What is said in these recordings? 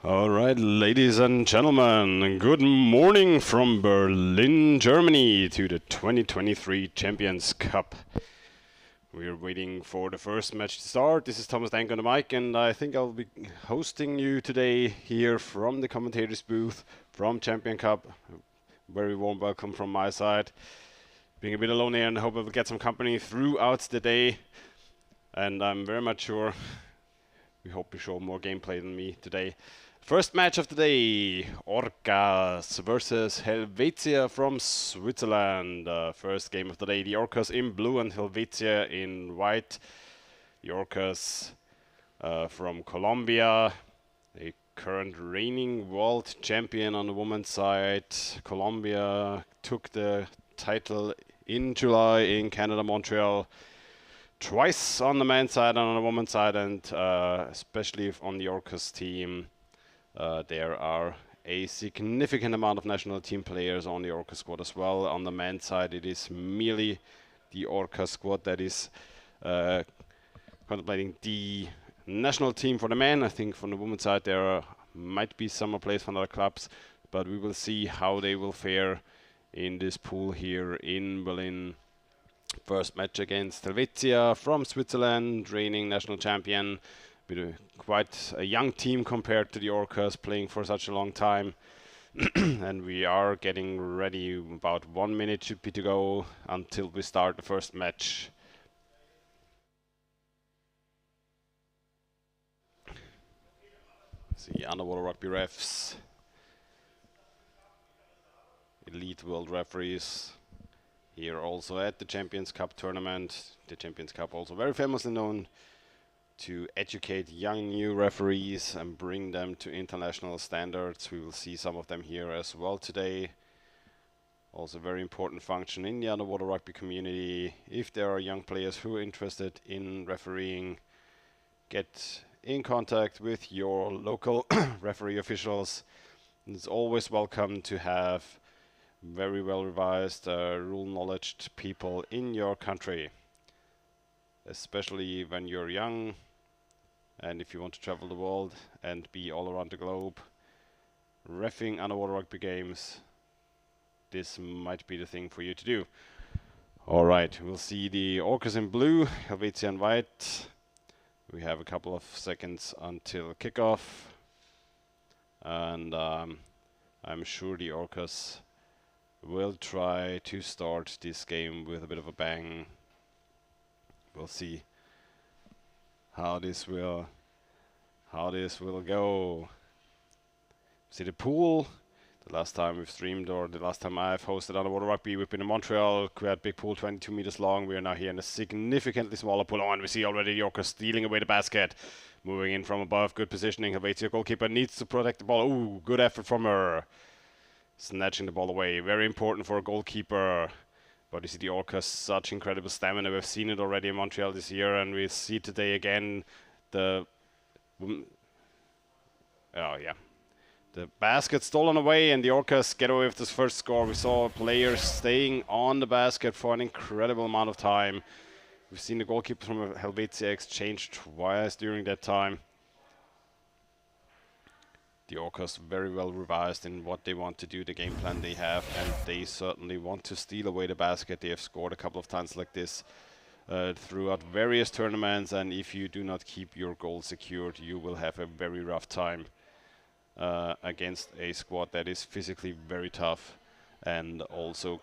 All right, ladies and gentlemen, good morning from Berlin, Germany to the 2023 Champions Cup. We're waiting for the first match to start. This is Thomas Dank on the mic, and I think I'll be hosting you today here from the commentators booth from Champion Cup. Very warm welcome from my side. Being a bit alone here and hope I will get some company throughout the day. And I'm very much sure we hope to show more gameplay than me today. First match of the day, Orcas versus Helvetia from Switzerland. First game of the day, the Orcas in blue and Helvetia in white. The Orcas from Colombia, a current reigning world champion on the women's side. Colombia took the title in July in Canada, Montreal. Twice on the men's side and on the women's side, and especially on the Orcas team. There are a significant amount of national team players on the Orca squad as well. On the men's side, it is merely the Orca squad that is contemplating the national team for the men. I think from the women's side there might be some players from other clubs, but we will see how they will fare in this pool here in Berlin. First match against Helvetia from Switzerland, reigning national champion. Quite a young team compared to the Orcas, playing for such a long time. And we are getting ready. About 1 minute should be to go until we start the first match. See underwater rugby refs, elite world referees here also at the Champions Cup tournament. The Champions Cup also very famously known to educate young new referees and bring them to international standards. We will see some of them here as well today. Also very important function in the underwater rugby community. If there are young players who are interested in refereeing, get in contact with your local referee officials. It's always welcome to have very well revised rule knowledge people in your country, especially when you're young. And if you want to travel the world and be all around the globe, reffing underwater rugby games, this might be the thing for you to do. All right, we'll see the Orcas in blue, Helvetia in white. We have a couple of seconds until kickoff. And I'm sure the Orcas will try to start this game with a bit of a bang. We'll see how this will go. See the pool. The last time we've streamed, or the last time I've hosted underwater rugby, we've been in Montreal. Quite big pool, 22 meters long. We are now here in a significantly smaller pool. Oh, and we see already the Orcas stealing away the basket. Moving in from above, good positioning. Helvetia goalkeeper needs to protect the ball. Ooh, good effort from her. Snatching the ball away. Very important for a goalkeeper. But you see the Orcas, such incredible stamina. We've seen it already in Montreal this year, and we see today again the basket stolen away, and the Orcas get away with this first score. We saw players staying on the basket for an incredible amount of time. We've seen the goalkeeper from Helvetia exchange twice during that time. The Orcas very well revised in what they want to do, the game plan they have, and they certainly want to steal away the basket. They have scored a couple of times like this throughout various tournaments, and if you do not keep your goal secured, you will have a very rough time against a squad that is physically very tough and also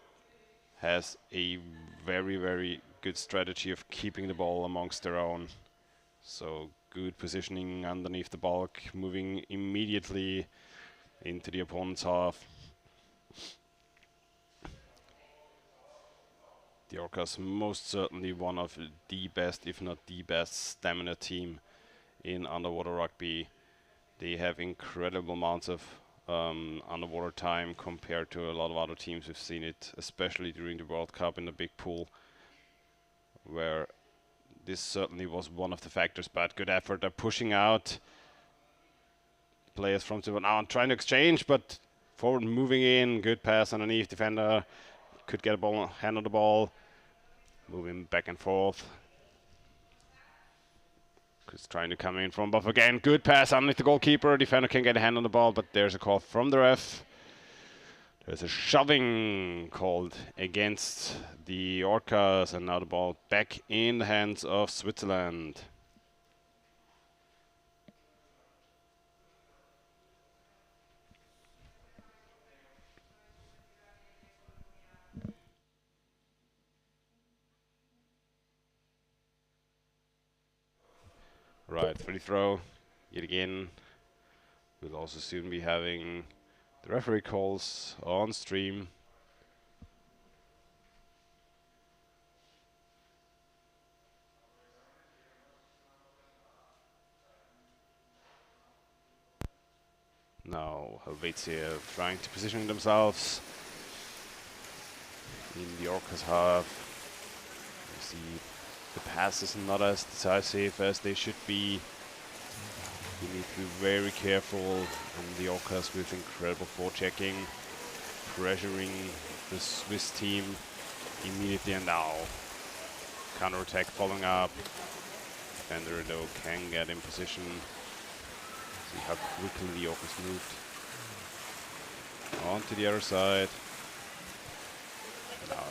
has a very, very good strategy of keeping the ball amongst their own. So good positioning underneath the bulk, moving immediately into the opponent's half. The Orcas most certainly one of the best, if not the best, stamina team in underwater rugby. They have incredible amounts of underwater time compared to a lot of other teams. We've seen it, especially during the World Cup in the big pool, where this certainly was one of the factors. But good effort. They're pushing out players from now trying to exchange, but forward moving in. Good pass underneath. Defender could get a ball, handle the ball. Moving back and forth. Orcas trying to come in from above again. Good pass underneath the goalkeeper. Defender can get a hand on the ball, but there's a call from the ref. There's a shoving called against the Orcas, and now the ball back in the hands of Switzerland. Right, free throw, yet again. We'll also soon be having the referee calls on stream. Now Helvetia trying to position themselves in the Orcas half. You see the pass is not as decisive as they should be. You need to be very careful, and the Orcas with incredible forechecking, pressuring the Swiss team immediately, and now counter-attack following up. Defender though can get in position. See how quickly the Orcas moved on to the other side. Now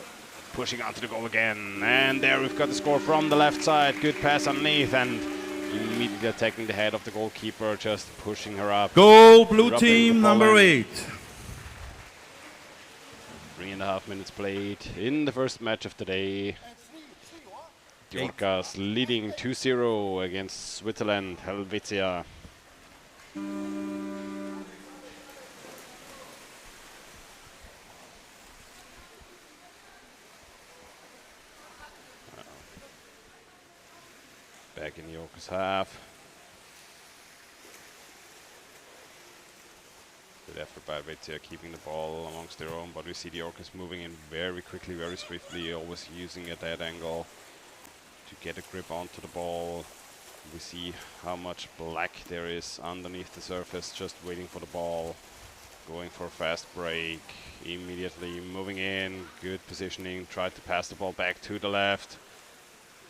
pushing onto the goal again, and there we've got the score from the left side. Good pass underneath, and immediately attacking the head of the goalkeeper, just pushing her up. Goal, blue team, number 8. 3.5 minutes played in the first match of the day. The Orcas leading 2-0 against Switzerland, Helvetia. Back in the Orcas half. Good effort by Helvetia keeping the ball amongst their own, but we see the Orcas moving in very quickly, very swiftly, always using a dead angle to get a grip onto the ball. We see how much black there is underneath the surface, just waiting for the ball. Going for a fast break, immediately moving in, good positioning, tried to pass the ball back to the left.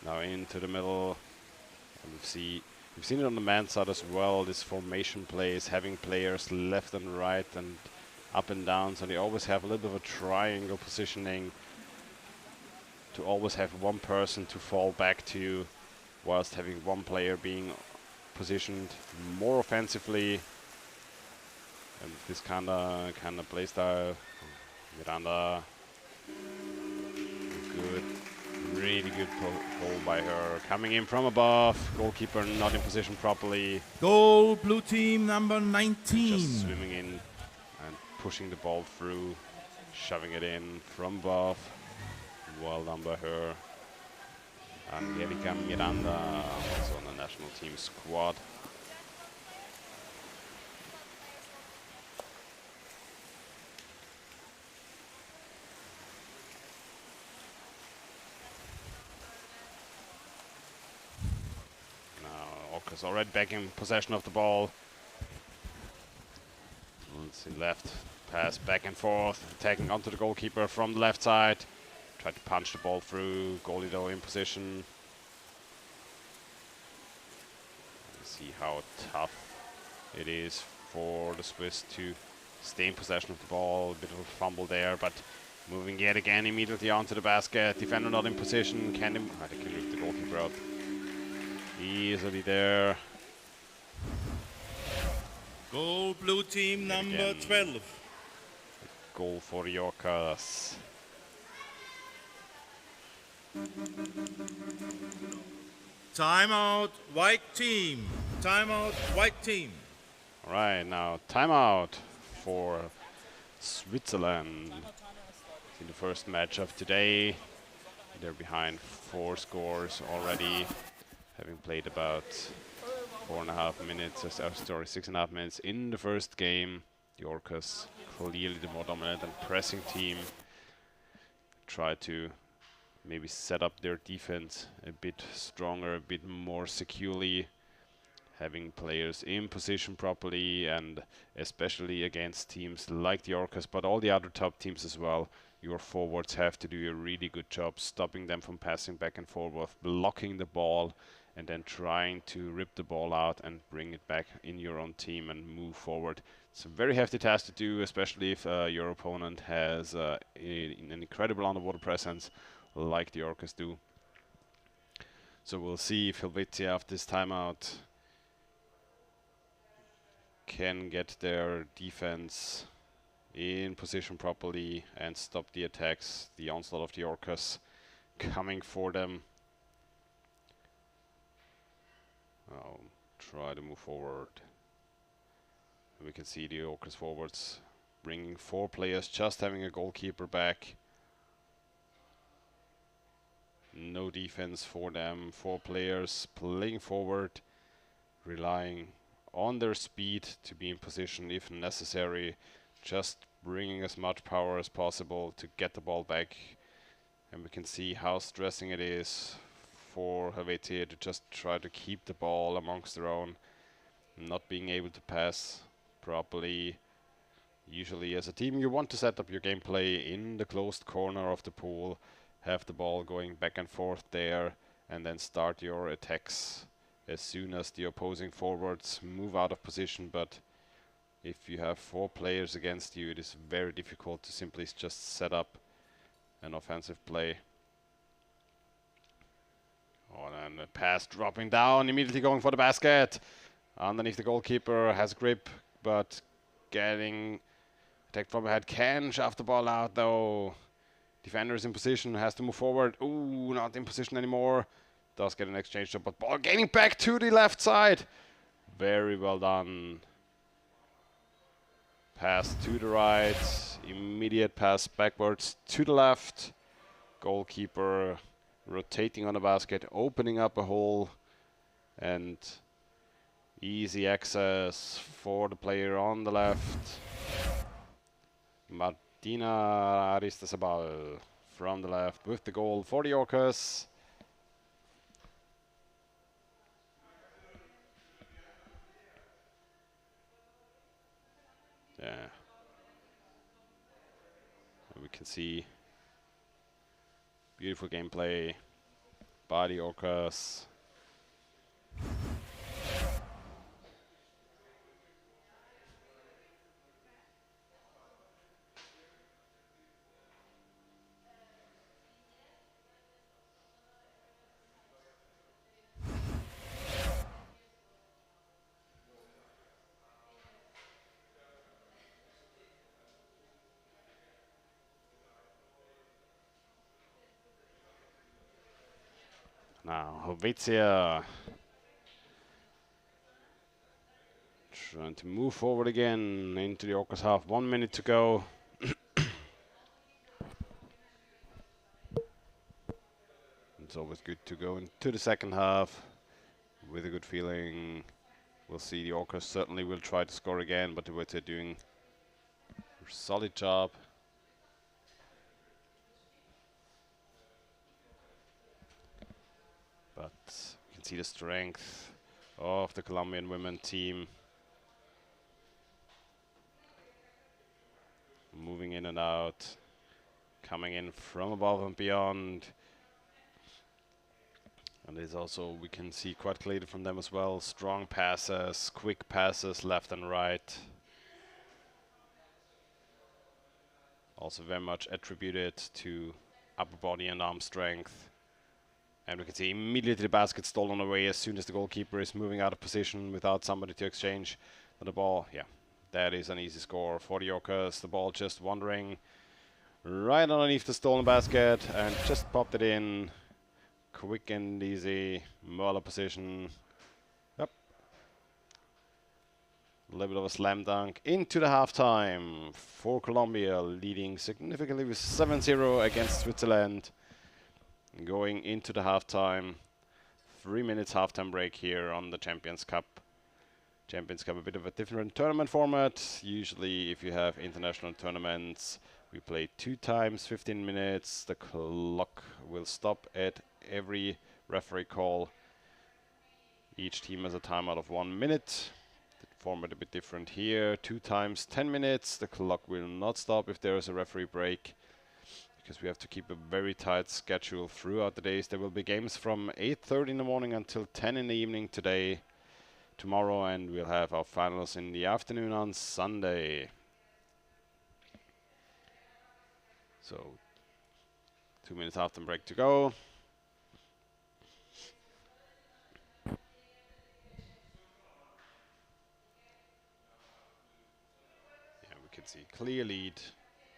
Now into the middle. And we've seen it on the men's side as well, this formation plays, having players left and right and up and down, so they always have a little bit of a triangle positioning to always have one person to fall back to, whilst having one player being positioned more offensively. And this kind of play style, Miranda, good. Really good goal by her. Coming in from above. Goalkeeper not in position properly. Goal, blue team, number 19. Just swimming in and pushing the ball through. Shoving it in from above. Well done by her. Angelica Miranda, also on the national team squad. Orcas already back in possession of the ball. Let's see, left pass back and forth, attacking onto the goalkeeper from the left side. Tried to punch the ball through. Goalie though in position. See how tough it is for the Swiss to stay in possession of the ball. A bit of a fumble there, but moving yet again immediately onto the basket. Defender not in position. They can lift the goalkeeper out. Easily there. Goal, blue team, number 12. Goal for the Orcas. Timeout, white team. Timeout, white team. All right, now timeout for Switzerland in the first match of today. They're behind 4 scores already, having played about 4.5 minutes, sorry, 6.5 minutes in the first game. The Orcas, clearly the more dominant and pressing team, try to maybe set up their defense a bit stronger, a bit more securely, having players in position properly, and especially against teams like the Orcas, but all the other top teams as well. your forwards have to do a really good job stopping them from passing back and forth, blocking the ball, and then trying to rip the ball out and bring it back in your own team and move forward. It's a very hefty task to do, especially if your opponent has an incredible underwater presence like the Orcas do. So we'll see if Helvetia after this timeout can get their defense in position properly and stop the attacks, the onslaught of the Orcas coming for them. I'll try to move forward. We can see the Orcas forwards bringing 4 players, just having a goalkeeper back. No defense for them. 4 players playing forward, relying on their speed to be in position if necessary, just bringing as much power as possible to get the ball back. And we can see how stressing it is for Helvetia to just try to keep the ball amongst their own, not being able to pass properly. Usually as a team you want to set up your gameplay in the closed corner of the pool, have the ball going back and forth there, and then start your attacks as soon as the opposing forwards move out of position. But if you have 4 players against you, it is very difficult to simply just set up an offensive play. Oh, and the pass dropping down, immediately going for the basket. Underneath the goalkeeper, has grip, but getting attacked from ahead. Can shove the ball out though. Defender is in position, has to move forward. Ooh, not in position anymore. Does get an exchange job, but ball gaining back to the left side. Very well done. Pass to the right, immediate pass backwards to the left. Goalkeeper rotating on the basket, opening up a hole, and easy access for the player on the left. Martina Aristizabal from the left with the goal for the Orcas. Yeah. And we can see beautiful gameplay by the Orcas. Now Helvetia trying to move forward again into the Orcas half. 1 minute to go. It's always good to go into the second half with a good feeling. We'll see, the Orcas certainly will try to score again, but Helvetia doing a solid job. But you can see the strength of the Colombian women team. Moving in and out, coming in from above and beyond. And there's also, we can see quite clearly from them as well, strong passes, quick passes left and right. Also very much attributed to upper body and arm strength. And we can see immediately the basket stolen away as soon as the goalkeeper is moving out of position without somebody to exchange the ball. Yeah, that is an easy score for the Orcas. The ball just wandering right underneath the stolen basket and just popped it in. Quick and easy, Merla position. Yep. A little bit of a slam dunk into the halftime for Colombia, leading significantly with 7-0 against Switzerland. Going into the halftime, 3 minutes halftime break here on the Champions Cup. Champions Cup, a bit of a different tournament format. Usually if you have international tournaments, we play 2 times 15 minutes. The clock will stop at every referee call. Each team has a timeout of 1 minute. The format a bit different here. 2 times 10 minutes. The clock will not stop if there is a referee break. because we have to keep a very tight schedule throughout the days. There will be games from 8:30 in the morning until 10 in the evening today, tomorrow, and we'll have our finals in the afternoon on Sunday. So 2 minutes after break to go. Yeah, we can see clear lead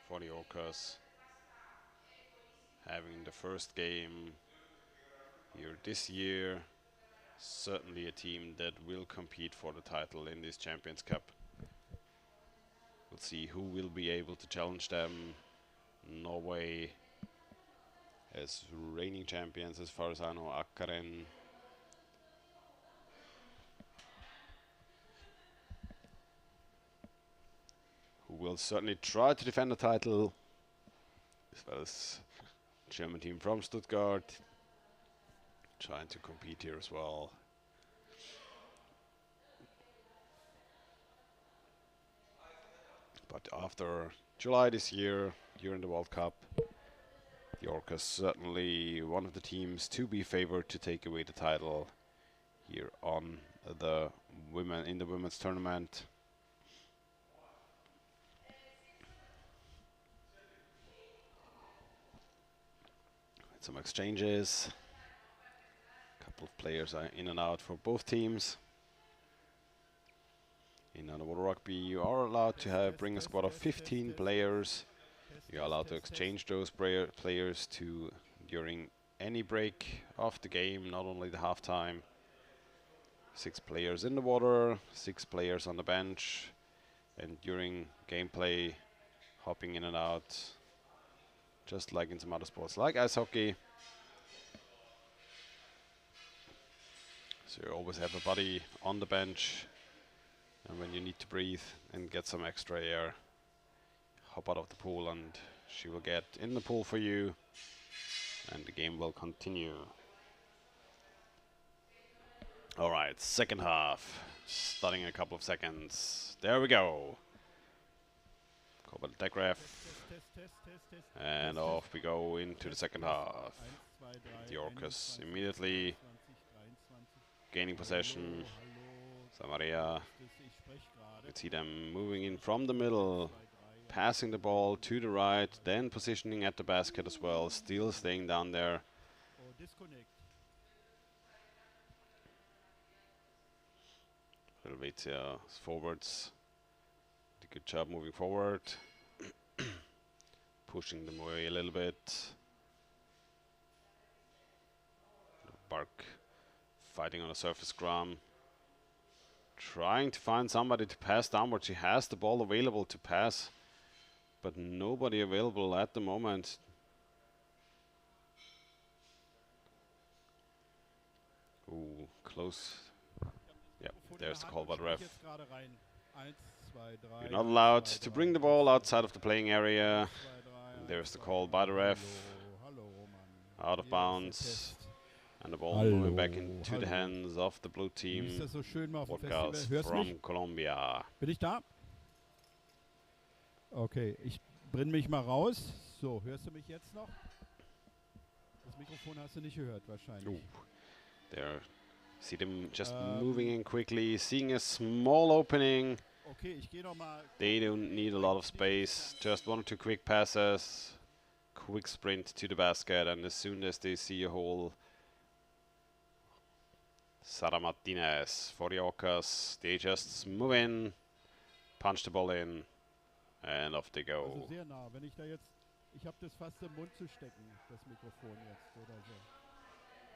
for the Orcas, having the first game here this year. Certainly a team that will compete for the title in this Champions Cup. We'll see who will be able to challenge them. Norway as reigning champions, as far as I know, Akkaren. Who will certainly try to defend the title, as well as German team from Stuttgart, trying to compete here as well. But after July this year, during the World Cup, the Orcas certainly one of the teams to be favored to take away the title here on the women's tournament. Some exchanges. A couple of players are in and out for both teams. In Warrerrugby, you are allowed to bring a squad of 15 players. You are allowed to exchange those players during any break of the game, not only the halftime. 6 players in the water, 6 players on the bench, and during gameplay, hopping in and out, just like in some other sports, like ice hockey. So you always have a buddy on the bench, and when you need to breathe and get some extra air, hop out of the pool and she will get in the pool for you, and the game will continue. Alright, second half, starting in a couple of seconds. There we go. Call by the tech ref. And off we go into the second half. The Orcas immediately gaining possession. Samaria. You can see them moving in from the middle, passing the ball to the right, then positioning at the basket as well, still staying down there. Helvetia forwards. Did a good job moving forward. Pushing them away a little bit. Bark fighting on a surface scrum. Trying to find somebody to pass downwards. She has the ball available to pass, but nobody available at the moment. Ooh, close. Yep, there's the call by the ref. You're not allowed to bring the ball outside of the playing area. And there's the call by the ref. Out of bounds. And the ball moving back into the hands of the blue team. Podcast from Colombia. Bin ich da? Okay, ich bringe mich mal raus. So, hörst du mich jetzt noch? Das Mikrofon hast du nicht gehört wahrscheinlich. Ooh. There, see them just moving in quickly, seeing a small opening. Okay, ich gehe noch mal. They don't need a lot of space, just 1 or 2 quick passes, quick sprint to the basket, and as soon as they see a hole, Sara Martinez for the Orcas, they just move in, punch the ball in, and off they go. Also sehr nah, wenn ich da jetzt, ich habe das fast im Mund zu stecken, das Mikrofon jetzt oder so.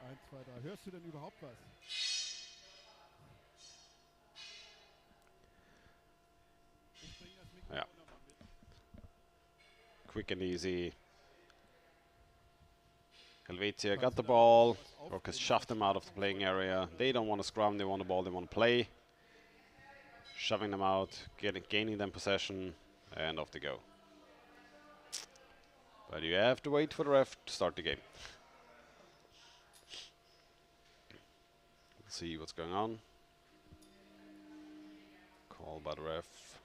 1, 2, 3. Hörst du denn überhaupt was? Ich bringe das Mikrofon Ja. nochmal mit. Quick and easy. Helvetia got the ball. Orcas shoved them out of the playing area. They don't want to scrum, they want the ball, they want to play. Shoving them out, gaining them possession, and off they go. But you have to wait for the ref to start the game. Let's see what's going on. Call by the ref.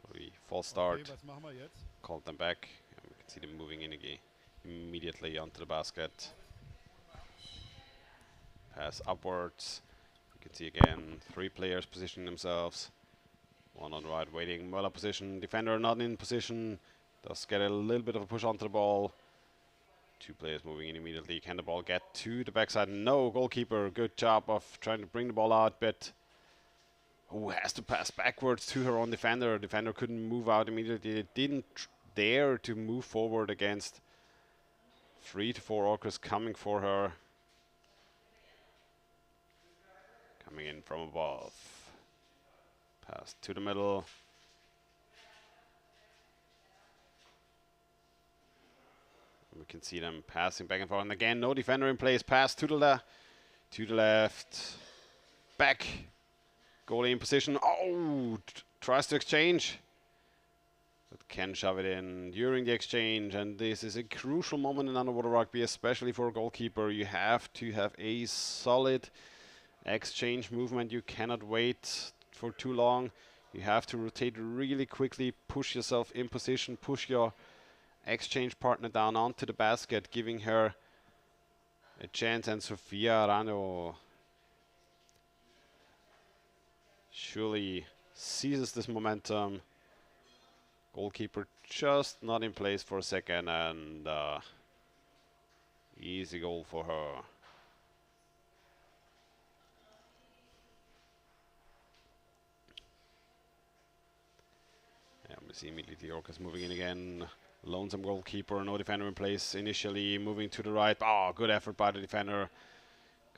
Probably false start. Okay, was machen wir jetzt? Called them back. And we can see them moving in again. immediately onto the basket. Pass upwards. You can see again 3 players positioning themselves. One on the right waiting, well up position. Defender not in position. Does get a little bit of a push onto the ball. 2 players moving in immediately. Can the ball get to the backside? No, goalkeeper. Good job of trying to bring the ball out, but who has to pass backwards to her own defender. Defender couldn't move out immediately. It didn't dare to move forward against 3 to 4 orcas coming for her. Coming in from above. Pass to the middle. We can see them passing back and forth. And again, no defender in place. Pass to the left. Back. Goalie in position. Oh, tries to exchange. But can shove it in during the exchange. And this is a crucial moment in underwater rugby, especially for a goalkeeper. You have to have a solid exchange movement. You cannot wait for too long. You have to rotate really quickly, push yourself in position, push your exchange partner down onto the basket, giving her a chance. And Sofia Rano surely seizes this momentum. Goalkeeper just not in place for a second, and easy goal for her. Yeah, we see immediately Orcas moving in again. Lonesome goalkeeper, no defender in place initially, moving to the right. Oh, good effort by the defender.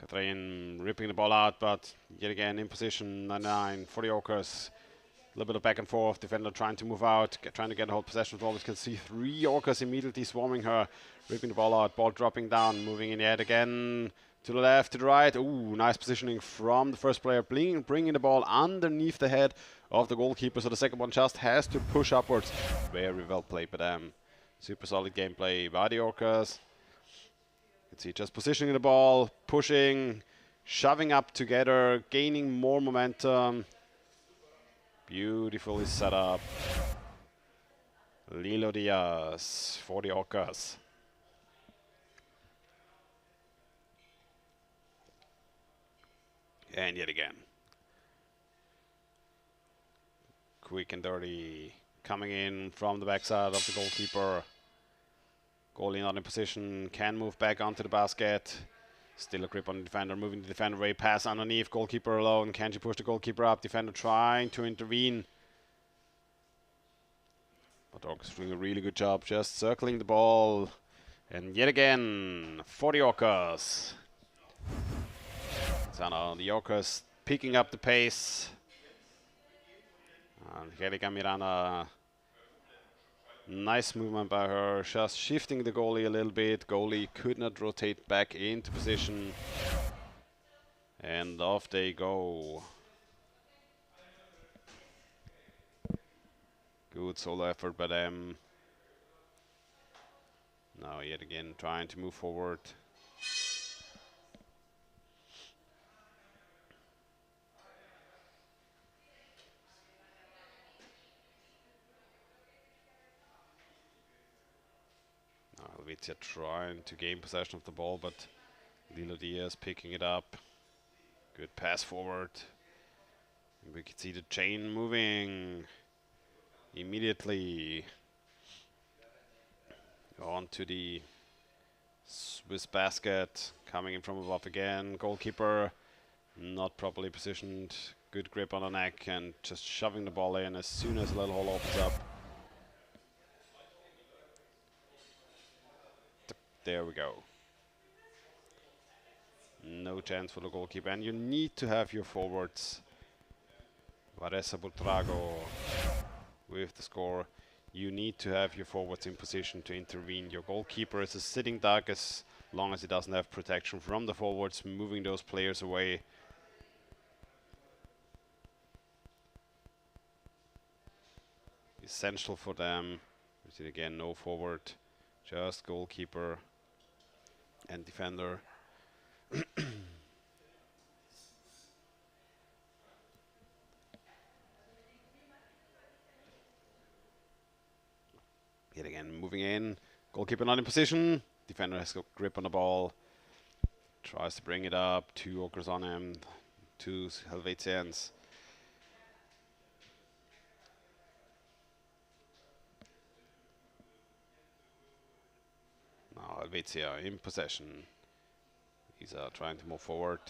Katrin ripping the ball out, but yet again in position, 9 for the Orcas. A little bit of back and forth, defender trying to move out, trying to get a hold possession of the ball. We can see 3 Orcas immediately swarming her, ripping the ball out, ball dropping down, moving in yet again to the left, to the right. Ooh, nice positioning from the first player, bringing the ball underneath the head of the goalkeeper, so the second one just has to push upwards. Very well played by them. Super solid gameplay by the Orcas. You can see just positioning the ball, pushing, shoving up together, gaining more momentum. Beautifully set up. Lilo Diaz for the Orcas. And yet again. Quick and dirty. Coming in from the backside of the goalkeeper. Goalie not in position. Can move back onto the basket. Still a grip on the defender. Moving the defender away. Pass underneath. Goalkeeper alone. Can she push the goalkeeper up? Defender trying to intervene. But Orcas doing a really good job. Just circling the ball. And yet again, for the Orcas. So now the Orcas picking up the pace. Angelica Miranda, nice movement by her, just shifting the goalie a little bit. Goalie could not rotate back into position. And off they go. Good solo effort by them. Now yet again trying to move forward. Helvetia trying to gain possession of the ball, but Lilo Diaz picking it up. Good pass forward. And we can see the chain moving immediately onto the Swiss basket. Coming in from above again. Goalkeeper not properly positioned. Good grip on the neck and just shoving the ball in as soon as the little hole opens up. There we go. No chance for the goalkeeper, and you need to have your forwards. Vanessa Butrago with the score. You need to have your forwards in position to intervene. Your goalkeeper is a sitting duck as long as he doesn't have protection from the forwards, moving those players away. Essential for them. You see again, no forward, just goalkeeper and defender. Yet again, moving in. Goalkeeper not in position. Defender has got grip on the ball. Tries to bring it up. 2 Orcas on him. 2 Helvetians. Now Helvetia in possession. He's trying to move forward.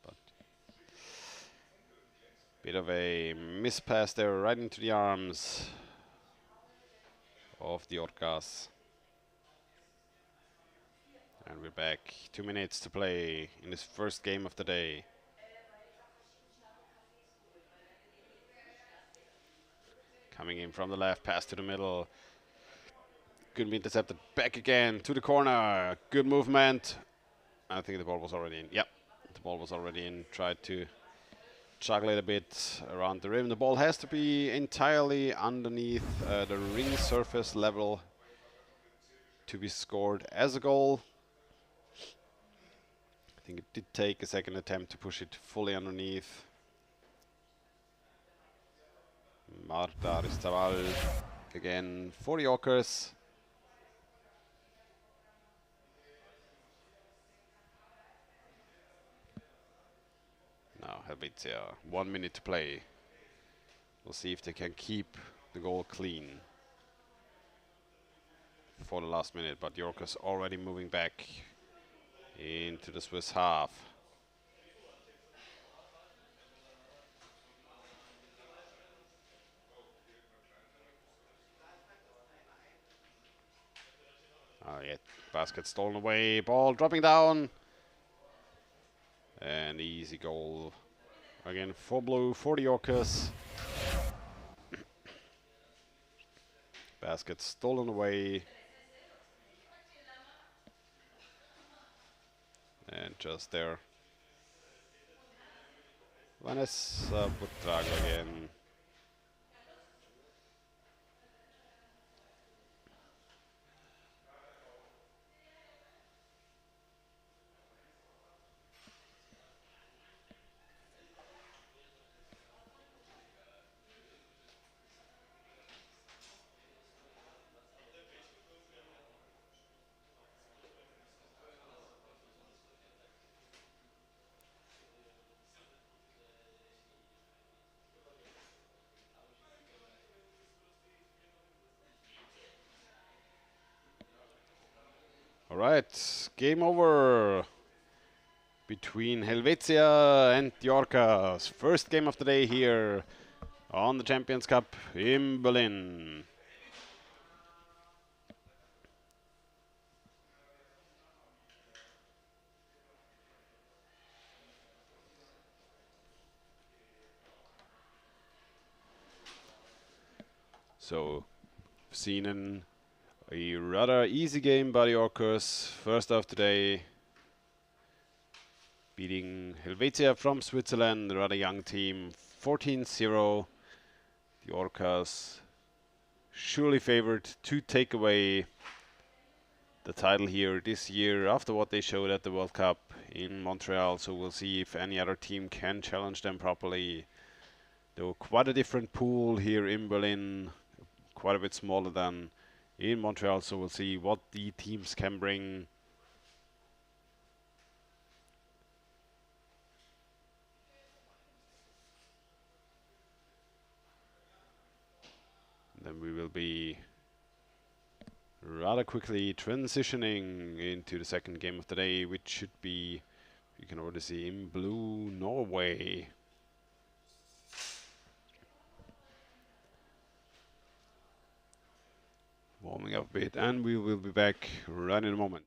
But bit of a mispass there, right into the arms of the Orcas. And we're back. 2 minutes to play in this first game of the day. Coming in from the left, pass to the middle. Good be intercepted. Back again to the corner. Good movement. I think the ball was already in. Yep, the ball was already in. Tried to juggle it a bit around the rim. The ball has to be entirely underneath the ring surface level to be scored as a goal. I think it did take a second attempt to push it fully underneath. Marta Aristaval again for the Orcas. Now Helvetia, 1 minute to play. We'll see if they can keep the goal clean for the last minute, but the Orcas already moving back into the Swiss half. Yeah, basket stolen away, ball dropping down. And easy goal again for blue, for the Orcas. Basket stolen away. And just there. Vanessa Butrago again. All right, game over between Helvetia and the Orcas. First game of the day here on the Champions Cup in Berlin. So, seen a rather easy game by the Orcas. First of today, beating Helvetia from Switzerland, a rather young team, 14-0. The Orcas surely favored to take away the title here this year after what they showed at the World Cup in Montreal. So we'll see if any other team can challenge them properly. Though quite a different pool here in Berlin, quite a bit smaller than in Montreal, so we'll see what the teams can bring. Then we will be rather quickly transitioning into the second game of the day, which should be, you can already see in blue, Norway. Warming up a bit, and we will be back right in a moment.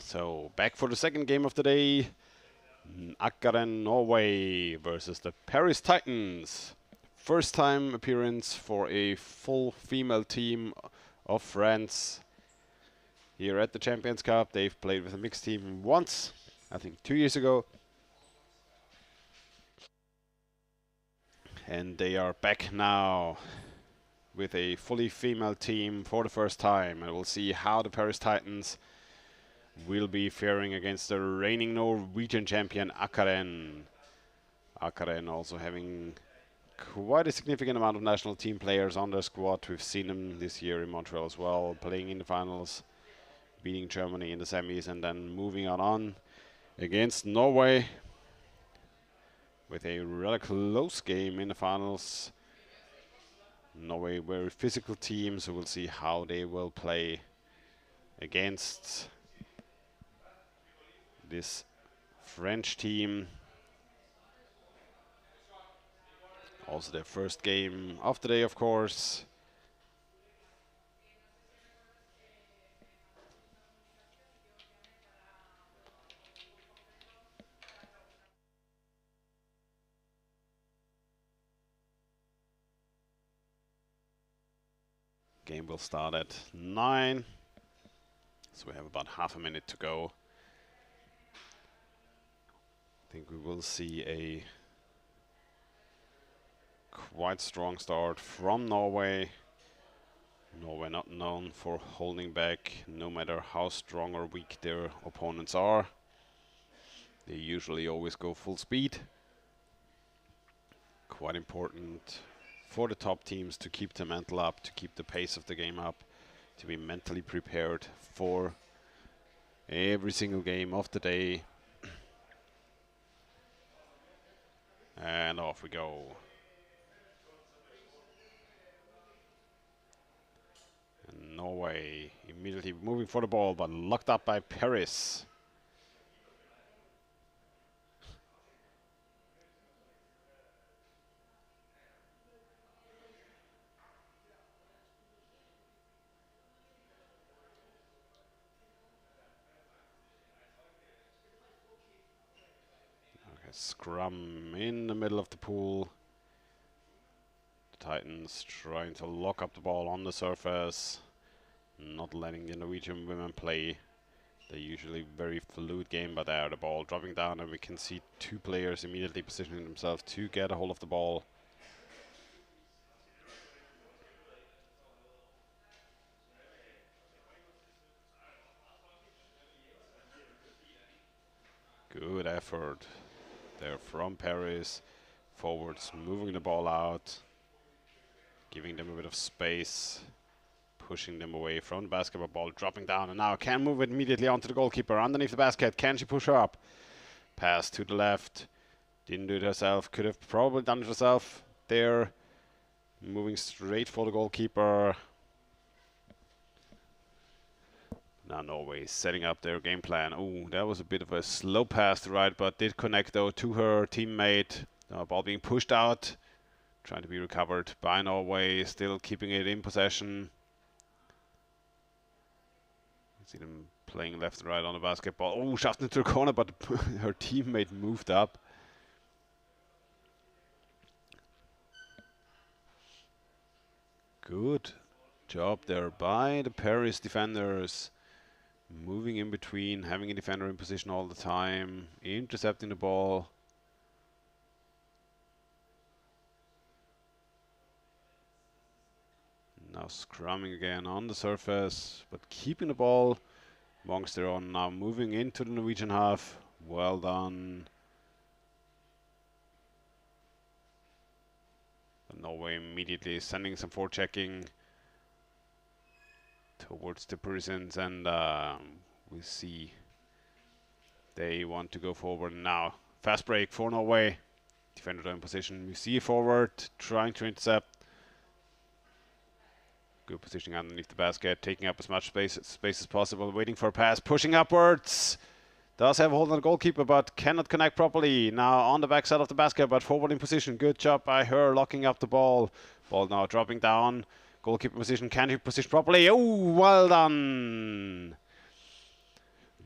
So back for the second game of the day. Akkaren Norway versus the Paris Titans. First time appearance for a full female team of France here at the Champions Cup. They've played with a mixed team once, I think 2 years ago. And they are back now with a fully female team for the first time. And we'll see how the Paris Titans will be faring against the reigning Norwegian champion Akkaren. Akkaren also having quite a significant amount of national team players on their squad. We've seen them this year in Montreal as well, playing in the finals, beating Germany in the semis, and then moving on against Norway with a rather close game in the finals. Norway, very physical team, so we'll see how they will play against this French team. Also their first game of the day, of course. Game will start at 9. So we have about half a minute to go. I think we will see a quite strong start from Norway. Norway not known for holding back, no matter how strong or weak their opponents are. They usually always go full speed. Quite important for the top teams to keep the mental up, to keep the pace of the game up, to be mentally prepared for every single game of the day. And off we go. And Norway immediately moving for the ball, but locked up by Paris. Scrum in the middle of the pool. The Titans trying to lock up the ball on the surface, not letting the Norwegian women play. They're usually very fluid game, but there the ball dropping down, and we can see two players immediately positioning themselves to get a hold of the ball. Good effort there from Paris. Forwards moving the ball out, giving them a bit of space, pushing them away from the basketball. Ball dropping down, and now can move it immediately onto the goalkeeper underneath the basket. Can she push her up? Pass to the left. Didn't do it herself. Could have probably done it herself there. Moving straight for the goalkeeper. Now Norway setting up their game plan. Oh, that was a bit of a slow pass to right, but did connect though to her teammate. Ball being pushed out, trying to be recovered by Norway, still keeping it in possession. See them playing left and right on the basketball. Oh, shot into the corner, but her teammate moved up. Good job there by the Paris defenders. Moving in between, having a defender in position all the time, intercepting the ball. Now scrumming again on the surface, but keeping the ball amongst their own. Now moving into the Norwegian half. Well done. But Norway immediately sending some forechecking towards the Parisians, and we see they want to go forward now. Fast break for Norway. Defender in position. We see a forward trying to intercept. Good positioning underneath the basket, taking up as much space as possible, waiting for a pass, pushing upwards. Does have a hold on the goalkeeper, but cannot connect properly. Now on the backside of the basket, but forward in position. Good job by her, locking up the ball. Ball now dropping down. Goalkeeper position, can he position properly? Oh, well done.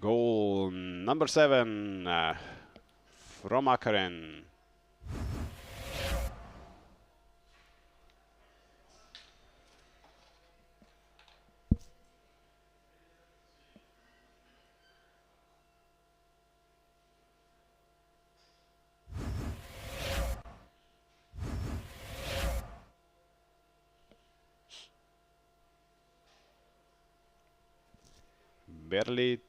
Goal number 7 from Akaren.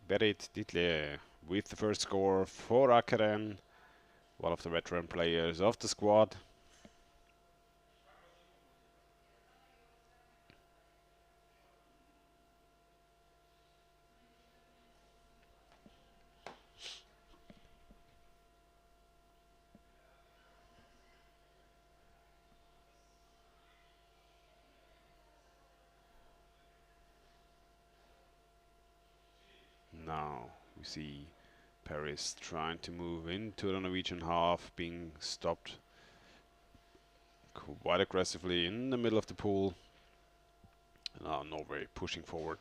Berit Ditle with the first score for Akaren, one of the veteran players of the squad. Now we see Paris trying to move into the Norwegian half, being stopped quite aggressively in the middle of the pool. Now Norway pushing forward.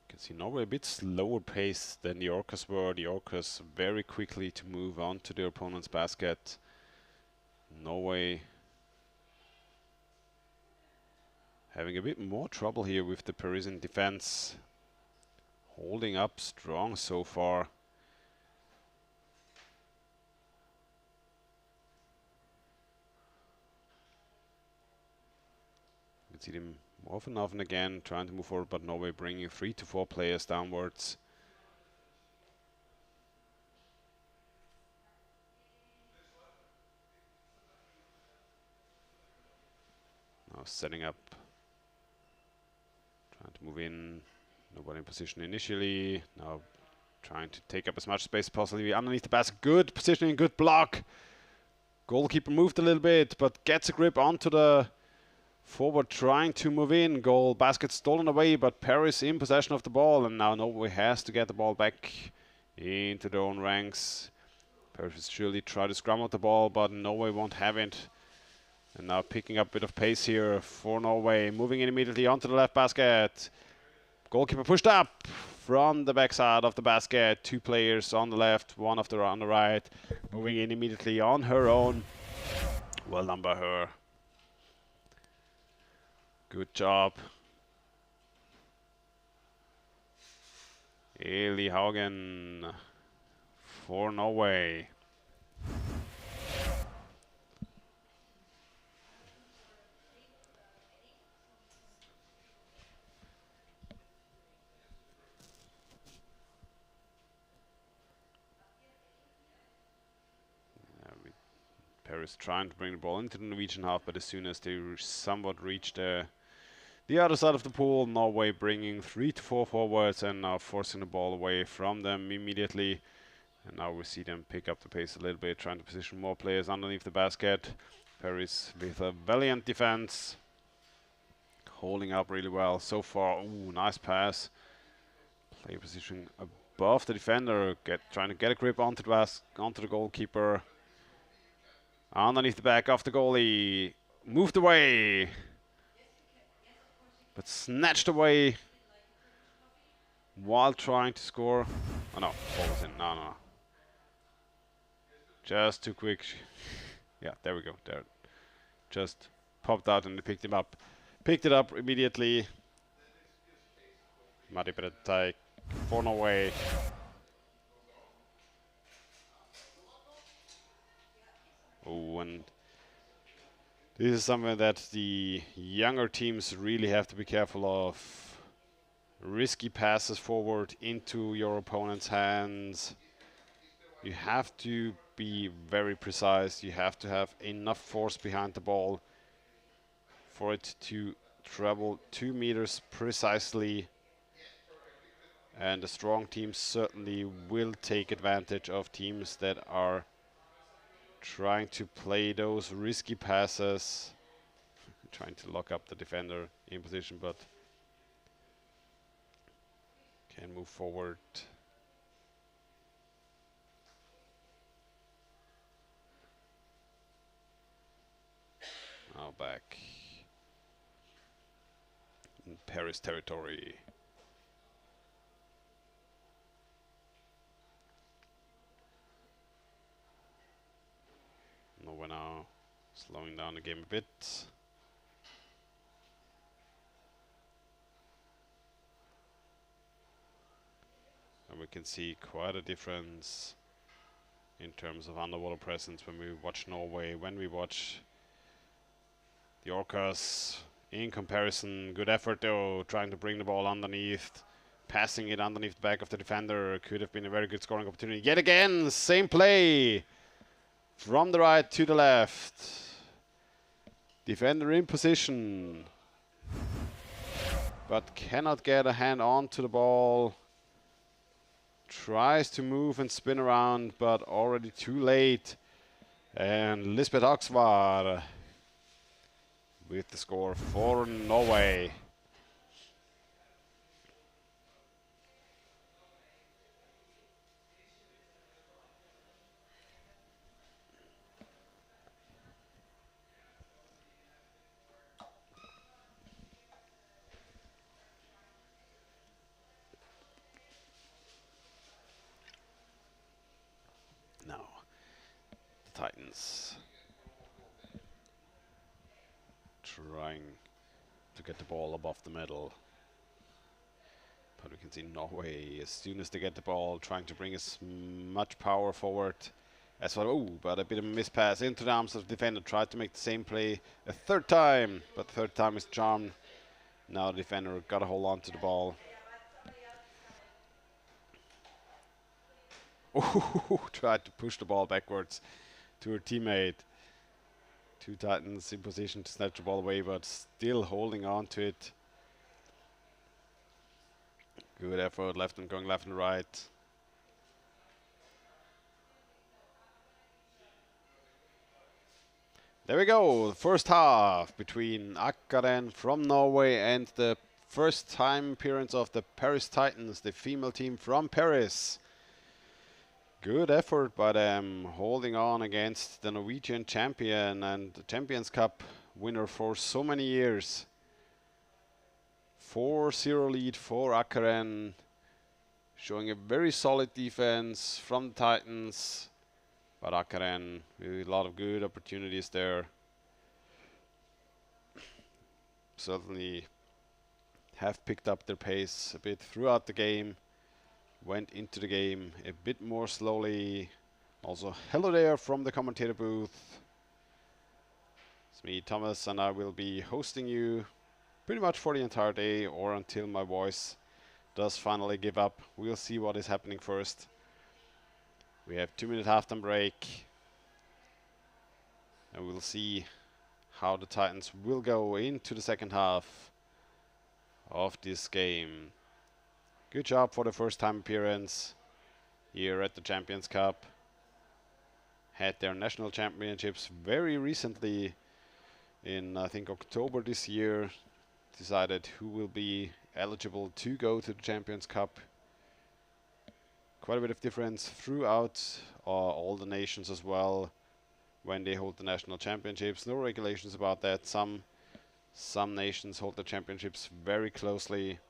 You can see Norway a bit slower pace than the Orcas were. The Orcas very quickly to move on to their opponent's basket. Norway having a bit more trouble here with the Parisian defense. Holding up strong so far. You can see them often and again trying to move forward, but Norway bringing 3 to 4 players downwards. Now setting up, trying to move in. Nobody in position initially. Now trying to take up as much space as possibly underneath the basket. Good positioning, good block. Goalkeeper moved a little bit, but gets a grip onto the forward, trying to move in. Goal basket stolen away, but Paris in possession of the ball, and now Norway has to get the ball back into their own ranks. Paris surely try to scrum out the ball, but Norway won't have it. And now picking up a bit of pace here for Norway, moving in immediately onto the left basket. Goalkeeper pushed up from the backside of the basket. 2 players on the left, one on the right. Moving in immediately on her own. Well done by her. Good job. Eli Haugen for Norway. Paris trying to bring the ball into the Norwegian half, but as soon as they somewhat reach the other side of the pool, Norway bringing 3 to 4 forwards and now forcing the ball away from them immediately. And now we see them pick up the pace a little bit, trying to position more players underneath the basket. Paris with a valiant defense, holding up really well so far. Ooh, nice pass. Play position above the defender, trying to get a grip onto the goalkeeper. Underneath the back of the goalie, moved away, but snatched away while trying to score. Oh no, ball was in. No. Just too quick. Yeah, there we go. There, just popped out and they picked him up. Picked it up immediately. Mari Bretai for Norway. Oh, and this is something that the younger teams really have to be careful of. Risky passes forward into your opponent's hands. You have to be very precise. You have to have enough force behind the ball for it to travel 2 meters precisely. And the strong teams certainly will take advantage of teams that are trying to play those risky passes, trying to lock up the defender in position, but can move forward. Now back in Paris territory. Norway now slowing down the game a bit. And we can see quite a difference in terms of underwater presence when we watch Norway, when we watch the Orcas. In comparison, good effort though, trying to bring the ball underneath, passing it underneath the back of the defender. Could have been a very good scoring opportunity. Yet again, same play. From the right to the left. Defender in position. But cannot get a hand onto the ball. Tries to move and spin around, but already too late. And Lisbeth Oxvar with the score for Norway. Now, the Titans trying to get the ball above the middle. But we can see Norway, as soon as they get the ball, trying to bring as much power forward as well. Oh, but a bit of a mispass into the arms of the defender. Tried to make the same play a third time, but the third time is charmed. Now the defender got a hold on to the ball. Oh, tried to push the ball backwards to her teammate. Two Titans in position to snatch the ball away, but still holding on to it. Good effort, going left and right. There we go, the first half between Akkaren from Norway and the first time appearance of the Paris Titans, the female team from Paris. Good effort by them, holding on against the Norwegian champion and the Champions Cup winner for so many years. 4-0 lead for Akkaren, showing a very solid defense from the Titans, but Akkaren with a lot of good opportunities there. Certainly have picked up their pace a bit throughout the game. Went into the game a bit more slowly. Also, hello there from the commentator booth. It's me, Thomas, and I will be hosting you pretty much for the entire day or until my voice does finally give up. We'll see what is happening first. We have 2-minute halftime break. And we'll see how the Titans will go into the second half of this game. Good job for the first time appearance here at the Champions Cup. Had their national championships very recently in, I think, October this year. Decided who will be eligible to go to the Champions Cup. Quite a bit of difference throughout all the nations as well when they hold the national championships. No regulations about that. Some nations hold the championships very closely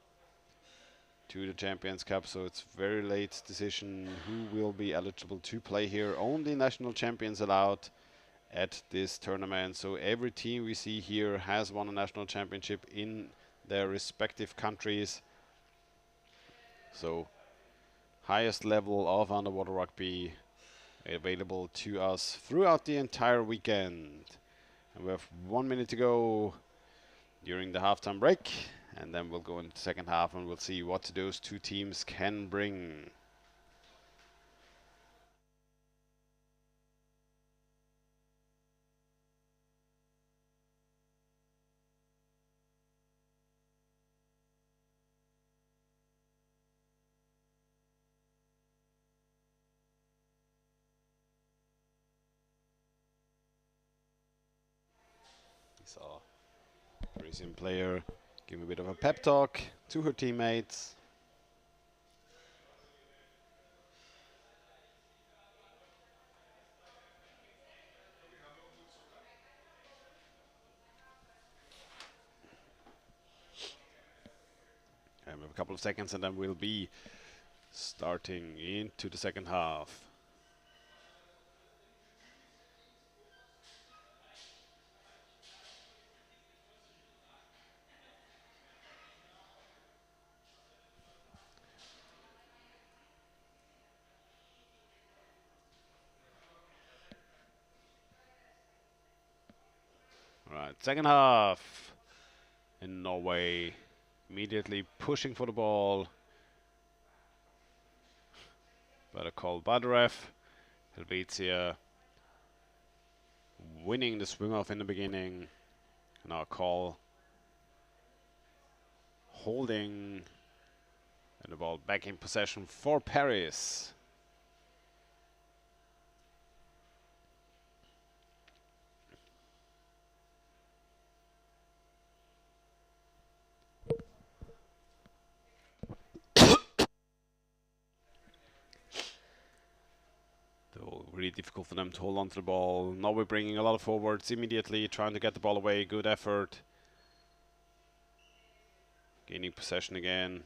to the Champions Cup, so it's very late decision who will be eligible to play here. Only national champions allowed at this tournament, so every team we see here has won a national championship in their respective countries. So highest level of underwater rugby available to us throughout the entire weekend. And we have 1 minute to go during the halftime break. And then we'll go into the second half and we'll see what those two teams can bring. We saw a Parisian player give a bit of a pep talk to her teammates. And we have a couple of seconds and then we'll be starting into the second half. Alright, second half in Norway. Immediately pushing for the ball. Better call by the ref. Helvetia winning the swim off in the beginning. Now call holding. And the ball back in possession for Paris. Though really difficult for them to hold on to the ball. Now we're bringing a lot of forwards immediately, trying to get the ball away. Good effort. Gaining possession again.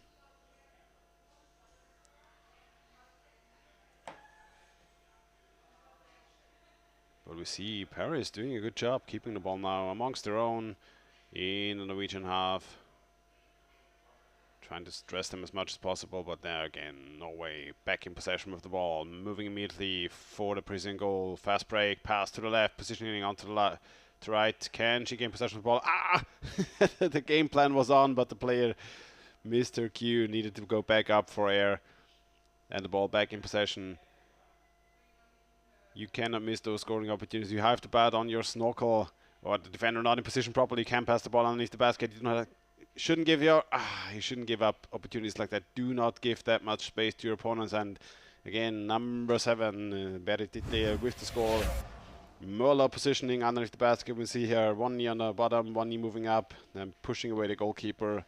But we see Paris doing a good job keeping the ball now amongst their own in the Norwegian half. Trying to stress them as much as possible, but there again, Norway back in possession of the ball. Moving immediately for the prison goal. Fast break, pass to the left, positioning onto the to right. Can she gain possession of the ball? Ah! The game plan was on, but the player missed her cue, needed to go back up for air. And the ball back in possession. You cannot miss those scoring opportunities. You have to bat on your snorkel, or the defender not in position properly. You can pass the ball underneath the basket. You shouldn't give you shouldn't give up opportunities like that. Do not give that much space to your opponents. And again, number 7, Beritite with the score. Möller positioning underneath the basket. We see here one knee on the bottom, one knee moving up, then pushing away the goalkeeper.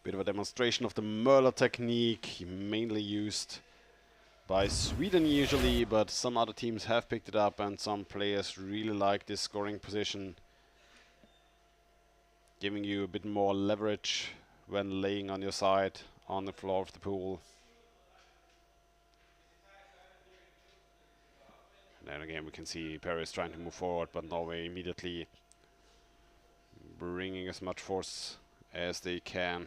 Bit of a demonstration of the Möller technique, mainly used by Sweden usually, but some other teams have picked it up and some players really like this scoring position, giving you a bit more leverage when laying on your side on the floor of the pool. And then again we can see Paris trying to move forward, but Norway immediately bringing as much force as they can.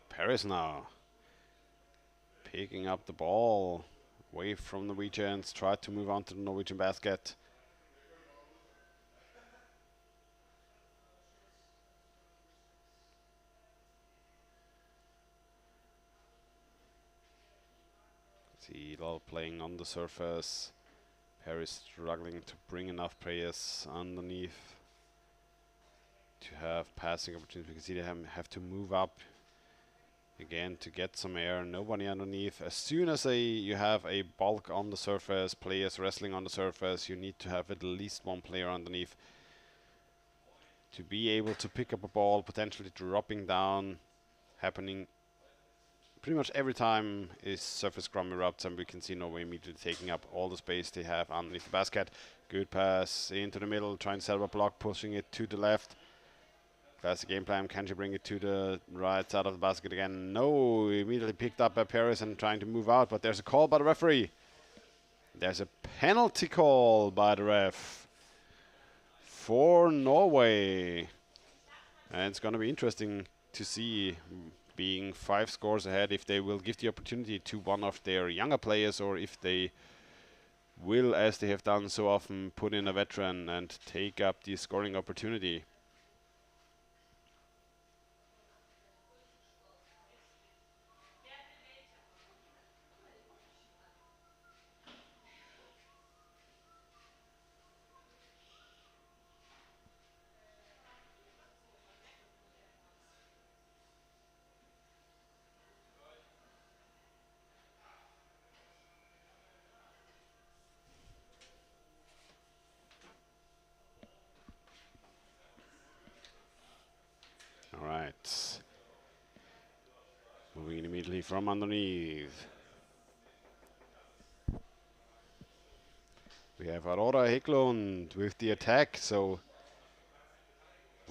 Paris now picking up the ball away from the Norwegians, try to move on to the Norwegian basket. See a lot playing on the surface. Paris struggling to bring enough players underneath to have passing opportunities. We can see they have to move up again to get some air. Nobody underneath. As soon as you have a bulk on the surface, players wrestling on the surface, you need to have at least one player underneath to be able to pick up a ball, potentially dropping down. Happening pretty much every time is surface scrum erupts, and we can see Norway immediately taking up all the space they have underneath the basket. Good pass into the middle, trying to set up a block, pushing it to the left. Classic game plan. Can she bring it to the right side of the basket again? No, immediately picked up by Paris and trying to move out, but there's a call by the referee. There's a penalty call by the ref for Norway. And it's going to be interesting to see, being 5 scores ahead, if they will give the opportunity to one of their younger players, or if they will, as they have done so often, put in a veteran and take up the scoring opportunity. All right. Moving immediately from underneath. We have Aurora Hicklund with the attack, so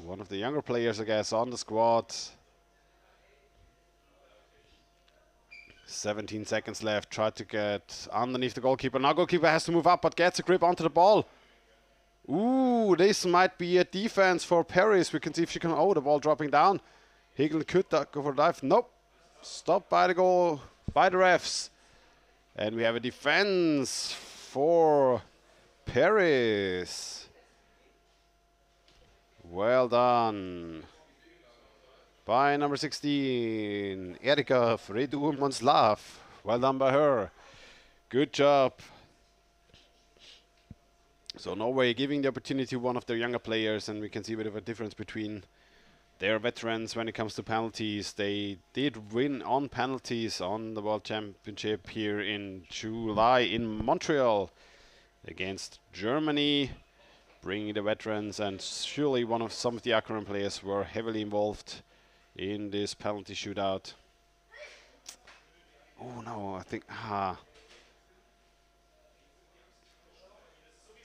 one of the younger players, I guess, on the squad. 17 seconds left. Try to get underneath the goalkeeper. Now goalkeeper has to move up, but gets a grip onto the ball. Ooh, this might be a defense for Paris. We can see if she can. Oh, the ball dropping down. Hegel could go for a dive. Nope. Stopped by the goal, by the refs. And we have a defense for Paris. Well done by number 16, Erika Fredu-Monslav. Well done by her. Good job. So Norway giving the opportunity to one of their younger players, and we can see a bit of a difference between their veterans when it comes to penalties. They did win on penalties on the World Championship here in July in Montreal against Germany, bringing the veterans, and surely some of the Akron players were heavily involved in this penalty shootout. Oh no, I think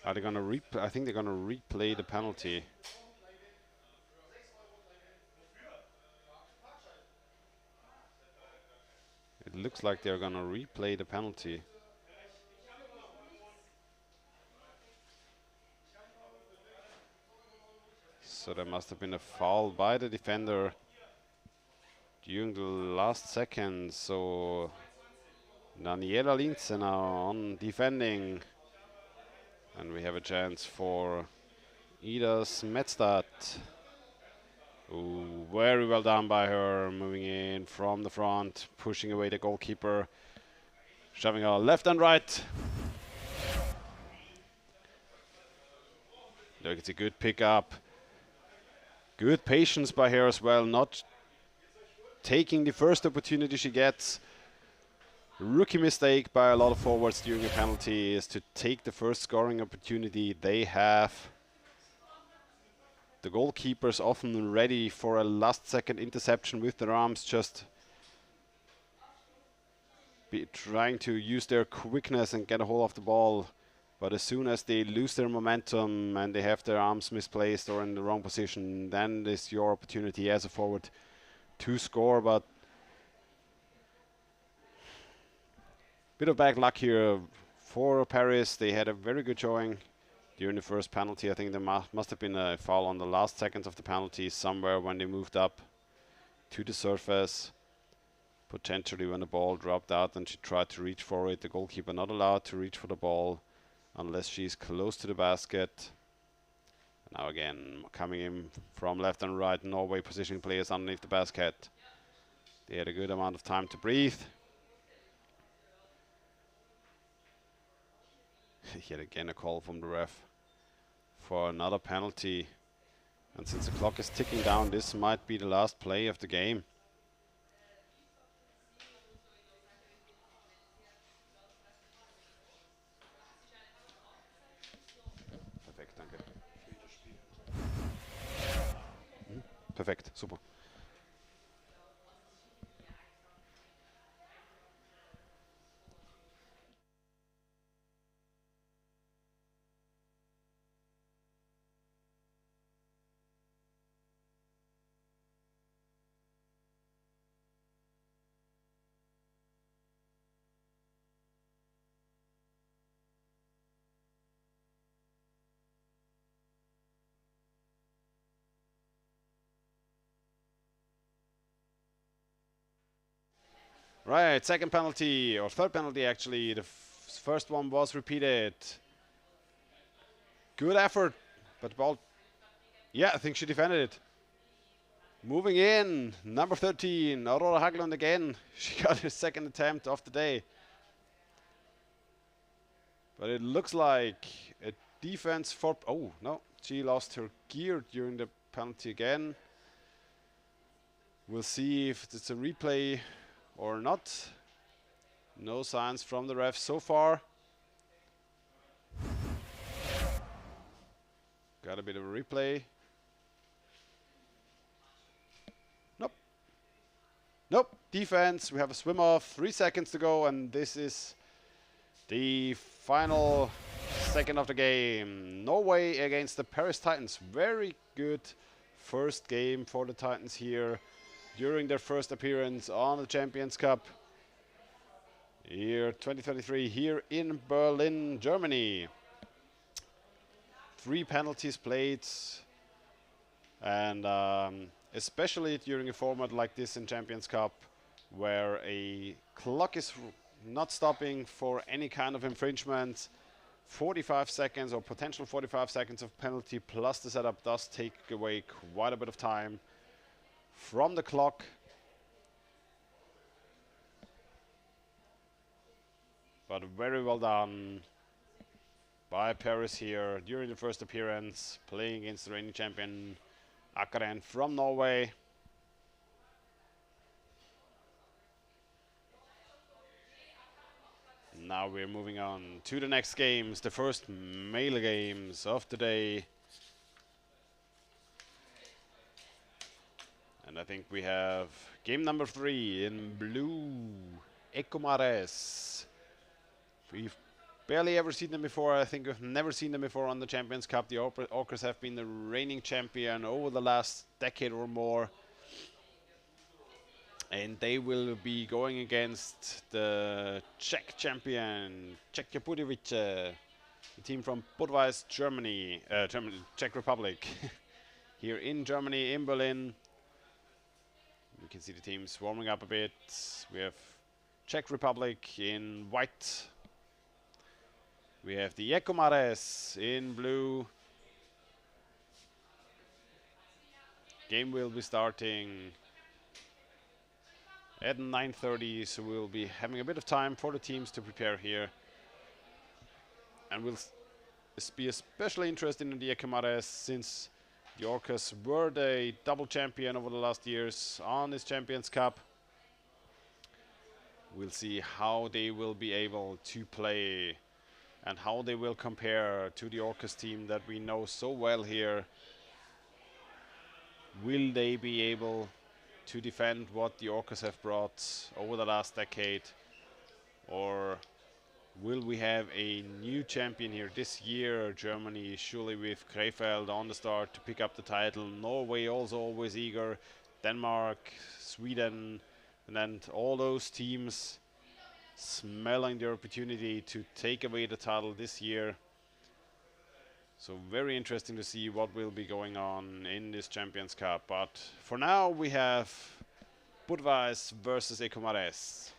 are they gonna I think they're gonna replay the penalty. It looks like they're gonna replay the penalty. So there must have been a foul by the defender during the last second. So Daniela Linze now on defending. And we have a chance for Ida Smedstad. Ooh, very well done by her, moving in from the front, pushing away the goalkeeper, shoving her left and right. Look, it's a good pickup. Good patience by her as well, not taking the first opportunity she gets. Rookie mistake by a lot of forwards during a penalty is to take the first scoring opportunity they have. The goalkeepers often ready for a last-second interception with their arms, just trying to use their quickness and get a hold of the ball. But as soon as they lose their momentum and they have their arms misplaced or in the wrong position, then it's your opportunity as a forward to score. But bit of bad luck here for Paris. They had a very good showing during the first penalty. I think there must have been a foul on the last seconds of the penalty somewhere when they moved up to the surface. Potentially when the ball dropped out and she tried to reach for it. The goalkeeper not allowed to reach for the ball unless she's close to the basket. Now again, coming in from left and right, Norway positioning players underneath the basket. They had a good amount of time to breathe. Yet again a call from the ref for another penalty. And since the clock is ticking down, this might be the last play of the game. Perfekt, danke. Perfekt, super. Right, second penalty, or third penalty actually. The first one was repeated. Good effort, but the ball, yeah, I think she defended it. Moving in, number 13, Aurora Haglund again. She got her second attempt of the day. But it looks like a defense for, oh no, she lost her gear during the penalty again. We'll see if it's a replay or not. No signs from the ref so far. Got a bit of a replay. Nope. Nope. Defense. We have a swim off. 3 seconds to go, and this is the final second of the game. Norway against the Paris Titans. Very good first game for the Titans here during their first appearance on the Champions Cup. Year 2023 here in Berlin, Germany. 3 penalties played, and especially during a format like this in Champions Cup, where a clock is not stopping for any kind of infringement. 45 seconds or potential 45 seconds of penalty plus the setup does take away quite a bit of time from the clock. But very well done by Paris here during the first appearance, playing against the reigning champion Akaren from Norway. Now we're moving on to the next games, the first male games of the day. And I think we have game number 3 in blue, Ecomares. We've barely ever seen them before. I think we've never seen them before on the Champions Cup. The Orcas have been the reigning champion over the last decade or more. And they will be going against the Czech champion, Czech the team from Budweis, Germany, Czech Republic. Here in Germany, in Berlin. You can see the teams warming up a bit. We have Czech Republic in white. We have the Ecomares in blue. Game will be starting at 9:30, so we'll be having a bit of time for the teams to prepare here. And we'll be especially interested in the Ecomares, since the Orcas were the double champion over the last years on this Champions Cup. We'll see how they will be able to play and how they will compare to the Orcas team that we know so well here. Will they be able to defend what the Orcas have brought over the last decade? Or will we have a new champion here this year? Germany surely with Krefeld on the start to pick up the title. Norway also always eager. Denmark, Sweden, and then all those teams smelling the opportunity to take away the title this year. So very interesting to see what will be going on in this Champions Cup. But for now we have Budweis versus Ecomares.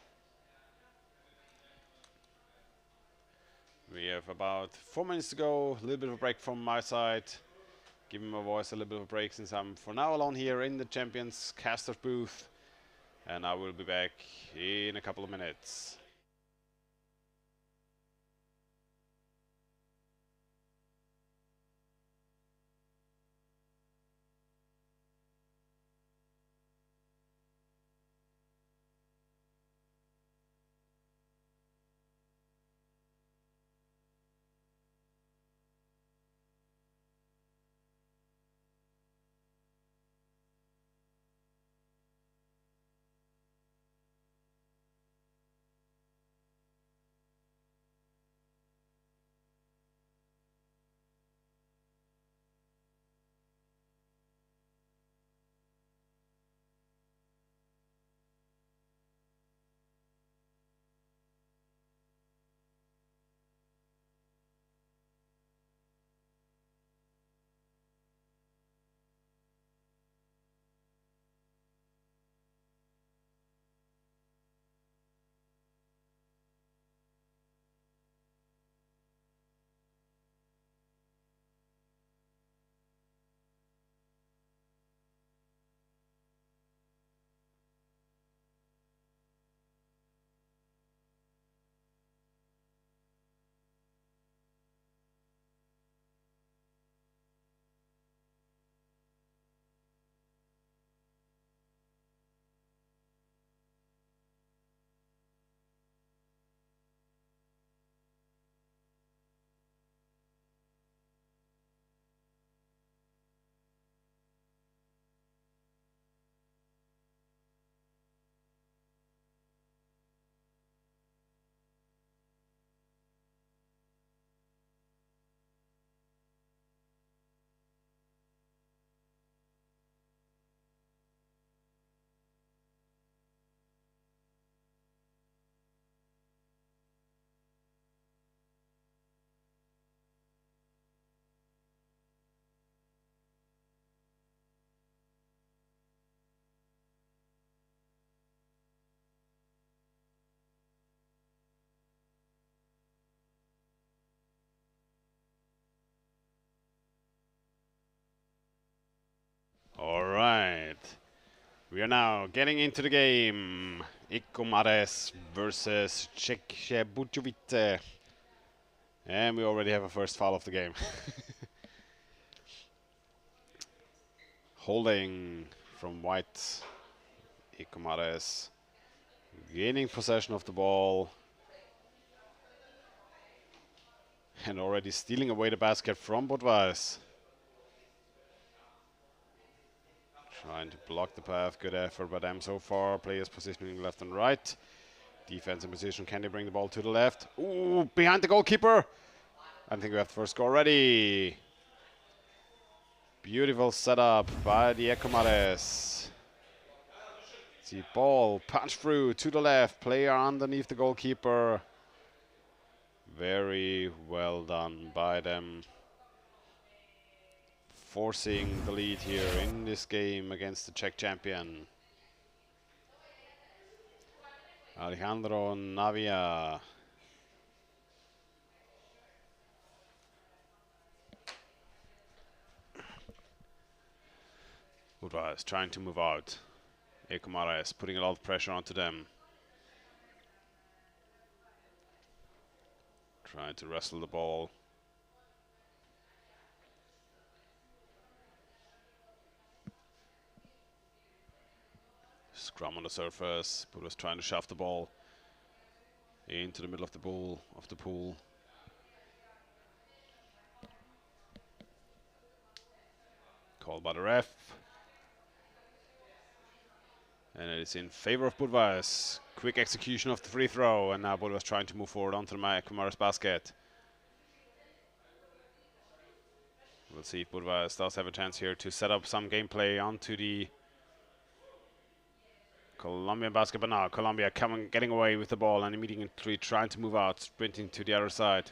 We have about 4 minutes to go, a little bit of a break from my side. Giving my voice a little bit of a break since I'm for now alone here in the Champions caster booth. And I will be back in a couple of minutes. We are now getting into the game. Ikomares versus Czechia Bujovice. And we already have a first foul of the game. Holding from white. Ikomares gaining possession of the ball. And already stealing away the basket from Budweis. Trying to block the path. Good effort by them so far. Players positioning left and right. Defense in position. Can they bring the ball to the left? Ooh, behind the goalkeeper. I think we have the first score ready. Beautiful setup by the Ikomares. See ball punch through to the left. Player underneath the goalkeeper. Very well done by them. Forcing the lead here in this game against the Czech champion. Alejandro Navia. Budweis trying to move out. Ikomares putting a lot of pressure onto them. Trying to wrestle the ball. Scrum on the surface. Budweis trying to shove the ball into the middle of the pool. Called by the ref. And it is in favor of Budweis. Quick execution of the free throw, and now Budweis trying to move forward onto the Ikomares basket. We'll see if Budweis does have a chance here to set up some gameplay onto the Colombian basket, but now Colombia getting away with the ball and immediately trying to move out, sprinting to the other side.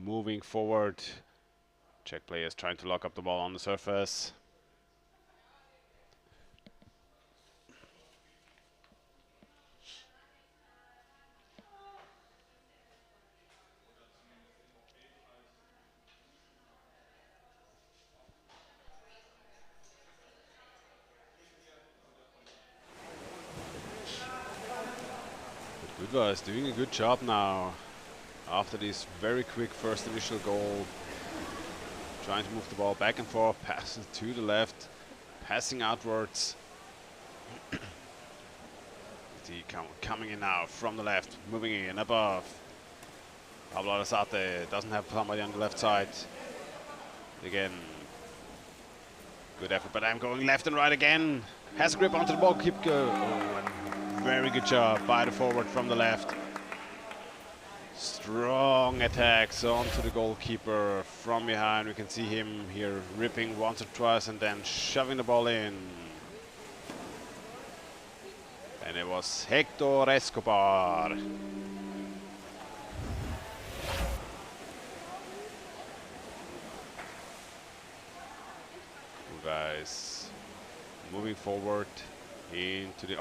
Moving forward. Czech players trying to lock up the ball on the surface. Budweis is doing a good job now after this very quick first initial goal. Trying to move the ball back and forth, passing to the left, passing outwards. Coming in now from the left, moving in above. Pablo Arrasate doesn't have somebody on the left side. Again, good effort, but I'm going left and right again. Has grip onto the ball, keep go. Oh, and very good job by the forward from the left. Strong attacks onto the goalkeeper from behind. We can see him here ripping once or twice and then shoving the ball in. And it was Hector Escobar. Guys, moving forward into the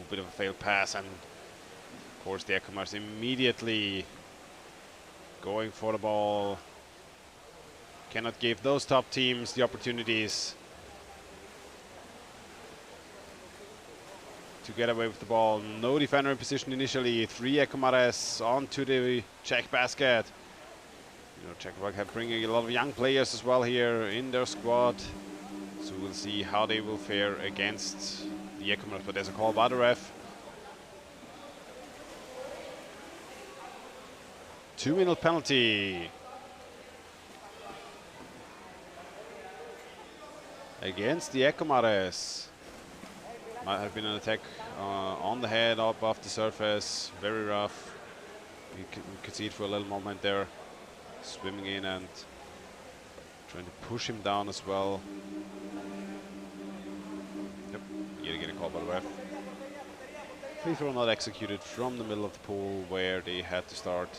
bit of a failed pass, and of course the Ikomares immediately going for the ball. Cannot give those top teams the opportunities to get away with the ball. No defender in position initially. 3 Ikomares onto the Czech basket. You know, Czech Republic have bringing a lot of young players as well here in their squad. So we'll see how they will fare against the Ikomares. But there's a call by the ref. 2-minute penalty against the Ikomares. Might have been an attack on the head, up off the surface, very rough. We could see it for a little moment there, swimming in and trying to push him down as well. Yep, yet again a call by the ref. Free throw not executed from the middle of the pool where they had to start.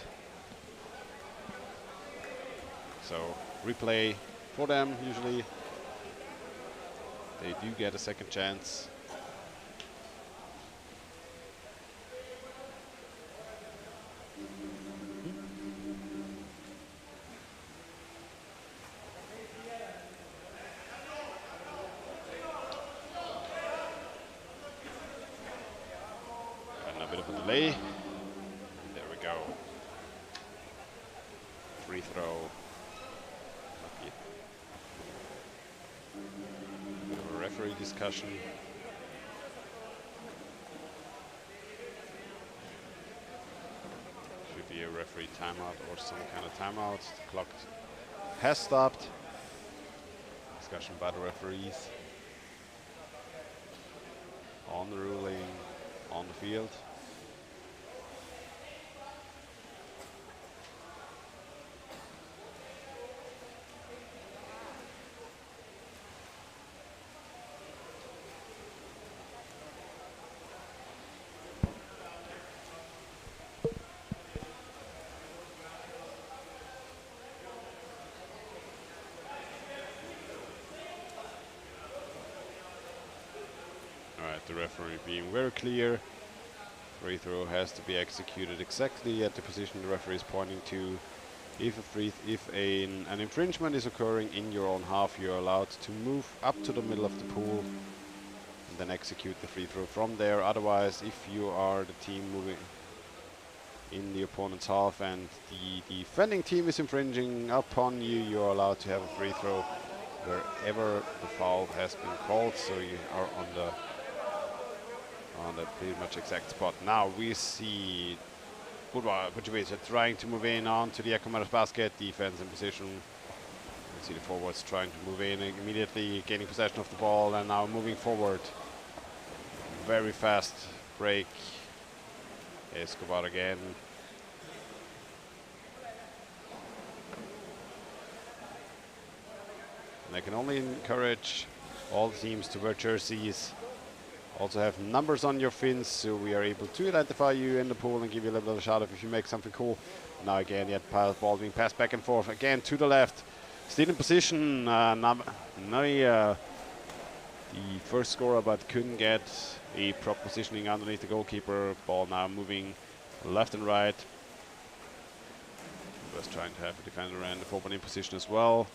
So replay for them usually. They do get a second chance. play. There we go. Free throw. Bit of a referee discussion. Should be a referee timeout or some kind of timeout. The clock has stopped. Discussion by the referees on the ruling on the field. The referee being very clear. Free throw has to be executed exactly at the position the referee is pointing to. If an infringement is occurring in your own half, you're allowed to move up to the middle of the pool and then execute the free throw from there. Otherwise, if you are the team moving in the opponent's half and the defending team is infringing upon you, you're allowed to have a free throw wherever the foul has been called. So you are on the pretty much exact spot. Now we see Budweiser trying to move in onto the Ecomaras basket, defense in position. You see the forwards trying to move in immediately, gaining possession of the ball, and now moving forward. Very fast break. Escobar again. And I can only encourage all teams to wear jerseys. Also have numbers on your fins, so we are able to identify you in the pool and give you a little bit of a shout out if you make something cool. Now again, yet ball being passed back and forth. Again to the left. Still in position. The first scorer, but couldn't get a proper positioning underneath the goalkeeper. Ball now moving left and right. Was trying to have a defender and the forward in position as well.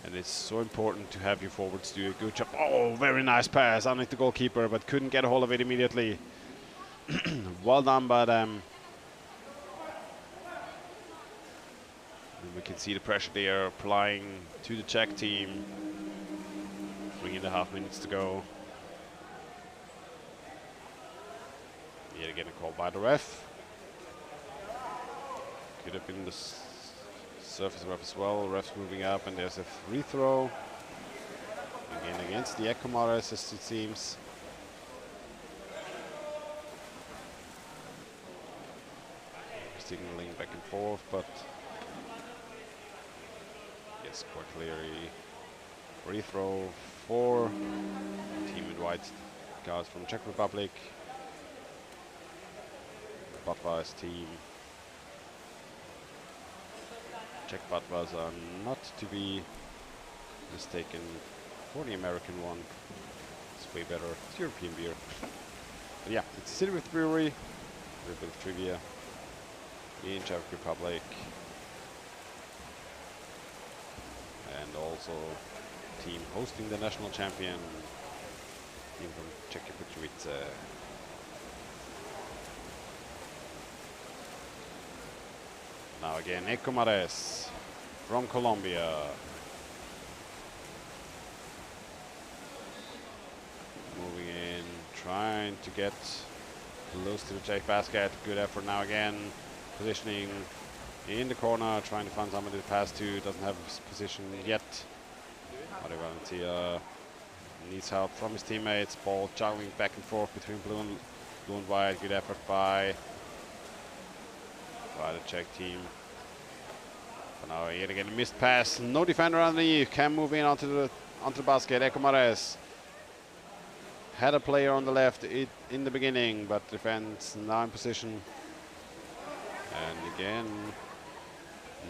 And it's so important to have your forwards do a good job. Oh, very nice pass underneath the goalkeeper, but couldn't get a hold of it immediately. Well done by them. And we can see the pressure they are applying to the Czech team. 3.5 minutes to go. Yet again a call by the ref. Could have been the surface ref as well. Ref's moving up, and there's a free throw. Again against the Ecomaras, as it seems. Signaling back and forth, but yes, quite clearly free throw for team in white guards from Czech Republic. Budweiser team. Czech Budweiser are not to be mistaken for the American one. It's way better. It's European beer. But yeah, it's a city with brewery. A little bit of trivia in Czech Republic. And also team hosting the national champion, team from Czech Republic. Now again, Ecomaras from Colombia. Moving in, trying to get close to the Czech basket. Good effort now again. Positioning in the corner, trying to find somebody to pass to. Doesn't have his position yet. Valentia needs help from his teammates. Ball juggling back and forth between blue and white. Good effort by the Czech team. But now yet again a missed pass. No defender underneath. Can move in onto the basket. Ecomaras had a player on the left in the beginning, but defense now in position. And again,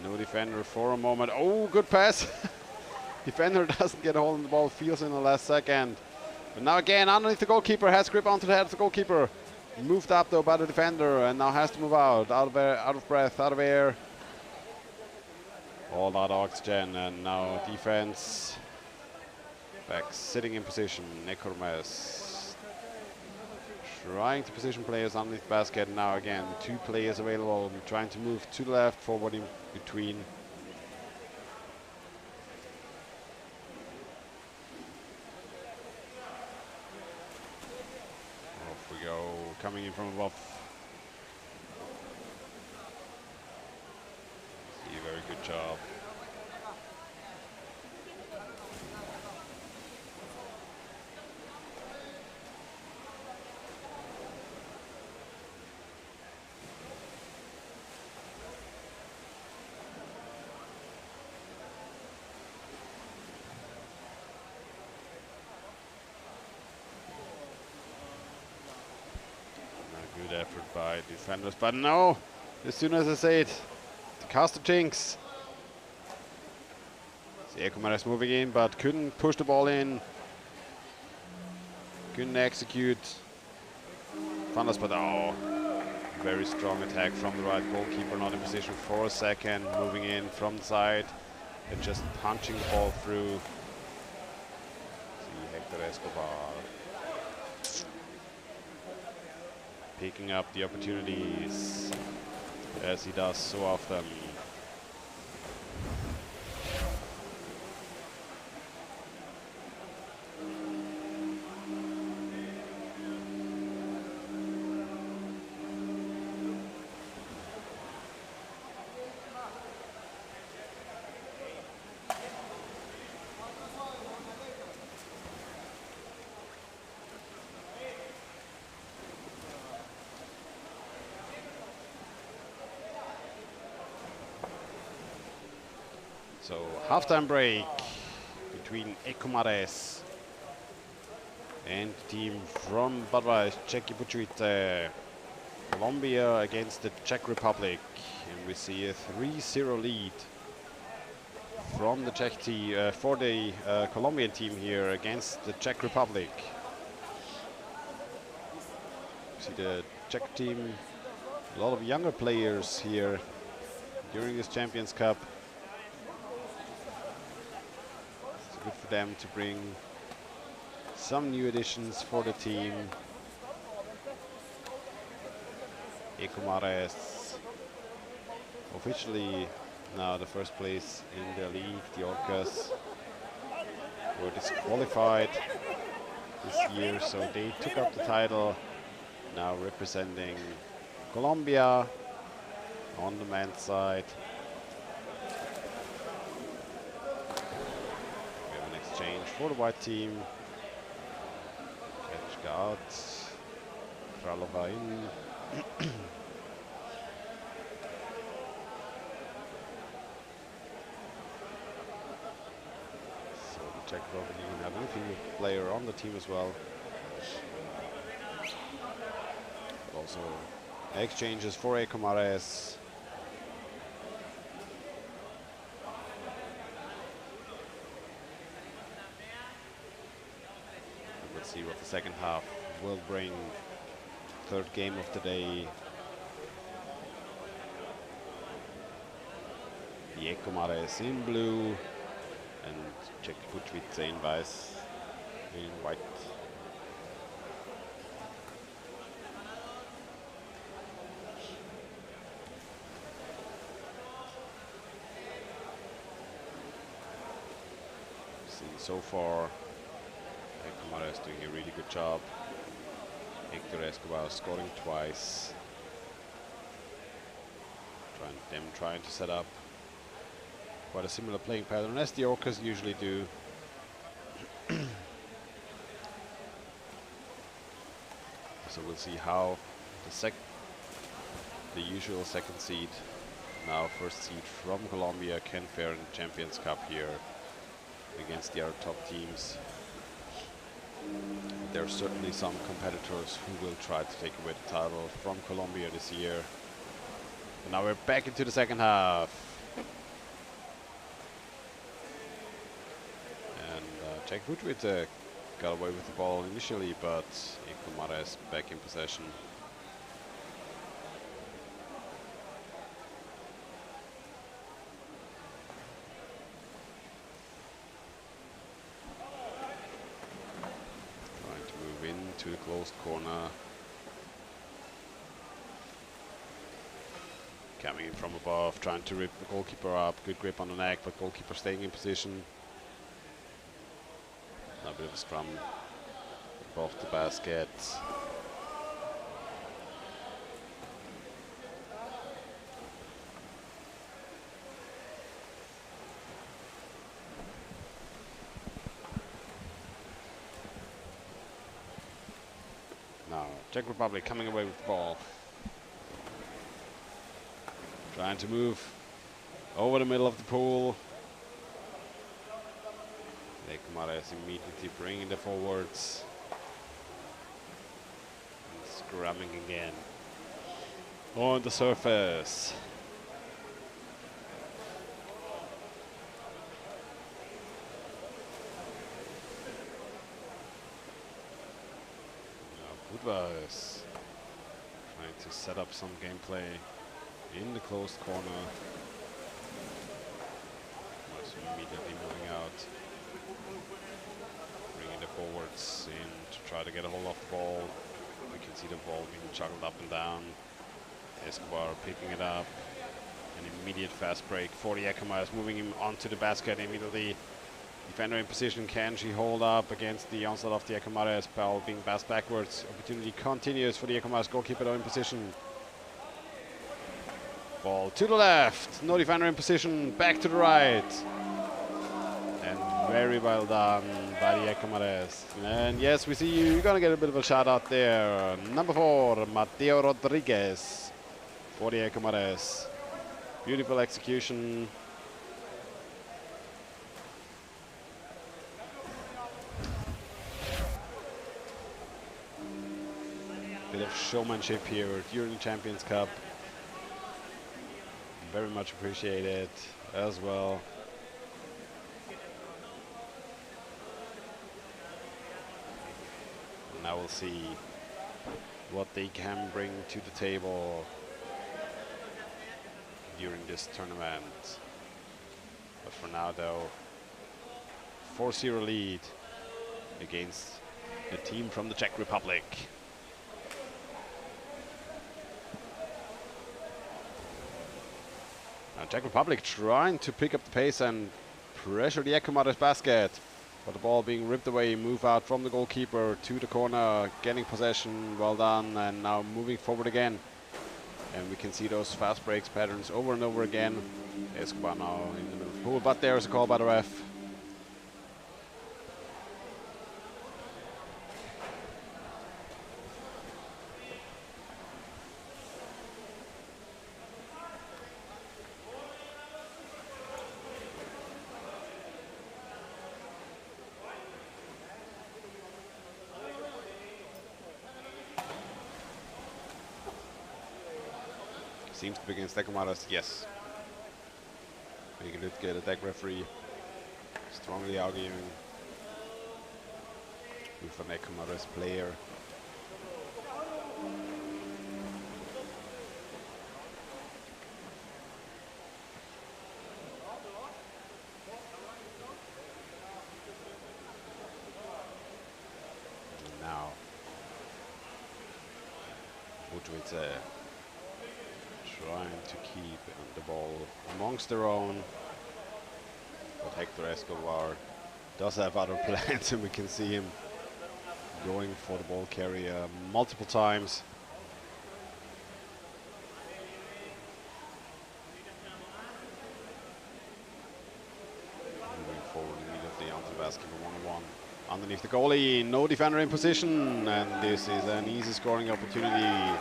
no defender for a moment. Oh, good pass. Defender doesn't get a hold of the ball. Feels in the last second. But now again, underneath the goalkeeper. Has grip onto the head of the goalkeeper. Moved up though by the defender and now has to move out of breath, out of air. All out of oxygen, and now defense back sitting in position. Ecomaras trying to position players underneath the basket. Now again, 2 players available, trying to move to the left, forward in between. Off we go, coming in from above. See, a very good job. Good effort by defenders, but no, as soon as I say it, the caster jinx. Ekomares moving in, but couldn't push the ball in. Couldn't execute. Thunders, but oh, very strong attack from the right goalkeeper, not in position for a second, moving in from the side and just punching the ball through. See Hector Escobar picking up the opportunities as he does so often. So halftime break between Ekomares and the team from Budweis, Czech Buchwitz, Colombia against the Czech Republic, and we see a 3-0 lead from the Czech team for the Colombian team here against the Czech Republic. See the Czech team, a lot of younger players here during this Champions Cup. Good for them to bring some new additions for the team. Ekomares officially now the first place in the league. The Orcas were disqualified this year, so they took up the title, now representing Colombia on the men's side. Change for the white team. Catch guard. Kralova in. So the Czech Republic even have a female player on the team as well. Also exchanges for Ekomares. See what the second half will bring. Third game of the day. The Ekomares in blue and Czech Buchwitz in weiß, in white. See so far Ekomares doing a really good job. Hector Escobar scoring twice. Trying to set up quite a similar playing pattern as the Orcas usually do. So we'll see how the usual second seed, now first seed from Colombia, can fare in the Champions Cup here against the other top teams. There are certainly some competitors who will try to take away the title from Colombia this year. And now we're back into the second half. And Czech Buchwitz got away with the ball initially, but Ekomares back in possession. To the closed corner. Coming in from above, trying to rip the goalkeeper up. Good grip on the neck, but goalkeeper staying in position. A bit of a scrum above the basket. Now, Czech Republic coming away with the ball. Trying to move over the middle of the pool. Lekumara is immediately bringing the forwards. And scrumming again. On the surface. Budweis trying to set up some gameplay in the closed corner. Was immediately moving out, bringing the forwards in to try to get a hold of the ball. We can see the ball being juggled up and down. Escobar picking it up. An immediate fast break for the Ecomites, moving him onto the basket immediately. Defender in position, can she hold up against the onslaught of the Ecomares? Ball being passed backwards. Opportunity continues for the Ecomares goalkeeper though in position. Ball to the left, no defender in position, back to the right. And very well done by the Ecomares. And yes, we see you're gonna get a bit of a shout out there. Number 4, Mateo Rodriguez for the Ecomares. Beautiful execution. Bit of showmanship here during the Champions Cup. Very much appreciated as well. Now we'll see what they can bring to the table during this tournament. But for now though, 4-0 lead against a team from the Czech Republic. Now Czech Republic trying to pick up the pace and pressure the Ecomares basket. But the ball being ripped away, move out from the goalkeeper to the corner, getting possession, well done, and now moving forward again. And we can see those fast breaks patterns over and over again. Escobar now in the middle of the pool, but there's a call by the ref. Seems to be against Ecomares, yes. Winfried Zühlke, the deck referee, strongly arguing with an Ecomares player. And now, Winfried Zühlke trying to keep the ball amongst their own, but Hector Escobar does have other plans, and we can see him going for the ball carrier multiple times. Moving forward immediately onto the basket for 1-on-1. Underneath the goalie, no defender in position, and this is an easy scoring opportunity.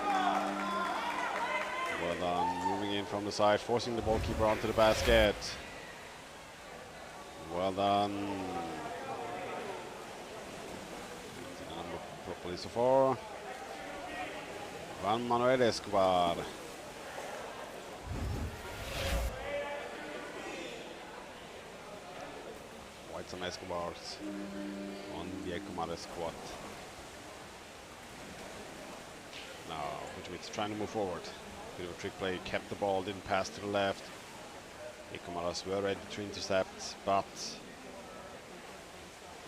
Well done, moving in from the side, forcing the ball keeper onto the basket. Well done. Properly so far. Juan Manuel Escobar. Quite some Escobars on the Ecomares squad. Now, Winfried's trying to move forward. Bit of a trick play, kept the ball, didn't pass to the left. Ecomares were ready to intercept, but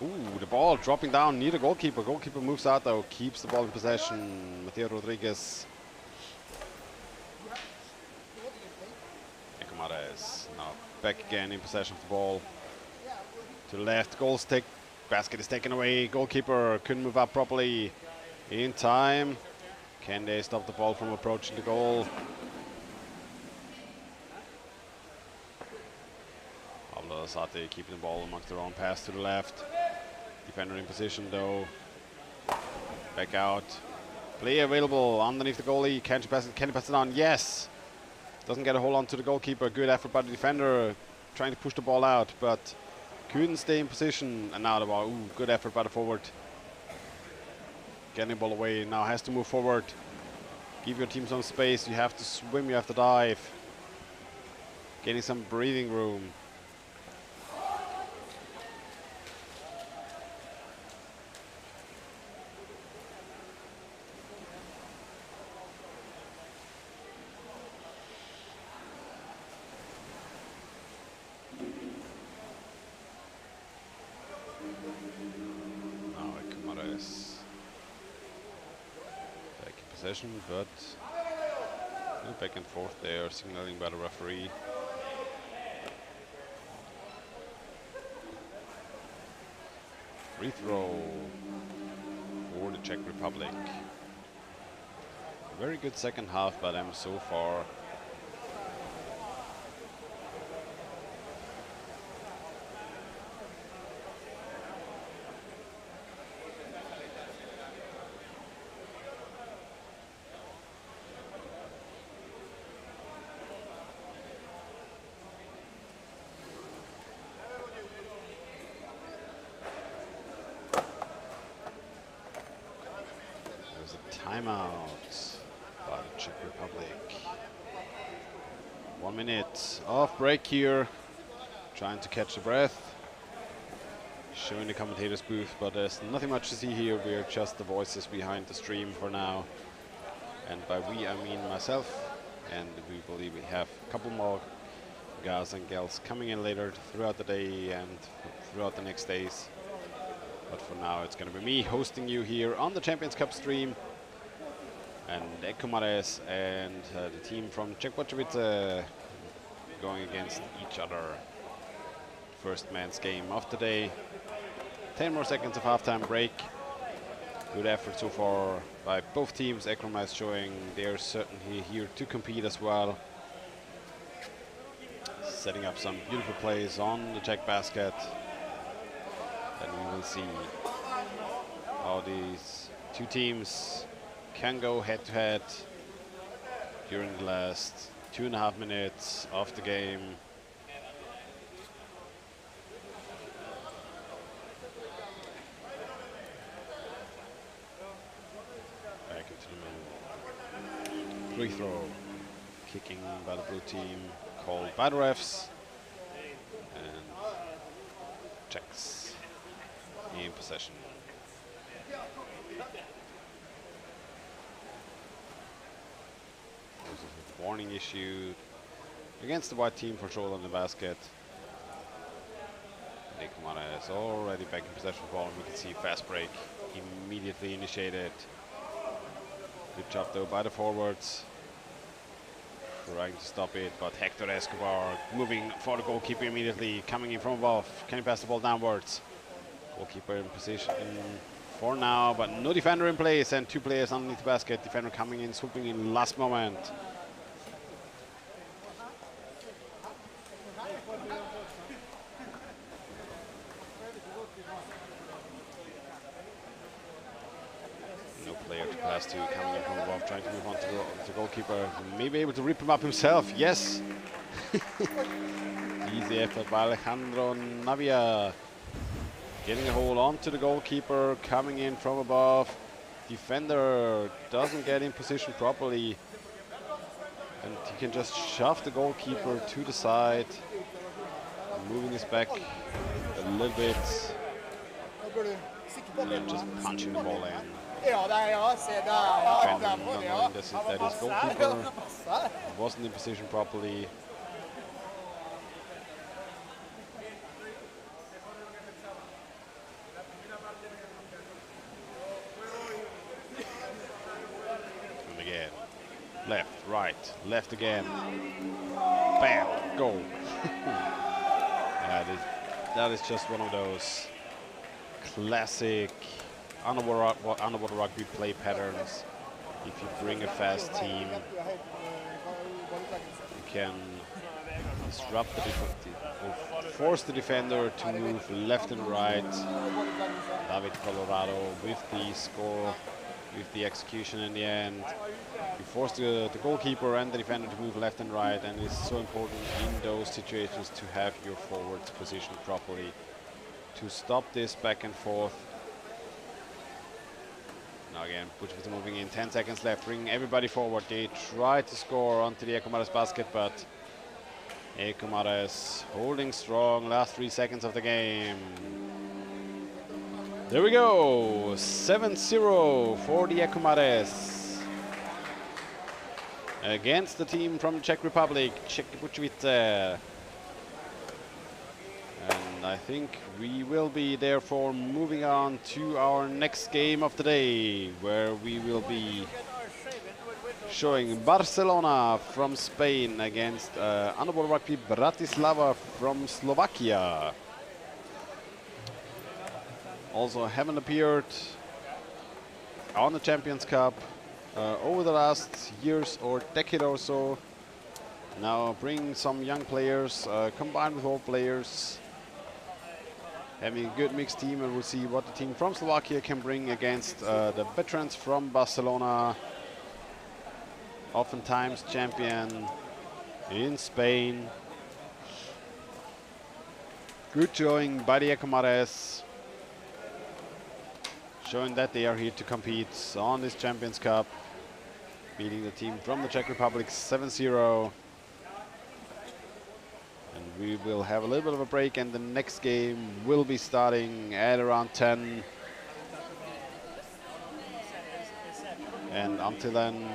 ooh, the ball dropping down near the goalkeeper. Goalkeeper moves out though, keeps the ball in possession. Mateo Rodriguez. Comares now back again in possession of the ball. To the left, goal stick. Basket is taken away. Goalkeeper couldn't move up properly in time. Can they stop the ball from approaching the goal? Sate keeping the ball amongst their own, pass to the left. Defender in position though. Back out. Play available underneath the goalie. Can he pass it on? Yes. Doesn't get a hold on to the goalkeeper. Good effort by the defender, trying to push the ball out, but couldn't stay in position. And now the ball. Ooh, good effort by the forward. Getting the ball away. Now has to move forward. Give your team some space. You have to swim. You have to dive. Getting some breathing room. But back and forth there, signaling by the referee. Free throw for the Czech Republic. Very good second half by them so far. Timeout by the Czech Republic. 1 minute of break here. Trying to catch the breath. Showing the commentator's booth, but there's nothing much to see here. We're just the voices behind the stream for now. And by we, I mean myself. And we believe we have a couple more guys and gals coming in later throughout the day and throughout the next days. But for now, it's going to be me hosting you here on the Champions Cup stream. And Comares and the team from Czech Budějovice going against each other. First man's game of the day. 10 more seconds of halftime break. Good effort so far by both teams. Comares showing they're certainly here to compete as well. Setting up some beautiful plays on the Czech basket. And we will see how these two teams can go head to head during the last 2.5 minutes of the game. Back into the middle. Free throw. Kicking by the blue team, called by the refs. And Czechs in possession. Warning issued against the white team for shoulder on the basket. Comares is already back in possession of the ball, and we can see fast break immediately initiated. Good job though by the forwards, trying to stop it, but Hector Escobar moving for the goalkeeper immediately, coming in from above. Can he pass the ball downwards? Goalkeeper in position for now, but no defender in place, and two players underneath the basket. Defender coming in, swooping in last moment. No player to pass to, coming in from above, trying to move on to the goalkeeper. Maybe able to rip him up himself, yes. Easy effort by Alejandro Navia. Getting a hold on to the goalkeeper, coming in from above. Defender doesn't get in position properly. And he can just shove the goalkeeper to the side. Moving his back a little bit. And then just punching the ball in. Defender not knowing that his goalkeeper wasn't in position properly. Left, right, left again. Bam! Goal. That is just one of those classic underwater rugby play patterns. If you bring a fast team, you can disrupt the force the defender to move left and right. David Colorado with the score, with the execution in the end. You force the goalkeeper and the defender to move left and right, and it's so important in those situations to have your forwards positioned properly to stop this back and forth. Now again, Butchers are moving in, 10 seconds left, bringing everybody forward. They try to score onto the Ecomares basket, but Ecomares holding strong, last 3 seconds of the game. There we go, 7-0 for the Ecomares against the team from the Czech Republic, Czech Bučovice. And I think we will be therefore moving on to our next game of the day, where we will be showing Barcelona from Spain against Underwater-Rugby Bratislava from Slovakia. Also haven't appeared on the Champions Cup over the last years or decade or so. Now bring some young players combined with old players, having a good mixed team, and we'll see what the team from Slovakia can bring against the veterans from Barcelona, oftentimes champion in Spain. Good showing by the Ecomares, showing that they are here to compete on this Champions Cup, beating the team from the Czech Republic 7-0. And we will have a little bit of a break, and the next game will be starting at around 10. And until then,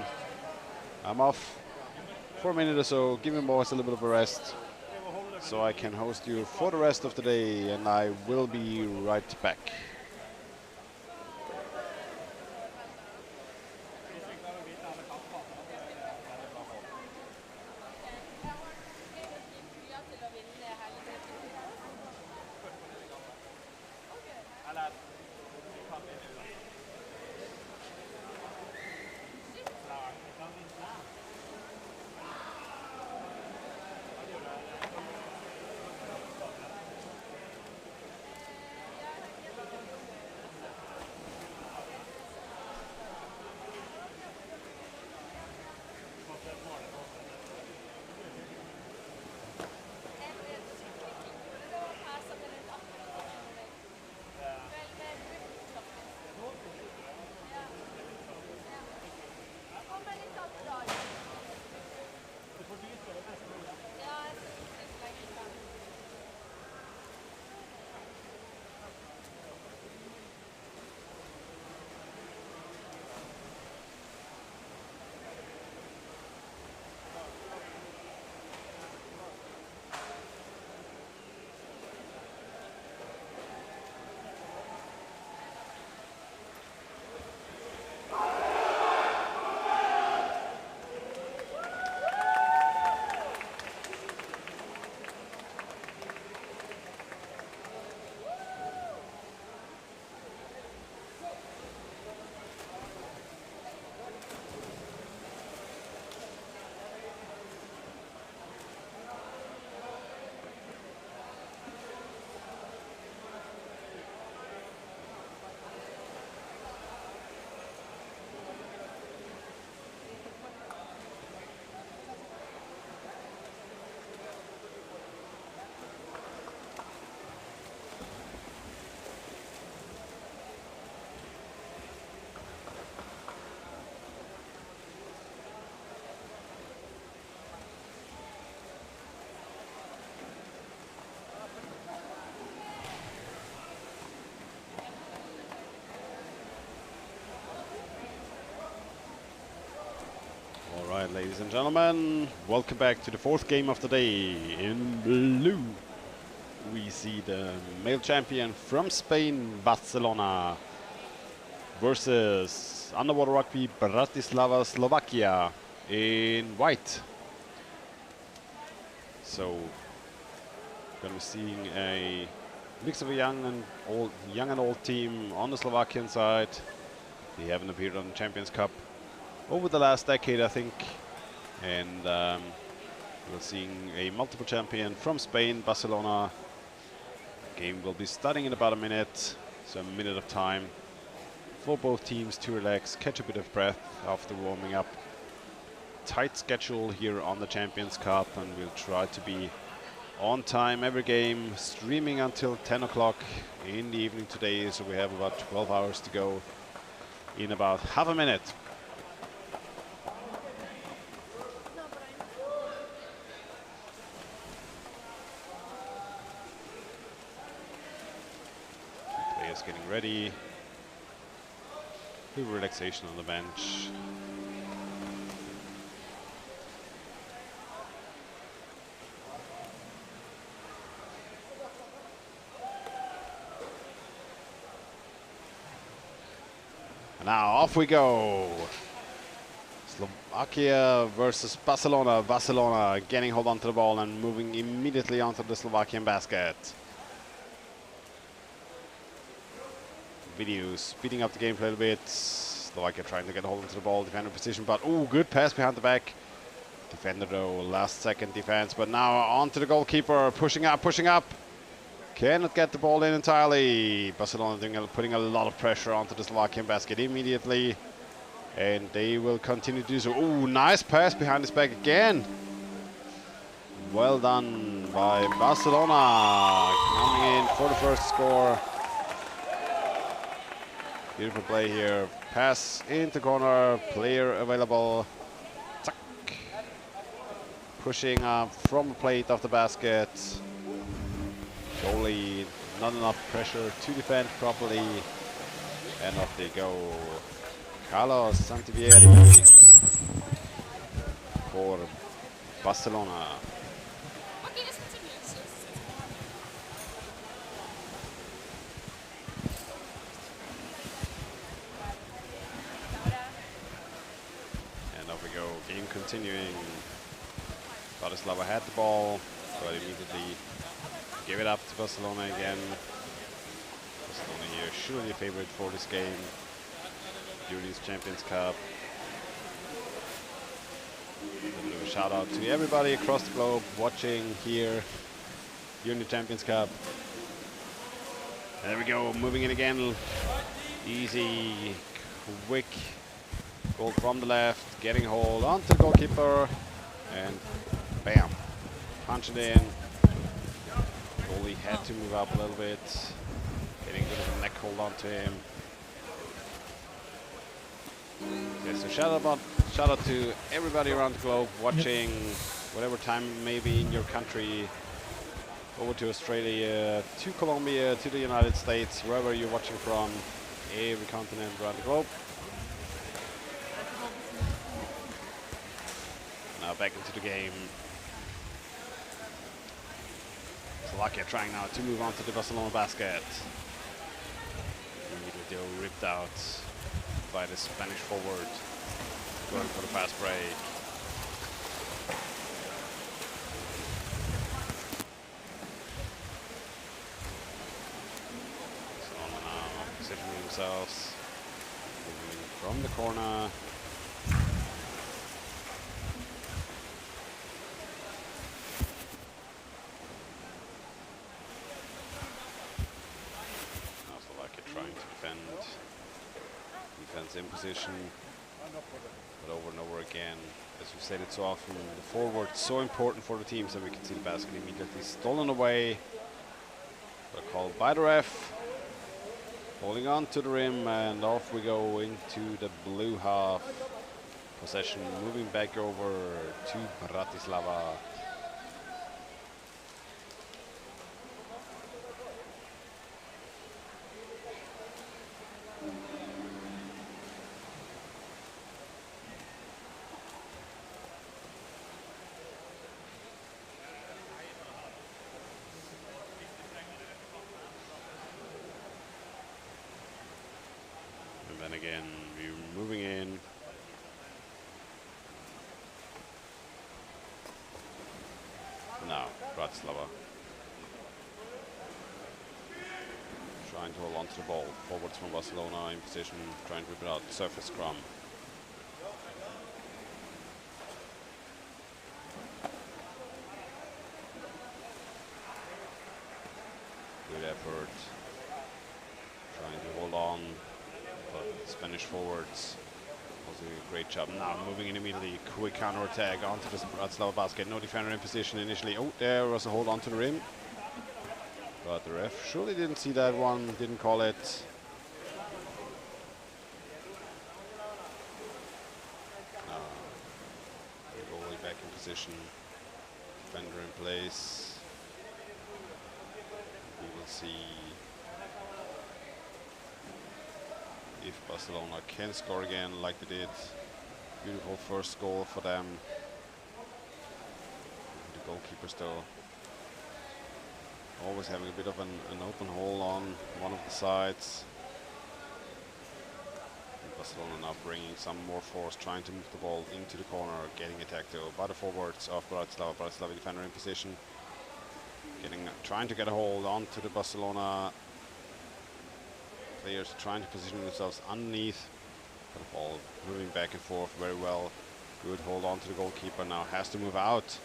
I'm off for a minute or so, giving boys a little bit of a rest, so I can host you for the rest of the day, and I will be right back. Alright, ladies and gentlemen, welcome back to the fourth game of the day. In blue, we see the male champion from Spain, Barcelona, versus Underwater Rugby Bratislava, Slovakia, in white. So gonna be seeing a mix of a young and old team on the Slovakian side. They haven't appeared on the Champions Cup over the last decade, I think. And we're seeing a multiple champion from Spain, Barcelona. Game will be starting in about a minute, so a minute of time for both teams to relax, catch a bit of breath after warming up. Tight schedule here on the Champions Cup, and we'll try to be on time every game, streaming until 10 o'clock in the evening today, so we have about 12 hours to go in about half a minute. Players getting ready. The relaxation on the bench. Now off we go. Slovakia versus Barcelona. Barcelona getting hold onto the ball and moving immediately onto the Slovakian basket. Video speeding up the game a little bit. Slovakia trying to get a hold onto the ball, defender position, but ooh, good pass behind the back. Defender though, last second defense, but now onto the goalkeeper, pushing up, pushing up. Cannot get the ball in entirely. Barcelona putting a lot of pressure onto the Slovakian basket immediately. And they will continue to do so. Ooh, nice pass behind his back again. Well done by Barcelona. Coming in for the first score. Beautiful play here. Pass into corner. Player available. Tuck. Pushing up from the plate of the basket. Goalie, not enough pressure to defend properly, and off they go. Carlos Santivieri for Barcelona. And off we go, game continuing. Bratislava had the ball, but immediately give it up to Barcelona again. Barcelona here surely a favorite for this game during this Champions Cup. A little bit of a shout out to everybody across the globe watching here during the Champions Cup. And there we go, moving in again. Easy, quick goal from the left, getting hold onto the goalkeeper, and bam, punch it in. Goalie had to move up a little bit, getting a bit of a neck hold onto him. Yeah, so shout out to everybody around the globe watching, whatever time maybe in your country, over to Australia, to Colombia, to the United States, wherever you're watching from, every continent around the globe. Now back into the game. Slovakia trying now to move on to the Barcelona basket. Immediately ripped out by the Spanish forward, going for the fast break. Barcelona now positioning themselves, moving from the corner. In position, but over and over again, as we've said it so often, the forward so important for the teams that we can see the basket immediately stolen away. But called by the ref, holding on to the rim, and off we go into the blue half. Possession moving back over to Bratislava. And again, we're moving in. Now, Bratislava trying to hold on to the ball. Forwards from Barcelona in position, trying to whip it out. Surface scrum. Good effort. Trying to hold on. But Spanish forwards also a great job. Now moving in immediately. Quick counter attack onto the Bratislava basket. No defender in position initially. Oh, there was a hold on to the rim. But the ref surely didn't see that one, didn't call it. Goalie back in position. Defender in place. We will see if Barcelona can score again like they did. Beautiful first goal for them. The goalkeeper still always having a bit of an open hole on one of the sides. And Barcelona now bringing some more force, trying to move the ball into the corner, getting attacked though by the forwards of Bratislava. Bratislava defender in position, trying to get a hold on to the Barcelona players, trying to position themselves underneath. The ball moving back and forth very well. Good hold on to the goalkeeper, now has to move out.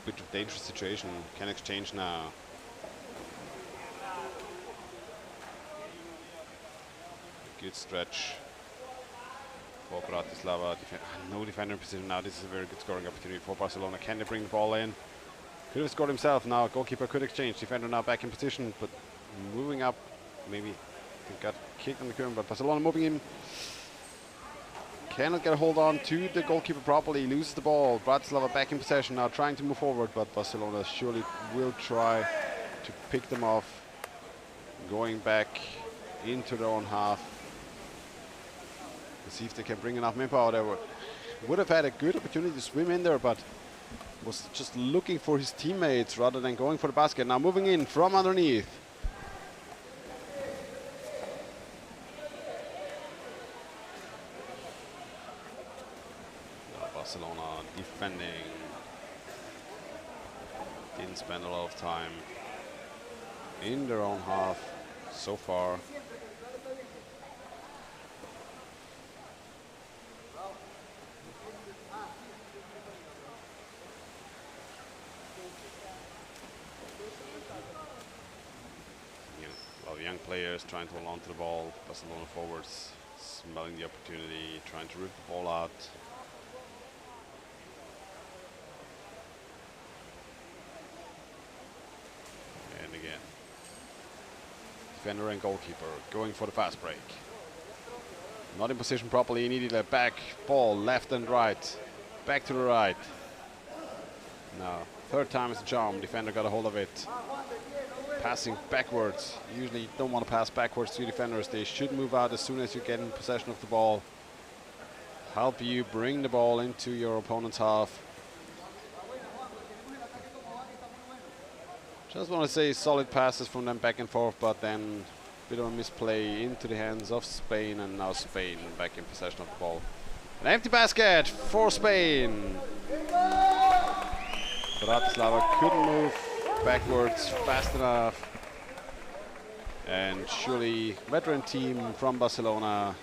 Bit of dangerous situation. Can exchange now. A good stretch for Bratislava. No defender in position now. This is a very good scoring opportunity for Barcelona. Can they bring the ball in? Could have scored himself now. Goalkeeper could exchange. Defender now back in position, but moving up. Maybe got kicked on the curve, but Barcelona moving in. Cannot get a hold on to the goalkeeper properly, loses the ball. Bratislava back in possession now, trying to move forward, but Barcelona surely will try to pick them off. Going back into their own half. To see if they can bring enough manpower. They would have had a good opportunity to swim in there, but was just looking for his teammates rather than going for the basket. Now moving in from underneath. Barcelona defending, didn't spend a lot of time in their own half so far. A lot of young players trying to hold on to the ball. Barcelona forwards smelling the opportunity, trying to rip the ball out. Defender and goalkeeper going for the fast break. Not in position properly, needed a back ball left and right. Back to the right. Now, third time is the charm. Defender got a hold of it. Passing backwards. Usually you don't want to pass backwards to defenders. They should move out as soon as you get in possession of the ball. Help you bring the ball into your opponent's half. Just want to say solid passes from them back and forth, but then a bit of a misplay into the hands of Spain, and now Spain back in possession of the ball. An empty basket for Spain. Bratislava couldn't move backwards fast enough. And surely veteran team from Barcelona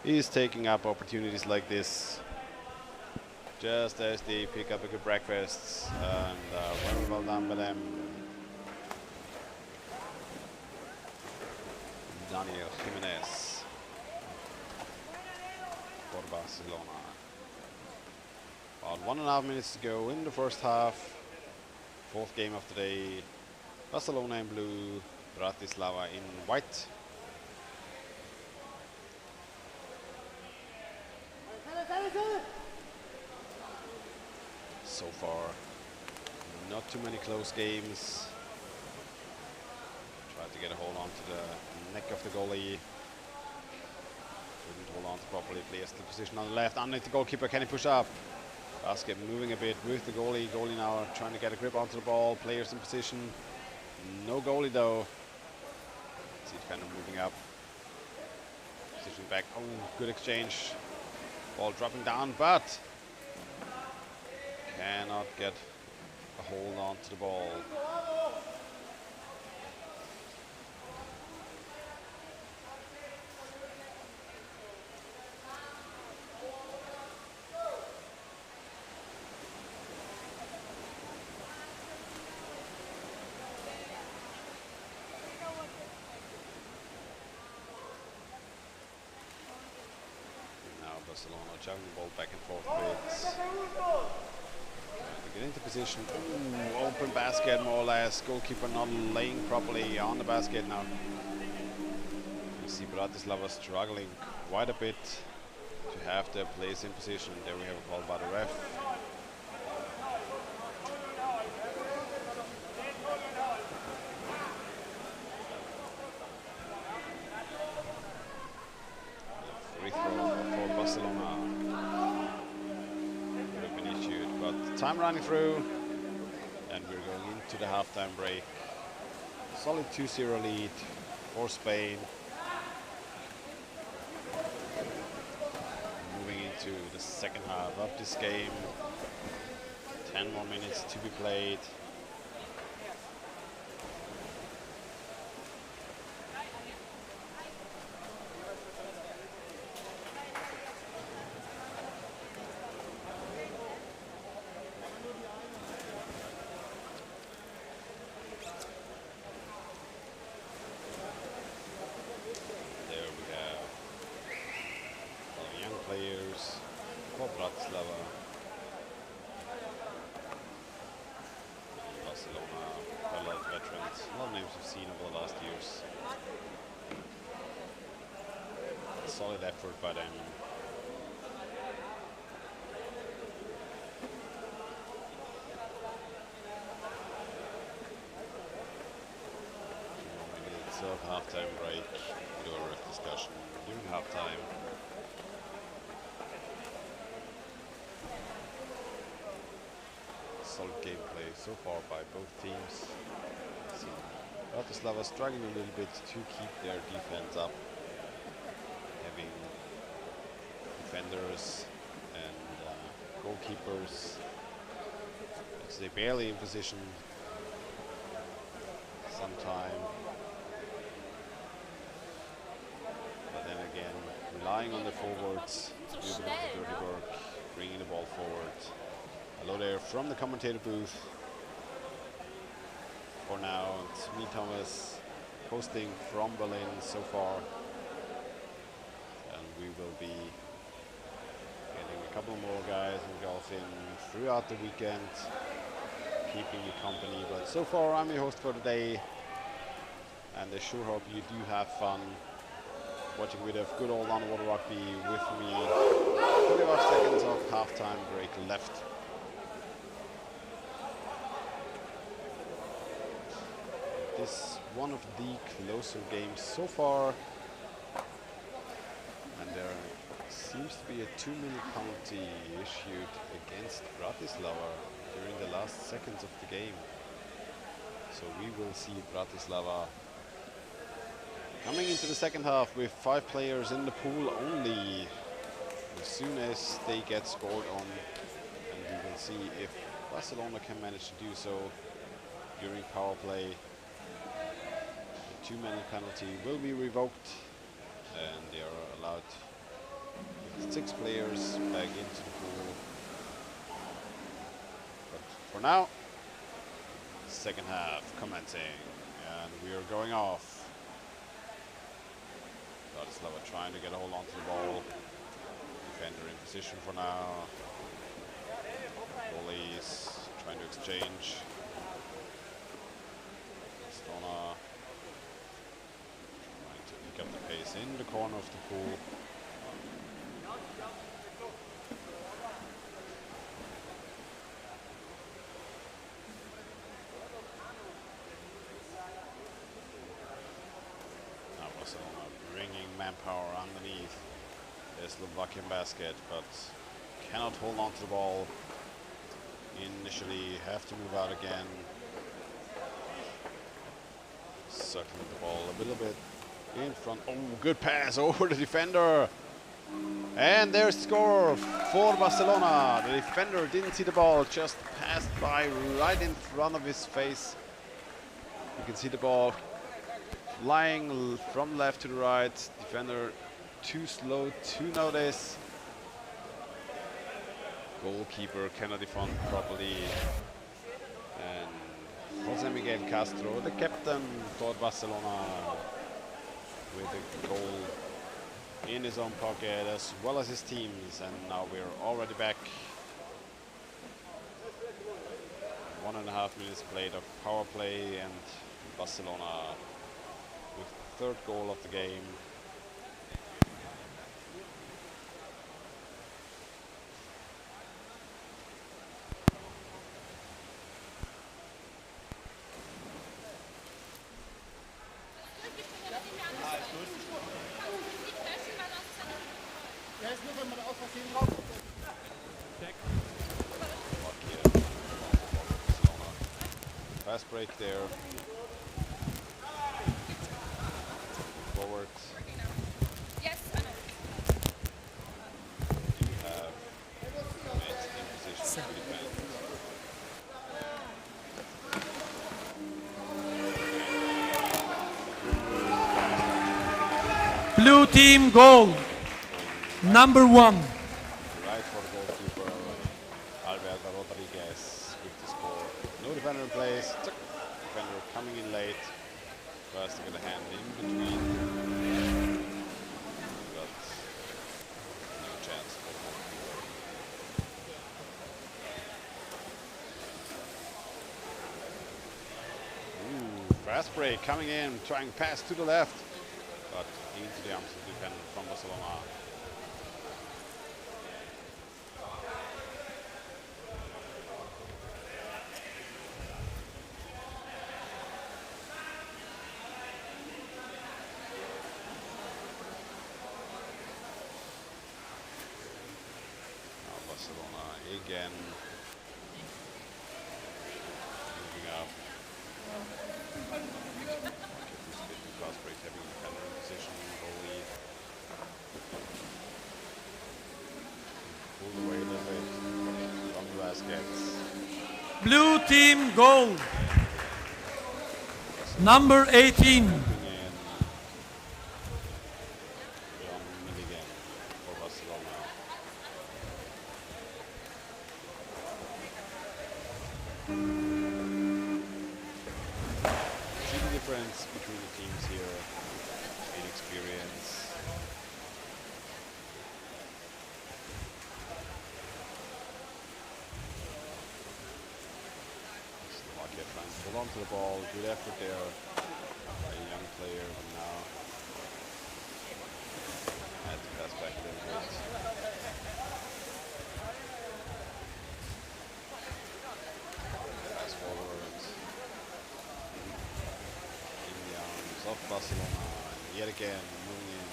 is taking up opportunities like this. Just as they pick up a good breakfast, and very well done by them. Daniel Jimenez for Barcelona. About 1.5 minutes to go in the first half. Fourth game of the day. Barcelona in blue, Bratislava in white. So far, not too many close games. Tried to get a hold on to the neck of the goalie. Couldn't hold on to properly. Placed the position on the left. Underneath the goalkeeper. Can he push up? Basket moving a bit with the goalie. Goalie now trying to get a grip onto the ball. Players in position. No goalie though. See defender moving up. Position back. Oh, good exchange. Ball dropping down, but cannot cannot get a hold on to the ball. Barcelona juggling the ball back and forth a bit. Trying to get into position. Ooh, open basket more or less. Goalkeeper not laying properly on the basket now. You see Bratislava struggling quite a bit to have their place in position. There we have a call by the ref. Free throw for Barcelona. Would have been issued, but time running through, and we're going into the halftime break. Solid 2-0 lead for Spain. Moving into the second half of this game. 10 more minutes to be played. Solid effort by them. Minutes of halftime break. Do a ref discussion during halftime. Solid gameplay so far by both teams. Bratislava struggling a little bit to keep their defense up. Having defenders and goalkeepers, they're barely in position sometime. But then again, relying on the forwards, do a bit of the dirty work, bringing the ball forward. Hello there from the commentator booth. For now, it's me, Thomas, hosting from Berlin so far. We will be getting a couple more guys and girls in throughout the weekend, keeping you company. But so far, I'm your host for today, and I sure hope you do have fun watching a bit of good old underwater rugby with me. 25 seconds of halftime break left. This one of the closer games so far. And there seems to be a 2-minute penalty issued against Bratislava during the last seconds of the game. So we will see Bratislava coming into the second half with 5 players in the pool only. As soon as they get scored on, and we will see if Barcelona can manage to do so during power play. The 2-minute penalty will be revoked, and they are allowed with 6 players back into the pool. But for now, second half commencing, and we are going off. Bratislava trying to get a hold on to the ball. Defender in position for now. Goalies trying to exchange. Stona trying to pick up the pace in the corner of the pool. Now Barcelona bringing manpower underneath the Slovakian basket, but cannot hold on to the ball. Initially have to move out again. Circling the ball a little bit in front. Oh, good pass over the defender. And there's the score for Barcelona. The defender didn't see the ball, just passed by right in front of his face. You can see the ball flying from left to the right. Defender too slow to notice. Goalkeeper cannot defend properly. And Jose Miguel Castro, the captain for Barcelona, with a goal in his own pocket as well as his team's. And now we're already back. 1.5 minutes played of power play, and Barcelona with the third goal of the game. Fast break there. Forward. Yes, I know. You have mates in position to defend. Blue team goal. Number 1. Right for the goalkeeper, Alberto Rodriguez with the score. No defender in place. Defender coming in late. First to get a hand in between. But no chance for the goalkeeper. Fast break coming in, trying pass to the left. But into the arms of the defender from Barcelona. Barcelona again moving up. Fast break, having the defender in position, goalie pulled away a little bit from the baskets. Blue team goal. Number 18. For Barcelona. See the difference between the teams here in experience. Slovakia trying to hold on to the ball, good effort there. A young player, but now had to pass back a little bit. Pass forward. In the arms of Barcelona. And yet again, moving in.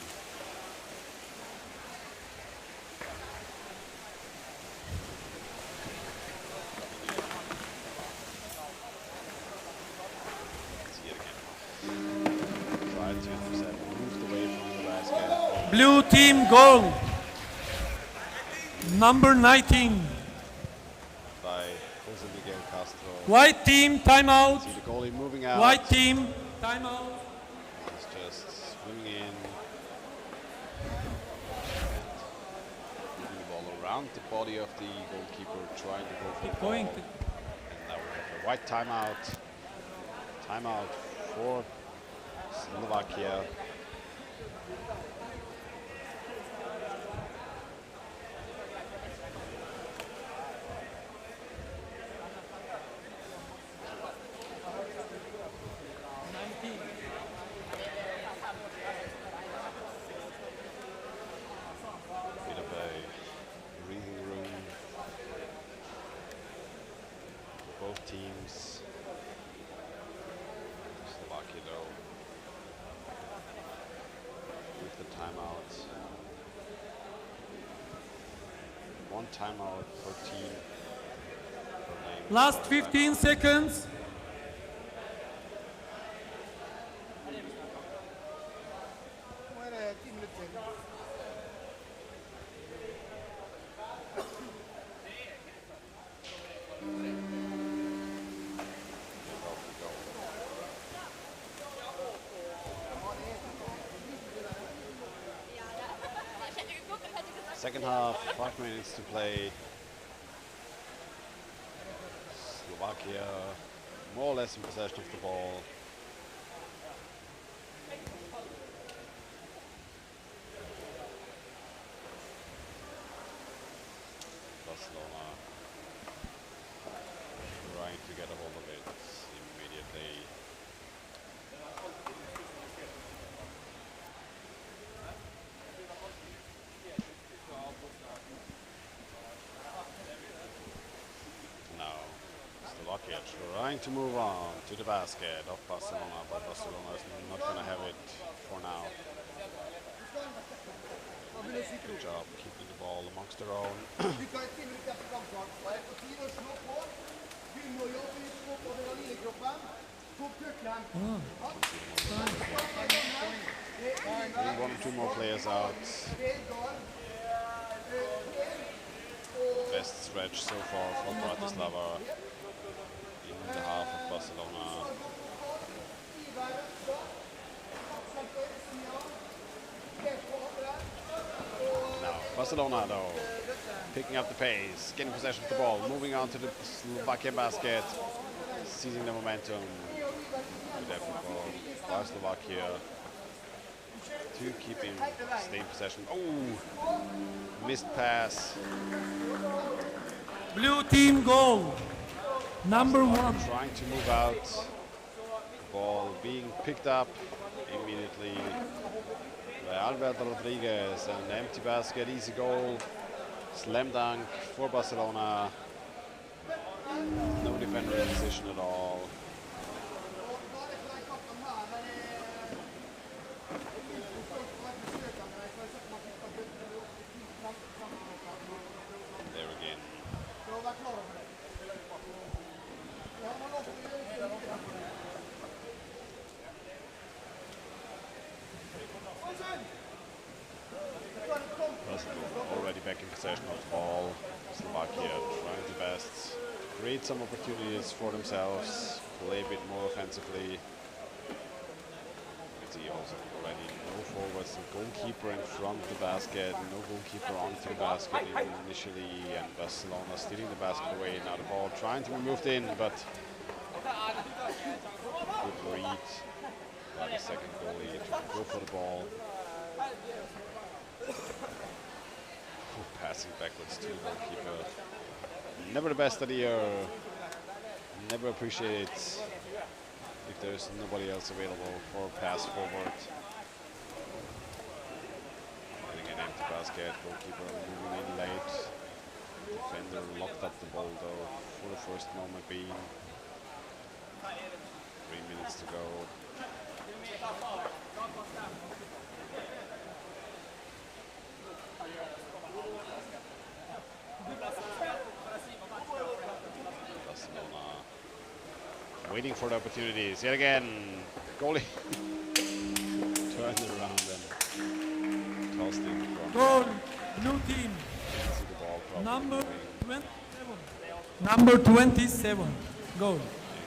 It's yet again. Tried to intercept, moved away from the basket. Blue team goal. Number 19. By Jose Miguel Castro. White team timeout. See the goalie moving out. White team timeout. He's just swimming in. Moving the ball around the body of the goalkeeper, trying to go for the Going ball. to And now we have a white timeout. Timeout for Slovakia. Bit of a breathing room for both teams. Slovakia though with the timeout. One timeout per team. Per game. Last 15 seconds. Second half, 5 minutes to play. Slovakia more or less in possession of the ball. Barcelona trying to get a hold of it immediately. Now, Slovakia trying to move on to the basket of Barcelona, but Barcelona is not going to have it for now. Good job keeping the ball amongst their own. One or two more players out. Best stretch so far for Bratislava in the half of Barcelona. Now, Barcelona though, picking up the pace, getting possession of the ball, moving on to the Slovakia basket, seizing the momentum. Good effort by Slovakia to keep him stay in possession. Oh, missed pass. Blue team goal. Number 1. Trying to move out. Ball being picked up immediately by Alberto Rodriguez. An empty basket, easy goal. Slam dunk for Barcelona. No defender in position at all. There again. Already back in possession of the ball. Slovakia trying their best, create some opportunities for themselves, play a bit more offensively. You see also already no forwards, the goalkeeper in front of the basket, no goalkeeper onto the basket initially, and Barcelona stealing the basket away. Now the ball trying to be moved in, but good read by the second goalie to go for the ball. Passing backwards to the goalkeeper. Never the best idea. Never appreciate if there's nobody else available for a pass forward. Getting an empty basket. Goalkeeper moving in late. Defender locked up the ball though for the first moment being. 3 minutes to go. Barcelona waiting for the opportunities yet again. Goalie turned it around and tossed it from Goal. Blue team. the ball. Number 27. Number 27. Goal. And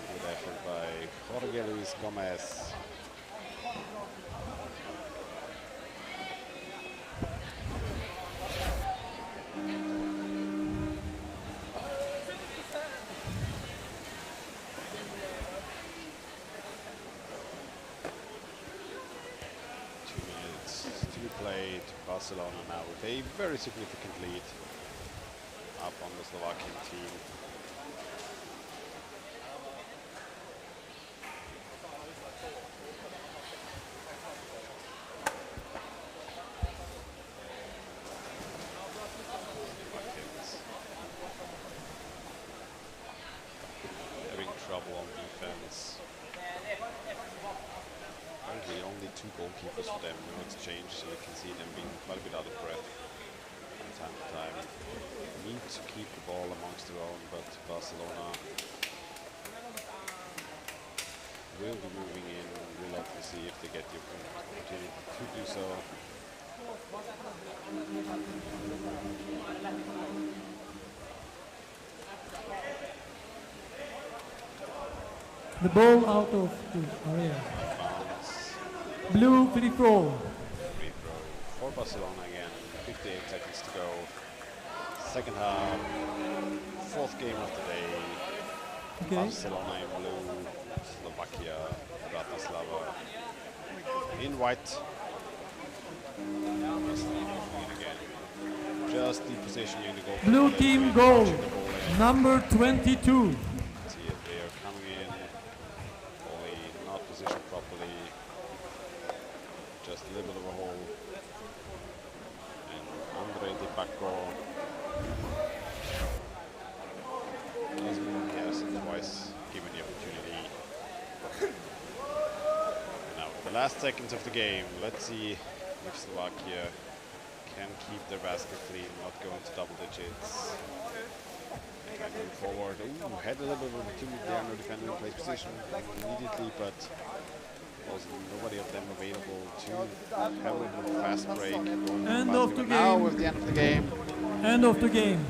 good effort by Jorge Luis Gomez. Barcelona now with a very significant lead up on the Slovakian team. Having trouble on defense. Currently only 2 goalkeepers for them, no exchange, so you can see them being quite a bit out of breath from time to time. Need to keep the ball amongst their own, but Barcelona will be moving in. We'll have to see if they get the opportunity to do so. The ball out of the area. Bounce. Blue free throw. Free throw for Barcelona again. 58 seconds to go. Second half, fourth game of the day. Okay. Barcelona in blue, Slovakia, Bratislava in white. Just the position in the goal. Blue team goal, number 22. See if they are coming in, only not positioned properly. Just a little bit of a hole. And Andre Di Bacco has twice given the opportunity. And now the last seconds of the game. Let's see if Slovakia can keep their basket clean, not go into double digits. They can move forward. Ooh, had a little bit of an opportunity there, no defender in place position immediately, but was nobody of them available to have a little bit of a fast break. End of the Now game. with the end of the game. End of the game.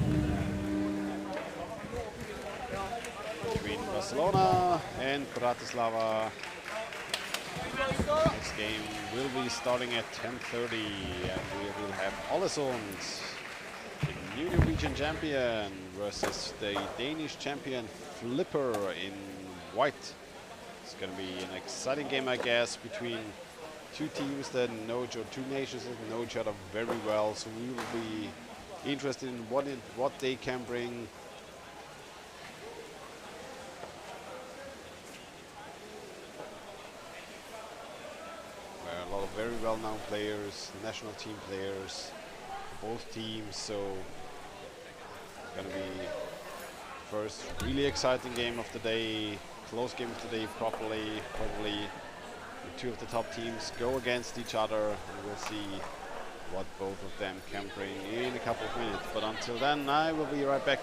Between Barcelona and Bratislava. Next game will be starting at 10:30, and we will have Ålesund, the new Norwegian champion, versus the Danish champion Flipper in white. It's going to be an exciting game, I guess, between two teams that know each other, two nations that know each other very well. So we will be interested in what they can bring. A lot of very well-known players, national team players, both teams. So it's going to be first really exciting game of the day, close game of the day. Probably the two of the top teams go against each other, and we'll see what both of them can bring in a couple of minutes. But until then, I will be right back.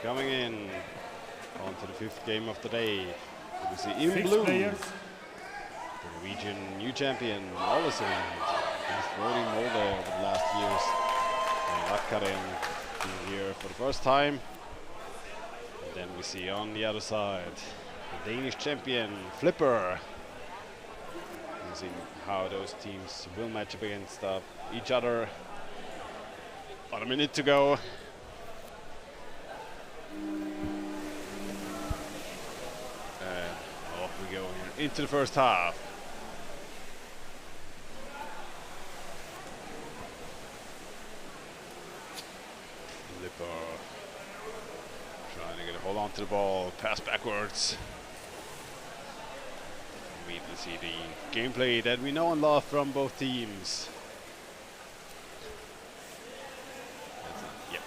Coming in on to the fifth game of the day. We see in blue the Norwegian new champion, Ålesund. He's floating Molde over the last years. And Lakkaren being here for the first time. And then we see on the other side the Danish champion, Flipper. You see how those teams will match up against each other. About a minute to go. And off we go into the first half. Flipper trying to get a hold on to the ball, pass backwards. We can see the gameplay that we know and love from both teams. That's it. Yep.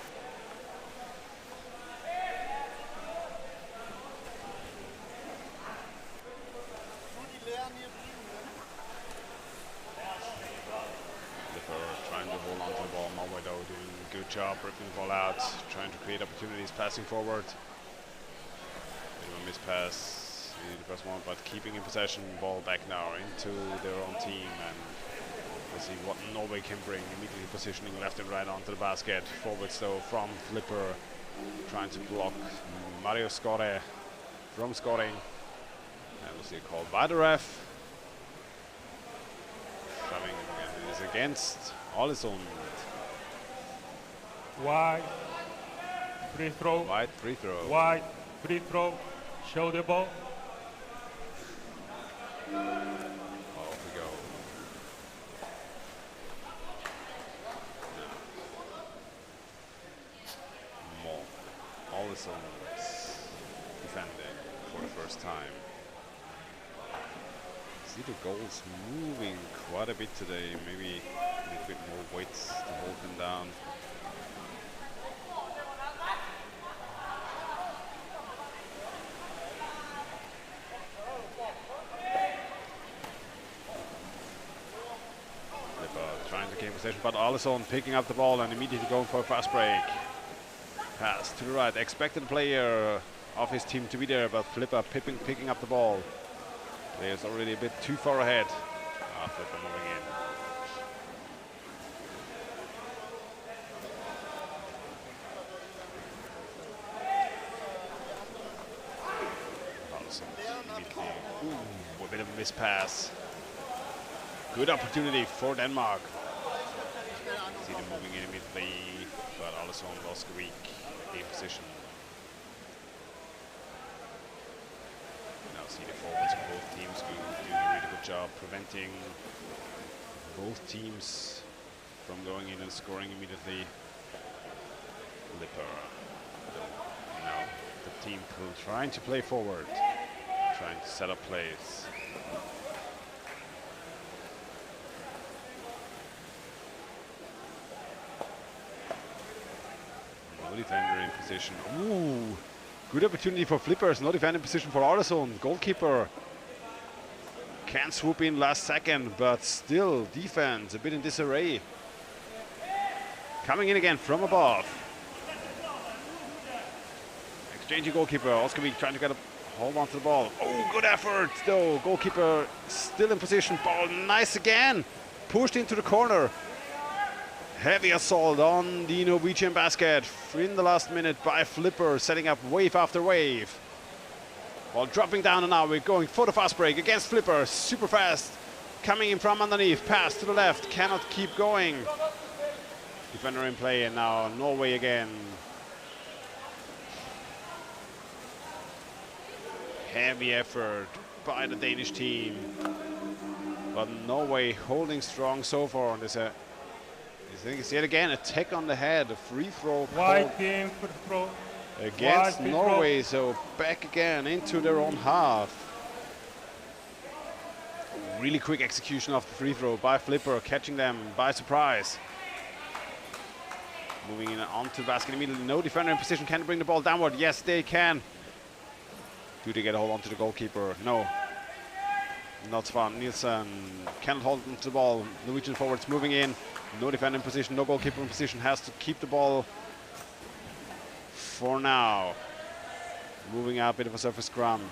Flipper trying to hold on to the ball. Norway though doing a good job ripping the ball out, trying to create opportunities, passing forward. Bit of a miss pass. The first one, but keeping in possession, ball back now into their own team, and we'll see what Norway can bring. Immediately positioning left and right onto the basket. Forwards though from Flipper, trying to block Mario Skore from scoring. And we'll see a call by the ref. Shoving is against Ålesund. Wide, free throw. Wide free throw. Wide, free throw. Show the ball. Off we go. More. Ålesund defending for the first time. See the goals moving quite a bit today. Maybe a little bit more weights to hold them down. Possession, but Ålesund picking up the ball and immediately going for a fast break. Pass to the right. Expected player of his team to be there, but Flipper picking up the ball. Player's already a bit too far ahead. Flipper moving in. Ålesund immediately. Ooh, a bit of a miss pass. Good opportunity for Denmark. See them moving in immediately, but Ålesund lost a weak in position. Now see the forwards of both teams doing a really good job preventing both teams from going in and scoring immediately. Flipper. Now the team trying to play forward, trying to set up plays. No defender in position. Ooh, good opportunity for Flippers. No defender in position for Ålesund. Goalkeeper can swoop in last second, but still defense a bit in disarray. Coming in again from above. Exchanging goalkeeper. Oskavik trying to get a hold on to the ball. Oh, good effort though. Goalkeeper still in position. Ball nice again. Pushed into the corner. Heavy assault on the Norwegian basket in the last minute by Flipper, setting up wave after wave. Ball dropping down, and now we're going for the fast break against Flipper. Super fast, coming in from underneath. Pass to the left, cannot keep going. Defender in play, and now Norway again. Heavy effort by the Danish team, but Norway holding strong so far on this. I think it's yet again a tech on the head, a free throw White team for throw. Against Norway, so back again into their own half. Really quick execution of the free throw by Flipper, catching them by surprise. Moving in onto the basket immediately. No defender in position. Can they bring the ball downward? Yes, they can. Do they get a hold onto the goalkeeper? No. Not Svan Nielsen cannot hold onto the ball. Norwegian forwards moving in. No defender in position, no goalkeeper in position. Has to keep the ball for now. Moving out, bit of a surface scrum.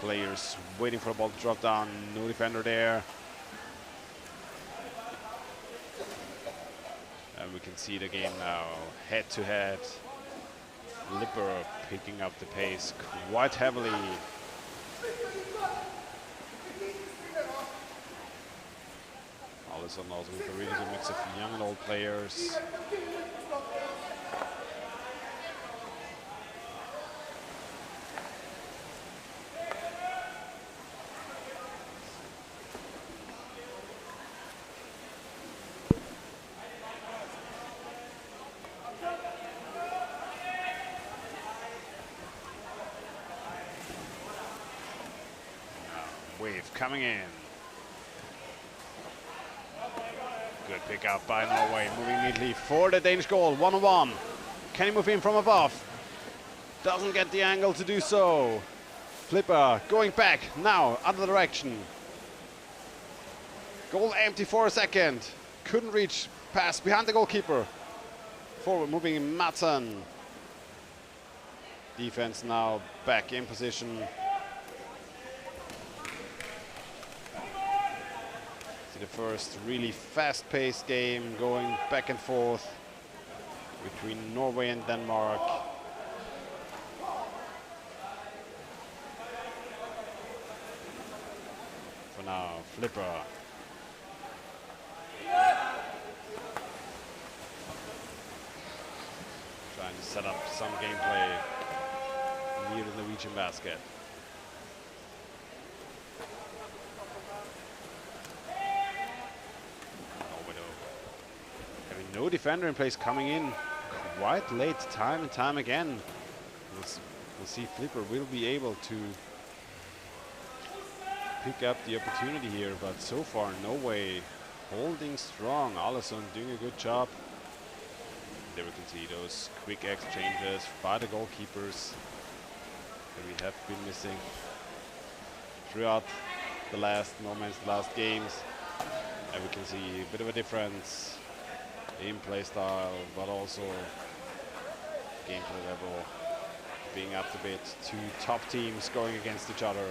Players waiting for the ball to drop down. No defender there. And we can see the game now. Head to head. Flipper picking up the pace quite heavily. Allison also with a really good mix of young and old players. Wave coming in. Good pick up by Norway, moving neatly for the Danish goal, 1-on-1. Can he move in from above? Doesn't get the angle to do so. Flipper going back, now, other direction. Goal empty for a second. Couldn't reach, pass behind the goalkeeper. Forward moving in Madsen. Defense now back in position. The first really fast-paced game going back and forth between Norway and Denmark. For now, Flipper. Trying to set up some gameplay near the Norwegian basket. No defender in place, coming in quite late time and time again. We'll see if Flipper will be able to pick up the opportunity here, but so far Norway holding strong. Allison doing a good job. There we can see those quick exchanges by the goalkeepers that we have been missing throughout the last moments, the last games. And we can see a bit of a difference in play style, but also gameplay level being up a bit. Two top teams going against each other,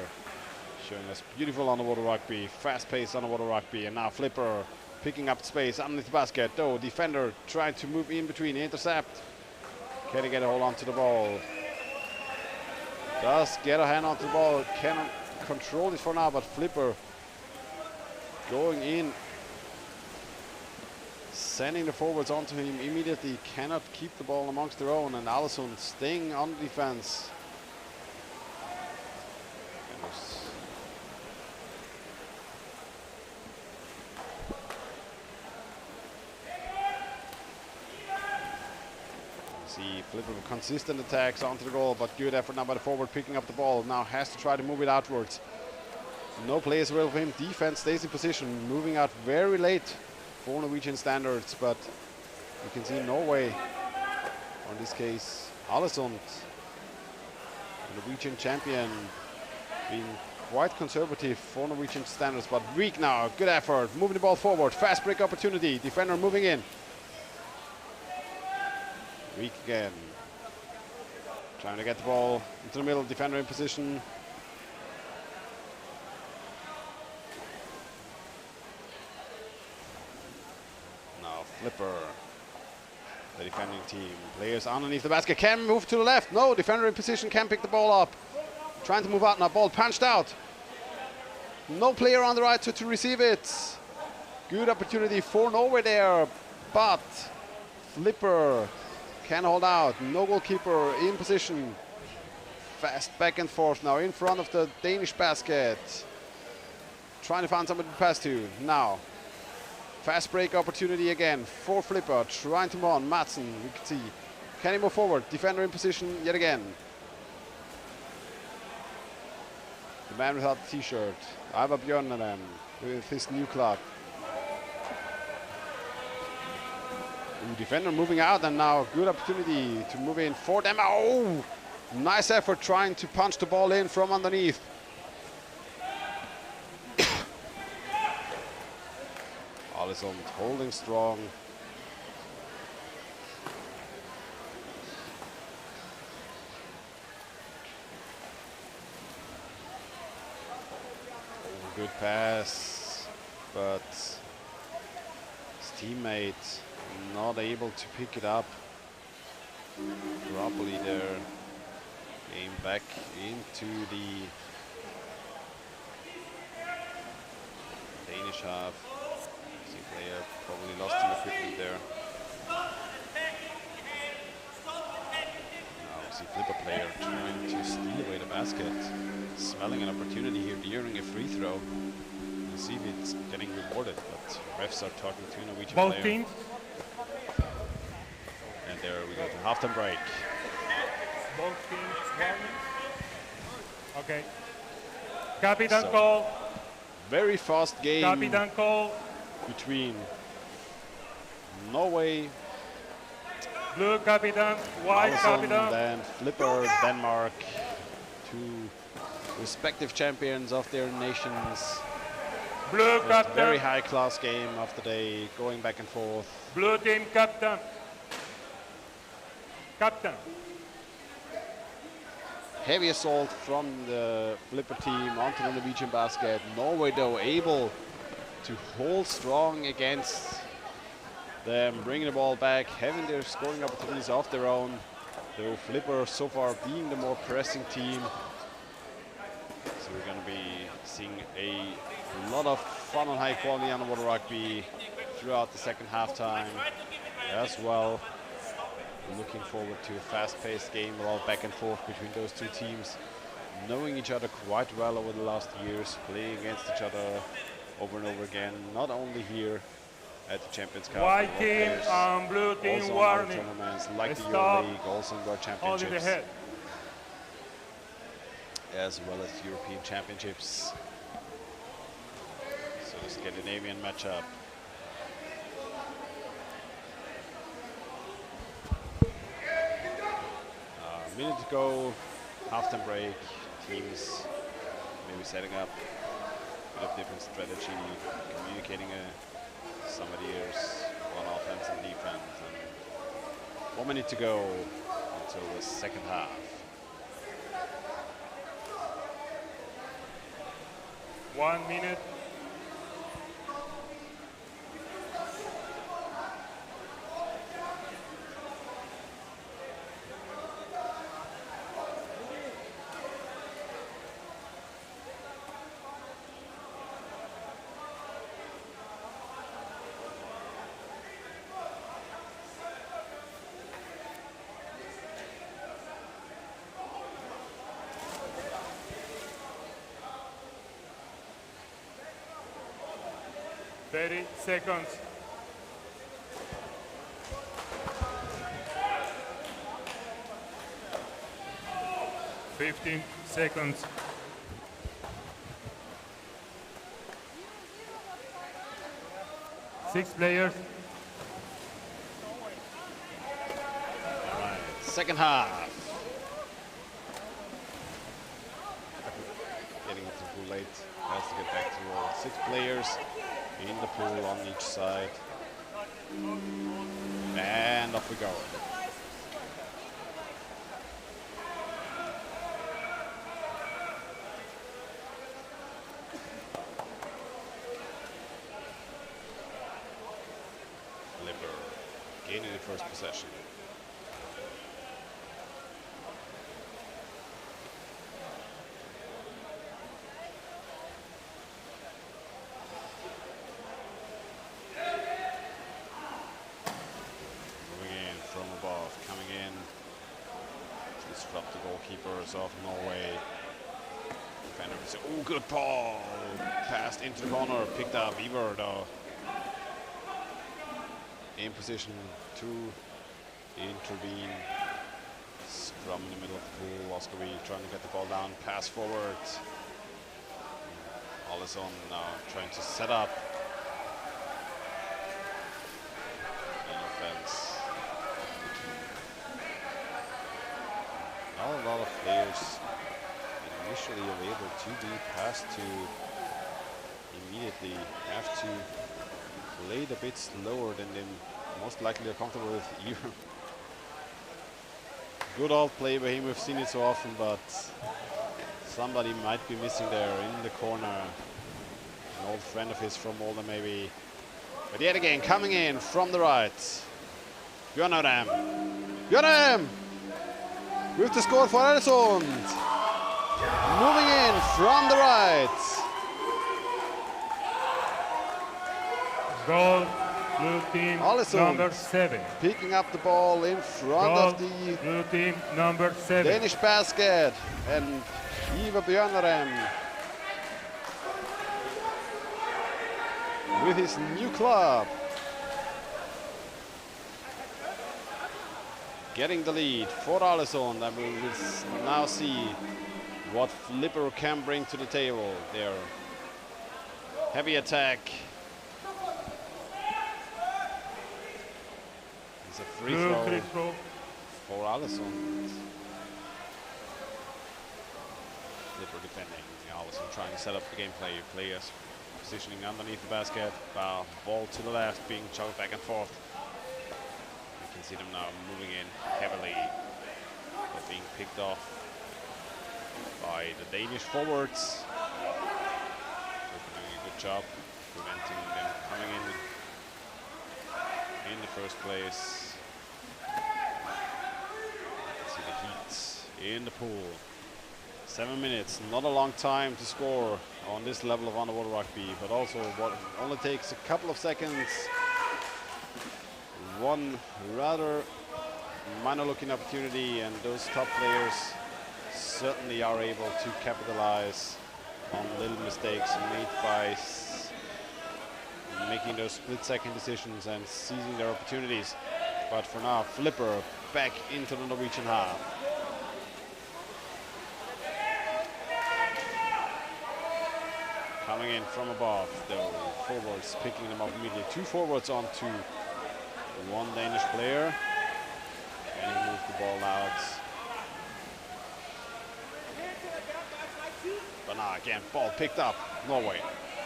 showing us beautiful underwater rugby, fast-paced underwater rugby. And now Flipper picking up space underneath the basket. Though defender trying to move in between, intercept. Can he get a hold onto the ball? Does get a hand onto the ball, cannot control it for now, but Flipper going in, sending the forwards onto him immediately, cannot keep the ball amongst their own, and Allison staying on defense. See Flipper with consistent attacks onto the goal, but good effort now by the forward picking up the ball. Now has to try to move it outwards. No players available for him. Defense stays in position, moving out very late for Norwegian standards, but you can see Norway, or in this case Allison, Norwegian champion, being quite conservative for Norwegian standards, but weak now. Good effort, moving the ball forward, fast break opportunity, defender moving in. Weak again. Trying to get the ball into the middle, defender in position. Flipper, the defending team. Players underneath the basket, can move to the left. No, defender in position, can pick the ball up. Trying to move out now, ball punched out. No player on the right to receive it. Good opportunity for Norway there, but Flipper can hold out. No goalkeeper in position. Fast back and forth now in front of the Danish basket. Trying to find somebody to pass to. Now fast break opportunity again for Flipper, trying to move on. Madsen, we can see. Can he move forward? Defender in position yet again. The man without the t-shirt, Ivar Björneren, with his new club. Ooh, defender moving out, and now good opportunity to move in for them. Oh, nice effort trying to punch the ball in from underneath. Allison holding strong. Good pass, but his teammate not able to pick it up properly there. Game back into the Danish half. See player probably lost some equipment there. Now see flipper player trying to steal away the basket. Smelling an opportunity here during a free throw. We'll see if it's getting rewarded, but refs are talking to a Norwegian Both player. teams. And there we go to halftime break. Both teams. Warning. Okay. Captain So, call. Very fast game Captain call. between Norway, Blue captain. White Allison, captain. then Flipper, Denmark, two respective champions of their nations. Blue Just captain. very high class game of the day, going back and forth. Blue team captain. Captain. Heavy assault from the Flipper team onto the Norwegian basket. Norway though able to hold strong against them, bringing the ball back, having their scoring opportunities of their own. Though Flipper so far being the more pressing team. So we're going to be seeing a lot of fun and high quality underwater rugby throughout the second halftime as well. Looking forward to a fast-paced game, a lot back and forth between those two teams, knowing each other quite well over the last years, playing against each other over and over again, not only here at the Champions Cup, White but team players and blue team also in other warning. tournaments like the Stop. EuroLeague, also in World Only the Championships, head. as well as European Championships. So the Scandinavian matchup. A minute to go, halftime break. Teams maybe setting up a bit of different strategy, communicating some ideas on offense and defense. And 1 minute to go until the second half. One minute. Seconds. 15 seconds. Six players. All right, second half. Getting into the pool late. Has to get back to all 6 players in the pool on each side. And off we go. Flipper gaining the first possession. Disrupt the goalkeepers of Norway. Defender will say, oh, good ball. Passed into the corner, picked up Iver though. In position to intervene. Scrum in the middle of the pool. Oscar trying to get the ball down, pass forward. Allison now trying to set up an offense. Not a lot of players initially available to be passed to immediately. Have to play it a bit slower than they most likely are comfortable with here. Good old play by him, we've seen it so often, but somebody might be missing there in the corner. An old friend of his from Malta maybe. But yet again, coming in from the right. Björnarem. Björnarem! With the score for Öresund. Moving in from the right. Goal, blue team Öresund number 7. picking up the ball in front Goal, of the blue team number 7. Danish basket. And Ivar Björnarem with his new club. Getting the lead for Öresund, and we will now see what Flipper can bring to the table. Their heavy attack. It's a free throw for Öresund. Flipper defending. Öresund trying to set up the gameplay. Players positioning underneath the basket. Ball to the left, being chucked back and forth. You can see them now moving in heavily. They're being picked off by the Danish forwards. They're doing a good job preventing them coming in the first place. You can see the heat in the pool. 7 minutes, not a long time to score on this level of underwater rugby, but also what only takes a couple of seconds. One rather minor looking opportunity, and those top players certainly are able to capitalize on little mistakes made by making those split-second decisions and seizing their opportunities. But for now, Flipper back into the Norwegian half. Coming in from above, the forwards picking them up immediately. 2 forwards onto 1 Danish player. And he moved the ball out. But now again, ball picked up. Norway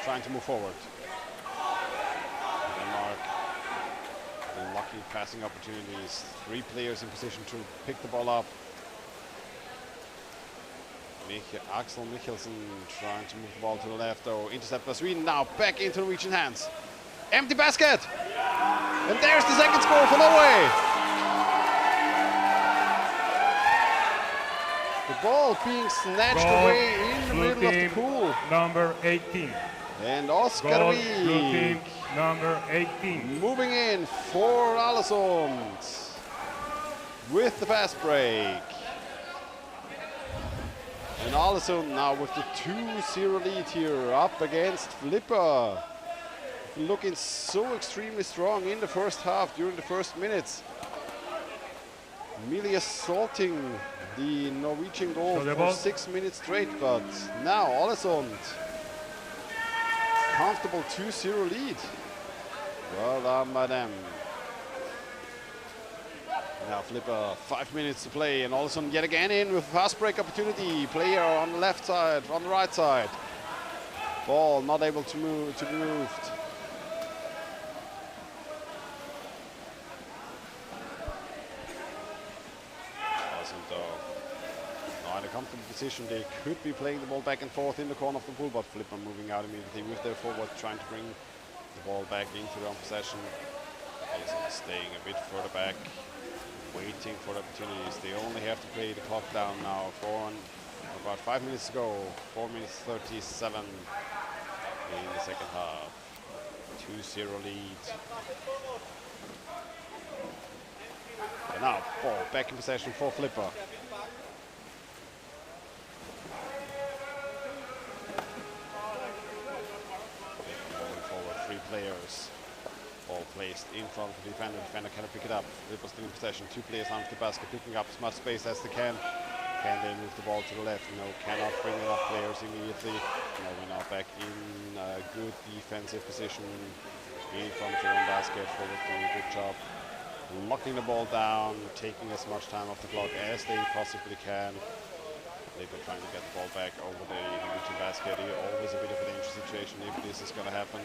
trying to move forward. Denmark lucky passing opportunities. 3 players in position to pick the ball up. Axel Michelsen trying to move the ball to the left, though. Intercept by Sweden, now back into Norwegian hands. Empty basket! And there's the second score for Norway! The ball being snatched away in the middle of the pool. Number 18. And Oscar Goal, Wiik blue team number 18. moving in for Öresund with the fast break. And Öresund now with the 2-0 lead here up against Flipper. Looking so extremely strong in the first half during the first minutes. Merely assaulting the Norwegian goal for 6 minutes straight, but now Öresund comfortable 2-0 lead. Well done by them. Now Flipper, 5 minutes to play, and Öresund yet again in with fast break opportunity. Player on the left side, on the right side. Ball not able to move, to be moved. Öresund though, now in a comfortable position. They could be playing the ball back and forth in the corner of the pool, but Flipper moving out immediately with their forward, trying to bring the ball back into their own possession. Öresund staying a bit further back, waiting for the opportunities. They only have to play the clock down now for about 5 minutes to go. 4 minutes 37 in the second half. 2-0 lead. And now ball back in possession for Flipper. Moving forward, 3 players. Ball placed in front of the defender. Defender cannot pick it up. Flipper still in possession. 2 players onto the basket, picking up as much space as they can. Can they move the ball to the left? No, cannot bring enough players immediately. Now we're now back in a good defensive position in front of their own basket. Forward doing a good job, locking the ball down, taking as much time off the clock as they possibly can. They've been trying to get the ball back over the Norwegian basket. Always a bit of a dangerous situation if this is going to happen.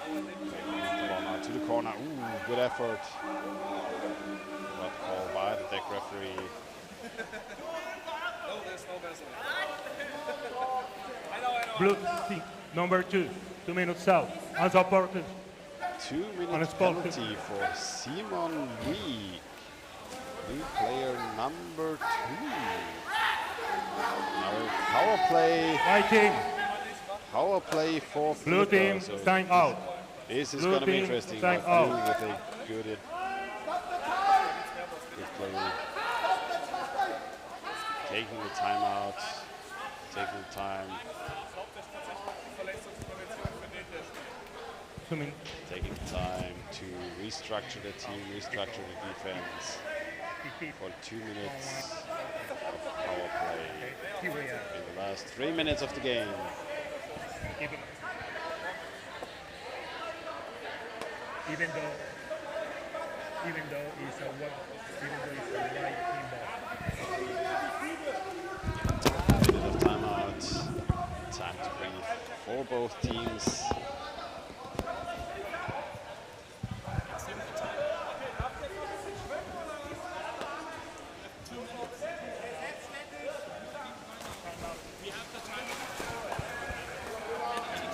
The ball now to the corner. Ooh, good effort. Not called by the deck referee. Blue team Number 2, 2 minutes out. Unsupported. 2 minutes penalty for Simon Wieck. New player number 2. Now power play. White team. Power play for Blue Flipper. team, So time out. this is Blue going to be team, interesting. time Blue out. with a good play. Taking the time out. Taking the time. Taking time to restructure the team, restructure the defense for 2 minutes of power play in the last 3 minutes of the game. Even though it's a right team ball. Minute of timeout. Time to breathe for both teams.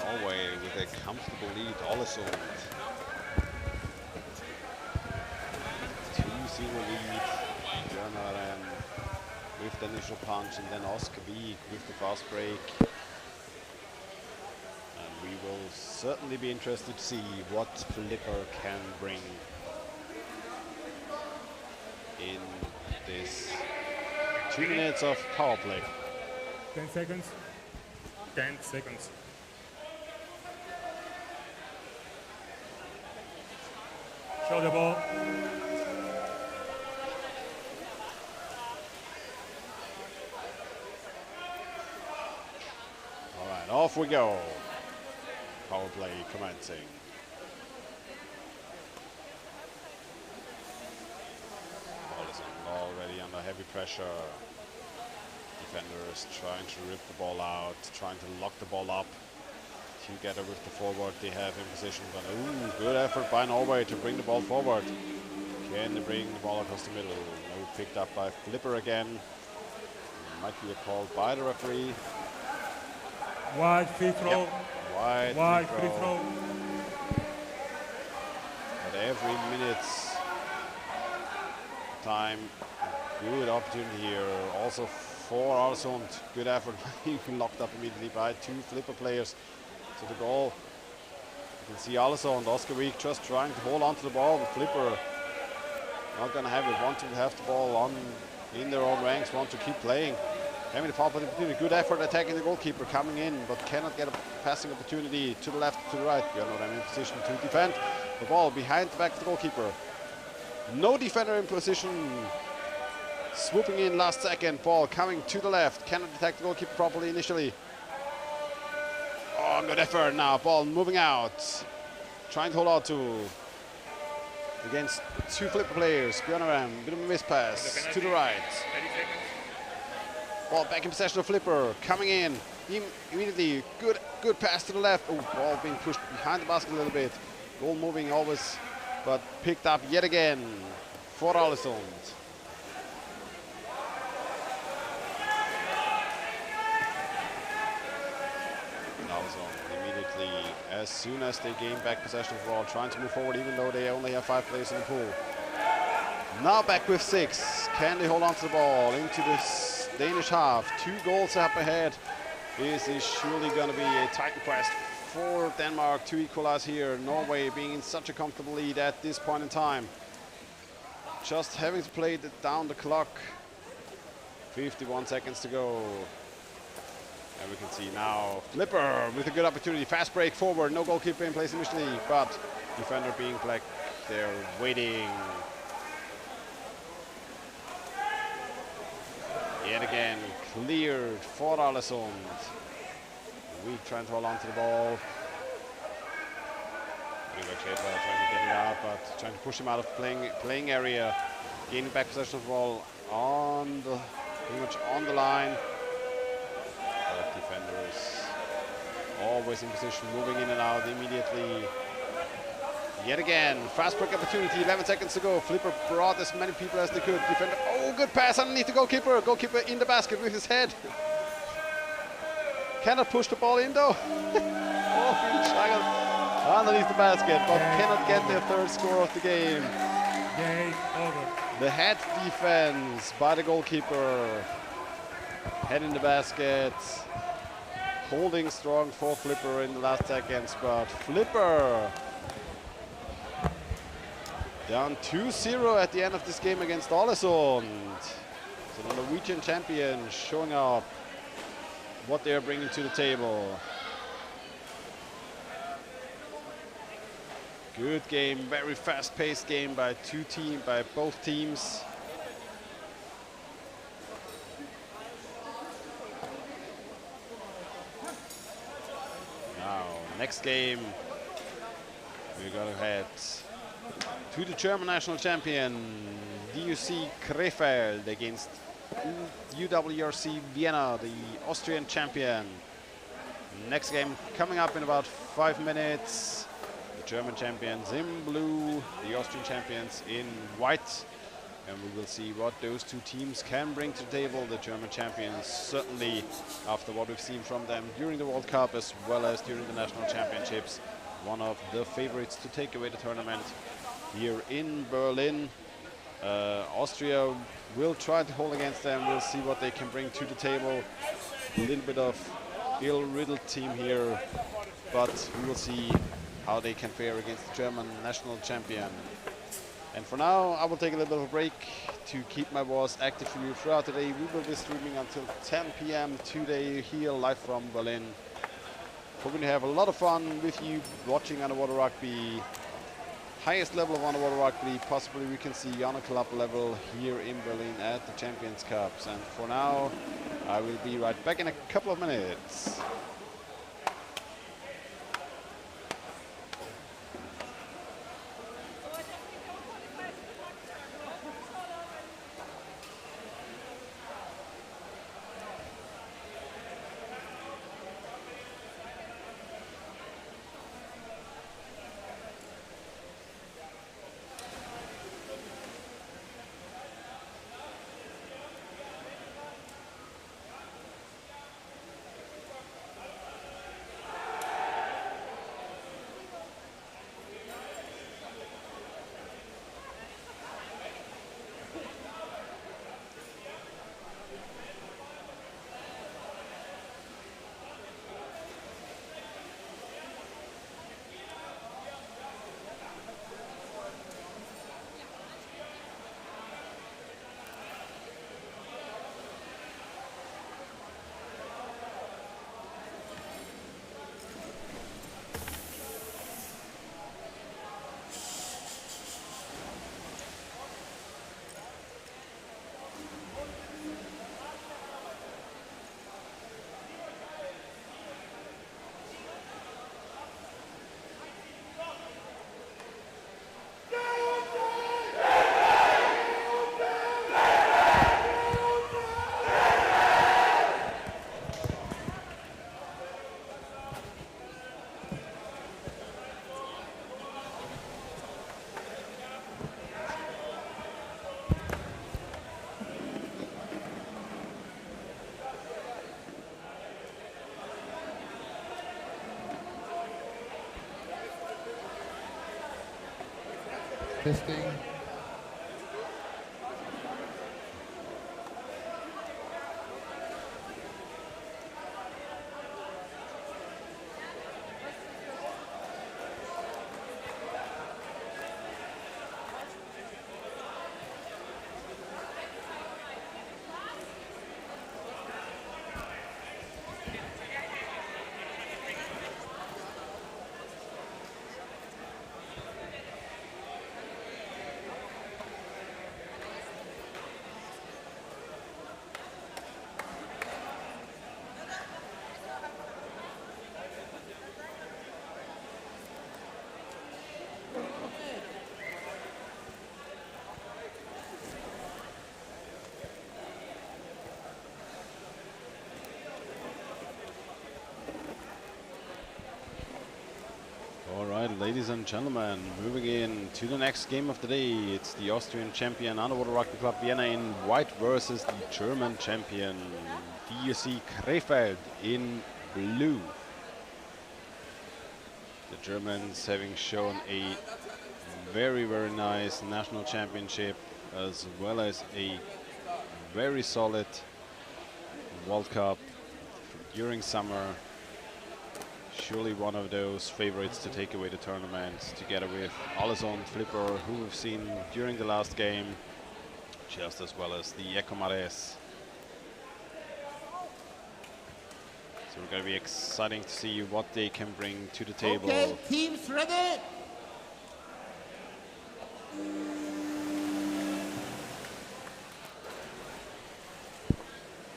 Norway with a comfortable lead, Ålesund. 2-0 lead. Björnaren with the initial punch, and then Oscar Wieck with the fast break. And we will certainly be interested to see what Flipper can bring in this 2 minutes of power play. 10 seconds. 10 seconds. Show the ball. All right, off we go. Power play commencing. Ålesund already under heavy pressure. Defenders trying to rip the ball out, trying to lock the ball up together with the forward they have in position. But ooh, good effort by Norway to bring the ball forward. Can they bring the ball across the middle? No, picked up by Flipper again. Might be a call by the referee. Wide free throw. Yep. Wide Free throw. But every minute's time, good opportunity here. Also for Ålesund, good effort. Locked up immediately by 2 Flipper players to the goal. You can see Ålesund, Oscar Wieck just trying to hold on to the ball. The Flipper not going to have it. Want to have the ball on in their own ranks. Want to keep playing. Having the foul opportunity. Good effort attacking the goalkeeper, coming in, but cannot get a passing opportunity to the left, to the right. Björnaren in position to defend the ball behind the back of the goalkeeper. No defender in position. Swooping in last second. Ball coming to the left. Cannot detect the goalkeeper properly initially. Oh, good effort now. Ball moving out. Trying to hold on to against 2 Flipper players. Björnaren, bit of a miss pass to the right. Ball back in possession of Flipper. Coming in immediately. Good pass to the left. Oh, ball being pushed behind the basket a little bit. Goal moving always, but picked up yet again for Ålesund. Immediately, as soon as they gain back possession of the ball, trying to move forward, even though they only have 5 players in the pool. Now back with 6. Can they hold on to the ball into this Danish half? 2 goals up ahead. This is surely going to be a tight quest for Denmark to equalize here. Norway being in such a comfortable lead at this point in time. Just having to play down the clock. 51 seconds to go. And we can see now Flipper with a good opportunity. Fast break forward. No goalkeeper in place initially, but defender being black. They're waiting. Yet again, cleared for Ålesund. Wieck trying to hold on to the ball. Trying to get it out, but trying to push him out of playing area. Gaining back possession of the ball on the pretty much on the line. Both defenders always in position, moving in and out immediately. Yet again, fast break opportunity, 11 seconds to go. Flipper brought as many people as they could. Defender, oh, good pass underneath the goalkeeper. Goalkeeper in the basket with his head. Cannot push the ball in though. Oh, being shackled underneath the basket, but cannot get their third score of the game. Game over. The head defense by the goalkeeper. Head in the basket. Holding strong for Flipper in the last seconds, but Flipper down 2-0 at the end of this game against Ålesund. So the Norwegian champion showing up what they are bringing to the table. Good game, very fast-paced game by both teams. Now, next game, we're gonna head to the German national champion, DUC Krefeld, against UWRC Vienna, the Austrian champion. Next game coming up in about 5 minutes. The German champions in blue, the Austrian champions in white. And we will see what those two teams can bring to the table. The German champions, certainly after what we've seen from them during the World Cup as well as during the national championships, one of the favorites to take away the tournament here in Berlin. Austria will try to hold against them. We'll see what they can bring to the table. A little bit of ill-riddled team here, but we will see how they can fare against the German national champion. And for now, I will take a little bit of a break to keep my voice active for you throughout the day. We will be streaming until 10 p.m. today here live from Berlin. Hoping to have a lot of fun with you watching underwater rugby. Highest level of underwater rugby possibly we can see on a club level here in Berlin at the Champions Cups. And for now, I will be right back in a couple of minutes. Testing. Ladies and gentlemen, moving in to the next game of the day. It's the Austrian champion Underwater Rugby Club Vienna in white versus the German champion DUC Krefeld in blue. The Germans having shown a very, very nice national championship as well as a very solid World Cup during summer. Surely one of those favorites to take away the tournament, together with Alisson, Flipper, who we've seen during the last game, just as well as the Ecomares. So we're going to be exciting to see what they can bring to the table. Okay, teams ready?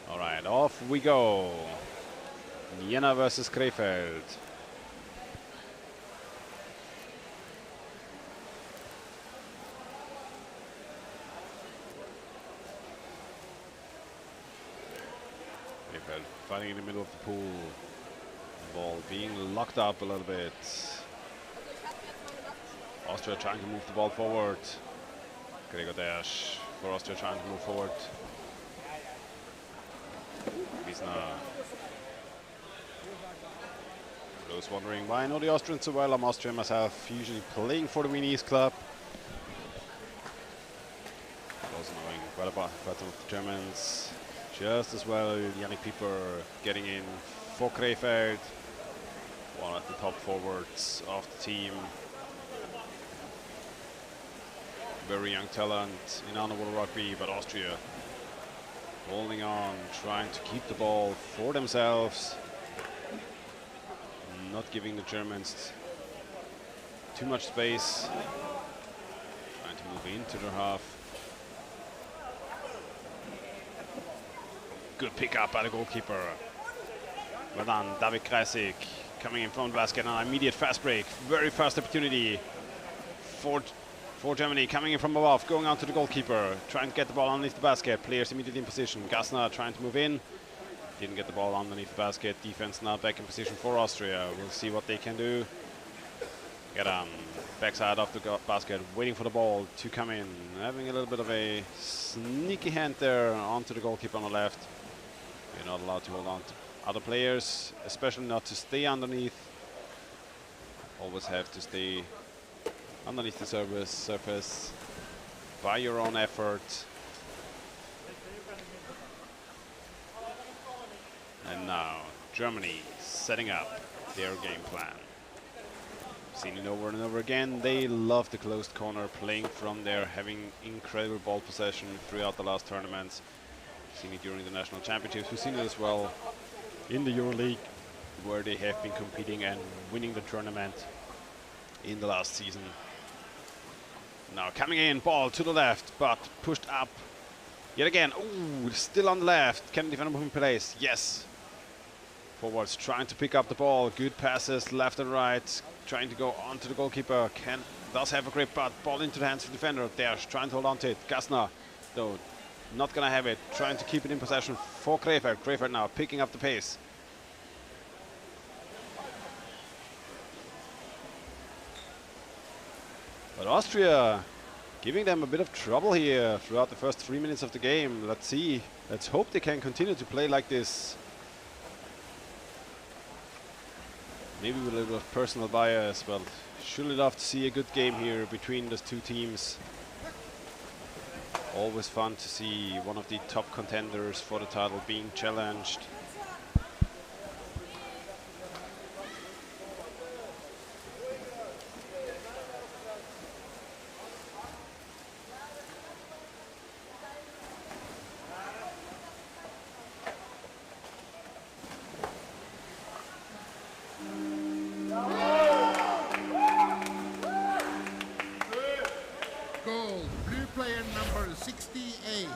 All right, off we go. Jena versus Krefeld. Krefeld fighting in the middle of the pool. The ball being locked up a little bit. Austria trying to move the ball forward. Gregor Dash for Austria trying to move forward. Wiesner. For those wondering why I know the Austrians so well, I'm Austrian myself, usually playing for the Viennese club. Also knowing well about some of the Germans. Just as well, Yannick Pieper getting in for Krefeld. One of the top forwards of the team. Very young talent in Warrerrugby, but Austria holding on, trying to keep the ball for themselves. Not giving the Germans too much space. Trying to move into their half. Good pick up by the goalkeeper. Well done, David Kreisig coming in front of the basket and an immediate fast break. Very fast opportunity for Germany, coming in from above, going on to the goalkeeper, trying to get the ball underneath the basket. Players immediately in position. Gassner trying to move in. Didn't get the ball underneath the basket. Defense now back in position for Austria. We'll see what they can do. Get backside of the basket, waiting for the ball to come in. Having a little bit of a sneaky hand there onto the goalkeeper on the left. You're not allowed to hold on to other players, especially not to stay underneath. Always have to stay underneath the surface by your own effort. And now Germany setting up their game plan. Seen it over and over again. They love the closed corner, playing from there, having incredible ball possession throughout the last tournaments. Seen it during the national championships. We've seen it as well in the EuroLeague, where they have been competing and winning the tournament in the last season. Now coming in, ball to the left, but pushed up yet again. Ooh, still on the left. Can the defender move in place? Yes. Forwards trying to pick up the ball. Good passes left and right. Trying to go onto the goalkeeper. Does have a grip, but ball into the hands of the defender. There's trying to hold on to it. Gassner, though, not gonna have it. Trying to keep it in possession for Krefeld. Krefeld now picking up the pace. But Austria giving them a bit of trouble here throughout the first 3 minutes of the game. Let's see. Let's hope they can continue to play like this. Maybe with a little bit of personal bias, but surely love to see a good game here between those two teams. Always fun to see one of the top contenders for the title being challenged. Goal, blue player number 68.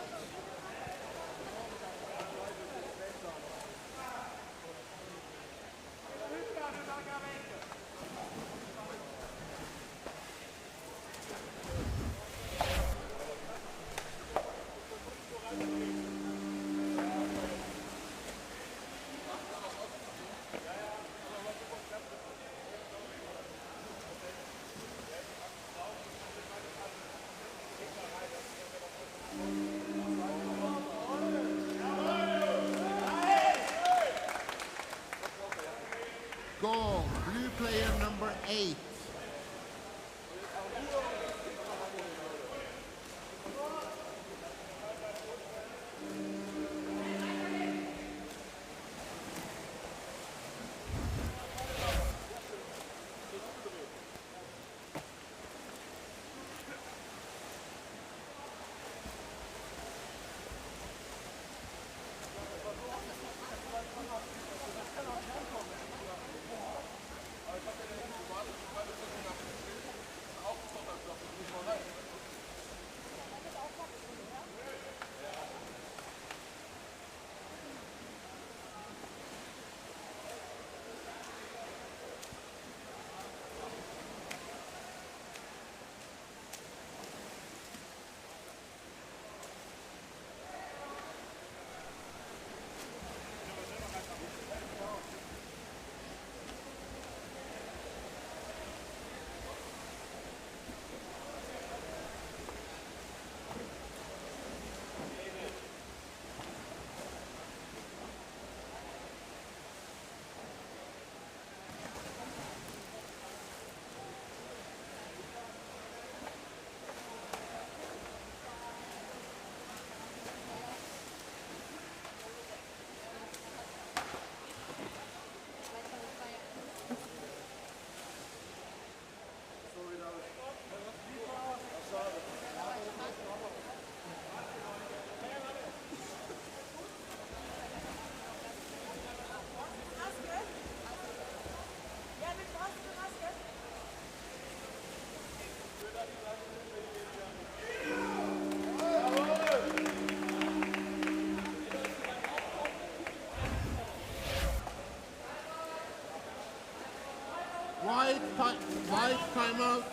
Timeout.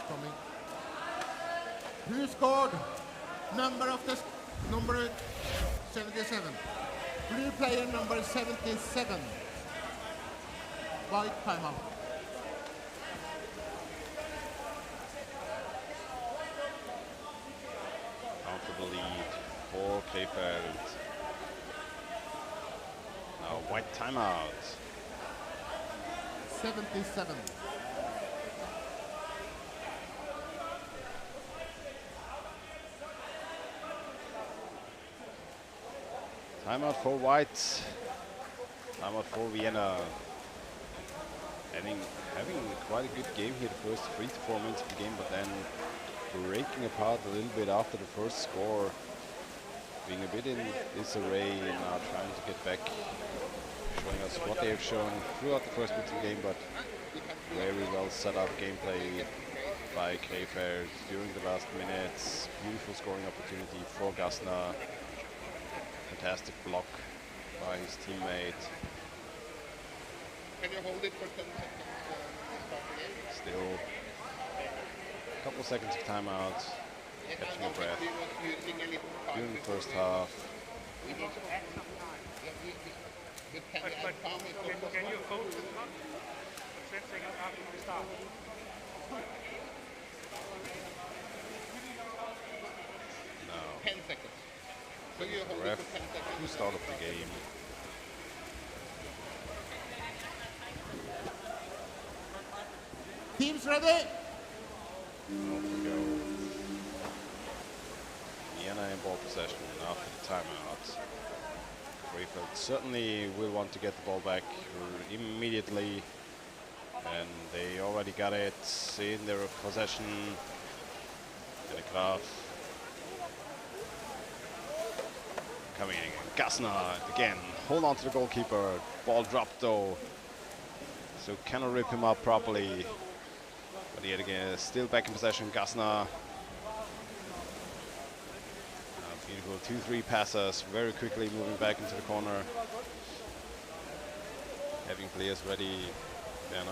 Coming. Who scored? Number 77. Blue player number 77. White timeout. Comfortable lead for Krefeld. Now white timeout. 77. Timeout for white. Timeout for Vienna. Having quite a good game here the first 3 to 4 minutes of the game, but then breaking apart a little bit after the first score. Being a bit in disarray and now trying to get back, showing us what they have shown throughout the first minutes of the game, but very well set up gameplay by Krefeld during the last minutes. Beautiful scoring opportunity for Gassner. Fantastic block by his teammate. Can you hold it for 10 seconds? Still a couple seconds of timeout. Catching a breath during the first half. Can you hold it for 10 seconds after the start? No. 10 seconds. So you hold it Ref for 10 seconds. to start of the game. Teams ready? Off we go. Vienna in ball possession after the timeout. Krefeld certainly will want to get the ball back immediately, and they already got it in their possession. And Graf coming in. Gassner again, hold on to the goalkeeper. Ball dropped though, so cannot rip him up properly. But yet again, still back in possession. Gassner. Beautiful 2-3 passes, very quickly moving back into the corner. Having players ready. Werner.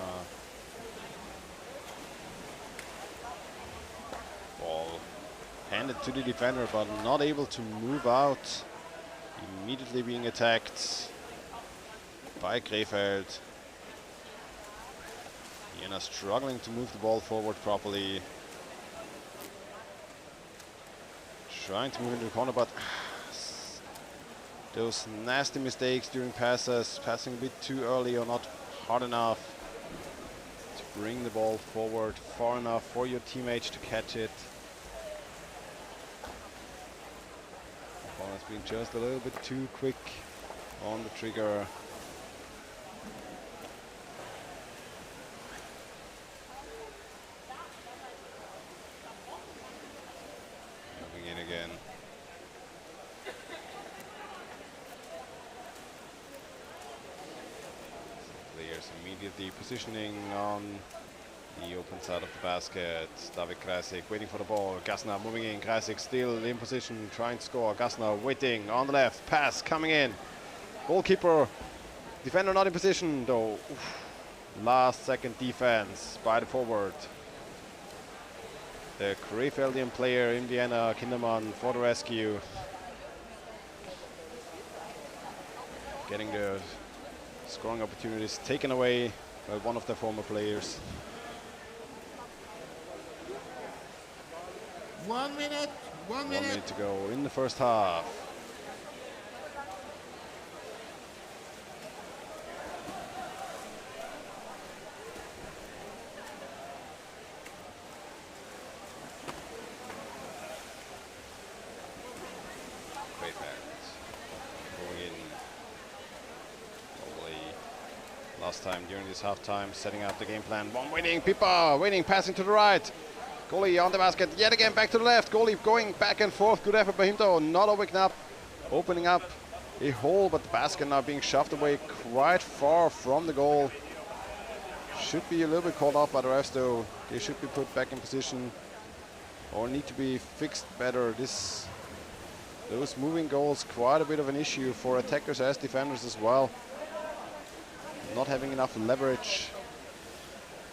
Ball handed to the defender, but not able to move out. Immediately being attacked by Krefeld. Vienna struggling to move the ball forward properly. Trying to move into the corner, but those nasty mistakes during passes, passing a bit too early or not hard enough to bring the ball forward far enough for your teammates to catch it. Opponent's being just a little bit too quick on the trigger. Again. Players immediately positioning on the open side of the basket. David Krasik waiting for the ball. Gassner moving in. Krasik still in position, trying to score. Gassner waiting on the left. Pass coming in. Goalkeeper. Defender not in position though. Oof. Last second defense by the forward. The Krefeldian player in Vienna, Kindermann, for the rescue. Getting the scoring opportunities taken away by one of their former players. 1 minute. 1 minute. 1 minute to go in the first half. Last time during this halftime, setting up the game plan. One waiting, Pippa waiting, passing to the right. Goalie on the basket, yet again back to the left. Goalie going back and forth. Good effort by him though. Not opening up a hole, but the basket now being shoved away quite far from the goal. Should be a little bit called off by the refs though. They should be put back in position or need to be fixed better. Those moving goals, quite a bit of an issue for attackers as defenders as well. Not having enough leverage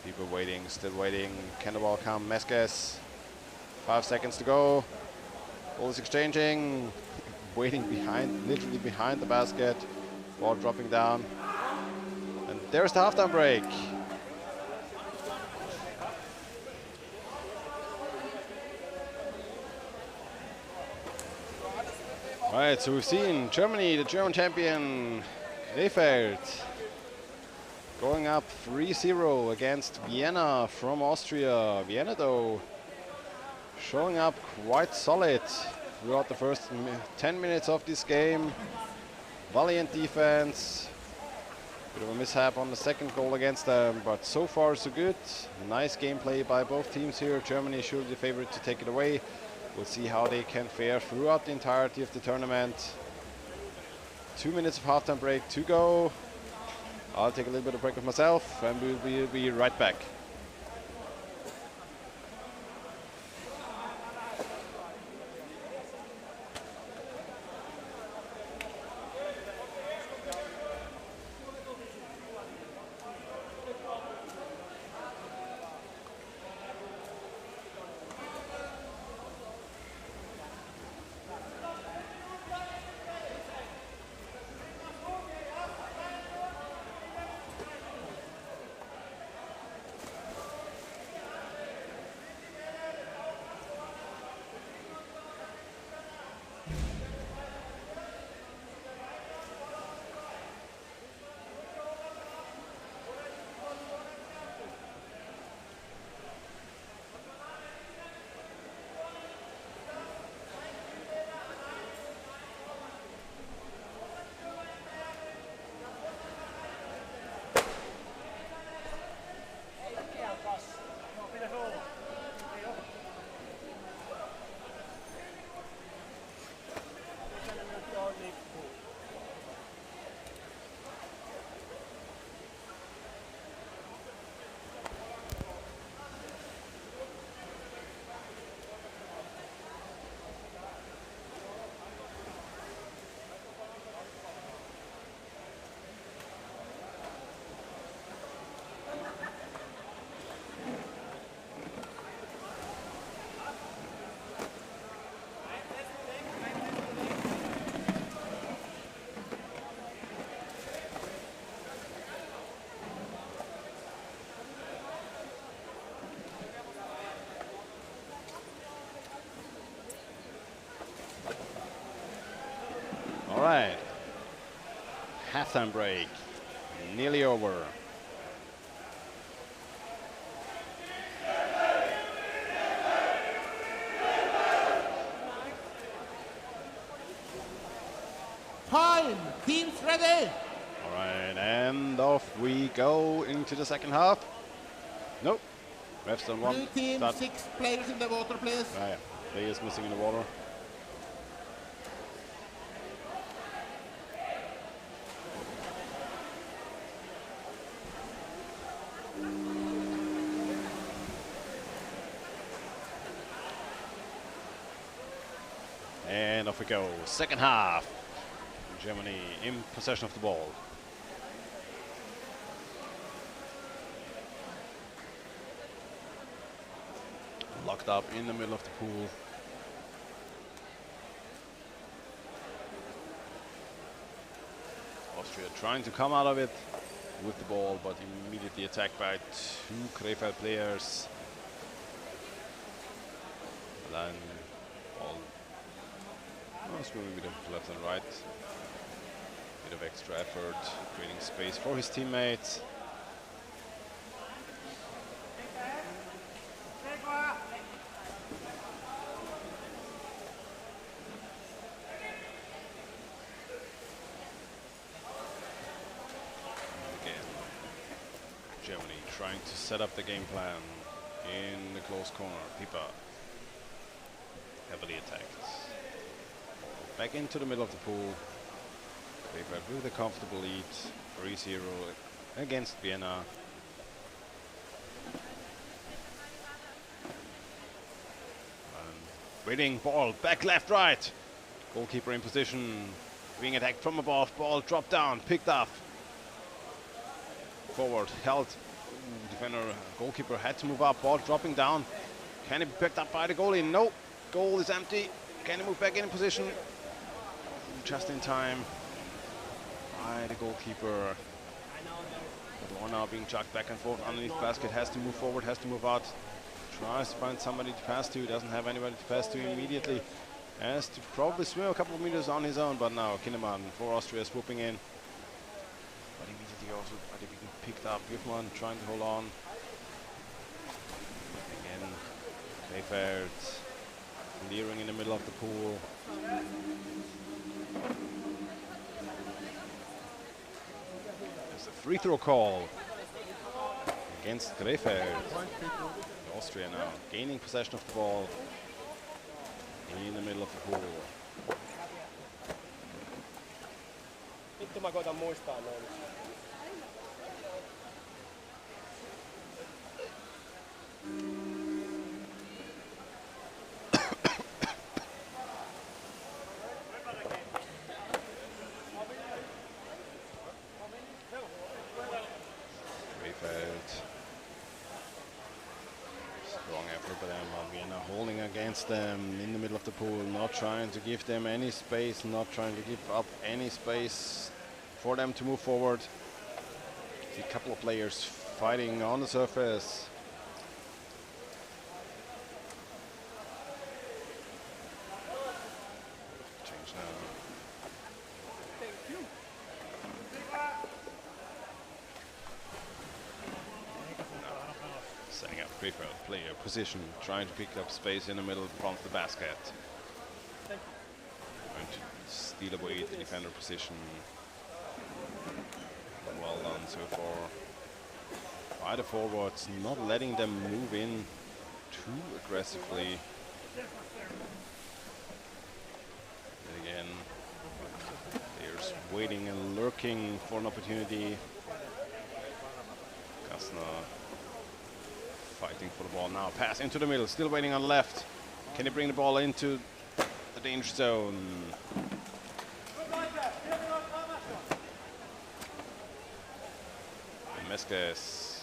People waiting, still waiting. Can the ball come? Meskes. 5 seconds to go. Ball is exchanging. Waiting behind, literally behind the basket. Ball dropping down. And there's the halftime break. Right, so we've seen Germany, the German champion, Krefeld, going up 3-0 against Vienna from Austria. Vienna, though, showing up quite solid throughout the first 10 minutes of this game. Valiant defense. Bit of a mishap on the second goal against them, but so far so good. Nice gameplay by both teams here. Germany surely the favorite to take it away. We'll see how they can fare throughout the entirety of the tournament. 2 minutes of halftime break to go. I'll take a little bit of break with myself and we'll be right back. All right, halftime break, nearly over. Time, teams ready. All right, and off we go into the second half. Nope, refs on one. Blue team, Start. 6 players in the water, please. Ah, yeah. Players missing in the water. And off we go. Second half. Germany in possession of the ball. Locked up in the middle of the pool. Austria trying to come out of it with the ball, but immediately attacked by 2 Krefeld players. Then ball swimming a bit of left and right. Bit of extra effort, creating space for his teammates. Germany trying to set up the game plan in the close corner. Pipa heavily attacked. Back into the middle of the pool. Krefeld with a comfortable lead, 3-0 against Vienna. And waiting, ball, back, left, right. Goalkeeper in position, being attacked from above, ball dropped down, picked up. Forward, held. Ooh, defender, goalkeeper had to move up. Ball dropping down. Can it be picked up by the goalie? No. Goal is empty. Can he move back in position? Just in time by the goalkeeper. The ball now being chucked back and forth underneath the basket. Has to move forward, has to move out. Tries to find somebody to pass to. Doesn't have anybody to pass to immediately. Has to probably swim a couple of meters on his own, but now Kinnemann for Austria swooping in. But immediately also being picked up. Gifman trying to hold on. Again, Mayfeld leering in the middle of the pool. There's a free throw call against Krefeld. Austria now gaining possession of the ball in the middle of the pool. Strong effort by them. Vienna holding against them in the middle of the pool, not trying to give them any space, not trying to give up any space for them to move forward. See a couple of players fighting on the surface. Change now. Setting up Krefeld player position, trying to pick up space in the middle in front of the basket. Trying to steal away the defender position. Well done so far by the forwards, not letting them move in too aggressively. And again, they're waiting and lurking for an opportunity. Gassner fighting for the ball now. Pass into the middle, still waiting on left. Can he bring the ball into the danger zone? And Meskes.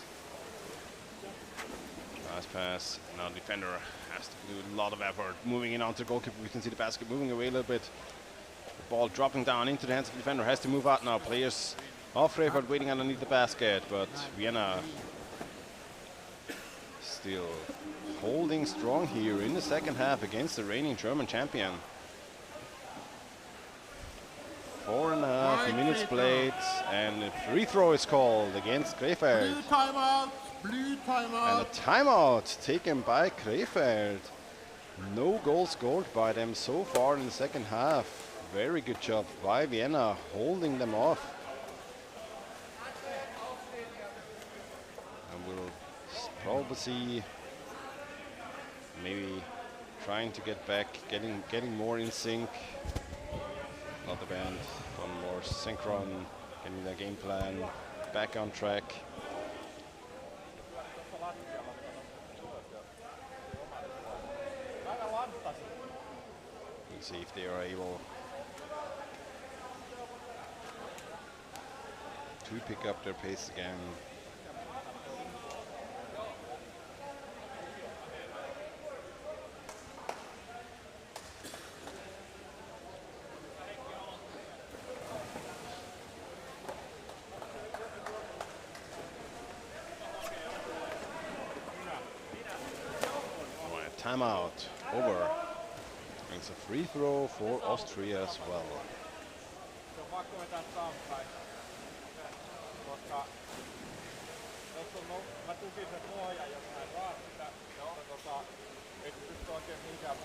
Nice pass. Now the defender has to do a lot of effort. Moving in onto the goalkeeper. We can see the basket moving away a little bit. The ball dropping down into the hands of the defender. Has to move out now. Players of Krefeld waiting underneath the basket, but Vienna still holding strong here in the second half against the reigning German champion. 4.5 minutes played, and a free throw is called against Krefeld. Blue timeout. Blue timeout. And a timeout taken by Krefeld. No goal scored by them so far in the second half. Very good job by Vienna holding them off. And we'll probably see maybe trying to get back, getting more in sync. Not the band, one more synchron, getting their game plan back on track. We'll see if they are able to pick up their pace again. Timeout over. It's a free throw for Austria as well.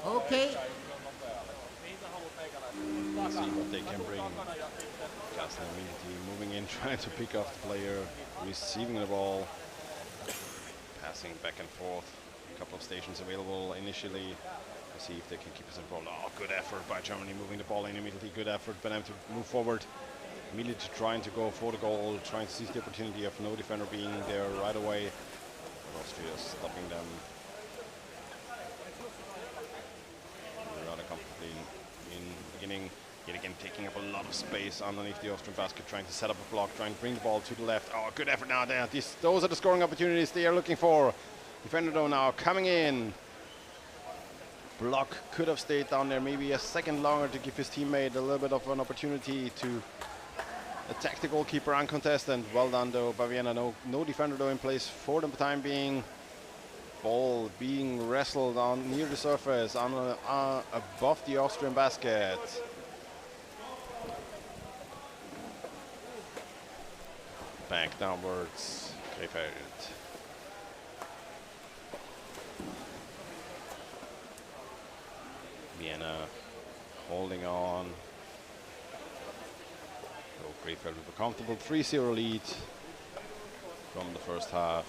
Okay. Let's see what they can bring. Gassner immediately moving in, trying to pick off the player, receiving the ball, passing back and forth. A couple of stations available initially. Let's see if they can keep us involved. Oh, good effort by Germany, moving the ball in immediately. Good effort by them to move forward. Immediately trying to go for the goal, trying to seize the opportunity of no defender being there right away. Austria stopping them rather comfortably in the beginning. Yet again, taking up a lot of space underneath the Austrian basket, trying to set up a block, trying to bring the ball to the left. Oh, good effort now there. Those are the scoring opportunities they are looking for. Defender though now coming in. Block could have stayed down there maybe a second longer to give his teammate a little bit of an opportunity to attack the goalkeeper uncontested. Well done though by Vienna. No defender though in place for the time being. Ball being wrestled on near the surface on above the Austrian basket. Back downwards. Krefeld. Vienna holding on. So Krefeld with a comfortable 3-0 lead from the first half.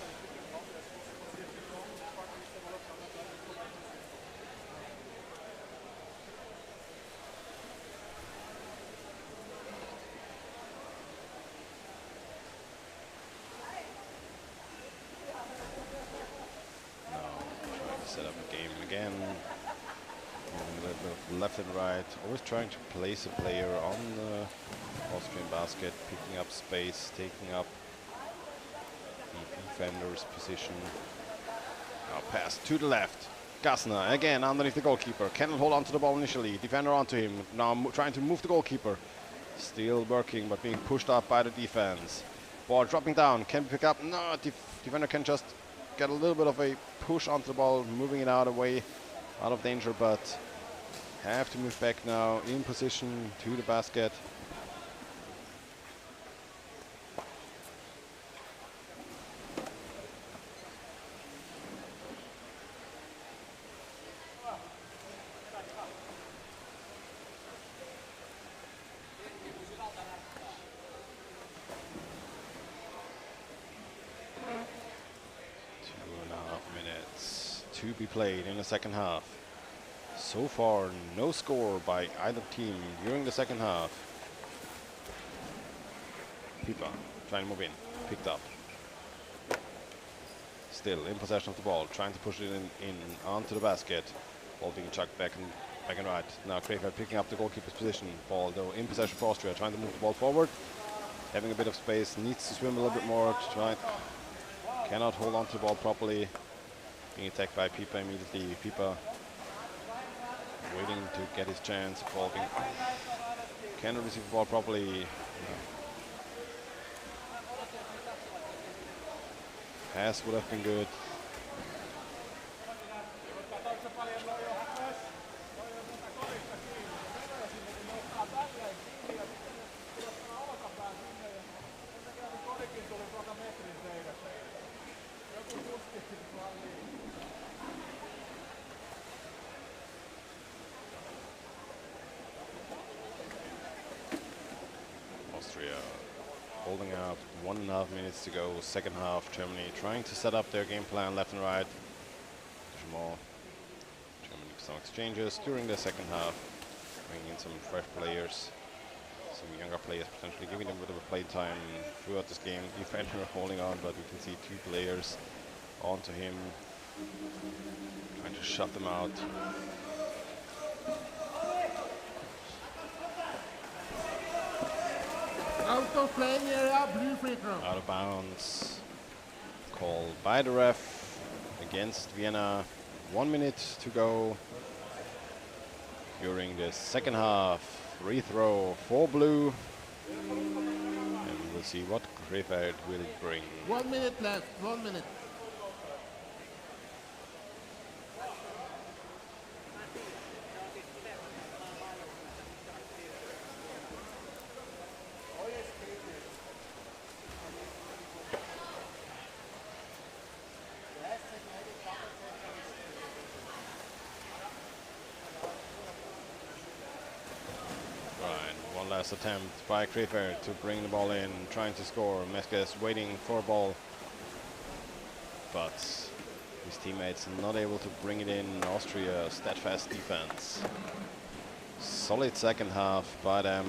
Left and right, always trying to place a player on the Austrian basket, picking up space, taking up the defender's position. Now pass to the left. Gassner again underneath the goalkeeper. Cannot hold on to the ball initially. Defender onto him. Now trying to move the goalkeeper. Still working, but being pushed up by the defense. Ball dropping down. Can pick up. No, defender can just get a little bit of a push onto the ball, moving it out of danger, but have to move back now in position to the basket. To be played in the second half. So far, no score by either team during the second half. Pipa trying to move in, picked up. Still in possession of the ball, trying to push it in onto the basket. Ball being chucked back and right. Now Krefeld picking up the goalkeeper's position. Ball though in possession for Austria, trying to move the ball forward. Having a bit of space, needs to swim a little bit more to try. Cannot hold on to the ball properly. Being attacked by Pipa immediately. Pipa waiting to get his chance. Ball being cannot receive the ball properly. Pass would have been good. Holding out 1.5 minutes to go, second half. Germany trying to set up their game plan left and right. Germany some exchanges during the second half, bringing in some fresh players, some younger players, potentially giving them a bit of a play time throughout this game. Defender holding on, but we can see 2 players onto him, trying to shut them out. Out of playing area, blue free throw. Out of bounds. Called by the ref against Vienna. 1 minute to go during the second half. Free throw for blue. And we'll see what Krefeld will bring. 1 minute left, 1 minute. Last attempt by Krefeld to bring the ball in, trying to score. Meskes waiting for a ball, but his teammates not able to bring it in. Austria, steadfast defense. Solid second half by them.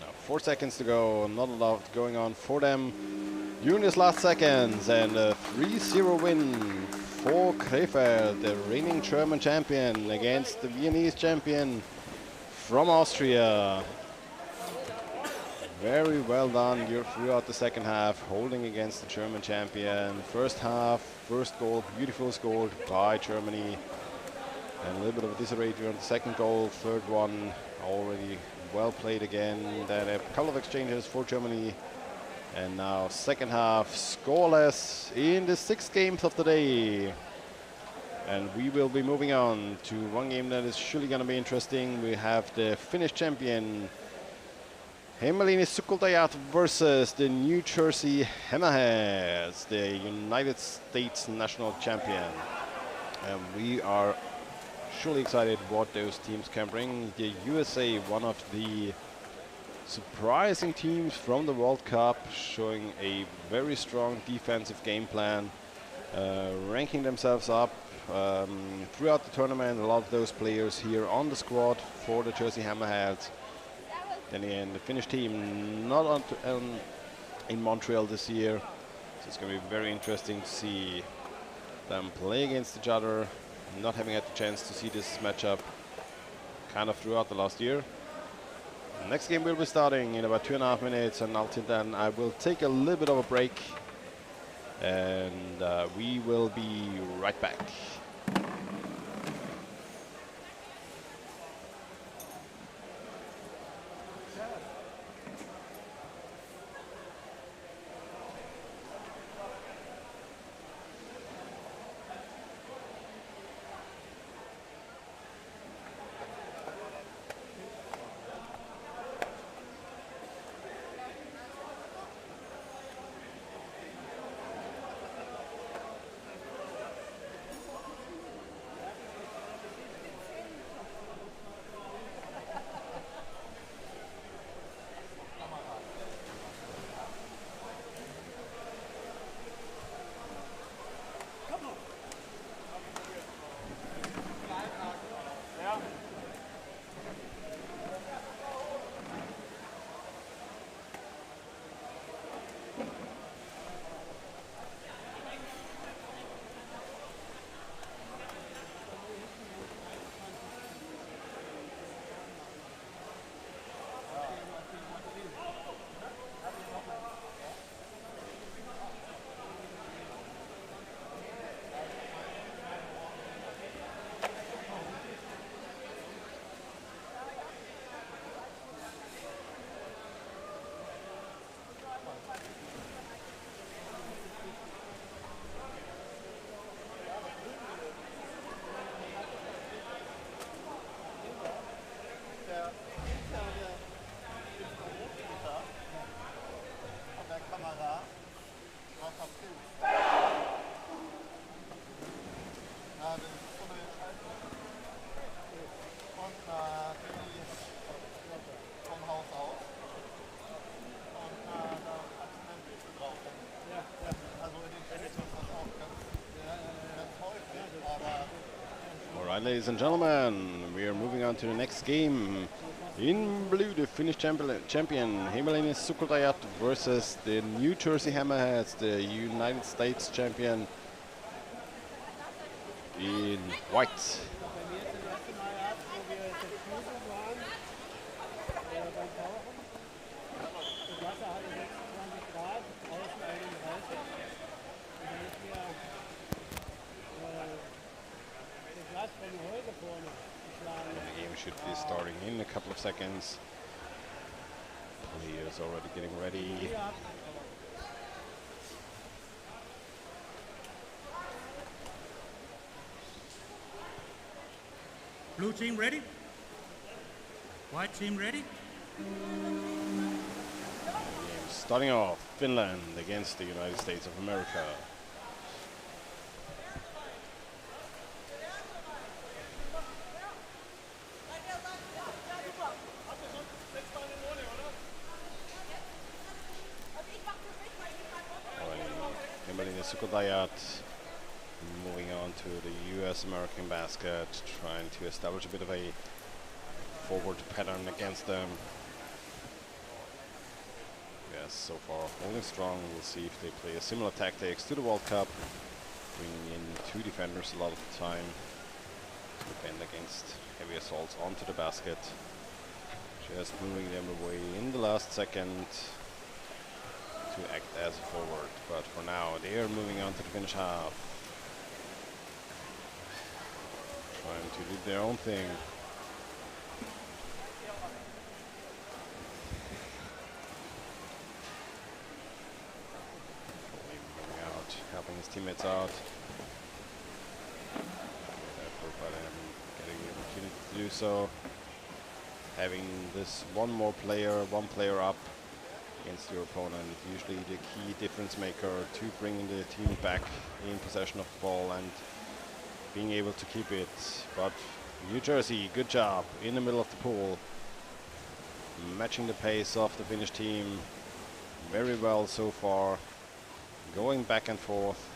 Now 4 seconds to go, not a lot going on for them during this last seconds, and a 3-0 win for Krefeld, the reigning German champion, against the Viennese champion from Austria. Very well done throughout the second half, holding against the German champion. First half, first goal, beautiful scored by Germany. And a little bit of a disarray during the second goal. Third one already well played again. Then a couple of exchanges for Germany. And now second half scoreless in the 6th games of the day. And we will be moving on to one game that is surely going to be interesting. We have the Finnish champion Hämeenlinna Sukkultajat versus the New Jersey Hammerheads, the United States national champion. And we are surely excited what those teams can bring. The USA, one of the surprising teams from the World Cup, showing a very strong defensive game plan, ranking themselves up throughout the tournament. A lot of those players here on the squad for the Jersey Hammerheads. Then again, the Finnish team not in Montreal this year, so it's going to be very interesting to see them play against each other. Not having had the chance to see this matchup kind of throughout the last year. Next game will be starting in about 2.5 minutes, and until then I will take a little bit of a break, and we will be right back. Ladies and gentlemen, we are moving on to the next game. In blue, the Finnish champion Hämeenlinna Sukkultajat versus the New Jersey Hammerheads, the United States champion, in white. The game should be starting in a couple of seconds. Players already getting ready. Blue team ready? White team ready? Game starting off, Finland against the United States of America. Sukkultajat moving on to the US-American basket, trying to establish a bit of a forward pattern against them. Yes, so far holding strong. We'll see if they play a similar tactics to the World Cup. bringing in 2 defenders a lot of the time to defend against heavy assaults onto the basket. Just moving them away in the last second to act as a forward. But for now, they are moving on to the finish half. Trying to do their own thing. Moving out, helping his teammates out. Good effort by them, getting the opportunity to do so. Having this one player up against your opponent, usually the key difference maker to bringing the team back in possession of the ball and being able to keep it. But New Jersey, good job in the middle of the pool, matching the pace of the Finnish team very well so far, going back and forth.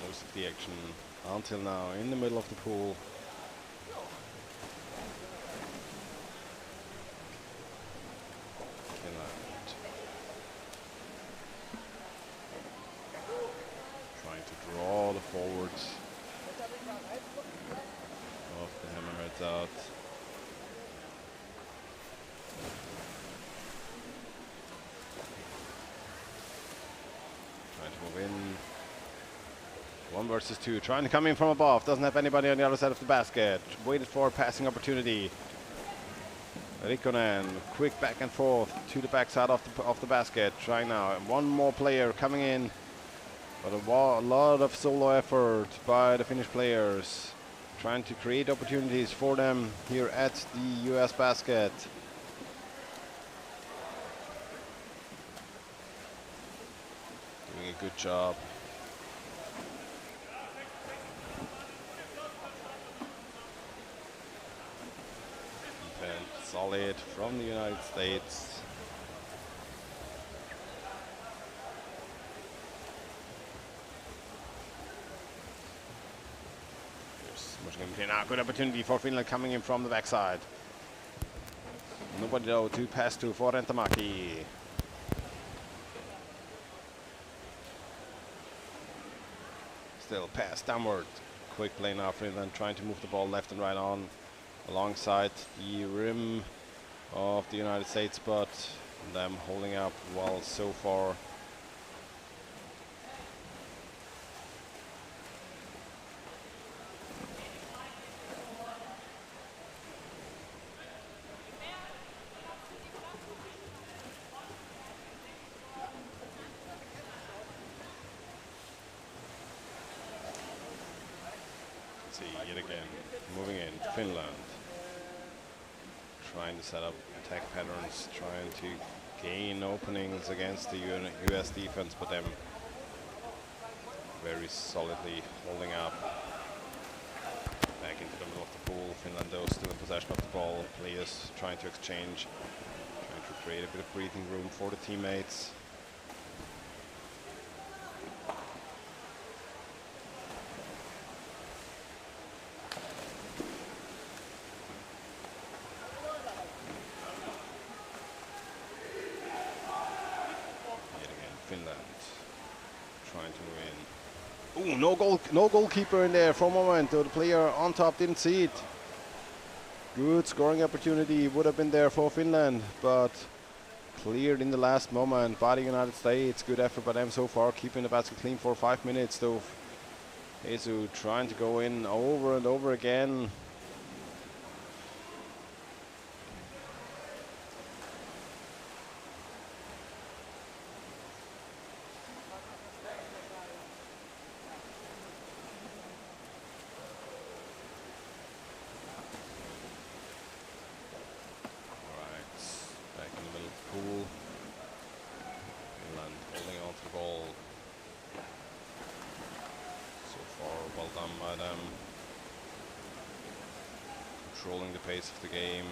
Most of the action until now in the middle of the pool. Trying to draw the forwards of the Hammerheads out. Trying to move in. 1 versus 2. Trying to come in from above. Doesn't have anybody on the other side of the basket. Waited for a passing opportunity. Rikkonen, quick back and forth to the backside of the basket. Trying now. And 1 more player coming in. But a lot of solo effort by the Finnish players. Trying to create opportunities for them here at the US basket. Doing a good job. Defense solid from the United States. Now, good opportunity for Finland coming in from the backside. Nobody though to pass to for Rentamaki. Still pass downward. Quick play now, Finland trying to move the ball left and right on alongside the rim of the United States, but them holding up well so far. Yet again, moving in, Finland. Trying to set up attack patterns, trying to gain openings against the US defense, but them very solidly holding up. Back into the middle of the pool, Finland though still in possession of the ball. Players trying to exchange, trying to create a bit of breathing room for the teammates. No goalkeeper in there for a moment. The player on top didn't see it. Good scoring opportunity would have been there for Finland, but cleared in the last moment by the United States. Good effort by them so far, keeping the basket clean for 5 minutes though. Hesu trying to go in over and over again. Controlling the pace of the game.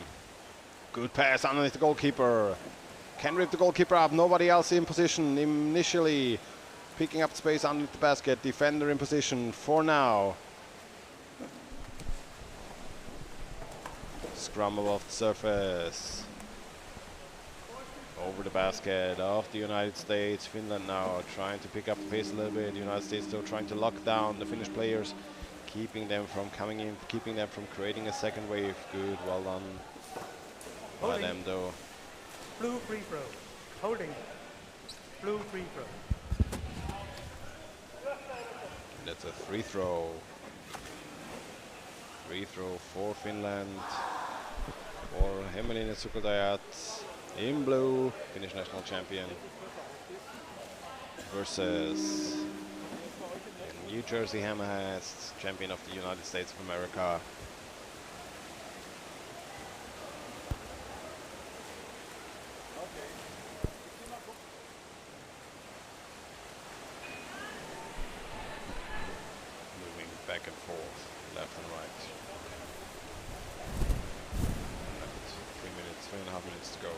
Good pass underneath the goalkeeper. Can rip the goalkeeper up. Nobody else in position initially. Picking up space underneath the basket. Defender in position for now. Scrum above the surface. Over the basket of the United States. Finland now trying to pick up the pace a little bit. The United States still trying to lock down the Finnish players, keeping them from coming in, keeping them from creating a second wave. Good, well done by them though. Blue free throw. Holding. Blue free throw. That's a free throw. Free throw for Finland. For Hämeenlinna Sukudajat in blue, Finnish national champion, versus New Jersey Hammerheads, champion of the United States of America. Moving back and forth, left and right. Left 3 minutes, 3.5 minutes to go.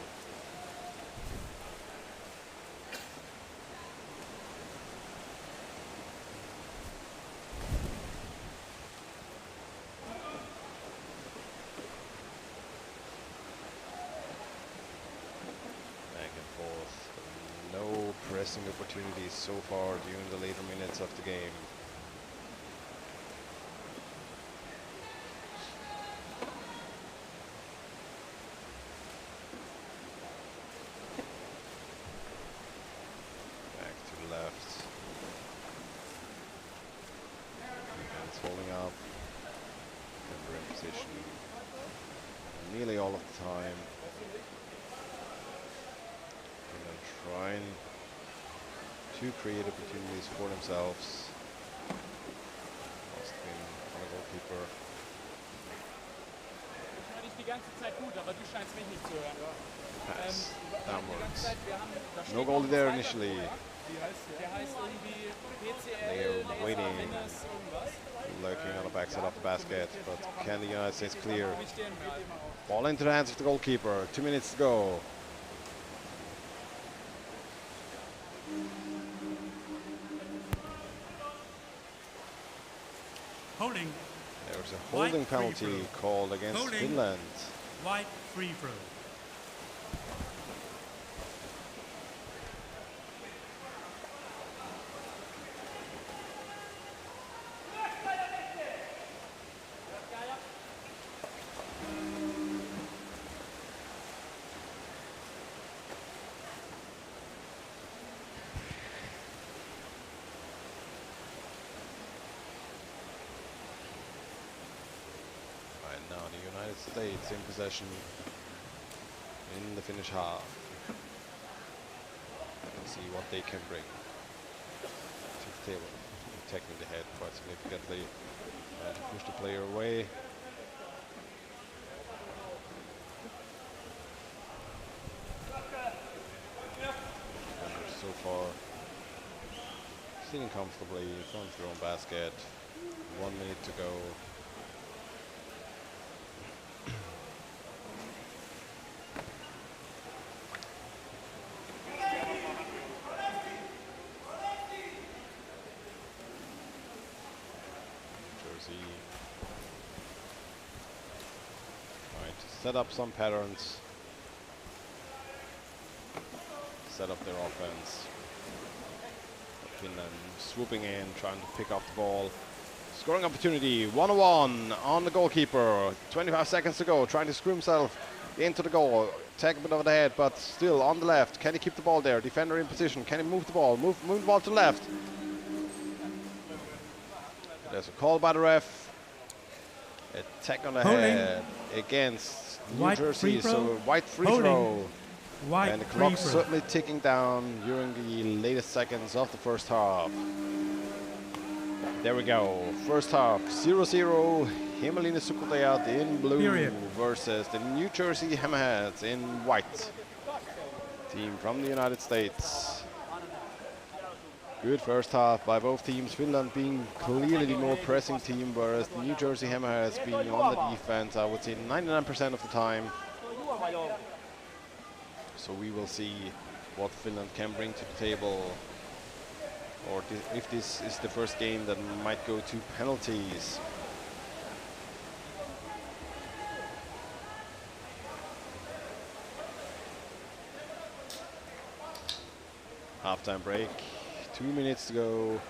Opportunities so far during the later minutes of the game. Back to the left. Defense holding up. Member in position nearly all of the time. And then trying to create opportunities for themselves. Lost him on the goalkeeper. Pass downwards. No goal there initially. They are waiting, lurking on the backside of the basket, but can the United States clear? Ball into the hands of the goalkeeper. 2 minutes to go. Holding. There's a holding penalty called against Finland. White free throw. States in possession in the Finnish half. Let's see what they can bring to the table. Taking the head quite significantly to push the player away. And so far sitting comfortably in front of their own basket. 1 minute to go. Set up some patterns, set up their offense. Finland swooping in, trying to pick up the ball. Scoring opportunity, 1-on-1 on the goalkeeper. 25 seconds to go, trying to screw himself into the goal. Take a bit over the head, but still on the left. Can he keep the ball there? Defender in position. Can he move the ball? Move the ball to the left. There's a call by the ref. Attack on the head against New Jersey, so white free throw. And the clock's certainly ticking down during the latest seconds of the first half. There we go. First half, 0-0. Hämeenlinna Sukudajat in blue versus the New Jersey Hammerheads in white. Team from the United States. Good first half by both teams. Finland being clearly the more pressing team, whereas the New Jersey Hammerheads being on the defense, I would say 99% of the time. So we will see what Finland can bring to the table, or if this is the first game that might go to penalties. Halftime break. 2 minutes to go.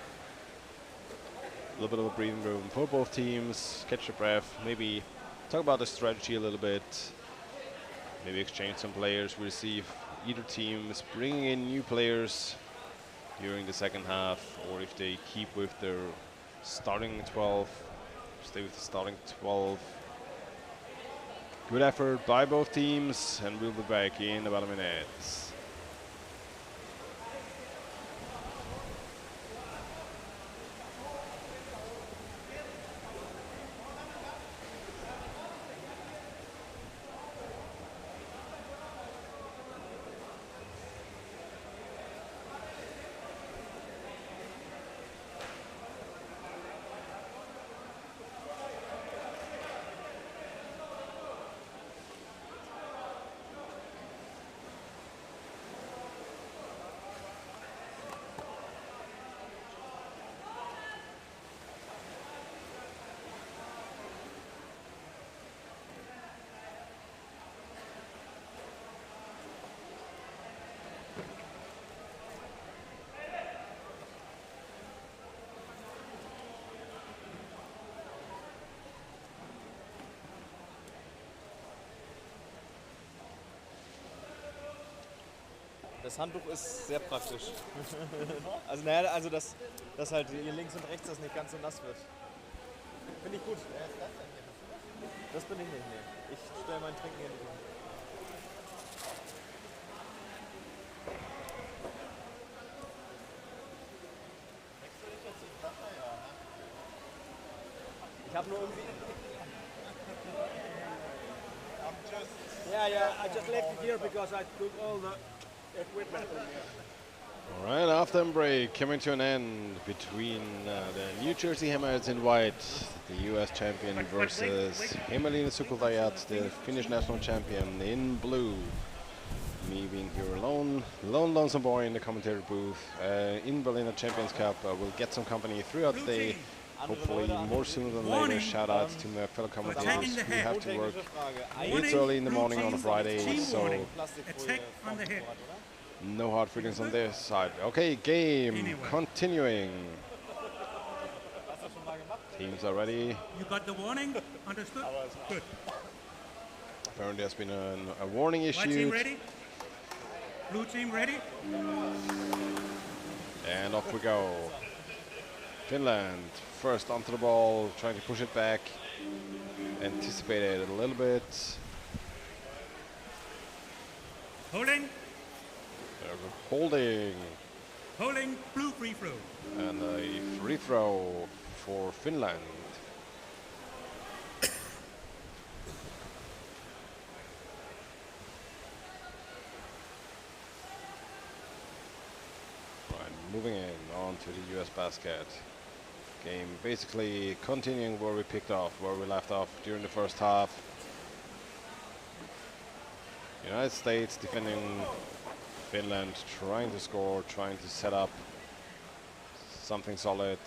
A little bit of a breathing room for both teams. Catch your breath. Maybe talk about the strategy a little bit. Maybe exchange some players. We'll see if either team is bringing in new players during the second half, or if they keep with their starting 12. Stay with the starting 12. Good effort by both teams, and we'll be back in about a minute. Das Handtuch ist sehr praktisch. Also, naja, also dass halt hier links und rechts das nicht ganz so nass wird. Finde ich gut. Das bin ich nicht, nee. Ich stelle mein Trinken hier nicht um. Ich habe nur irgendwie... Yeah, I just left it here because I took all the equipment from here. All right, after break coming to an end between the New Jersey Hammerheads in white, the US champion, versus Hemelina Sukultajat, the Finnish national champion, in blue. Me being here alone, lonesome boy in the commentary booth. In Berlin Champions Cup, we'll get some company throughout the day. Hopefully more sooner than later. Shout out to my fellow commentators who have to work it's early in the morning on a Friday, so no hard feelings on this side. Okay, game continuing. Teams are ready. You got the warning? Understood? Good. Apparently there's been a warning White team issued. ready? Blue team ready? And off we go. Finland first onto the ball, trying to push it back. Anticipated it a little bit. Holding. There's a holding. Holding, blue free throw. And a free throw for Finland. Right, moving in on to the US basket. Game basically continuing where we picked off, where we left off during the first half. United States defending Finland, trying to score, trying to set up something solid.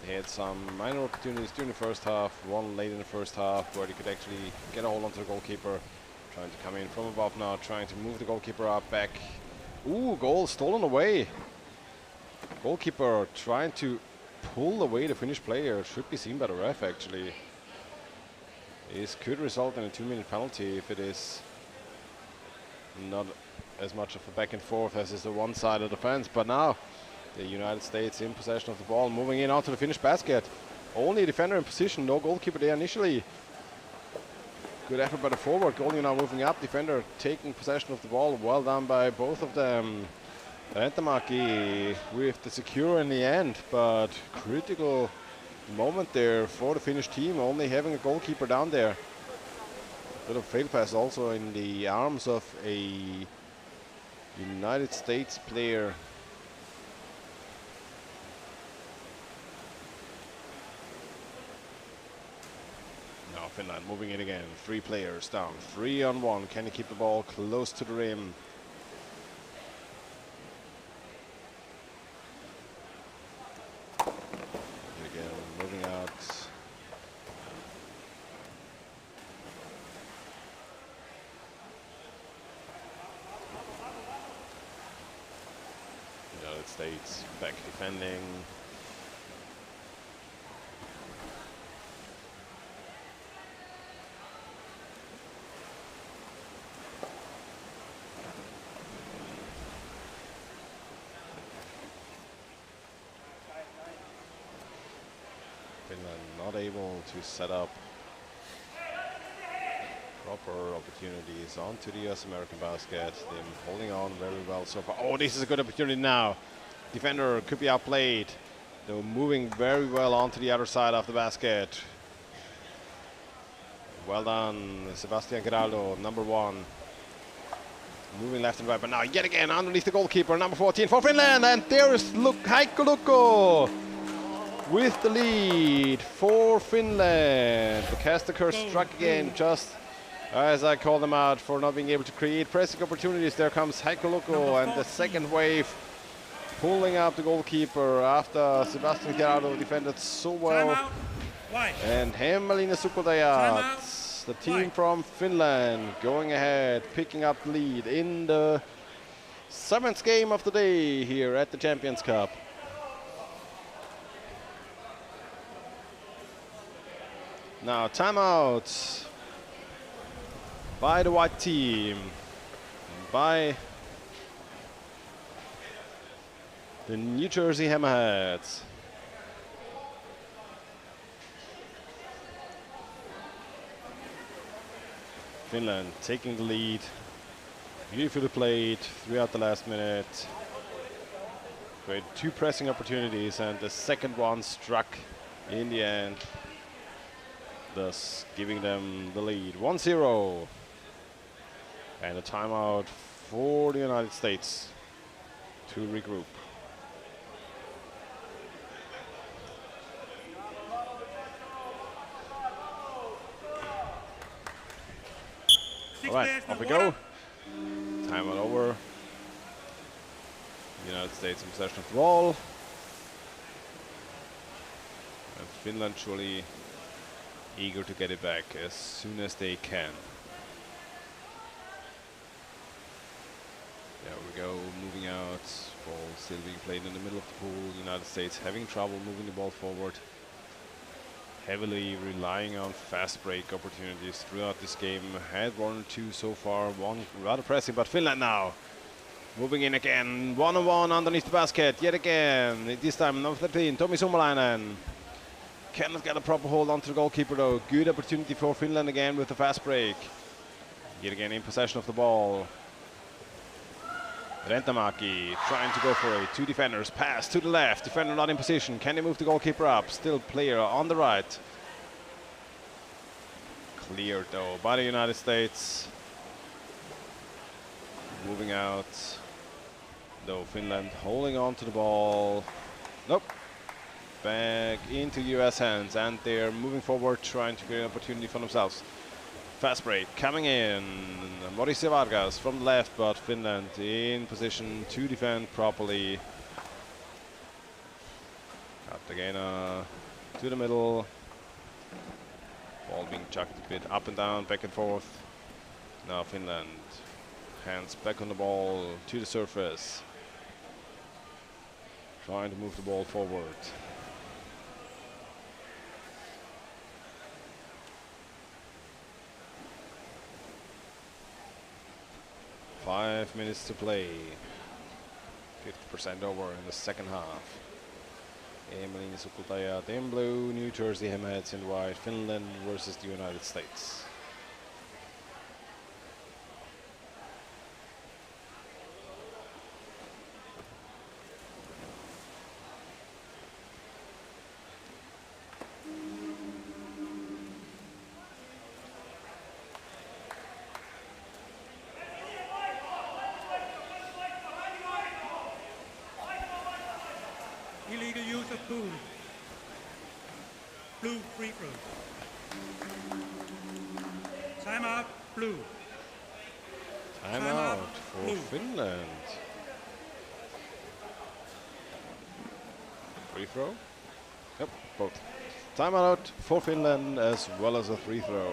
They had some minor opportunities during the first half, one late in the first half where they could actually get a hold onto the goalkeeper. Trying to come in from above now, trying to move the goalkeeper up back. Ooh, goal stolen away. Goalkeeper trying to pull away the Finnish player. Should be seen by the ref actually. This could result in a 2-minute penalty if it is not as much of a back and forth as is the one side of the fence. But now the United States in possession of the ball, moving in onto the Finnish basket. Only a defender in position, no goalkeeper there initially. Good effort by the forward, goalie now moving up, defender taking possession of the ball. Well done by both of them. Rentamaki with the secure in the end, but critical moment there for the Finnish team, only having a goalkeeper down there. Little fail pass also in the arms of a United States player. Now Finland moving it again, 3 players down, 3-on-1. Can he keep the ball close to the rim? Moving out. States back defending. Finland not able to set up proper opportunities onto the US-American basket. Them holding on very well so far. Oh, this is a good opportunity now. Defender could be outplayed. They're moving very well onto the other side of the basket. Well done, Sebastian Geraldo, number 1. Moving left and right, but now yet again underneath the goalkeeper, number 14 for Finland. And there's Heikko Lukko with the lead for Finland. The caster curse struck again, just as I called them out for not being able to create pressing opportunities. There comes Heikko Lukko, and the second wave pulling up the goalkeeper after Sebastian Gerardo defended so well. And Hämeenlinna Sukudajat, the team from Finland, going ahead, picking up the lead in the 7th game of the day here at the Champions Cup. Now timeout by the white team, by the New Jersey Hammerheads. Finland taking the lead, beautifully played throughout the last minute. Great 2 pressing opportunities, and the second one struck in the end, thus giving them the lead. 1-0. And a timeout for the United States to regroup. All right, off we go. Timeout over. United States in possession of the ball. And Finland surely eager to get it back as soon as they can. There we go, moving out. Ball still being played in the middle of the pool. United States having trouble moving the ball forward. Heavily relying on fast break opportunities throughout this game. Had 1 or 2 so far, 1 rather pressing, but Finland now moving in again. 1-on-1 underneath the basket, yet again. This time number 13, Tommi Suomalainen. Cannot get a proper hold onto the goalkeeper though. Good opportunity for Finland again with the fast break. Yet again in possession of the ball. Rentamaki trying to go for it. 2 defenders, pass to the left. Defender not in position. Can they move the goalkeeper up? Still player on the right. Cleared though by the United States. Moving out. Though Finland holding on to the ball. Nope. Back into US hands, and they're moving forward, trying to create an opportunity for themselves. Fast break coming in. Mauricio Vargas from the left, but Finland in position to defend properly. Cartagena to the middle. Ball being chucked a bit up and down, back and forth. Now Finland, hands back on the ball to the surface. Trying to move the ball forward. Five minutes to play. 50% over in the second half. Hämeenlinna Sukudajat in blue, New Jersey Hammerheads in white. Finland versus the United States. Illegal use of pool. Blue free throw. Timeout, blue. Timeout for blue. Finland. Free throw? Yep, both. Timeout for Finland as well as a free throw.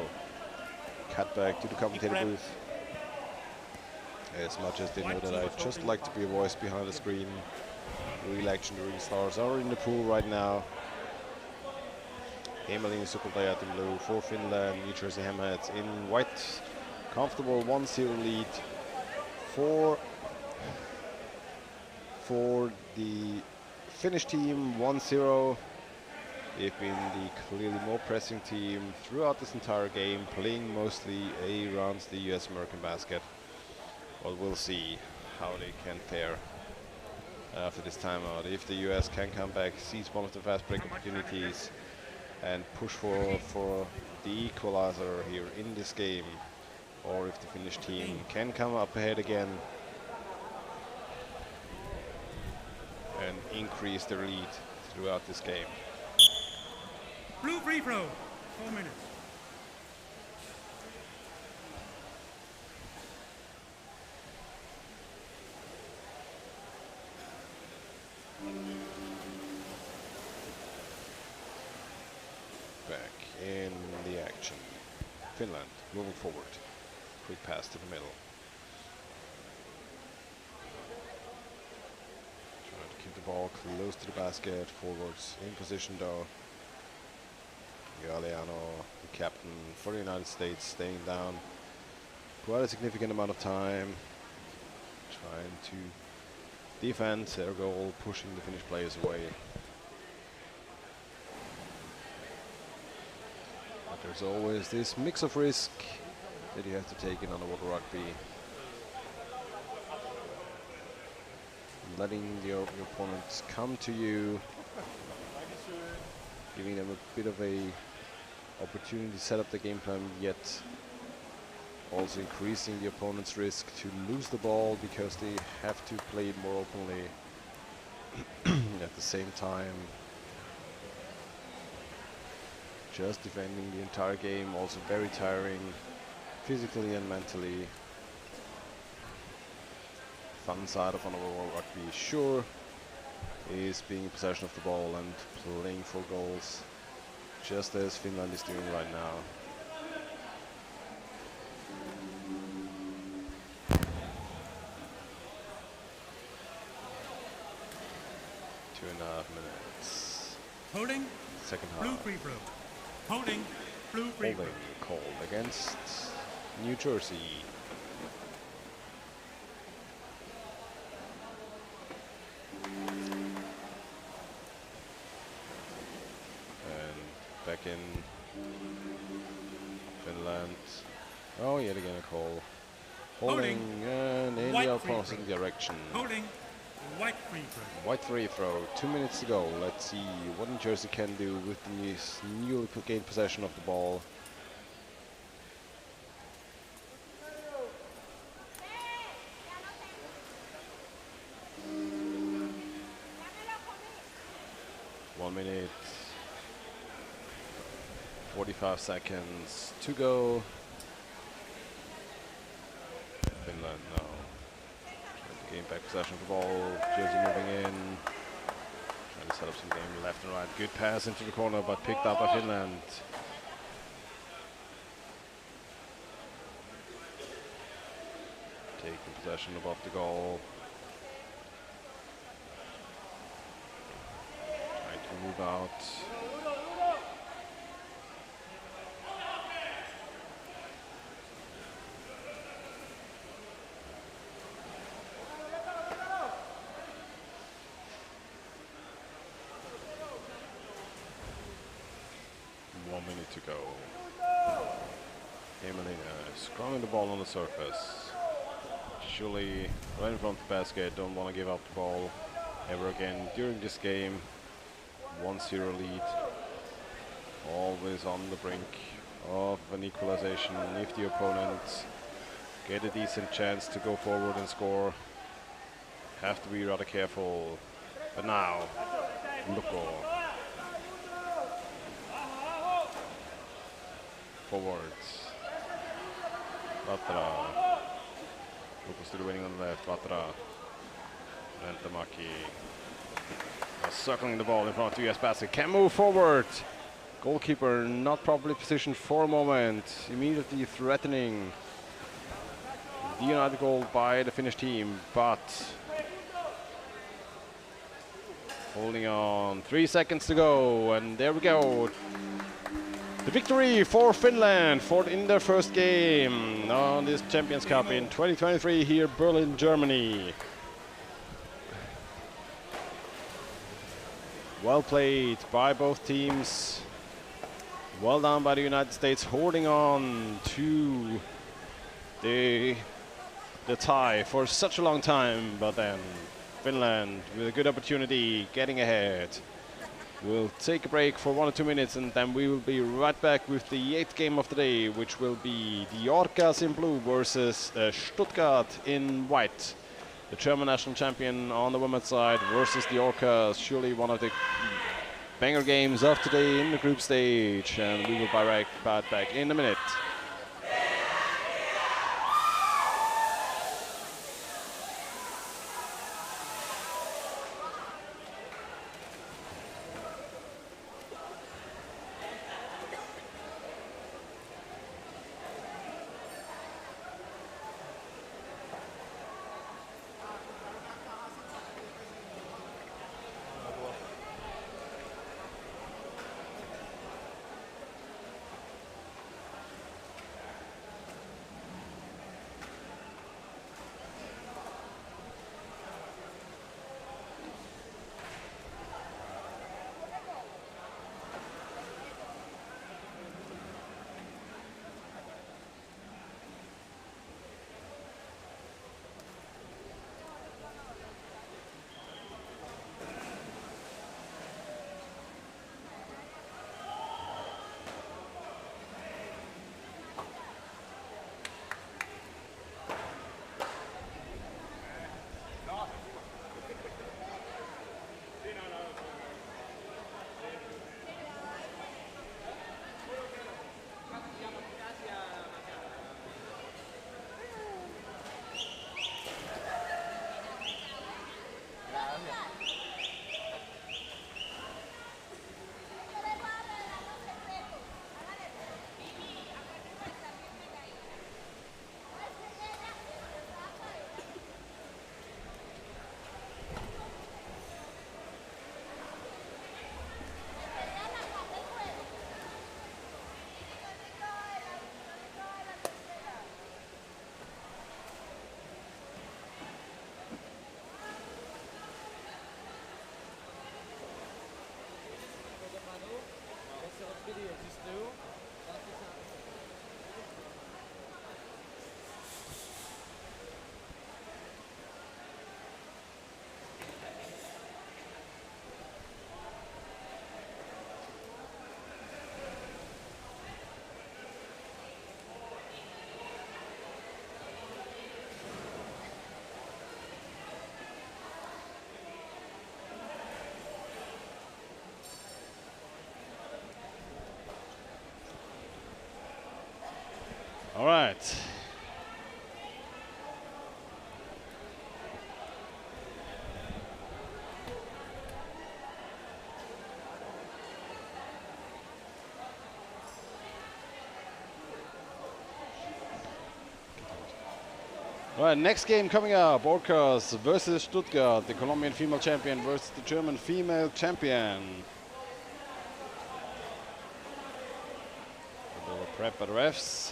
Cut back to the commentator booth. As much as they know that I just like to be a voice behind the screen, Real action. The Real Stars are in the pool right now. Emily Sukultajat in blue for Finland. New Jersey Hammerheads in white. Comfortable 1-0 lead for the Finnish team. 1-0. They've been the clearly more pressing team throughout this entire game, playing mostly around the US American basket. But we'll see how they can fare after this timeout. If the US can come back, seize one of the fast break opportunities, and push for the equalizer here in this game, or if the Finnish team can come up ahead again and increase their lead throughout this game. Blue free throw, 4 minutes. Back in the action. Finland moving forward. Quick pass to the middle. Trying to keep the ball close to the basket. Forwards in position though. Galeano, the captain for the United States, staying down quite a significant amount of time. Trying to defend their goal, pushing the Finnish players away. But there's always this mix of risk that you have to take in underwater rugby. Letting your opponents come to you, giving them a bit of a opportunity to set up the game plan, yet also increasing the opponent's risk to lose the ball because they have to play it more openly at the same time. Just defending the entire game, also very tiring physically and mentally. Fun side of underwater rugby, sure, is being in possession of the ball and playing for goals, just as Finland is doing right now. Two and a half minutes. Holding. Second half. Blue free throw. Holding. Blue free throw. Holding called against New Jersey. Back in Finland. Oh, yet again a call. Holding and in the opposite direction. Holding. White free throw. White free throw. 2 minutes to go. Let's see what New Jersey can do with the newly gained possession of the ball. One minute. 45 seconds to go. Finland now trying to gain back possession of the ball. Jersey moving in, trying to set up some game left and right. Good pass into the corner, but picked up by Finland. Taking possession above the goal. Trying to move out. To go. Emelina scrumming the ball on the surface. Surely right in front of the basket, don't want to give up the ball ever again during this game. 1-0 lead. Always on the brink of an equalization. If the opponents get a decent chance to go forward and score, have to be rather careful. But now, Lukko. Forwards. Vatra. Lukko still winning on the left. Vatra. Rentamaki. Circling the ball in front of the US basket. Can move forward. Goalkeeper not properly positioned for a moment. Immediately threatening the United goal by the Finnish team. But Holding on, 3 seconds to go, and there we go. The victory for Finland in their first game on this Champions Cup in 2023 here Berlin, Germany. Well played by both teams. Well done by the United States, holding on to the tie for such a long time, but then Finland with a good opportunity getting ahead. We'll take a break for 1 or 2 minutes, and then we will be right back with the 8th game of the day, which will be the Orcas in blue versus Stuttgart in white. The German national champion on the women's side versus the Orcas, surely one of the banger games of today in the group stage, and we will be right back in a minute. All right. All right, next game coming up, Orcas versus Stuttgart, the Colombian female champion versus the German female champion. A little prep by the refs.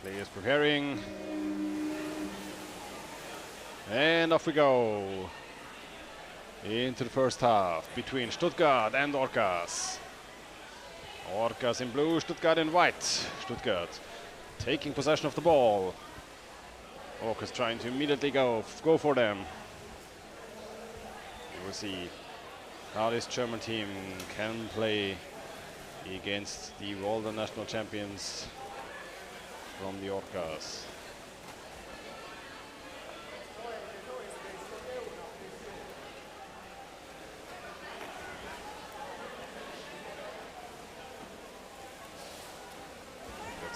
Players preparing. And off we go. Into the first half between Stuttgart and Orcas. Orcas in blue, Stuttgart in white. Stuttgart taking possession of the ball. Orcas trying to immediately go for them. We will see how this German team can play against the world and national champions from the Orcas.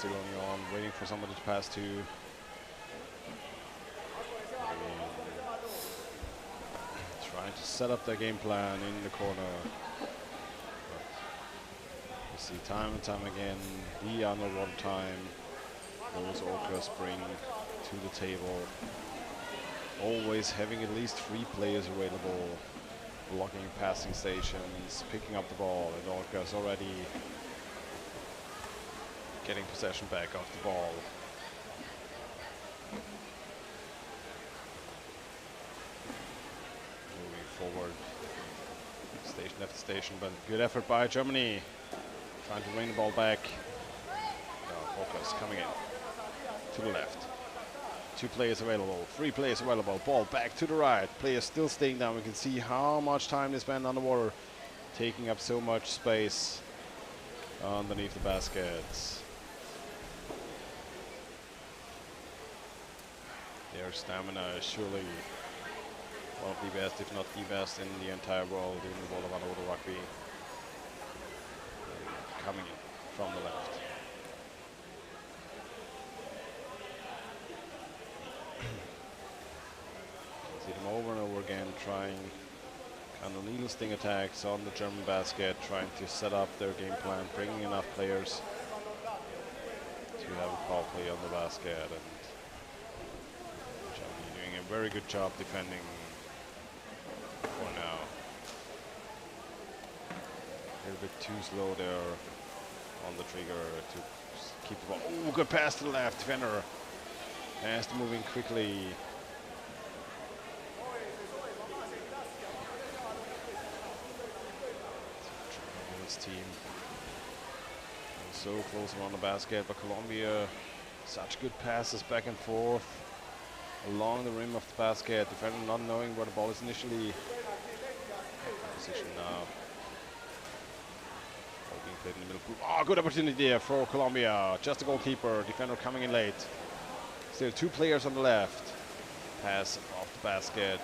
still only on, waiting for somebody to pass to. Trying to set up their game plan in the corner. But you see time and time again the underwater time those orcas bring to the table. Always having at least 3 players available, blocking passing stations, picking up the ball, and orcas already getting possession back of the ball. Forward, station after station, but good effort by Germany, trying to win the ball back. Focus coming in to the left. 2 players available, 3 players available. Ball back to the right. Players still staying down. We can see how much time they spend underwater, taking up so much space underneath the baskets. Their stamina is surely one of the best, if not the best, in the entire world in the world of underwater rugby. Coming in from the left. See them over and over again trying kind of needle sting attacks on the German basket, trying to set up their game plan, bringing enough players to have a power play on the basket, and Germany doing a very good job defending for now. A little bit too slow there on the trigger to keep the ball. Oh, good pass to the left. Defender has to move in quickly. This team so close around the basket, but Colombia, such good passes back and forth along the rim of the basket. Defender not knowing where the ball is initially. Position now. Ball being played in the middle group. Oh, good opportunity there for Colombia. Just a goalkeeper. Defender coming in late. Still 2 players on the left. Pass off the basket.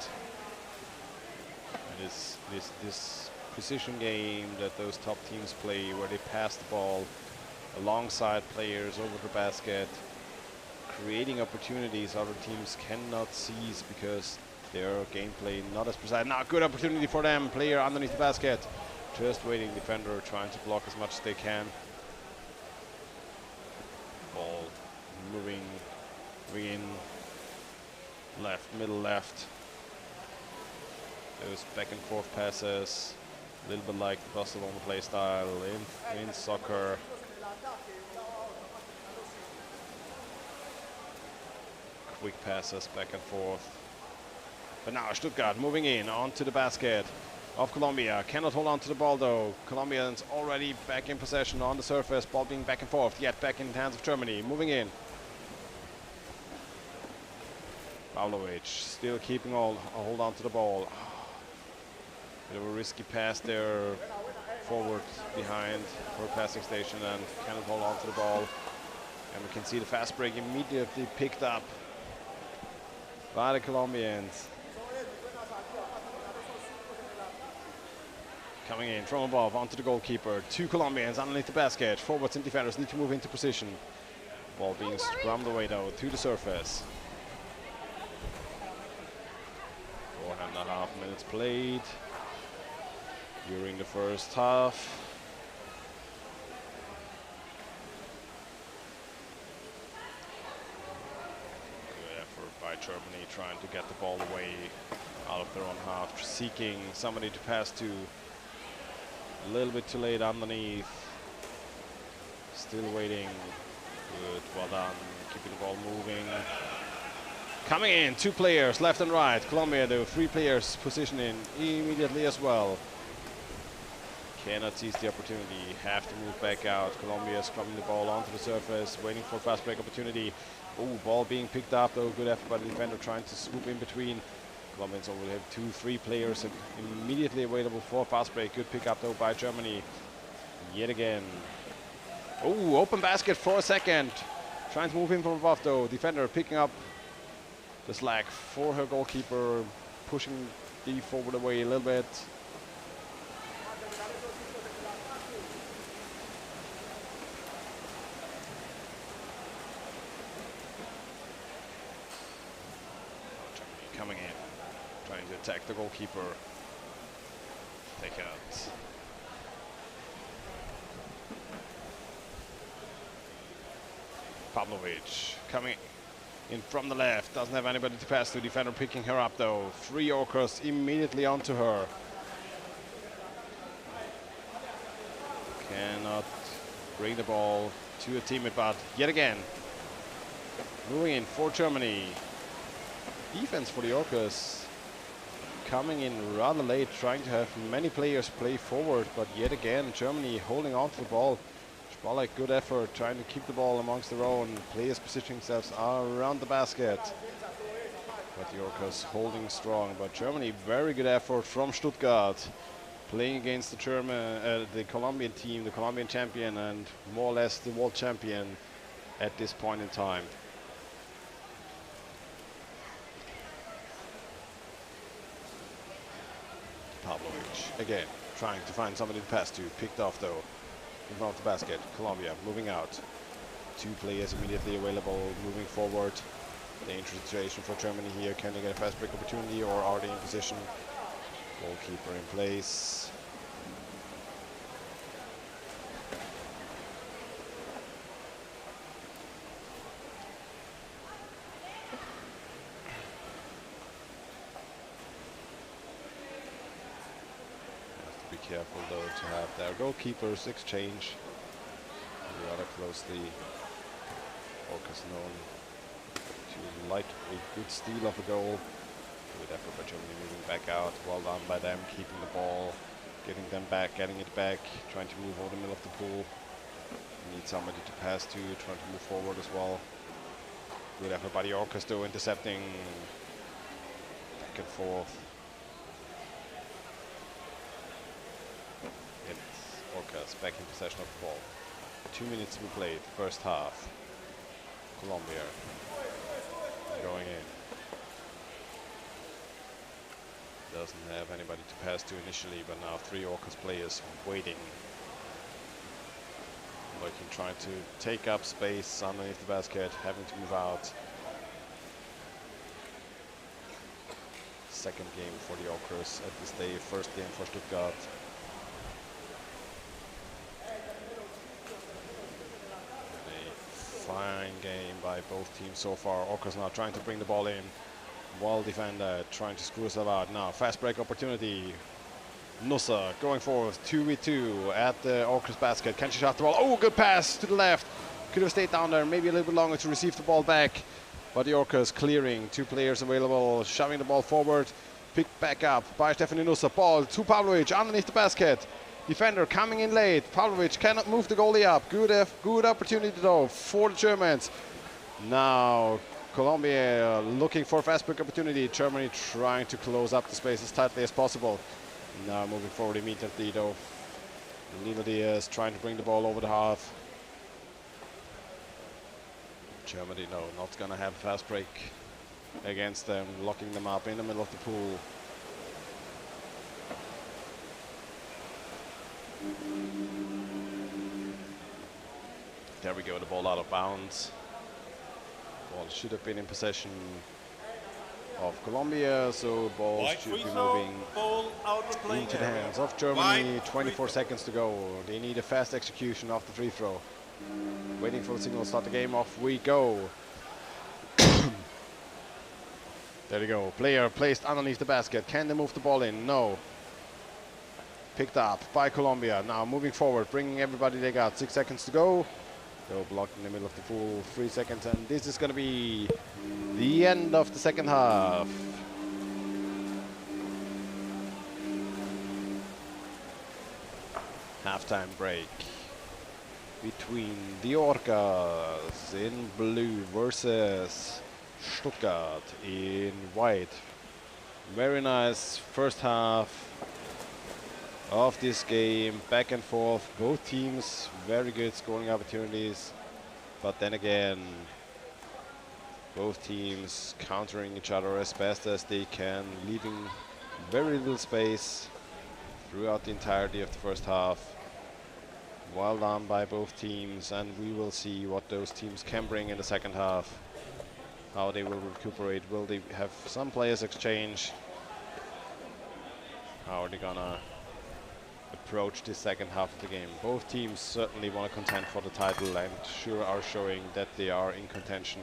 And this precision game that those top teams play, where they pass the ball alongside players over the basket, creating opportunities other teams cannot seize because their gameplay not as precise. Now, good opportunity for them. Player underneath the basket, just waiting. Defender trying to block as much as they can. Ball moving in left, middle left. Those back and forth passes, a little bit like the Barcelona play style in soccer. Quick passes back and forth. But now Stuttgart moving in onto the basket of Colombia. Cannot hold on to the ball though. Colombians already back in possession on the surface. Ball being back and forth, yet back in the hands of Germany. Moving in. Pavlovic still keeping a hold on to the ball. Bit of a risky pass there forward behind for a passing station, and cannot hold on to the ball. And we can see the fast break immediately picked up by the Colombians. Coming in from above onto the goalkeeper. 2 Colombians underneath the basket. Forwards and defenders need to move into position. Ball being scrummed away though to the surface. 4.5 minutes played during the first half. By Germany trying to get the ball away out of their own half, seeking somebody to pass to. A little bit too late underneath. Still waiting. Good, well done. Keeping the ball moving. Coming in, 2 players left and right. Colombia though, 3 players positioning immediately as well. Cannot seize the opportunity. Have to move back out. Colombia scrubbing the ball onto the surface, waiting for a fast break opportunity. Oh, ball being picked up though. Good effort by the defender trying to swoop in between. Colombians already have 2-3 players immediately available for fast break. Good pick up though by Germany. Yet again. Oh, open basket for a second. Trying to move in from above though. Defender picking up the slack for her goalkeeper. Pushing the forward away a little bit. coming in, trying to attack the goalkeeper. Take out. Pavlovic coming in from the left, doesn't have anybody to pass to. Defender picking her up though. 3 Orcas immediately onto her. Cannot bring the ball to a teammate, but yet again, moving in for Germany. Defense for the Orcas coming in rather late, trying to have many players play forward, but yet again, Germany holding on to the ball. Spalek, good effort, trying to keep the ball amongst their own. Players positioning themselves around the basket. But the Orcas holding strong. But Germany, very good effort from Stuttgart. Playing against the Colombian team, the Colombian champion, and more or less the world champion at this point in time. Pavlovic again, trying to find somebody to pass to. Picked off though. In front of the basket. Colombia moving out. 2 players immediately available, moving forward. Dangerous situation for Germany here. Can they get a fast break opportunity, or are they in position? Goalkeeper in place. Have to be careful though to have their goalkeepers exchange rather closely. Orcas known to like a good steal of a goal. Good effort by Germany moving back out. Well done by them, keeping the ball, getting them back, getting it back, trying to move over the middle of the pool. Need somebody to pass to, trying to move forward as well. Good effort by the Orcas though, intercepting back and forth. It's Orcas back in possession of the ball. 2 minutes to be played, first half. Colombia going in. Doesn't have anybody to pass to initially, but now 3 Orcas players waiting. Looking, trying to take up space underneath the basket, having to move out. Second game for the Orcas at this day, first game for Stuttgart. Fine game by both teams so far. Orcas now trying to bring the ball in. Wall defender trying to screw herself out. Now fast break opportunity. Nussa going forward, 2v2 at the Orcas basket. Can she shot the ball? Oh, good pass to the left. Could have stayed down there, maybe a little bit longer to receive the ball back. But the Orcas clearing, 2 players available, shoving the ball forward. Picked back up by Stephanie Nussa. Ball to Pavlovic underneath the basket. Defender coming in late. Pavlovic cannot move the goalie up. Good opportunity though for the Germans. Now Colombia looking for a fast break opportunity. Germany trying to close up the space as tightly as possible. Now moving forward immediately though. Nina Diaz trying to bring the ball over the half. Germany, no, not gonna have a fast break against them, locking them up in the middle of the pool. There we go, the ball out of bounds. Ball should have been in possession of Colombia, so ball should be moving into the hands of Germany. 24 seconds to go. They need a fast execution of the free throw. Waiting for the signal to start the game. Off we go. There we go. Player placed underneath the basket. Can they move the ball in? No. Picked up by Colombia. Now moving forward, bringing everybody they got. 6 seconds to go. Go blocked in the middle of the pool. 3 seconds, and this is going to be the end of the second half. Halftime break between the Orcas in blue versus Stuttgart in white. Very nice first half of this game, back and forth, both teams very good scoring opportunities, but then again both teams countering each other as best as they can, leaving very little space throughout the entirety of the first half. Well done by both teams, and we will see what those teams can bring in the second half. how they will recuperate. Will they have some players exchange? How are they gonna approach the second half of the game? Both teams certainly want to contend for the title and sure are showing that they are in contention.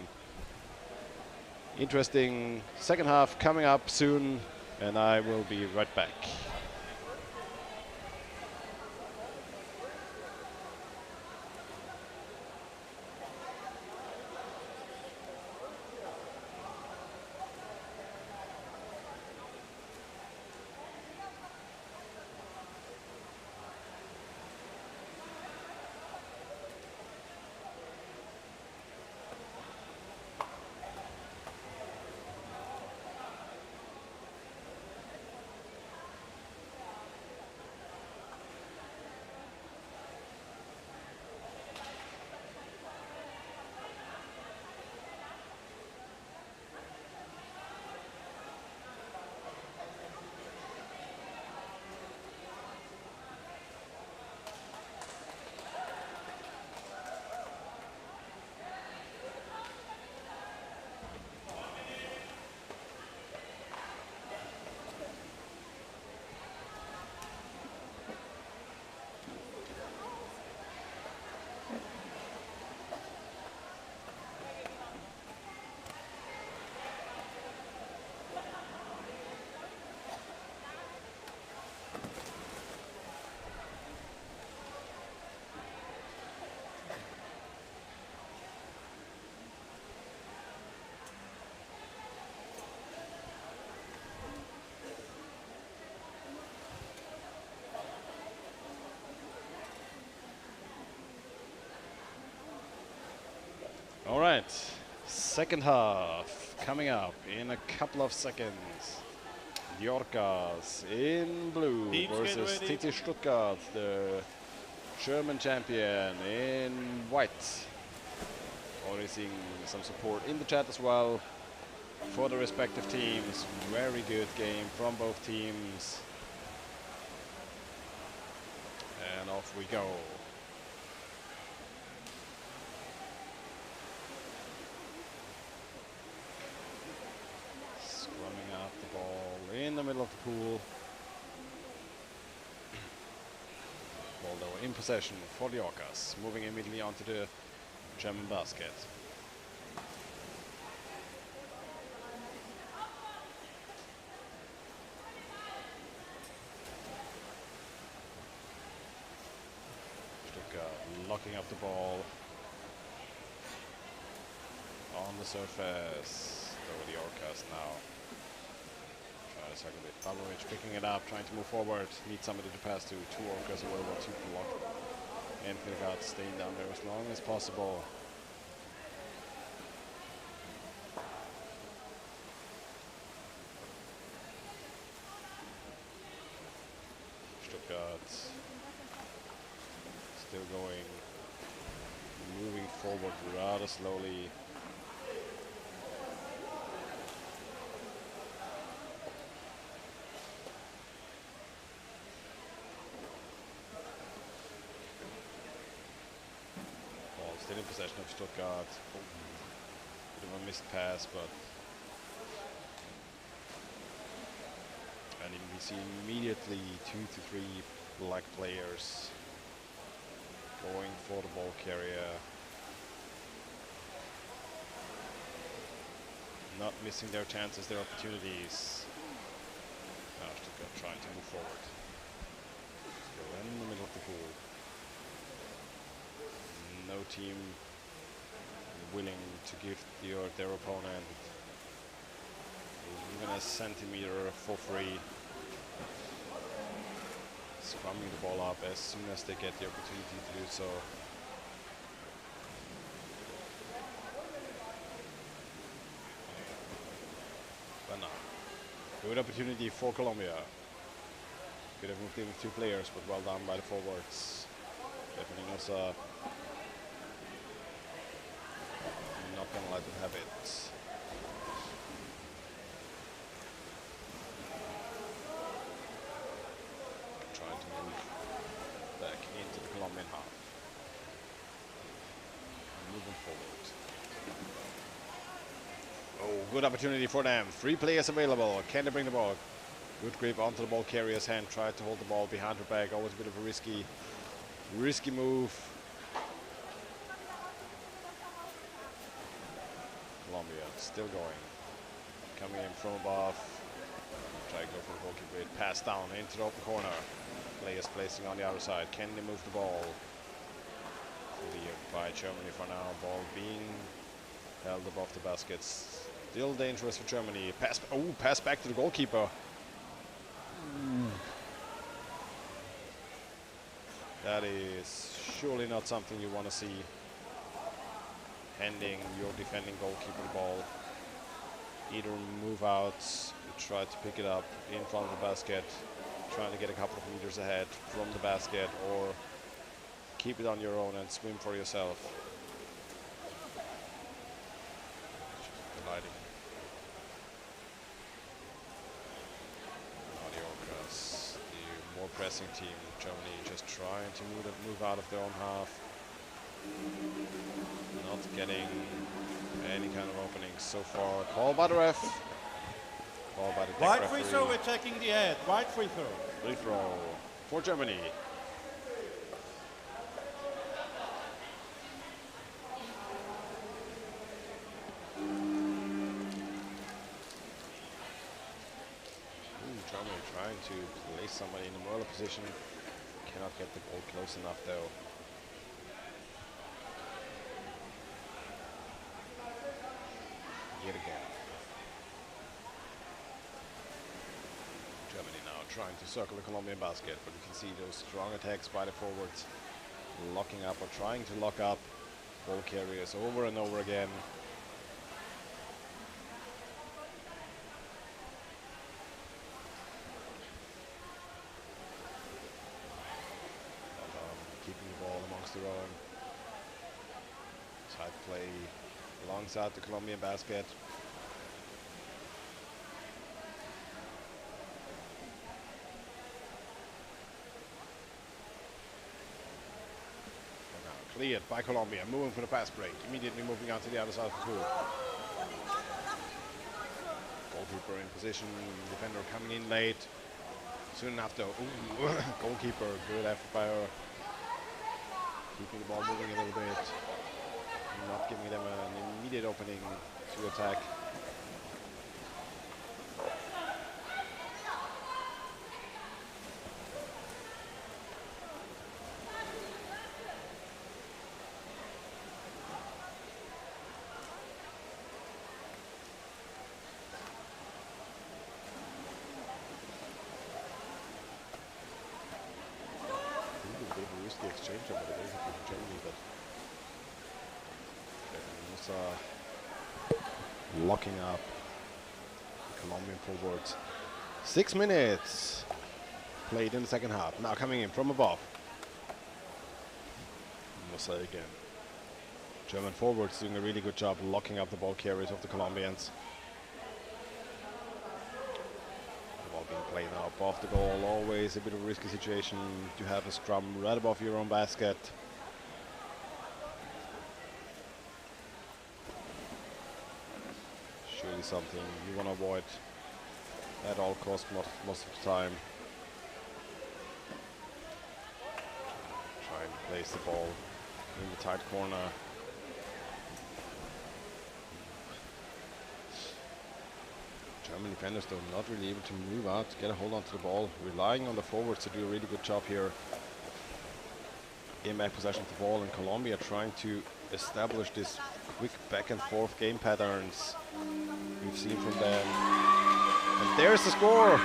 Interesting second half coming up soon, and I will be right back. All right, second half coming up in a couple of seconds. The Orcas in blue versus TT Stuttgart, the German champion, in white. Already seeing some support in the chat as well for the respective teams. Very good game from both teams. And off we go. In the middle of the pool. Ball though in possession for the Orcas, moving immediately onto the German basket. Stuttgart locking up the ball on the surface. Over the Orcas now. Second bit. Pavlovic picking it up, trying to move forward. Need somebody to pass to. Two Orcas available to block. And Filgard staying down there as long as possible. Stuttgart still going, moving forward rather slowly. Still in possession of Stuttgart. Oh, bit of a missed pass, but and we see immediately 2 to 3 black players going for the ball carrier, not missing their chances, their opportunities. Now Stuttgart trying to move forward. Still in the middle of the pool. No team willing to give their opponent even a centimeter for free. Scrumming the ball up as soon as they get the opportunity to do so. But now, good opportunity for Colombia. Could have moved in with 2 players, but well done by the forwards. Definitely Nosa. Not gonna let them have it. Trying to move back into the Colombian half. Moving forward. good opportunity for them. 3 players available. Can they bring the ball? Good grip onto the ball carrier's hand. Tried to hold the ball behind her back. Always a bit of a risky move. Colombia still going. Coming in from above. Try to go for the goalkeeper. Pass down into the open corner. Players placing on the other side. Can they move the ball? Cleared by Germany for now. Ball being held above the baskets. Still dangerous for Germany. Pass back to the goalkeeper. That is surely not something you want to see. Handing your defending goalkeeper the ball. Either move out, try to pick it up in front of the basket, trying to get a couple of meters ahead from the basket, or keep it on your own and swim for yourself. Gliding. The Orcas, the more pressing team, Germany just trying to move out of their own half. Not getting any kind of openings so far. Call by the ref. Call by the tech White referee. free throw, we're checking the head. White free throw. Free throw for Germany. Germany trying to place somebody in a Merle position. Cannot get the ball close enough though. Yet again. Germany now trying to circle the Colombian basket, but you can see those strong attacks by the forwards, locking up or trying to lock up ball carriers over and over again. Keeping the ball amongst their own. Tight play alongside the Colombian basket. Cleared by Colombia, moving for the pass break, immediately moving out to the other side of the pool. Goalkeeper in position, defender coming in late. Soon enough though, goalkeeper, good effort by her. Keeping the ball moving a little bit. Not giving them an immediate opening to attack. A bit of a risky exchange over there from Germany, but locking up the Colombian forwards. 6 minutes played in the second half. Now coming in from above. Musa again. German forwards doing a really good job locking up the ball carriers of the Colombians. The ball being played now above the goal. Always a bit of a risky situation to have a scrum right above your own basket. Surely something you want to avoid at all costs most of the time. Trying to place the ball in the tight corner. German defenders though not really able to move out, get a hold onto the ball, relying on the forwards to do a really good job here. Game back possession of the ball, and Colombia trying to establish this quick back and forth game patterns we've seen from them. And there's the score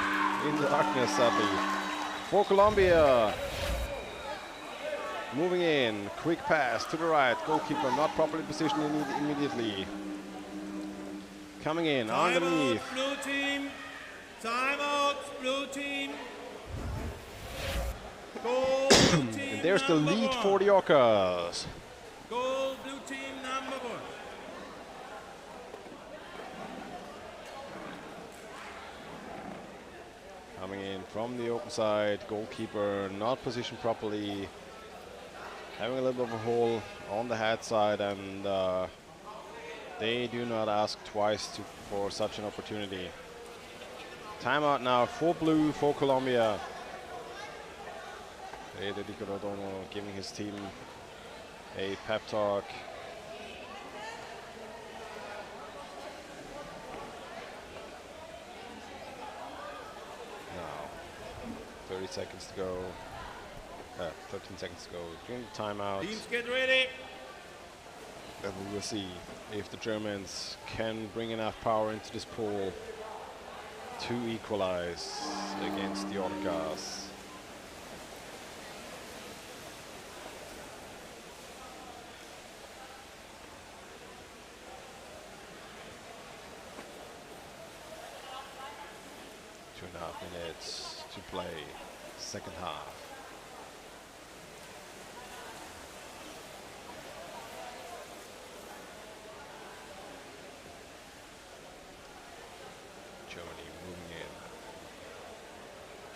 in the darkness, sadly, for Colombia. Moving in, quick pass to the right, goalkeeper not properly positioned immediately. Coming in underneath. Blue team. Timeout, blue team. Goal, blue team. And there's the lead for the Orcas. Goal, blue team number 1. Coming in from the open side, goalkeeper not positioned properly, having a little bit of a hole on the head side, and They do not ask twice for such an opportunity. Timeout now for blue, for Colombia. Federico Rodono giving his team a pep talk. Now, 30 seconds to go. 13 seconds to go during the timeout. Teams get ready. And we will see if the Germans can bring enough power into this pool to equalize against the Orcas. Two and a half minutes to play, second half. Germany moving in,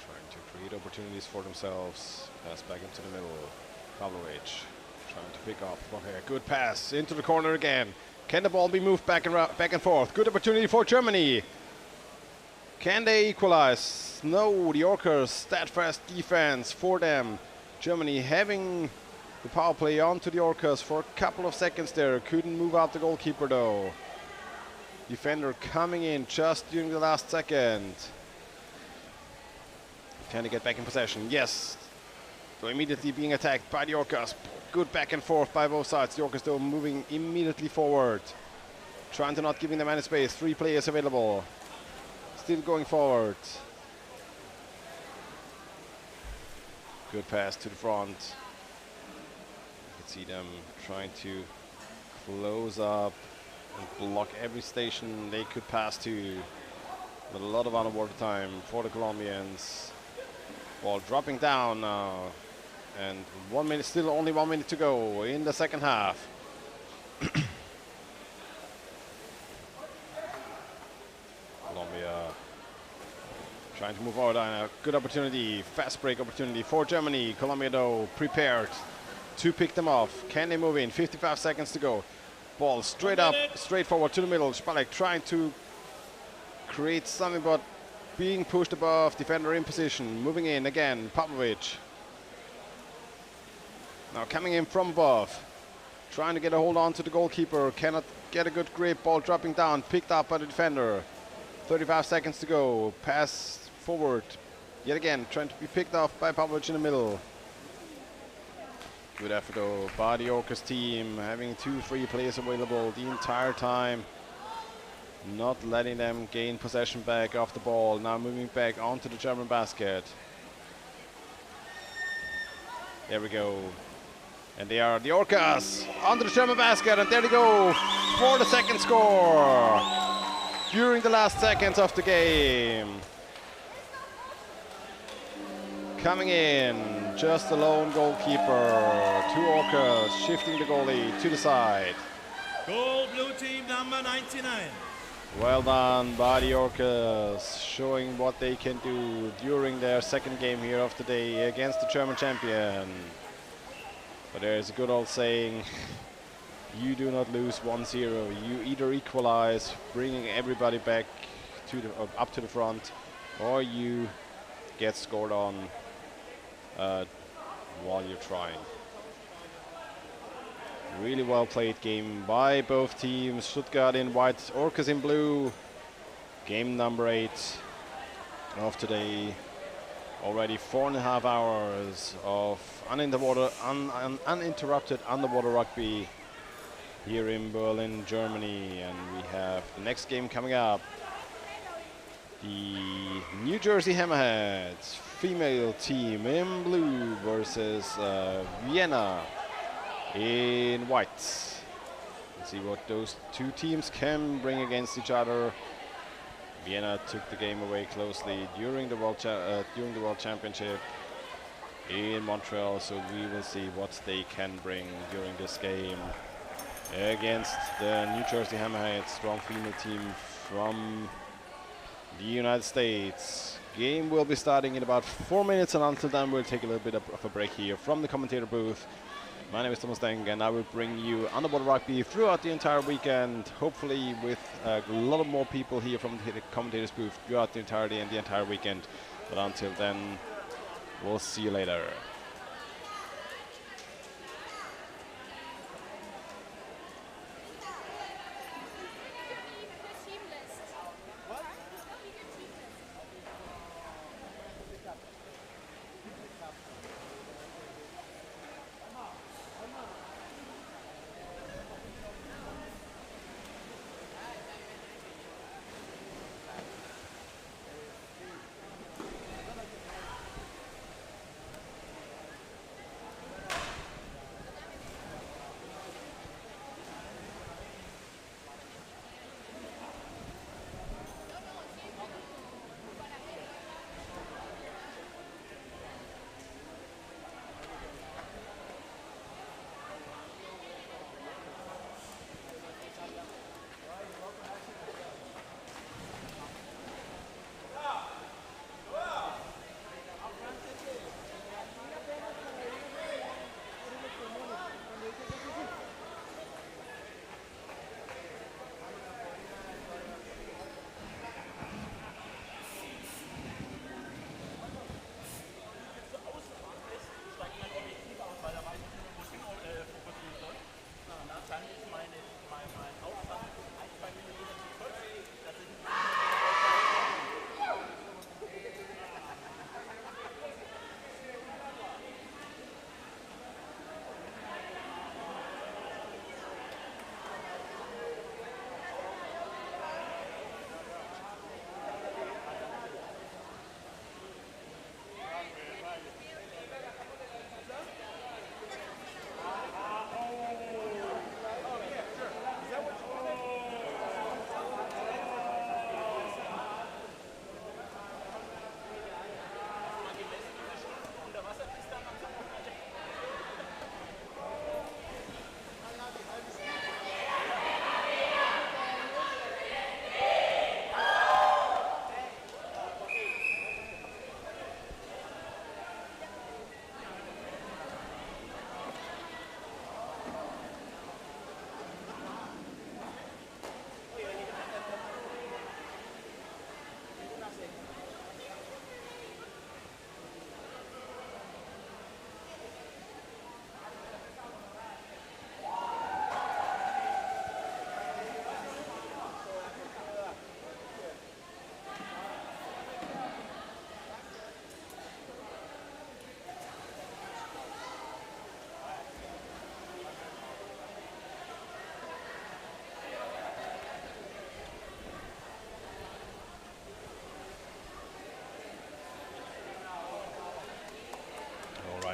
trying to create opportunities for themselves. Pass back into the middle. Pavlovic trying to pick up. Okay, good pass into the corner again. Can the ball be moved back and forth? Good opportunity for Germany. Can they equalize? No, the Orcas, steadfast defense for them. Germany having the power play onto the Orcas for a couple of seconds there. Couldn't move out the goalkeeper though. Defender coming in just during the last second. Can they get back in possession? Yes. So immediately being attacked by the Orcas. Good back and forth by both sides. The Orcas though moving immediately forward. Trying to not giving them any space. 3 players available. Still going forward. Good pass to the front. You can see them trying to close up and block every station they could pass to. But a lot of underwater time for the Colombians. Ball dropping down now. And 1 minute, still only 1 minute to go in the second half. Colombia trying to move forward on a good opportunity, fast break opportunity for Germany. Colombia though prepared to pick them off. Can they move in? 55 seconds to go. Ball straight up, straight forward to the middle. Spalek trying to create something, but being pushed above. Defender in position, moving in again. Pavlovic now coming in from above, trying to get a hold on to the goalkeeper. Cannot get a good grip. Ball dropping down, picked up by the defender. 35 seconds to go. Pass forward. Yet again, trying to be picked off by Pavlovic in the middle. Good effort though by the Orcas team, having 2 free players available the entire time. Not letting them gain possession back of the ball. Now moving back onto the German basket. There we go. And they are the Orcas onto the German basket, and there they go for the second score during the last seconds of the game. Coming in, just a lone goalkeeper. 2 Orcas shifting the goalie to the side. Goal blue team number 99. Well done by the Orcas, showing what they can do during their second game here of the day against the German champion. But there's a good old saying, you do not lose 1-0. You either equalize, bringing everybody back to the up to the front, or you get scored on while you're trying. Really well played game by both teams. Stuttgart in white, Orcas in blue. Game number 8 of today. Already 4.5 hours of uninterrupted underwater rugby here in Berlin, Germany. And we have the next game coming up. The New Jersey Hammerheads female team in blue versus Vienna in white. Let's see what those 2 teams can bring against each other. Vienna took the game away closely during the World Championship in Montreal, so we will see what they can bring during this game against the New Jersey Hammerheads, strong female team from the United States. Game will be starting in about 4 minutes, and until then we'll take a little bit of a break here from the commentator booth. My name is Thomas Deng, and I will bring you underwater rugby throughout the entire weekend, hopefully with a lot of more people here from the commentators booth throughout the entirety and the entire weekend. But until then, we'll see you later.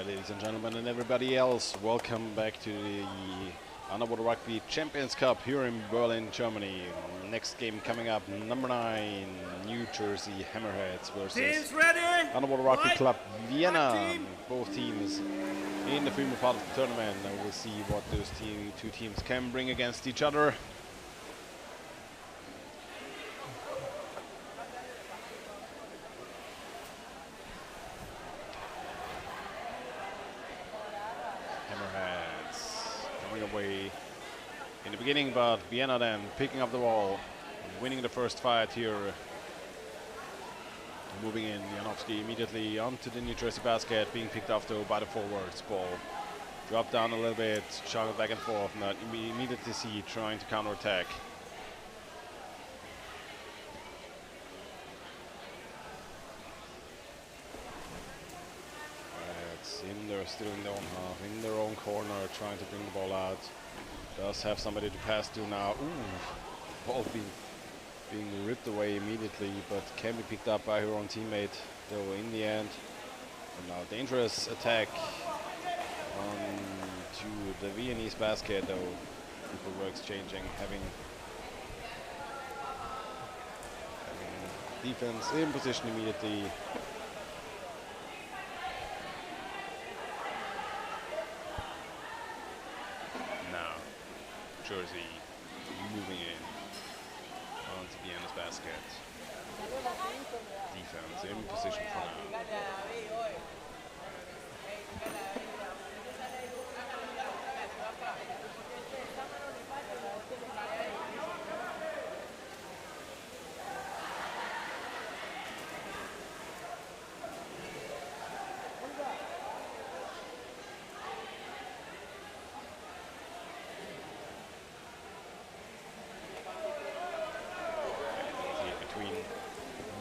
Ladies and gentlemen and everybody else, welcome back to the Underwater Rugby Champions Cup here in Berlin, Germany. Next game coming up, number 9, New Jersey Hammerheads versus Underwater Rugby Club Vienna. Both teams in the female part of the tournament, and we'll see what those two teams can bring against each other. Away in the beginning, but Vienna then picking up the ball, winning the first fight here. Moving in, Janowski immediately onto the New Jersey basket, being picked off though by the forwards. Ball dropped down a little bit, shuttled back and forth, not immediately see trying to counterattack. They're still in their own half, in their own corner, trying to bring the ball out. Does have somebody to pass to now. Ooh, ball being ripped away immediately, but can be picked up by her own teammate, though in the end. And now dangerous attack on to the Viennese basket, though people were exchanging, having defense in position immediately. Jersey moving in onto Vienna's basket. Defense in position for now.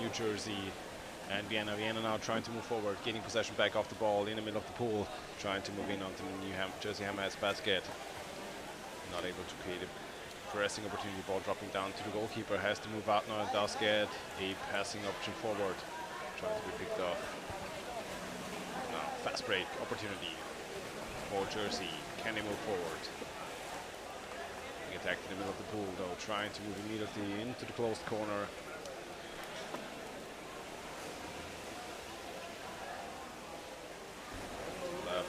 New Jersey and Vienna. Vienna now trying to move forward, getting possession back off the ball in the middle of the pool, trying to move in onto the New Jersey Hammerheads basket. Not able to create a pressing opportunity. Ball dropping down to the goalkeeper, has to move out now and does get a passing option forward, trying to be picked off. Now fast break opportunity for Jersey. Can they move forward? Being attacked in the middle of the pool though, trying to move immediately into the closed corner. Left.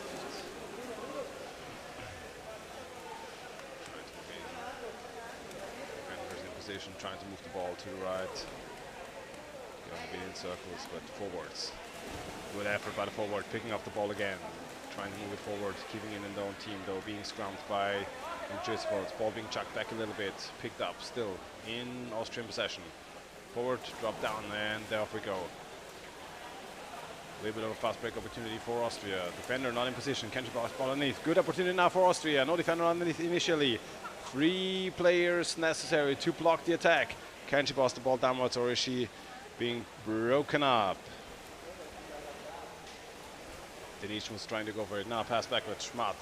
Trying to move in. Defenders in position, trying to move the ball to the right. Going a bit in circles, but forwards. Good effort by the forward, picking up the ball again. Trying to move it forward, keeping it in their own team though, being scrummed by New Jersey forwards. Ball being chucked back a little bit, picked up still in Austrian possession. Forward, drop down, and off we go. A little bit of a fast break opportunity for Austria. Defender not in position, can't ball underneath. Good opportunity now for Austria, no defender underneath initially. 3 players necessary to block the attack. Can she pass the ball downwards, or is she being broken up? Denise was trying to go for it. Now pass backwards. Schmatt.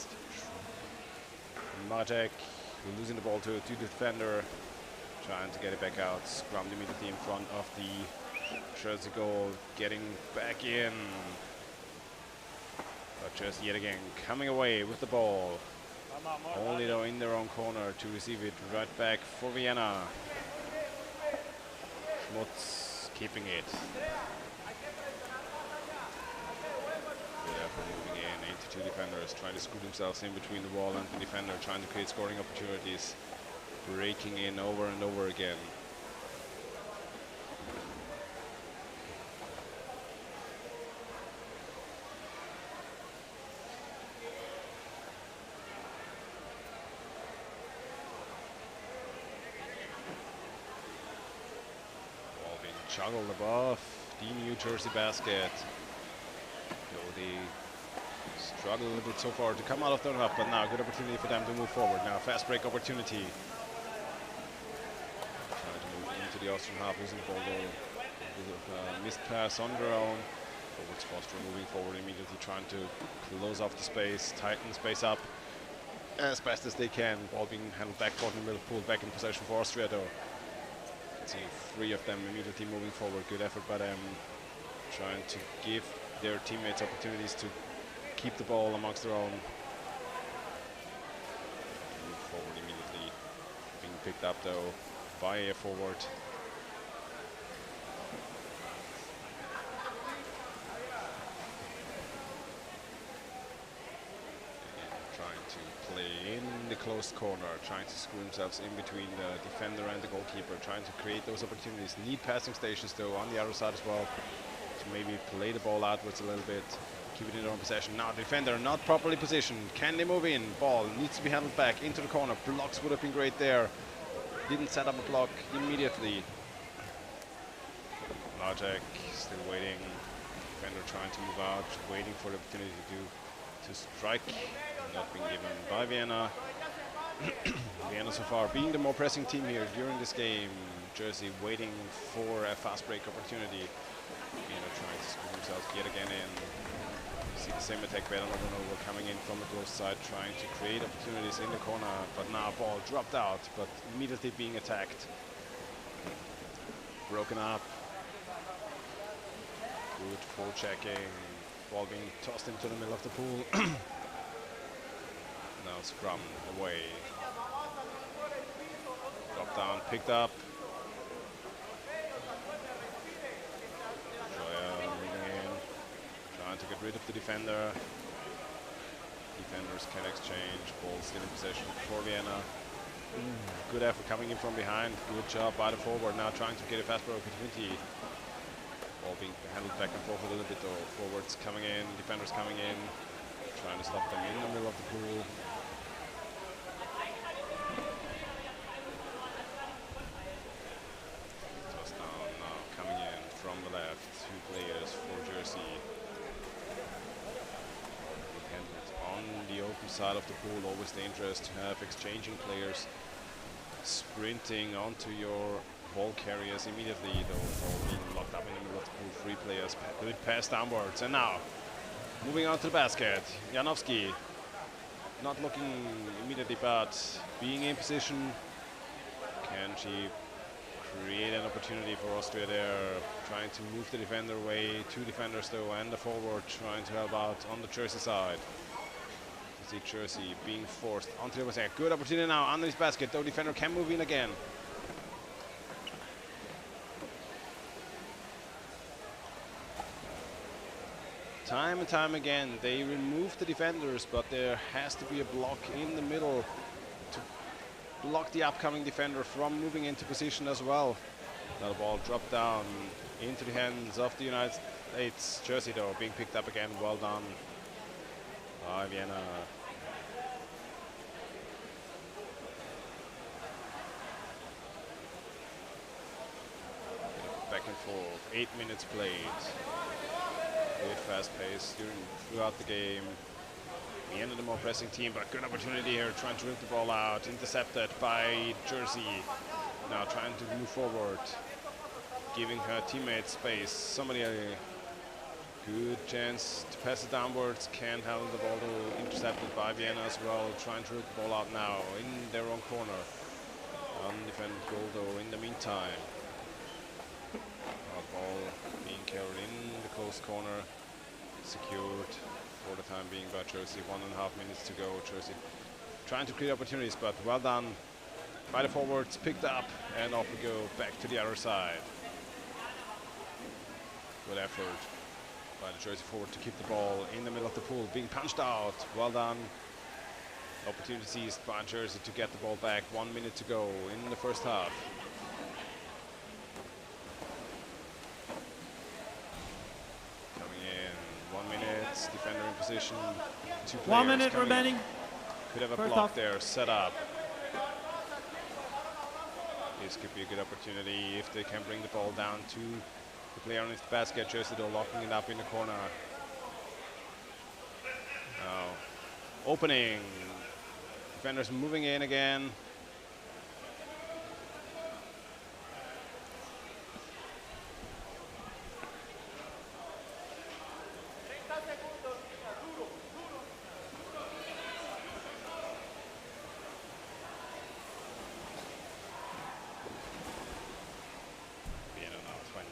Marek losing the ball to the defender. Trying to get it back out. Scrummed immediately in front of the Jersey goal. Getting back in. But Jersey yet again coming away with the ball. Only though in their own corner to receive it right back for Vienna. Schmutz keeping it. Moving in, 82 defenders trying to scoop themselves in between the wall and the defender, trying to create scoring opportunities, breaking in over and over again. Ball being juggled above the New Jersey basket. They struggle a little bit so far to come out of the run, but now good opportunity for them to move forward. Now fast break opportunity. Trying to move into the Austrian half, losing the ball though. Missed pass on their own. Forwards Foster moving forward immediately, trying to close off the space, tighten space up as best as they can. Ball being handled back, ball in the middle, pulled back in possession for Austria though. You can see 3 of them immediately moving forward. Good effort by them, trying to give their teammates opportunities to keep the ball amongst their own. Move forward immediately, being picked up though by a forward. Again, trying to play in the closed corner, trying to screw themselves in between the defender and the goalkeeper, trying to create those opportunities. Need passing stations though on the other side as well, to maybe play the ball outwards a little bit, keep it in their own possession. Now defender not properly positioned. Can they move in? Ball needs to be handled back into the corner. Blocks would have been great there. Didn't set up a block immediately. Marek still waiting. Defender trying to move out, waiting for the opportunity to strike. Not being given by Vienna. Vienna so far being the more pressing team here during this game. Jersey waiting for a fast break opportunity. Vienna trying to scoop themselves yet again in. See the same attack pattern over and over, coming in from the close side, trying to create opportunities in the corner, but now ball dropped out, but immediately being attacked. Broken up. Good forechecking. Ball being tossed into the middle of the pool. Now scrum away. Drop down, picked up. To get rid of the defender. Defenders can exchange. Ball still in possession for Vienna. Good effort coming in from behind. Good job by the forward. Now trying to get a fast break opportunity. Ball being handled back and forth a little bit though. Forwards coming in, defenders coming in. Trying to stop them in the middle of the pool. Toss down now coming in from the left. 2 players for Jersey. On the open side of the pool, always dangerous to have exchanging players sprinting onto your ball carriers immediately, though, all being locked up in the middle of the pool. 3 players, good pass downwards, and now moving on to the basket. Janowski not looking immediately, but being in position. Can she create an opportunity for Austria there? Trying to move the defender away. 2 defenders though, and the forward trying to help out on the Jersey side. You see Jersey being forced onto the basket. Good opportunity now under his basket, though defender can move in again. Time and time again, they remove the defenders, but there has to be a block in the middle to block the upcoming defender from moving into position as well. Now the ball dropped down into the hands of the United States. Jersey, though, being picked up again. Well done by Vienna. Back and forth, 8 minutes played. Good fast pace throughout the game. Vienna the more pressing team, but good opportunity here, trying to rip the ball out. Intercepted by Jersey. Now trying to move forward, giving her teammates space. Somebody a good chance to pass it downwards. Can't handle the ball, though. Intercepted by Vienna as well. Trying to rip the ball out now in their own corner. Undefended goal, though, in the meantime. Ball being carried in the close corner, secured for the time being by Jersey. 1.5 minutes to go. Jersey trying to create opportunities, but well done by the forwards. Picked up, and off we go back to the other side. Good effort by the Jersey forward to keep the ball in the middle of the pool, being punched out. Well done. Opportunity seized by Jersey to get the ball back. 1 minute to go in the first half. Defender in position. 2 players 1 minute remaining. Could have a First block off. there set up. This could be a good opportunity if they can bring the ball down to the player on his basket. Jersey though locking it up in the corner. Now opening. Defenders moving in again.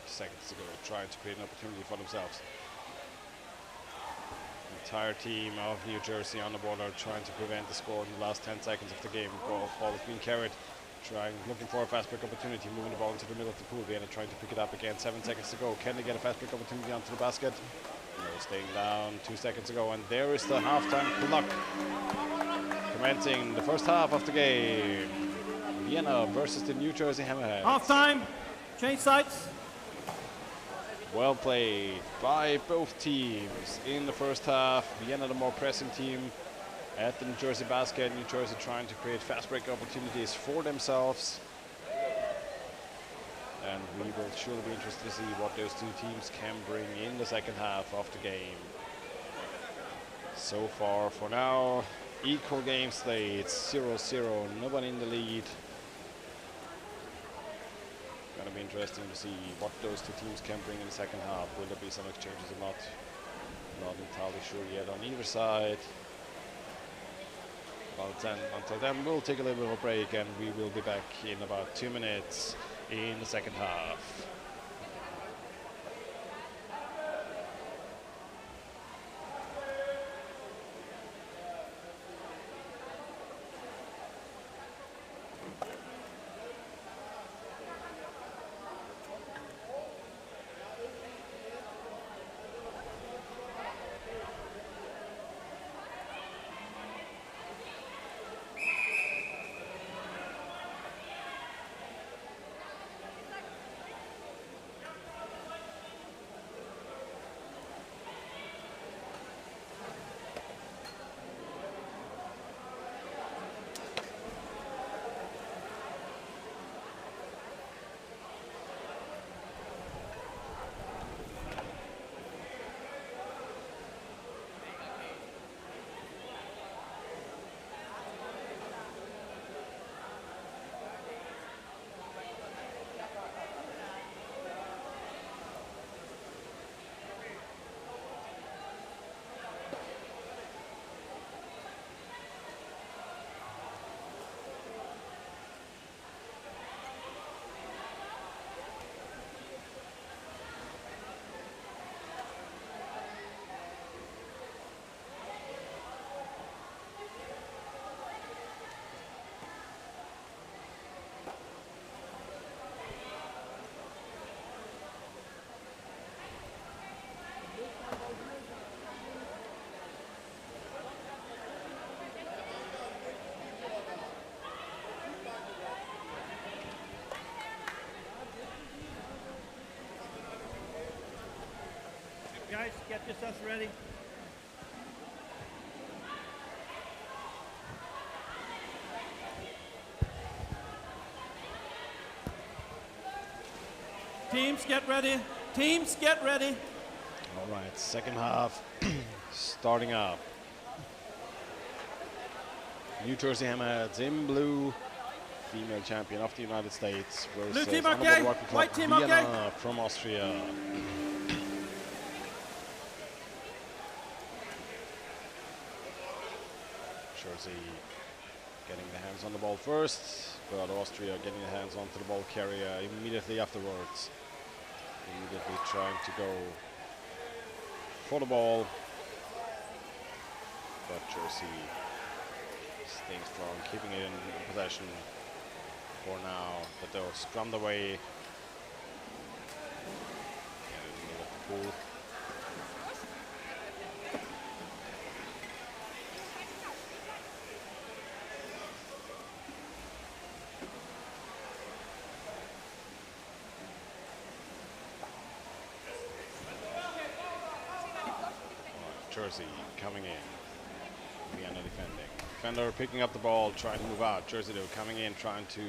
Seconds to go, trying to create an opportunity for themselves. The entire team of New Jersey on the border trying to prevent the score in the last 10 seconds of the game. Ball is being carried, looking for a fast break opportunity, moving the ball into the middle of the pool. Vienna trying to pick it up again. 7 seconds to go. Can they get a fast break opportunity onto the basket? No, staying down. 2 seconds to go, and there is the halftime clock commencing the first half of the game. Vienna versus the New Jersey Hammerheads. Halftime. Change sides. Well played by both teams in the first half. Vienna the more pressing team at the New Jersey basket. New Jersey trying to create fast break opportunities for themselves. And we will surely be interested to see what those 2 teams can bring in the second half of the game. So far, for now, equal game slate, 0-0, nobody in the lead. Gonna be interesting to see what those 2 teams can bring in the second half. Will there be some exchanges or not? Not entirely sure yet on either side. But until then, we'll take a little bit of a break, and we will be back in about 2 minutes in the second half. guys, get yourselves ready. Teams, get ready. Teams, get ready. All right, second half starting up. New Jersey Hammerheads in blue, female champion of the United States versus Blue team Honorable okay, Rugby Club white team Vienna okay. from Austria. Jersey getting the hands on the ball first, but Austria getting the hands onto the ball carrier immediately afterwards. Immediately trying to go for the ball, but Jersey staying strong, keeping it in possession for now, but they'll scrum away. And in the middle of the pool. Jersey coming in. Vienna defending. Defender picking up the ball, trying to move out. Jersey though coming in, trying to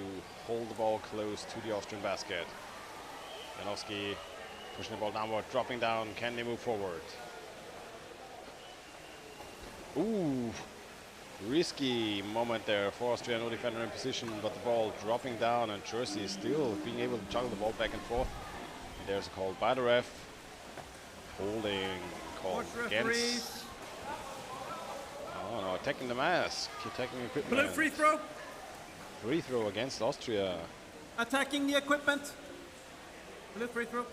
hold the ball close to the Austrian basket. Janowski pushing the ball downward, dropping down. Can they move forward? Ooh, risky moment there for Austria. No defender in position, but the ball dropping down, and Jersey still being able to juggle the ball back and forth. And there's a call by the ref. Holding call against. Oh no, attacking the mask, attacking equipment. Blue free throw. Free throw against Austria. Attacking the equipment. Blue free throw.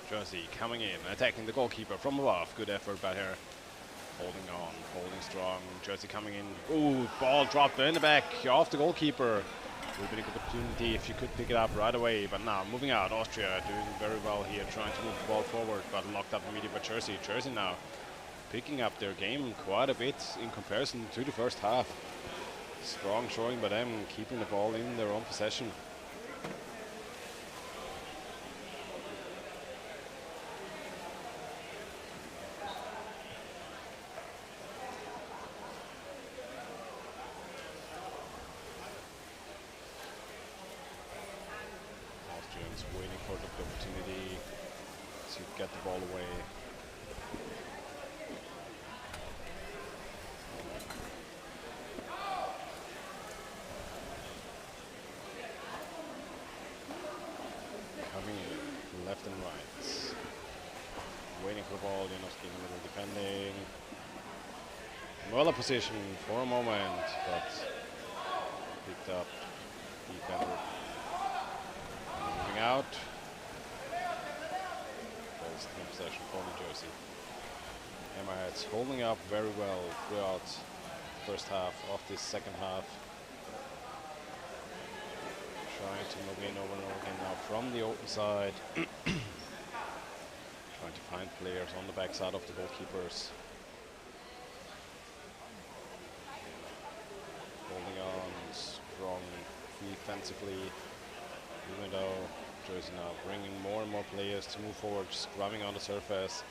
Jersey coming in, attacking the goalkeeper from above. Good effort by her. Holding on, holding strong. Jersey coming in. Ooh, ball dropped in the back off the goalkeeper. Would be a good opportunity if you could pick it up right away. But now moving out, Austria doing very well here, trying to move the ball forward, but locked up immediately by Jersey. Jersey now picking up their game quite a bit in comparison to the first half. Strong showing by them, keeping the ball in their own possession. Waiting for the opportunity to get the ball away. Coming in, left and right. Waiting for the ball, Janowski in the middle defending. Well position for a moment, but picked up defender. Moving out. Balls in possession for New Jersey. Hammerheads holding up very well throughout the first half of this second half. Trying to move in over and over again now from the open side. Trying to find players on the backside of the goalkeepers. Holding on strong defensively. Even though Jersey now bringing more and more players to move forward, scrubbing on the surface,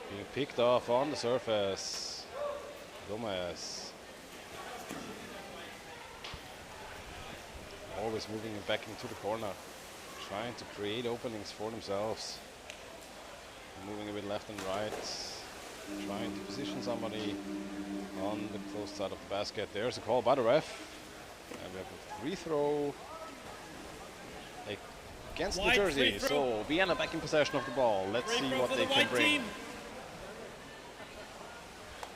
being picked off on the surface. Gomez. Always moving it back into the corner, trying to create openings for themselves. Moving a bit left and right, trying to position somebody on the close side of the basket. There's a call by the ref. And we have a free throw against New Jersey. So Vienna back in possession of the ball. Let's see what they can bring.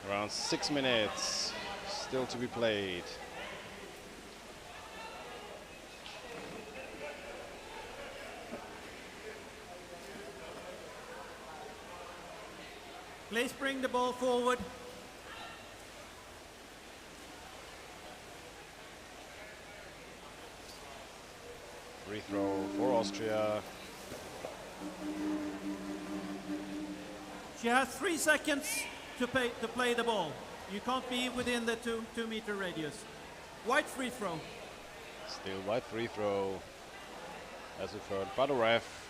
Around 6 minutes still to be played. Please bring the ball forward. Free throw for Austria. She has 3 seconds to play the ball. You can't be within the 2 meter radius. White free throw. Still white free throw. As we've heard by the ref.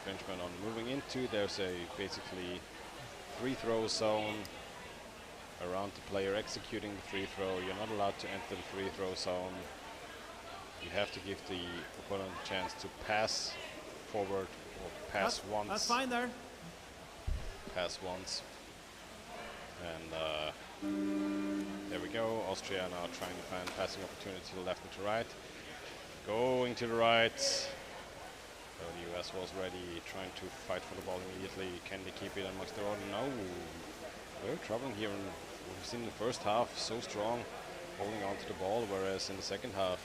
Infringement on moving into. There's a basically free throw zone around the player executing the free throw. You're not allowed to enter the free throw zone. You have to give the opponent a chance to pass forward or pass once. That's fine there. Pass once. And there we go. Austria now trying to find passing opportunity to the left and to right. Going to the right. So the US was ready, trying to fight for the ball immediately. Can they keep it amongst their own? No. They're troubling here. And we've seen the first half so strong, holding on to the ball, whereas in the second half,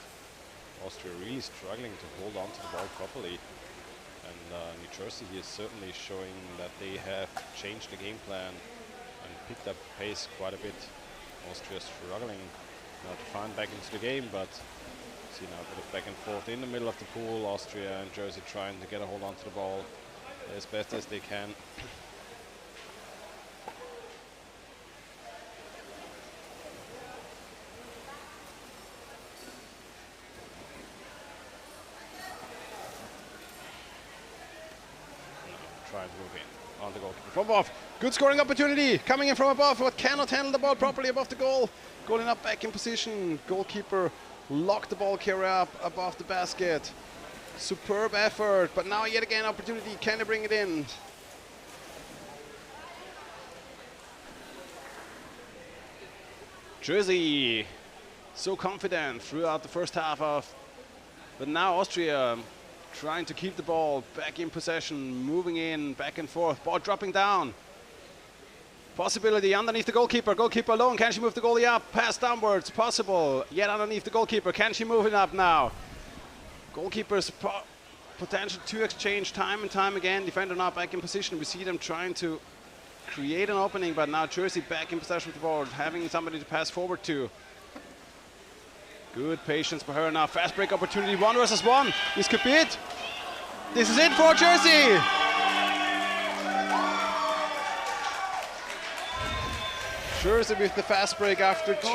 Austria really struggling to hold on to the ball properly. And New Jersey is certainly showing that they have changed the game plan and picked up pace quite a bit. Austria struggling now to find back into the game, but see now a bit of back and forth in the middle of the pool. Austria and Jersey trying to get a hold on to the ball as best as they can. Trying to move in on the goalkeeper from above. Good scoring opportunity coming in from above, but cannot handle the ball properly above the goal. Going up back in position. Goalkeeper locked the ball carrier up above the basket. Superb effort, but now yet again opportunity. Can they bring it in? Jersey so confident throughout the first half of, but now Austria trying to keep the ball back in possession, moving in back and forth, ball dropping down. Possibility underneath the goalkeeper. Goalkeeper alone. Can she move the goalie up? Pass downwards. Possible. Yet underneath the goalkeeper. Can she move it up now? Goalkeeper's potential to exchange time and time again. Defender not back in position. We see them trying to create an opening, but now Jersey back in possession of the ball, having somebody to pass forward to. Good patience by her now. Fast break opportunity. 1 versus 1. This could be it. This is it for Jersey. Jersey with the fast break after 2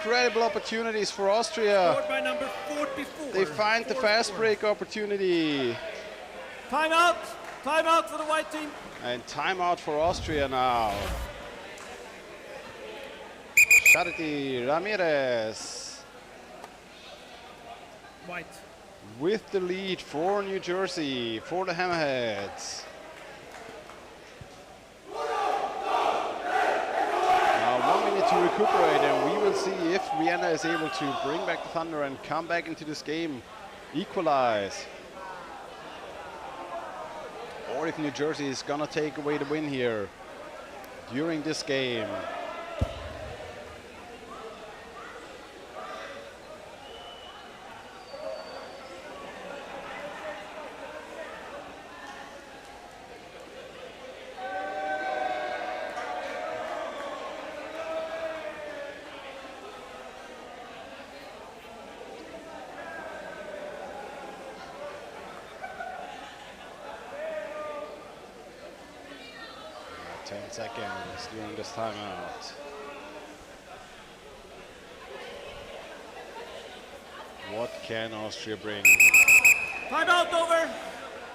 incredible opportunities for Austria. By number 44. They find the fast break opportunity. Timeout. Timeout for the white team. And timeout for Austria now. Charity Ramirez. White. With the lead for New Jersey, for the Hammerheads. Now 1 minute to recuperate, and we will see if Vienna is able to bring back the Thunder and come back into this game, equalize. Or if New Jersey is gonna take away the win here during this game. Seconds during this timeout. What can Austria bring? Timeout over.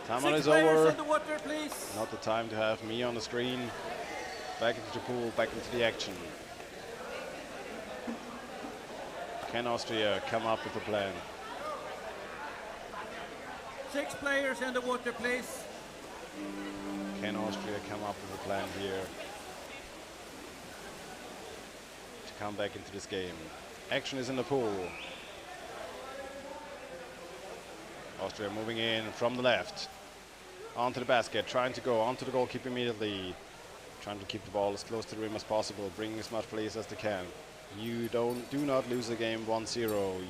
Timeout is players over. in the water, please. Not the time to have me on the screen. Back into the pool, back into the action. Can Austria come up with a plan? 6 players in the water, please. Can Austria come up with a plan here to come back into this game? Action is in the pool. Austria moving in from the left. Onto the basket, trying to go onto the goalkeeper immediately. Trying to keep the ball as close to the rim as possible, bringing as much plays as they can. You do not lose the game 1-0.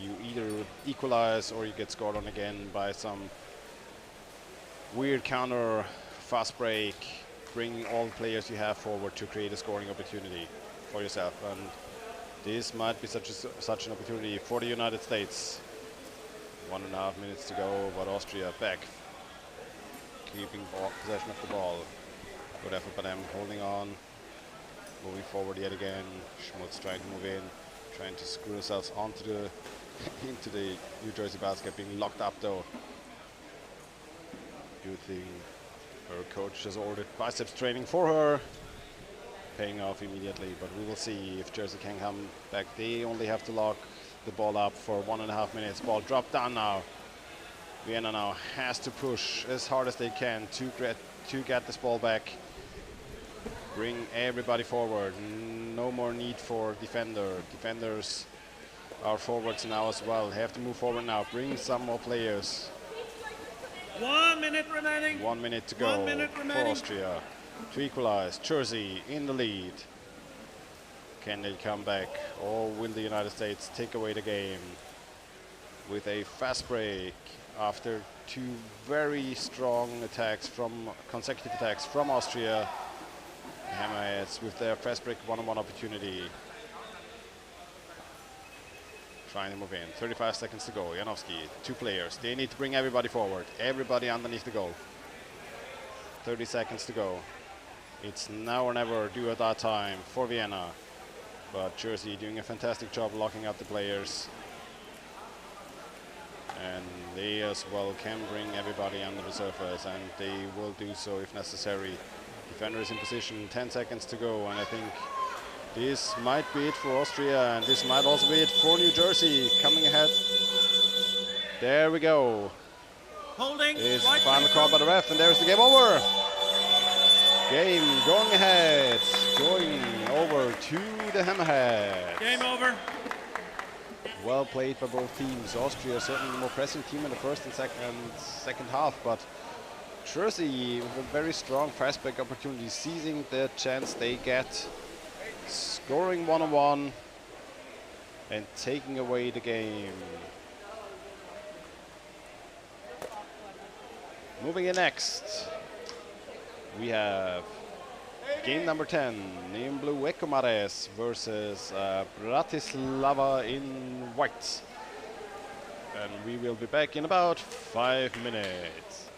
You either equalize or you get scored on again by some weird counter fast break, bring all the players you have forward to create a scoring opportunity for yourself. And this might be such an opportunity for the United States. 1.5 minutes to go, but Austria back, keeping possession of the ball. Good effort by them, holding on, moving forward yet again. Schmutz trying to move in, trying to screw themselves onto the into the New Jersey basket, being locked up though. Good thing her coach has ordered biceps training for her, paying off immediately, but we will see if Jersey can come back. They only have to lock the ball up for 1.5 minutes. Ball dropped down now. Vienna now has to push as hard as they can to get this ball back. Bring everybody forward. No more need for defenders are forwards now as well. Have to move forward now. Bring some more players. 1 minute remaining. 1 minute to go 1 minute remaining. for Austria to equalize. Jersey in the lead. Can they come back, or will the United States take away the game with a fast break after 2 very strong consecutive attacks from Austria? The Hammerheads with their fast break one-on-one opportunity. Trying to move in. 35 seconds to go. Janowski, 2 players. They need to bring everybody forward. Everybody underneath the goal. 30 seconds to go. It's now or never, do at that time for Vienna. But Jersey doing a fantastic job locking up the players. And they as well can bring everybody under the surface, and they will do so if necessary. Defenders in position, 10 seconds to go, and I think this might be it for Austria, and this might also be it for New Jersey coming ahead. There we go. Holding. It's the final call by the ref, and there's the game over. Game going ahead, going over to the Hammerheads. Game over. Well played by both teams. Austria certainly the more pressing team in the first and second half, but Jersey with a very strong fast break opportunity, seizing the chance they get, scoring one-on-one and taking away the game. Moving in next, we have game number 10, in blue Ekomares versus Bratislava in white. And we will be back in about 5 minutes.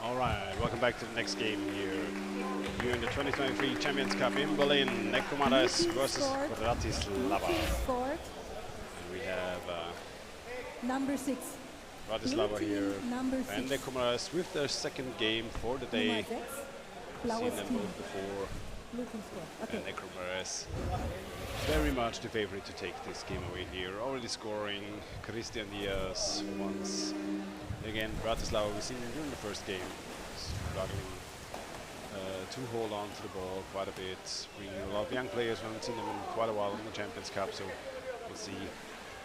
All right, welcome back to the next game here in the 2023 Champions Cup in Berlin. Nekomaras versus Bratislava. And we have number 6. Bratislava here and Nekomaras with their second game for the day. Seen them both before. And Nekomaras very much the favorite to take this game away here. Already scoring Christian Diaz once. Again, Bratislava, we've seen during the first game, struggling to hold on to the ball quite a bit, bringing a lot of young players. We haven't seen them in quite a while in the Champions Cup, so we'll see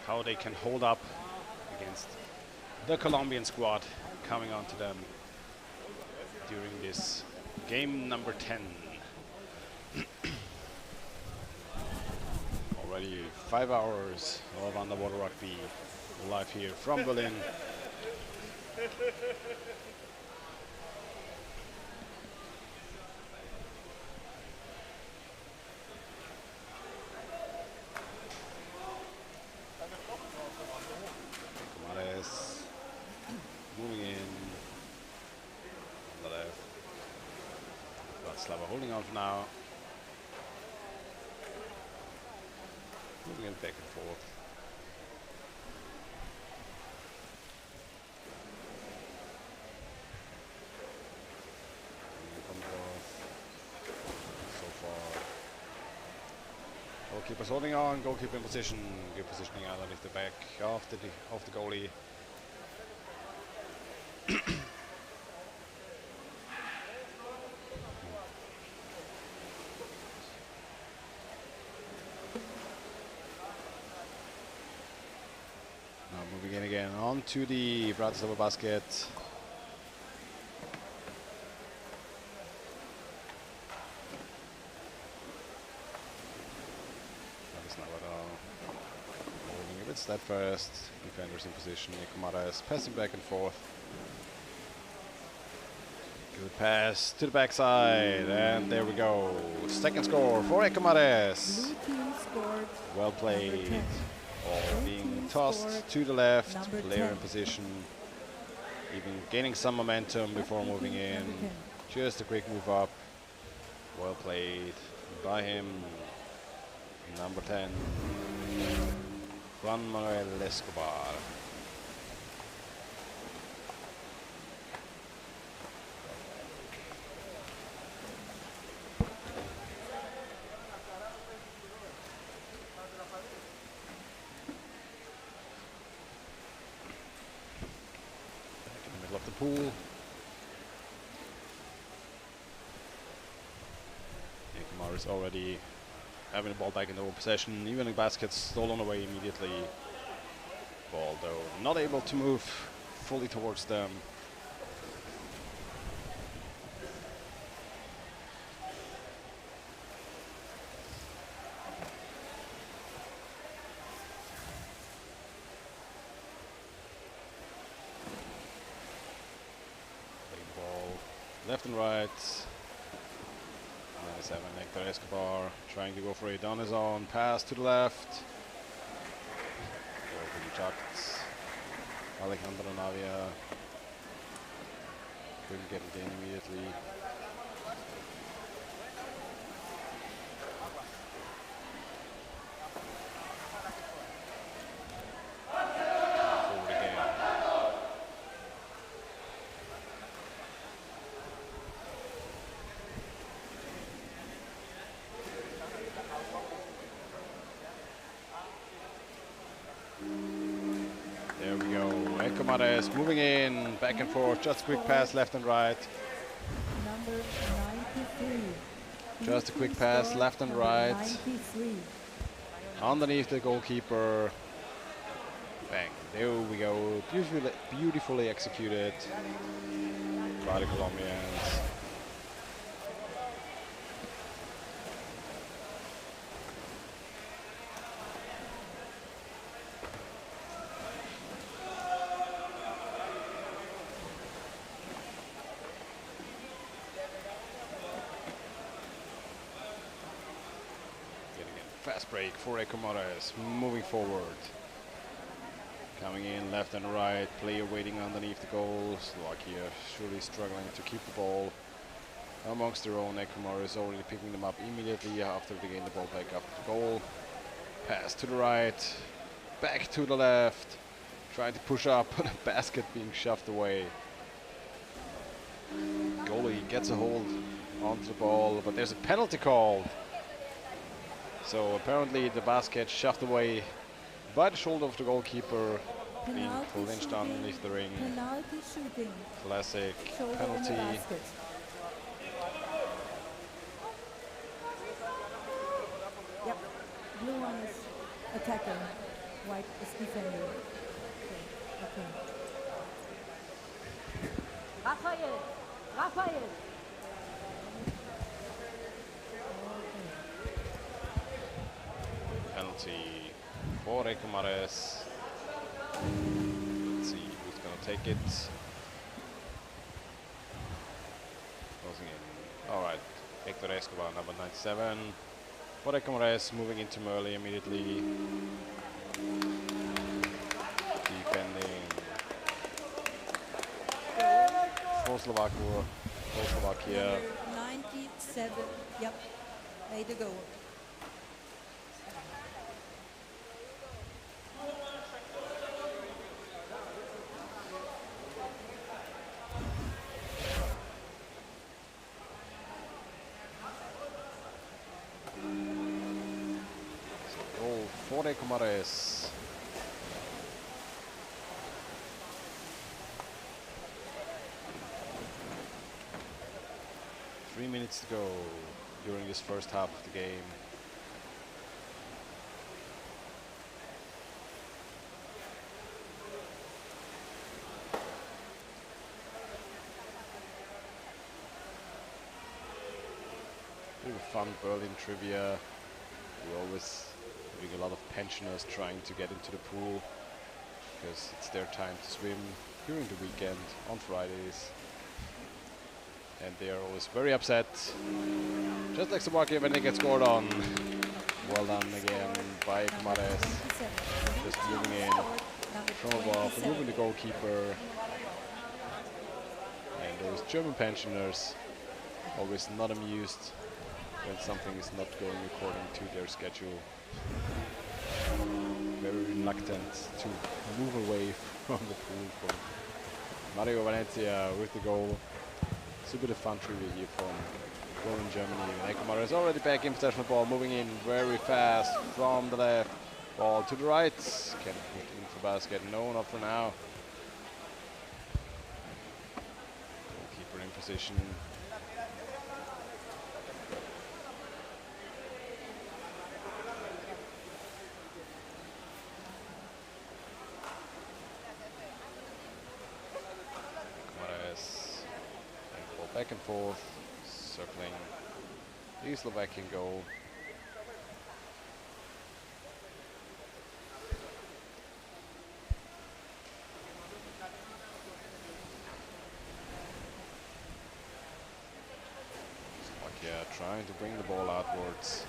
how they can hold up against the Colombian squad coming onto them during this game number 10. Already 5 hours of underwater rugby live here from Berlin. Comares moving in on the left. Bratislava holding on for now. Moving it back and forth. Goalkeeper's holding on, goalkeeper in position, good positioning underneath the back of the goalie. Now moving in again onto the Bratislava basket. Steadfast, defenders in position, Nekomaras passing back and forth. Good pass to the backside, and there we go. Second score for Nekomaras. Well played. Ball being tossed to the left, player in position, even gaining some momentum before moving in. Just a quick move up. Well played by him. Number 10. Juan Manuel Escobar. Back in the middle of the pool. Nekomar is already having the ball back in the possession, even the basket stolen away immediately. Ball though not able to move fully towards them. Playing the ball left and right. Hector Escobar trying to go for it on his own. Pass to the left. Rejects. Alejandro Navia couldn't get it in immediately. Forward again. There we go. Nekomaras moving in, back and forth, just a quick pass left and right. Number 93. Just a quick pass left and right. 93. Underneath the goalkeeper. Bang. There we go. Beautifully executed by the Colombians. Fast break for Nekomaras, moving forward. Coming in left and right, player waiting underneath the goal. Slovakia surely struggling to keep the ball amongst their own. Ekumar is already picking them up immediately after they gain the ball back after the goal. Pass to the right, back to the left, trying to push up, but a basket being shoved away. Goalie gets a hold onto the ball, but there's a penalty called. So apparently the basket shoved away by the shoulder of the goalkeeper, being clinched underneath the ring. Penalty shooting. Classic Shoulder in the penalty. basket. Yep. Blue one is attacker. White is defender. Okay. Raphael. Raphael. Penalty for Ecumares. Let's see who's going to take it. Closing in. All right. Hector Escobar, number 97. For Ecumares, moving into Merli immediately. Defending. For Slovakia. 97. Yep. Made the goal. Goal for Ecumares. Three minutes to go during this first half of the game. Bit of fun Berlin trivia. We're always having a lot of pensioners trying to get into the pool because it's their time to swim during the weekend on Fridays. And they are always very upset. Just like Slovakia when they get scored on. Well done again by Ecumares. Just moving in from above, removing the goalkeeper. And those German pensioners always not amused when something is not going according to their schedule. Very reluctant to move away from the pool. For Mario Valencia with the goal. It's a bit of fun trivia here from Berlin, Germany. Ecumares is already back in possession of the ball, moving in very fast from the left. Ball to the right. Can put into the basket. No, not for now. Goalkeeper in position. Back and forth, circling the Slovakian goal. Slovakia trying to bring the ball outwards.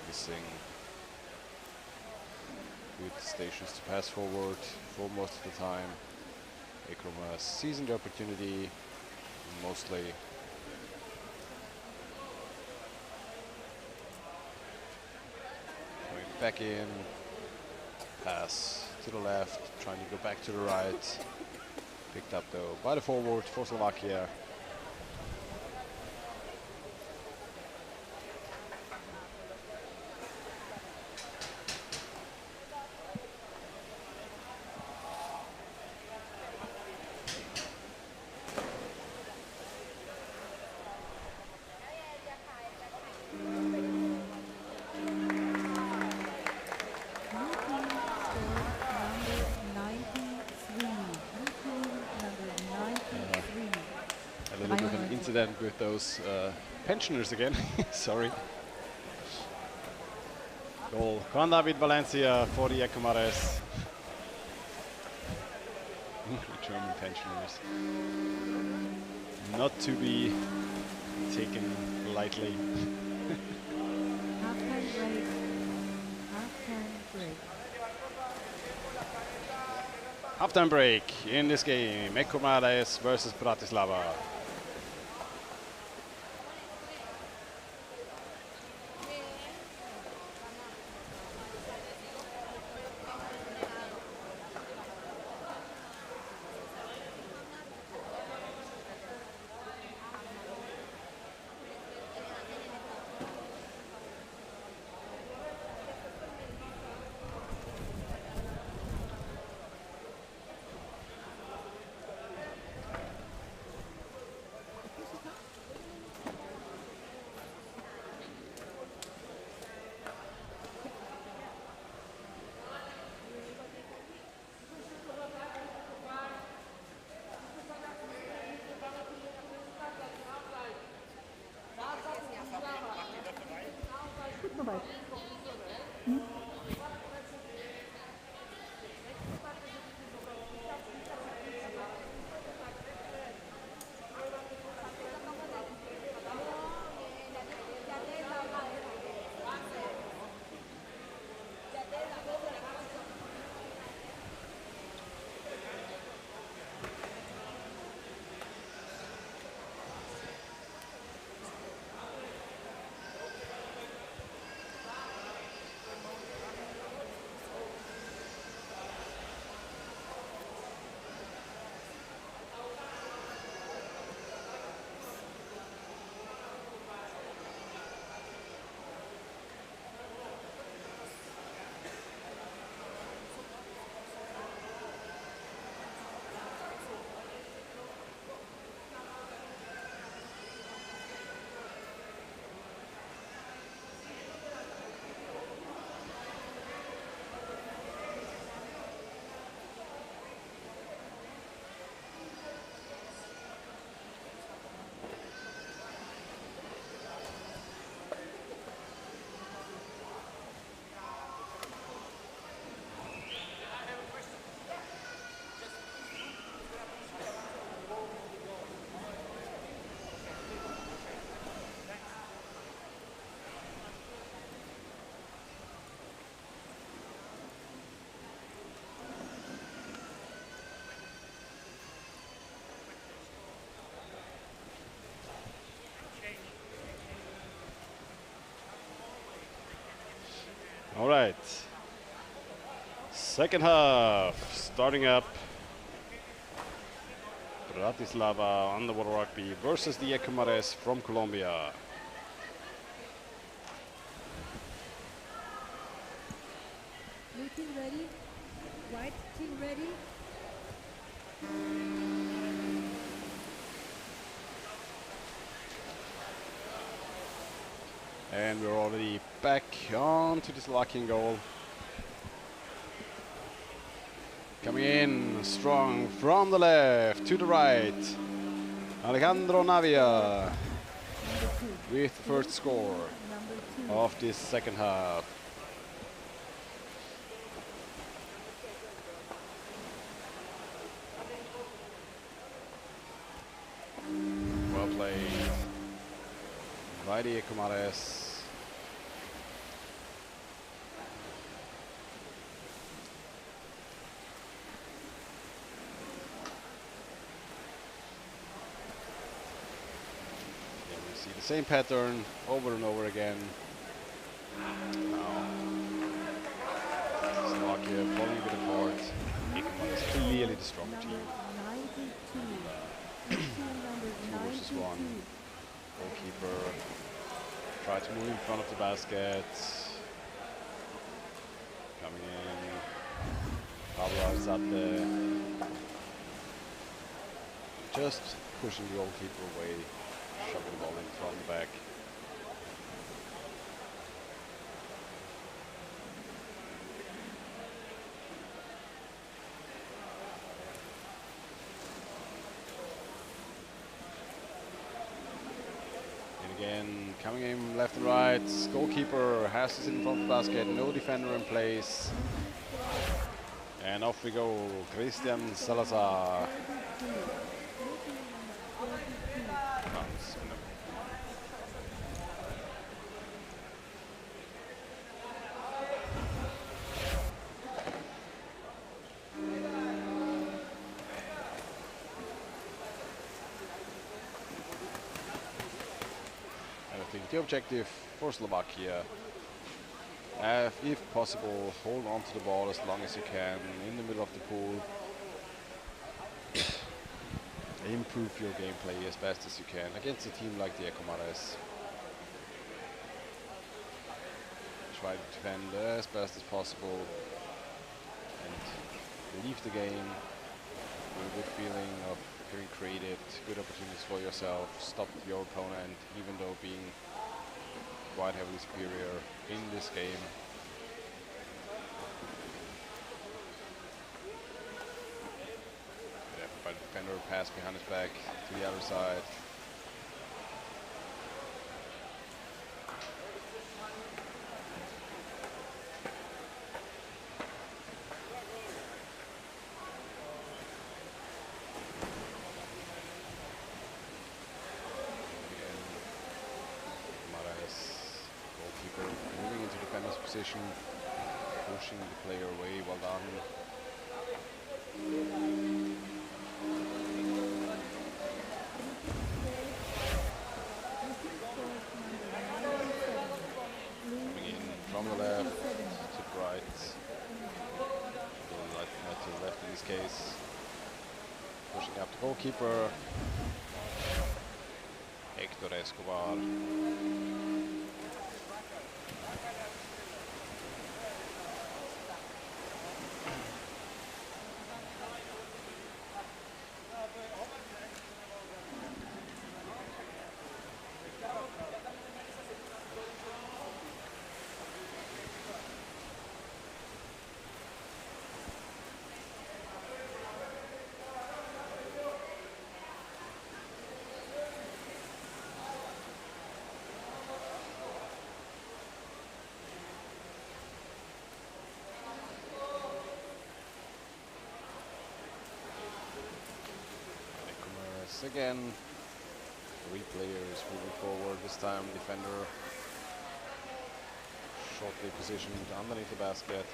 Missing good stations to pass forward for most of the time. Ecumares seizing the opportunity, mostly. Coming back in, pass to the left, trying to go back to the right. Picked up though by the forward for Slovakia. With those pensioners again. Sorry. Goal. Juan David Valencia for the Ecumares. German pensioners. Not to be taken lightly. Halftime break. Halftime break. Halftime break in this game. Ekomades versus Bratislava. All right. Second half starting up. Bratislava on the Warrerrugby versus the Ecomares from Colombia. Blue team ready. White team ready. And we're already back on to the Slovakian goal. Coming in strong from the left to the right. Alejandro Navia with the first score of this second half. Well played by the Ecomares. Same pattern over and over again. Now, Slovakia falling a bit apart. Ecomares is clearly the stronger team. 2 versus 1. Goalkeeper try to move in front of the basket. Coming in. Pablo Arzate. Just pushing the goalkeeper away. Shoving the ball in front and back. And again, coming in left and right. Goalkeeper has to sit in front of the basket. No defender in place. And off we go. Christian Salazar. The objective for Slovakia, if possible, hold on to the ball as long as you can in the middle of the pool. Improve your gameplay as best as you can against a team like the Ekomares. Try to defend as best as possible and leave the game with a good feeling of having created good opportunities for yourself, stopped your opponent even though being quite heavily superior in this game. By the defender, pass behind his back to the other side. Goalkeeper moving into defender's position, pushing the player away. Well done. From the left to the right, not to the left in this case. Pushing up the goalkeeper, Hector Escobar. 6 again. 3 players moving forward, this time defender shortly positioned underneath the basket.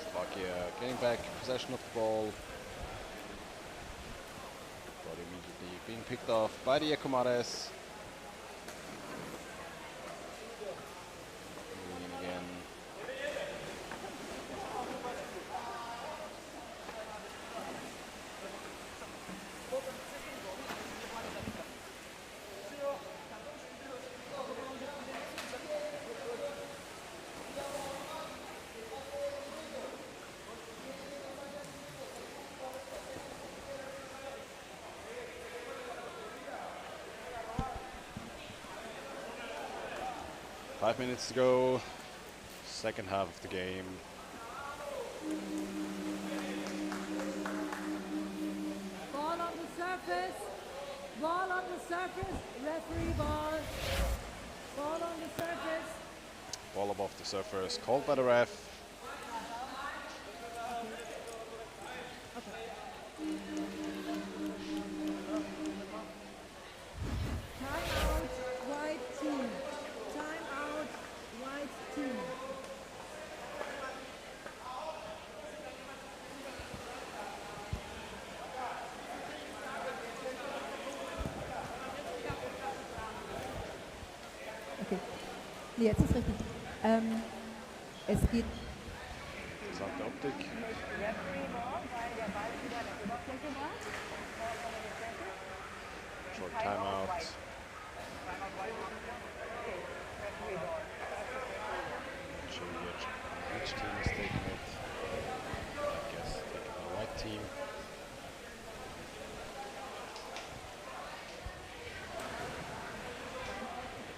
Slovakia getting back possession of the ball. But immediately being picked off by the Ekomares. Moving in again. Five minutes to go, second half of the game. Ball on the surface, ball on the surface, referee ball. Ball on the surface. Ball above the surface, called by the ref. Time out, white team. Time out, white team. Okay, nee, jetzt ist richtig. Es geht. Gesamte Optik. Short timeout. Show you which team is taking it. I guess taking the white team.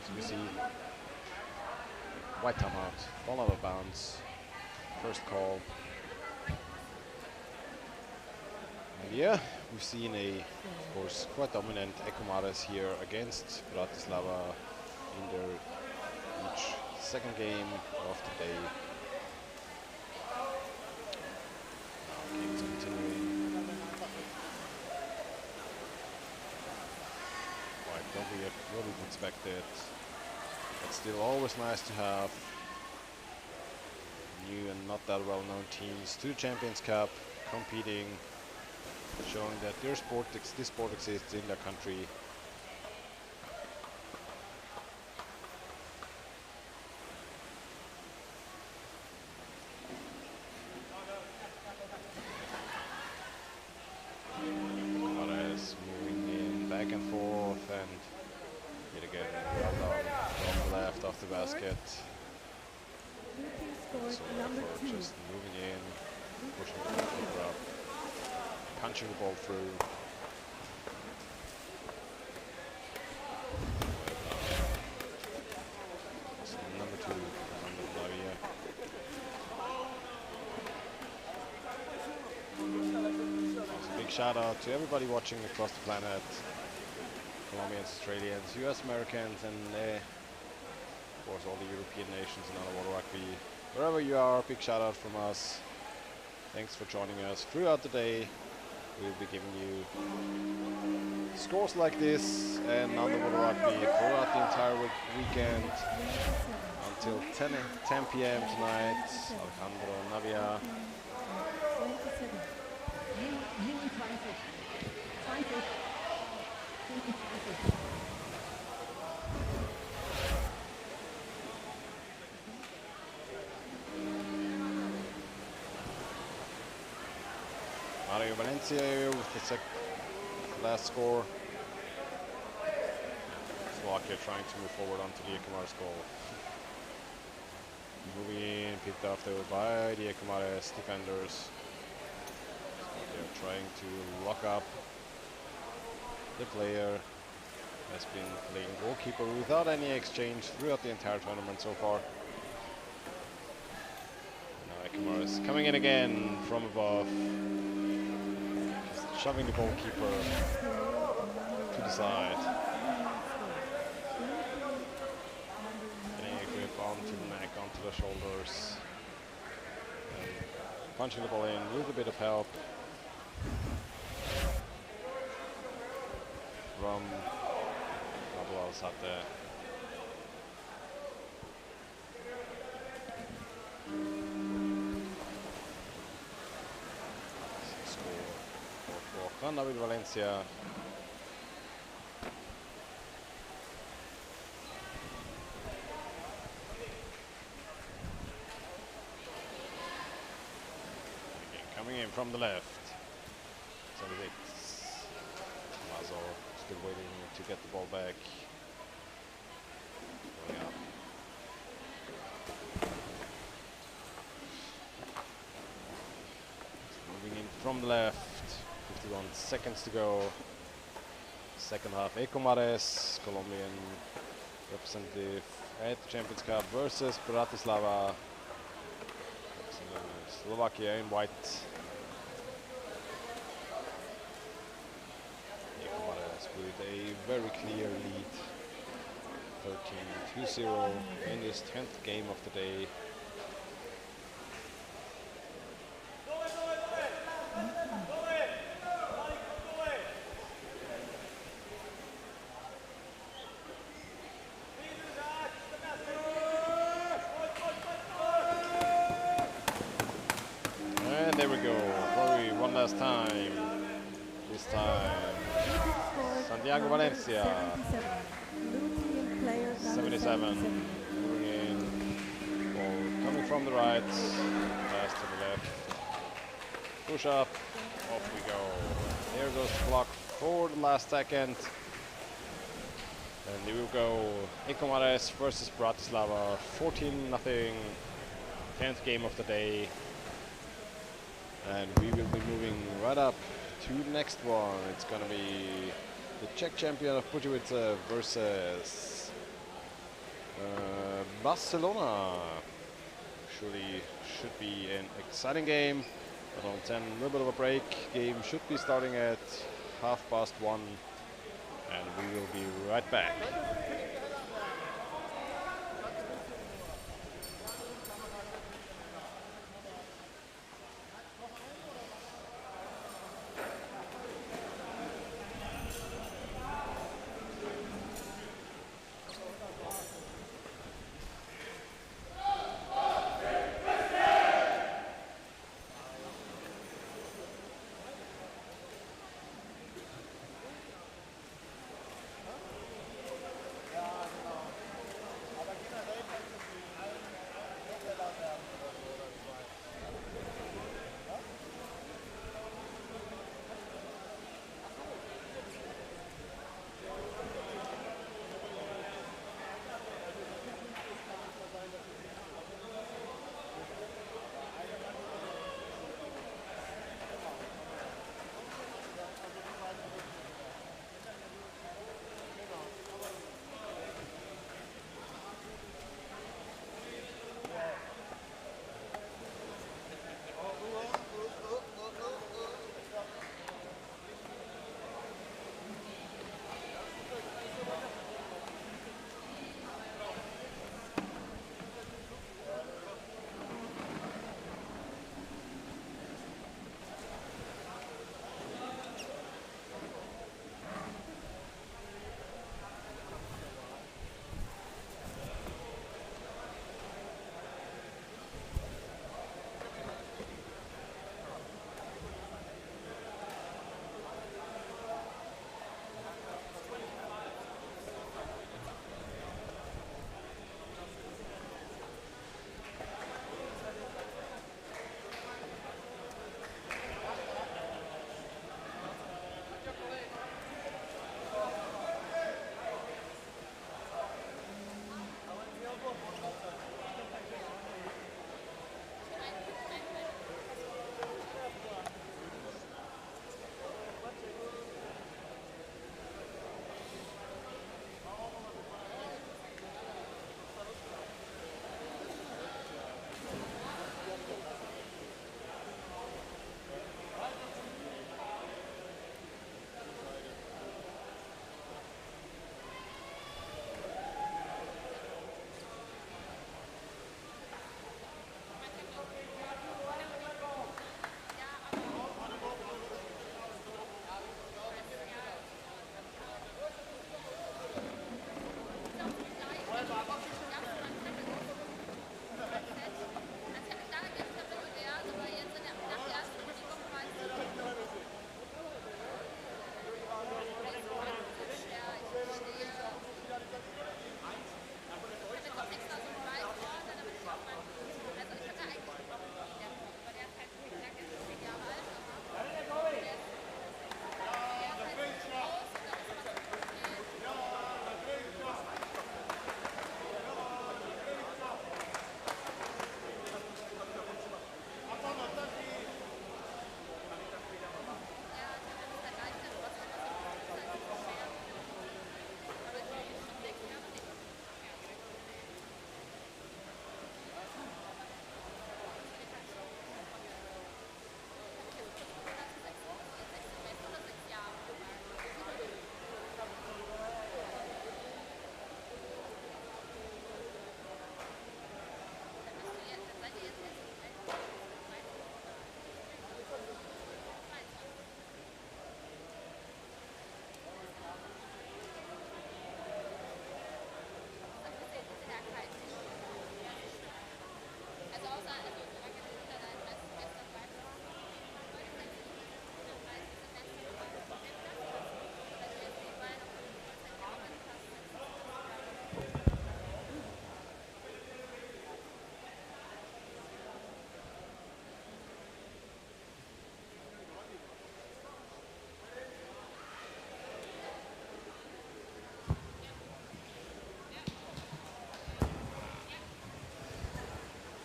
So we see white timeout, ball out of bounds, first call. And yeah, we've seen of course, quite dominant Ekomares here against Bratislava in their each second game of the day. Now game is continuing. Quite probably what we expected. It's still always nice to have new and not that well-known teams to the Champions Cup competing, showing that this sport exists in their country. Is moving in back and forth, and yet again well done from the left off the basket. So just moving in, pushing the keeper up, punching the ball through. So number 2, Lavia. Big shout out to everybody watching across the planet, Colombians, Australians, US Americans, and of course all the European nations and other Warrerrugby. Wherever you are, big shout out from us. Thanks for joining us throughout the day. We'll be giving you scores like this and other Warrerrugby throughout the entire weekend until 10 p.m. tonight. Alejandro Navia. Mario Valencia with the last score. Slovakia trying to move forward onto the Ecomares goal. Moving in, picked up though by the Ecomares defenders. They're trying to lock up the player. Has been playing goalkeeper without any exchange throughout the entire tournament so far. Now Ecomares coming in again from above. Just shoving the goalkeeper to the side. Getting a grip onto the neck, onto the shoulders. And punching the ball in with a bit of help from Abel Alzate. Score for Juan David Valencia. Again, coming in from the left. 76. Mazo still waiting to get the ball back. Going up. Moving in from the left. 51 seconds to go. Second half. Ecomares, Colombian representative at the Champions Cup versus Bratislava. Slovakia in white. With a very clear lead, 13-2-0 in this 10th game of the day. And there we go, Chloe, one last time. This time Santiago Valencia, 77, moving in, ball coming from the right, pass to the left, push up, off we go. There goes the clock for the last second. And here we go, Ecomares versus Bratislava, 14-0, 10th game of the day. And we will be moving right up to the next one. It's gonna be the Czech champion of Budějovice versus Barcelona. Surely should be an exciting game. Around 10, a little bit of a break. Game should be starting at 1:30, and we will be right back.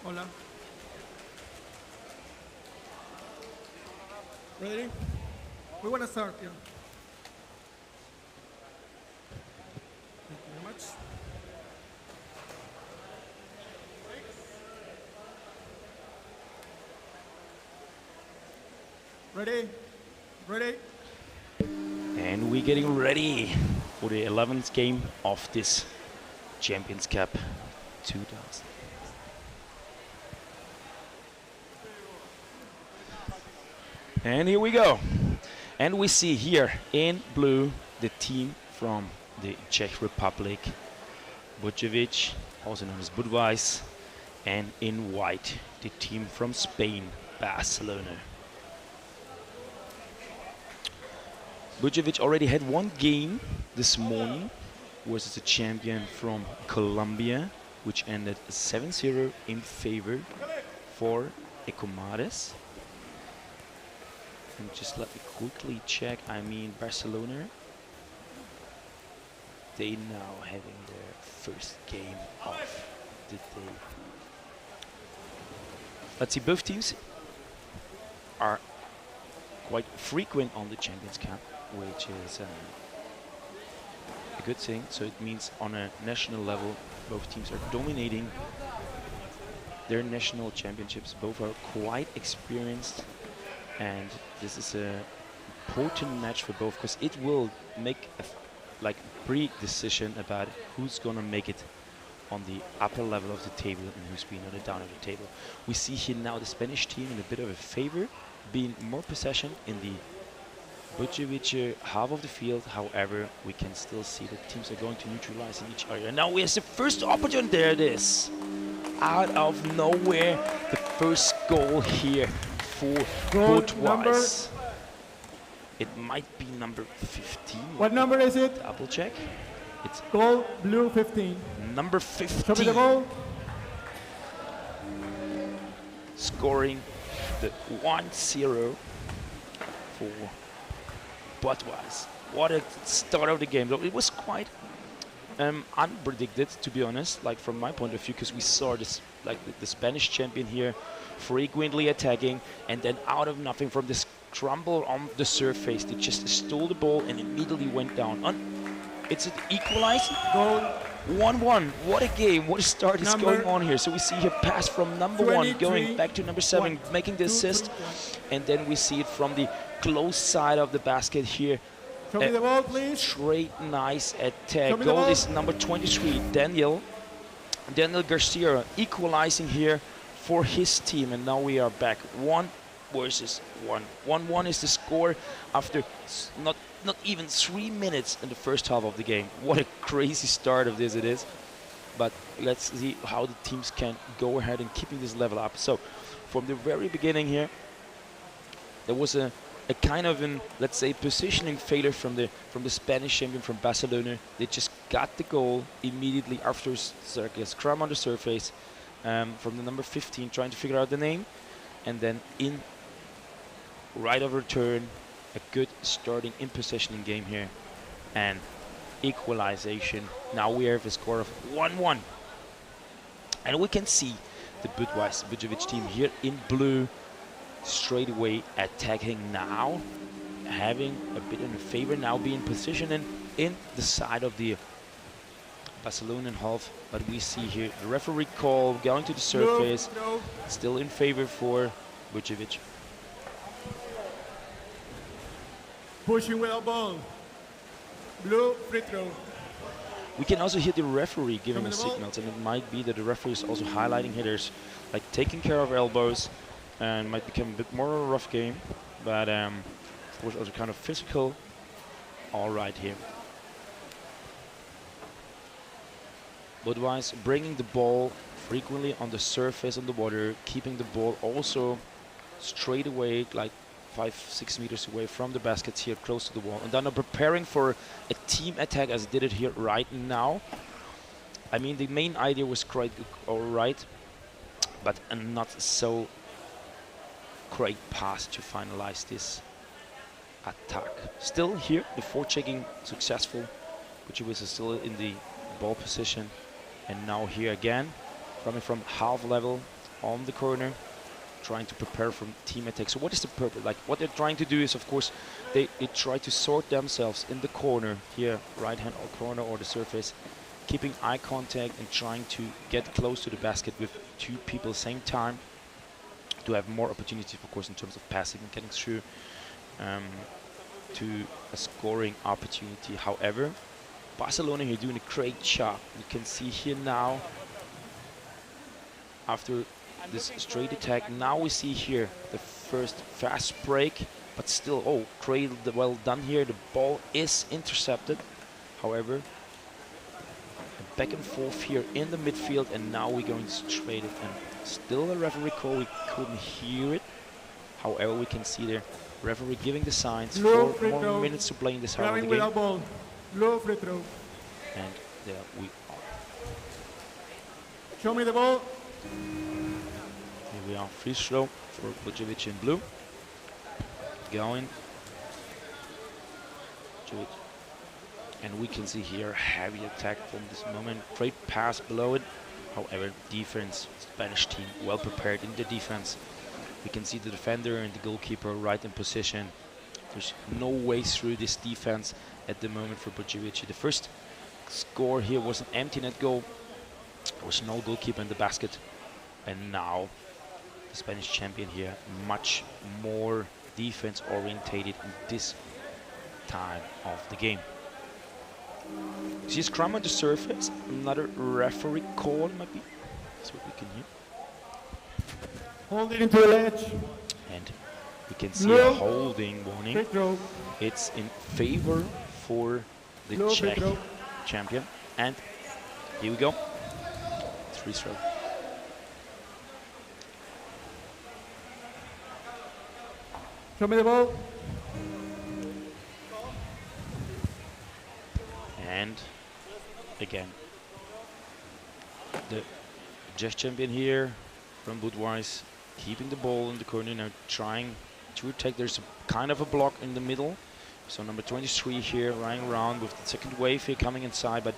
Hola. Ready? We want to start, yeah. Thank you very much. Ready? Ready? And we're getting ready for the 11th game of this Champions Cup 2000. And here we go. And we see here in blue the team from the Czech Republic, Bucevic, also known as Budweis, and in white the team from Spain, Barcelona. Bucevic already had one game this morning versus a champion from Colombia, which ended 7-0 in favor for Ecomares. And just let me quickly check, I mean Barcelona, they now having their first game of the day. Let's see, both teams are quite frequent on the Champions Cup, which is a good thing. So it means on a national level, both teams are dominating their national championships. Both are quite experienced, and this is a important match for both because it will make a pre-decision about who's gonna make it on the upper level of the table and who's being on the down of the table. We see here now the Spanish team in a bit of a favor, being more possession in the Bucevic half of the field. However, we can still see that teams are going to neutralize in each area. And now we have the first opportunity. There it is. Out of nowhere, the first goal here for Budweis. It might be number 15. What number is it? Double check. It's goal blue 15. Number 15. Show me the goal. Scoring the 1-0 for Budweis. What a start of the game, though. It was quite unpredicted, to be honest, like from my point of view, because we saw this, like the Spanish champion here frequently attacking, and then out of nothing from this crumble on the surface, they just stole the ball and immediately went down. It's an equalizing goal. 1-1. What a game, what a start is going on here. So we see here pass from number 1 going back to number 7, making the assist, and then we see it from the close side of the basket here. Show me the ball, please. Straight nice attack. Goal is number 23, Daniel Garcia, equalizing here for his team, and now we are back 1 versus 1. 1-1 is the score after not even 3 minutes in the first half of the game. What a crazy start of this it is. But let's see how the teams can go ahead and keeping this level up. So from the very beginning here, there was a kind of an, let's say, positioning failure from the Spanish champion from Barcelona. They just got the goal immediately after a scrum on the surface from the number 15, trying to figure out the name, and then in right of return, a good starting in possession game here, and equalization. Now we have a score of 1-1, and we can see the Bucevic team here in blue straight away attacking now, having a bit in favor, now being positioned in the side of the Barcelona half. But we see here the referee call going to the surface, still in favor for Bucevic. Pushing with a ball. Blue free throw. We can also hear the referee giving us signals, and it might be that the referee is also highlighting hitters, like taking care of elbows, and might become a bit more of a rough game, but of course also kind of physical. All right here. Budweis bringing the ball frequently on the surface on the water, keeping the ball also straight away, like 5-6 meters away from the baskets here, close to the wall, and then preparing for a team attack as it did it here right now. I mean, the main idea was quite all right, but a not so great pass to finalize this attack. Still here, the forechecking successful, which was still in the ball position, and now here again, coming from half level, on the corner, trying to prepare for team attack. So what is the purpose? Like, what they're trying to do is, of course, they try to sort themselves in the corner here, right hand corner or the surface, keeping eye contact and trying to get close to the basket with two people same time to have more opportunities, of course, in terms of passing and getting through to a scoring opportunity. However, Barcelona here doing a great job. You can see here now, after this straight attack, now we see here the first fast break, but still, oh, great, well done here. The ball is intercepted. However, back and forth here in the midfield, and now we're going straight it, and still a referee call. We couldn't hear it. However, we can see there referee giving the signs. 4 more minutes to play in this half of the game. Ball. Low free throw. And there we are. Show me the ball. Here we are, free throw for Bojevic in blue. Going. And we can see here heavy attack from this moment. Great pass below it. However, defense, Spanish team well prepared in the defense. We can see the defender and the goalkeeper right in position. There's no way through this defense at the moment for Bojevic. The first score here was an empty net goal. There was no goalkeeper in the basket. And now the Spanish champion here, much more defense orientated in this time of the game. See a scrum on the surface, another referee call might be. That's what we can hear. Hold it into the ledge. And we can see a holding warning. It's in favor for the Czech champion. And here we go. Free throw. Show me the ball. And again, the Czech champion here from Budweis, keeping the ball in the corner now, trying to attack. There's a kind of a block in the middle. So number 23 here running around with the second wave here coming inside, but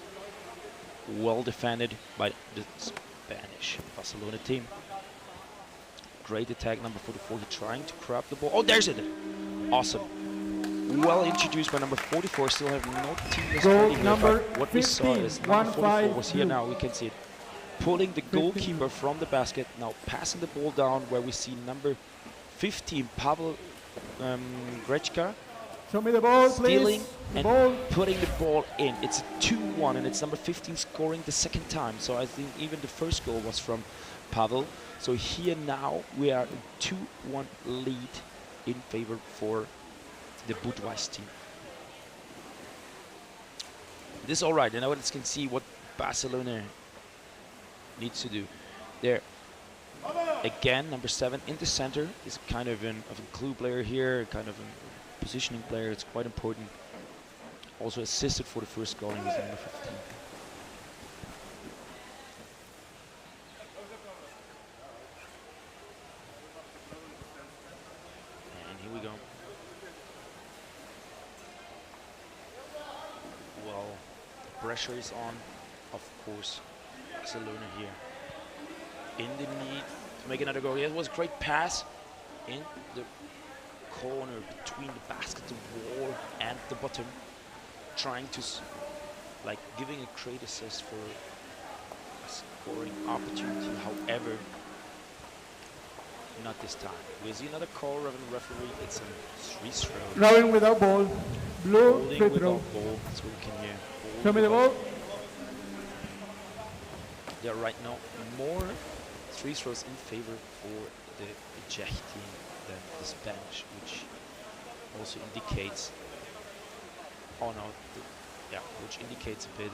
well defended by the Spanish Barcelona team. Great attack, number 44 here trying to grab the ball. Oh, there's it! Awesome. Well introduced by number 44, still have no team that's ready here, but what we saw is number 44 was here now, we can see it. Pulling the goalkeeper from the basket, now passing the ball down where we see number 15, Pavel Grechka, show me the ball, stealing please. And putting the ball in. It's a 2-1 and it's number 15 scoring the second time. So I think even the first goal was from Pavel. So here now we are in 2-1 lead in favor for the Budweis team. This is all right, and now let's can see what Barcelona needs to do. There, again, number 7 in the center is kind of a clue player here, kind of a positioning player. It's quite important. Also assisted for the first goal with number 15. And here we go. Well, the pressure is on, of course. Barcelona here in the need to make another goal. Yeah, it was a great pass in the corner between the basket, the wall, and the bottom, trying to like giving a great assist for a scoring opportunity. However, not this time. We see another call of the referee. It's a free throw. Rolling without ball. Blue Holding free without throw. ball. That's what we can hear. Show me the ball. There are right now more free throws in favor for the Czech team than the Spanish, which also indicates, which indicates a bit.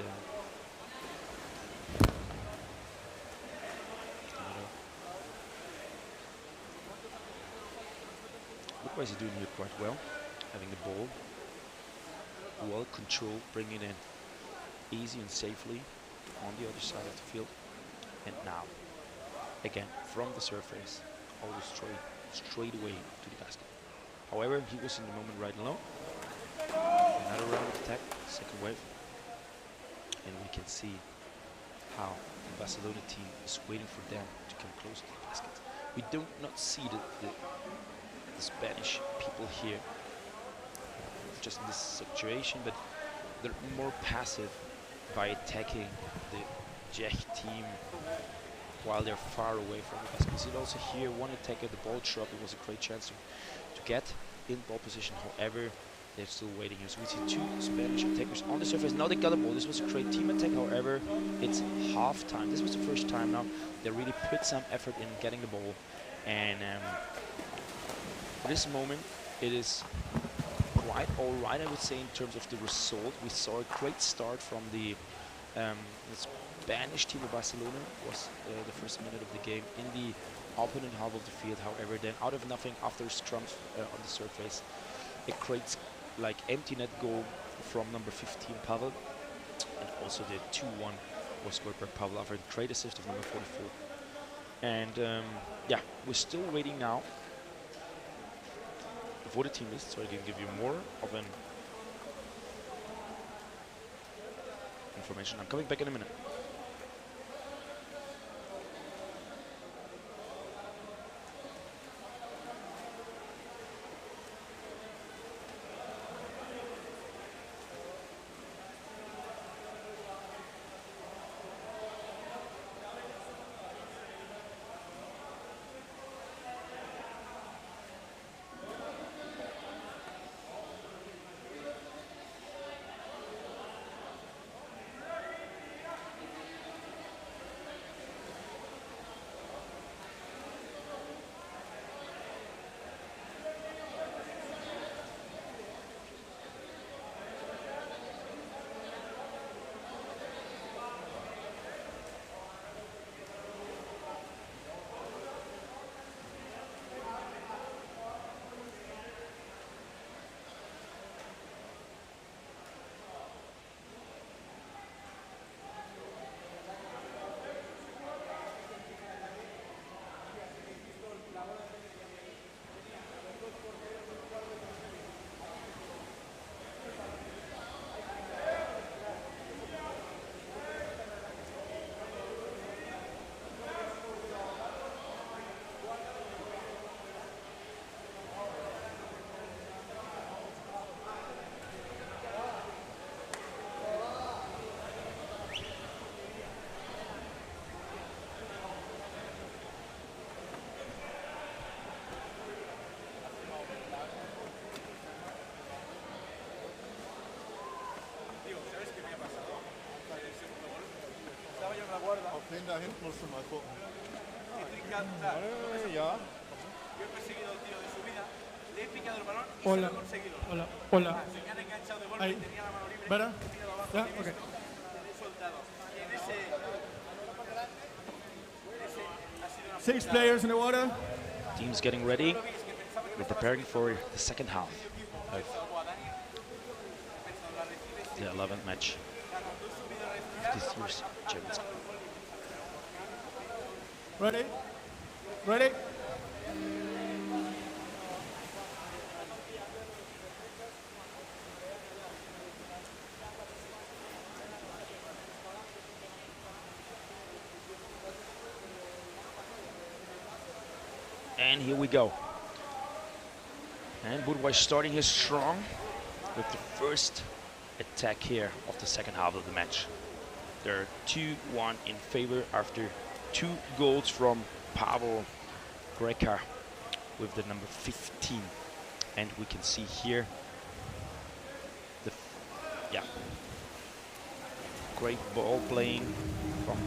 Budweis is doing here quite well, having the ball, well controlled, bringing it in easy and safely on the other side of the field. And now, again, from the surface, always straight away to the basket. However, he was in the moment right alone. Another round of attack, second wave. And we can see how the Barcelona team is waiting for them to come close to the basket. We do not see the Spanish people here just in this situation, but they're more passive by attacking the Czech team while they're far away from the basket. You see also here one attack at the ball drop. It was a great chance to get in ball position. However, they're still waiting here. So we see two Spanish attackers on the surface. Now they got the ball. This was a great team attack. However, it's half time. This was the first time now they really put some effort in getting the ball. And for this moment, it is quite all right, I would say, in terms of the result. We saw a great start from the Spanish team of Barcelona. Was the first minute of the game in the opponent half of the field. However, then out of nothing, after scrums on the surface, a great like empty net goal from number 15 Pavel, and also the 2-1 was scored by Pavel after the great assist of number 44. And yeah, we're still waiting now for the team list, so I can give you more of an information. I'm coming back in a minute. Auf den da hinten musst du mal gucken. Ja. Hola. Hola. Hola. Ahí. ¿Verdad? Ya, ok. Six players in the water. Team's getting ready. We're preparing for the second half of the 11th match of this year's Champions Cup. Ready? Ready? And here we go. And Budweis starting here strong with the first attack here of the second half of the match. They're 2-1 in favor after 2 goals from Pavel Greka with the number 15. And we can see here the great ball playing from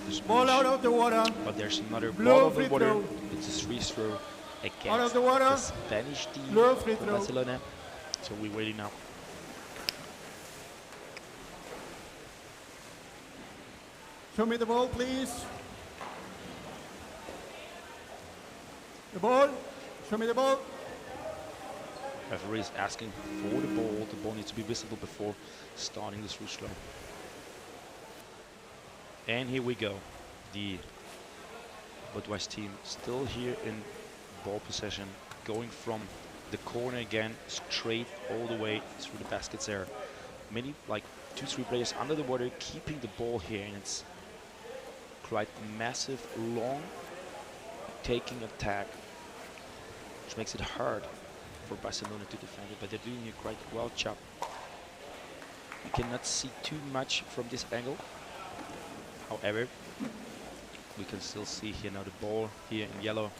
the Spanish. Ball out of the water. But there's another Blue ball out of free the water. throw. It's a free throw against Out of the water. Spanish team Blue free from throw. Barcelona. So we're waiting now. Show me the ball, please. The ball. Show me the ball. Referee is asking for the ball. The ball needs to be visible before starting this switch slow. And here we go. The Budweis team still here in ball possession, going from the corner again, straight all the way through the baskets there. Many, like 2-3 players under the water, keeping the ball here, and it's quite massive, long taking attack, which makes it hard for Barcelona to defend it, but they're doing a quite well job. You cannot see too much from this angle. However, we can still see here now the ball here in yellow,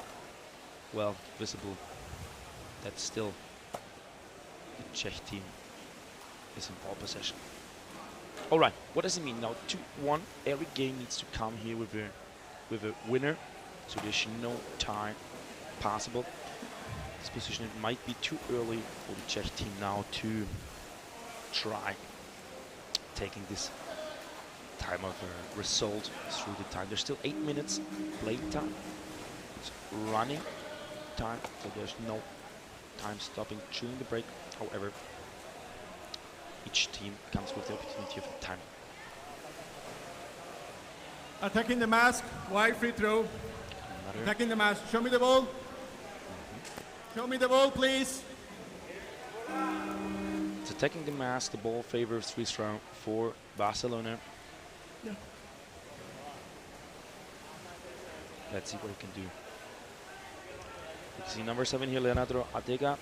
well visible. That's still the Czech team is in ball possession. All right, what does it mean now? 2-1. Every game needs to come here with a winner, so there's no tie possible. This position, it might be too early for the Czech team now to try taking this time of result through the time. There's still 8 minutes playing time. It's running time, so there's no time stopping during the break. However, each team comes with the opportunity of a time. Attacking the mask, wide free throw. Attacking the mask, show me the ball. Show me the ball, please. It's attacking the mask, the ball favors free throw for Barcelona. Yeah. Let's see what he can do. You can see number 7 here, Leonardo Arteaga.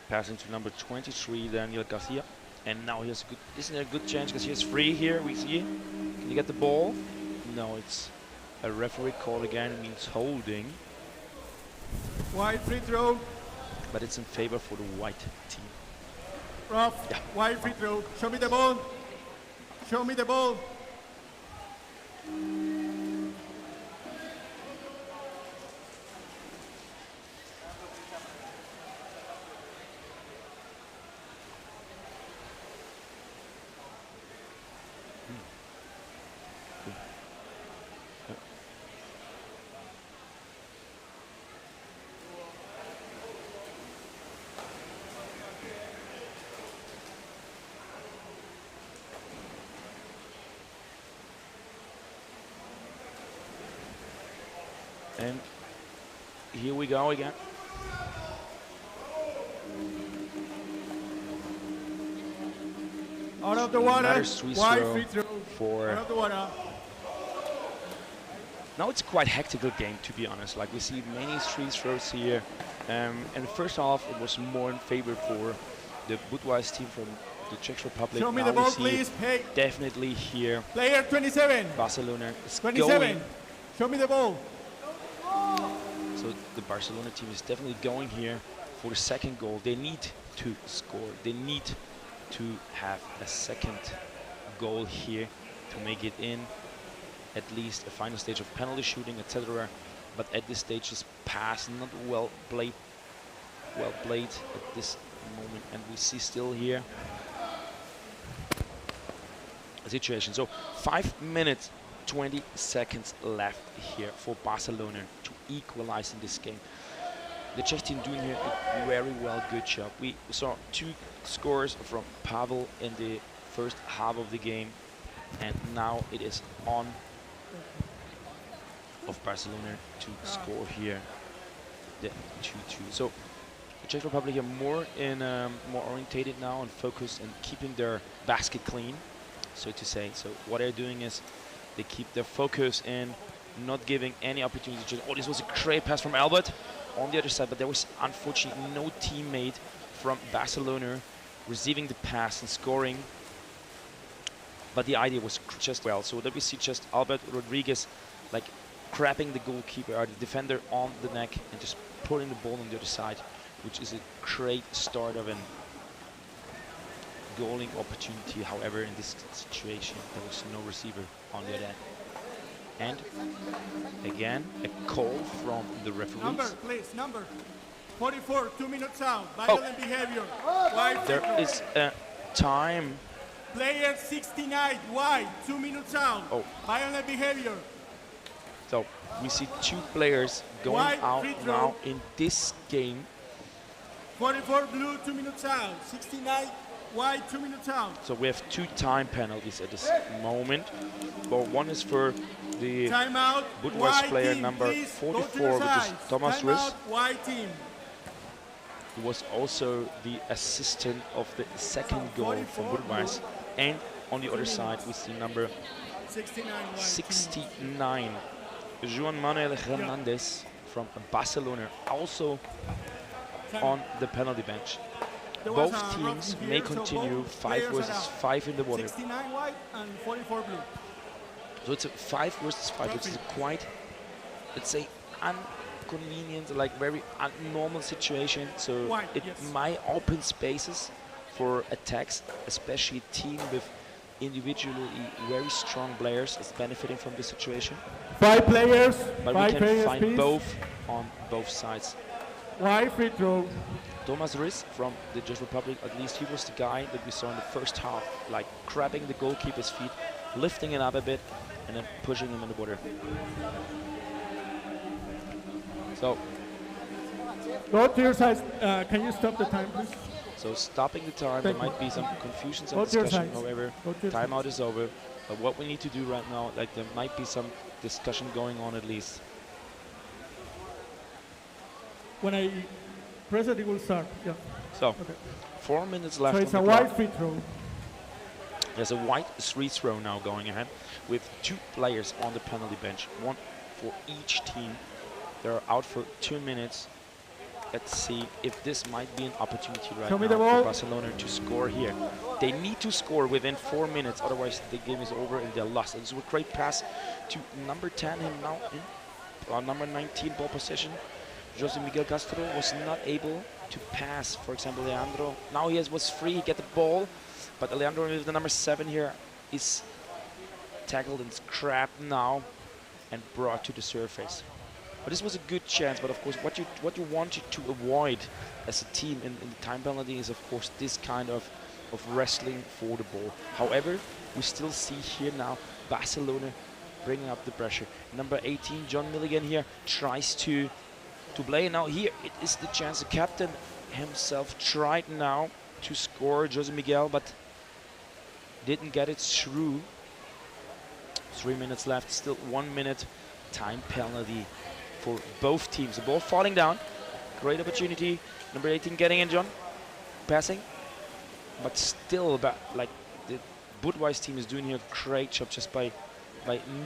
Passing to number 23, Daniel Garcia. And now he has a good, isn't there a good chance because he is free here, we see. Can he get the ball? No, it's a referee call again, it means holding. Wide free throw. But it's in favor for the white team. Rough, yeah. Wide free throw. Show me the ball. Show me the ball. And here we go again. Out of the water. Wide free throw. For out of the water. Now it's quite a hectical game, to be honest. Like we see many free throws here. And the first half it was more in favor for the Budweis team from the Czech Republic. Show me now the ball, please. Hey. Definitely here. Player 27. Barcelona is 27. going. Show me the ball. So the Barcelona team is definitely going here for the second goal. They need to score. They need to have a second goal here to make it in at least a final stage of penalty shooting, etc. But at this stage, this pass not well played at this moment, and we see still here a situation. So 5 minutes 20 seconds left here for Barcelona to equalize in this game. The Czech team doing here a very well, good job. We saw 2 scores from Pavel in the first half of the game, and now it is on of Barcelona to score here the 2-2. So the Czech Republic are more orientated now and focused and keeping their basket clean, so to say. So what they're doing is they keep their focus in not giving any opportunity to. Oh, this was a great pass from Albert on the other side, but there was unfortunately no teammate from Barcelona receiving the pass and scoring. But the idea was just well. So that we see just Albert Rodriguez like grabbing the goalkeeper or the defender on the neck and just putting the ball on the other side, which is a great start of an goaling opportunity. However, in this situation, there was no receiver on the other end. And again, a call from the referees. Number, please, number 44, 2 minutes out. Violent behavior. Wide there is a time. Player 69, wide, 2 minutes out. Oh. Violent behavior. So we see 2 players going Wide out now in this game. 44 blue, 2 minutes out. 69 wide, 2 minutes out. So we have 2 time penalties at this moment. But one is for the Budweis player number 44, which is Thomas Riss. White team. He was also the assistant of the second goal from Budweis. And on the other side, we see number 69. Juan Manuel Hernandez from Barcelona also on the penalty bench. Both teams may continue 5 versus 5 in the water. 69 white and 44 blue. So it's a 5 versus 5, which is quite, let's say, inconvenient, like very abnormal situation. So White, it yes. might open spaces for attacks, especially a team with individually very strong players is benefiting from this situation. 5 players. But we can find both on both sides. White free throw. Thomas Riss from the Czech Republic, at least he was the guy that we saw in the first half, like grabbing the goalkeeper's feet, lifting it up a bit, and then pushing him in the water. So, Go to your side. Can you stop the time, please? so stopping the time, there might be some confusion, some Go to your discussion, sides. however, Go to your timeout is over. But what we need to do right now, like there might be some discussion going on at least. When I press it, it will start. Yeah. So, Okay. 4 minutes left So it's on a the clock. white free throw. There's a white free throw now going ahead with 2 players on the penalty bench, 1 for each team. They're out for 2 minutes. Let's see if this might be an opportunity right Show me now the ball. for Barcelona to score here. They need to score within 4 minutes, otherwise the game is over and they're lost. And this is a great pass to number 10, him now in number 19 ball possession. Jose Miguel Castro was not able to pass, for example, Leandro. Now he was free, he get the ball, but Leandro with the number 7 here is tackled and scrapped now and brought to the surface. But this was a good chance, but of course what you wanted to avoid as a team in the time penalty is of course this kind of wrestling for the ball. However, we still see here now Barcelona bringing up the pressure. Number 18, John Milligan here, tries to play. Now here it is the chance. The captain himself tried now to score, Jose Miguel, but didn't get it through. 3 minutes left, still 1 minute time penalty for both teams. The ball falling down, great opportunity. Number 18 getting in, John, passing, but still, like the Budweis team is doing here a great job just by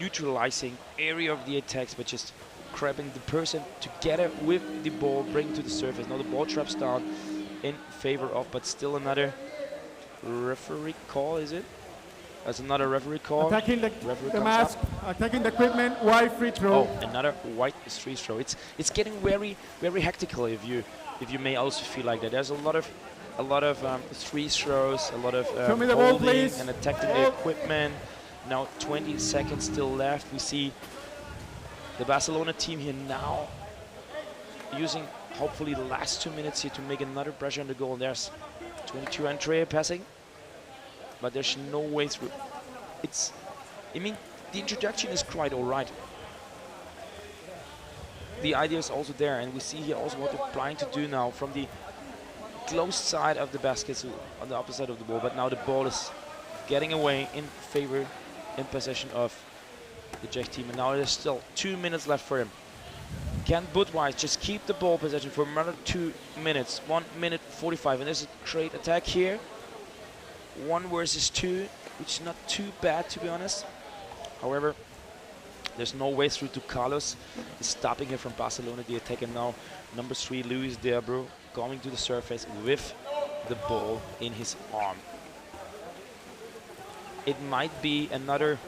neutralizing area of the attacks, but just grabbing the person together with the ball, bring to the surface. Now the ball traps down in favor of, but still another referee call, is it? That's another referee call. Attacking Referee the comes mask, up. attacking the equipment, white free throw. Oh, another white free throw. It's getting very hectical if you may also feel like that. There's a lot of free throws, a lot of Show me the ball, holding please. and attacking the equipment. Now 20 seconds still left. We see the Barcelona team here now using hopefully the last 2 minutes here to make another pressure on the goal. There's 22 Andrea passing, but there's no way through. I mean, the introduction is quite all right. The idea is also there, and we see here also what they're trying to do now from the close side of the basket, so on the opposite side of the ball. But now the ball is getting away in favor, in possession of the Czech team, and now there's still 2 minutes left for him. Can Budweis just keep the ball possession for another 2 minutes? 1 minute 45, and there's a great attack here. 1 versus 2, which is not too bad to be honest. However, there's no way through to Carlos. He's stopping here from Barcelona, the attacker now. Number 3, Luis Debro, going to the surface with the ball in his arm. It might be another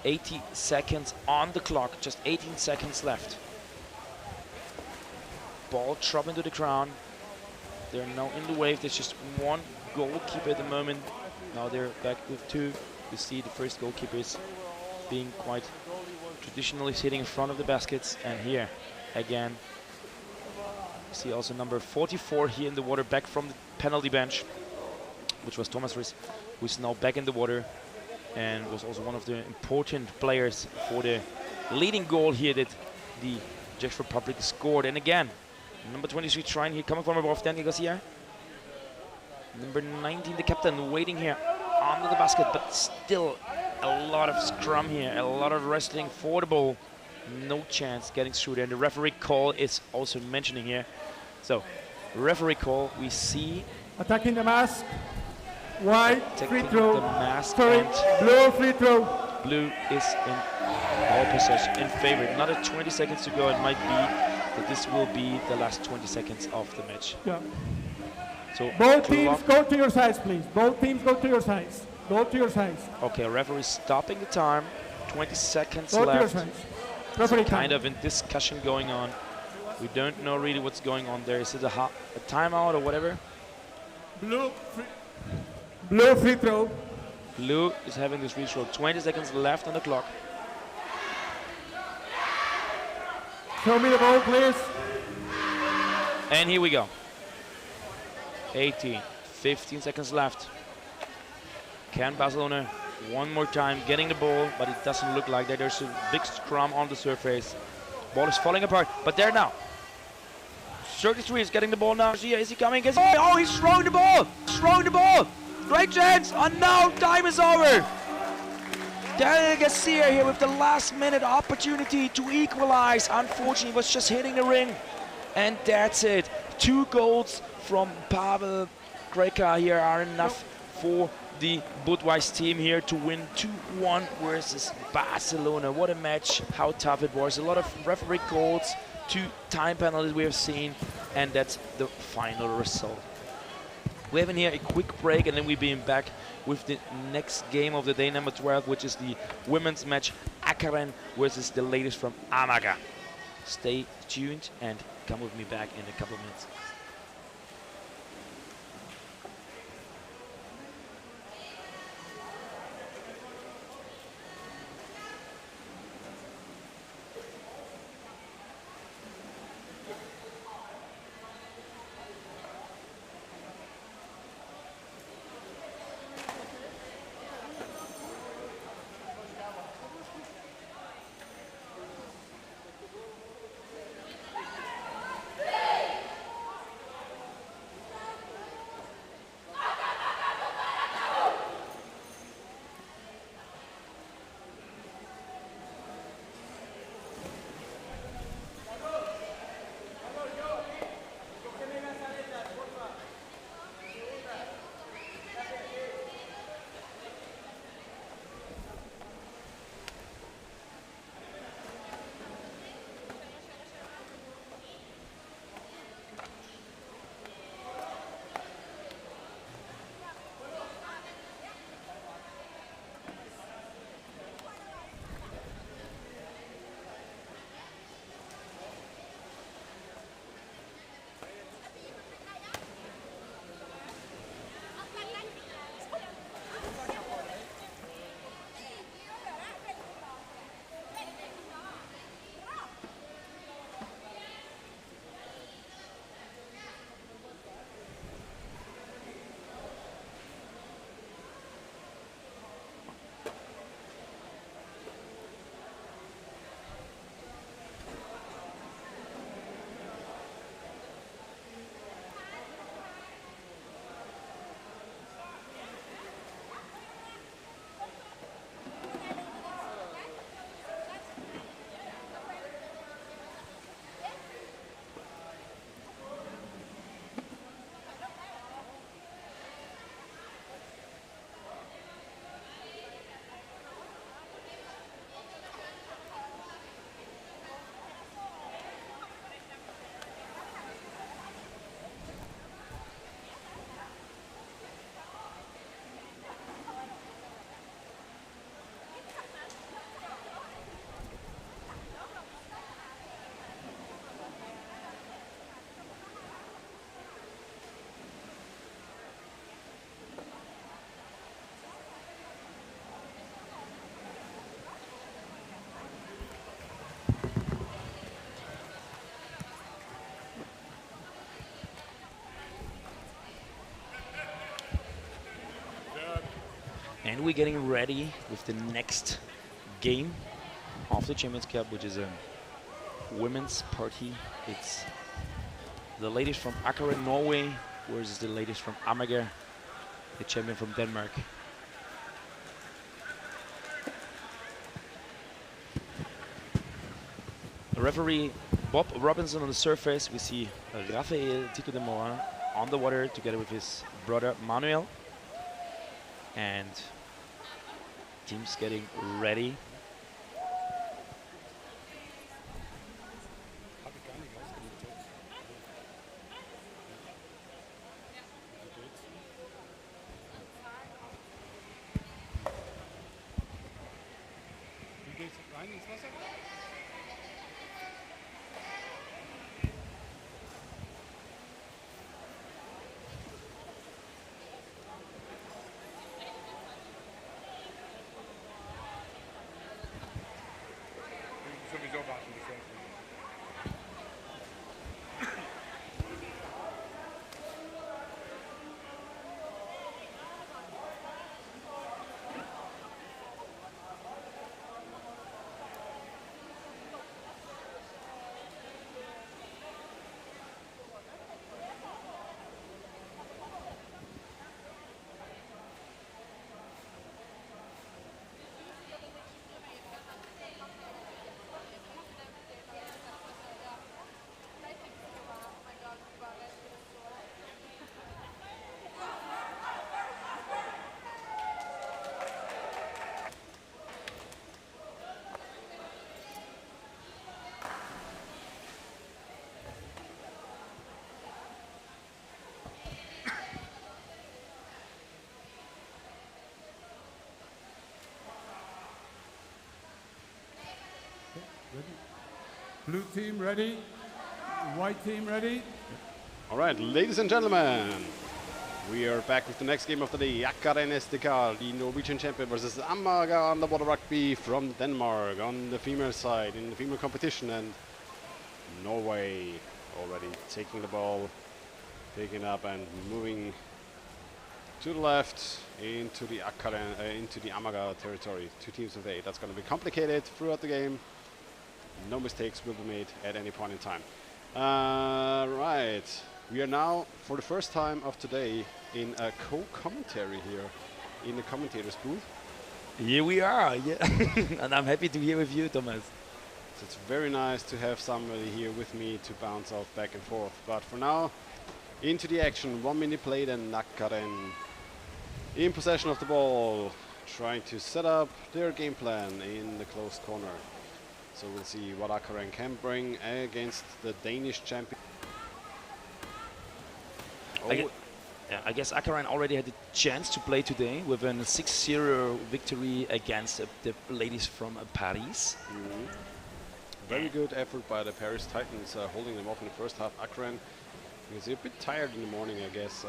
80 seconds on the clock, just 18 seconds left. Ball drop into the ground. They're now in the wave. There's just 1 goalkeeper at the moment. Now they're back with 2. You see the first goalkeeper is being quite traditionally sitting in front of the baskets. And here again, see also number 44 here in the water, back from the penalty bench, which was Thomas Riss, who's now back in the water and was also one of the important players for the leading goal here that the Czech Republic scored. And again, number 23 trying here, coming from above, Daniel Garcia. Number 19, the captain, waiting here under the basket, but still a lot of scrum here, a lot of wrestling for the ball. No chance getting through there. And the referee call is also mentioning here. So, referee call, we see. Attacking the mask, white free Attacking throw. the mask Sorry, and blue free throw. Blue is in ball possession in favor. Another 20 seconds to go. It might be that this will be the last 20 seconds of the match. Yeah. So both teams go to your sides, please. Both teams go to your sides. Go to your sides. Okay, referee stopping the time. 20 seconds go left. To your sides. Referee kind of a discussion going on. We don't know really what's going on there. Is it a timeout or whatever? Blue free throw. Blue is having this free throw. 20 seconds left on the clock. Show me the ball, please. And here we go. 18, 15 seconds left. Can Barcelona one more time getting the ball, but it doesn't look like that. There's a big scrum on the surface. Ball is falling apart, but there now. 33 is getting the ball now. Is he coming? Oh, he's throwing the ball. He's throwing the ball. Great chance. Oh no, time is over. Daniel Garcia here with the last minute opportunity to equalize. Unfortunately, was just hitting the ring. And that's it. 2 goals from Pavel Greka here are enough for the Budweis team here to win 2-1 versus Barcelona. What a match, how tough it was. A lot of referee calls, 2 time penalties we have seen, and that's the final result. We're having here a quick break, and then we'll be back with the next game of the day, number 12, which is the women's match, Akaren versus the ladies from Amaga. Stay tuned and come with me back in a couple of minutes. And we're getting ready with the next game of the Champions Cup, which is a women's party. It's the ladies from Akaren, Norway, versus the ladies from Amager, the champion from Denmark. The referee Bob Robinson on the surface. We see Rafael Tito de Moa on the water together with his brother Manuel. And Teams getting ready. Rein ins Wasser. Sowieso warten, bis wir Blue team ready. White team ready. All right, ladies and gentlemen, we are back with the next game of the day. Akkaren SDK, the Norwegian champion, versus Amager Underwater Rugby from Denmark on the female side in the female competition. And Norway already taking the ball, picking up and moving to the left into the into the Amager territory. 2 teams of 8. That's going to be complicated throughout the game. No mistakes will be made at any point in time. Right, we are now for the first time of today in a co-commentary here in the commentators booth. Here we are, yeah. And I'm happy to be here with you, Thomas. So it's very nice to have somebody here with me to bounce off back and forth. But for now, into the action. 1 minute played and Akkaren in possession of the ball, trying to set up their game plan in the closed corner. So we'll see what Akkaren can bring against the Danish champion. I guess Akkaren already had the chance to play today with a 6-0 victory against the ladies from Paris. Very good effort by the Paris Titans, holding them off in the first half. Akkaren was a bit tired in the morning, I guess,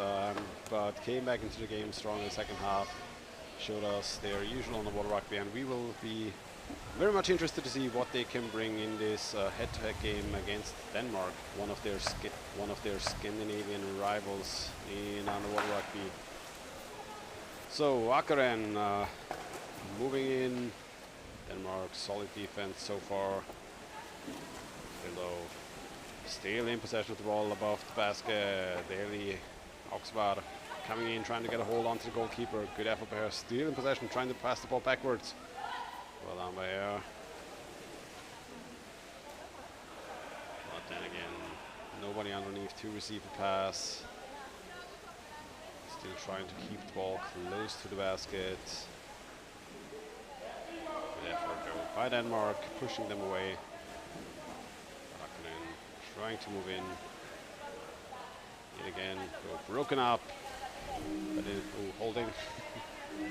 but came back into the game strong in the second half. Showed us their usual underwater rugby, and we will be very much interested to see what they can bring in this head-to-head game against Denmark, one of their Scandinavian rivals in underwater rugby. So Akkaren moving in. Denmark solid defense so far. Below, still in possession of the ball above the basket. Daily Oxford coming in, trying to get a hold onto the goalkeeper. Good effort by her. Still in possession, trying to pass the ball backwards. Well done by her. But then again, nobody underneath to receive a pass. Still trying to keep the ball close to the basket. Good effort though by Denmark, pushing them away. Trying to move in. Yet again, go broken up. But holding.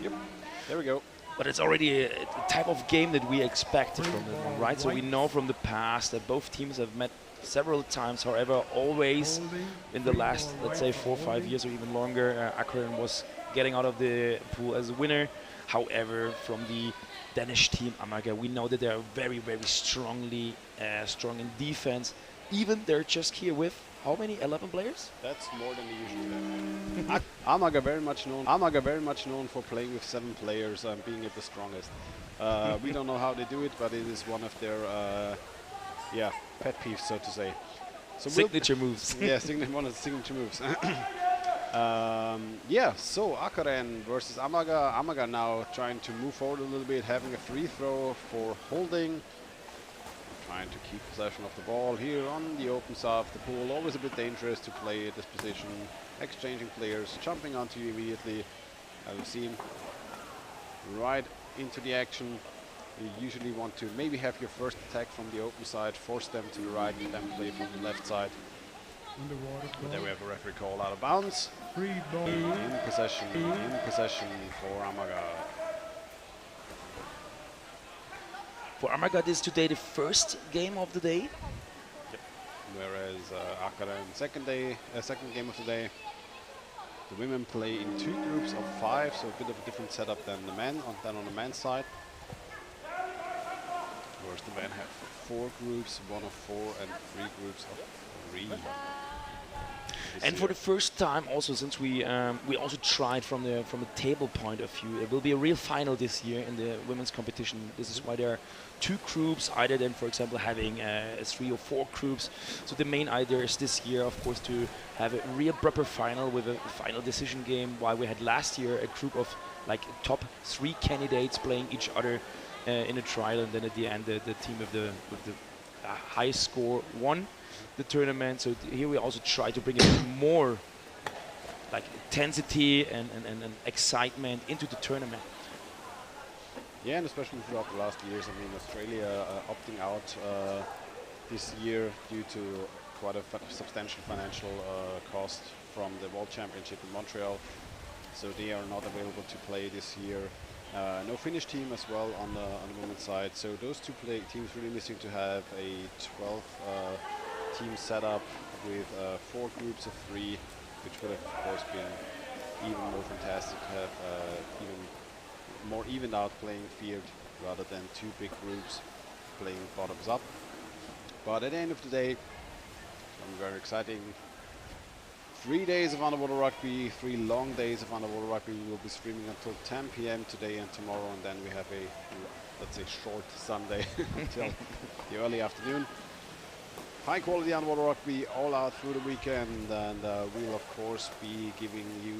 Yep, there we go. But it's already a type of game that we expected from them, right? So we know from the past that both teams have met several times. However, always in the last, let's say, 4 or 5 years or even longer, Akkaren was getting out of the pool as a winner. However, from the Danish team, Amager, we know that they are very, very strong in defense. Even they're just here with how many? 11 players? That's more than they usually have. Amager very much known for playing with 7 players and being at the strongest. We don't know how they do it, but it is one of their pet peeves, so to say. So signature moves. Yeah, one of the signature moves. So Akkaren versus Amager. Amager now trying to move forward a little bit, having a free throw for holding. Trying to keep possession of the ball here on the open side of the pool. Always a bit dangerous to play at this position. Exchanging players, jumping onto you immediately. I've seen right into the action. You usually want to maybe have your first attack from the open side, force them to the right, and then play from the left side. But there we have a referee call out of bounds. Free ball. In possession for Amaga. For Amaga, this is today the first game of the day. Yep. Whereas Akara in second game of the day. The women play in 2 groups of 5, so a bit of a different setup than the men on the men's side. Whereas the men have 4 groups, 1 of 4, and 3 groups of 3. And for the first time, also since we also tried from the table point of view, it will be a real final this year in the women's competition. This is why there are 2 groups, either than, for example, having 3 or 4 groups. So the main idea is this year, of course, to have a real proper final with a final decision game. While we had last year a group of like top 3 candidates playing each other in a trial, and then at the end the team with the highest score won the tournament. So here we also try to bring a bit more like intensity and excitement into the tournament. Yeah, and especially throughout the last years. I mean, Australia opting out this year due to quite a substantial financial cost from the World Championship in Montreal. So they are not available to play this year. No Finnish team as well on the women's side. So those 2 teams really missing to have a 12 team setup with 4 groups of 3, which would have, of course, been even more fantastic to have even more evened out playing field rather than 2 big groups playing bottoms up. But at the end of the day, very exciting. 3 days of underwater rugby, 3 long days of underwater rugby. We will be streaming until 10 p.m. today and tomorrow, and then we have a, let's say, short Sunday until the early afternoon. High quality underwater rugby all out through the weekend, and we'll of course be giving you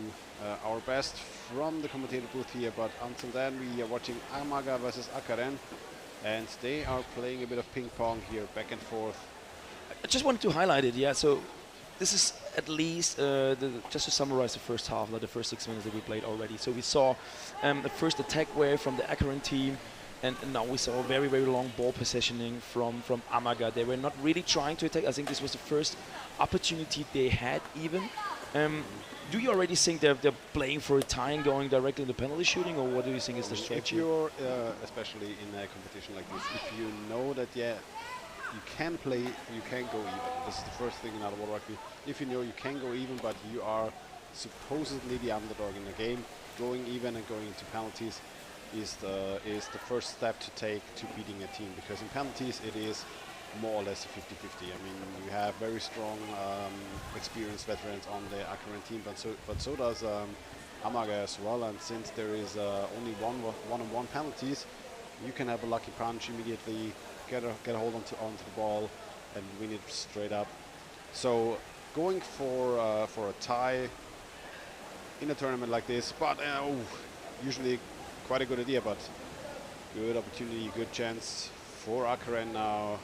our best from the commentator booth here. But until then, we are watching Amaga versus Akaren, and they are playing a bit of ping pong here, back and forth. I just wanted to highlight it, yeah. So this is at least just to summarize the first half, like the first 6 minutes that we played already. So we saw the first attack wave from the Akaren team. And now we saw very, very long ball possessioning from Amaga. They were not really trying to attack. I think this was the first opportunity they had even. Do you already think they're playing for a tie and going directly into penalty shooting, or what do you think is the strategy? If you're, especially in a competition like this, if you know that, yeah, you can play, you can go even. This is the first thing in underwater rugby. If you know you can go even, but you are supposedly the underdog in the game, going even and going into penalties is the first step to take to beating a team, because in penalties it is more or less a 50-50. I mean, you have very strong experienced veterans on the Akaren team, but so does Amaga as well. And since there is only one-on-one penalties, you can have a lucky punch immediately, get a hold onto the ball, and win it straight up. So going for a tie in a tournament like this, but usually quite a good idea, but good opportunity, good chance for Akaren now.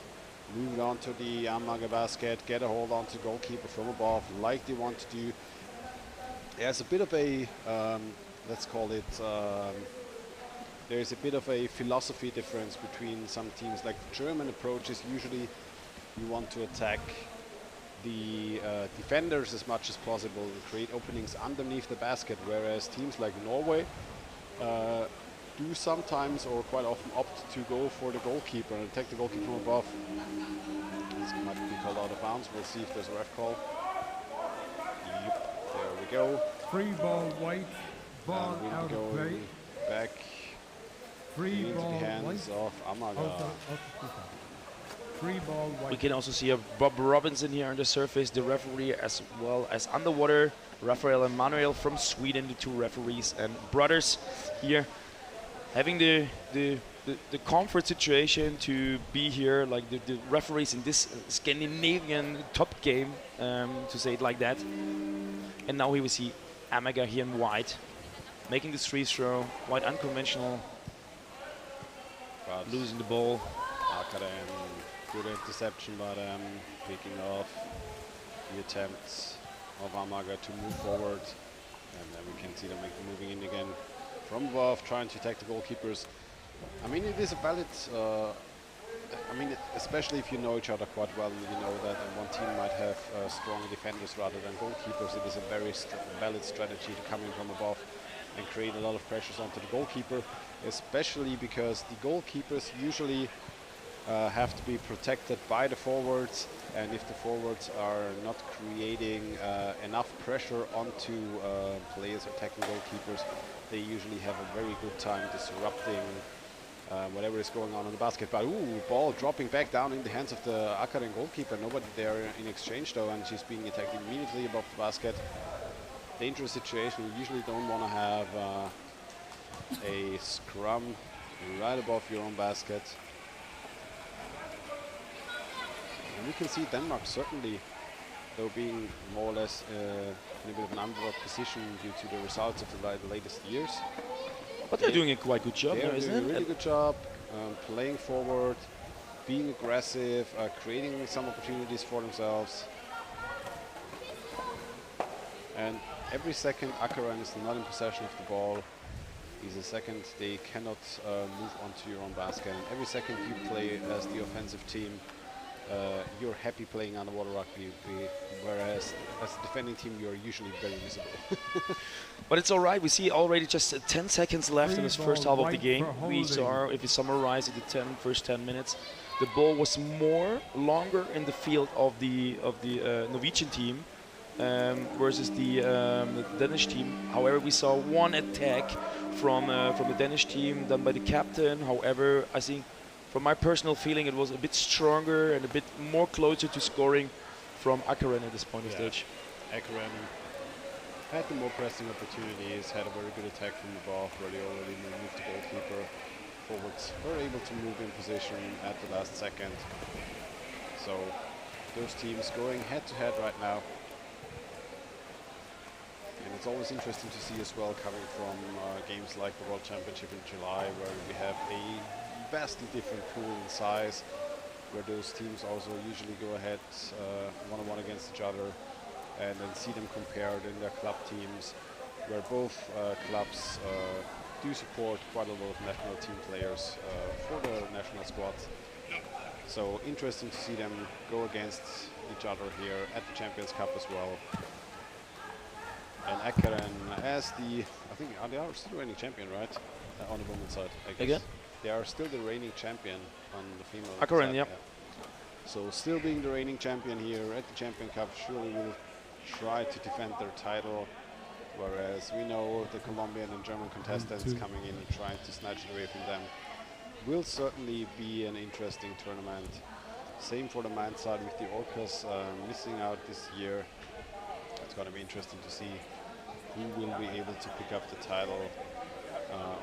Moving on to the Amaga basket, get a hold on to goalkeeper from above, like they want to do. There's a bit of a, let's call it, there's a bit of a philosophy difference between some teams. Like the German approach is usually you want to attack the defenders as much as possible and create openings underneath the basket, whereas teams like Norway do sometimes or quite often opt to go for the goalkeeper and attack the goalkeeper from above. This might be called out of bounds. We'll see if there's a ref call. Yep, there we go. Free ball white, ball and out of play. Back Free into ball the hands white. of Amaga. Free ball white. We can also see a Bob Robinson here on the surface, the referee, as well as underwater Rafael and Manuel from Sweden, the 2 referees and brothers here, having the comfort situation to be here, like the referees in this Scandinavian top game, to say it like that. And now here we see Amaga here in white, making this free throw, quite unconventional, but losing the ball. Good interception, but picking off the attempts of Amaga to move forward, and then we can see them moving in again from above, trying to attack the goalkeepers. I mean, it is a valid. I mean, especially if you know each other quite well, you know that one team might have strong defenders rather than goalkeepers. It is a very valid strategy to come in from above and create a lot of pressures onto the goalkeeper, especially because the goalkeepers usually have to be protected by the forwards, and if the forwards are not creating enough pressure onto players attacking goalkeepers, they usually have a very good time disrupting whatever is going on the basket. But ooh, ball dropping back down in the hands of the Akkaren goalkeeper. Nobody there in exchange though, and she's being attacked immediately above the basket. Dangerous situation. You usually don't want to have a scrum right above your own basket. And we can see Denmark certainly, though being more or less in a bit of an underdog position due to the results of the latest years. But they're doing a quite good job there, isn't it? They're doing a really good job, playing forward, being aggressive, creating some opportunities for themselves. And every second Akkaren is not in possession of the ball is a second they cannot move onto your own basket. And every second you play as the offensive team, you're happy playing underwater rugby, whereas as a defending team you're usually very visible. But it's all right. We see already just 10 seconds left in this first half of the game. We saw, if you summarize it, the first 10 minutes, the ball was longer in the field of the Norwegian team versus the Danish team. However, we saw one attack from the Danish team done by the captain. However, I think, from my personal feeling, it was a bit stronger and a bit more closer to scoring from Akkaren at this point of stage. Akkaren had the more pressing opportunities, had a very good attack from above where they already moved the goalkeeper. Forwards were able to move in position at the last second. So those teams going head to head right now. And it's always interesting to see as well, coming from games like the World Championship in July, where we have a vastly different pool in size, where those teams also usually go ahead one-on-one against each other, and then see them compared in their club teams, where both clubs do support quite a lot of national team players for the national squad. So interesting to see them go against each other here at the Champions Cup as well. And Akkaren as the, I think they are still reigning champion, right? On the women's side, I guess. Again? They are still the reigning champion on the female Akkaren, side. yep. Yeah. So still being the reigning champion here at the Champion Cup, surely will try to defend their title, whereas we know the Colombian and German contestants coming in and trying to snatch it away from them. Will certainly be an interesting tournament. Same for the men's side with the Orcas missing out this year. It's going to be interesting to see who will be able to pick up the title.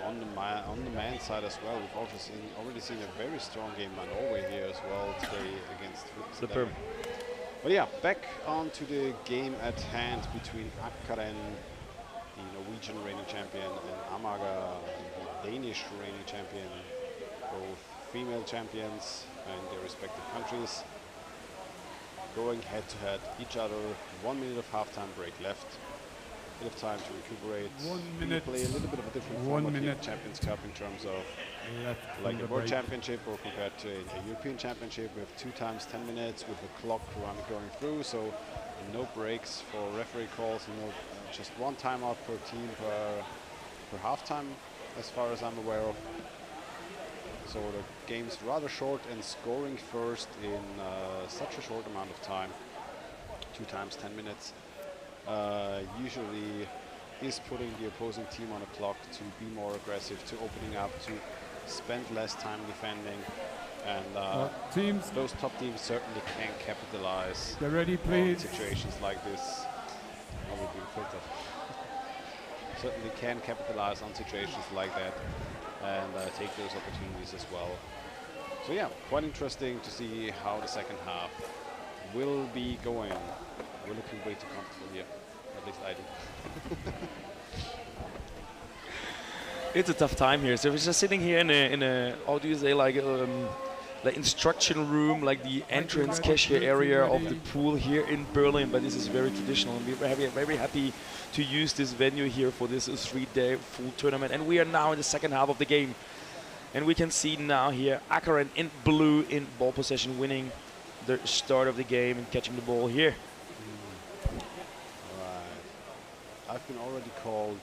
On the men's side as well, we've also already seen a very strong game by Norway here as well today against Flipper. But yeah, back onto the game at hand between Akkaren, the Norwegian reigning champion, and Amager, the Danish reigning champion, both female champions in their respective countries, going head to head each other. 1 minute of halftime break left. Bit of time to recuperate. 1 minute. Play a little bit of a different format in the Champions Cup in terms of like a World Championship or compared to a European Championship with 2 times 10 minutes with a clock going through. So no breaks for referee calls. Just 1 timeout per team per halftime, as far as I'm aware of. So the game's rather short, and scoring first in such a short amount of time, 2 times 10 minutes. Usually is putting the opposing team on a clock to be more aggressive, to opening up, to spend less time defending, and those top teams certainly can capitalize on situations like this. Certainly can capitalize on situations like that and take those opportunities as well. So yeah, quite interesting to see how the second half will be going. We're looking way too comfortable here. At least I do. It's a tough time here. So we're just sitting here in a how do you say, like the instruction room, like the entrance cashier area of the pool here in Berlin. But this is very traditional, and we're very happy to use this venue here for this 3-day full tournament. And we are now in the second half of the game. And we can see now here Akaren in blue in ball possession, winning the start of the game and catching the ball here. Right. I've been already called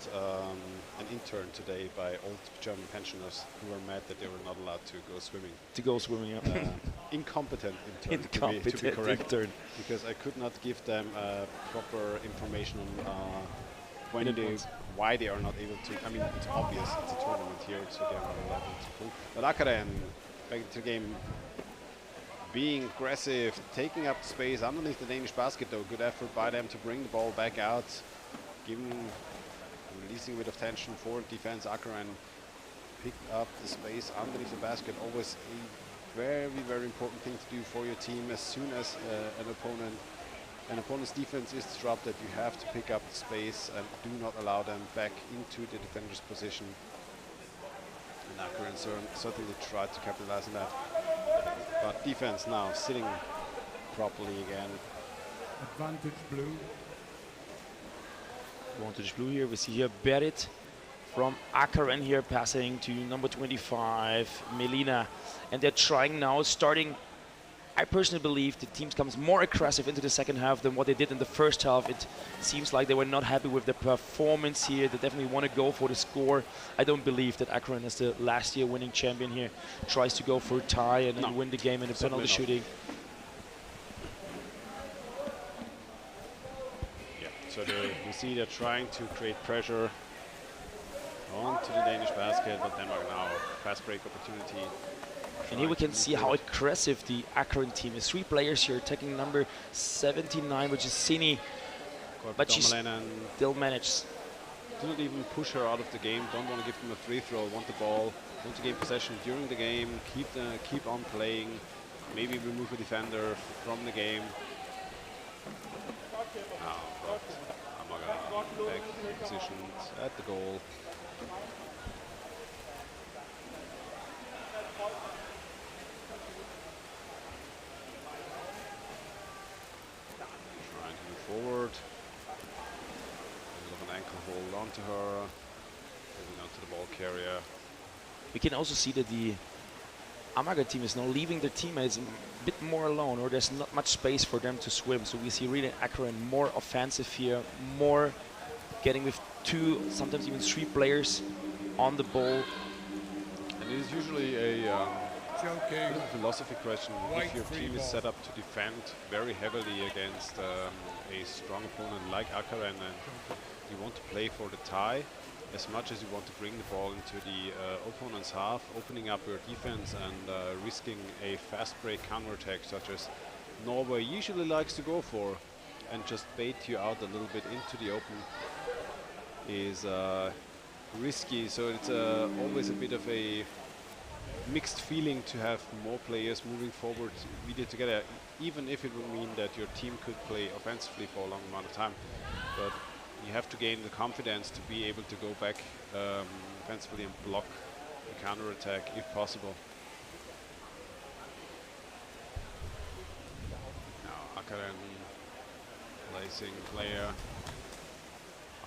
an intern today by old German pensioners who were mad that they were not allowed to go swimming. Yeah. Incompetent intern, to be correct. Intern. Because I could not give them proper information on why they are not able to. I mean, it's obvious, it's a tournament here, so they are not allowed to pull. But Akaren, back into the game, being aggressive, taking up space underneath the Danish basket though. Good effort by them to bring the ball back out, releasing a bit of tension for defense. Akaren picked up the space underneath the basket. Always a very, very important thing to do for your team. As soon as an opponent's defense is disrupted, you have to pick up the space and do not allow them back into the defender's position. And Akaren certainly tried to capitalize on that. But defense now sitting properly again. Advantage blue. Advantage blue here. We see here Berit from Akaren here passing to number 25, Melina. And they're trying now, starting. I personally believe the team comes more aggressive into the second half than what they did in the first half. It seems like they were not happy with the performance here. They definitely want to go for the score. I don't believe that Akaren, as the last year winning champion here, tries to go for a tie and then win the game in the penalty shooting. Yeah, so we see they're trying to create pressure onto the Danish basket, but Denmark now fast break opportunity. And here we can see how aggressive the Akaren team is. 3 players here taking number 79, which is Sini, but she still manages. Do not even push her out of the game. Don't want to give them a free throw. Want the ball. Want to gain possession during the game. Keep on playing. Maybe remove a defender from the game. Back positioned at the goal. Forward, a bit of an ankle hold onto her, moving on to the ball carrier. We can also see that the Amager team is now leaving their teammates a bit more alone, or there's not much space for them to swim. So we see really Akaren more offensive here, more getting with 2, sometimes even 3 players on the ball. And it is usually a philosophy question. If your team is set up to defend very heavily against a strong opponent like Akaren, and you want to play for the tie as much as you want to bring the ball into the opponent's half, opening up your defense and risking a fast break counterattack such as Norway usually likes to go for, and just bait you out a little bit into the open is risky. So it's always a bit of a mixed feeling to have more players moving forward really together, even if it would mean that your team could play offensively for a long amount of time. But you have to gain the confidence to be able to go back offensively and block the counter-attack if possible. Now Akaren placing player.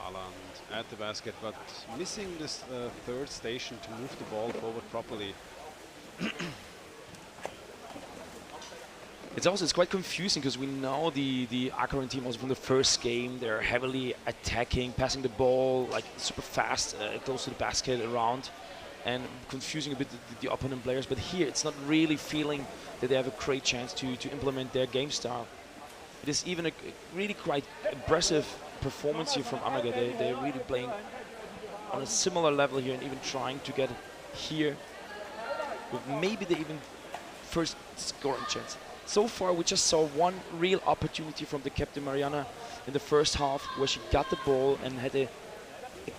Aland at the basket, but missing this third station to move the ball forward properly. It's quite confusing because we know the Akaren team also from the first game. They're heavily attacking, passing the ball like super fast, close to the basket, around, and confusing a bit the opponent players. But here it's not really feeling that they have a great chance to implement their game style. It is even a really quite impressive performance here from Amager. They're really playing on a similar level here and even trying to get here with maybe the even first scoring chance. So far we just saw one real opportunity from the captain Mariana in the first half where she got the ball and had a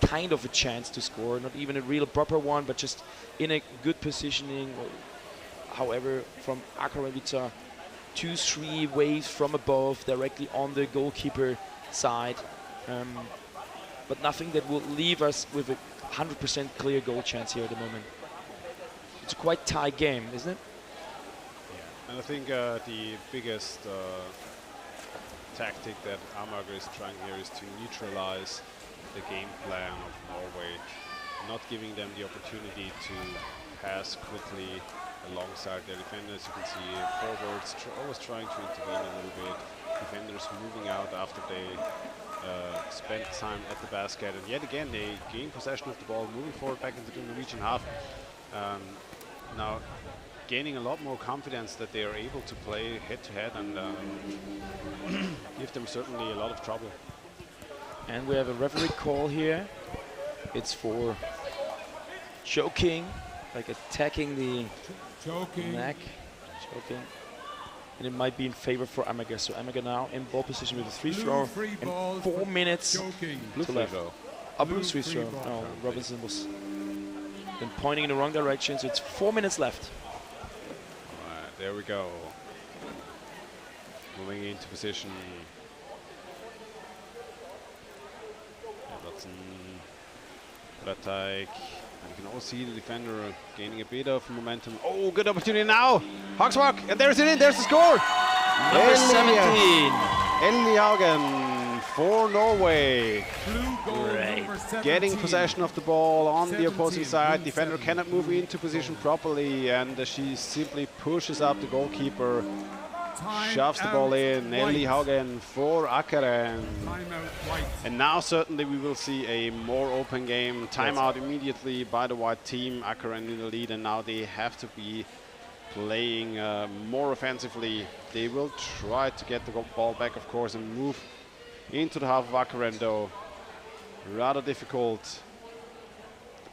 kind of a chance to score, not even a real proper one, but just in a good positioning. However, from Akaren we saw 2-3 waves from above directly on the goalkeeper side, but nothing that will leave us with a 100% clear goal chance here at the moment. It's a quite tight game, isn't it? Yeah, and I think the biggest tactic that Amager is trying here is to neutralize the game plan of Norway, not giving them the opportunity to pass quickly alongside their defenders. You can see forwards always trying to intervene a little bit. Defenders moving out after they spent time at the basket, and yet again they gain possession of the ball, moving forward back into the Norwegian half. Now gaining a lot more confidence that they are able to play head-to-head and give them certainly a lot of trouble. And we have a referee call here. It's for choking, like attacking the neck. Choking. And it might be in favor for Amager. So Amager now in ball position with a free throw. And 4 minutes to left. Blue free throw. No, Robinson was then pointing in the wrong direction. So it's 4 minutes left. Alright, there we go. Moving into position. Brettijk. And you can all see the defender gaining a bit of momentum. Oh, good opportunity now! Hogswalk, and there's it in, there's the score! Number 17. Ellie Haugen for Norway. Great. Getting possession of the ball on the opposing side. Defender cannot move into position properly, and she simply pushes up the goalkeeper. Shoves the ball in. Ellie Haugen for Akkeren. And now certainly we will see a more open game. Timeout immediately by the white team. Akkeren in the lead, and now they have to be playing more offensively. They will try to get the ball back, of course, and move into the half of Akkeren, though. Rather difficult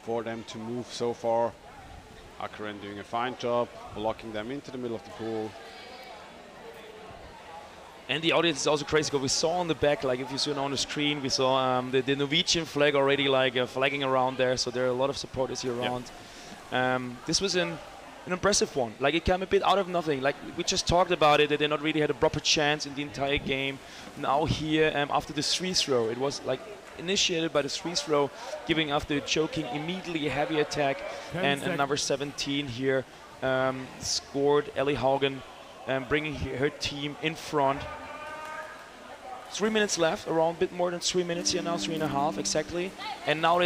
for them to move so far. Akkeren doing a fine job, blocking them into the middle of the pool. And the audience is also crazy because we saw on the back, like if you see it on the screen, we saw the Norwegian flag already like flagging around there. So there are a lot of supporters here around. This was an impressive one. Like it came a bit out of nothing. Like we just talked about it, that they not really had a proper chance in the entire game. Now here, after the free throw, it was like initiated by the free throw, giving after choking immediately a heavy attack. And number 17 here scored, Ellie Haugen, bringing her team in front. 3 minutes left, around a bit more than 3 minutes here now, 3.5 exactly. And now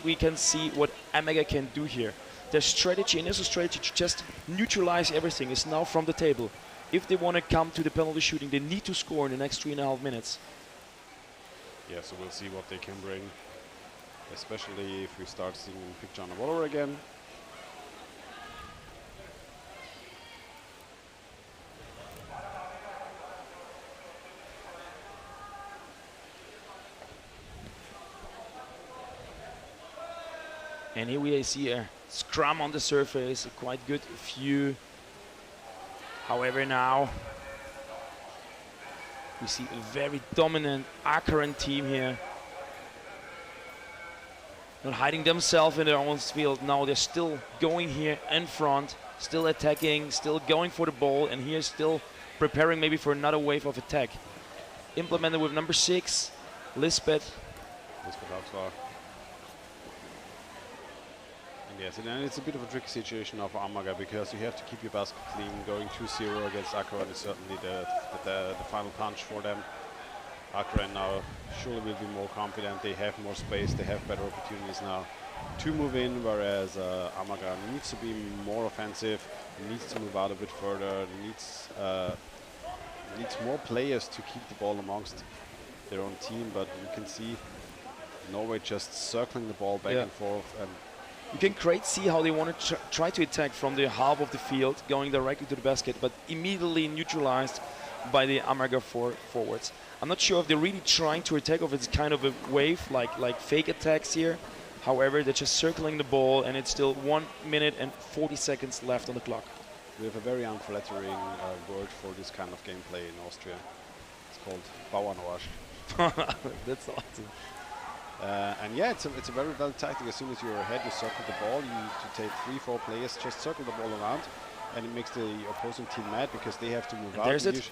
we can see what Amager can do here. Their strategy, initial strategy to just neutralize everything is now from the table. If they want to come to the penalty shooting, they need to score in the next 3.5 minutes. Yeah, so we'll see what they can bring, especially if we start seeing them pick John Waller again. And here we see a scrum on the surface, a quite good view. However, now we see a very dominant Akkeren team here. Not hiding themselves in their own field. Now they're still going here in front, still attacking, still going for the ball, and here still preparing maybe for another wave of attack. Implemented with number 6, Lisbeth. Yes, and it's a bit of a tricky situation of Amager because you have to keep your basket clean. Going 2-0 against Akkeren is certainly the final punch for them. Akkeren now surely will be more confident. They have more space. They have better opportunities now to move in, whereas Amager needs to be more offensive, needs to move out a bit further, needs more players to keep the ball amongst their own team. But you can see Norway just circling the ball back and forth. And you can quite see how they want to try to attack from the half of the field, going directly to the basket, but immediately neutralized by the Amager forwards. I'm not sure if they're really trying to attack, or if it's kind of a wave, like fake attacks here. However, they're just circling the ball, and it's still 1 minute and 40 seconds left on the clock. We have a very unflattering word for this kind of gameplay in Austria. It's called Bauernwasch. That's awesome. And yeah, it's a very valid tactic. As soon as you're ahead, you circle the ball. You need to take 3-4 players, just circle the ball around, and it makes the opposing team mad because they have to move out. There's it.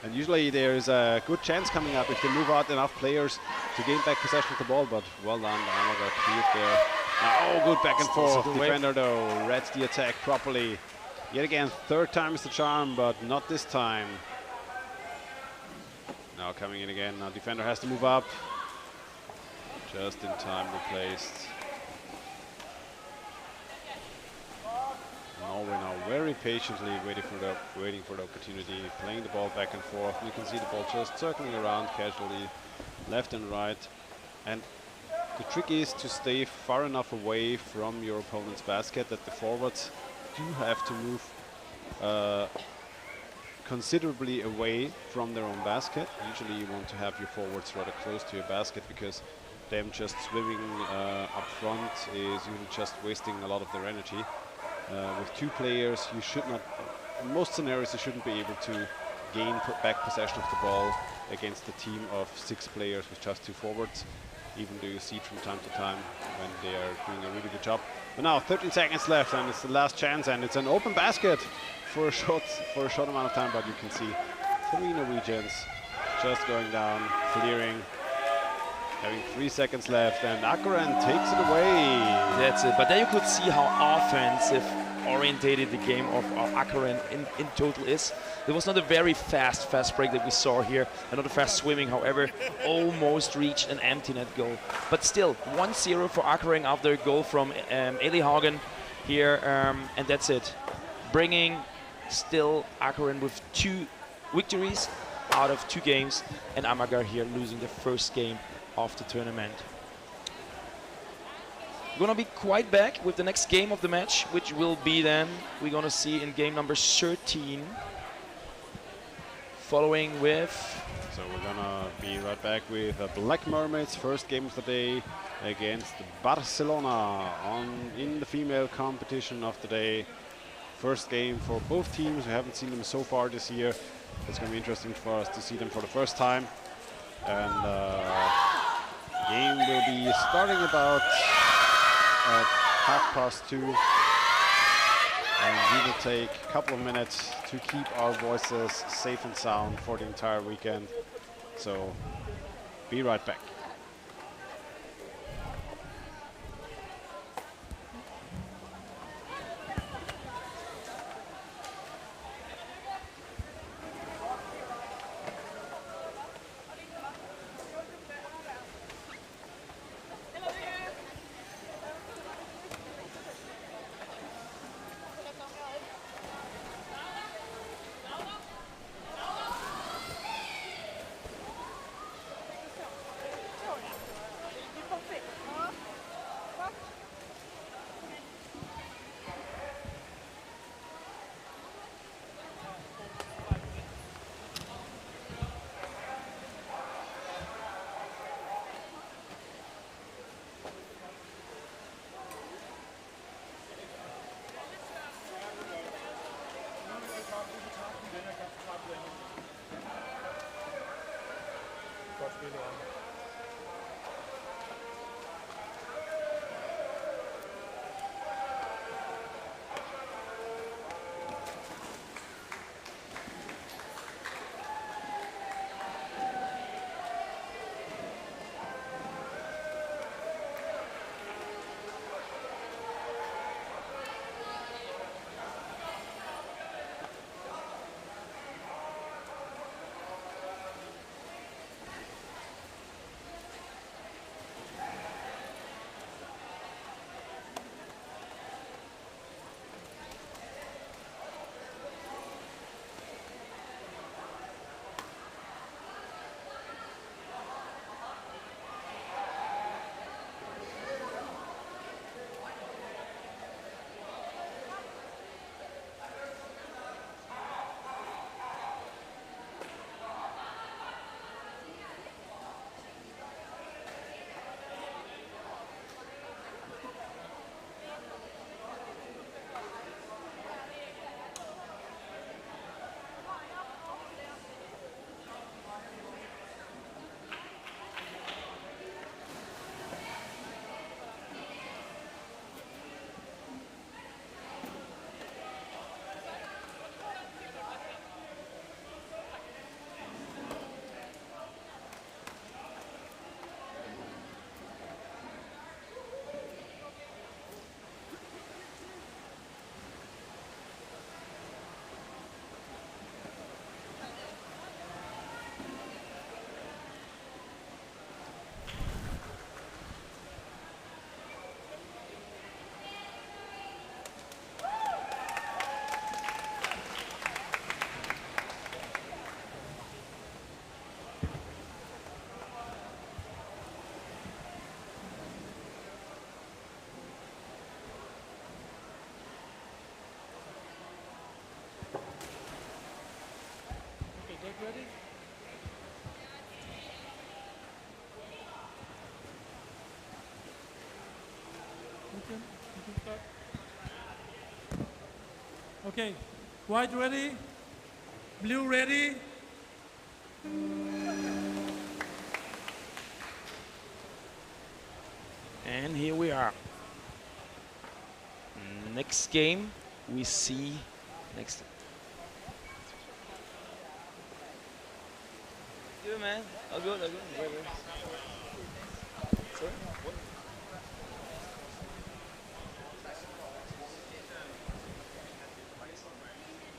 And usually there's a good chance coming up if they move out enough players to gain back possession of the ball. But well done, Amager cleared there. Oh, good back and forth. Defender though reads the attack properly. Yet again, third time is the charm, but not this time. Now coming in again. Now defender has to move up. Just in time replaced. Norway now very patiently waiting for the opportunity, playing the ball back and forth. You can see the ball just circling around casually, left and right. And the trick is to stay far enough away from your opponent's basket that the forwards do have to move considerably away from their own basket. Usually you want to have your forwards rather close to your basket, because them just swimming up front is usually just wasting a lot of their energy. With two players, you should not, in most scenarios, you shouldn't be able to gain back possession of the ball against a team of 6 players with just 2 forwards, even though you see it from time to time when they are doing a really good job. But now 13 seconds left, and it's the last chance, and it's an open basket for a short amount of time. But you can see 3 Norwegians just going down, clearing, having 3 seconds left, and Akkeren takes it away. That's it. But then you could see how offensive orientated the game of Akkeren in total is. There was not a very fast break that we saw here, and not a fast swimming, however, almost reached an empty net goal. But still, 1-0 for Akkeren after a goal from Eli Hagen here, and that's it. Bringing still Akkeren with 2 victories out of 2 games, and Amager here losing the first game of the tournament. We're gonna be quite back with the next game of the match, which will be then, we're gonna see in game number 13. Following with... So we're gonna be right back with Black Mermaids, first game of the day against Barcelona in the female competition of the day. First game for both teams. We haven't seen them so far this year. It's gonna be interesting for us to see them for the first time. And game will be starting about at 2:30, and we will take a couple of minutes to keep our voices safe and sound for the entire weekend. So be right back. start. Okay, white ready, blue ready. And here we are. Next game, we see next. Good man, all good, all good. Wait. Sorry? What?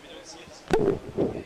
We don't see it.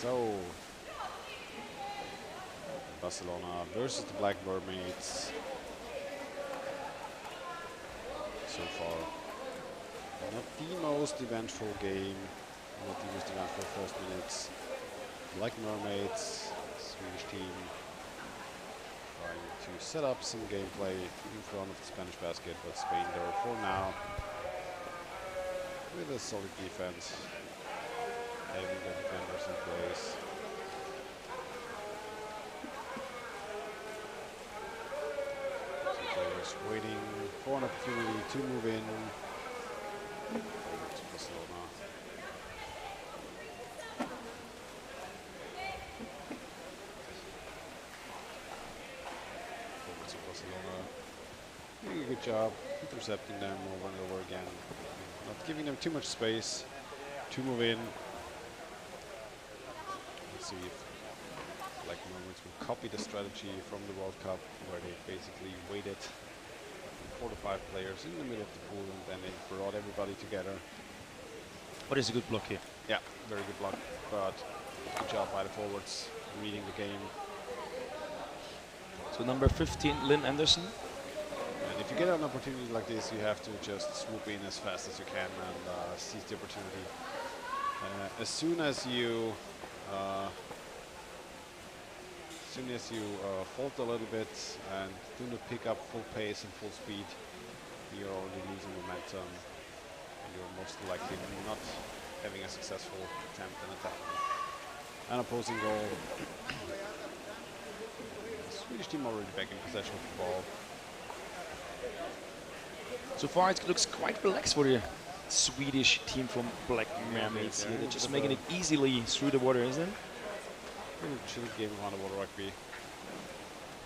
So, Barcelona versus the Black Mermaids. So far, not the most eventful game, not the most eventful first minutes. Black Mermaids, Swedish team, trying to set up some gameplay in front of the Spanish basket, but Spain there for now with a solid defense. Having the defenders in place. So players waiting for an opportunity to move in. Over to Barcelona. Over to Barcelona. Doing a good job intercepting them over and over again. Not giving them too much space to move in. See if Black Mermaids will copy the strategy from the World Cup, where they basically waited 4 to 5 players in the middle of the pool and then they brought everybody together. What is a good block here? Yeah, very good block, but good job by the forwards reading the game. So number 15, Lynn Anderson. And if you get an opportunity like this, you have to just swoop in as fast as you can and seize the opportunity. As soon as you falter a little bit and do not pick up full pace and full speed, you're already losing momentum and you're most likely not having a successful attempt and attack. An opposing goal. The Swedish team already back in possession of the ball. So far it looks quite relaxed for the Swedish team from Black Mermaids here. They're just making it easily through the water, isn't it? Pretty chill game around the Warrerrugby.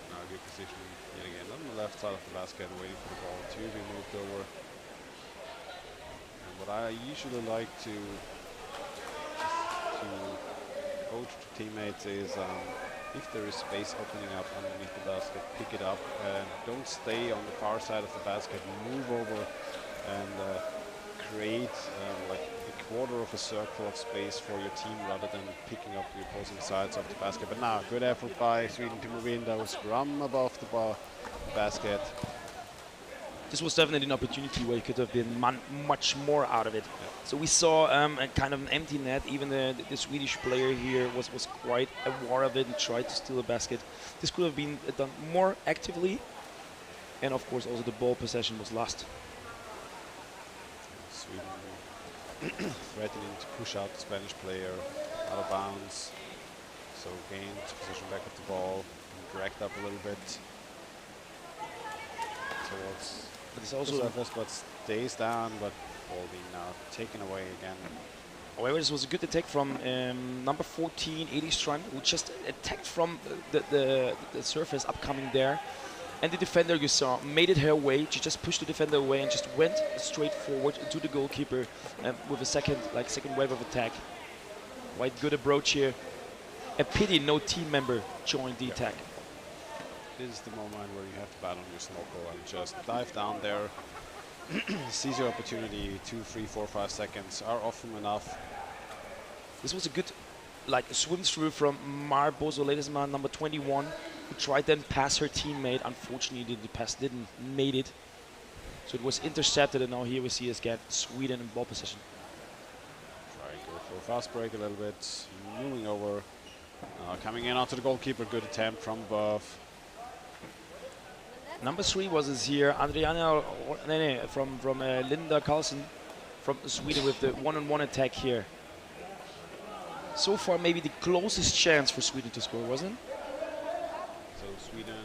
Now good position yet again on the left side of the basket, waiting for the ball to be moved over. And what I usually like to coach to teammates is if there is space opening up underneath the basket, pick it up and don't stay on the far side of the basket. Move over and create like a quarter of a circle of space for your team rather than picking up the opposing sides of the basket. But now, good effort by Sweden to move in. That was scrum above the basket. This was definitely an opportunity where you could have been much more out of it. Yeah. So we saw a kind of an empty net. Even the Swedish player here was quite aware of it and tried to steal a basket. This could have been done more actively. And of course also the ball possession was lost. Sweden threatening to push out the Spanish player out of bounds. So gained position back of the ball, and dragged up a little bit towards the surface, but stays down, but ball being now taken away again. However, this was a good attack from number 14, Edi Strand, who just attacked from the surface upcoming there. And the defender you saw made it her way. She just pushed the defender away and just went straight forward to the goalkeeper with a second wave of attack. Quite good approach here. A pity no team member joined the attack. This is the moment where you have to bat on your snorkel and just dive down there. Seize your opportunity. 2, 3, 4, 5 seconds are often enough. This was a good swim through from Mar Bozo, ladies and gentlemen, number 21, who tried then pass her teammate. Unfortunately, the pass didn't made it. So it was intercepted, and now here we see us get Sweden in ball possession. Try to go for a fast break a little bit. Moving over. Coming in onto the goalkeeper. Good attempt from above. Number 3 was here, Adriana from Linda Carlsen from Sweden with the one-on-one attack here. So far, maybe the closest chance for Sweden to score, wasn't it? So Sweden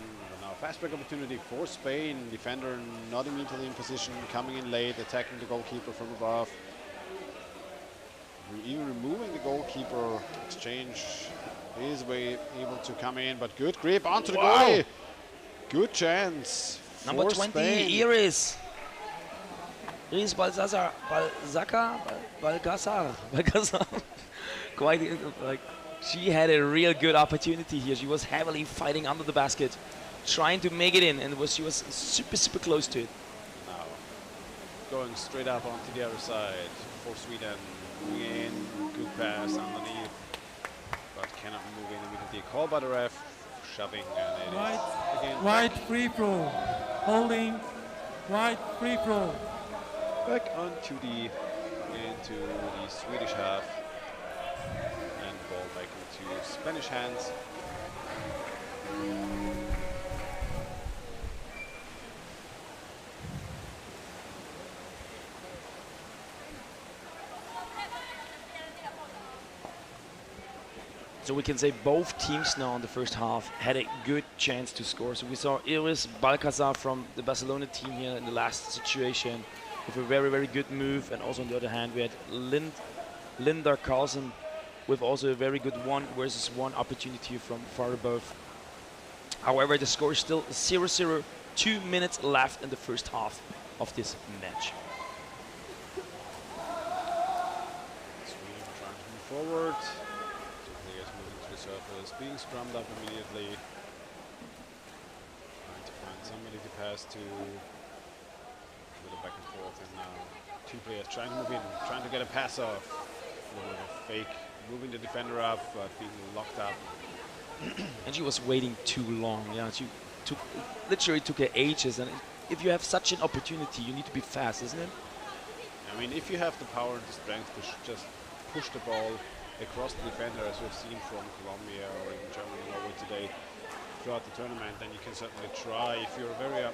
now fast break opportunity for Spain. Defender not immediately in position, coming in late, attacking the goalkeeper from above. Even removing the goalkeeper. Exchange is able to come in, but good grip onto the goalie. Good chance. Number 20, Spain. Iris Balcazar. Quite she had a real good opportunity here. She was heavily fighting under the basket, trying to make it in, and she was super close to it. Now going straight up onto the other side for Sweden. Moving in, good pass underneath, but cannot move in immediately. Call by the ref. Shoving and right free throw, holding, right free throw. Back onto into the Swedish half, and ball back into Spanish hands. So we can say both teams now in the first half had a good chance to score. So we saw Iris Balcazar from the Barcelona team here in the last situation with a very good move. And also on the other hand, we had Linda Carlsen with also a very good 1-versus-1 opportunity from far above. However, the score is still 0-0, 2 minutes left in the first half of this match. Sweden trying to move forward. Surface, being scrummed up immediately. Trying to find somebody to pass to. A little back and forth, and now 2 players trying to move in, trying to get a pass off. A little bit of fake, moving the defender up, but being locked up. And she was waiting too long. Yeah, she literally took her ages. And if you have such an opportunity, you need to be fast, isn't it? I mean, if you have the power and the strength to just push the ball across the defender, as we've seen from Colombia or even Germany and Norway today throughout the tournament, then you can certainly try. If you're very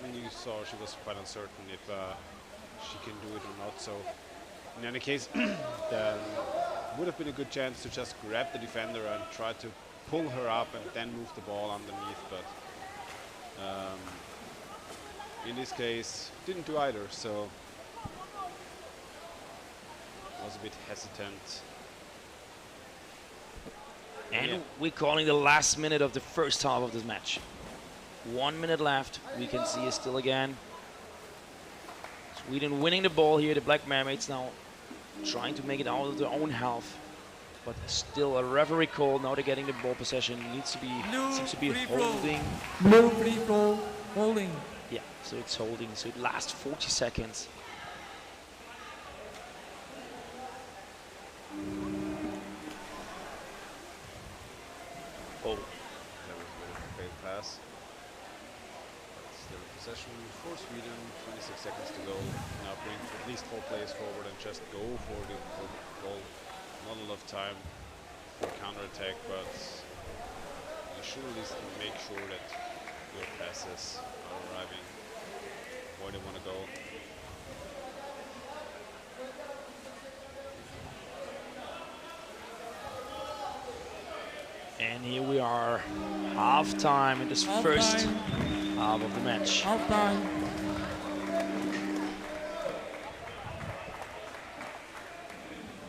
when you saw she was quite uncertain if she can do it or not. So in any case, then would have been a good chance to just grab the defender and try to pull her up and then move the ball underneath. But in this case, didn't do either. So was a bit hesitant. And we're calling the last minute of the first half of this match. 1 minute left. We can see it still again. Sweden winning the ball here. The Black Mermaids now trying to make it out of their own half. But still a referee call. Now they're getting the ball possession. Seems to be holding. Blue free throw, holding. Yeah, so it's holding. So it lasts 40 seconds. Oh, that was a bit of a failed pass. But still in possession for Sweden. 26 seconds to go. Now bring at least 4 players forward and just go for the ball. Not a lot of time for counter-attack, but you should at least make sure that your passes are arriving where they want to go. And here we are, half-time in this first half of the match. Half-time.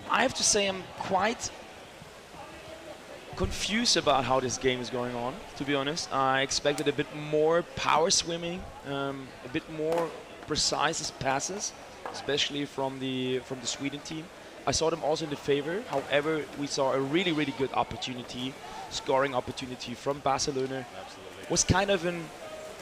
I have to say I'm quite confused about how this game is going on, to be honest. I expected a bit more power swimming, a bit more precise passes, especially from the Sweden team. I saw them also in the favor. However, we saw a really, really good opportunity, scoring opportunity from Barcelona. Absolutely. Was kind of an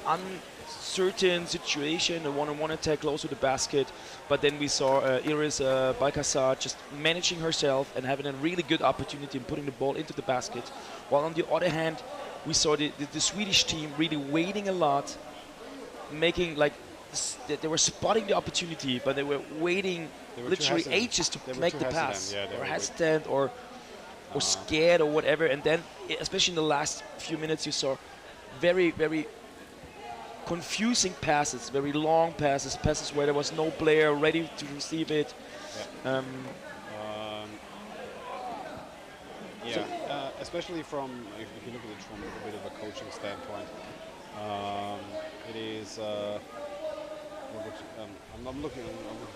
uncertain situation, a one-on-one attack close to the basket. But then we saw Iris Balcazar just managing herself and having a really good opportunity in putting the ball into the basket. While on the other hand, we saw the Swedish team really waiting a lot, making like they were spotting the opportunity, but they were waiting literally ages to make the pass. Yeah, or hesitant or scared or whatever. And then, especially in the last few minutes, you saw very, very confusing passes, very long passes, passes where there was no player ready to receive it. Yeah. Especially from, if you look at it from a bit of a coaching standpoint, it is. I'm looking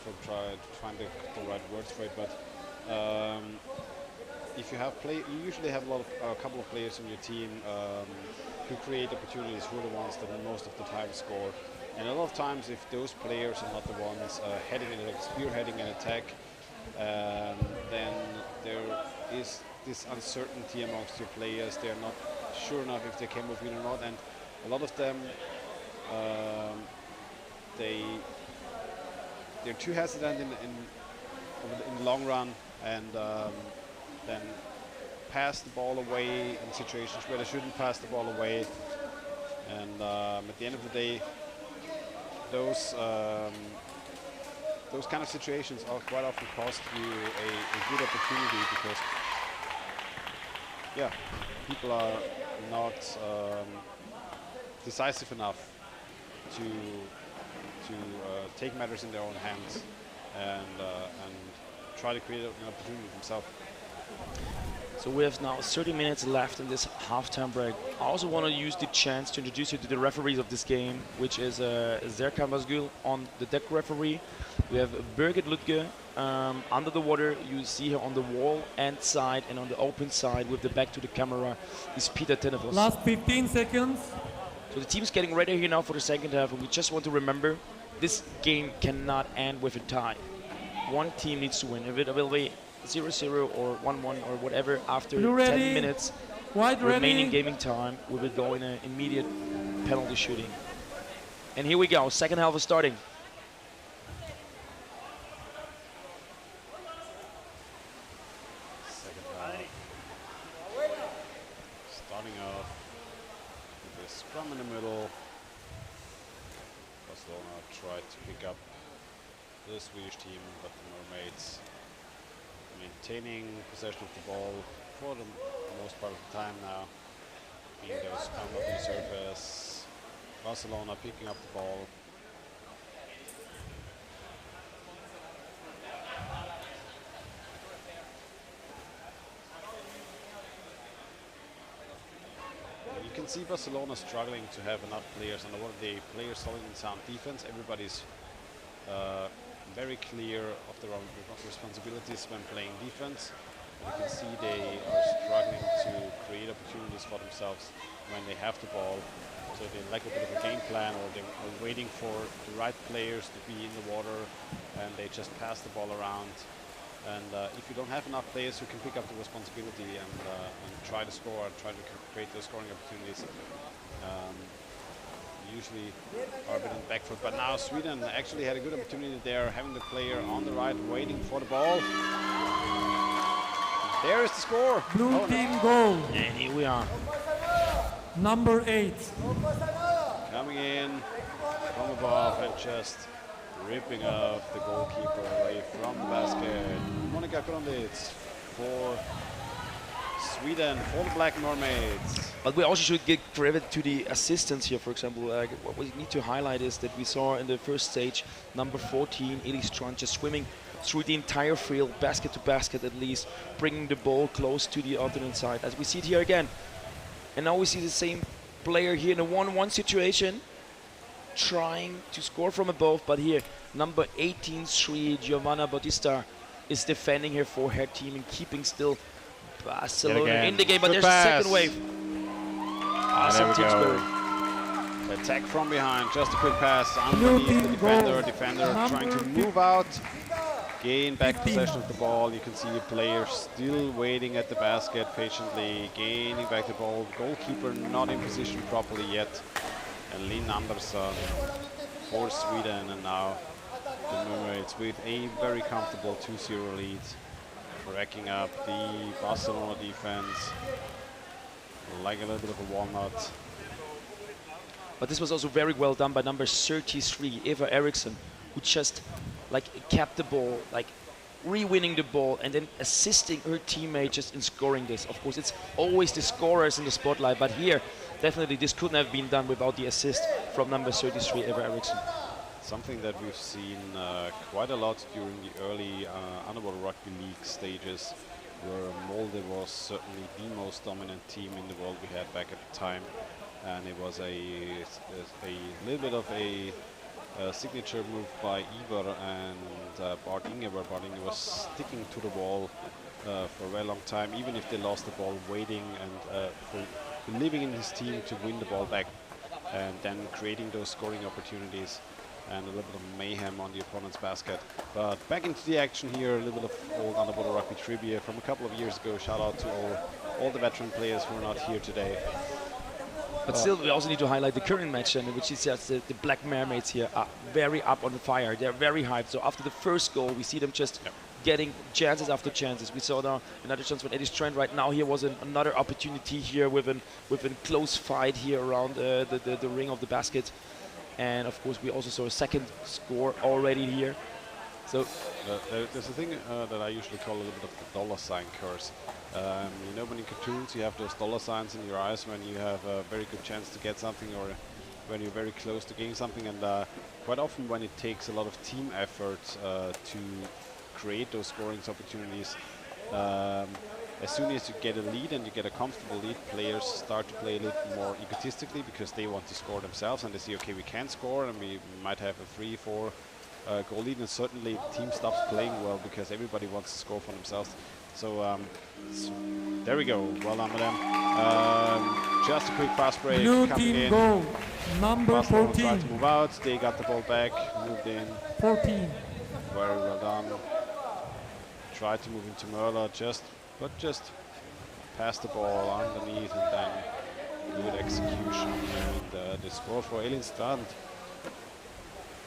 for trying the right words for it, but if you have you usually have a couple of players in your team who create opportunities, who are the ones that most of the time score. And a lot of times, if those players are not the ones spearheading an attack, then there is this uncertainty amongst your players. They're not sure enough if they can move in or not, and a lot of them. They're too hesitant in the long run, and then pass the ball away in situations where they shouldn't pass the ball away. And at the end of the day, those kind of situations are quite often cost you a good opportunity, because people are not decisive enough to take matters in their own hands and try to create an opportunity themselves. So we have now 30 minutes left in this halftime break. I also want to use the chance to introduce you to the referees of this game, which is Serkan Bazgül on the deck referee. We have Birgit Lütke under the water. You see her on the wall and side, and on the open side with the back to the camera is Peter Tenefos. Last 15 seconds. So the team's getting ready here now for the second half, and we just want to remember this game cannot end with a tie. One team needs to win. If it will be 0-0 or 1-1 or whatever after 10 minutes remaining gaming time, we will go in an immediate penalty shooting. And here we go, second half is starting. Second half. Starting off with a scrum in the middle. Barcelona tried to pick up the Swedish team, but the Mermaids maintaining possession of the ball for the most part of the time now. Being those scrum up on the surface. Barcelona picking up the ball. You can see Barcelona struggling to have enough players, and a lot of the players solid in sound defense. Everybody's very clear of their own responsibilities when playing defense. You can see they are struggling to create opportunities for themselves when they have the ball. So they lack a bit of a game plan, or they are waiting for the right players to be in the water, and they just pass the ball around. And if you don't have enough players who can pick up the responsibility and try to score, and try to create those scoring opportunities, usually are a bit on the back foot. But now Sweden actually had a good opportunity there, having the player on the right, waiting for the ball. There is the score. Blue team goal. And here we are. Number 8. Coming in from above and just ripping off the goalkeeper away from the basket. Monica Gronditz for Sweden, for the Black Mermaids. But we also should give credit to the assistants here. For example, what we need to highlight is that we saw in the first stage number 14, Elie Strand, just swimming through the entire field, basket to basket at least, bringing the ball close to the alternate side, as we see it here again. And now we see the same player here in a 1-1 situation, trying to score from above, but here, number 18, Giovanna Bautista, is defending here for her team and keeping still Barcelona in the game, but Good there's pass. a second wave. There we Awesome team spirit. go. Attack from behind, just a quick pass underneath the defender trying to move out, gain back possession of the ball. You can see a player still waiting at the basket patiently, gaining back the ball. Goalkeeper not in position properly yet. And Linn Andersson for Sweden, and now the Mermaids with a very comfortable 2-0 lead, racking up the Barcelona defense like a little bit of a walnut. But this was also very well done by number 33, Eva Eriksson, who just like kept the ball, like re-winning the ball and then assisting her teammate just in scoring this. Of course, it's always the scorers in the spotlight, but here, definitely this couldn't have been done without the assist from number 33, Eva Eriksson. Something that we've seen quite a lot during the early Underwater Rugby League stages, where Molde was certainly the most dominant team in the world we had back at the time. And it was a little bit of a signature move by Ivar and Bart Inge, where Bart Inge was sticking to the wall for a very long time, even if they lost the ball, waiting and for believing in his team to win the ball back, and then creating those scoring opportunities and a little bit of mayhem on the opponent's basket. But back into the action here, a little bit of old Underwater Rugby trivia from a couple of years ago. Shout out to all the veteran players who are not here today. But still, we also need to highlight the current match, which is just the Black Mermaids here are very up on the fire. They're very hyped. So after the first goal, we see them just getting chances after chances. We saw now another chance from Eddie Strand right now. Here was another opportunity here with a close fight here around the ring of the basket. And of course, we also saw a second score already here. So there's a thing that I usually call a little bit of the dollar sign curse. You know, when in cartoons you have those dollar signs in your eyes when you have a very good chance to get something, or when you're very close to getting something, and quite often when it takes a lot of team effort to create those scoring opportunities, as soon as you get a lead and you get a comfortable lead, players start to play a little more egotistically because they want to score themselves, and they see, okay, we can score and we might have a 3-4 goal lead, and certainly the team stops playing well because everybody wants to score for themselves. So there we go. Well done with them. Just a quick fast break. Blue coming team in. goal, number Barcelona 14. tried to move out. They got the ball back, moved in. 14. Very well done. Tried to move into Merla, just pass the ball underneath, and then good execution, and the score for Elin Strand.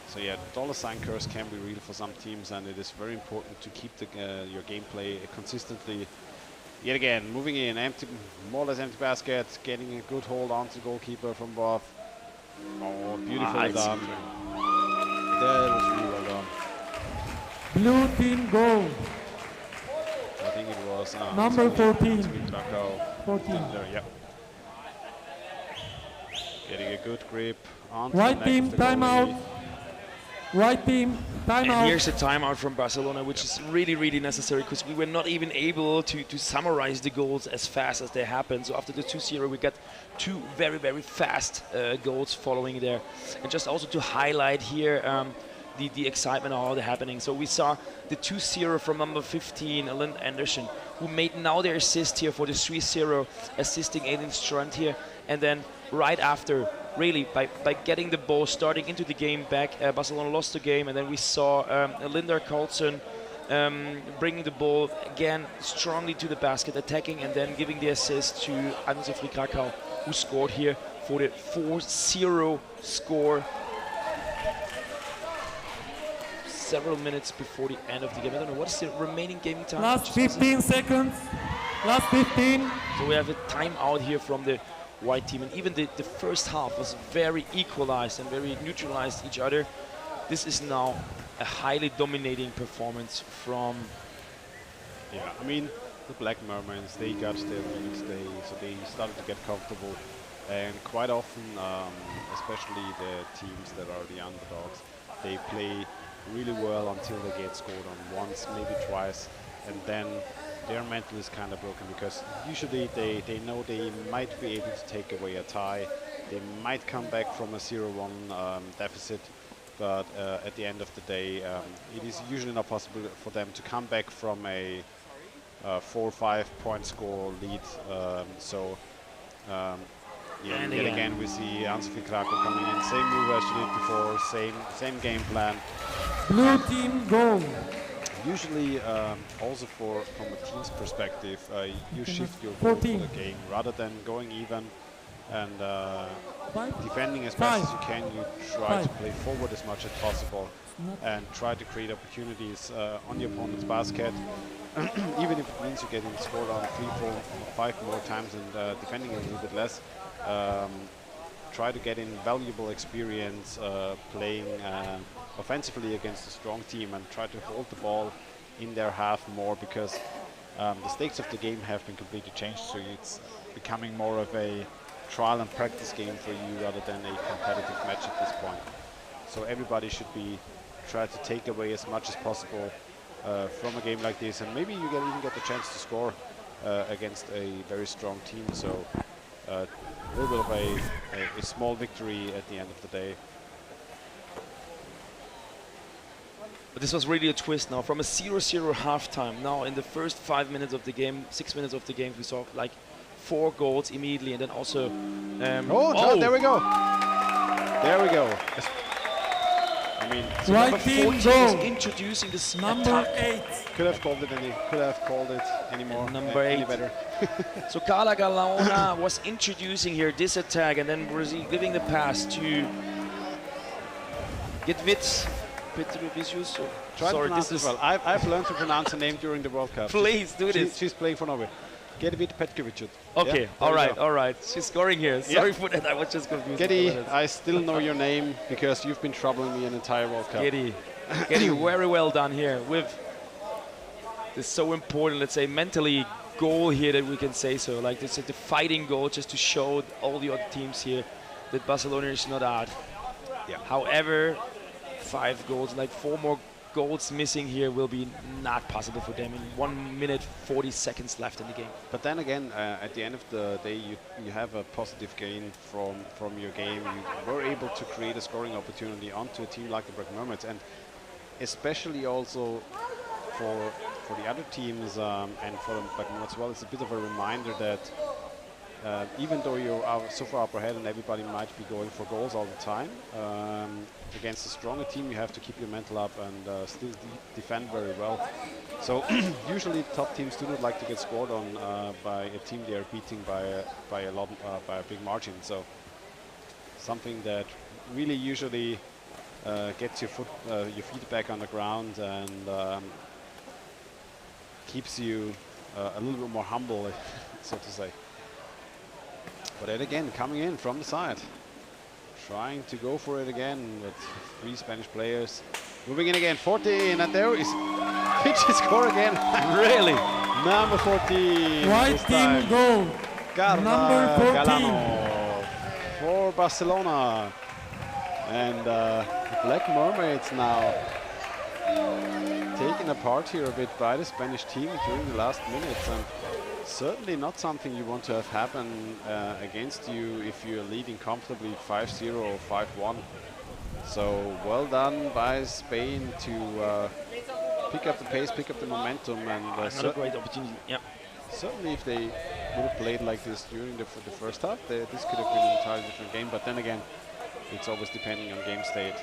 So yeah, the dollar sign curse can be real for some teams, and it is very important to keep your gameplay consistently. Yet again, moving in, empty, more or less empty basket, getting a good hold on to the goalkeeper from above. Oh, beautifully done. That was really well done. Blue team goal, I think it was number 14. 14. Yep. Getting a good grip on Right team, timeout. Right team, timeout. And here's a timeout from Barcelona, which is really, really necessary because we were not even able to summarize the goals as fast as they happened. So after the 2-0, we got two very, very fast goals following there. And just also to highlight here the excitement of all the happening. So we saw the 2-0 from number 15, Linn Andersson, who made now their assist here for the 3-0, assisting Elin Strand here. And then right after, really, by getting the ball, starting into the game back, Barcelona lost the game, and then we saw Linda Carlson bringing the ball again strongly to the basket, attacking, and then giving the assist to Siegfried Kuckstein, who scored here for the 4-0 score several minutes before the end of the game. I don't know, what's the remaining gaming time? Last 15 seconds. Last 15. So we have a timeout here from the white team, and even the first half was very equalized and very neutralized each other. This is now a highly dominating performance from... Yeah, I mean, the Black Mermaids, they got their lead, so they started to get comfortable, and quite often, especially the teams that are the underdogs, they play really well until they get scored on once, maybe twice, and then their mental is kind of broken, because usually they know they might be able to take away a tie. They might come back from a 0-1 deficit, but at the end of the day, it is usually not possible for them to come back from a 4 or 5 point score lead. Yeah, and yet again we see Siegfried Kuckstein coming in, same move as she did before, same game plan. Blue team goal. Usually, also from a team's perspective, you shift your goal for the game rather than going even and defending as best as you can. You try to play forward as much as possible and try to create opportunities on the opponent's basket, even if it means you're getting scored on 3, 4, 5 more times and defending a little bit less. Try to get in valuable experience playing offensively against a strong team and try to hold the ball in their half more, because the stakes of the game have been completely changed, so it's becoming more of a trial and practice game for you rather than a competitive match at this point. So everybody should be try to take away as much as possible from a game like this, and maybe you even get the chance to score against a very strong team. So a little bit of a small victory at the end of the day. But this was really a twist now from a 0-0 halftime. Now in the first 5 minutes of the game, 6 minutes of the game, we saw like 4 goals immediately, and then also there we go. There we go. I mean, so right number team 14 goal. is introducing this Number attack. 8. Could have called it any more. Number any 8. better. So Carla Galaona was introducing here this attack, and then Brazil giving the pass to Gedwitz. Sorry, this is well. I've learned to pronounce her name during the World Cup. Please do this. She's playing for Norway. Gedwitz Petkovic. Okay, yeah, all right. She's scoring here. Sorry for that. I was just confused. Geddy, I still know your name because you've been troubling me an entire World Cup. Geddy, very well done here with this so important, let's say, mentally goal here that we can say so. Like this is the fighting goal, just to show all the other teams here that Barcelona is not out. Yeah. However, 5 goals, like 4 more goals missing here will be not possible for them in 1 minute 40 seconds left in the game. But then again, at the end of the day, you have a positive gain from your game. You were able to create a scoring opportunity onto a team like the Black Mermaids, and especially also for the other teams and for the Black Mermaids as well. It's a bit of a reminder that even though you're so far up ahead and everybody might be going for goals all the time, against a stronger team you have to keep your mental up and still defend very well. So usually top teams do not like to get scored on by a team they are beating by a big margin. So something that really usually gets your feet back on the ground and keeps you a little bit more humble, so to say. But then again, coming in from the side, trying to go for it again with 3 Spanish players. Moving in again, 14, and there is pitchy score again. Really? Number 14. White team goal. Number 14. Galano for Barcelona. And the Black Mermaids now taken apart here a bit by the Spanish team during the last minutes. And certainly not something you want to have happen against you if you're leading comfortably 5-0 or 5-1. So well done by Spain to pick up the pace, pick up the momentum, and another great opportunity. Yeah. Certainly, if they would have played like this during the first half, this could have been an entirely different game. But then again, it's always depending on game state,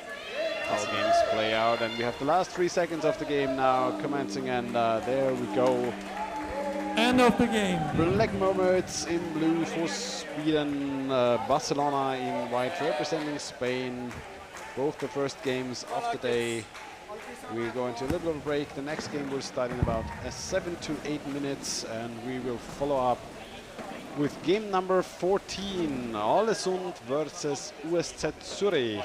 how games play out. And we have the last 3 seconds of the game now commencing, and there we go. End of the game. Black Mermaids in blue for Sweden, Barcelona in white representing Spain. Both the first games of the day. We're going to a little bit of a break. The next game will start in about 7 to 8 minutes, and we will follow up with game number 14, Ålesund versus USZ Zurich,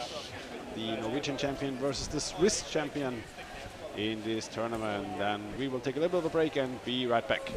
the Norwegian champion versus the Swiss champion in this tournament. And we will take a little bit of a break and be right back.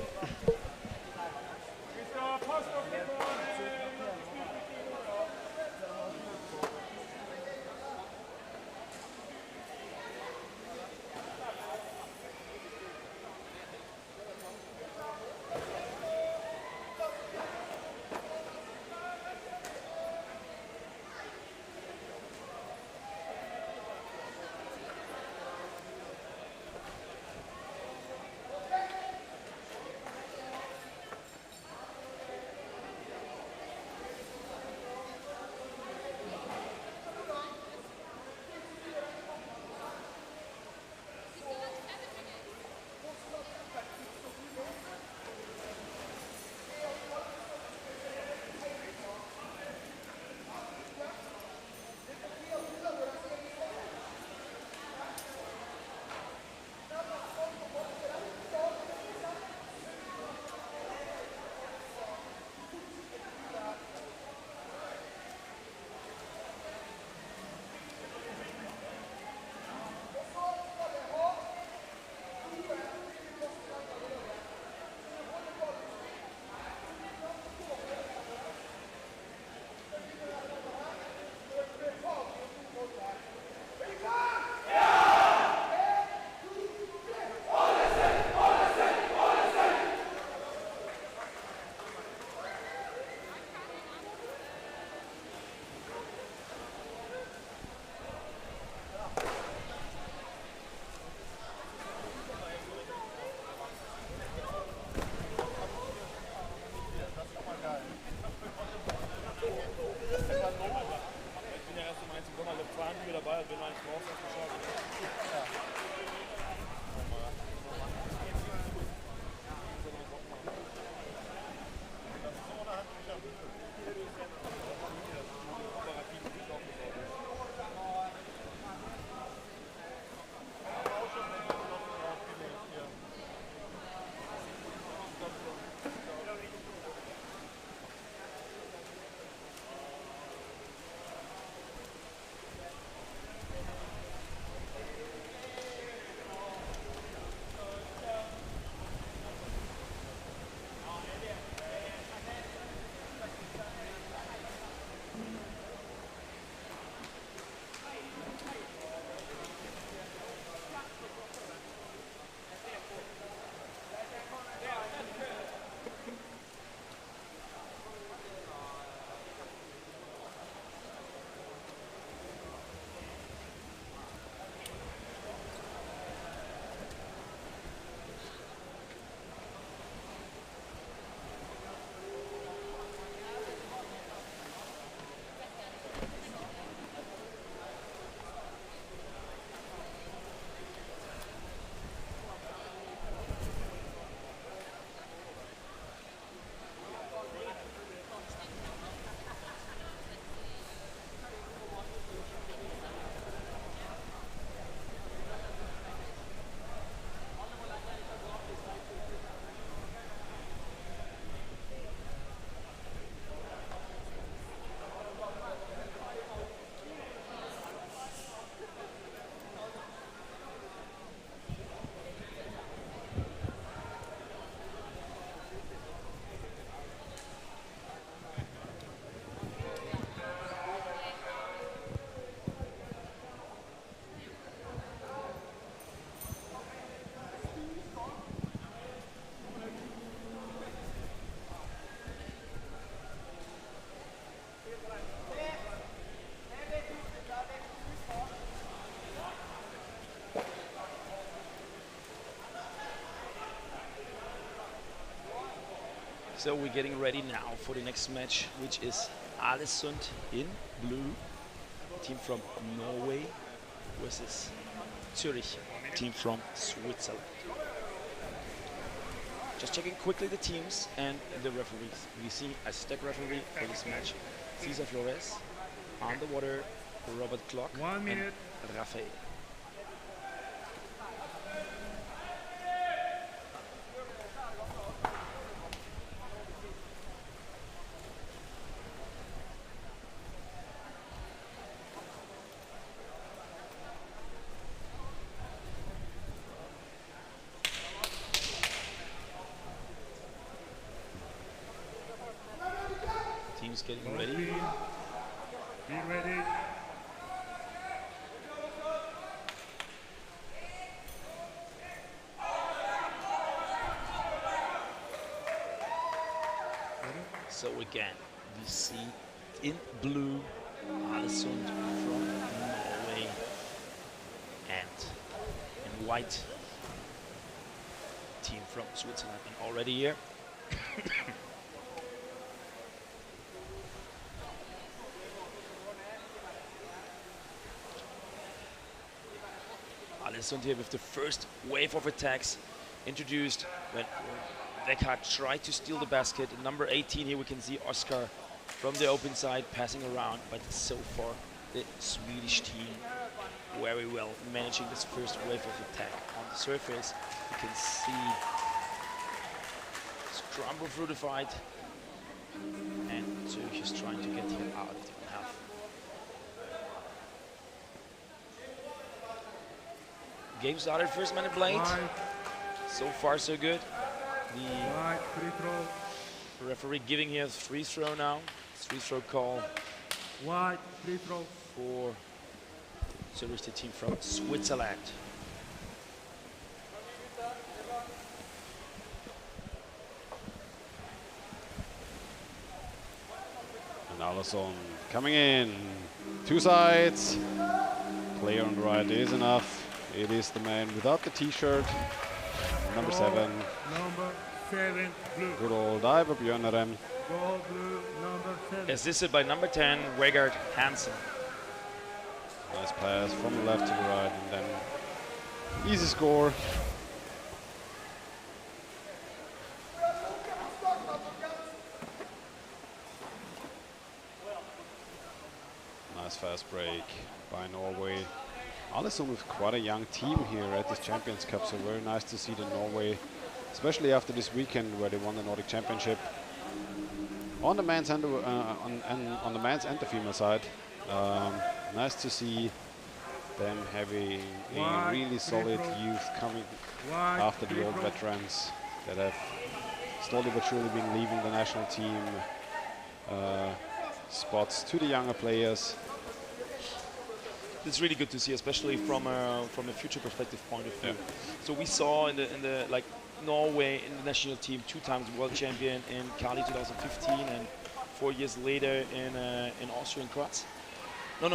So we're getting ready now for the next match, which is Alesund in blue, team from Norway, versus Zurich, team from Switzerland. Just checking quickly the teams and the referees. We see a stack referee for this match, Cesar Flores, Underwater, Robert Klock, 1 minute. and Rafael. Team's getting ready. Be ready. So again, we see in blue Alesund from Norway, and in white team from Switzerland. And already here Alesund here with the first wave of attacks introduced when Weghart tried to steal the basket. Number 18 here we can see Oscar from the open side passing around, but so far the Swedish team very well managing this first wave of attack. On the surface you can see scramble through the fight, and Zürich is trying to get here out of the half. Game started, first minute played. So far so good. White, free throw. Referee giving here a free throw now. Free throw call White, free throw. for Zurich, the team from Switzerland. And Alesund coming in. Two sides. Player on the right is enough. It is the man without the t-shirt. Number 7. Number 7, blue. Good old Ivar Björnarem. Goal blue, number 7. Assisted by number 10, Vegard Hansen. Nice pass from the left to the right, and then easy score. Nice fast break by Norway. Alesund with quite a young team here at this Champions Cup, so very nice to see the Norway, especially after this weekend where they won the Nordic Championship on the men's and on the men's and the female side. Nice to see them having a really solid youth coming after the old veterans that have slowly but surely been leaving the national team spots to the younger players. It's really good to see, especially from a future perspective point of view. So we saw in the like Norway in the national team 2 times world champion in Cali 2015, and 4 years later in Austria in Graz. No.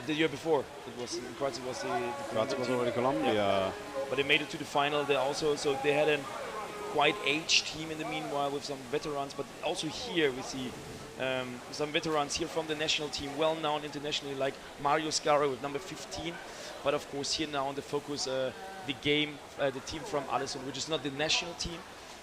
The year before it was in Graz. It was the Graz was already Colombia. Yeah. But they made it to the final. They also they had a quite aged team in the meanwhile with some veterans. But also here we see some veterans here from the national team, well known internationally, like Mario Scarra with number 15. But of course here now on the focus the team from Alesund, which is not the national team,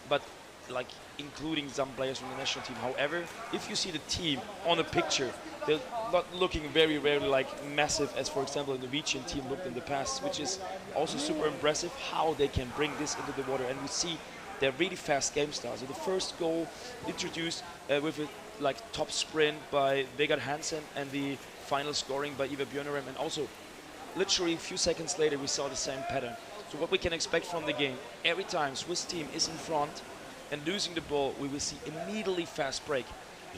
but like including some players from the national team. However, if you see the team on a picture, they're not looking very like massive as, for example, the Norwegian team looked in the past, which is also super impressive how they can bring this into the water. And we see they're really fast game styles. So the first goal introduced with a like top sprint by Vegard Hansen, and the final scoring by Ivar Björnarem, and also literally a few seconds later we saw the same pattern. So what we can expect from the game, every time Swiss team is in front and losing the ball, we will see immediately fast break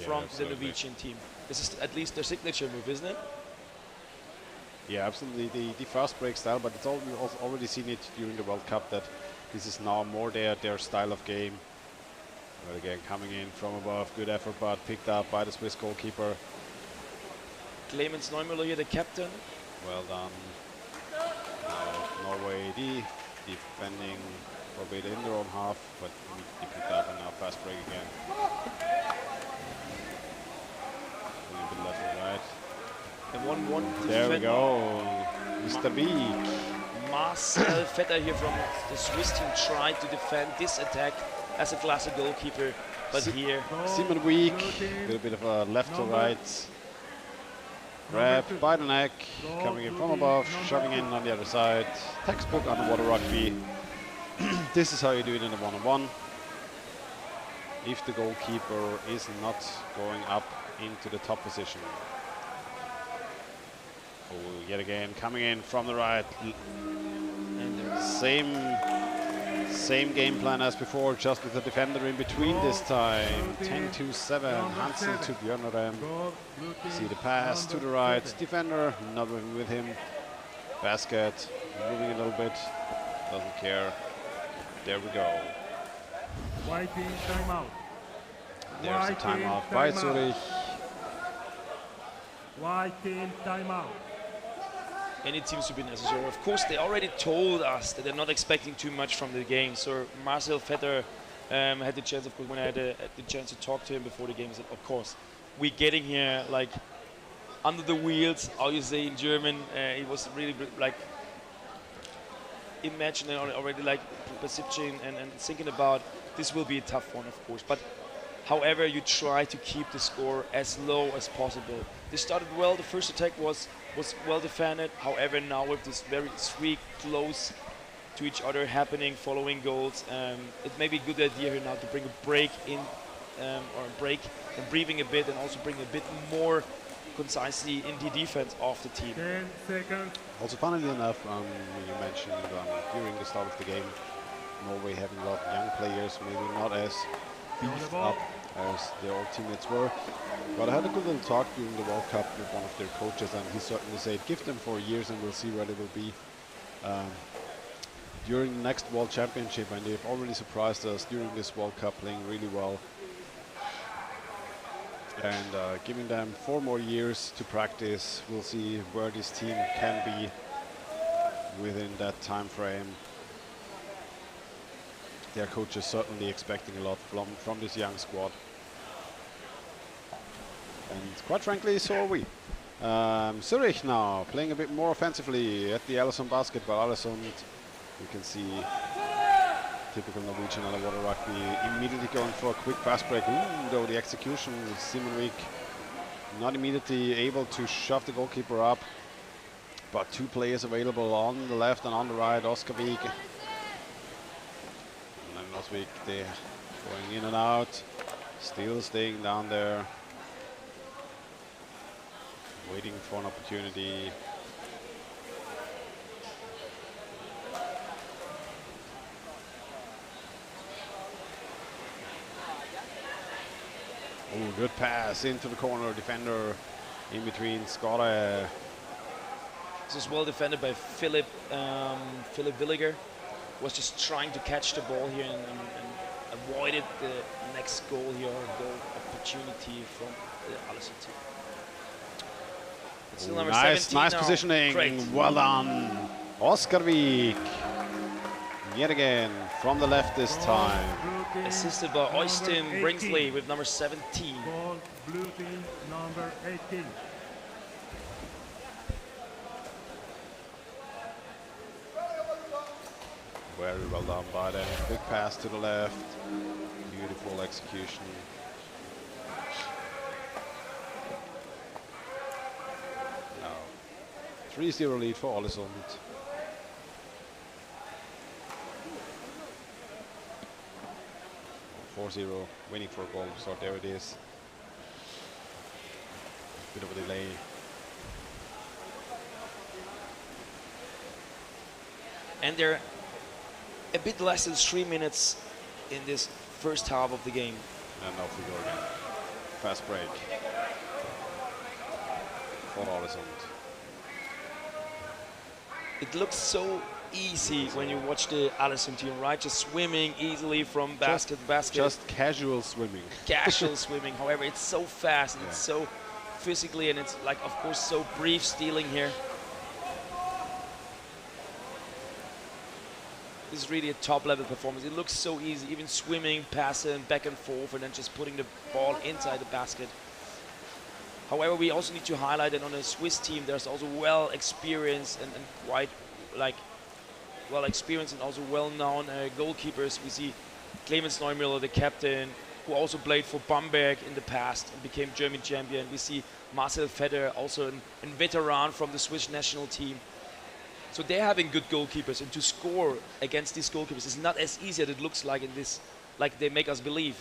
from the Norwegian team. This is at least their signature move, isn't it? Yeah, absolutely. The fast break style, but it's we've also already seen it during the World Cup that this is now more their style of game. But again, coming in from above, good effort, but picked up by the Swiss goalkeeper. Clemens Neumüller here, the captain. Well done. Norway, the defending Probably in their own half, but we pick that and now fast break again. A little bit left and right. And 1-1. There we go. Mr. Beek. Marcel Vetter here from the Swiss team tried to defend this attack as a classic goalkeeper, but here Simon Week with a bit of a left to right. Grab by the neck, coming in from above, shoving in on the other side. Textbook underwater rugby. This is how you do it in a one-on-one. If the goalkeeper is not going up into the top position. Oh, yet again, coming in from the right. Same game plan as before, just with the defender in between this time. 10-7, Hansen to Björnarem. See the pass to the right, defender not moving with him. Basket, moving a little bit, doesn't care. There we go. White team timeout. There's a timeout by Zurich. White team timeout. And it seems to be necessary. Of course, they already told us that they're not expecting too much from the game. So Marcel Vetter had the chance, of course, when I had the chance to talk to him before the game, he said, of course, we're getting here like under the wheels, how you say in German. It was really like imagining already like perception and thinking about this will be a tough one, of course. But however, you try to keep the score as low as possible. They started well. The first attack was well defended. However, now with this very three close to each other happening, following goals, it may be a good idea here now to bring a break in, or a break and breathing a bit, and also bring a bit more concisely in the defense of the team. 10 seconds. Also, funnily enough, you mentioned during the start of the game, Norway having a lot of young players, maybe not as beefed up as their old teammates were. But I had a good little talk during the World Cup with one of their coaches, and he certainly said, give them 4 years and we'll see where they will be during the next World Championship. And they've already surprised us during this World Cup, playing really well. And giving them 4 more years to practice, we'll see where this team can be within that time frame. Their coach is certainly expecting a lot from this young squad. And quite frankly, so are we. Zurich now playing a bit more offensively at the Allison basket, but Allison, you can see typical Norwegian underwater rugby, immediately going for a quick fast break. Though the execution, Simon Wick not immediately able to shove the goalkeeper up, but 2 players available on the left and on the right. Oscar Wieg and Osvik, they're going in and out, still staying down there, waiting for an opportunity. Oh, good pass into the corner, defender in between Skåre. This is well defended by Philip Villiger. Was just trying to catch the ball here and avoided the next goal here, or goal opportunity from the Allison team. It's still number 17 nice now. positioning. Great. Well done, Oscar Wieg. Yet again from the left this time. Assisted by Oystein Bringsley with number 17. Ball, blue team, number 18. Very well done by them. Quick pass to the left. Beautiful execution. Now 3-0 lead for Ålesund. Oh, 4-0, winning for a goal. So there it is. Bit of a delay. And they're a bit less than 3 minutes in this first half of the game. And off we go again. Fast break for Ålesund. It looks so easy when you watch the Allison team, right? Just swimming easily from basket to basket. Just casual swimming. Casual swimming. However, it's so fast and it's so physically, and it's like, of course, so brief stealing here. this is really a top-level performance. It looks so easy, even swimming, passing, back and forth, and then just putting the ball inside the basket. However, we also need to highlight that on a Swiss team, there's also well-experienced and quite like well-experienced and also well-known goalkeepers. We see Clemens Neumüller, the captain, who also played for Bamberg in the past and became German champion. We see Marcel Vetter, also a veteran from the Swiss national team. So they're having good goalkeepers, and to score against these goalkeepers is not as easy as it looks like in this, like they make us believe.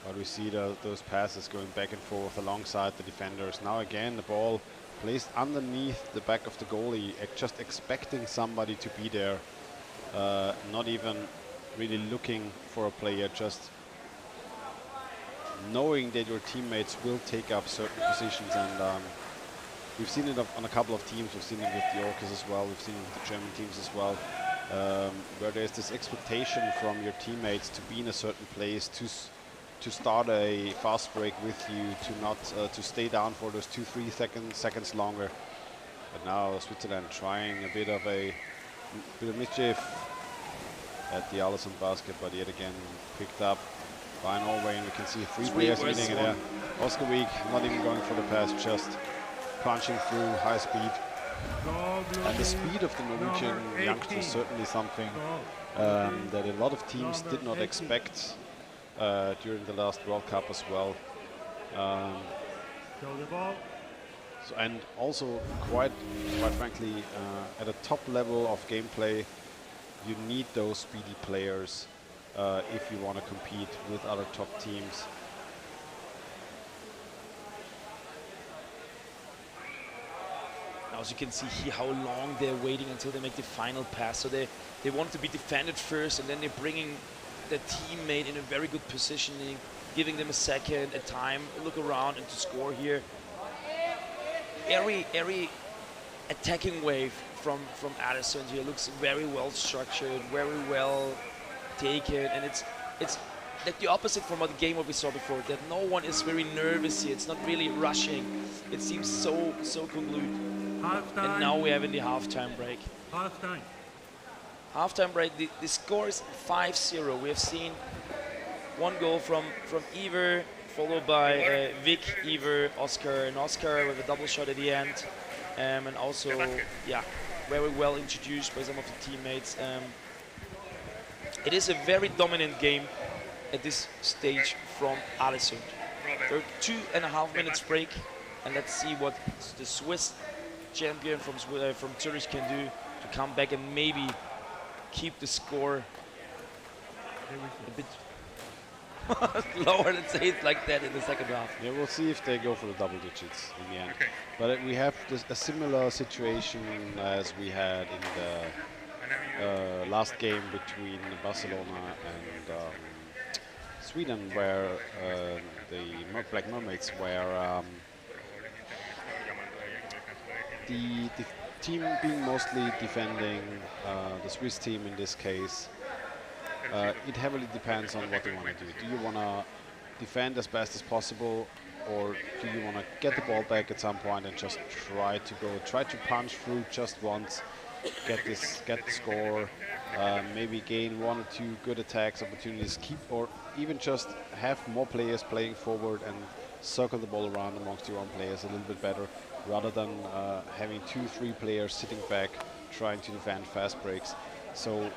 But we see those passes going back and forth alongside the defenders. Now again, the ball placed underneath the back of the goalie, just expecting somebody to be there, not even really looking for a player, just knowing that your teammates will take up certain positions. And we've seen it on a couple of teams. We've seen it with the Orcas as well. We've seen it with the German teams as well, where there's this expectation from your teammates to be in a certain place, to start a fast break with you, to not to stay down for those 2-3 seconds longer. But now Switzerland trying a bit of mischief at the Allison basket, but yet again picked up by Norway, and we can see three players meeting there. Oscar Week not even going for the pass, just punching through high speed. And the speed of the Norwegian youngsters is certainly something that a lot of teams did not expect during the last World Cup as well. And also, quite frankly, at a top level of gameplay, you need those speedy players if you want to compete with other top teams. As you can see here how long they're waiting until they make the final pass. So they want to be defended first, and then they're bringing their teammate in a very good positioning, giving them a second, a time, look around and to score here. Every attacking wave from Addison here looks very well structured, very well taken, and it's like the opposite from what we saw before, that no one is very nervous here. It's not really rushing. It seems so conclude. And now we have in the halftime break. Halftime break, the score is 5-0. We have seen one goal from Iver, followed by Vic, Iver, Oscar, and Oscar with a double shot at the end. And also, yeah, very well introduced by some of the teammates. It is a very dominant game at this stage from Alessund. There are 2.5 minutes break, and let's see what the Swiss champion from Zurich can do to come back and maybe keep the score a bit lower, let's say it like that, in the second half. Yeah, we'll see if they go for the double digits in the end. Okay. But we have a similar situation as we had in the last game between Barcelona and Sweden, where the Black Mermaids were the team being mostly defending, the Swiss team in this case. It heavily depends on what they want to do. Do you want to defend as best as possible, or do you want to get the ball back at some point and just try to punch through just once, get the score, maybe gain 1 or 2 good attacks opportunities, or even just have more players playing forward and circle the ball around amongst your own players a little bit better, rather than having 2-3 players sitting back trying to defend fast breaks. So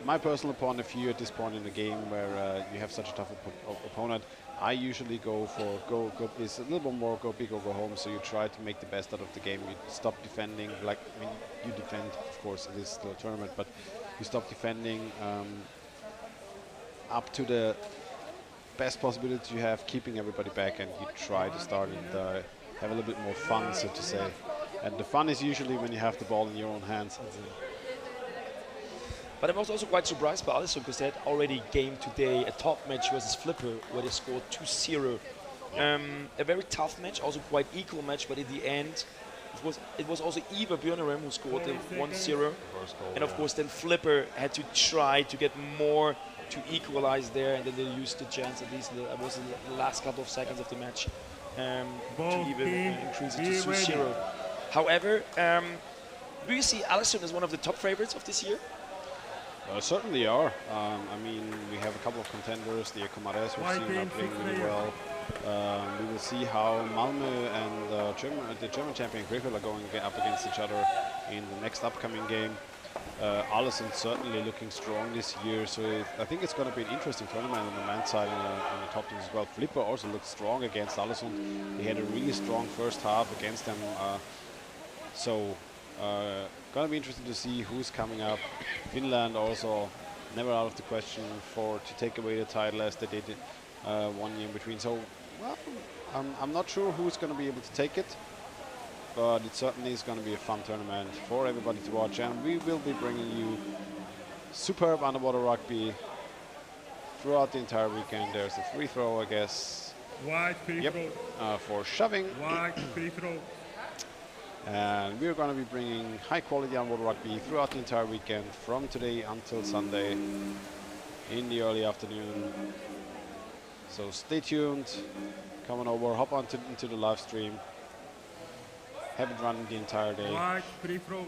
my personal point of view at this point in the game, where you have such a tough opponent, I usually go for is a little bit more go big or go home. So you try to make the best out of the game. You stop defending, like, I mean, you defend, of course, it is still a tournament, but you stop defending up to the best possibility you have, keeping everybody back, and you try to start and have a little bit more fun, so to say. And the fun is usually when you have the ball in your own hands. But I was also quite surprised by Alessund, because they had already game today, a top match versus Flipper, where they scored 2-0. A very tough match, also quite equal match, but in the end, it was also Ivar Björnerem who scored the 1-0. And of course then Flipper had to try to get more to equalize there, and then they used the chance, at least in the last couple of seconds of the match, to even increase it to 2-0. However, do you see Alessund as one of the top favorites of this year? Certainly are. I mean, we have a couple of contenders. The Comares we've seen are playing really well. We will see how Malmö and the German champion Krefeld are going up against each other in the next upcoming game. Allison certainly looking strong this year, so I think it's going to be an interesting tournament on the men's side and on the top teams as well. Flipper also looks strong against Allison. He had a really strong first half against them, so going to be interesting to see who's coming up. Finland also never out of the question to take away the title as they did 1 year in between. So, well, I'm not sure who's going to be able to take it, but it certainly is going to be a fun tournament for everybody to watch, and we will be bringing you superb underwater rugby throughout the entire weekend. There's a free throw, I guess. Wide free throw. For shoving. Wide free throw. And we're going to be bringing high quality underwater rugby throughout the entire weekend from today until Sunday in the early afternoon. So stay tuned, come on over, hop on into the live stream, have it running the entire day. Wide free throw.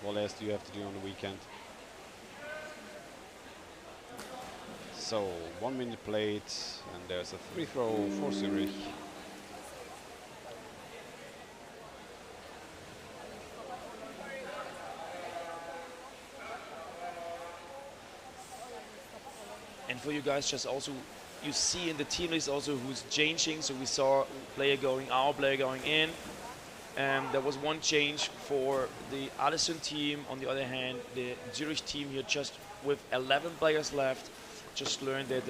What else do you have to do on the weekend? So 1 minute played, and there's a free throw for Zurich. And for you guys, just also, you see in the team list also who's changing. So we saw player going out, player going in. There was one change for the Allison team. On the other hand, the Zurich team here just with 11 players left, just learned that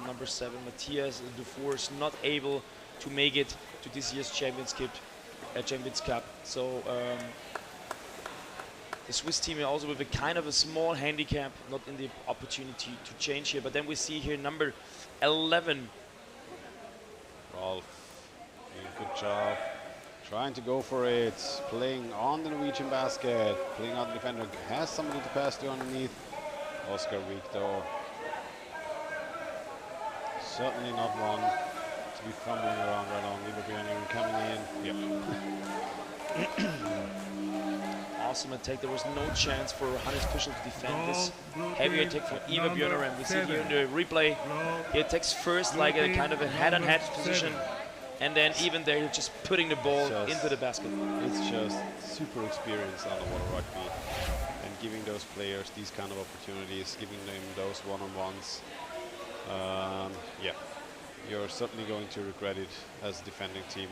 number 7, Matthias Dufour, is not able to make it to this year's Champions Cup. So the Swiss team are also with a kind of a small handicap, not in the opportunity to change here. But then we see here number 11. Rolf, good job. Trying to go for it, playing on the Norwegian basket, playing out the defender, has somebody to pass to underneath. Oscar weak though. Certainly not one to be fumbling around right on. Lieber coming in. Yep. Awesome attack. There was no chance for Hannes Fischl to defend this heavy attack from Eva Björner. And we see here in the replay, he attacks first like a kind of a head-on-head position. And then even there, you're just putting the ball into the basket. It's just super experience underwater rugby, and giving those players these kind of opportunities, giving them those one-on-ones. Yeah, you're certainly going to regret it as a defending team.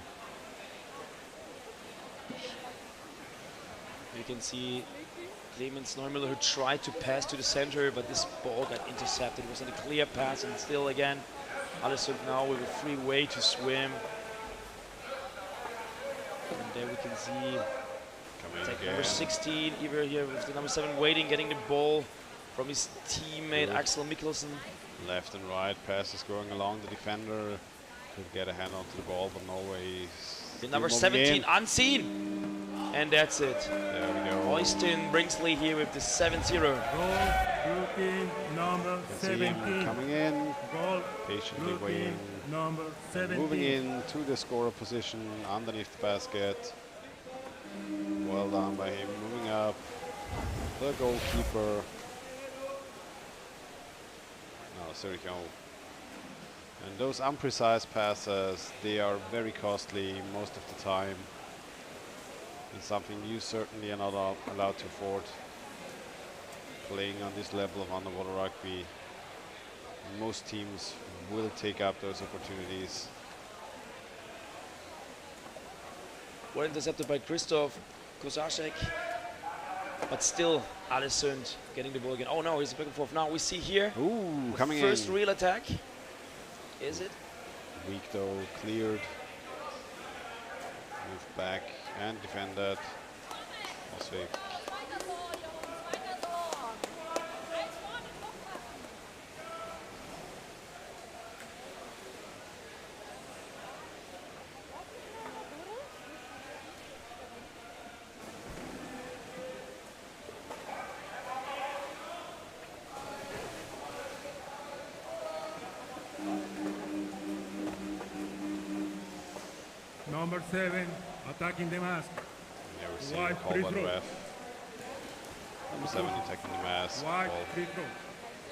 You can see Clemens Neumüller, who tried to pass to the center, but this ball got intercepted. It wasn't a clear pass, and still again, Allison now with a free way to swim. And there we can see number 16, Iver here with the number 7 waiting, getting the ball from his teammate Axel Mikkelsen. Left and right passes going along the defender. Could get a hand onto the ball, but no way. The number 17 unseen. And that's it. There we go. Oystein Bringsley here with the 7-0. Goal, number 17. Coming in, Goal, patiently waiting. Number 17. Moving in to the scorer position underneath the basket. Well done by him. Moving up, the goalkeeper. No, Sergio. And those imprecise passes, they are very costly most of the time. It's something you certainly are not allowed to afford. Playing on this level of underwater rugby, most teams will take up those opportunities. Well intercepted by Christoph Kozasek, but still Allison getting the ball again. Oh no, he's back and forth. Now we see here, coming first in. real attack. Is it? Weak though, cleared. Moved back and defended. Also Number 7, attacking the mask. never seen a call by the ref. Number 7 attacking the mass. Wide Ball free throw.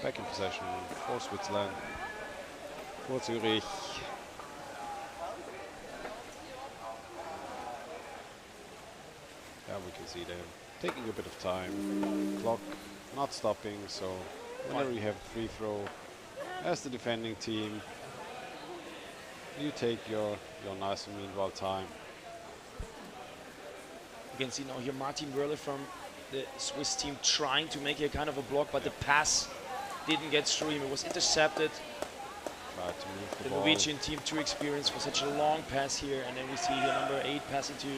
back in possession for Switzerland. For Zürich. Yeah, we can see them taking a bit of time. Clock not stopping, so whenever you have a free throw as the defending team, you take your nice and meanwhile time. You can see now here Martin Wörle from the Swiss team trying to make a kind of a block, but the pass didn't get through him. It was intercepted. Tried to move the The ball. Norwegian team too experienced for such a long pass here, and then we see here number 8 passing to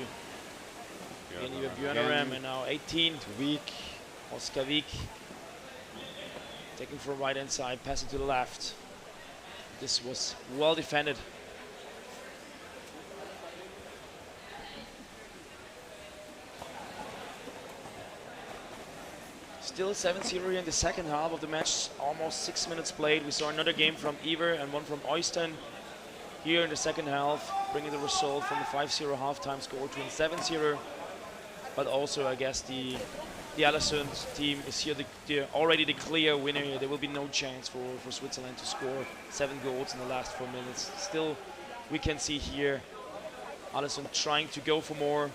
Björnarem, and now 18 to Wijk. Oskar Wijk taking from right hand side, passing to the left. This was well defended. Still 7-0 here in the second half of the match, almost 6 minutes played. We saw another game from Iver and one from Oystein here in the second half, bringing the result from the 5-0 halftime score to a 7-0. But also, I guess the Allison team is here already the clear winner here. There will be no chance for Switzerland to score 7 goals in the last 4 minutes. Still, we can see here Allison trying to go for more.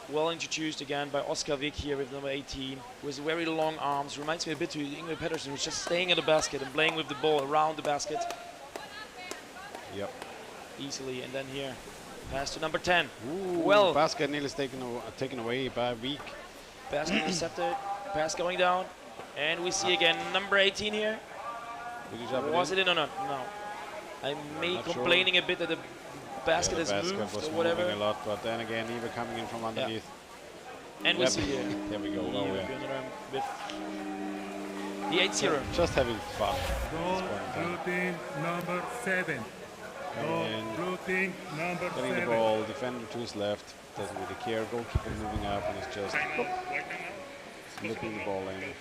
Well introduced again by Oskar Wijk here with number 18, with very long arms. Reminds me a bit to Ingrid Pettersson, who's just staying in the basket and playing with the ball around the basket. Yep. Easily, and then here, pass to number 10. Ooh, well, basket nearly taken away by Wijk. Basket intercepted, pass going down, and we see again number 18 here. Was it in or not? No. I'm complaining a bit that the basket has moved was or whatever. moving a lot, but then again, Eva coming in from underneath. Yeah. And we see here. There we go. With the 8-0. Just having fun. Goal, blue team number 7. Goal, blue team number 7. Getting the ball, defender to his left, doesn't really care. Goalkeeper moving up and is just slipping the ball in.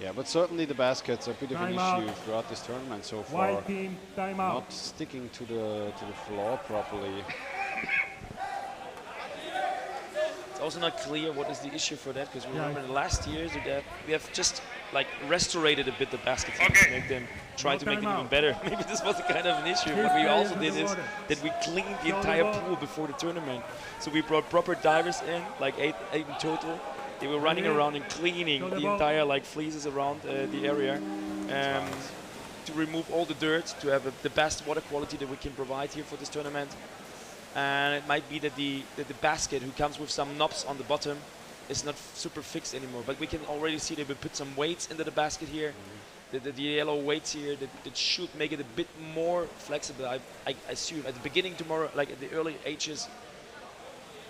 Yeah, but certainly the baskets are a bit of an issue throughout this tournament so far. White team, timeout. Not sticking to the floor properly. It's also not clear what is the issue for that, because we remember in the last years that we have just like restorated a bit the baskets to make them try to make them even better. Maybe this was a kind of an issue. What we also did is that we cleaned the entire pool before the tournament. So we brought proper divers in, like eight in total. They were running around and cleaning the entire like fleeces around the area to remove all the dirt, to have the best water quality that we can provide here for this tournament. And it might be that the basket, who comes with some knobs on the bottom, is not super fixed anymore. But we can already see that we put some weights into the basket here. The yellow weights here that should make it a bit more flexible. I assume at the beginning tomorrow, like at the early ages,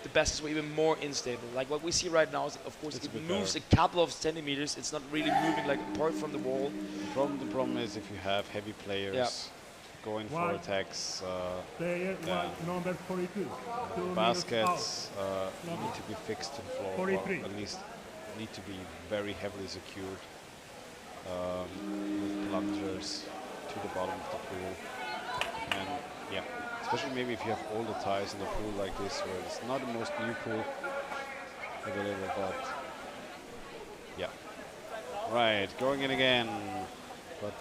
the baskets were even more unstable. Like what we see right now is, of course, it moves a couple of centimeters. It's not really moving like apart from the wall. The problem is if you have heavy players going for attacks, number 42. Baskets need to be fixed to the floor, 43. or at least need to be very heavily secured with plungers to the bottom of the pool. And yeah, especially maybe if you have older ties in the pool like this, where it's not the most new pool available, but yeah. Right, going in again, but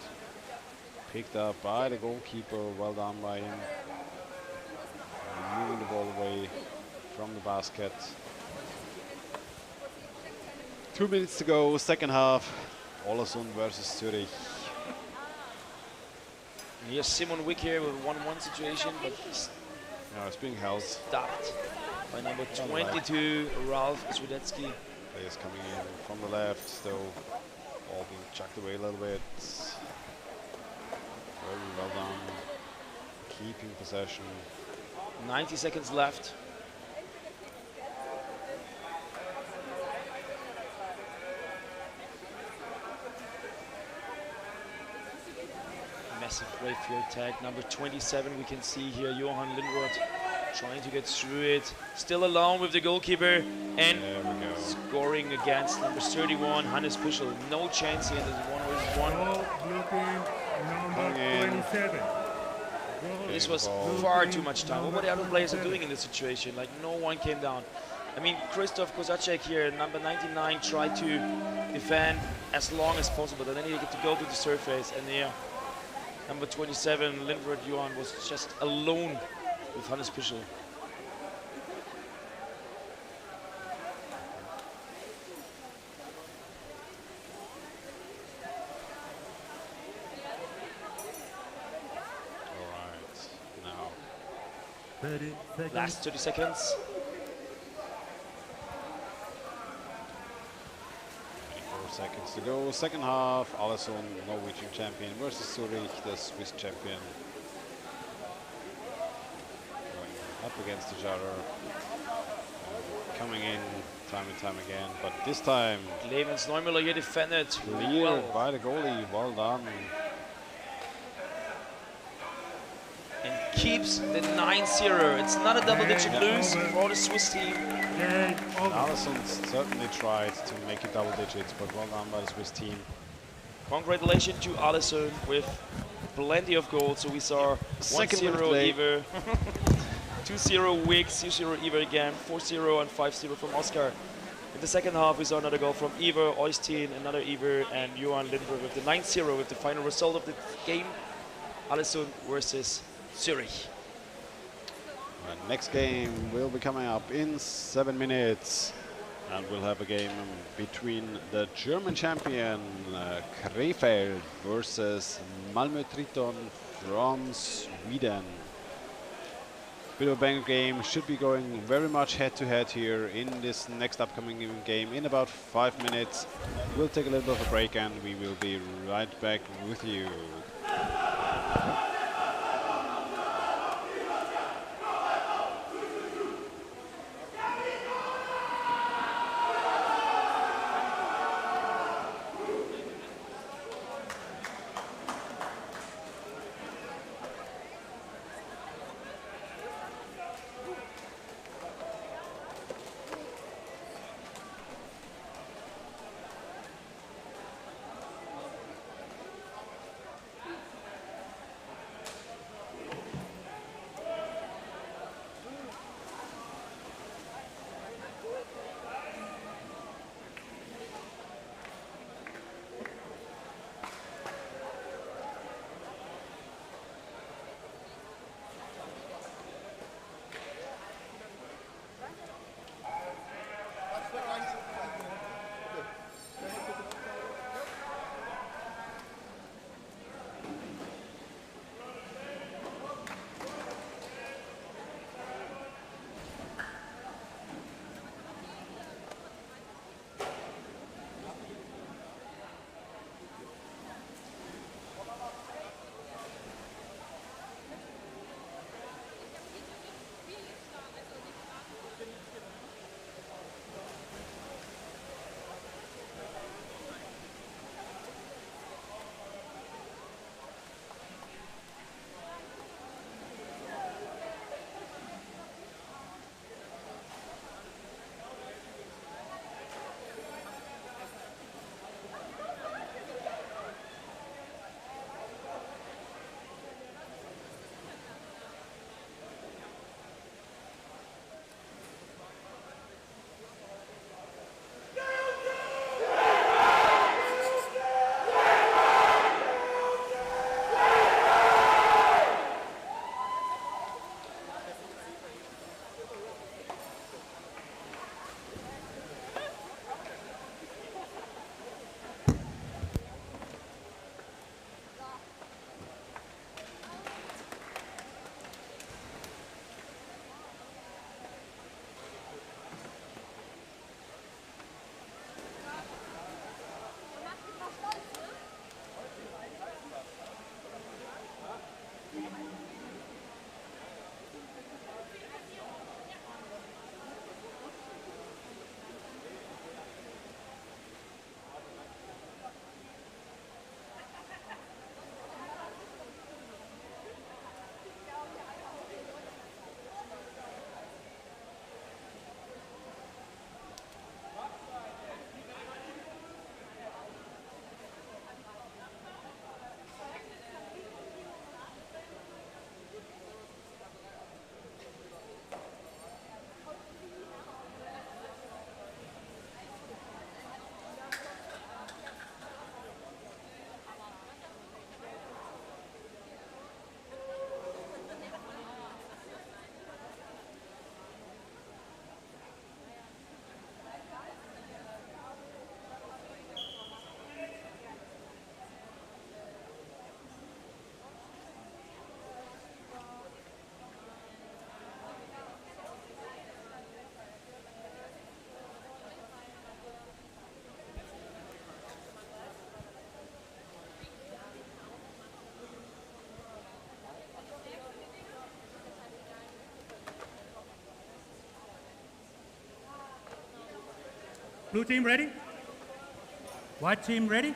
picked up by the goalkeeper, well done by him. Moving the ball away from the basket. 2 minutes to go, second half. Ålesund versus Zürich. Here's Simon Wick here with a 1-1 situation, but it's being held. Stopped by number 22, Ralf Swidetzky. Players coming in from the left, though, all being chucked away a little bit. Very well done. Keeping possession. 90 seconds left. Massive Rayfield tag. Number 27, we can see here Johan Lindroth trying to get through it. Still alone with the goalkeeper and scoring against number 31, Hannes Pischel. No chance here. There's 1-1. 27. This was far too much time. What the other players are doing in this situation? Like no one came down. I mean, Krzysztof Kozacek here, number 99, tried to defend as long as possible, and then he had to go to the surface, and yeah, number 27, Winfried Zühlke, was just alone with Hannes Pischel. Last 30 seconds. 24 seconds to go. Second half. Alisson, Norwegian champion, versus Zurich, the Swiss champion. Going up against each other. Coming in time and time again. But this time, Clemens Neumüller here defended cleared by the goalie. Well done. And keeps the 9-0. It's not a double-digit lose for the Swiss team. Alisson certainly tried to make it double digits, but well done by the Swiss team. Congratulations to Alisson with plenty of goals. So we saw 1-0 Iver, 2-0 Wicks, 2-0 Iver again, 4-0 and 5-0 from Oscar. In the second half, we saw another goal from Iver, Oystein, another Iver, and Johan Lindberg with the 9-0 with the final result of the game. Alisson versus Zurich. And next game will be coming up in 7 minutes, and we'll have a game between the German champion Krefeld versus Malmö Triton from Sweden. Bit of a banger game, should be going very much head to head here in this next upcoming game in about 5 minutes. We'll take a little bit of a break and we will be right back with you. Blue team ready? White team ready?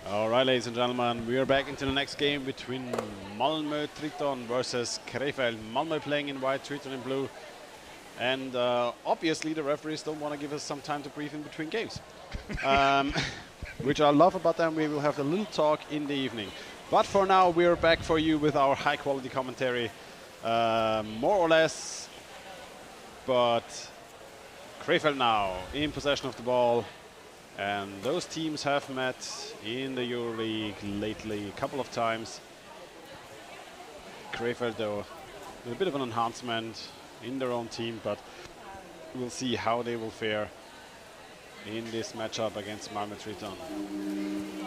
All right, ladies and gentlemen, we are back into the next game between Malmö Triton versus Krefeld. Malmö playing in white, Triton in blue. And obviously the referees don't want to give us some time to breathe in between games. Which I love about them. We will have a little talk in the evening. But for now, we're back for you with our high quality commentary. More or less. But Krefeld now in possession of the ball. And those teams have met in the EuroLeague lately a couple of times. Krefeld, though, with a bit of an enhancement in their own team, but we'll see how they will fare in this matchup against Malmö Triton.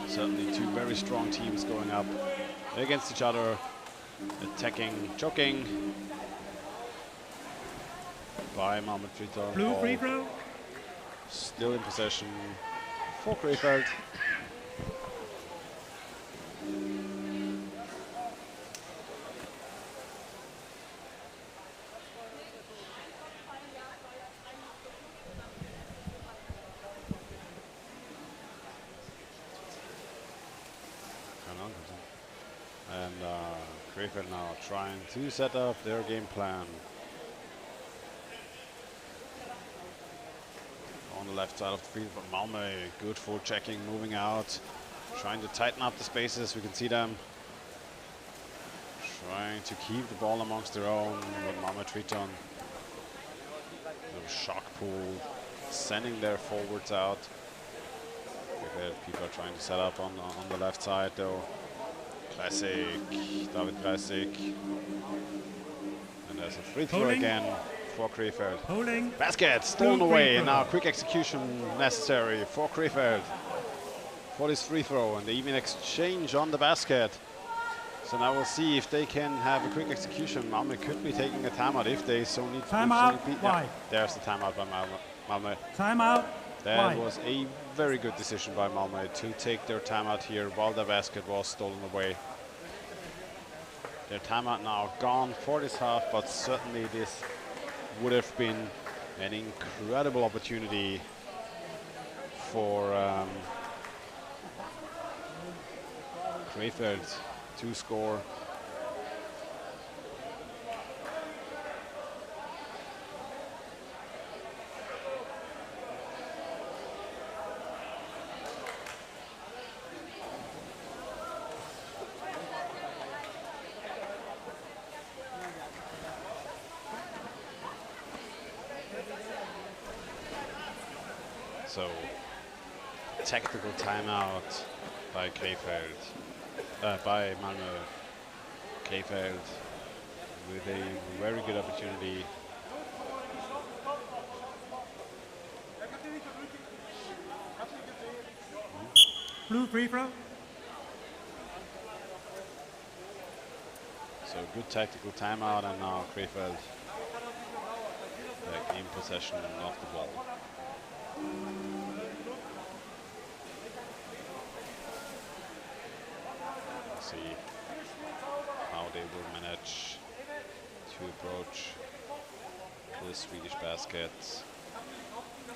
Certainly two very strong teams going up against each other, attacking, choking by Malmö Triton. Blue free throw. Still in possession for Krefeld. And Krefeld now trying to set up their game plan. On the left side of the field for Malmö, good for checking, moving out, trying to tighten up the spaces. We can see them trying to keep the ball amongst their own with Malmö Triton. Little shock pool, sending their forwards out. People are trying to set up on the left side though. Classic, David Classic. And there's a free throw again for Krefeld. Holding. Basket stolen away, and now quick execution necessary for Krefeld for this free throw, and they even exchange on the basket. So now we'll see if they can have a quick execution. Malmö could be taking a timeout if they so need. Timeout. Yeah, there's the timeout by Malmö. Timeout. That was a very good decision by Malmö to take their timeout here while the basket was stolen away. Their timeout now gone for this half, but certainly this would have been an incredible opportunity for Krefeld to score. So, tactical timeout by Krefeld, by Malmö. Krefeld with a very good opportunity. Blue free throw. So good tactical timeout, and now Krefeld back in possession of the ball. Let's see how they will manage to approach the Swedish basket.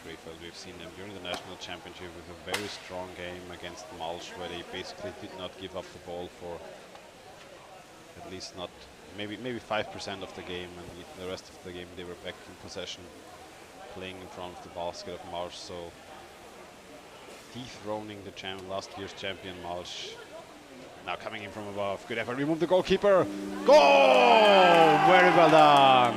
Krefeld, we've seen them during the national championship with a very strong game against Malsch, where they basically did not give up the ball for at least not maybe 5% of the game, and the rest of the game they were back in possession, playing in front of the basket of Malsch. So dethroning the last year's champion Malsch. Now coming in from above, good effort, remove the goalkeeper. Goal! Very well done.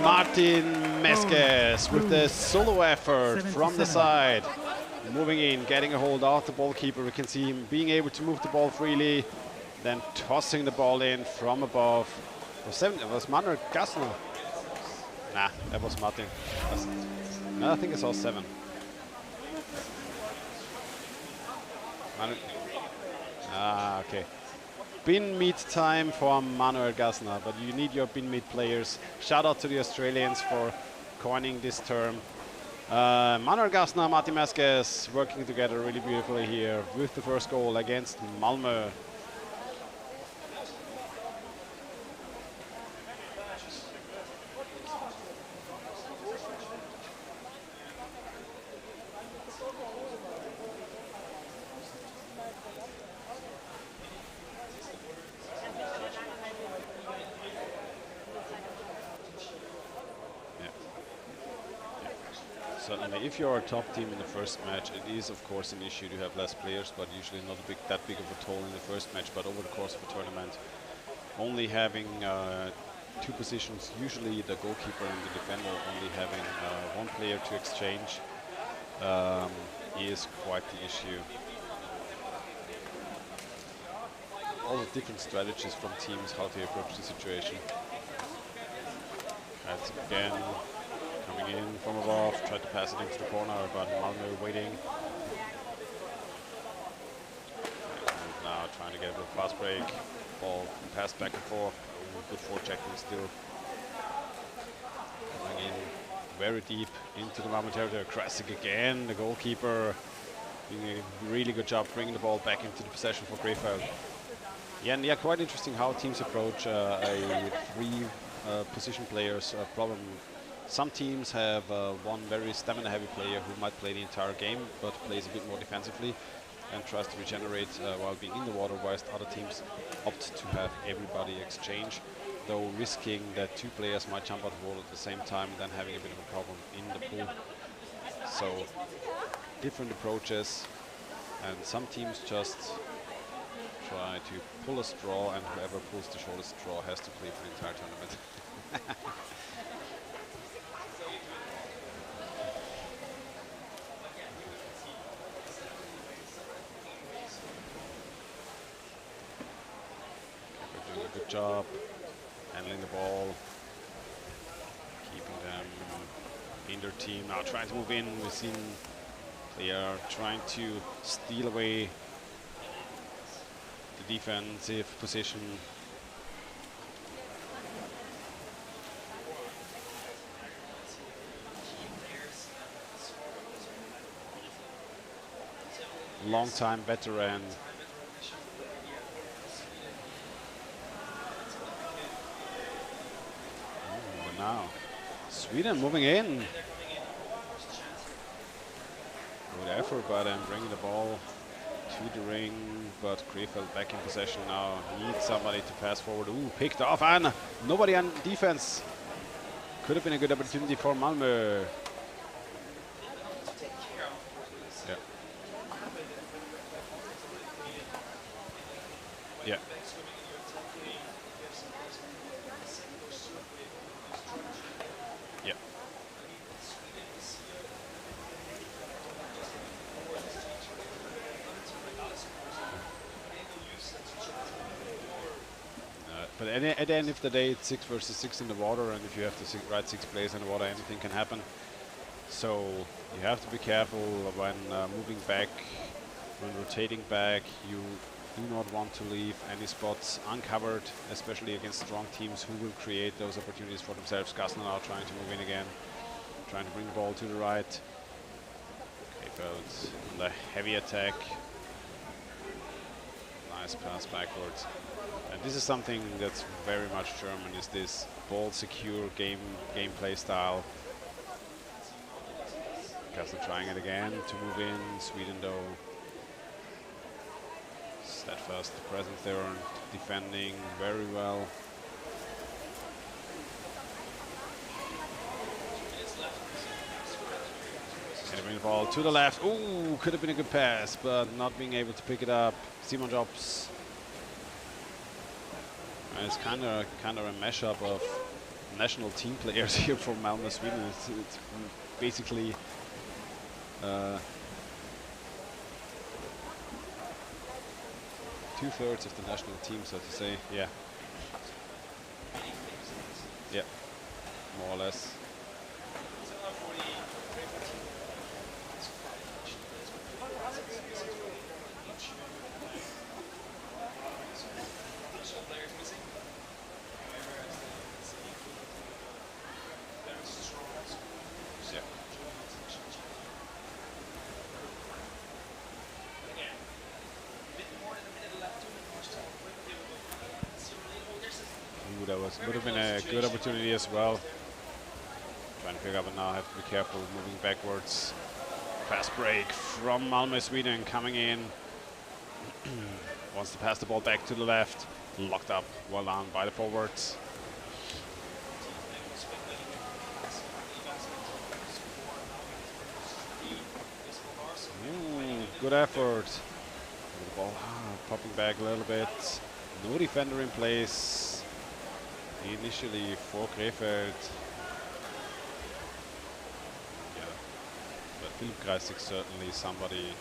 Martin Meskes with the solo effort from the side. Moving in, getting a hold of the ballkeeper. We can see him being able to move the ball freely, then tossing the ball in from above. It was Manuel Gassner. Nah, that was Martin. No, I think it's all 7. Okay. Bin meet time for Manuel Gassner, but you need your bin meet players. Shout out to the Australians for coining this term. Manuel Gassner, Martin Meskes working together really beautifully here with the first goal against Malmö. Certainly, if you're a top team in the first match, it is of course an issue to have less players, but usually not that big of a toll in the first match. But over the course of a tournament, only having two positions, usually the goalkeeper and the defender, only having one player to exchange is quite the issue. All the different strategies from teams, how to approach the situation. That's again coming in from above, tried to pass it into the corner, but Malmö waiting. And now trying to get a bit of fast break. Ball passed back and forth. Good forechecking still. Coming in very deep into the Malmö territory. Krasik again, the goalkeeper, doing a really good job bringing the ball back into the possession for Krefeld. Yeah, quite interesting how teams approach a three position players problem. Some teams have one very stamina-heavy player who might play the entire game, but plays a bit more defensively and tries to regenerate while being in the water, whilst other teams opt to have everybody exchange, though risking that two players might jump out of the water at the same time and then having a bit of a problem in the pool. So, different approaches, and some teams just try to pull a straw, and whoever pulls the shortest straw has to play for the entire tournament. Doing a good job handling the ball, keeping them in their team. Now trying to move in. We've seen they are trying to steal away the defensive position. Long-time veteran. But now Sweden moving in. Good effort by them, bringing the ball to the ring, but Krefeld back in possession now. Needs somebody to pass forward. Ooh, picked off, and nobody on defense. Could have been a good opportunity for Malmö. Yeah. Yeah. Yeah. But at the end of the day, it's 6 versus 6 in the water, and if you have the right 6 players in the water, anything can happen. So you have to be careful when moving back, when rotating back. You do not want to leave any spots uncovered, especially against strong teams who will create those opportunities for themselves. Gassner now trying to move in again, trying to bring the ball to the right. Krefeld on the heavy attack. Nice pass backwards. And this is something that's very much German, is this ball secure gameplay style. Gassner trying it again to move in. Sweden though steadfast presence there and defending very well. And bring the ball to the left. Ooh, could have been a good pass, but not being able to pick it up. Simon Jobs. And it's kind of a mashup of national team players here from Malmö, Sweden. It's basically two-thirds of the national team, so to say. Yeah. Yeah, more or less. it would have been a good opportunity as well. Trying to pick up, and now have to be careful moving backwards. Fast break from Malmö, Sweden coming in. Wants to pass the ball back to the left. Locked up, well done by the forwards. Good effort. The ball popping back a little bit. No defender in place. Initially for Krefeld. Yeah, but Philipp Kreisig certainly somebody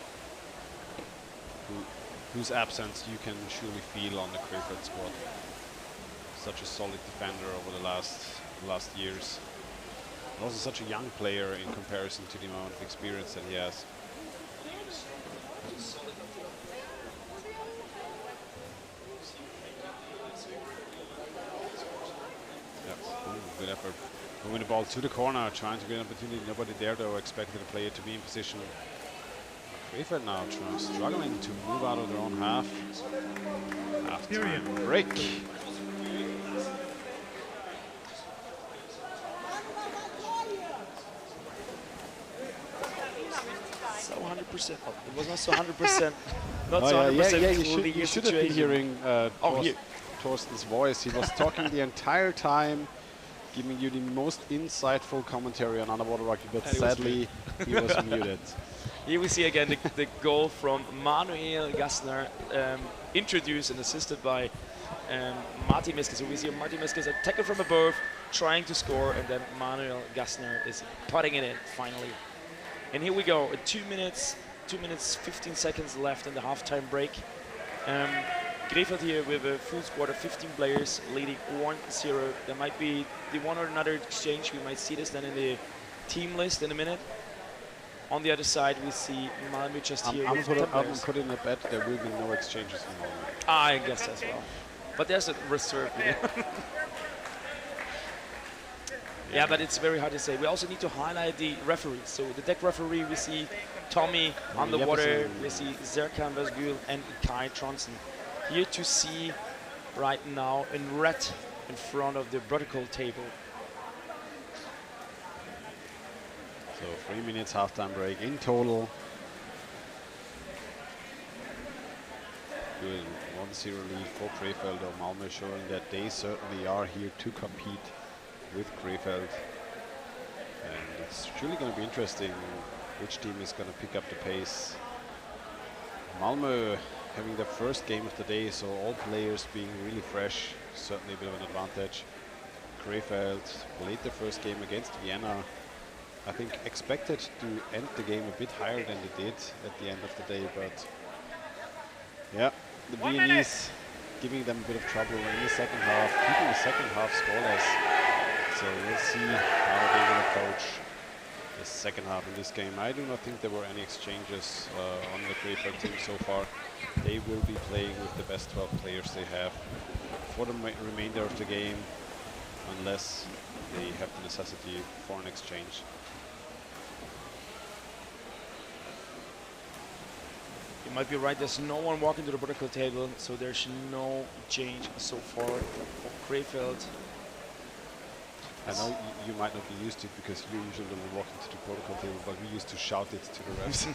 whose absence you can surely feel on the Krefeld squad. Such a solid defender over the last years. And also such a young player in comparison to the amount of experience that he has. Good effort. Moving the ball to the corner, trying to get an opportunity. Nobody there though, expected the player to be in position. Krefeld now struggling to move out of their own half. Half-time break. So 100%. It was not so 100%. Not so 100%. You should have been hearing Torsten's voice. He was talking the entire time, giving you the most insightful commentary on underwater rugby, but sadly he was muted. Here we see again the goal from Manuel Gassner, introduced and assisted by Martin Miske. So we see Martin Miske a tackle from above, trying to score, and then Manuel Gassner is putting it in finally. And here we go, 2 minutes 15 seconds left in the halftime break. Krefeld here with a full squad of 15 players, leading 1-0. There might be the one or another exchange. We might see this then in the team list in a minute. On the other side, we see Malmö just here. I'm putting a bet there will be no exchanges from Malmö. I guess as well. But there's a reserve. Yeah, but it's very hard to say. We also need to highlight the referees. So the deck referee, we see Tommy on the water. We see Serkan Özgül and Kai Tronsen. Here to see right now in red in front of the protocol table. So 3 minutes halftime break in total. Good 1-0 lead for Krefeld or Malmö, showing that they certainly are here to compete with Krefeld. And it's truly going to be interesting which team is going to pick up the pace. Malmö having the first game of the day, so all players being really fresh, certainly a bit of an advantage. Krefeld played the first game against Vienna. I think expected to end the game a bit higher than they did at the end of the day, but yeah, the Viennese giving them a bit of trouble in the second half, keeping the second half scoreless. So we'll see how they will approach the second half in this game. I do not think there were any exchanges on the Krefeld team so far. They will be playing with the best 12 players they have for the remainder of the game, unless they have the necessity for an exchange. You might be right, there's no one walking to the protocol table, so there's no change so far for Krefeld. I know you might not be used to it because you usually don't walk into the protocol table, but we used to shout it to the refs.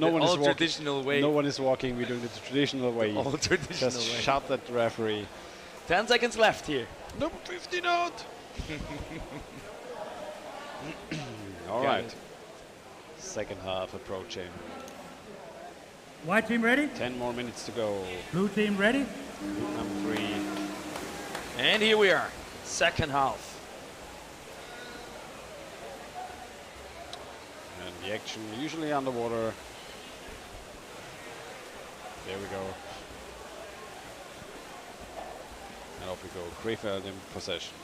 No one is traditional way. No one is walking. We're doing it the traditional way. All traditional Just way. shout at the referee. 10 seconds left here. Number 15 out. All right. Second half approaching. White team ready? 10 more minutes to go. Blue team ready? Number 3. And here we are. Second half. And the action usually underwater. There we go. And off we go. Krefeld in possession.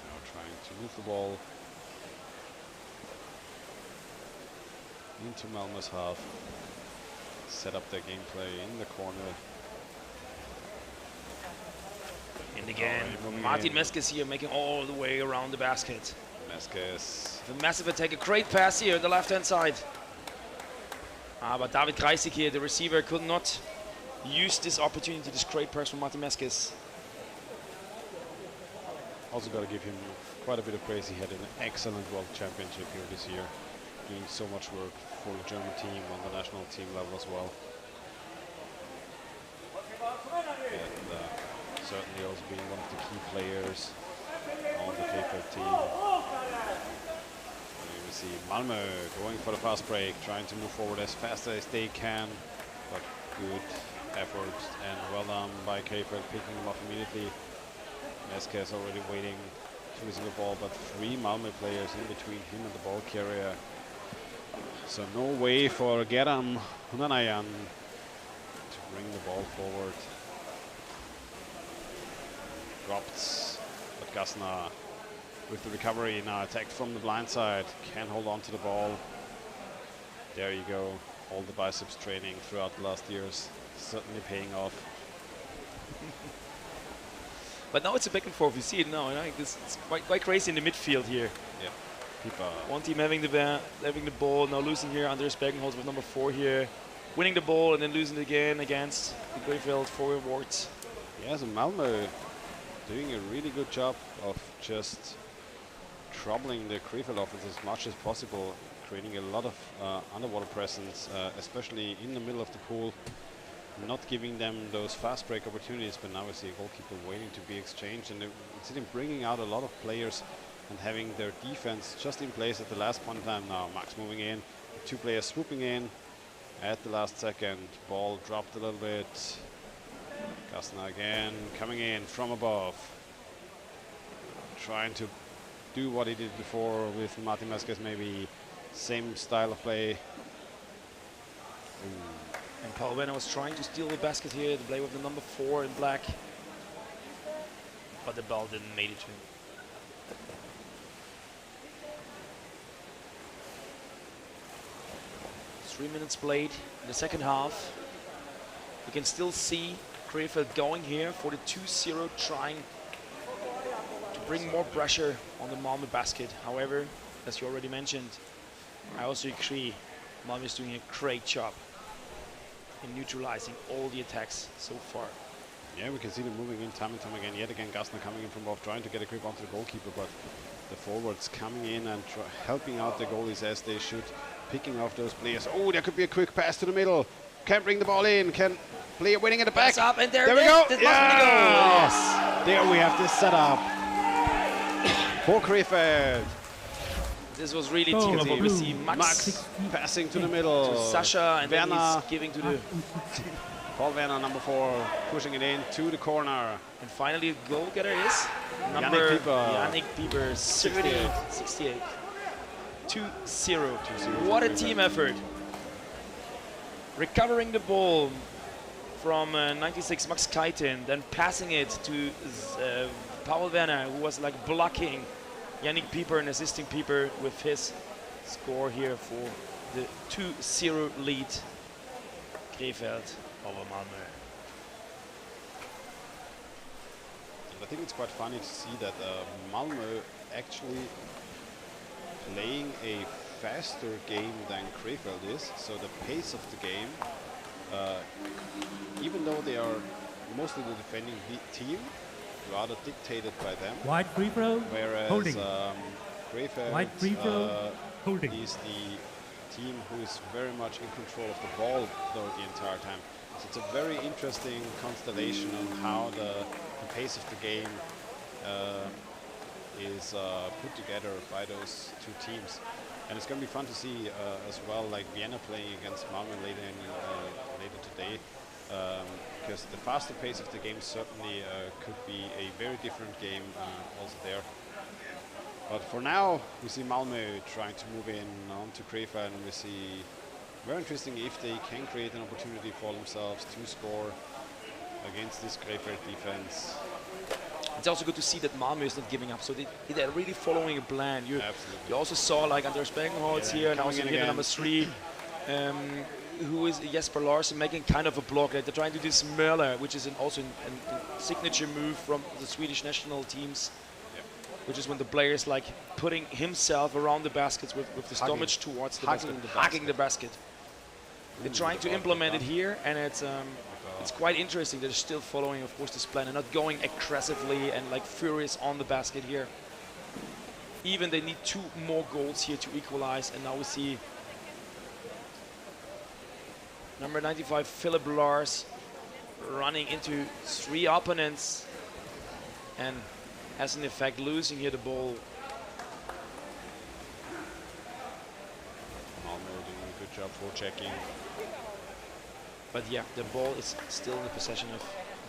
Now trying to move the ball into Malmö's half, set up their gameplay in the corner. And again, Martin Miske is here making all the way around the basket. Meskes. The massive attack, a great pass here on the left-hand side. But David Kreisig here, the receiver, could not use this opportunity, this great pass from Martin Meskes. Also got to give him quite a bit of praise. He had an excellent World Championship here this year, doing so much work for the German team on the national team level as well. And certainly also being one of the key players on the Krefeld team. And you will see Malmö going for the fast break, trying to move forward as fast as they can, but good effort and well done by Krefeld, picking them up immediately. Meskes already waiting to receive the ball, but 3 Malmö players in between him and the ball carrier. So no way for Geram Hunanayan to bring the ball forward. Dropped, but Gassner with the recovery now attacked from the blind side. Can hold on to the ball. There you go. All the biceps training throughout the last years certainly paying off. But now it's a back and forth. You see it now. It's quite crazy in the midfield here. Yeah. One team having the ball, now losing here. Anders Bergenholz with number 4 here, winning the ball and then losing it again against the Krefeld forwards. Yeah, so Malmö doing a really good job of just troubling the Krefeld offense as much as possible, creating a lot of underwater presence, especially in the middle of the pool. Not giving them those fast break opportunities, but now we see a goalkeeper waiting to be exchanged, and it's him bringing out a lot of players and having their defense just in place at the last point in time. Now Max moving in, 2 players swooping in at the last second. Ball dropped a little bit. Gassner again coming in from above, trying to do what he did before with Martin Meskes, maybe same style of play. And Paul Werner was trying to steal the basket here, to play with the number 4 in black. But the ball didn't make it to him. Three minutes played in the second half. You can still see Krefeld going here for the 2-0, trying to bring more pressure on the Malmö basket. However, as you already mentioned, I also agree, Malmö is doing a great job in neutralizing all the attacks so far. Yeah, we can see them moving in time and time again. Yet again, Gassner coming in from above, trying to get a grip onto the goalkeeper, but the forwards coming in and helping out the goalies as they should, picking off those players. Oh, there could be a quick pass to the middle. Can bring the ball in. Can player winning at the back. Pass up, and there we go. Yes. Yes. There we have this setup for Krefeld. This was really team up. We see Max passing to the middle. To Sasha, and Werner, then he's giving to the Paul Werner, number 4, pushing it in to the corner. And finally, the goal getter is number Yannick Pieper, 68. 2-0. What a team effort. Recovering the ball from 96 Max Keiten, then passing it to Paul Werner, who was like blocking Yannick Pieper and assisting Pieper with his score here for the 2-0 lead. Krefeld over Malmö. I think it's quite funny to see that Malmö actually playing a faster game than Krefeld is. So the pace of the game, even though they are mostly the defending team, rather dictated by them. Wide free throw. Whereas Holding. Krefeld Wide free throw. Holding. is the team who is very much in control of the ball the entire time. So it's a very interesting constellation on how the pace of the game is put together by those 2 teams. And it's going to be fun to see as well, like Vienna playing against Malmö later today. Because the faster pace of the game certainly could be a very different game also there. But for now, we see Malmö trying to move in onto Krefeld, and we see very interesting if they can create an opportunity for themselves to score against this Krefeld defense. It's also good to see that Malmö is not giving up, so they're really following a plan. You also saw like Anders Bergenholz here, and also here the number 3. Who is Jesper Larsen making kind of a block. They're trying to do this Möller, which is also a signature move from the Swedish national teams. which is when the player is like putting himself around the baskets with the stomach towards the basket, hugging the basket. They're trying to implement it here, and it's quite interesting. They're still following, of course, this plan and not going aggressively and like furious on the basket here. Even they need 2 more goals here to equalize, and now we see number 95 Philip Lars running into 3 opponents and has an effect losing here the ball. Malmö doing a good job for checking. But yeah, the ball is still in the possession of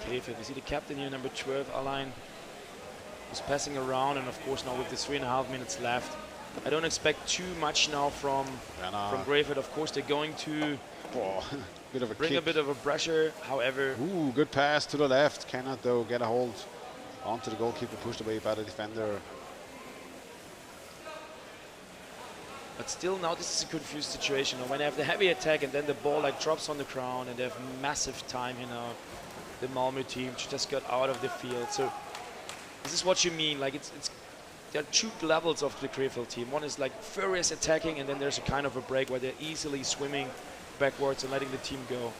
Krefeld. We see the captain here, number 12, Alain, who's passing around, and of course now with the 3.5 minutes left, I don't expect too much now from Krefeld. Of course, they're going to bit of a bring kick. a bit of a pressure. However, ooh, good pass to the left. Cannot though get a hold onto the goalkeeper, pushed away by the defender. but still now this is a confused situation. When they have the heavy attack and then the ball like drops on the ground and they have massive time, you know, the Malmö team just got out of the field. So this is what you mean. Like there are 2 levels of the Krefeld team. One is like furious attacking, and then there's a kind of a break where they're easily swimming backwards and letting the team go.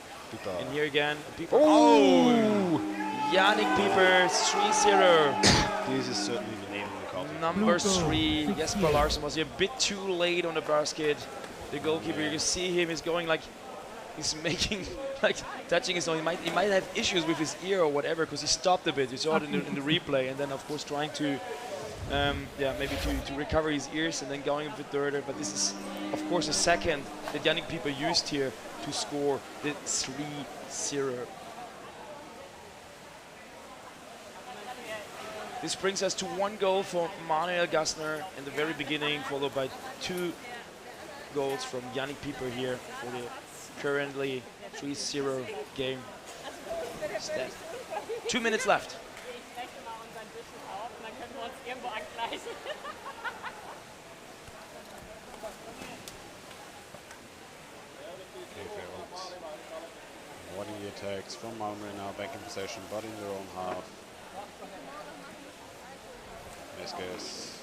And here again, people. Oh! Yannick Pieper, 3-0. This is certainly the name of the coffee. Number 3, Jesper Larsson was a bit too late on the basket. The goalkeeper, you can see him is going like, he's making, like touching his own. He might have issues with his ear or whatever, because he stopped a bit. You saw it in the replay, and then of course trying to, maybe to recover his ears and then going a bit further. But this is, of course, a second that Yannick Pieper used here to score the 3-0. This brings us to 1 goal for Manuel Gassner in the very beginning, followed by 2 goals from Yannick Pieper here for the currently 3-0 game stat. 2 minutes left. Avoiding the attacks from Malmö, now back in possession, but in their own half. Meskes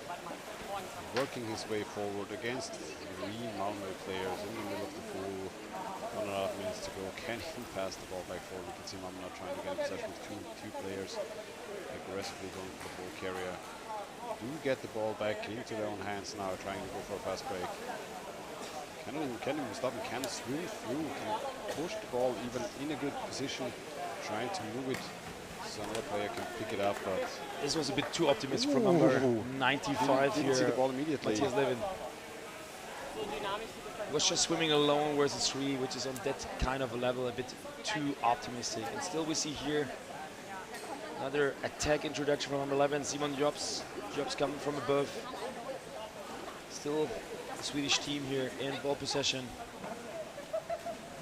working his way forward against 3 Malmö players in the middle of the full 1.5 minutes to go. Can't even pass the ball back forward. You can see Malmö now trying to get in possession with two players aggressively going for the ball carrier. Do get the ball back into their own hands now, trying to go for a fast break. Can even stop and can swim through, can push the ball even in a good position, trying to move it so another player can pick it up. But this was a bit too optimistic from number 95 here. See the ball immediately. Matthias Levin was just swimming alone versus 3, which is on that kind of a level a bit too optimistic. And still we see here another attack introduction from number 11, Simon Jobs. Jobs coming from above. Still the Swedish team here in ball possession,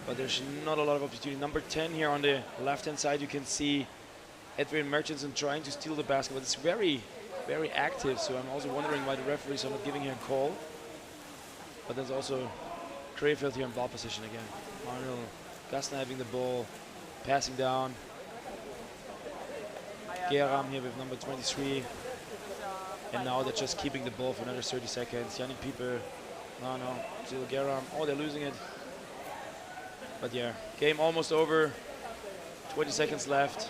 but there's not a lot of opportunity. Number 10 here on the left-hand side, you can see Edwin Merchanson trying to steal the basket, but it's very, very active. So I'm also wondering why the referees are not giving him a call. But there's also Krefeld here in ball position again. Manuel Gassner having the ball, passing down. Geram here with number 23. And now they're just keeping the ball for another 30 seconds. Yannick Pieper, no, still Geram. Oh, they're losing it. But yeah, game almost over. 20 seconds left.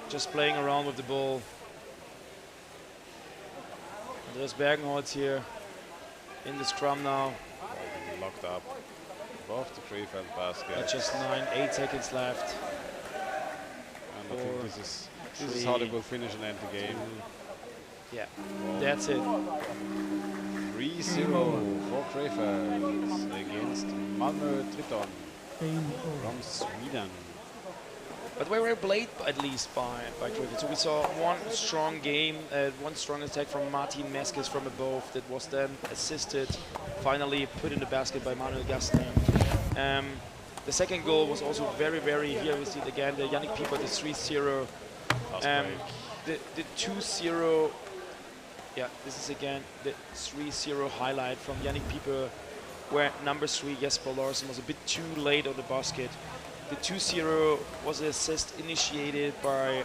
Just playing around with the ball. Andreas Bergenholz here in the scrum now. Locked up above the Krefeld basket. At just 8 seconds left. And I think this is how they will finish and end the game. Yeah, that's it. 3-0 for Krefeld against Malmö Triton from Sweden. But we were played at least by Krefeld. So we saw one strong game, one strong attack from Martin Meskes from above that was then assisted, finally put in the basket by Manuel Gassner. The second goal was also very, here we see it again, the Yannick Pieper, the 3-0. The 2-0, yeah, this is again the 3-0 highlight from Yannick Pieper, where number 3, Jesper Larsson, was a bit too late on the basket. The 2-0 was an assist initiated by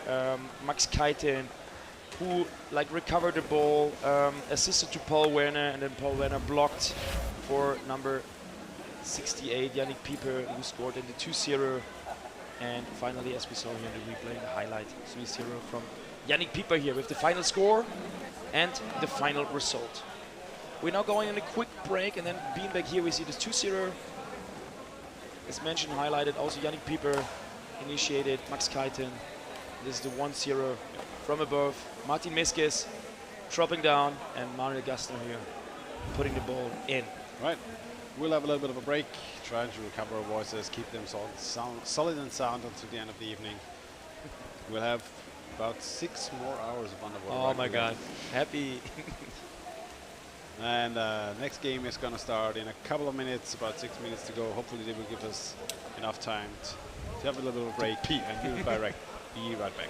Max Keiten, who like recovered the ball, assisted to Paul Werner, and then Paul Werner blocked for number 68, Yannick Pieper, who scored in the 2-0. And finally, as we saw here in the replay, the highlight, 3-0 from Yannick Pieper here with the final score and the final result. We're now going on a quick break, and then being back here, we see this 2-0. As mentioned, highlighted, also Yannick Pieper initiated, Max Keiten. This is the 1-0 from above. Martin Meskes dropping down, and Manuel Gastner here putting the ball in. Right. We'll have a little bit of a break, trying to recover our voices, keep them solid and sound until the end of the evening. We'll have about 6 more hours of underwater. Oh my God, happy. And next game is going to start in a couple of minutes, about 6 minutes to go. Hopefully they will give us enough time to have a little bit of a break, and we'll be right back.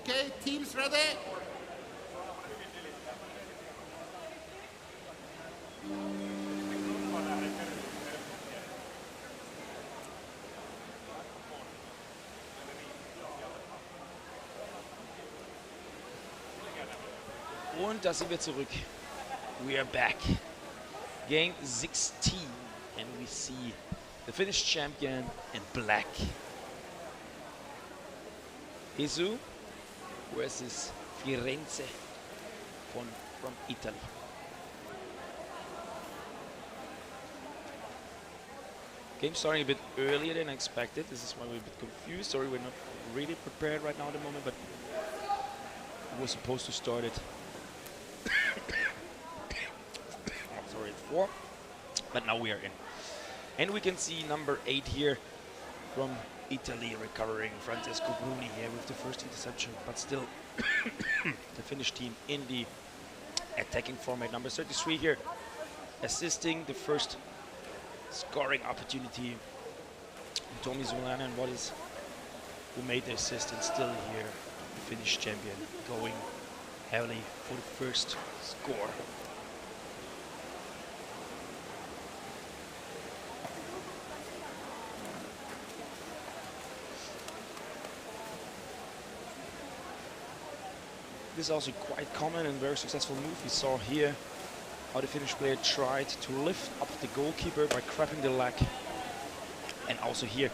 Okay, teams ready? Und da sind wir zurück. We are back. Game 16. And we see the Finnish champion in black. Jesu versus Firenze from Italy. Game starting a bit earlier than expected. This is why we're a bit confused. Sorry, we're not really prepared right now at the moment, but we were supposed to start it. Sorry, at 4, but now we are in. And we can see number 8 here from Italy recovering, Francesco Bruni here with the first interception, but still the Finnish team in the attacking format. Number 33 here assisting the first scoring opportunity. Tommy Zulanen, who made the assist, and still here the Finnish champion going heavily for the first score. This is also quite common and very successful move. We saw here how the Finnish player tried to lift up the goalkeeper by grabbing the leg. And also here,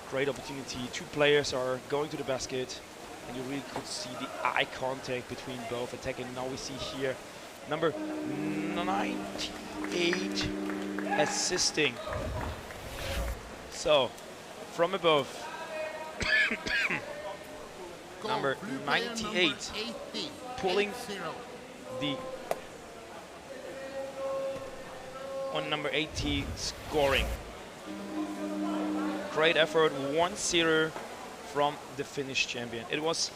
great opportunity. 2 players are going to the basket, and you really could see the eye contact between both attacking. Now we see here number 98 assisting. So, from above, number 98 pulling the on number 80 scoring. Great effort, 1-0 from the Finnish champion. It was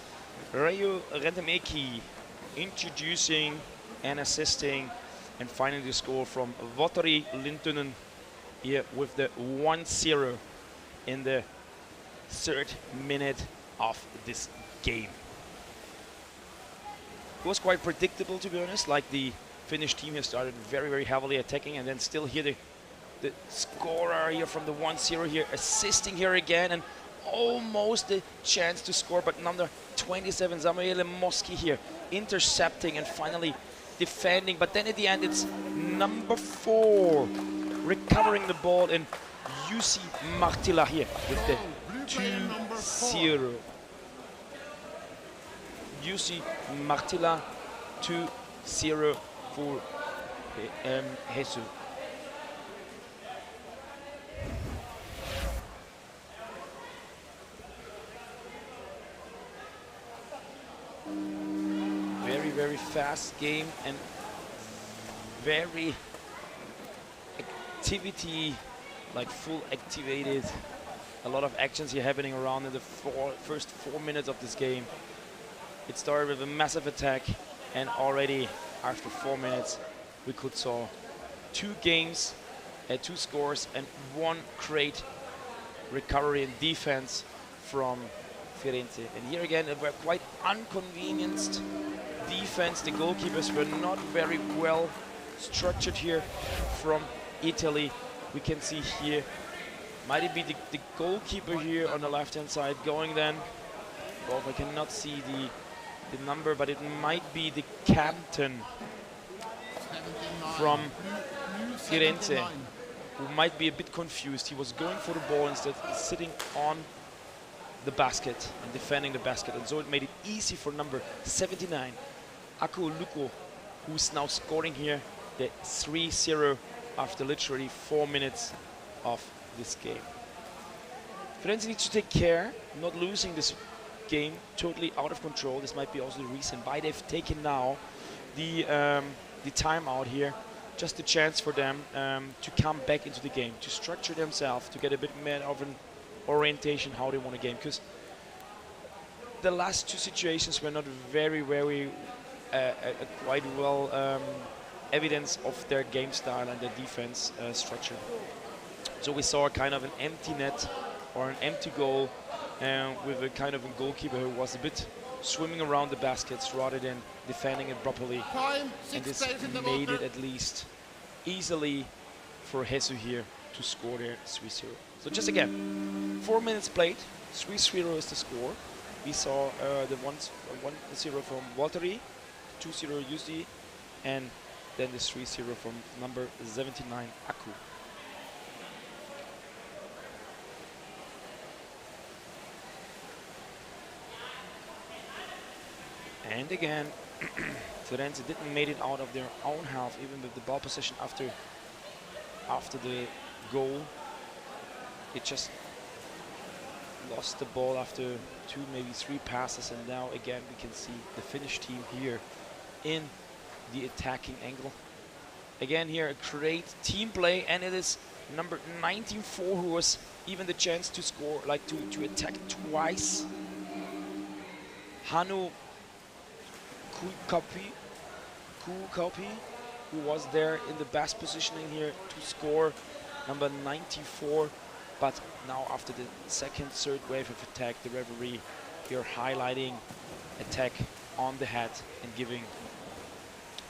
Reijo Rantamäki introducing and assisting, and finally the score from Votori Lintunen here with the 1-0 in the 3rd minute of this game. It was quite predictable, to be honest. Like, the Finnish team has started very, very heavily attacking, and then still here the scorer here from the 1-0 here assisting here again, and almost a chance to score, but number 27 Samuele Moschi here intercepting and finally defending. But then at the end it's number 4 recovering the ball, and Jussi Martila here with the 2-0. Jussi Martila 2-0 for Jesu. Very, very fast game and very activity, like full activated. A lot of actions here happening around in the first 4 minutes of this game. It started with a massive attack, and already after 4 minutes we could saw 2 games, 2 scores, and 1 great recovery and defense from Firenze. And here again it were quite inconvenienced defense. The goalkeepers were not very well structured here from Italy. We can see here, might it be the goalkeeper here on the left hand side going then, well, I cannot see the number, but it might be the captain from Firenze, who might be a bit confused. He was going for the ball instead of sitting on the basket and defending the basket, and so it made it easy for number 79 Aku Luko, who's now scoring here the 3-0 after literally 4 minutes of this game. Firenze needs to take care not losing this game totally out of control. This might be also the reason why they've taken now the timeout here. Just a chance for them to come back into the game, to structure themselves, to get a bit more of an orientation how they want to game. Because the last 2 situations were not very, very quite well evidence of their game style and their defense structure. So we saw a kind of an empty net or an empty goal with a kind of a goalkeeper who was a bit swimming around the baskets rather than defending it properly. Time, And 6 this players in the made water. it at least easily for Hesu here to score there 3-0. So just again, 4 minutes played, 3-0 is the score. We saw the 1-0 from Valtteri, 2-0 Jussi, and then the 3-0 from number 79 Aku. And again, Firenze didn't made it out of their own half, even with the ball possession after the goal. It just lost the ball after 2, maybe 3 passes, and now again we can see the Finnish team here in the attacking angle. Again here, a great team play, and it is number 94 who was even the chance to score, like to attack twice. Hannu Kukapi, who was there in the best positioning here to score, number 94. But now after the second, third wave of attack, the referee here highlighting attack on the head and giving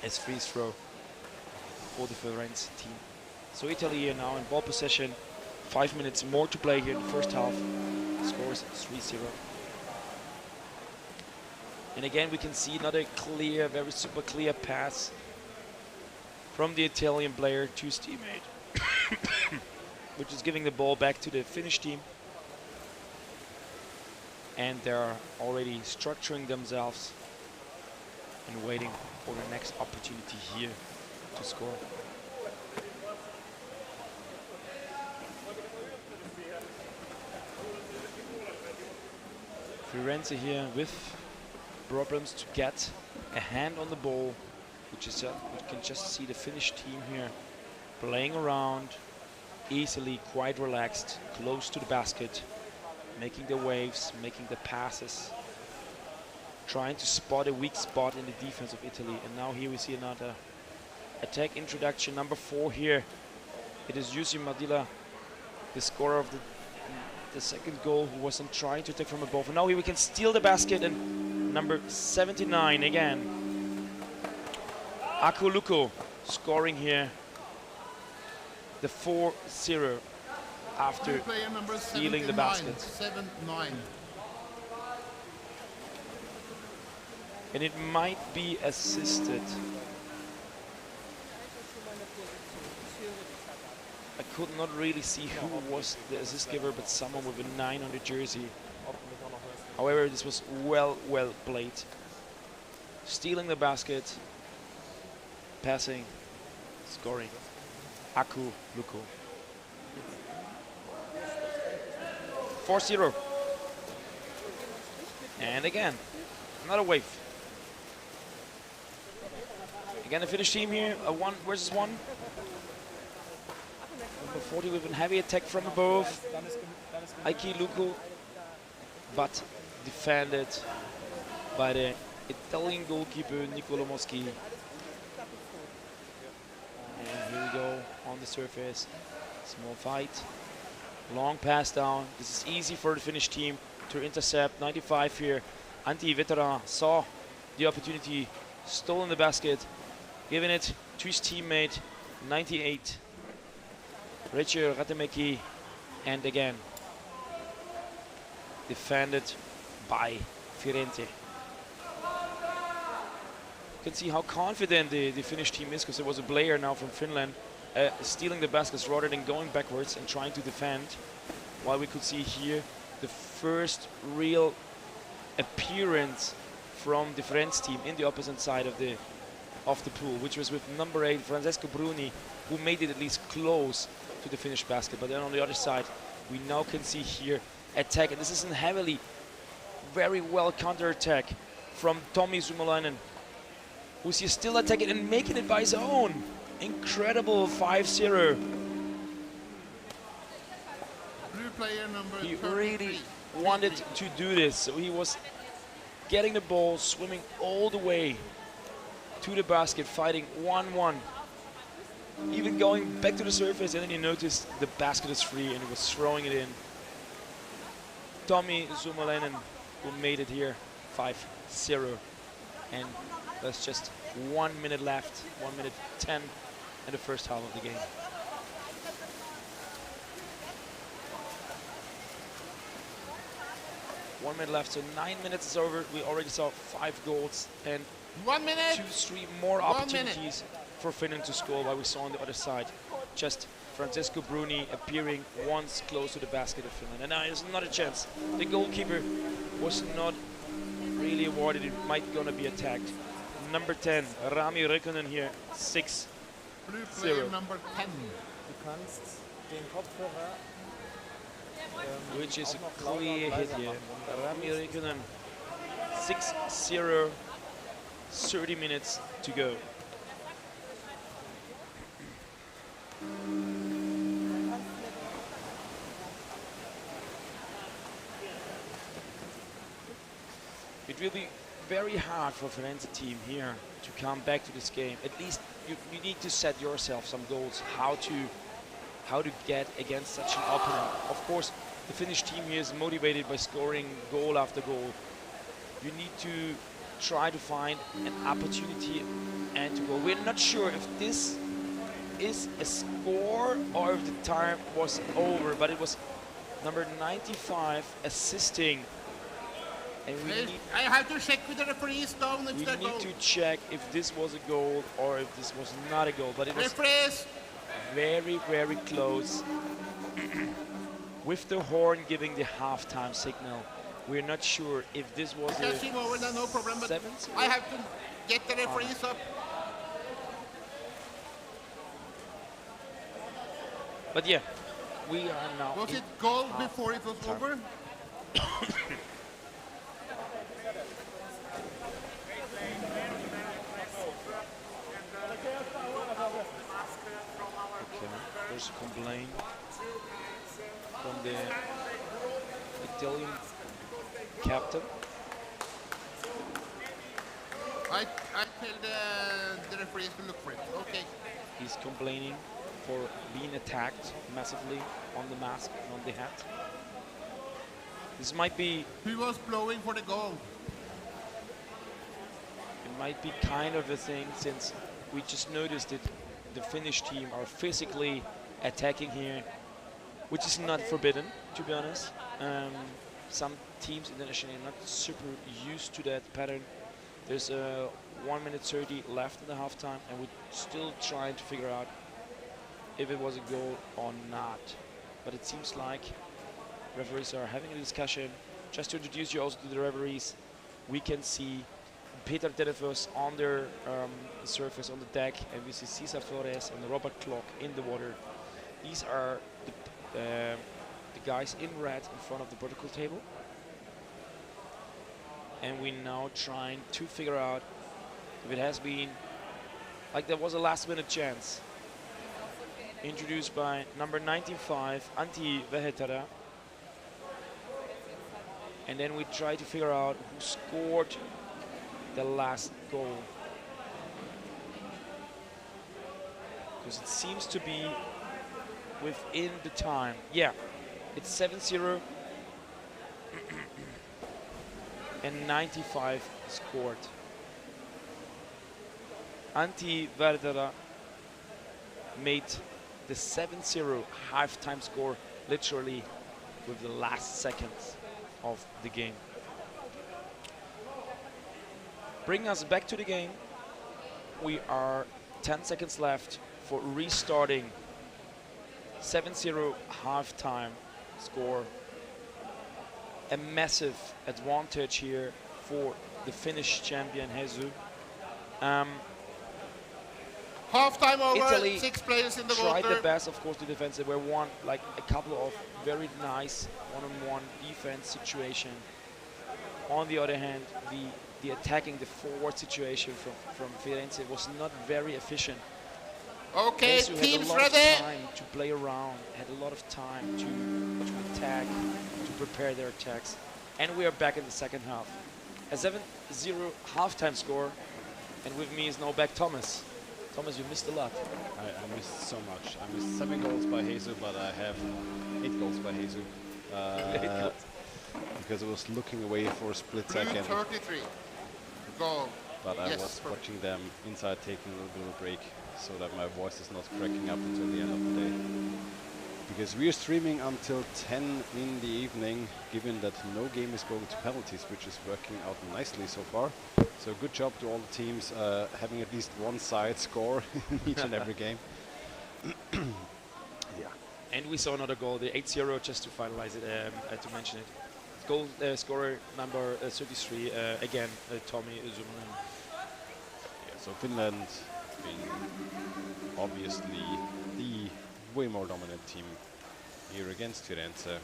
as free throw for the Firenze team. So Italy here now in ball possession, 5 minutes more to play here in the first half. Scores 3-0. And again we can see another clear, very super clear pass from the Italian player to his teammate, which is giving the ball back to the Finnish team. And they're already structuring themselves and waiting for the next opportunity here to score. Firenze here with problems to get a hand on the ball, which is you can just see the Finnish team here playing around easily, quite relaxed, close to the basket, making the waves, making the passes, trying to spot a weak spot in the defense of Italy. And now here we see another attack introduction, number 4 here. It is Jussi Madila, the scorer of the second goal, who wasn't trying to attack from above. And now here we can steal the basket, and number 79 again, Aku Luko, scoring here the 4-0 after stealing the basket. 7-9. And it might be assisted. I could not really see who was the assist giver, but someone with a 9 on the jersey. However, this was well played. Stealing the basket, passing, scoring. Aku Luko. 4-0. And again, another wave. Again, the Finnish team here, a 1 versus 1. Number 40 with a heavy attack from above. Aiki Luko, but defended by the Italian goalkeeper Nicolo Moschi. And here we go on the surface. Small fight. Long pass down. This is easy for the Finnish team to intercept. 95 here. Antti Veteran saw the opportunity, stolen the basket, giving it to his teammate. 98. Richard Ratemeki, and again defended by Firenze. You can see how confident the Finnish team is, because there was a player now from Finland stealing the baskets rather than going backwards and trying to defend. While we could see here the first real appearance from the Firenze team in the opposite side of the pool, which was with number 8 Francesco Bruni, who made it at least close to the Finnish basket. But then on the other side, we now can see here attack, and this is a heavily, very well counter-attack from Tommi Suomalainen, who's here still attacking and making it by his own. Incredible 5-0. Blue player number He 33. really wanted to do this, so he was getting the ball, swimming all the way to the basket, fighting 1-1. Even going back to the surface, and then he noticed the basket is free and he was throwing it in. Tommi Suomalainen, who made it here 5-0. And there's just 1 minute left, 1 minute 10 in the first half of the game. One minute left, so 9 minutes is over. We already saw 5 goals and 1 minute. 2-3 more opportunities for Finland to score, while we saw on the other side just Francesco Bruni appearing once close to the basket of Finland. And now there's not a chance. The goalkeeper was not really awarded. It might gonna be attacked. Number 10, Rami Räikkönen here, 6-0. Blue player number 10. Du kannst den Kopfhörer which is a clear hit here. Rami Räikkönen, 6-0, 30 minutes to go. It will be very hard for Firenze team here to come back to this game. At least you need to set yourself some goals, how to get against such an opponent. Of course, the Finnish team here is motivated by scoring goal after goal. You need to try to find an opportunity and to go. We're not sure if this is a score or if the time was over, but it was number 95 assisting. And I have to check with the referees down if we they need go. to check if this was a goal or if this was not a goal. But it was Referees. very, very close. With the horn giving the halftime signal, we're not sure if this was a No problem, but 7-0. I have to get the referees up. But yeah, we are now. Was it goal before it was over? Okay, there's a complaint from the Italian captain. I tell the referees to look for it. Okay. He's complaining for being attacked massively on the mask and on the hat. This might be. He was blowing for the goal. It might be kind of a thing, since we just noticed that the Finnish team are physically attacking here, which is not forbidden, to be honest. Some teams internationally are not super used to that pattern. There's 1 minute 30 left in the halftime, and we're still trying to figure out if it was a goal or not. But it seems like referees are having a discussion. Just to introduce you also to the referees, we can see Peter Terefos on their surface on the deck, and we see Cesar Flores and Robert Klock in the water. These are the guys in red in front of the protocol table. And we're now trying to figure out if it has been, like there was a last minute chance. Introduced by number 95, Antti Vehetara. And then we try to figure out who scored the last goal. Because it seems to be within the time. Yeah, it's 7-0. And 95 scored. Antti Vehetara made the 7-0 halftime score literally with the last seconds of the game. Bring us back to the game. We are 10 seconds left for restarting. 7-0 halftime score. A massive advantage here for the Finnish champion Hesu. Halftime over, Italy 6 players in the tried water. their best, of course, to defend. There were a couple of very nice one-on-one defense situation. On the other hand, the attacking, the forward situation from Firenze was not very efficient. Okay, Hesu teams had a lot ready. of time to play around, had a lot of time to attack, to prepare their attacks. And we are back in the second half. A 7-0 halftime score, and with me is now back Thomas. Thomas, you missed a lot. I missed so much. I missed 7 goals by Hesu, but I have 8 goals by Hesu. because I was looking away for a split Blue second. 33. Goal. But I Yes, was perfect. watching them inside, taking a little bit of a break so that my voice is not cracking up until the end of the day. Because we are streaming until 10 in the evening, given that no game is going to penalties, which is working out nicely so far. So good job to all the teams having at least one side score in each and every game. Yeah. And we saw another goal, the 8-0, just to finalize it, to mention it. Goal scorer number 33, again, Tommy Zumanen. Yeah, so Finland being obviously the way more dominant team here against Firenze.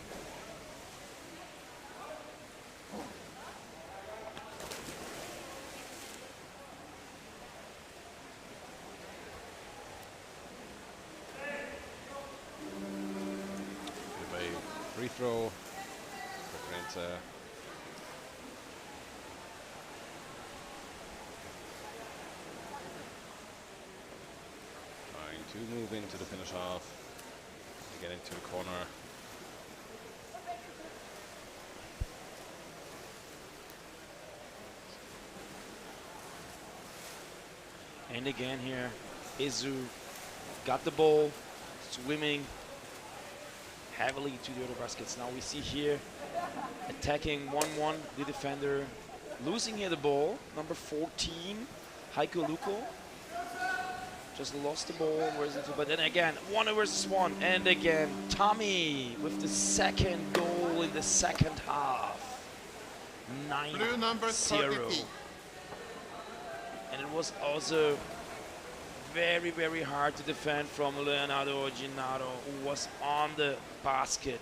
Free throw for Firenze. Trying to move into the finish half, get into the corner. And again here, Izu got the ball, swimming heavily to the other baskets. Now we see here attacking 1-1, the defender losing here the ball, number 14, Heiko Luko. Just lost the ball, where is it? But then again, 1 versus 1, and again, Tommy with the second goal in the second half. 9-0. Blue number 32. And it was also very, very hard to defend from Leonardo Gennaro, who was on the basket.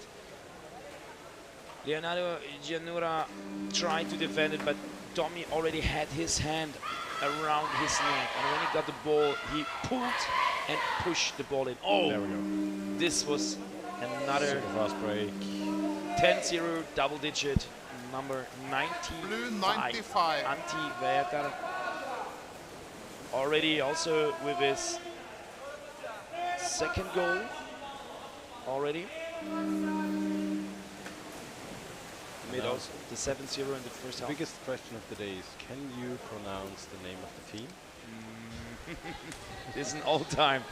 Leonardo Giannura tried to defend it, but Tommy already had his hand around his neck. And when he got the ball, he pulled and pushed the ball in. Oh, there we go. This was another super fast break. 10-0 double digit, number 95. Blue 95. Antti Väter. Already also with his second goal already. Made also the 7-0 in the first half. The biggest question of the day is, can you pronounce the name of the team? This is an all-time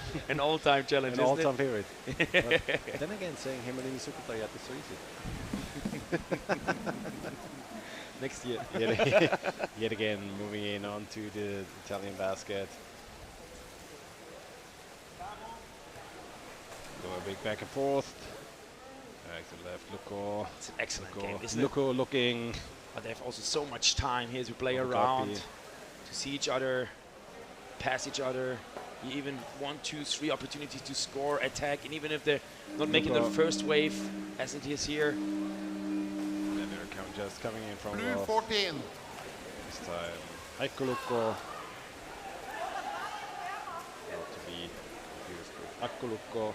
challenge, An isn't all-time it? favorite. But then again, saying Hemelini Sukutayat is so easy. Next year. Yet again, moving in onto the Italian basket. Go a big back and forth. Back to the left, Luko. It's an excellent game, isn't it? Luko looking. But they have also so much time here to play Rugby. around, to see each other, pass each other. You even 1, 2, 3 opportunities to score, attack, and even if they're not making the first wave, as it is here. Just coming in from Blue 14. This time, Heiko Luko. Not to be confused with Akko Luko.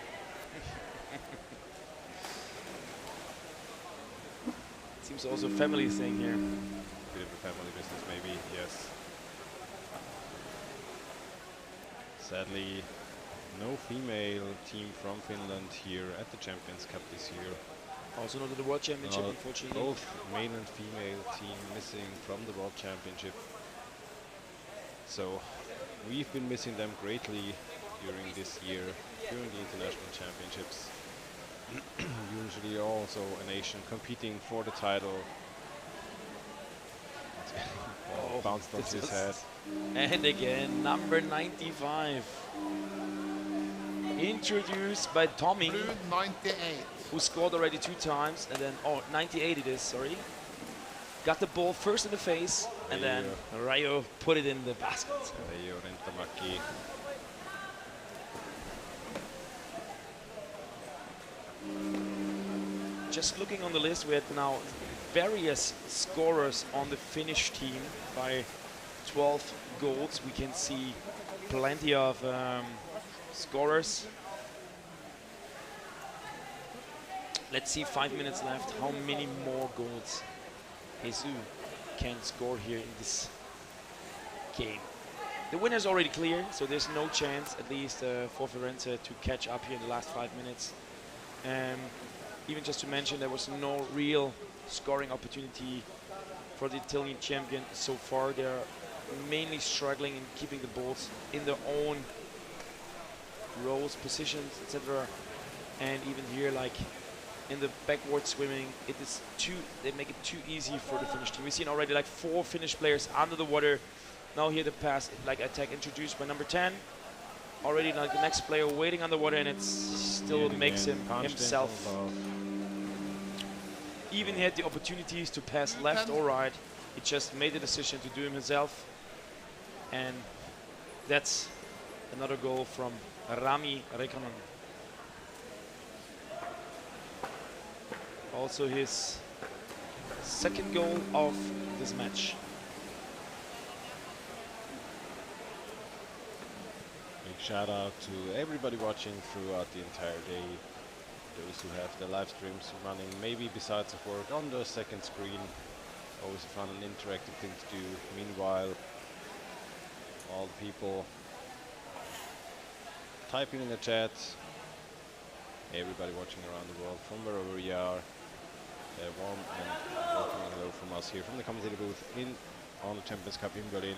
Seems also a family thing here. Bit of a family business, maybe, yes. Sadly, no female team from Finland here at the Champions Cup this year. Also not at the World Championship, unfortunately. Both male and female team missing from the World Championship. So we've been missing them greatly during this year, during the international championships. Usually also a nation competing for the title. Oh, bounced off his head. And again, number 95. Introduced by Tommy. Blue 98. Who scored already 2 times, and then, 98 it is, sorry. Got the ball first in the face, and then Rayo put it in the basket. Rayo Rentamaki. Just looking on the list, we had now various scorers on the Finnish team by 12 goals. We can see plenty of scorers. Let's see, 5 minutes left. How many more goals Jesus can score here in this game? The winner is already clear, so there's no chance, at least for Firenze, to catch up here in the last 5 minutes. Even just to mention, there was no real scoring opportunity for the Italian champion so far. They're mainly struggling in keeping the balls in their own roles, positions, etc. And even here, like in the backward swimming, they make it too easy for the Finnish team. We've seen already like 4 Finnish players under the water. Now here the pass, like attack introduced by number 10. Already like the next player waiting on the water, and it still makes him himself. Even he had the opportunities to pass left or right. He just made the decision to do him himself. And that's another goal from Rami Rekonen. Also his second goal of this match. Big shout out to everybody watching throughout the entire day. Those who have the live streams running, maybe besides of work, on the second screen. Always a fun and interactive thing to do. Meanwhile, all the people typing in the chat, everybody watching around the world from wherever we are, warm and welcome hello from us here from the commentator booth on the Champions Cup in Berlin.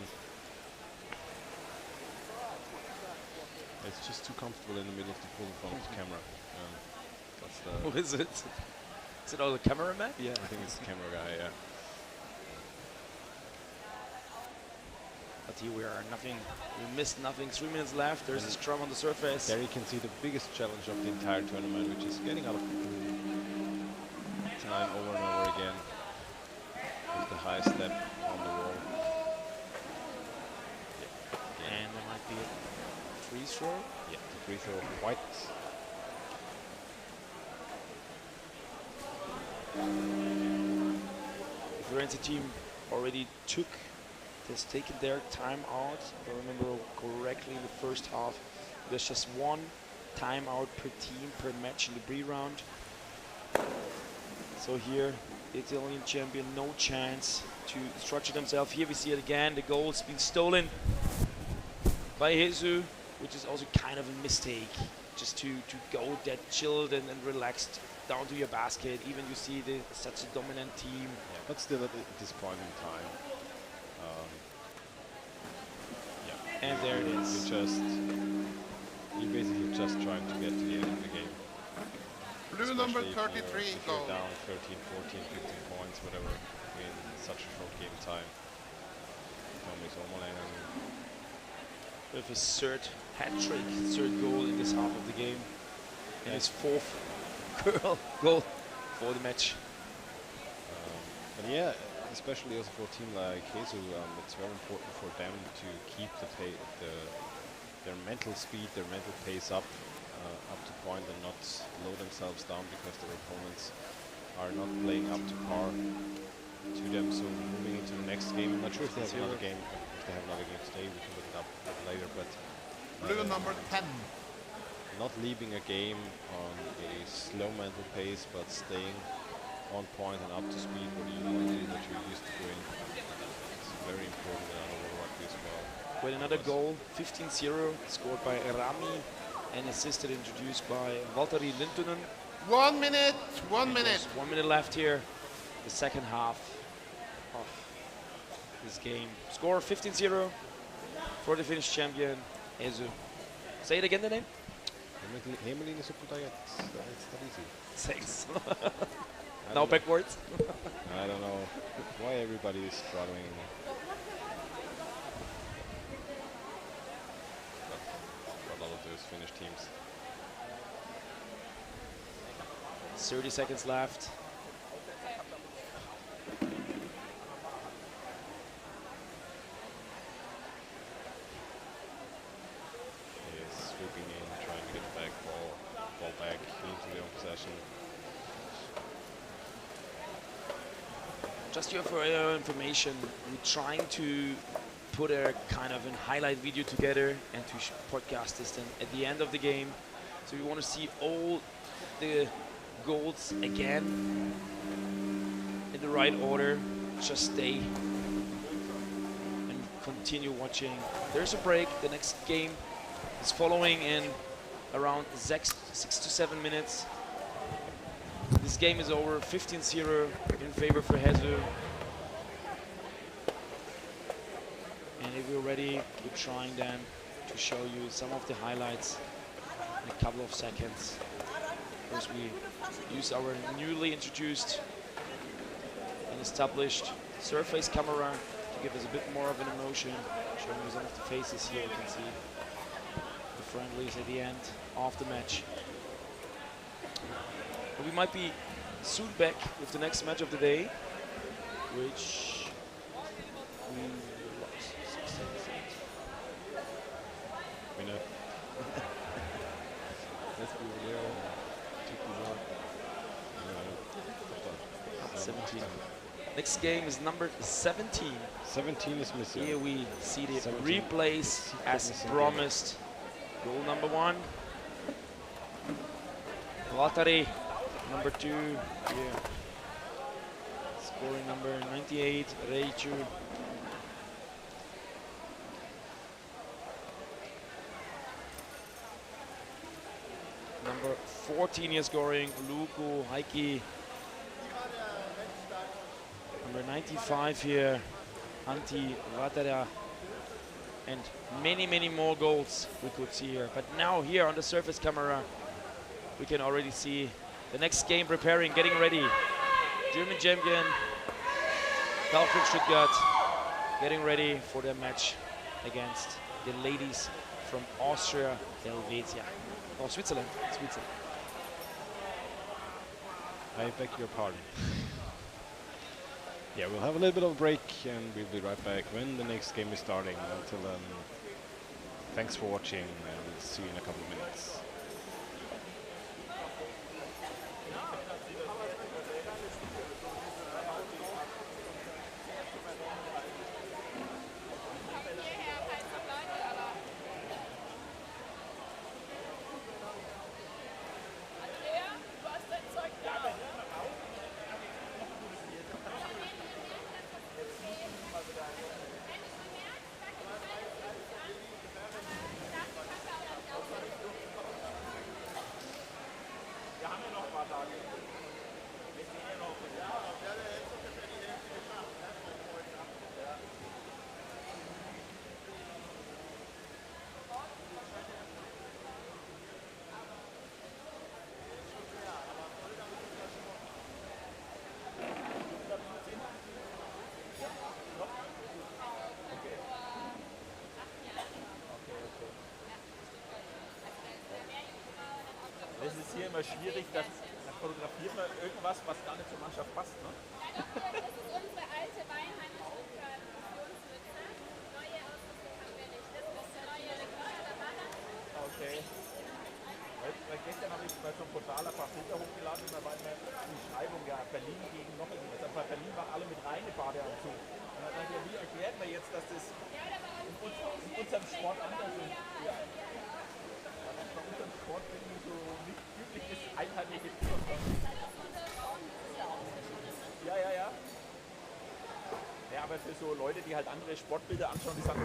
It's just too comfortable in the middle of the pool in front of the camera. That's the Who is it? Is it all the cameraman? Yeah, I think it's the camera guy, yeah. But here we are, nothing. We missed nothing. 3 minutes left. There's a scrum on the surface. There you can see the biggest challenge of the entire tournament, which is getting out of the pool time over and over again with the high step on the wall. Yeah. And there might be a free throw. Yeah, the free throw white. The Firenze team already has taken their time out. If I remember correctly, in the first half, there's just 1 timeout per team per match in the pre-round. So here, the Italian champion, no chance to structure themselves. Here we see it again, the goal's been stolen by Jesus, which is also kind of a mistake. Just to go that chilled and relaxed down to your basket. Even you see such a dominant team. Yeah, but still at this point in time. And there it is. You're basically just trying to get to the end of the game. Blue number Especially 33 if goal. you're down 13, 14, 15 points, whatever, in such a short game time. With his third hat-trick, third goal in this half of the game. And his 4th goal for the match. But yeah, especially also for a team like Jesus, it's very important for them to keep their mental speed, their mental pace up to point and not slow themselves down because their opponents are not playing up to par to them. So moving into the next game, I'm not sure if they have another game. If they have another game today, we can look it up later. But blue number 10. Not leaving a game on a slow mental pace, but staying on point and up to speed what you're used to doing. It's very important in Warrerrugby as well. With another goal, 15-0, scored by Rami and assisted, introduced by Valtteri Lintunen. 1 minute, 1 minute. 1 minute left here, the second half of this game. Score 15-0 for the Finnish champion, Ezu. Say it again, the name? Hemelin is it's not easy. Thanks. Now backwards. I don't know why everybody is struggling. But a lot of those Finnish teams. 30 seconds left. Sweeping in, trying to get the back ball back into their own possession. Just for your information, we're trying to put a kind of a highlight video together and to podcast this then at the end of the game. So we want to see all the goals again in the right order. Just stay and continue watching. There's a break. The next game is following in around 6 to 7 minutes. This game is over, 15-0 in favor for Hezu. And if we're ready, we're trying then to show you some of the highlights in a couple of seconds. First, we use our newly introduced and established surface camera to give us a bit more of an emotion, showing you some of the faces here. You can see the friendlies at the end of the match. But we might be soon back with the next match of the day, which we lost 6-7. Winne. Let's be real. 17. Next game is number 17. 17 is missing. Here we see the 17. replays as promised. Goal number 1. Latari, number 2. Here. Scoring number 98, Reichu. Number 14 is scoring, Luku, Heiki. Number 95 here, Antti Vatara. And many, many more goals we could see here. But now here on the surface camera, we can already see the next game preparing, getting ready. German champion, Baltic Stuttgart, getting ready for their match against the ladies from Austria, Helvetia. Oh, Switzerland. I beg your pardon. Yeah, we'll have a little bit of a break and we'll be right back when the next game is starting. Until then, thanks for watching and see you in a couple of minutes. Es ist hier immer schwierig, da fotografiert man irgendwas, was gar nicht zur Mannschaft passt. Ne? Das ist unsere alte Weinheimer Stuttgart-Funktionsmütze. Neue Ausrüstung haben wir nicht. Das ist der neue Rekord der Warrerrugby. Okay. Weil gestern habe ich bei so einem Portal ein paar Bilder hochgeladen und da war immer die Beschreibung, ja, Berlin gegen noch irgendwas. Aber Berlin war alle mit reine Badeanzug. Und dann dachte ich, wie erklärt man jetzt, dass das in unserem Sport anders ist? Ja. Bei unserem Sport irgendwie so nicht üblich ist, einheitliche Überfragen. Ja. Ja, aber für so Leute, die halt andere Sportbilder anschauen, die sagen,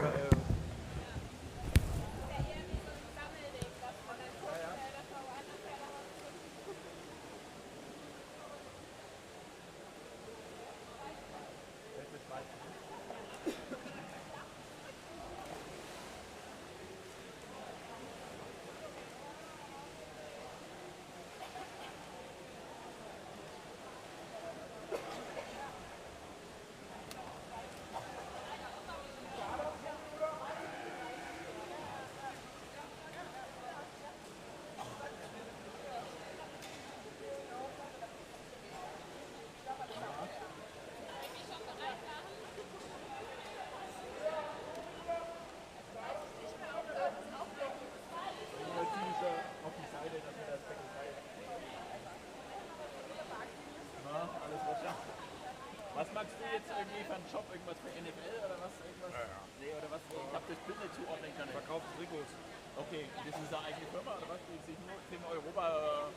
was magst du jetzt irgendwie für einen Job? Irgendwas für NFL oder was? Irgendwas? Ja. Nee, oder was? Ich habe das Bild nicht zuordnen können. Verkauft Trikots. Okay, das ist eine eigene Firma oder was? Die sich nur in Europa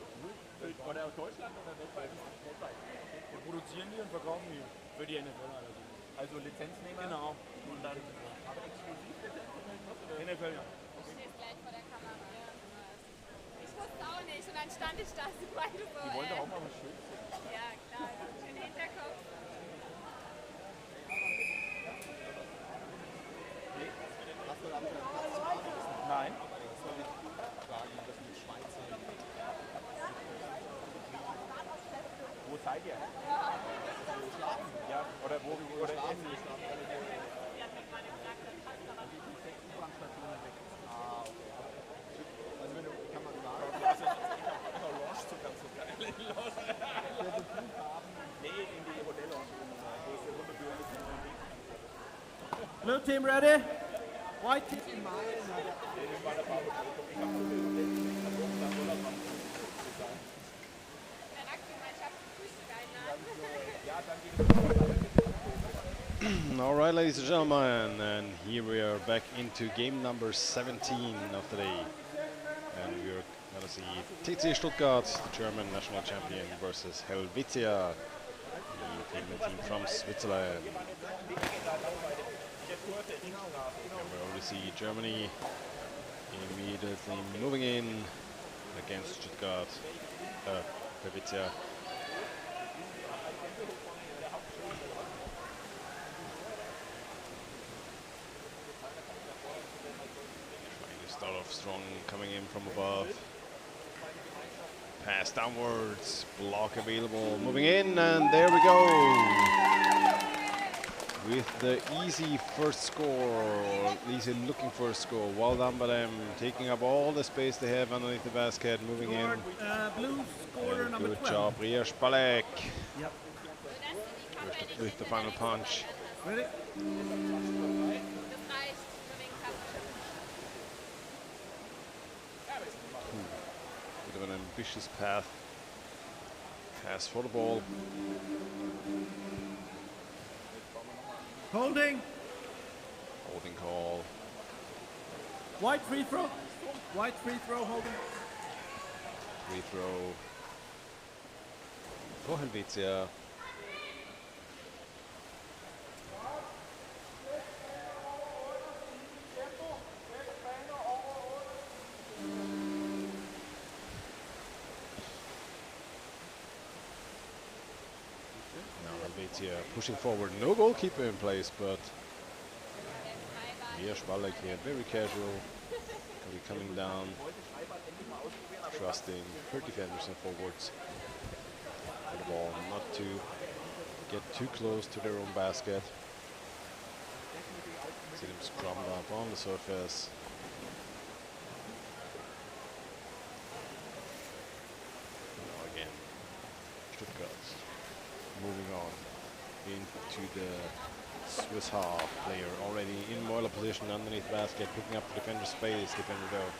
oder Deutschland oder weltweit? Weltweit. Wir produzieren die und verkaufen die für die NFL. Also Lizenznehmer? Genau. Und dann aber exklusiv Lizenz oder irgendwas? NFL, ja. Du stehst gleich vor der Kamera. Ich wusste auch nicht. Und dann stand ich da so beide so. Die wollen doch auch mal was Schönes sehen. Ja, klar, schön Hinterkopf. Nein. Wo seid ihr? Ja, oder wo? Oder essen? Blue team ready? White team. All right, ladies and gentlemen, and here we are back into game number 17 of the day. And we're going to see TC Stuttgart, the German national champion, versus Helvetia, the team from Switzerland. And we already see Germany immediately moving in against Stuttgart, Helvetia. Start off strong, coming in from above. Pass downwards, block available, moving in, and there we go. With the easy first score, or at least looking for a score. Well done by them, taking up all the space they have underneath the basket, moving in. Blue scorer number 12. Good job, Ria Spalek. Yep. With the final punch. Ready? Bit of an ambitious pass for the ball. Holding. Holding call. White free throw. White free throw, holding. Free throw for Helvetia. Pushing forward, no goalkeeper in place, but Ria Spalek here, very casual, coming down, trusting her defenders and forwards for the ball, not to get too close to their own basket. See them scrum up on the surface. Now again, Stuttgart moving on into the Swiss half. Player already in Moiler position underneath the basket, picking up defender space. Defender though,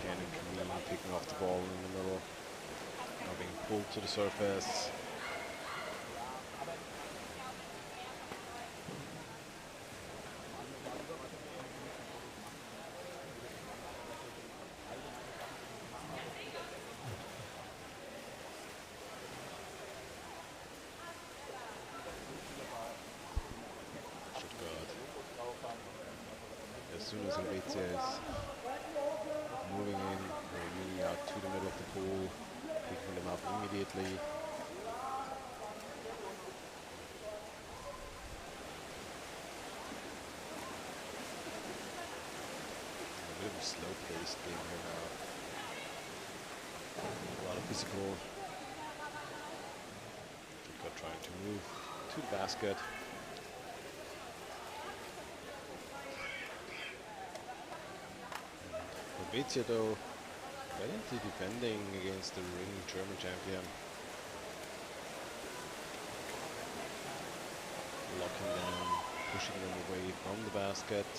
Cannon Camille picking off the ball in the middle, now being pulled to the surface. As soon as Helvetia is moving in, they're moving out to the middle of the pool, picking them up immediately. A bit of a slow-paced game here now. A lot of physical. Stuttgart trying to move to the basket. Helvetia though, valiantly defending against the reigning German champion. Locking them, pushing them away from the basket.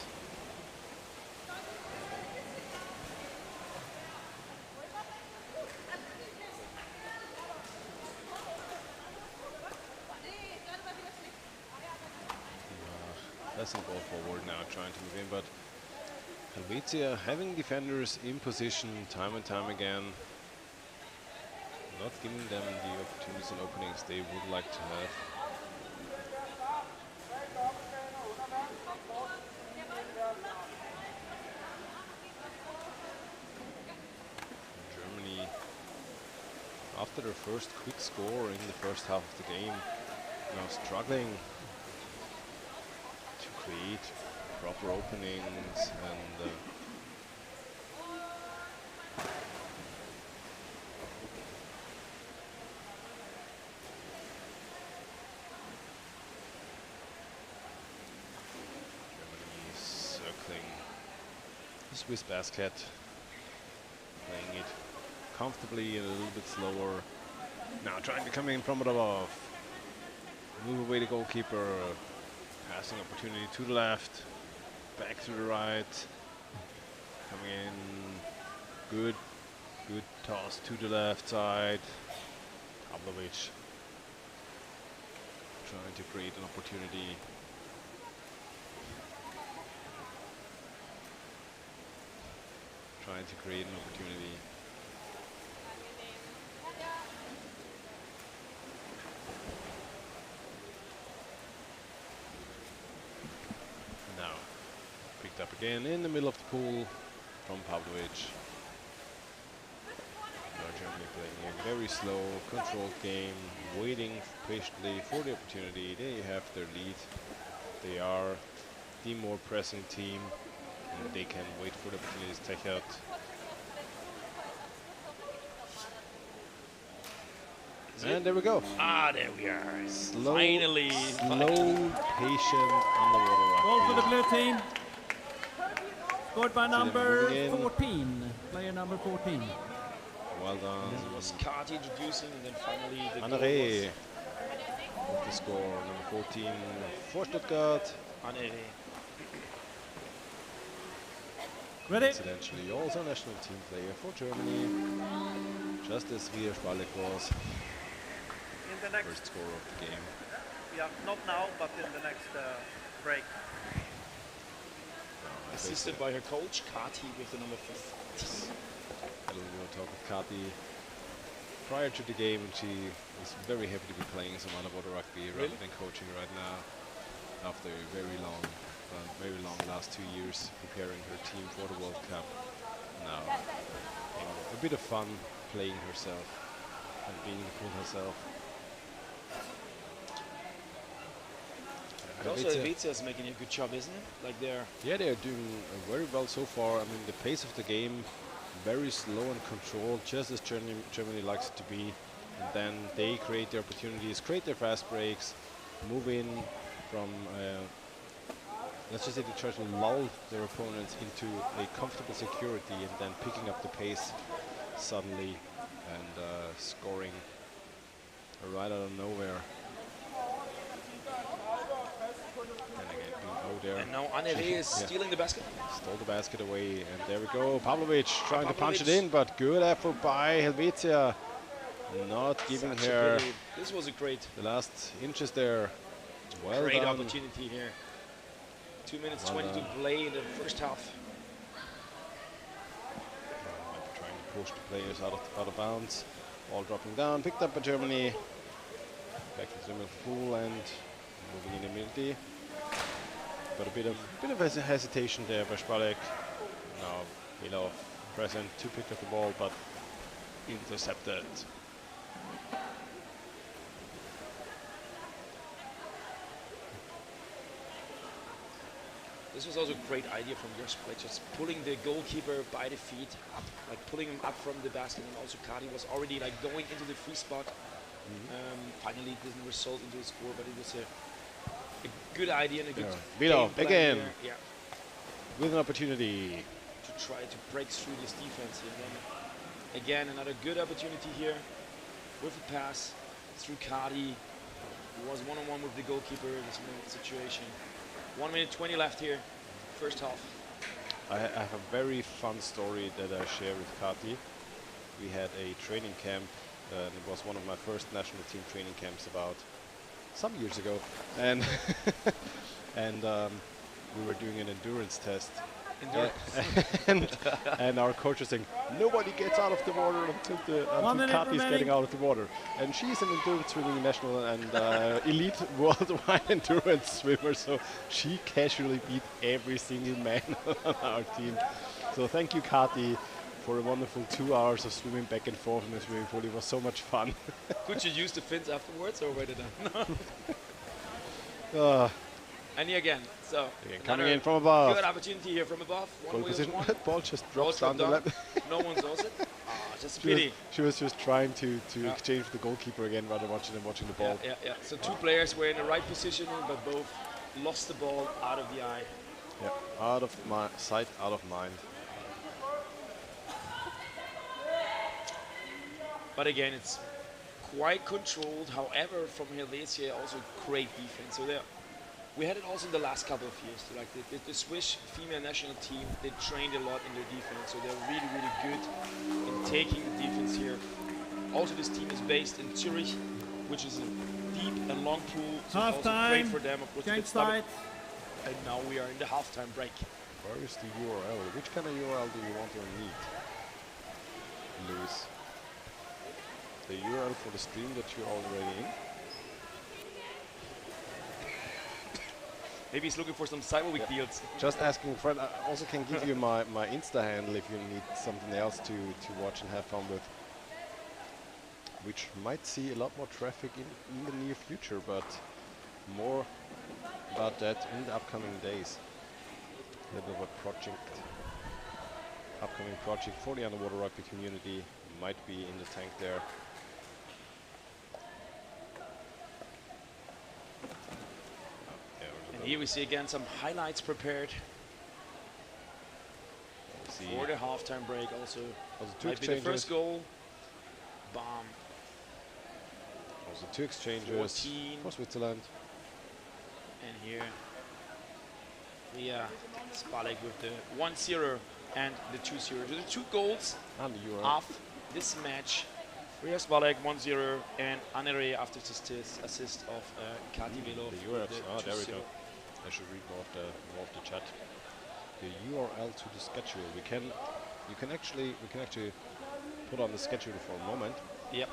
Passing ball forward now, trying to move in, but Helvetia having defenders in position time and time again, not giving them the opportunities and openings they would like to have. Germany after their first quick score in the first half of the game, now struggling to create proper openings and Germany circling the Swiss basket, playing it comfortably and a little bit slower. Now trying to come in from above. Move away the goalkeeper. Passing opportunity to the left. Back to the right. Coming in. Good toss to the left side. Pavlovic trying to create an opportunity. Trying to create an opportunity. Now, picked up again in the middle of the pool from Pavlovic. Now Germany playing a very slow, controlled game, waiting patiently for the opportunity. They have their lead. They are the more pressing team, and they can wait for the opportunity to take out. And there we go. Ah, there we are. Slow, Finally. patient underwater rugby. Goal for the blue team. Scored by number moving in. 14. Player number 14. Well done. It was Kati introducing, and then finally the Anere with the score, number 14 for Stuttgart. Anere. Ready? Incidentally, also national team player for Germany, just as Ria Spalek was. In the next First score of the game. Yeah, not now, but in the next break. Assisted by her coach, Kati, with the number 15. Had a little talk with Kati prior to the game. She was very happy to be playing some underwater rugby rather than coaching right now, after a very long last 2 years preparing her team for the World Cup. Now, a bit of fun playing herself and being in the pool herself. Also, Helvetia is making a good job, isn't it? Like they're doing very well so far. I mean, the pace of the game very slow and controlled, just as Germany likes it to be. And then they create their opportunities, create their fast breaks, move in from. Let's just say they try to lull their opponents into a comfortable security, and then picking up the pace suddenly and scoring right out of nowhere. And again, being out there. And now Anere is stealing the basket. Stole the basket away, and there we go. Pavlovic trying to punch it in, but good effort by Helvetia. Not giving her. This was a great. The last inches there. Well great done. Opportunity here. 2 minutes 20 to play in the first half. Trying to push the players out of bounds. All dropping down. Picked up by Germany. Back to the middle of the pool and moving in immediately. But a bit of hesitation there by Spalek. Now Milov present to pick up the ball, but intercepted. This was also a great idea from your split, just pulling the goalkeeper by the feet up, like pulling him up from the basket, and also Kati was already like going into the free spot. Finally, it didn't result into a score, but it was a good idea and a good Milov again here. with an opportunity to try to break through this defense. And then again, another good opportunity here with a pass through Kati, who was one-on-one with the goalkeeper in this situation. 1 minute 20 left here, first half. I have a very fun story that I share with Kati. We had a training camp, and it was one of my first national team training camps about some years ago, and we were doing an endurance test. And our coach was saying, nobody gets out of the water until Kati's getting out of the water. And she's an endurance swimming national and elite worldwide endurance swimmer, so she casually beat every single man on our team. So thank you, Kati, for a wonderful 2 hours of swimming back and forth in the swimming pool. It was so much fun. Could you use the fins afterwards or wait it out? And here again, so coming in from above. Good opportunity here from above. Goal position. Ball just drops down the lap. No one saws it. Just a pity. She was just trying to exchange with the goalkeeper again rather than watching the ball. Yeah. So two players were in the right position, but both lost the ball out of the eye. Yeah, out of my sight, out of mind. But again, it's quite controlled. However, from Helvetia, also great defense. So we had it also in the last couple of years. Like the Swiss female national team, they trained a lot in their defense. So they're really, really good in taking the defense here. Also, this team is based in Zurich, which is a deep and long pool. So it's also great for them. Of course, Game side. And now we are in the halftime break. Where is the URL? Which kind of URL do you want or need, Lewis? The URL for the stream that you're already in? Maybe he's looking for some Cyber Week deals. Just asking for it. I also can give you my Insta handle if you need something else to watch and have fun with. Which might see a lot more traffic in the near future, but more about that in the upcoming days. A little bit of a upcoming project for the underwater rugby community might be in the tank there. And here we see again some highlights prepared for the halftime break. Also might be the first goal. Bomb. Also 2 exchanges 14 for Switzerland. And here Baltic with the 1-0 and the 2-0. So the 2 goals and the of this match. Here's Baltic 1-0 and Anere after this assist of Kati Velo. The URLs, there we go. I should read more of the chat. The URL to the schedule. We can actually put on the schedule for a moment. Yep.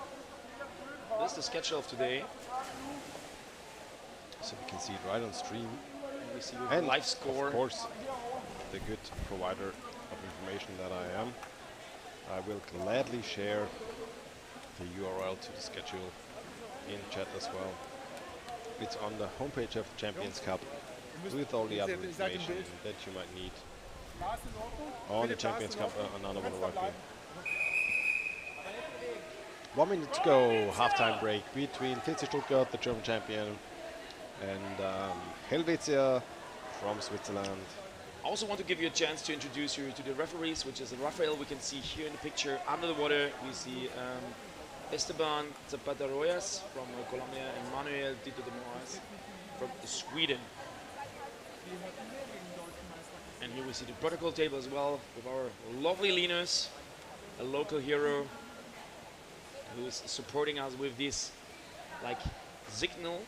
This is the schedule of today. So we can see it right on stream. And we see the live score. Of course, the good provider of information that I am. I will gladly share the URL to the schedule in chat as well. It's on the homepage of Champions Cup with all the other information that you might need on the Champions Cup on Underwater Rugby. 1 minute to go, halftime break between TC Stuttgart, the German champion, and Helvetia from Switzerland. I also want to give you a chance to introduce you to the referees, which is Rafael we can see here in the picture. Under the water, we see Esteban Zapata-Royas from Colombia and Manuel Tito de Moraes from Sweden. And here we see the protocol table as well with our lovely Linus, a local hero who is supporting us with this signal.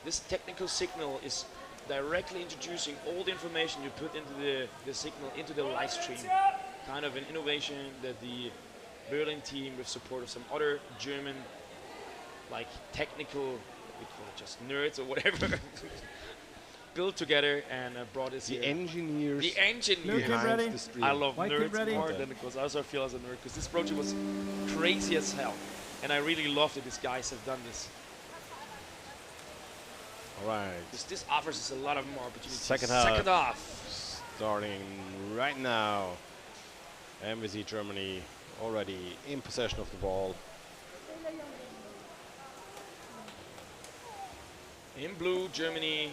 This technical signal is directly introducing all the information you put into the signal into the live stream. Kind of an innovation that the Berlin team, with support of some other German technical, we call it just nerds or whatever, built together and brought us here. The engineers behind the stream. I love nerds more than because I also feel as a nerd, because this project was crazy as hell. And I really love that these guys have done this. All right. This offers us a lot of more opportunities. Second half. Starting right now. MVC Germany already in possession of the ball. In blue, Germany,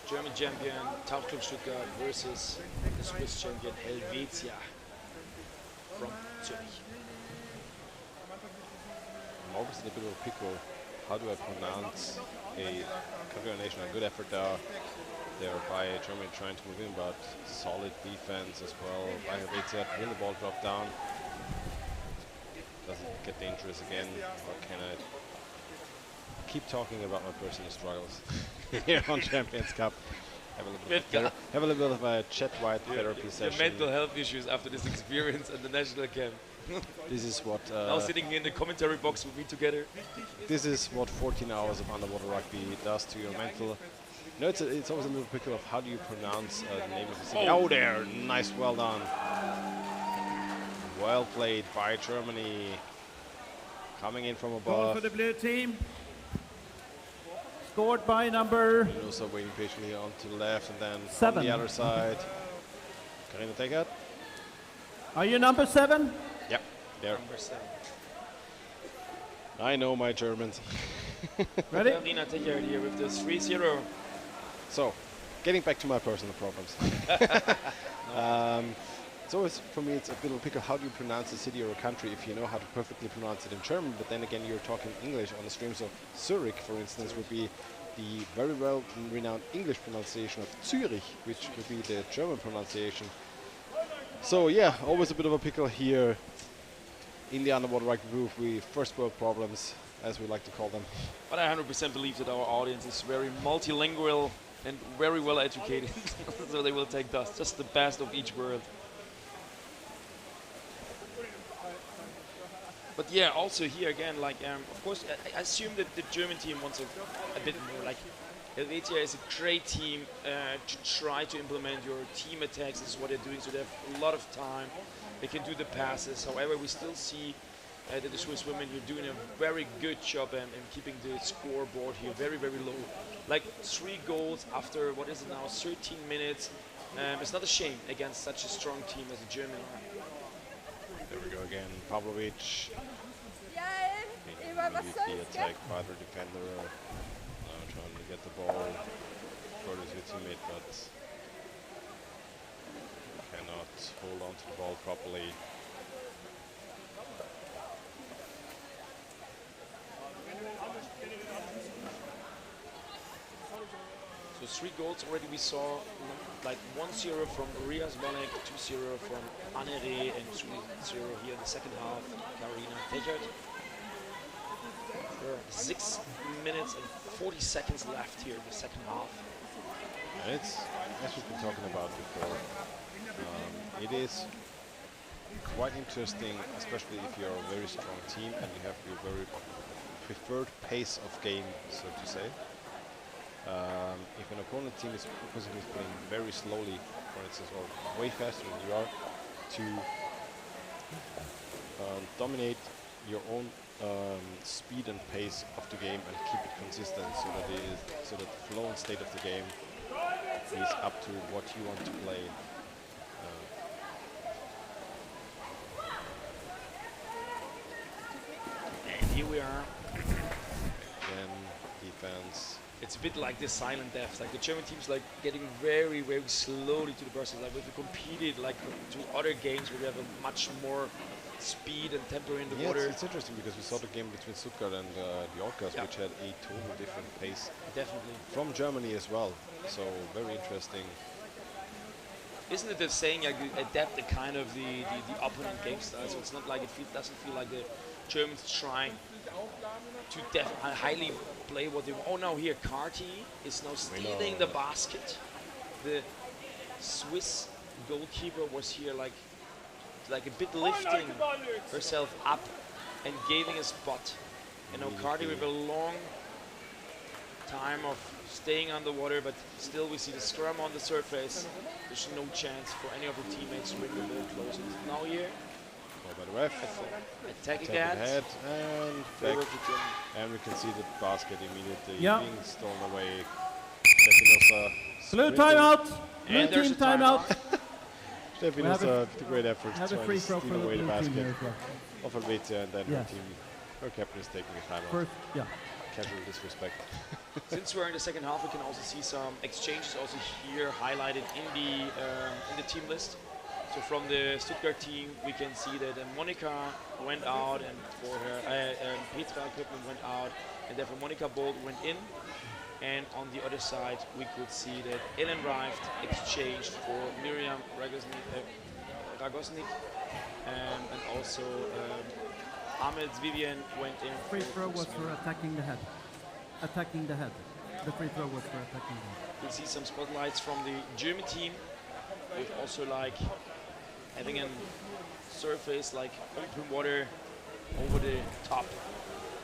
German champion, Tauchclub Stuttgart versus the Swiss champion Helvetia from Zurich. I'm always in a bit of a pickle. How do I pronounce a combination? A good effort there by Germany trying to move in, but solid defense as well by Helvetia. Will the ball drop down? Doesn't get dangerous again, or can I keep talking about my personal struggles here on Champions Cup? Have a little bit of a chat-wide therapy session. Mental health issues after this experience at the national camp. This is what now sitting here in the commentary box with me together. This is what 14 hours of underwater rugby does to your mental. No, it's always a little pickle of how do you pronounce the name of the city. Oh, there, nice, well done. Well played by Germany. Coming in from Goal above. for the blue team. Scored by number... And also waiting patiently on to the left and then 7. on the other side. Karina Tegert. Are you number 7? Yep, there. Number 7. I know my Germans. Ready? Karina Tegert here with the 3-0. So, getting back to my personal problems. It's always, for me, it's a bit of a pickle. How do you pronounce a city or a country if you know how to perfectly pronounce it in German, but then again, you're talking English on the stream. So Zurich, for instance, would be the very well renowned English pronunciation of Zürich, which would be the German pronunciation. So yeah, always a bit of a pickle here in the underwater rugby booth. We first world problems, as we like to call them. But I 100% believe that our audience is very multilingual and very well educated, so they will take just the best of each world. But yeah, also here again, like of course, I assume that the German team wants a bit more. Like Helvetia is a great team to try to implement your team attacks. This is what they're doing, so they have a lot of time. They can do the passes. However, we still see that the Swiss women here doing a very good job and keeping the scoreboard here very, very low. Like 3 goals after, what is it now, 13 minutes. It's not a shame against such a strong team as the German are. There we go again, Pavlovic. Yay! Immediately attacked by the defender. Now trying to get the ball further to his teammate, but cannot hold on to the ball properly. So 3 goals already we saw, like 1-0 from Rias Baltic, 2-0 from Annere, and 3-0 here in the second half, Karina Tegert. There are 6 minutes and 40 seconds left here in the second half. And it's, as we've been talking about before, it is quite interesting, especially if you're a very strong team and you have your very preferred pace of game, so to say. If an opponent team is playing very slowly, for instance, or way faster than you are, to dominate your own speed and pace of the game and keep it consistent, so that the flow and state of the game is up to what you want to play. And here we are. Again, defense. It's a bit like this silent death. Like the German team's like getting very, very slowly to the bursts. Like if we competed like to other games where we have a much more speed and tempo in the water. It's interesting because we saw the game between Stuttgart and the Orcas, which had a totally different pace. Definitely. From Germany as well. So very interesting. Isn't it the saying like adapt the kind of the opponent game style? So it's not like doesn't feel like the Germans trying to highly play what they want. Oh no, here Carty is now stealing the basket. The Swiss goalkeeper was here like a bit lifting herself up and gaining a spot. And now Carty with a long time of staying underwater, but still we see the scrum on the surface. There's no chance for any of the teammates to bring the ball closer. Now here, by the ref. Attack again. Ahead and back. And we can see the basket immediately being stolen away. Blue timeout. Blue And team timeout. Steffi Nossa with a great effort have to a try free to throw steal for the away the blue team basket there as well. of Helvetia, and then Yes. her captain is taking a timeout. First, yeah. Casual disrespect. Since we're in the second half, we can also see some exchanges also here highlighted in the team list. So from the Stuttgart team, we can see that Monika went out, and for her Petra equipment went out, and therefore Monika Bolt went in. And on the other side, we could see that Ellen Reift exchanged for Miriam Ragosnik, and also Ahmed Vivian went in. Free throw was for attacking the head. Attacking the head. The free throw was for attacking the head. We'll see some spotlights from the German team, with also like having a surface like open water over the top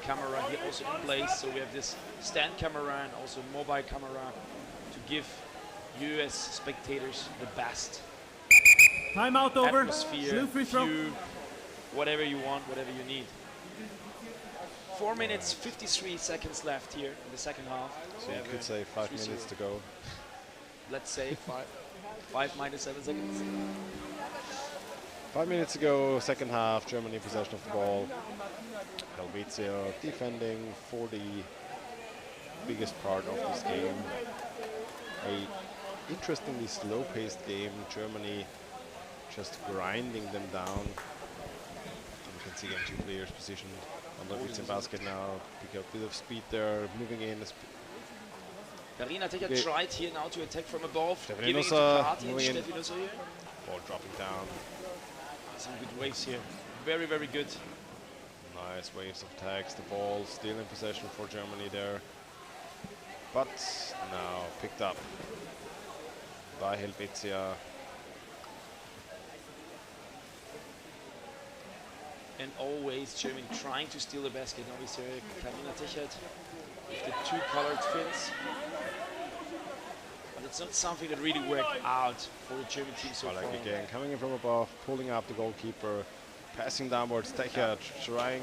camera here also in place. So we have this stand camera and also mobile camera to give US spectators the best Timeout over. atmosphere, Blue free throw. view whatever you want, whatever you need. 4 minutes, 53 seconds left here in the second half. So you could say 5 minutes to go. Let's say 5 minus 7 seconds. 5 minutes ago, second half, Germany possession of the ball. Helvetia defending for the biggest part of this game. A interestingly slow-paced game. Germany just grinding them down. You can see again 2 players positioned on the Helvetia basket now. Pick up a bit of speed there, moving in. Karina Techer tried here now to attack from above, Steffi giving it to Nusser, Kati and moving in. Steffi Nusser here. Ball dropping down. Some good waves here. Very, very good. Nice waves of attacks. The ball still in possession for Germany there. But now picked up by Helvetia. And always Germany trying to steal the basket. Now we see Karina Techert with the 2 colored fins. But it's not something that really worked out for the German team so far. Baltic again coming in from above, pulling up the goalkeeper, passing downwards. Techert trying.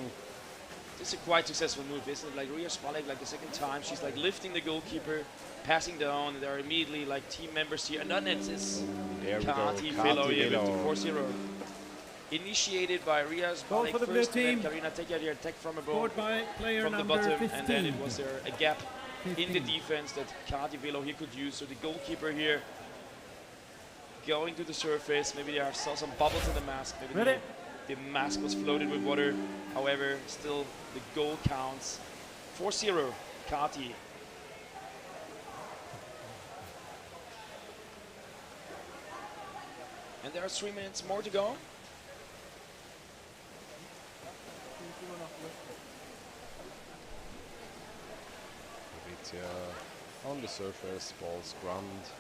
It's a quite successful move, isn't it? Like Ria Spalek, like the second time, she's like lifting the goalkeeper, passing down, and there are immediately like team members here. And then it's Kati Velo here with the 4-0. Initiated by Ria Spalek first, and then Karina Techert here attack from above, from the bottom, 15. And then it was there a gap 15. In the defense that Kati Velo here could use. So the goalkeeper here going to the surface. Maybe there saw some bubbles in the mask. Maybe the mask was floated with water. However, still the goal counts. 4-0, Kati. And there are 3 minutes more to go. On the surface, ball scrummed.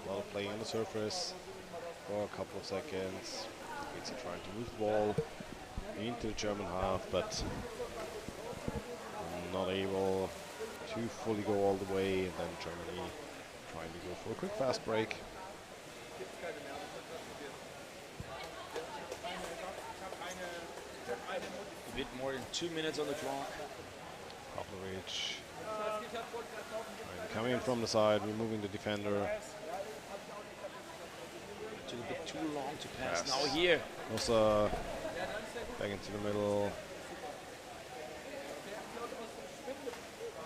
A lot of play on the surface for a couple of seconds. It's trying to move the ball into the German half, but not able to fully go all the way, and then Germany trying to go for a quick fast break. A bit more than 2 minutes on the clock. Pavlovic coming in from the side, removing the defender. Took a bit too long to pass. Now here. Also back into the middle.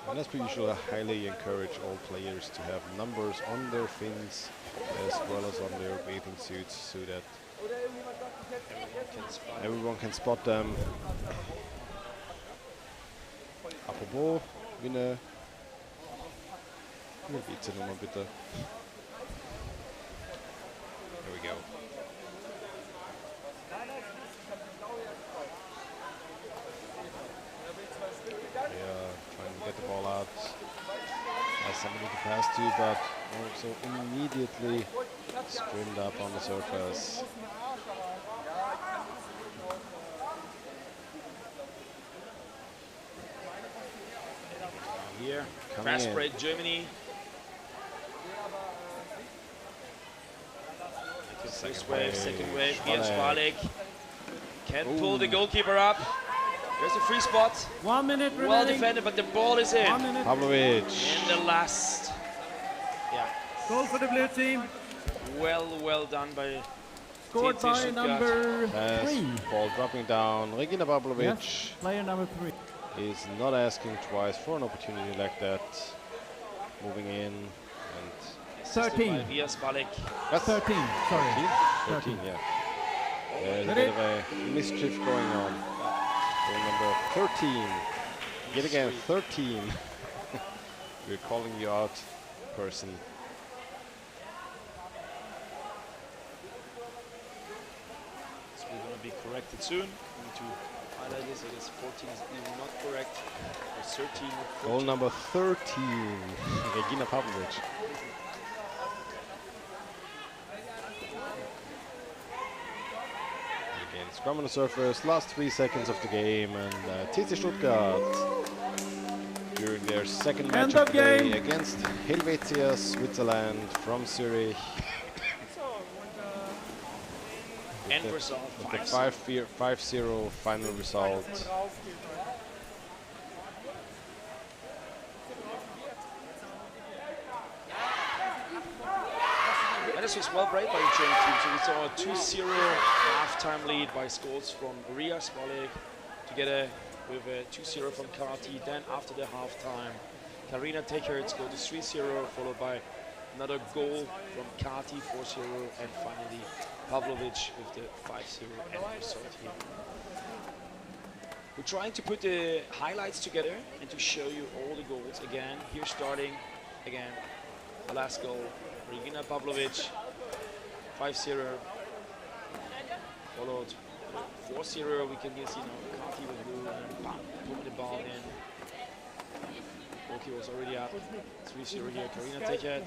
And as per usual, I highly encourage all players to have numbers on their fins as well as on their bathing suits, so that everyone can spot them. Apropos, winne. Hier geht's ja nochmal bitte. There we go. Get the ball out. Has somebody to pass to, but also immediately scrimmed up on the surface. Here, fast break Germany. First wave, second wave. Here, Spalek can't pull the goalkeeper up. There's a free spot. 1 minute remaining. Well defended, but the ball is in. Pavlovic. In the last. Yeah. Goal for the blue team. Well done by Scored by number 3. Ball dropping down. Regina Pavlovic. Yes, player number 3. Is not asking twice for an opportunity like that. Moving in and 13. Via Spalek. That's 13. Sorry. 13, yeah. There's a bit of a mischief going on. Goal number 13. Yet again, 13. We're calling you out, person. So we're going to be corrected soon. We need to highlight this. I guess 14 is even not correct. It's 13. Goal number 13. Regina Pavlovic. in scrum on the surface, last 3 seconds of the game, and TC Stuttgart during their second match of the day against Helvetia Switzerland from Zurich. End result, the 5-0 final result. And this was well played by the German team. So we saw a 2-0 half-time lead by scores from Rias Baltic together with a 2-0 from Kati. Then after the half-time, Karina Techertz scored a 3-0, followed by another goal from Kati, 4-0, and finally Pavlovic with the 5-0 end result here. We're trying to put the highlights together and to show you all the goals again. Here starting again, the last goal, Regina Pavlovic, 5-0, followed 4-0. We can see now Kati with blue and bam, putting the ball in. Oki was already up, 3-0 here, Karina Techert.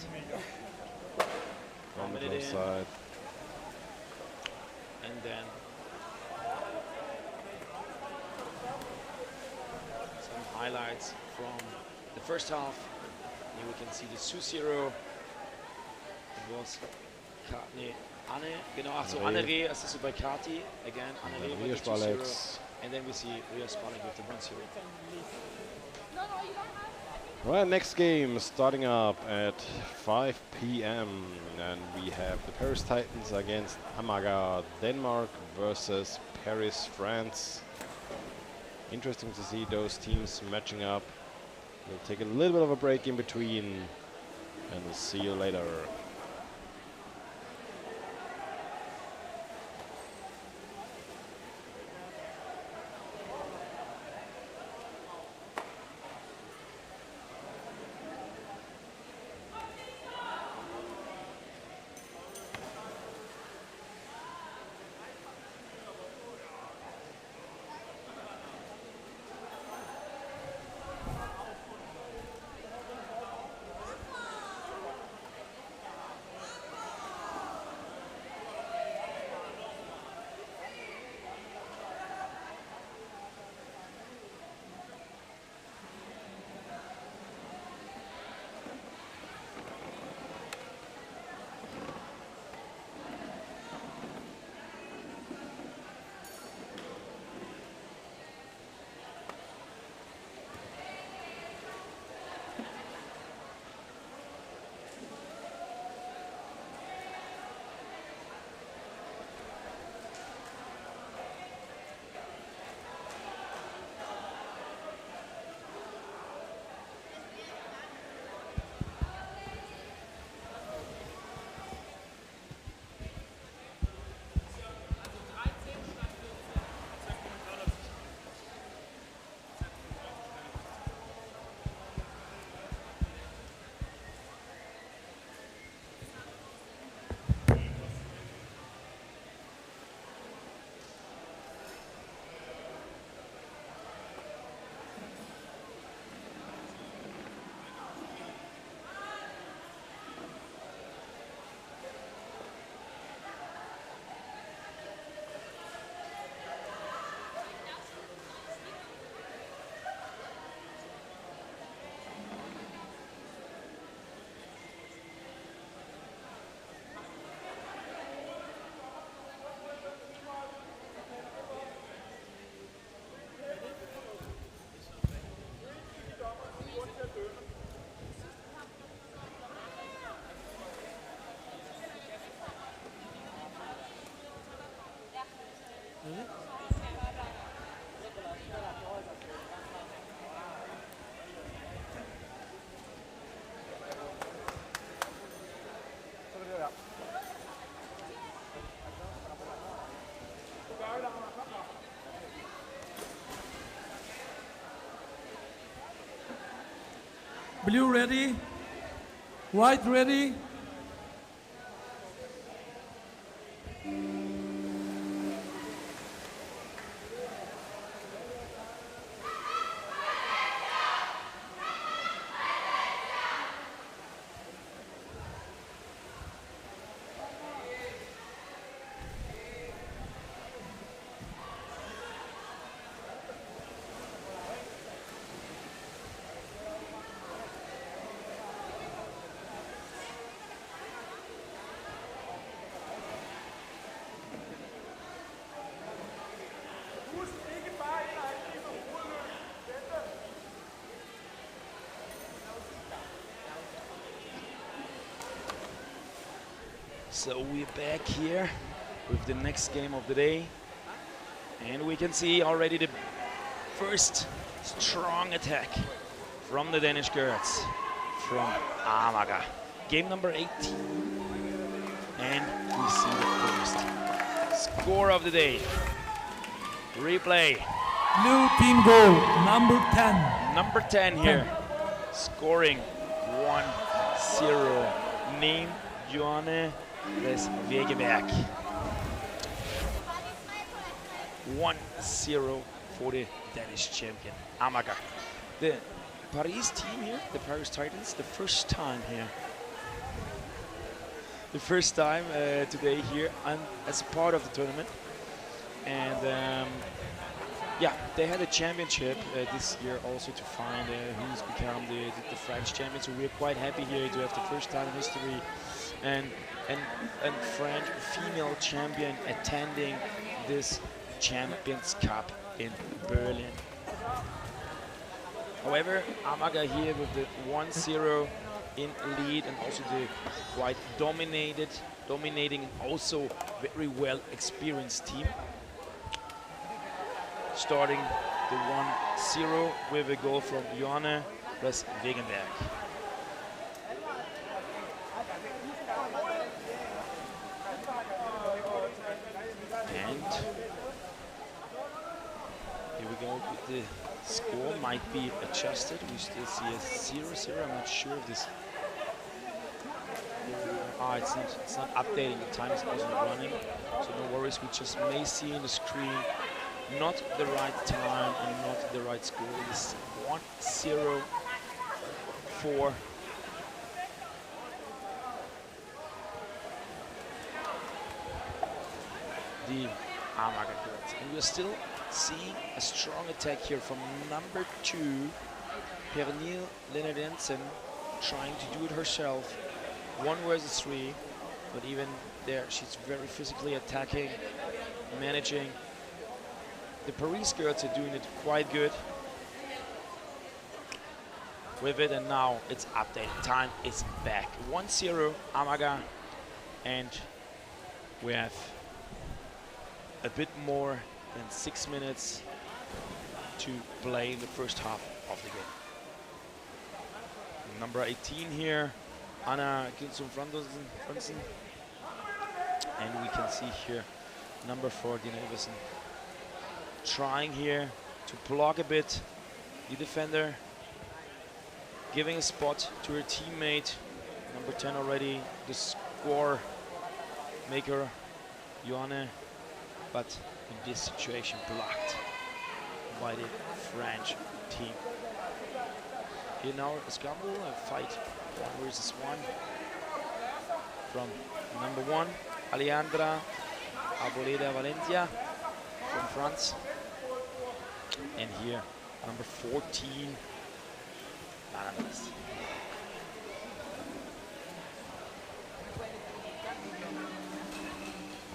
On the close side. And then some highlights from the first half. Here we can see the 2-0. It was Anne, genau, ach so, Anne Reh assisted by Kati. Again, Anne Reh with the 2-0. And then we see Rias Baltic with the 1-0. Well, next game starting up at 5 p.m. and we have the Paris Titans against Amager, Denmark versus Paris, France. Interesting to see those teams matching up. We'll take a little bit of a break in between and we'll see you later. Blue ready, white ready. So we're back here with the next game of the day. And we can see already the first strong attack from the Danish girls, from Amager. Game number 18. And we see the first score of the day. Replay. Blue team goal, number 10. Number 10 here, scoring 1-0. Name Johanne Wegeberg. 1-0 for the Danish champion, Amager. The Paris team here, the Paris Titans, the first time here. The first time today here and as part of the tournament. And yeah, they had a championship this year also to find who's become the French champion. So we're quite happy here to have the first time in history and French female champion attending this Champions Cup in Berlin. However, Amager here with the 1-0 in lead and also the quite dominating and also very well experienced team. Starting the 1-0 with a goal from Johanne Wegeberg. And here we go. The score might be adjusted. We still see a 0-0. I'm not sure if this. It's not updating. The time is also running, so no worries. We just may see in the screen not the right time and not the right score. It is 1-0 for the Amager girls. And we're still seeing a strong attack here from number 2, Pernille Lennerensen, trying to do it herself. 1 versus 3, but even there she's very physically attacking, managing. The Paris girls are doing it quite good with it, and now it's updated. Time is back. 1-0 Amager, and we have a bit more than 6 minutes to play in the first half of the game. Number 18 here, Anna Gilsum-Fransen, and we can see here number 4, Dina Iversen, trying here to block a bit the defender, giving a spot to her teammate, number 10 already, the score maker, Johanne, but in this situation blocked by the French team. Here now a scramble, a fight 1 versus 1 from number 1, Alejandra Arboleda Valencia from France. And here, number 14, Bananas.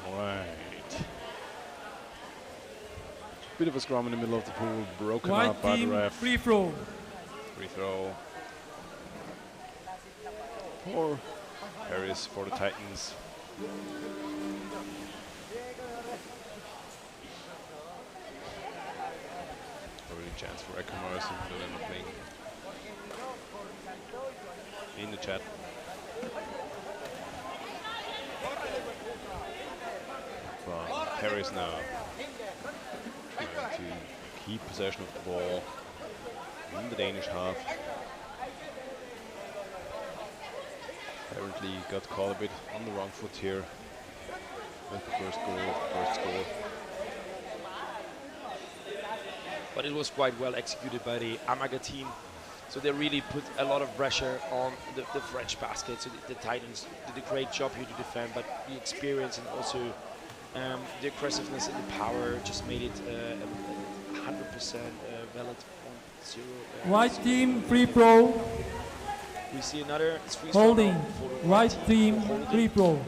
All right. Bit of a scrum in the middle of the pool, broken up by the ref. Free throw. Free throw. For Paris, for the Titans. Chance for e-commerce and then playing in the chat. From Paris now, trying to keep possession of the ball in the Danish half. Apparently got caught a bit on the wrong foot here with the first score. But it was quite well executed by the Amager team. So they really put a lot of pressure on the French basket. So the Titans did a great job here to defend, but the experience and also the aggressiveness and the power just made it 100% valid 1-0. White team, free throw. We see another free holding. For the White team, free throw.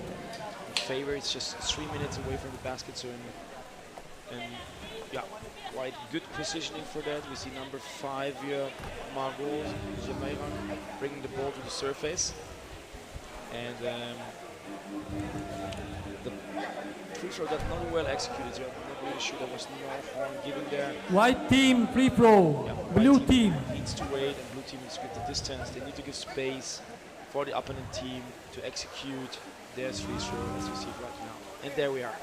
In favor, it's just 3 minutes away from the basket. So yeah, quite good positioning for that. We see number 5 here, Margot Jamairan, bringing the ball to the surface. And The free throw got not well executed. I'm not really sure there was no horn given there. White team free throw. Yeah, Blue white team. needs to wait, and blue team needs to give the distance. They need to give space for the opponent team to execute their free throw, as you see it right now. And there we are.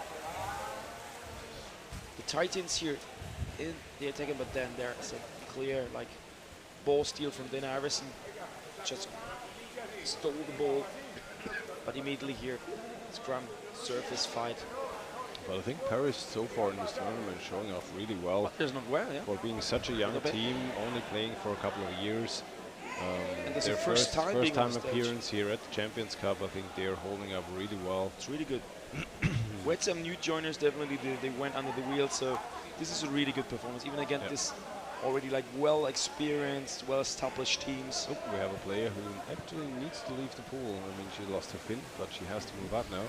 The Titans here in the attacking, but then there's a clear ball steal from Dana Iverson. Just stole the ball, but immediately here, scrum, surface fight. But I think Paris so far in this tournament showing off really well. There's not well, yeah. For being such a young team, only playing for a couple of years. And Their first time appearance here at the Champions Cup, I think they're holding up really well. It's really good. We had some new joiners, definitely they went under the wheel, so this is a really good performance, even against this already well experienced, well established teams. Oh, we have a player who actually needs to leave the pool. I mean, she lost her fin, but she has to move out now.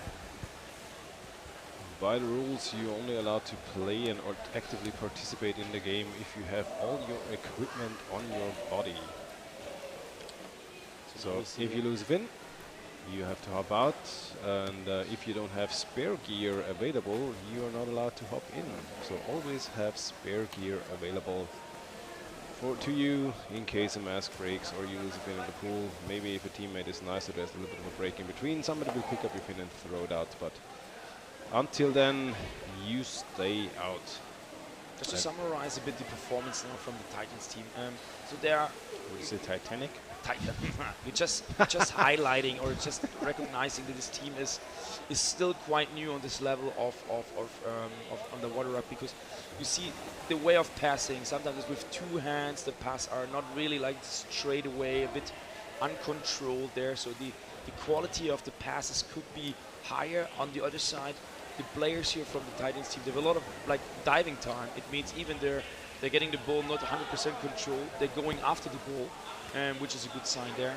By the rules, you're only allowed to play and or actively participate in the game if you have all your equipment on your body. So if you lose a fin, you have to hop out, and if you don't have spare gear available, you are not allowed to hop in. So always have spare gear available to you in case a mask breaks or you lose a fin in the pool. Maybe if a teammate is nice, so there's a little bit of a break in between, somebody will pick up your fin and throw it out, but until then, you stay out. Just to summarize a bit the performance now from the Titans team. So they are... Would you say Titanic? You're just highlighting or just recognizing that this team is still quite new on this level of underwater rugby, because you see the way of passing. Sometimes it's with two hands. The pass are not really straight away, a bit uncontrolled there. So the quality of the passes could be higher. On the other side, the players here from the Titans team, they have a lot of diving time. It means even they're getting the ball not 100% control. They're going after the ball, which is a good sign there.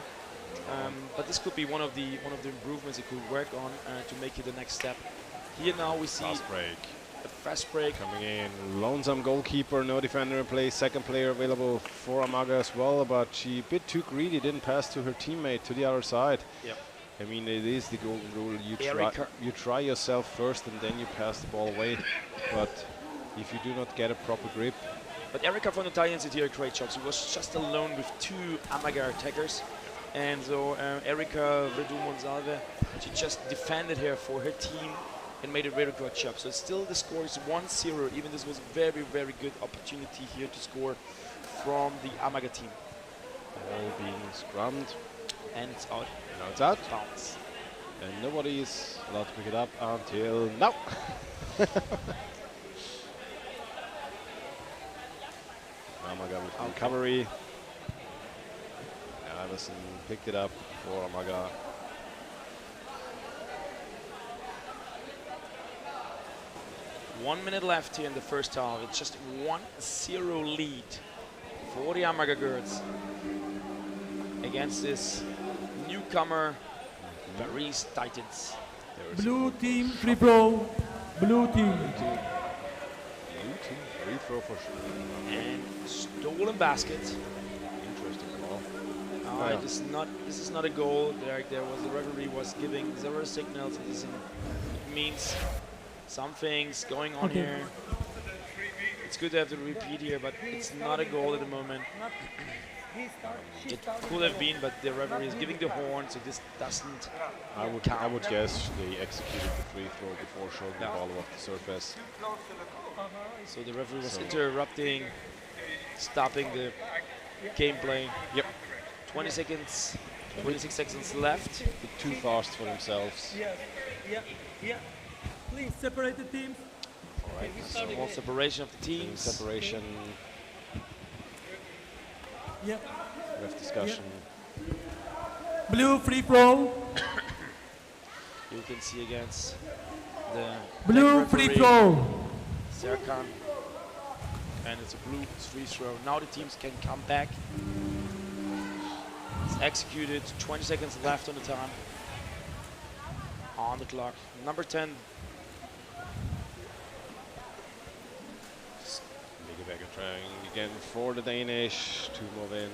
But this could be one of the improvements it could work on to make it the next step. Here now we see fast break. A fast break coming in. Lonesome goalkeeper, no defender in play. Second player available for Amaga as well, but she a bit too greedy, didn't pass to her teammate to the other side. Yep. I mean, it is the golden rule. You try yourself first and then you pass the ball away. But if you do not get a proper grip. But Erika von der Titans did here a great job. She was just alone with two Amaga attackers. And so Erika Verdú-Monsalve, she just defended her for her team and made a very good job. So still the score is 1-0. Even this was a very, very good opportunity here to score from the Amaga team. Ball being scrummed. And it's out. Now it's out. Bounce. And nobody is allowed to pick it up until now. Amaga with recovery. Iverson picked it up for Amaga. One minute left here in the first half. It's just 1-0 lead for the Amaga girls against this newcomer Paris Titans. Blue team free throw. Blue team. Blue team free throw for sure. And stolen basket. Interesting call. This is not a goal. The referee was giving 0 signals. It means something's going on here. It's good to have the repeat here, but it's not a goal at the moment. It could have been, but the referee is giving the horn, so this doesn't count. I would guess they executed the free throw before showing the ball off the surface. So the referee was interrupting, stopping the gameplay. Yep. 26 seconds left. Too fast for themselves. Yeah. Please separate the teams. All right. Small separation of the teams. Separation. Yeah. Ref discussion. Yeah. Blue free throw. You can see against the blue free throw. Serkan. And it's a blue free throw. Now the teams can come back. It's executed. 20 seconds left on the time. On the clock. Number 10. Ligeberger trying again for the Danish to move in,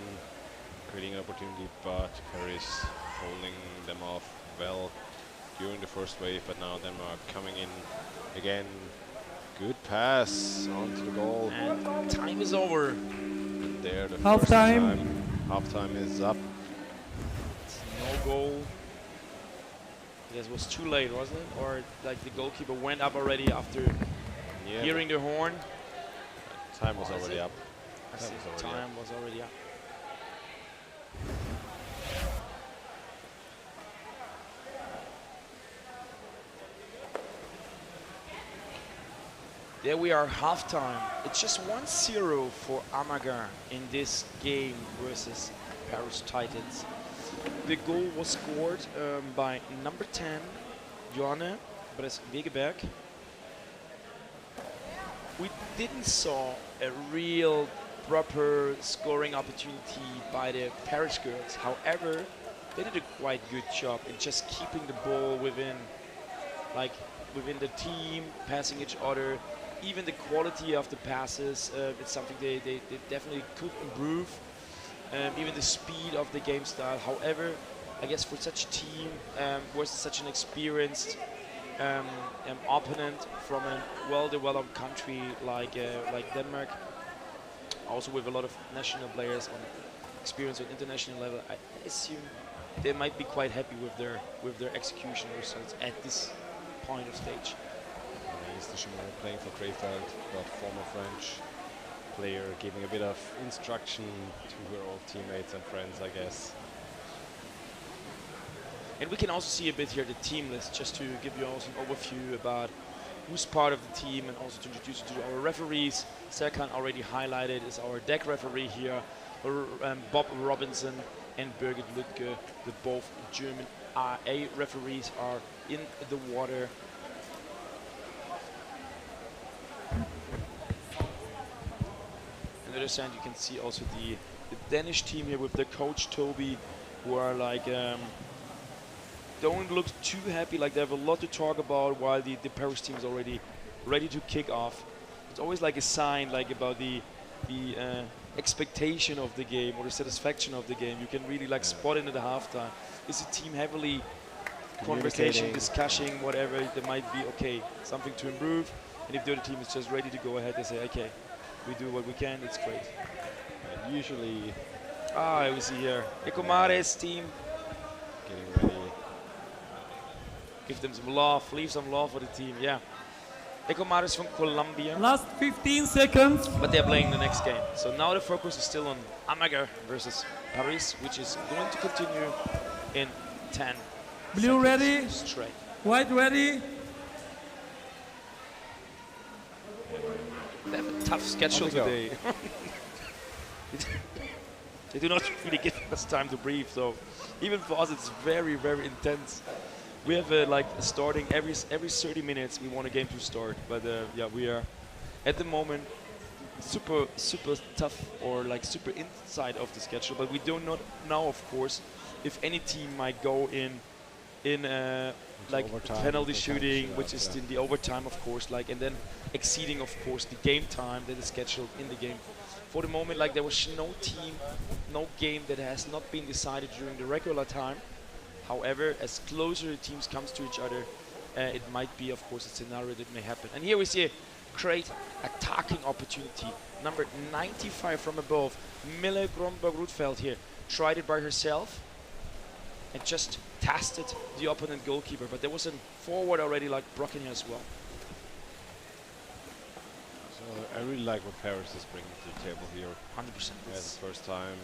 creating an opportunity, but Paris holding them off well. during the first wave, but now Denmark coming in again. Good pass onto the goal. And time is over. And there the Half first time. Half-time is up. No goal. I guess it was too late, wasn't it? Or like the goalkeeper went up already after hearing the horn. Time was already up. I see. Time was already up. There we are, halftime. It's just 1-0 for Amager in this game versus Paris Titans. The goal was scored by number 10, Johanne Wegeberg. We didn't saw a real proper scoring opportunity by the Paris girls. However, they did a quite good job in just keeping the ball within the team, passing each other. Even the quality of the passes, it's something they definitely could improve. Even the speed of the game style. However, I guess for such a team versus such an experienced opponent from a well-developed country like Denmark, also with a lot of national players on experience at international level, I assume they might be quite happy with their execution results at this point of stage. Playing for Krefeld, but former French player giving a bit of instruction to her old teammates and friends, I guess. And we can also see a bit here the team list, just to give you also an overview about who's part of the team, and also to introduce you to our referees. Serkan already highlighted is our deck referee here, Bob Robinson and Birgit Lütke. The both German A referees are in the water. On the other side, you can see also the Danish team here with their coach Toby, who are like don't look too happy, like they have a lot to talk about, while the Paris team is already ready to kick off. It's always like a sign like about the expectation of the game or the satisfaction of the game. You can really like spot it at the halftime. Is the team heavily conversation, discussing, whatever, there might be okay, something to improve. And if the other team is just ready to go ahead, they say, okay, we do what we can, it's great. And usually... we see here, Ekomare's team. Getting ready. Give them some love, leave some love for the team, yeah. Ekomare's from Colombia. Last 15 seconds. But they're playing the next game. So now the focus is still on Amager versus Paris, which is going to continue in 10 Blue ready. Straight. White ready. They have a tough schedule today. They do not really give us time to breathe, so even for us it's very, very intense. We have like starting every 30 minutes we want a game to start, but yeah, we are at the moment super tough or like super inside of the schedule, but we do not know, of course, if any team might go in like penalty shooting, which is in the overtime, of course, like, and then exceeding, of course, the game time that is scheduled in the game. For the moment, like, there was no team, no game that has not been decided during the regular time. However, as closer the teams comes to each other, it might be, of course, a scenario that may happen. And here we see a great attacking opportunity. Number 95 from above, Mille Gromberg-Rutfeld here, tried it by herself and just tested the opponent goalkeeper, but there was a forward already like Brocken here as well. So I really like what Paris is bringing to the table here. 100%. Yeah, the first time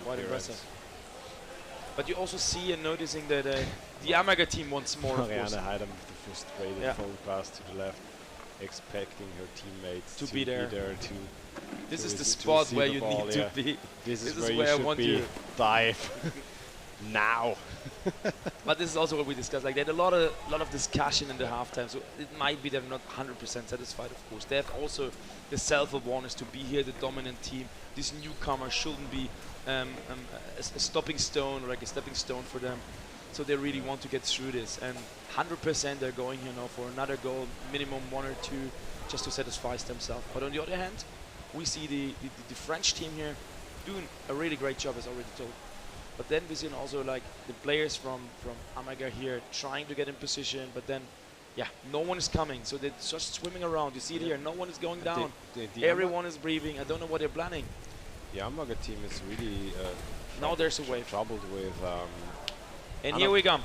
quite impressive. But you also see and noticing that the Amager team wants more, of course. Marianne Heidem with the frustrated forward pass to the left, expecting her teammates to be there. This is the to spot where you ball, need to be. This is where I want you dive now. But this is also what we discussed. Like, they had a lot of discussion in the halftime, so it might be they're not 100% satisfied. Of course, they have also the self-awareness to be here, the dominant team. This newcomer shouldn't be a stopping stone or like a stepping stone for them. So they really want to get through this, and 100% they're going here now for another goal, minimum 1 or 2, just to satisfy themselves. But on the other hand, we see the French team here doing a really great job, as already told. But then we see also like the players from Amager here trying to get in position, but then, yeah, no one is coming. So they're just swimming around. You see it here. No one is going down. Everyone is breathing. I don't know what they're planning. The Amager team is really now there's a wave. Troubled with. And here we come.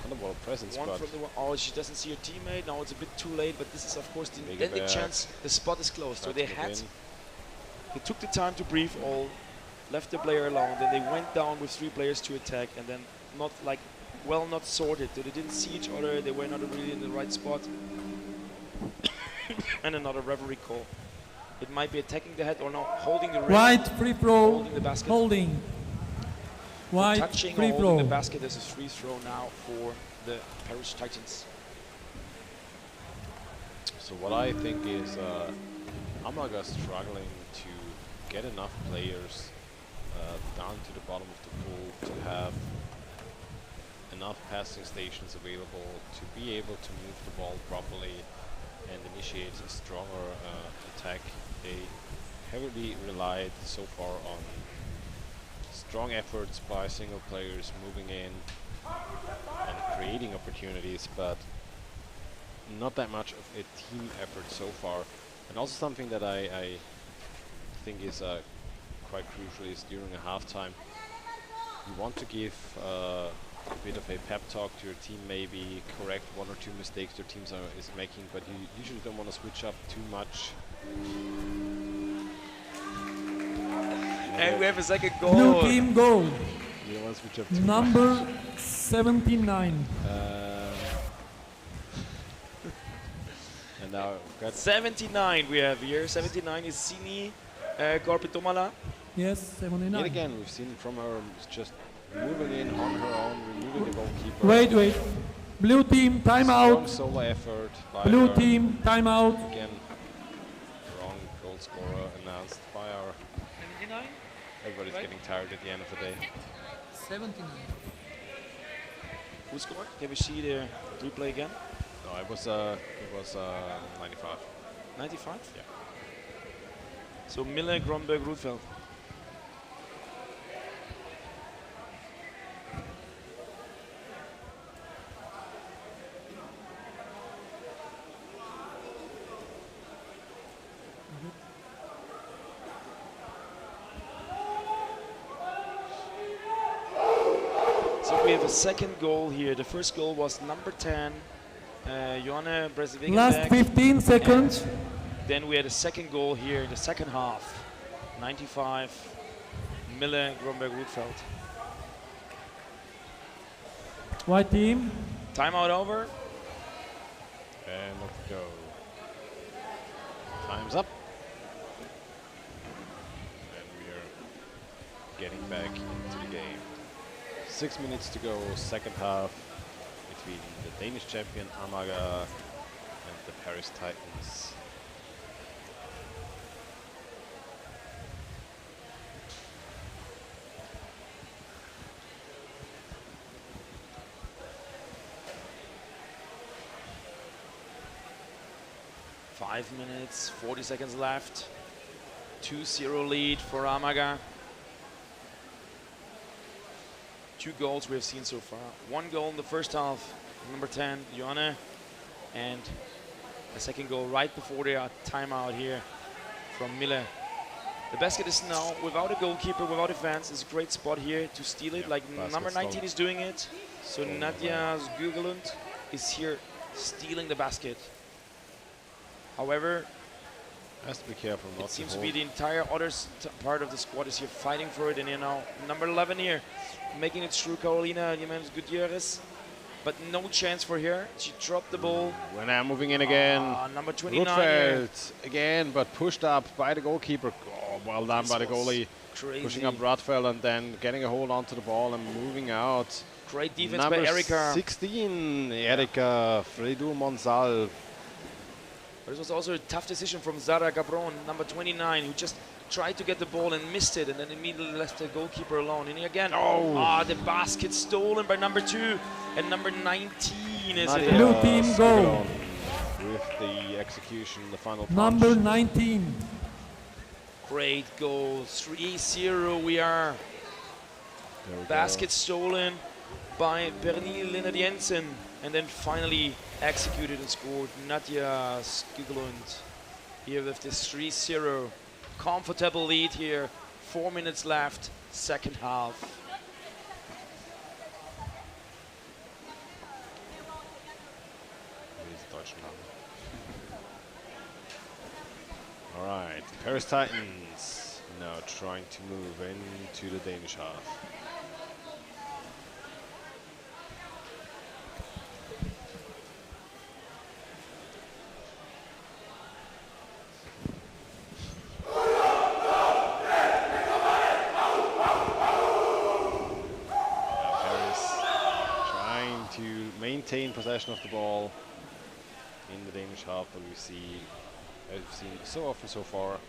Underwater presence. One from the oh, she doesn't see her teammate. Now it's a bit too late. But this is of course the chance. The spot is closed. So they took the time to breathe all. Left the player alone, then they went down with 3 players to attack, and then not sorted. So they didn't see each other, they were not really in the right spot. And another referee call. It might be attacking the head or not, holding the ring. Right, free throw, holding the basket. Holding. White, touching free or holding throw. the basket. There's a free throw now for the Paris Titans. So what I think is Amager struggling to get enough players down to the bottom of the pool to have enough passing stations available to be able to move the ball properly and initiate a stronger attack. They heavily relied so far on strong efforts by single players moving in and creating opportunities, but not that much of a team effort so far. And also something that I think is quite crucial is during a halftime, you want to give a bit of a pep talk to your team, maybe correct 1 or 2 mistakes your team is making, but you usually don't want to switch up too much. And we have a second goal. Blue team goal. You don't want to switch up too Number much. 79. And now got 79 we have here. 79 is Sini Korpitomala. Yes, 79. Yet again, we've seen from her just moving in on her own, removing the goalkeeper. Wait. Blue team, timeout. Strong solo effort by Blue her. team, timeout. Again, wrong goal scorer announced by our. 79? Everybody's getting tired at the end of the day. 79. Who scored? Can we see the replay again? No, it was 95. 95? Yeah. So Miller, Gromberg, Rudfeld. So we have a second goal here. The first goal was number 10, Johanne Bresewegenberg. Last 15 seconds. Then we had a second goal here in the second half. 95, Miller, Gromberg, Rudfeld. White team. Timeout over. And let's go. Time's up. And we are getting back into the game. 6 minutes to go, second half, between the Danish champion Amager and the Paris Titans. Five minutes, 40 seconds left. 2-0 lead for Amager. 2 goals we have seen so far. 1 goal in the first half, number 10, Johanne, and a second goal right before the timeout here from Miller. The basket is now without a goalkeeper, without a fans. It's a great spot here to steal it, like number 19 is doing it. So Nadia Zgugelund is here stealing the basket. However, has to be careful. It seems to be the entire other part of the squad is here fighting for it, and you know, number 11 here, making it through Carolina Jimenez Gutierrez, but no chance for her. She dropped the ball. We're now moving in again. Number 29 Rudfeld again, but pushed up by the goalkeeper. Oh, well done by the goalie. Crazy. Pushing up Rudfeld and then getting a hold onto the ball and moving out. Great defense number by Erika. 16, Erika Fredu Monsalve. But it was also a tough decision from Zara Gabron, number 29, who just tried to get the ball and missed it, and then immediately left the goalkeeper alone. And again, the basket stolen by number 2, and number 19 is it. Blue team goal. With the execution, the final punch. Number 19. Great goal, 3-0 we are. Basket stolen by Pernille Lennart Jensen, and then finally executed and scored Nadja Skiglund here with this 3-0. Comfortable lead here, 4 minutes left, second half. All right, Paris Titans now trying to move into the Danish half. Maintain possession of the ball in the Danish half, but we've seen so often so far,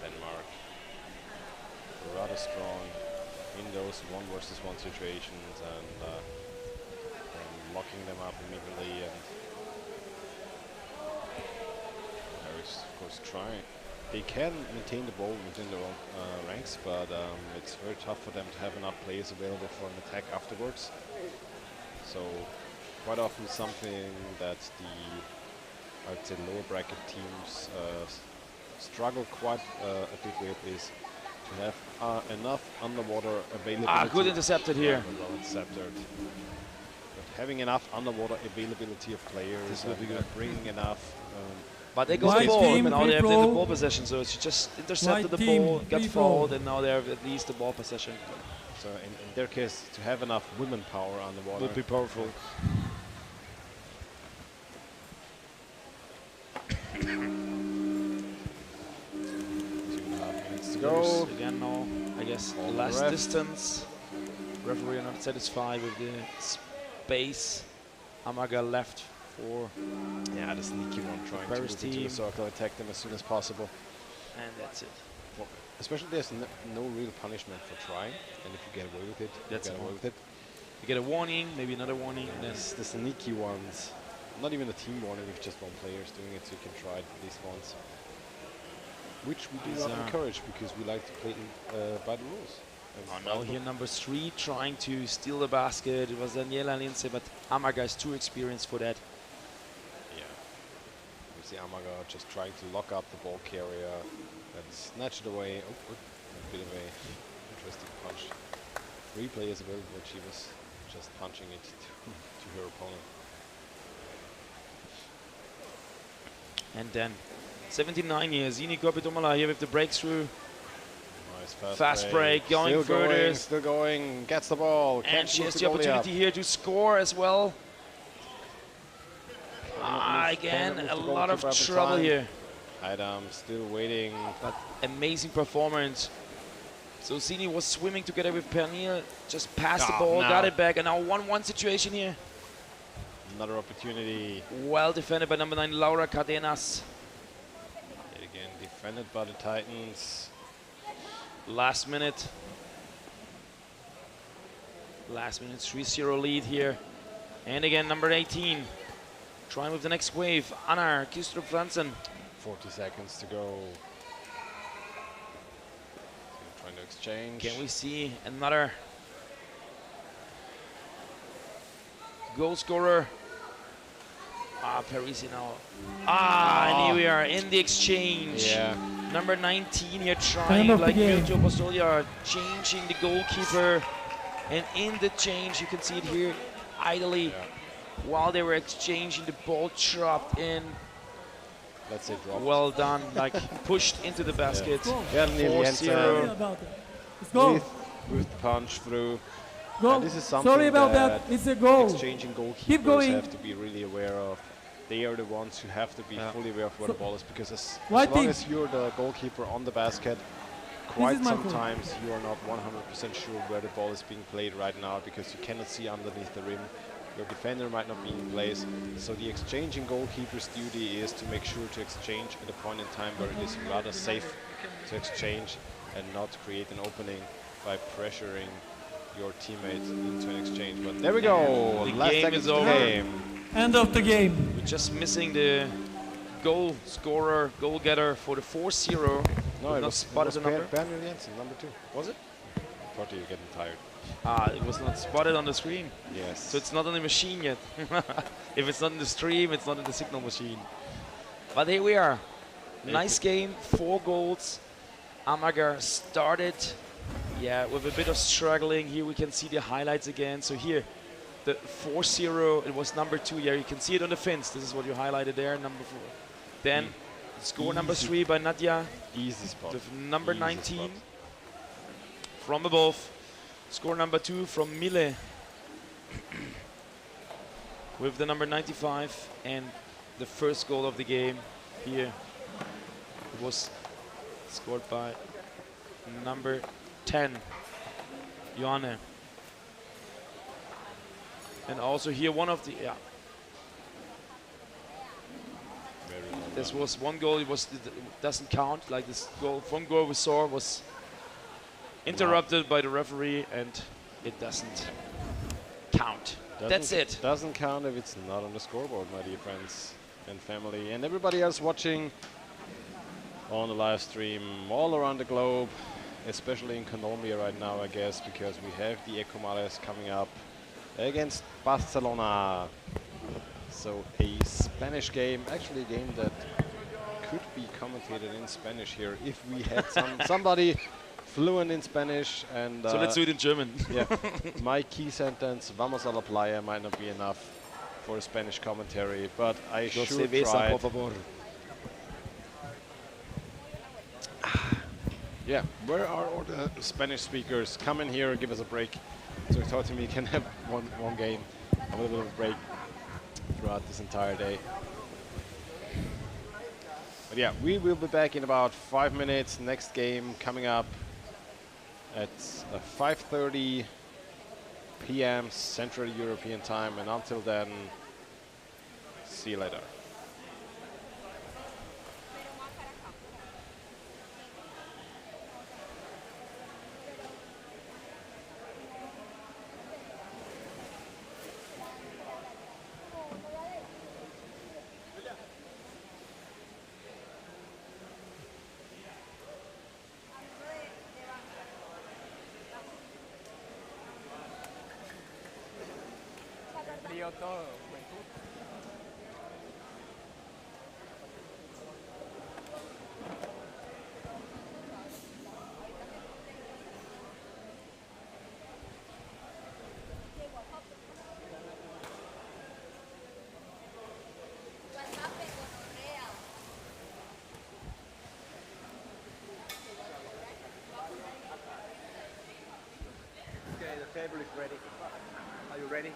Denmark rather strong in those 1-versus-1 situations and locking them up immediately. And Paris, of course, trying. They can maintain the ball within their own ranks, but it's very tough for them to have enough players available for an attack afterwards. So quite often something that the, I'd say, lower bracket teams struggle quite a bit with is to have enough underwater availability. Good intercepted here. Well intercepted. But having enough underwater availability of players, This will be good. bringing enough. But they got the ball, but now they have the ball possession, so it's just intercepted the ball, got fouled, and now they have at least the ball possession. So in their case, to have enough women power on the water would be powerful. 2.5 minutes to There's go. again now, I guess, less distance. Referee not satisfied with the space Amager left for the sneaky one, trying to move into the circle, attack them as soon as possible. And that's it. Well, especially there's no real punishment for trying, and if you get away with it, That's you get away with it. You get a warning, maybe another warning. And then The sneaky ones, not even a team warning if just one player is doing it, so you can try it these ones. Which we do not encourage because we like to play by the rules. Now here number 3 trying to steal the basket. It was Daniela Lince, but Amager is too experienced for that. We see Amager just trying to lock up the ball carrier and snatch it away. Oh, a bit of a interesting punch. 3 players available, but she was just punching it to her opponent. And then 79 years, Zini Kopitomala here with the breakthrough. Nice fast break, going further. Still going, gets the ball. And she has the opportunity here to score as well. Again, a lot of trouble here. Adam still waiting. But amazing performance. So Zini was swimming together with Pernille, just passed the ball, got it back, and now 1-1 situation here. Another opportunity. Well defended by number 9, Laura Cardenas. Yet again, defended by the Titans. Last minute. Last minute, 3-0 lead here. And again, number 18. Trying with the next wave, Anna Kistrup-Fransen. 40 seconds to go. Trying to exchange. Can we see another goal scorer? Parisi now. And here we are in the exchange. Yeah. Number 19 here trying, like Virgil Postolia, changing the goalkeeper. And in the change, you can see it here, idly, while they were exchanging, the ball dropped in. Let's say dropped. Well done, like pushed into the basket. Yeah, nearly 4-0. Let's go. With the punch through. Go. And this is something Sorry about that. It's a goal. Exchanging goalkeepers Keep going. have to be really aware of. They are the ones who have to be fully aware of where the ball is, because as Right long team. as you're the goalkeeper on the basket, quite sometimes you are not 100% sure where the ball is being played right now, because you cannot see underneath the rim. Your defender might not be in place. So the exchanging goalkeeper's duty is to make sure to exchange at a point in time where it is rather safe to exchange and not create an opening by pressuring your teammate into an exchange. But there we go. The Last game seconds is of the over. game. End of the game. We're just missing the goal scorer, goal getter for the 4-0. No, it not was spotted the number. Pernille Jensen, number 2. Was it? What are you getting tired? It was not spotted on the screen. Yes. So it's not on the machine yet. If it's not in the stream, it's not in the signal machine. But here we are. Nice game, 4 goals. Amager started, with a bit of struggling. Here we can see the highlights again. So here, the 4-0, it was number 2. Yeah, you can see it on the fins. This is what you highlighted there, number 4. Then score number 3 by Nadia. Easy spot. With number Easy 19 spot. from above. Score number 2 from Mille with the number 95, and the first goal of the game here. It was scored by number 10, Johanne. And also here one of the, this was one goal, it doesn't count, like this goal, one goal we saw was interrupted by the referee, and it doesn't count. That's it. Doesn't count if it's not on the scoreboard, my dear friends and family, and everybody else watching on the live stream all around the globe, especially in Colombia right now, I guess, because we have the Ecomales coming up against Barcelona. So a Spanish game, actually a game that could be commentated in Spanish here if we had somebody fluent in Spanish. And so let's do it in German. Yeah, my key sentence, vamos a la playa, might not be enough for a Spanish commentary, but I should try. Yeah, where are all the Spanish speakers? Come in here, give us a break. So talk to me, can have one game, a little bit of a break throughout this entire day. But yeah, we will be back in about 5 minutes. Next game coming up at 5:30 p.m. Central European Time, and until then, see you later. Okay, the table is ready. Are you ready?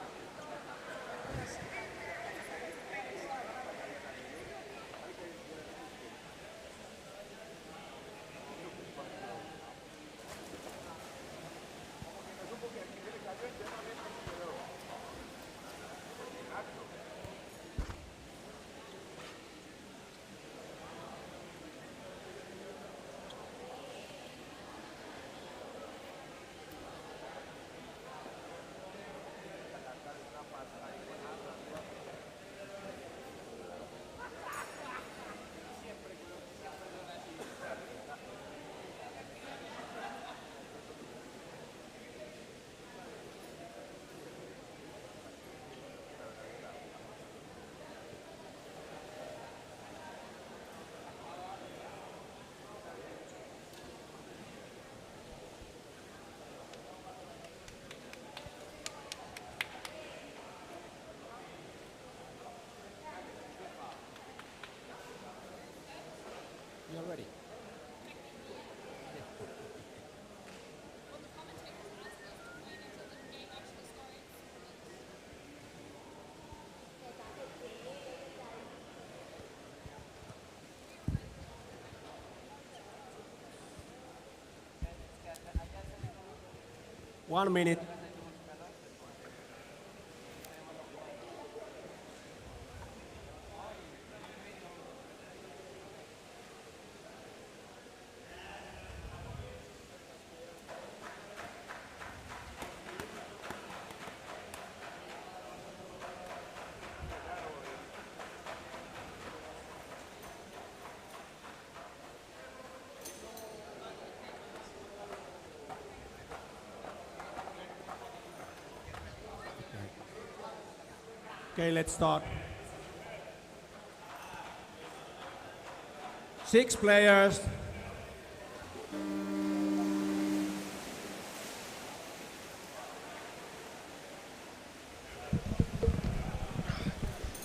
You're ready. One minute. Okay, let's start. 6 players.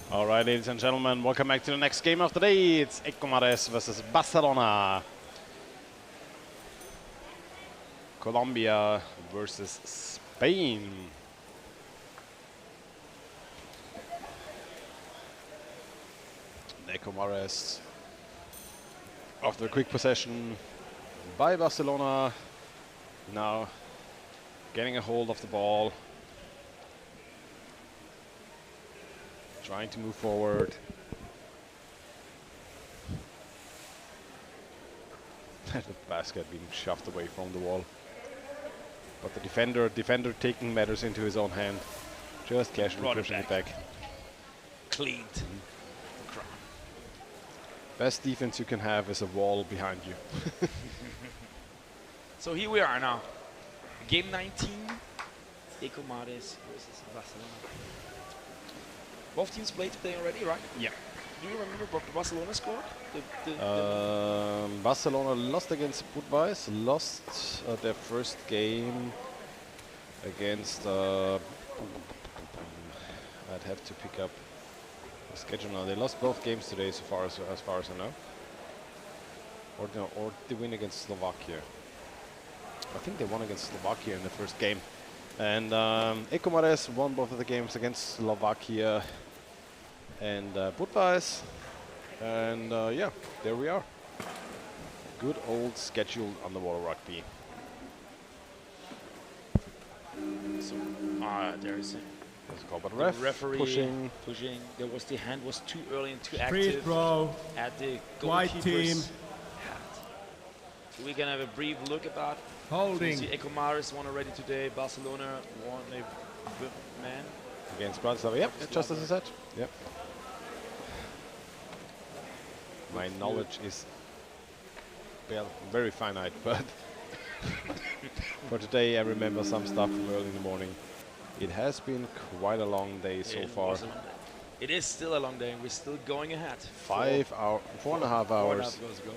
All right, ladies and gentlemen, welcome back to the next game of the day. It's Ecomares versus Barcelona. Colombia versus Spain. Ecomares, after a quick possession by Barcelona, now getting a hold of the ball, trying to move forward. The basket being shoved away from the wall. But the defender taking matters into his own hand, just casually pushing it back. Cleaned. Best defense you can have is a wall behind you. So here we are now. Game 19. Ecomares versus Barcelona. Both teams played today already, right? Yeah. Do you remember what Barcelona scored? Barcelona lost against Budweis, lost their first game against. I'd have to pick up the schedule now. They lost both games today, as far as I know. Or no, or they win against Slovakia. I think they won against Slovakia in the first game, and Ecomares won both of the games against Slovakia and Budweis. And yeah, there we are. Good old scheduled underwater rugby. So, there is There's a call by the referee pushing. There was the hand was too early and too Free active throw. at the White team. goalkeeper's hand. So we can have a brief look about. Holding. So you see Ecomares won already today. Barcelona won a man Against Bratislava, yep, just as I said. Yep. My knowledge is very finite, but for today I remember some stuff from early in the morning. It has been quite a long day so far. It is still a long day. We're still going ahead. 4.5 hours goes go.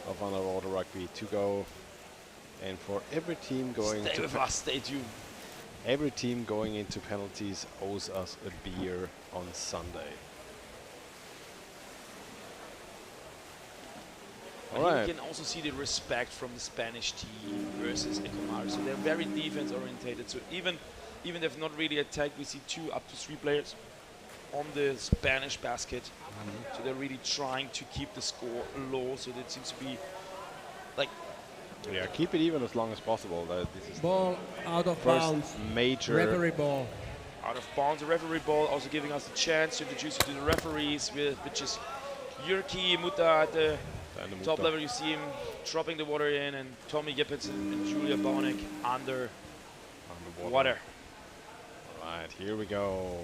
of underwater rugby to go, and for every team going Stay with us. Stay tuned. Every team going into penalties owes us a beer on Sunday. You can also see the respect from the Spanish team versus Ecomares. So they're very defense orientated. So even they've not really attacked, we see 2 up to 3 players on the Spanish basket. So they're really trying to keep the score low. So that seems to be like. Yeah, keep it even as long as possible. This is Ball out of first bounds. major Referee ball. Out of bounds, a referee ball, also giving us the chance to introduce you to the referees, which is Jyrki Mutta at the top level. You see him dropping the water in, and Tommy Gippets and Julia Baunik under water. Right, here we go.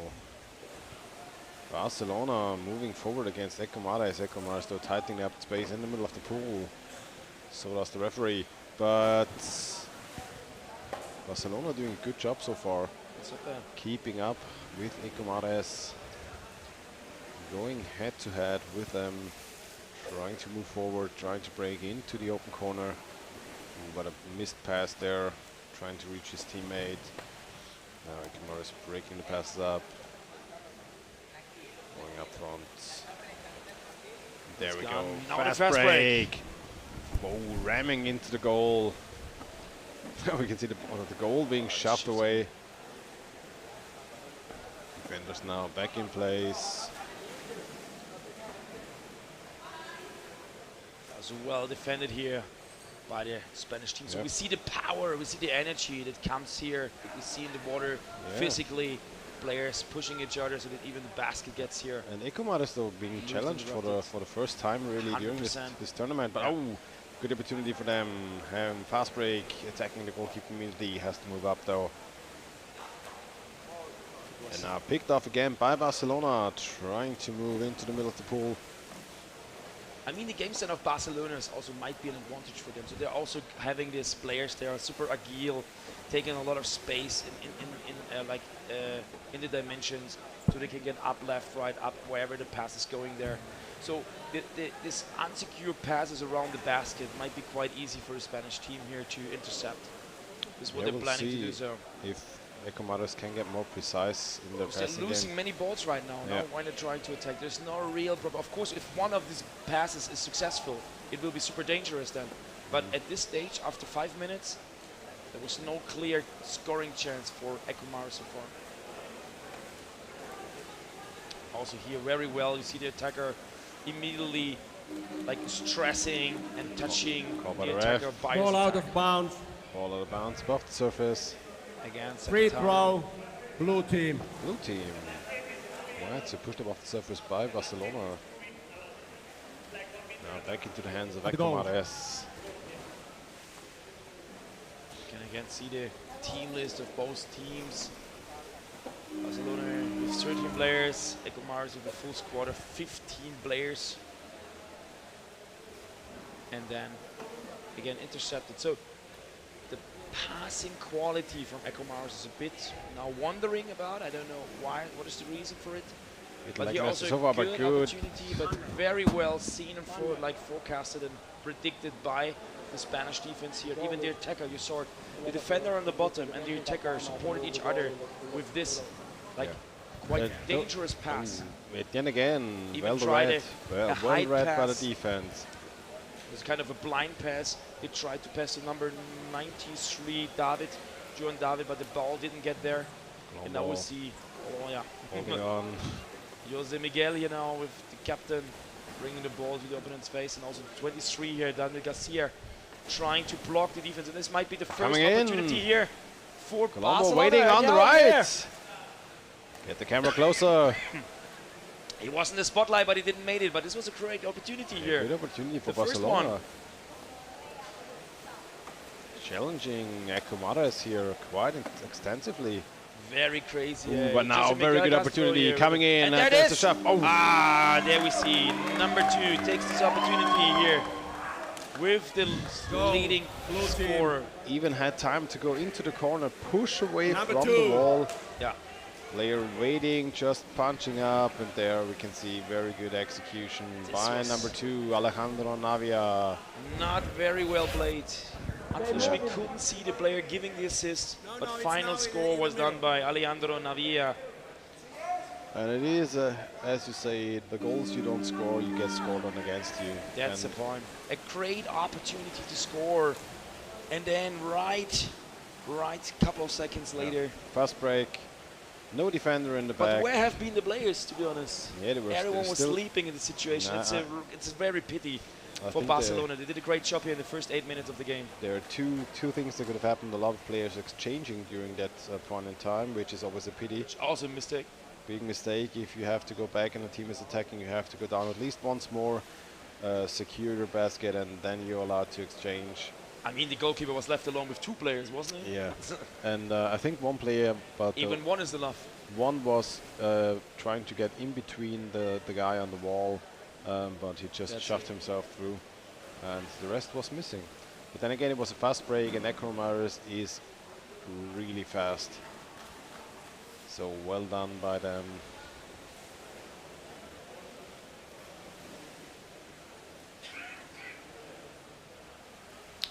Barcelona moving forward against Ecomares. Ecomares still tightening up space in the middle of the pool. So does the referee, but Barcelona doing a good job so far. Keeping up with Ecomares, going head to head with them, trying to move forward, trying to break into the open corner. But a missed pass there, trying to reach his teammate. Now Ecomares breaking the passes up, going up front. There we go. Fast break. Oh, ramming into the goal. We can see the goal being shoved away. Defenders now back in place. That was well defended here by the Spanish team. So we see the power, we see the energy that comes here. We see in the water physically players pushing each other so that even the basket gets here. And Ecomares though being challenged for the first time really during this tournament. But good opportunity for them. Fast break, attacking the goalkeeper immediately, has to move up though. And now picked off again by Barcelona, trying to move into the middle of the pool. I mean, the game stand of Barcelona also might be an advantage for them. So they're also having these players. They are super agile, taking a lot of space in the dimensions. so they can get up, left, right, up, wherever the pass is going there. So this unsecure passes around the basket might be quite easy for the Spanish team here to intercept. This is what they're planning to do. So if Ecomares can get more precise in their passing they're losing many balls right now. Now why not trying to attack? There's no real problem. Of course, if one of these passes is successful, it will be super dangerous then. But at this stage, after 5 minutes, there was no clear scoring chance for Ecomares so far. Also here very well, you see the attacker immediately like stressing and touching the attacker by Ball out of bounds. Ball out of bounds, above the surface. Again, free throw, blue team. Blue team. Right, so pushed above the surface by Barcelona. Now back into the hands of Ecomares. You can again see the team list of both teams. Barcelona with 13 players, Ecomares with a full squad of 15 players. And then again intercepted. So the passing quality from Ecomares is a bit now wondering about. I don't know why, what is the reason for it? But like here also so far, a good good opportunity, but very well seen and forecasted and predicted by the Spanish defense here. Even the attacker, you saw it, the defender on the bottom and the attacker supported each other with this quite dangerous pass. Then again, Even well read by the defense. It's kind of a blind pass. He tried to pass to number 93, Joan David, but the ball didn't get there. And now we see, holding on. Jose Miguel here now with the captain bringing the ball to the opponent's face, and also 23 here, Daniel Garcia, trying to block the defense. And this might be the first opportunity here for Barcelona. Waiting on the right. Get the camera closer. He was in the spotlight, but he didn't make it. But this was a great opportunity here. Great opportunity for the Barcelona. Challenging Ecomares here quite extensively. Very crazy. But now very good opportunity coming in. And there it is. The shot. Oh. There we see number 2 takes this opportunity here with the leading scorer. Even had time to go into the corner, push away from the wall. Yeah. Player waiting, just punching up, and there we can see very good execution by number 2, Alejandro Navia. Not very well played. Unfortunately, we couldn't see the player giving the assist, but final score was done by Alejandro Navia. And it is, as you say, the goals you don't score, you get scored on against you. That's the point. A great opportunity to score, and then right couple of seconds later. Fast break. No defender in the back. But where have been the players, to be honest? Yeah, they were Everyone was sleeping in the situation. It's a very pity for Barcelona. They did a great job here in the first 8 minutes of the game. There are two things that could have happened. A lot of players exchanging during that point in time, which is always a pity. It's also a mistake. Big mistake. If you have to go back and the team is attacking, you have to go down at least once more, secure your basket, and then you're allowed to exchange. I mean, the goalkeeper was left alone with 2 players, wasn't he? Yeah. And I think one player, but even one is enough. One was trying to get in between the guy on the wall, but he just shoved himself through, and the rest was missing. But then again, it was a fast break, and Ecomares is really fast. So well done by them.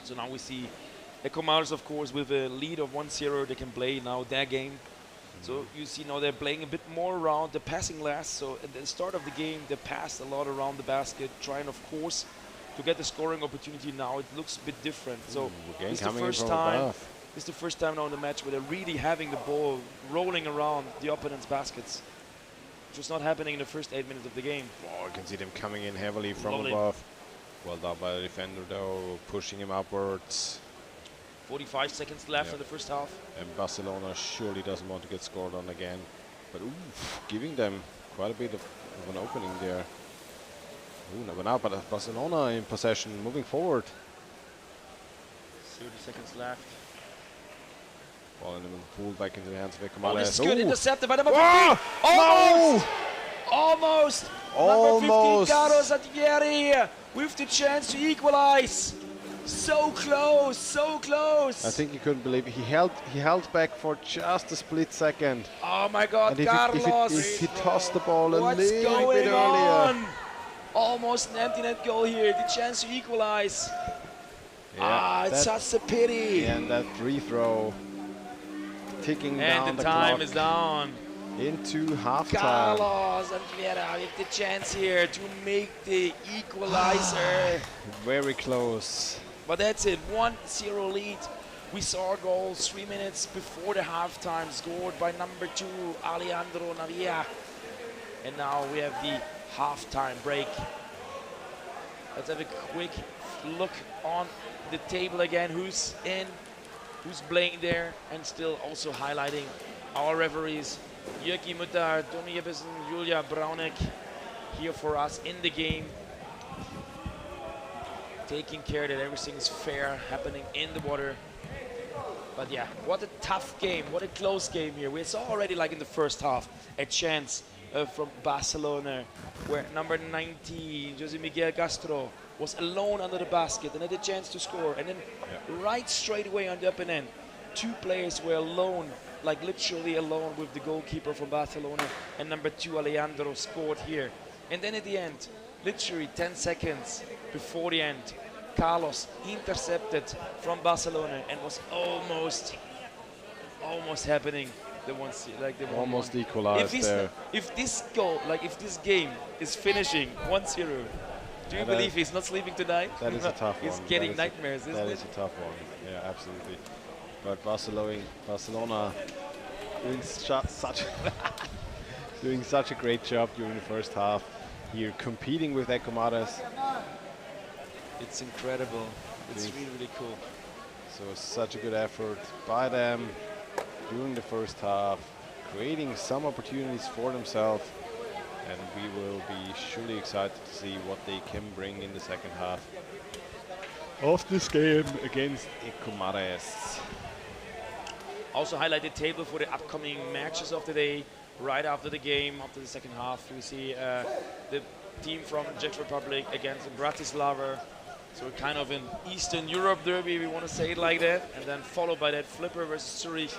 So now we see Ecomares, of course, with a lead of 1-0. They can play now their game. So you see now they're playing a bit more around the passing last. So at the start of the game, they passed a lot around the basket, trying, of course, to get the scoring opportunity. Now it looks a bit different. So it's the first time. It's the first time now in the match where they're really having the ball rolling around the opponent's baskets, which was not happening in the first 8 minutes of the game. Oh, you can see them coming in heavily from above. Well done by the defender, though, pushing him upwards. 45 seconds left in the first half. And Barcelona surely doesn't want to get scored on again. But giving them quite a bit of an opening there. But now Barcelona in possession, moving forward. 30 seconds left. Ball in the pool back into the hands of Ecomares. This is good, intercepted by number 15. Almost! Almost! Number 15, Carlos Attieri, with the chance to equalize. So close, so close. I think he couldn't believe it. He held back for just a split second. Oh my God, and Carlos! If he tossed the ball a What's little going bit on? earlier. Almost an empty net goal here. The chance to equalize. Yeah, it's such a pity. And that free throw ticking down And the the time clock is down. into halftime. Carlos and Vera with the chance here to make the equalizer. Very close. But that's it, 1-0 lead. We saw a goal 3 minutes before the halftime, scored by number 2, Alejandro Navia. And now we have the halftime break. Let's have a quick look on the table again, who's in, who's playing there, and still also highlighting our referees. Jyrki Mutter, Tommy Jeppesen, Julia Braunek here for us in the game, taking care that everything is fair happening in the water. But yeah, what a tough game, what a close game here. We saw already, like in the first half, a chance from Barcelona where number 19, Jose Miguel Castro, was alone under the basket and had a chance to score. And then right straight away on the up and end, 2 players were alone, like literally alone with the goalkeeper from Barcelona, and number 2, Alejandro, scored here. And then at the end, literally 10 seconds before the end, Carlos intercepted from Barcelona and was almost happening. Almost equalized there. If this goal, like if this game is finishing 1-0, do you believe he's not sleeping tonight? That is a tough one. He's getting nightmares, isn't it? That is a tough one. Yeah, absolutely. But Barcelona doing doing such a great job during the first half. Here competing with Ecomares. It's incredible. It's really, really cool. So such a good effort by them during the first half, creating some opportunities for themselves, and we will be surely excited to see what they can bring in the second half of this game against Ecomares. Also highlight the table for the upcoming matches of the day. Right after the game, after the second half, we see the team from Czech Republic against Bratislava. So kind of an Eastern Europe derby, we want to say it like that. And then followed by that Flipper versus Zurich,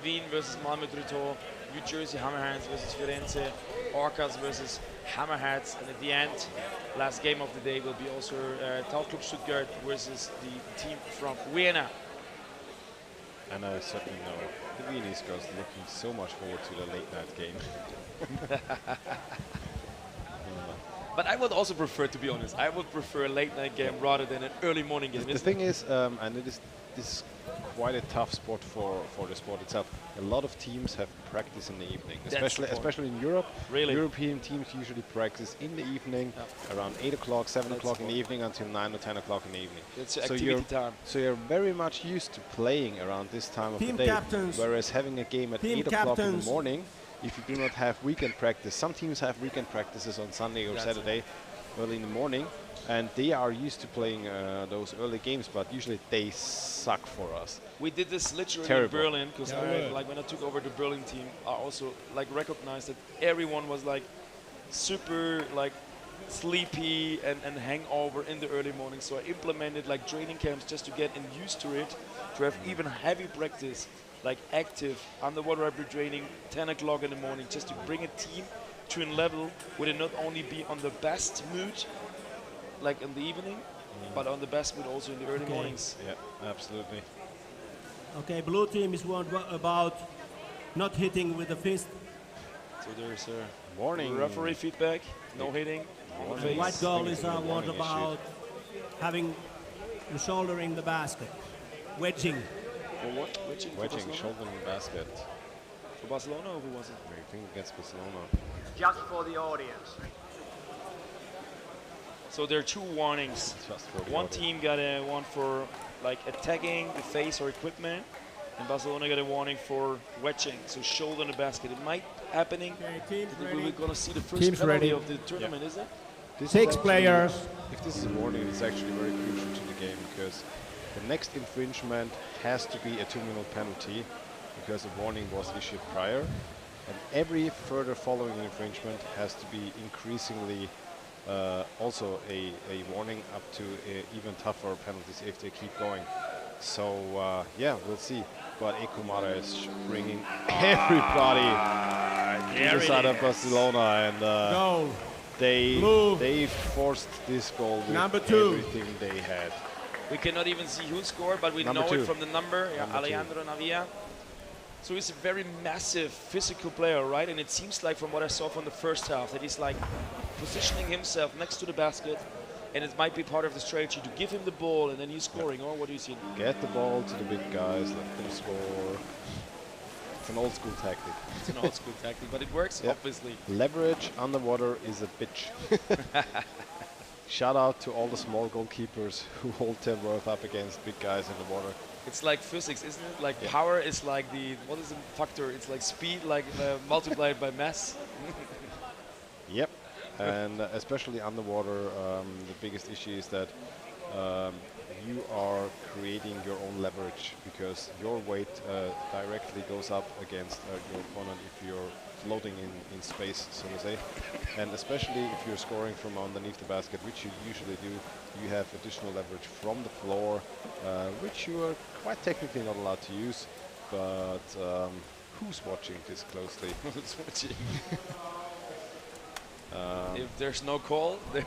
Wien versus Malmö Trottoir, New Jersey Hammerhands versus Firenze, Orcas versus Hammerheads. And at the end, last game of the day will be also Tauchlub Stuttgart versus the team from Vienna. And I certainly know the Viennese girls looking so much forward to the late night game. But I would also prefer, to be honest, I would prefer a late night game rather than an early morning game. The thing is, and this is quite a tough sport for the sport itself. A lot of teams have practice in the evening, especially in Europe. Really? European teams usually practice in the evening, around 8 o'clock, 7 o'clock in the evening until 9 or 10 o'clock in the evening. It's activity time. So you're very much used to playing around this time of the day. Captains. Whereas having a game at 8 o'clock in the morning, if you do not have weekend practice, some teams have weekend practices on Sunday or Saturday, early in the morning, and they are used to playing those early games, but usually they suck for us. We did this literally Terrible. in Berlin, because like when I took over the Berlin team, I also like recognized that everyone was like super like sleepy and hangover in the early morning. So I implemented like training camps just to get used to it, to have even heavy practice, like active underwater rugby training, 10 o'clock in the morning, just to bring a team to a level where they not only be on the best mood, like in the evening, but on the best mood also in the early mornings. Yeah, absolutely. Okay, blue team is warned about not hitting with the fist. So there's a warning. Referee feedback, no hitting. On the face. White goal is warned about having the shoulder in the basket. Wedging. For what? Wedging, shoulder in the basket. For Barcelona or who was it? I think against Barcelona. Just for the audience. So there are 2 warnings. One team got a one for like attacking the face or equipment, and Barcelona got a warning for wedging, so shoulder in the basket. It might happening. We're going to see the first penalty of the tournament, is it? 6 players. If this is a warning, it's actually very crucial to the game, because the next infringement has to be a 2-minute penalty, because a warning was issued prior, and every further following infringement has to be increasingly also a warning up to even tougher penalties if they keep going. So yeah, we'll see. But Ekumara is bringing everybody to the side of Barcelona, and they forced this goal with everything they had. We cannot even see who scored, but we know it from the number. Yeah, Alejandro Navia. So he's a very massive physical player, right? And it seems like from what I saw from the first half that he's like positioning himself next to the basket, and it might be part of the strategy to give him the ball and then he's scoring. Or what do you see? Get the ball to the big guys, let them score. It's an old school tactic. It's an old school tactic, but it works, obviously. Leverage underwater is a bitch. Shout out to all the small goalkeepers who hold their worth up against big guys in the water. It's like physics, isn't it? Like power is like the, what is the factor? It's like speed, like multiplied by mass. Yep, and especially underwater, the biggest issue is that you are creating your own leverage because your weight directly goes up against your opponent if you're floating in space, so to say. And especially if you're scoring from underneath the basket, which you usually do, you have additional leverage from the floor, which you are quite technically not allowed to use. But who's watching this closely? Who's watching? If there's no call, there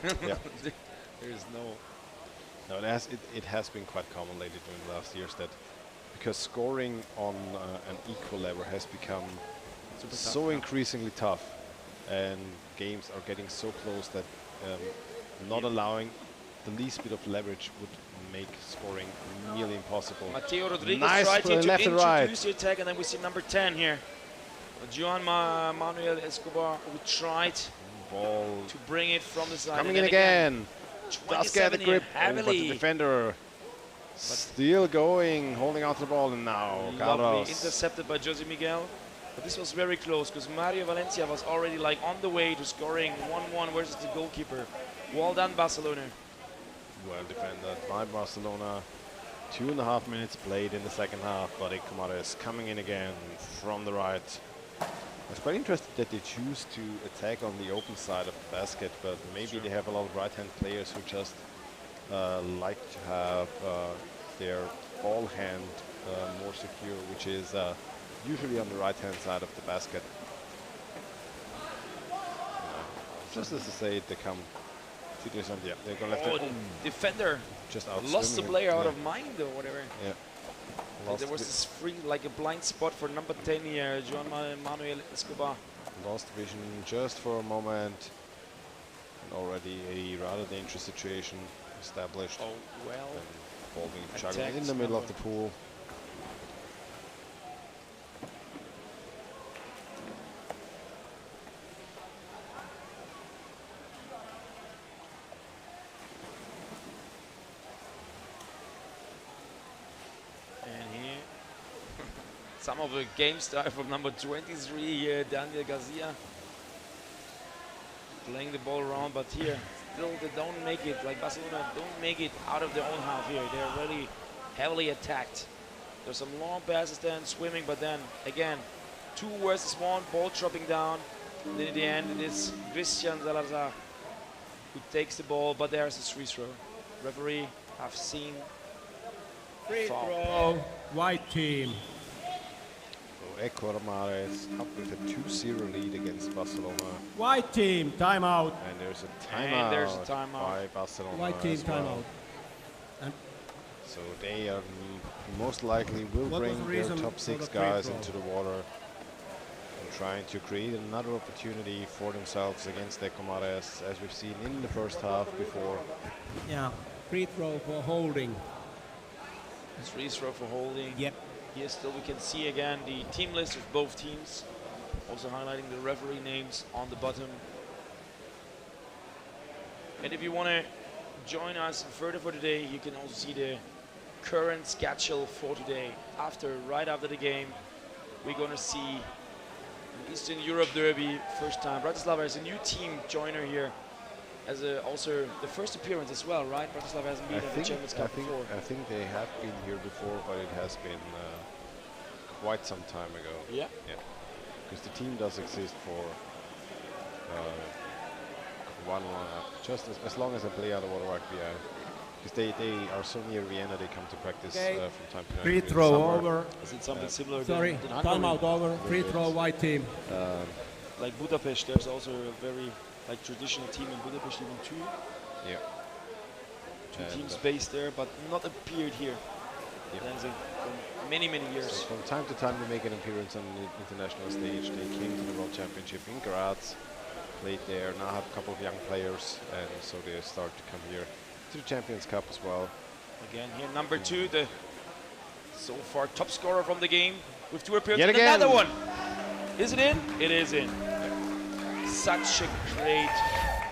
is no. No, it has been quite common lately during the last years that because scoring on an equal level has become so increasingly tough, and games are getting so close that not allowing the least bit of leverage would make scoring nearly impossible. Mateo Rodriguez tried here to introduce the attack, and then we see number 10 here. Joan Manuel Escobar, who tried to bring it from the side. Coming in again. Does get the grip over the defender. Still going, holding out the ball, and now Carlos. Intercepted by Jose Miguel. But this was very close because Mario Valencia was already like on the way to scoring 1-1 versus the goalkeeper. Well done, Barcelona. Well defended by Barcelona. 2.5 minutes played in the second half, but Ekumara is coming in again from the right. I was quite interested that they choose to attack on the open side of the basket, but maybe they have a lot of right-hand players who just like to have their ball hand more secure, which is usually on the right-hand side of the basket. Just as I say, they come to this one. Yeah, they're going left. Defender just out lost the player out of mind or whatever. Yeah. There was this free, like a blind spot for number 10 here, Joan Manuel Escobar. Lost vision just for a moment. And already a rather dangerous situation established. Oh, well. And ball being chugged in the middle of the pool. Some of the game style from number 23 here, Daniel Garcia. Playing the ball around, but here, still they don't make it, like Barcelona don't make it out of their own half here. They're really heavily attacked. There's some long passes there and swimming, but then, again, 2 versus 1, ball dropping down. And in the end, it is Christian Salazar who takes the ball, but there's a free throw. Referee, I've seen free throw, white team. Ekumara is up with a 2-0 lead against Barcelona. White team, timeout. And there's a timeout, by Barcelona. White team, timeout. And so they most likely will bring their top 6 guys into the water and trying to create another opportunity for themselves against Ekumara, as we've seen in the first half before. Yeah, free throw for holding. It's free throw for holding. Yep. Here still we can see again the team list of both teams, also highlighting the referee names on the bottom. And if you want to join us further for today, you can also see the current schedule for today. Right after the game, we're going to see an Eastern Europe Derby, first time. Bratislava is a new team joiner here, as also the first appearance as well, right? Bratislava hasn't been at the Champions Cup before. I think they have been here before, but it has been quite some time ago. Yeah. Yeah. Because the team does exist for 1-1, just as long as I play underwater rugby. Because they are so near Vienna, they come to practice from time to time. Free throw over. Is it something similar Sorry, than timeout over. Free throw, white team. Like Budapest, there's also a very traditional team in Budapest, even two. Yeah. Two teams based there, but not appeared here. For many years. So from time to time they make an appearance on the international stage. They came to the World Championship in Graz, played there, now have a couple of young players, and so they start to come here to the Champions Cup as well. Again here, number 2, the so far top scorer from the game, with 2 appearances. Yet again. Another one. Is it in? It is in. Such a great.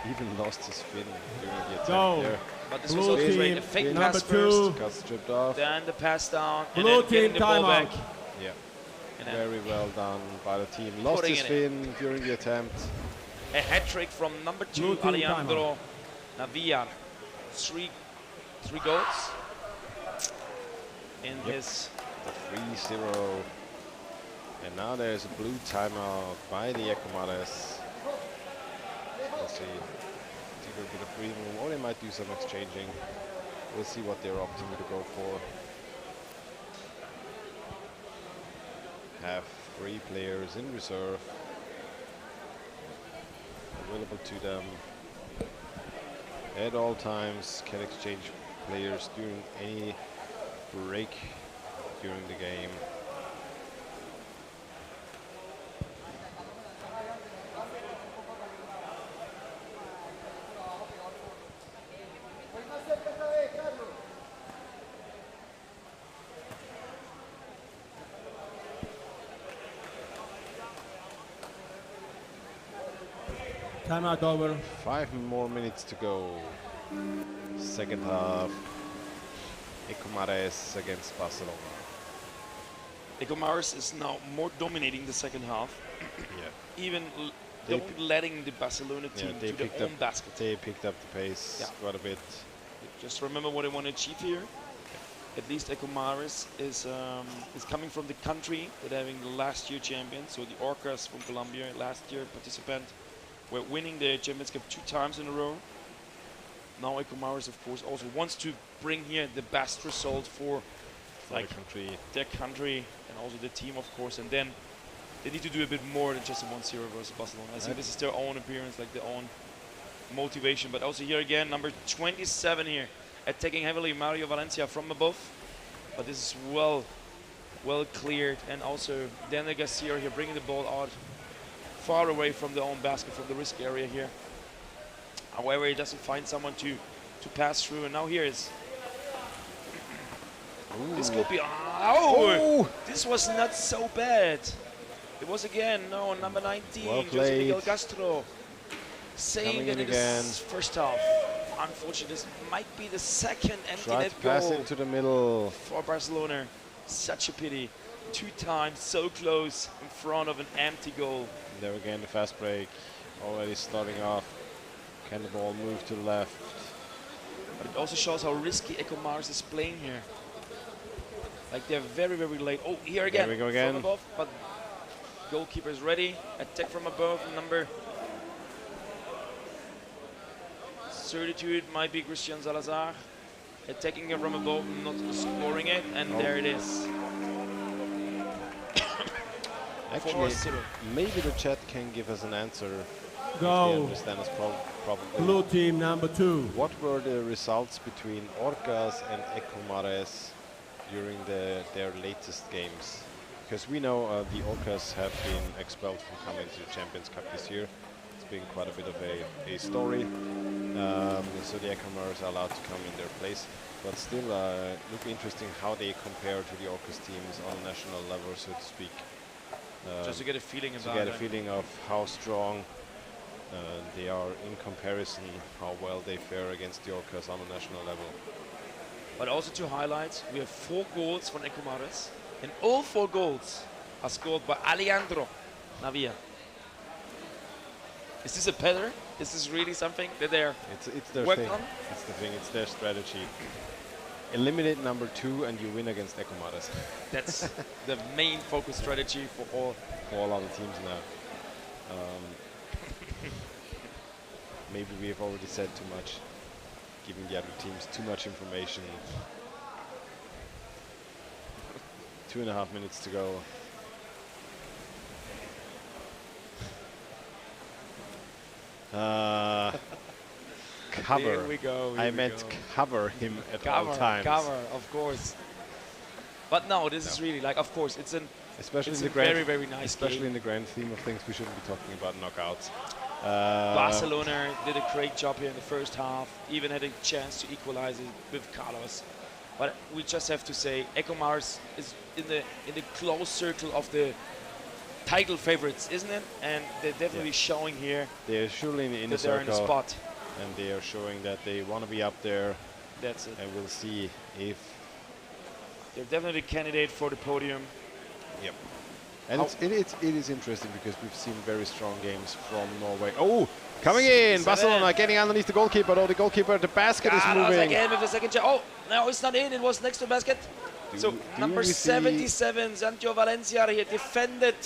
Even lost his fin during the attack Go. there. But this was also great. A fake pass first, got stripped off. then the pass down, and Blue then getting the ball timeout. back. Yeah. And then Very well done by the team. Lost putting his it fin during the attempt. a hat trick from number 2, Blue team Alejandro Navia. Three goals in his. The 3-0. And now there's a blue timeout by the Ecomares. Let's see. Take a bit of breathing room, or they might do some exchanging. We'll see what they're opting to go for. Have 3 players in reserve available to them at all times. Can exchange players during any break during the game. Timeout over. 5 more minutes to go. Second half. Ecomares against Barcelona. Ecomares is now more dominating the second half. Yeah. Even They don't letting the Barcelona team they to their picked own up basket. They picked up the pace quite a bit. Just remember what they want to achieve here. At least Ecomares is coming from the country that having the last year champions. So the Orcas from Colombia, last year participant, were winning the Champions Cup 2 times in a row. Now Ecomares, of course, also wants to bring here the best result for their country and also the team, of course. And then they need to do a bit more than just a 1-0 versus Barcelona. I think this is their own appearance, like their own motivation. But also here again, number 27 here, attacking heavily Mario Valencia from above. But this is well cleared. And also Daniel Garcia here bringing the ball out far away from their own basket, from the risk area here. However, he doesn't find someone to pass through. And now here is... This could be... Oh! This was not so bad. It was again, number 19, Jose Miguel Castro, saying that it is first half. Unfortunately, this might be the second empty net goal. Pass into the middle for Barcelona. Such a pity. 2 times so close in front of an empty goal. There again, the fast break already starting off. Can the ball move to the left? But it also shows how risky Ecomares is playing here. Like they're very late. Oh, here again. There we go again. From above, but goalkeeper is ready. Attack from above, number 32, it might be Christian Salazar. Attacking it from above, not scoring it, and there it is. Actually, maybe the chat can give us an answer. Go. They understand us probably. Blue team number 2. What were the results between Orcas and Ecomares during their latest games? Because we know the Orcas have been expelled from coming to the Champions Cup this year. It's been quite a bit of a story. So the Ecomares are allowed to come in their place. But still, it would be interesting how they compare to the Orcas teams on a national level, so to speak. Just to get a feeling about to get a feeling of how strong they are in comparison, how well they fare against the Orcas on a national level. But also to highlight, we have 4 goals from Ecomares, and all 4 goals are scored by Alejandro Navia. Is this a pattern? Is this really something that they're it's their working thing. on? It's the thing. It's their strategy. Eliminate number 2 and you win against Ecomares. That's the main focus strategy for all other teams now. maybe we have already said too much, giving the other teams too much information. 2.5 minutes to go. Cover. Here we go. I meant cover him at all times. Cover, of course. But no, this is really like, of course, it's an especially it's in the very, very nice especially game. in the grand theme of things, we shouldn't be talking about knockouts. Barcelona did a great job here in the first half, even had a chance to equalize it with Carlos. But we just have to say, Ecomars is in the close circle of the title favorites, isn't it? And they're definitely showing here. They're surely in the inner circle, they're in the spot, and they are showing that they want to be up there. That's it. And we'll see if they're definitely a candidate for the podium. Yep. And it is interesting because we've seen very strong games from Norway. Oh, coming in, Barcelona getting underneath the goalkeeper. Though the goalkeeper, the basket is moving. Again with the second check. Oh, no, it's not in. It was next to the basket. So number 77, Santiago Valencia here defended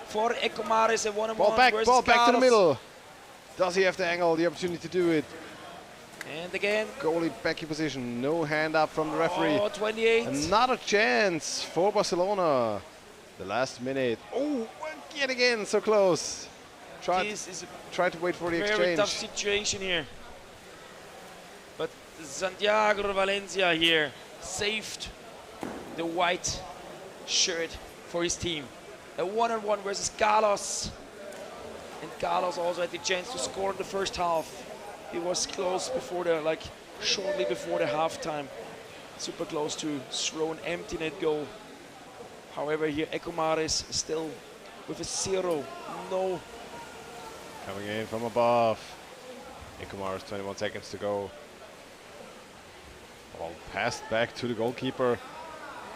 for Ecomares, a one-on-one versus ball back to the Carlos. middle. Does he have the angle, the opportunity to do it? And again, goalie back in position. No hand up from the referee. Oh, 28. Another chance for Barcelona. The last minute. Oh, yet again, so close. Try to wait for the exchange. Very tough situation here. But Santiago Valencia here saved the white shirt for his team. A one-on-one versus Carlos. And Carlos also had the chance to score in the first half. He was close before the, shortly before the halftime. Super close to throw an empty net goal. However, here Ecomares still with a 0. No. Coming in from above. Ecomares, 21 seconds to go. Ball passed back to the goalkeeper.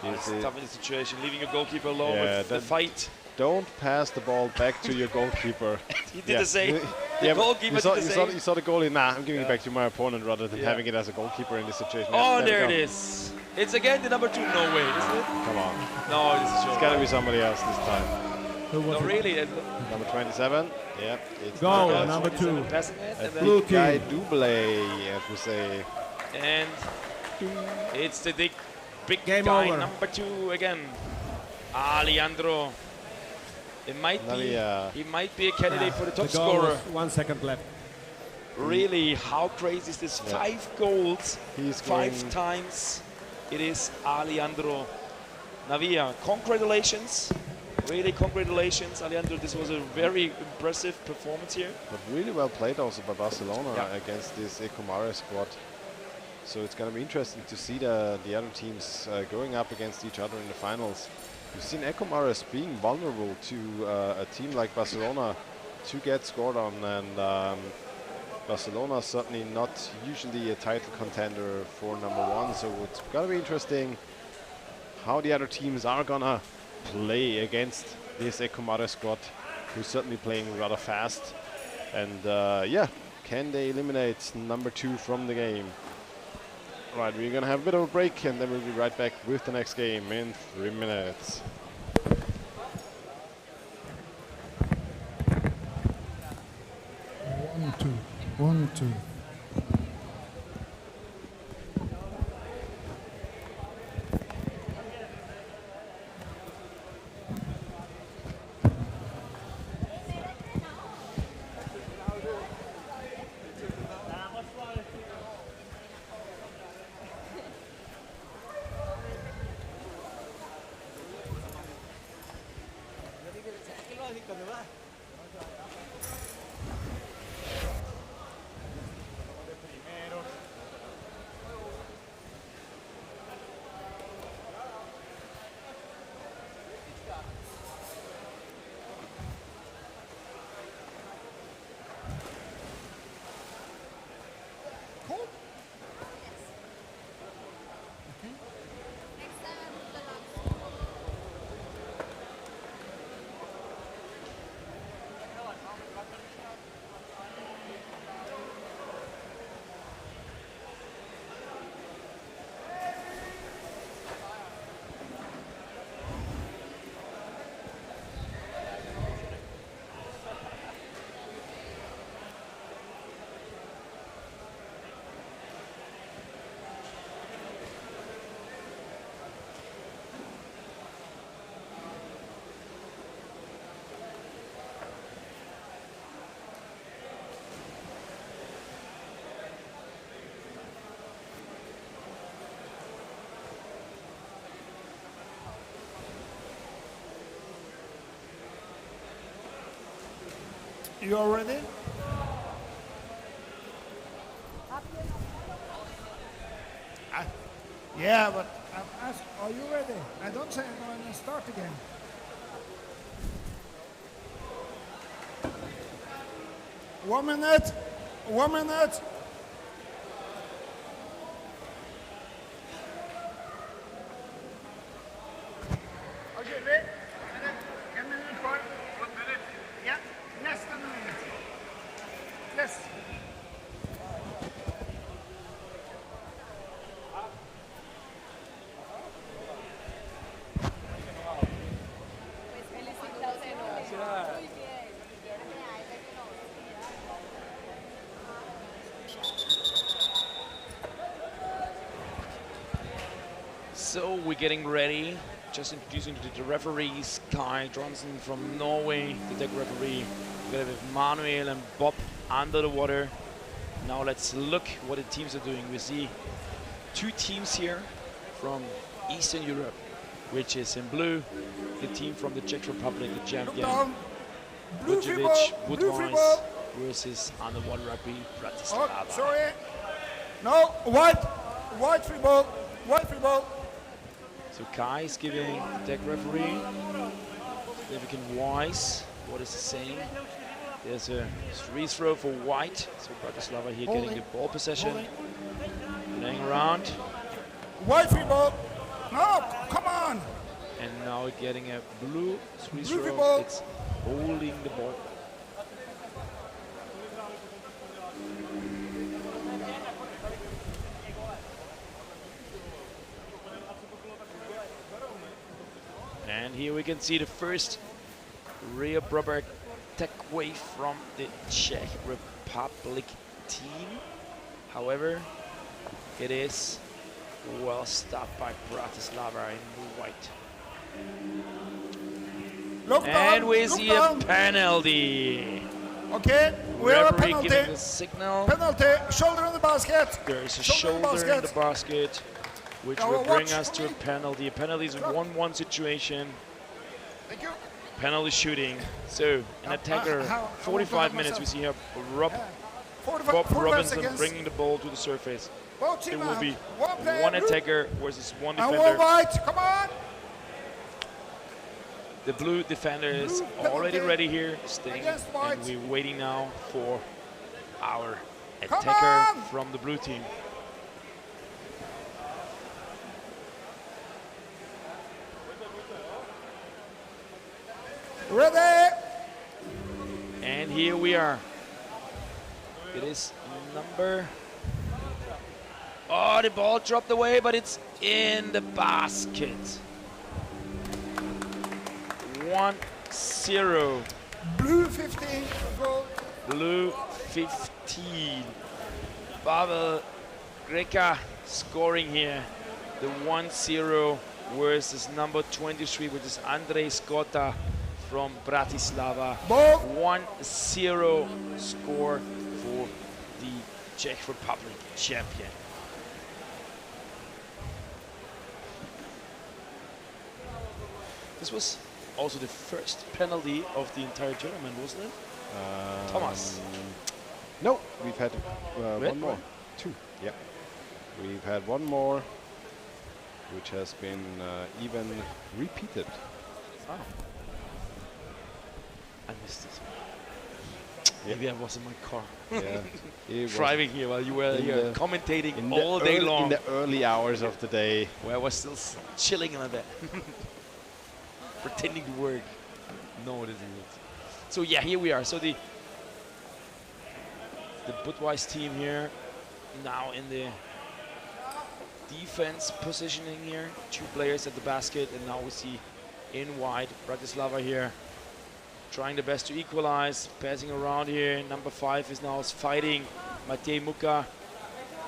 It's tough in the situation, leaving your goalkeeper alone with the fight. Don't pass the ball back to your goalkeeper. He did the same. The goalkeeper did the same. You saw the goalie. Nah, I'm giving it back to my opponent rather than having it as a goalkeeper in this situation. Oh, there it is. It's again the number 2 Norway, isn't it? Come on. No, this is It's got to be somebody else this time. No, really. Number 27. Yep. It's Go, number 2. A big guy double, as we say. And it's the big Game guy, over. number 2 again. Alejandro. He might be a candidate for the top scorer. 1 second left. Really, how crazy is this? 5 goals, He's 5 times. It is Alejandro Navia. Congratulations. Really, congratulations, Alejandro. This was a very impressive performance here. But really well played also by Barcelona against this Ecomares squad. So it's going to be interesting to see the other teams going up against each other in the finals. We've seen Ecomares being vulnerable to a team like Barcelona to get scored on, and Barcelona is certainly not usually a title contender for number 1, so it's going to be interesting how the other teams are going to play against this Ecomares squad, who's certainly playing rather fast. And can they eliminate number 2 from the game? Right, we're going to have a bit of a break, and then we'll be right back with the next game in 3 minutes. One, two. You are ready? Yeah, but I'm asked, are you ready? I don't say I'm going to start again. One minute. 1 minute. Okay, wait. En minut kvar. 1 minute. Ja, nästan en minut. Yes. So we're getting ready. Just introducing the referees, Kai Johnson from Norway, the deck referee, together with Manuel and Bob under the water. Now let's look what the teams are doing. We see two teams here from Eastern Europe, which is in blue, the team from the Czech Republic, the champion, Bujevic, Budweis versus underwater rugby, Bratislava. Oh, sorry. No, white free ball, white free ball. So Kai is giving the deck referee, significant wise, what is he saying? There's a free throw for white, so Bratislava here getting the ball possession, playing around. White free ball, no, come on! And now getting a blue free throw, it's holding the ball. And here we can see the first real proper attack wave from the Czech Republic team. However, it is well stopped by Bratislava in blue white. And we see a penalty. Okay, we have a Referee penalty. giving the signal. Penalty, shoulder in the basket. There is a shoulder in the basket, which will bring us to a penalty. A penalty is a 1-1 situation. Thank you. Penalty shooting. So an attacker, 45 minutes. We see here Bob Robinson bringing the ball to the surface. It will be one attacker versus one defender. One white, come on! The blue defender is already ready here, staying, and we're waiting now for our attacker from the blue team. Ready! And here we are. It is number... Oh, the ball dropped away, but it's in the basket. 1-0. Blue 15. Goal. Blue 15. Pavel Greka scoring here. The 1-0 versus number 23, which is Andrej Skota from Bratislava. 1-0 score for the Czech Republic champion. This was also the first penalty of the entire tournament, wasn't it? Thomas? No, we've had one more. Two, yeah. We've had one more, which has been even repeated. Oh. I missed this. Maybe I was in my car. Yeah. Driving here while you were here commentating all day early, long. in the early hours of the day. Where I was still chilling in a bed. Pretending to work. No, it isn't. So yeah, here we are. So the Budweis team here now in the defense positioning here. 2 players at the basket, and now we see in wide Bratislava here trying the best to equalize, passing around here. Number 5 is now fighting Matej Muka,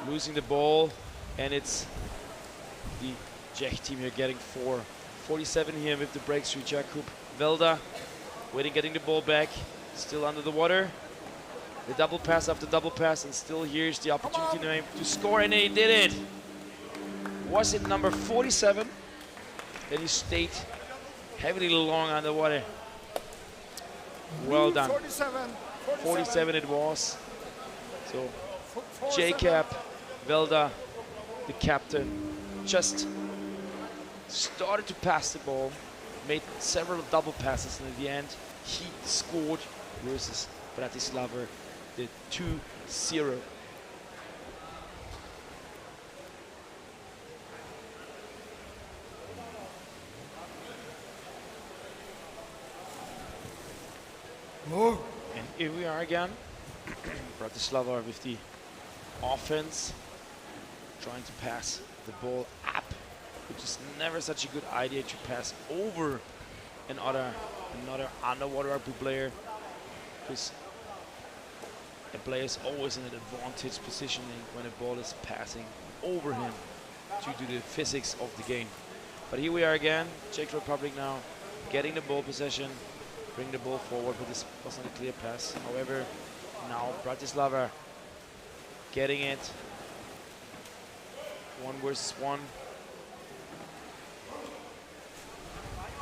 losing the ball, and it's the Czech team here getting 4. 47 here with the breakthrough. Jakub Velda waiting, getting the ball back, still under the water. The double pass after double pass, and still here's the opportunity to score, and he did it. Was it number 47? Then he stayed heavily long underwater. Well done. 47, 47 it was. So Jacob Velda, the captain, just started to pass the ball, made several double passes, and in the end he scored versus Bratislava, the 2-0. And here we are again. Bratislava with the offense, trying to pass the ball up, which is never such a good idea to pass over another underwater rugby player, because a player is always in an advantage positioning when a ball is passing over him due to the physics of the game. But here we are again, Czech Republic now getting the ball possession, bring the ball forward, but this wasn't a clear pass. However, now Bratislava getting it. 1 versus 1.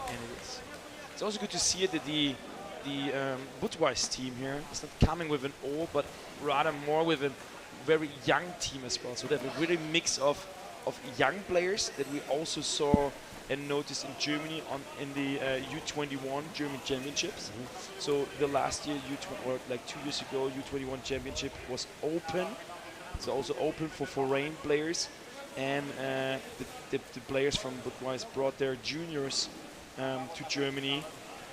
And it's also good to see it that the Budweis team here is not coming with an old, but rather more with a very young team as well. So they have a really mix of young players that we also saw and noticed in Germany in the U21 German Championships. So the last year, or like 2 years ago, U21 Championship was open. It's also open for foreign players, and the players from Budweis brought their juniors to Germany,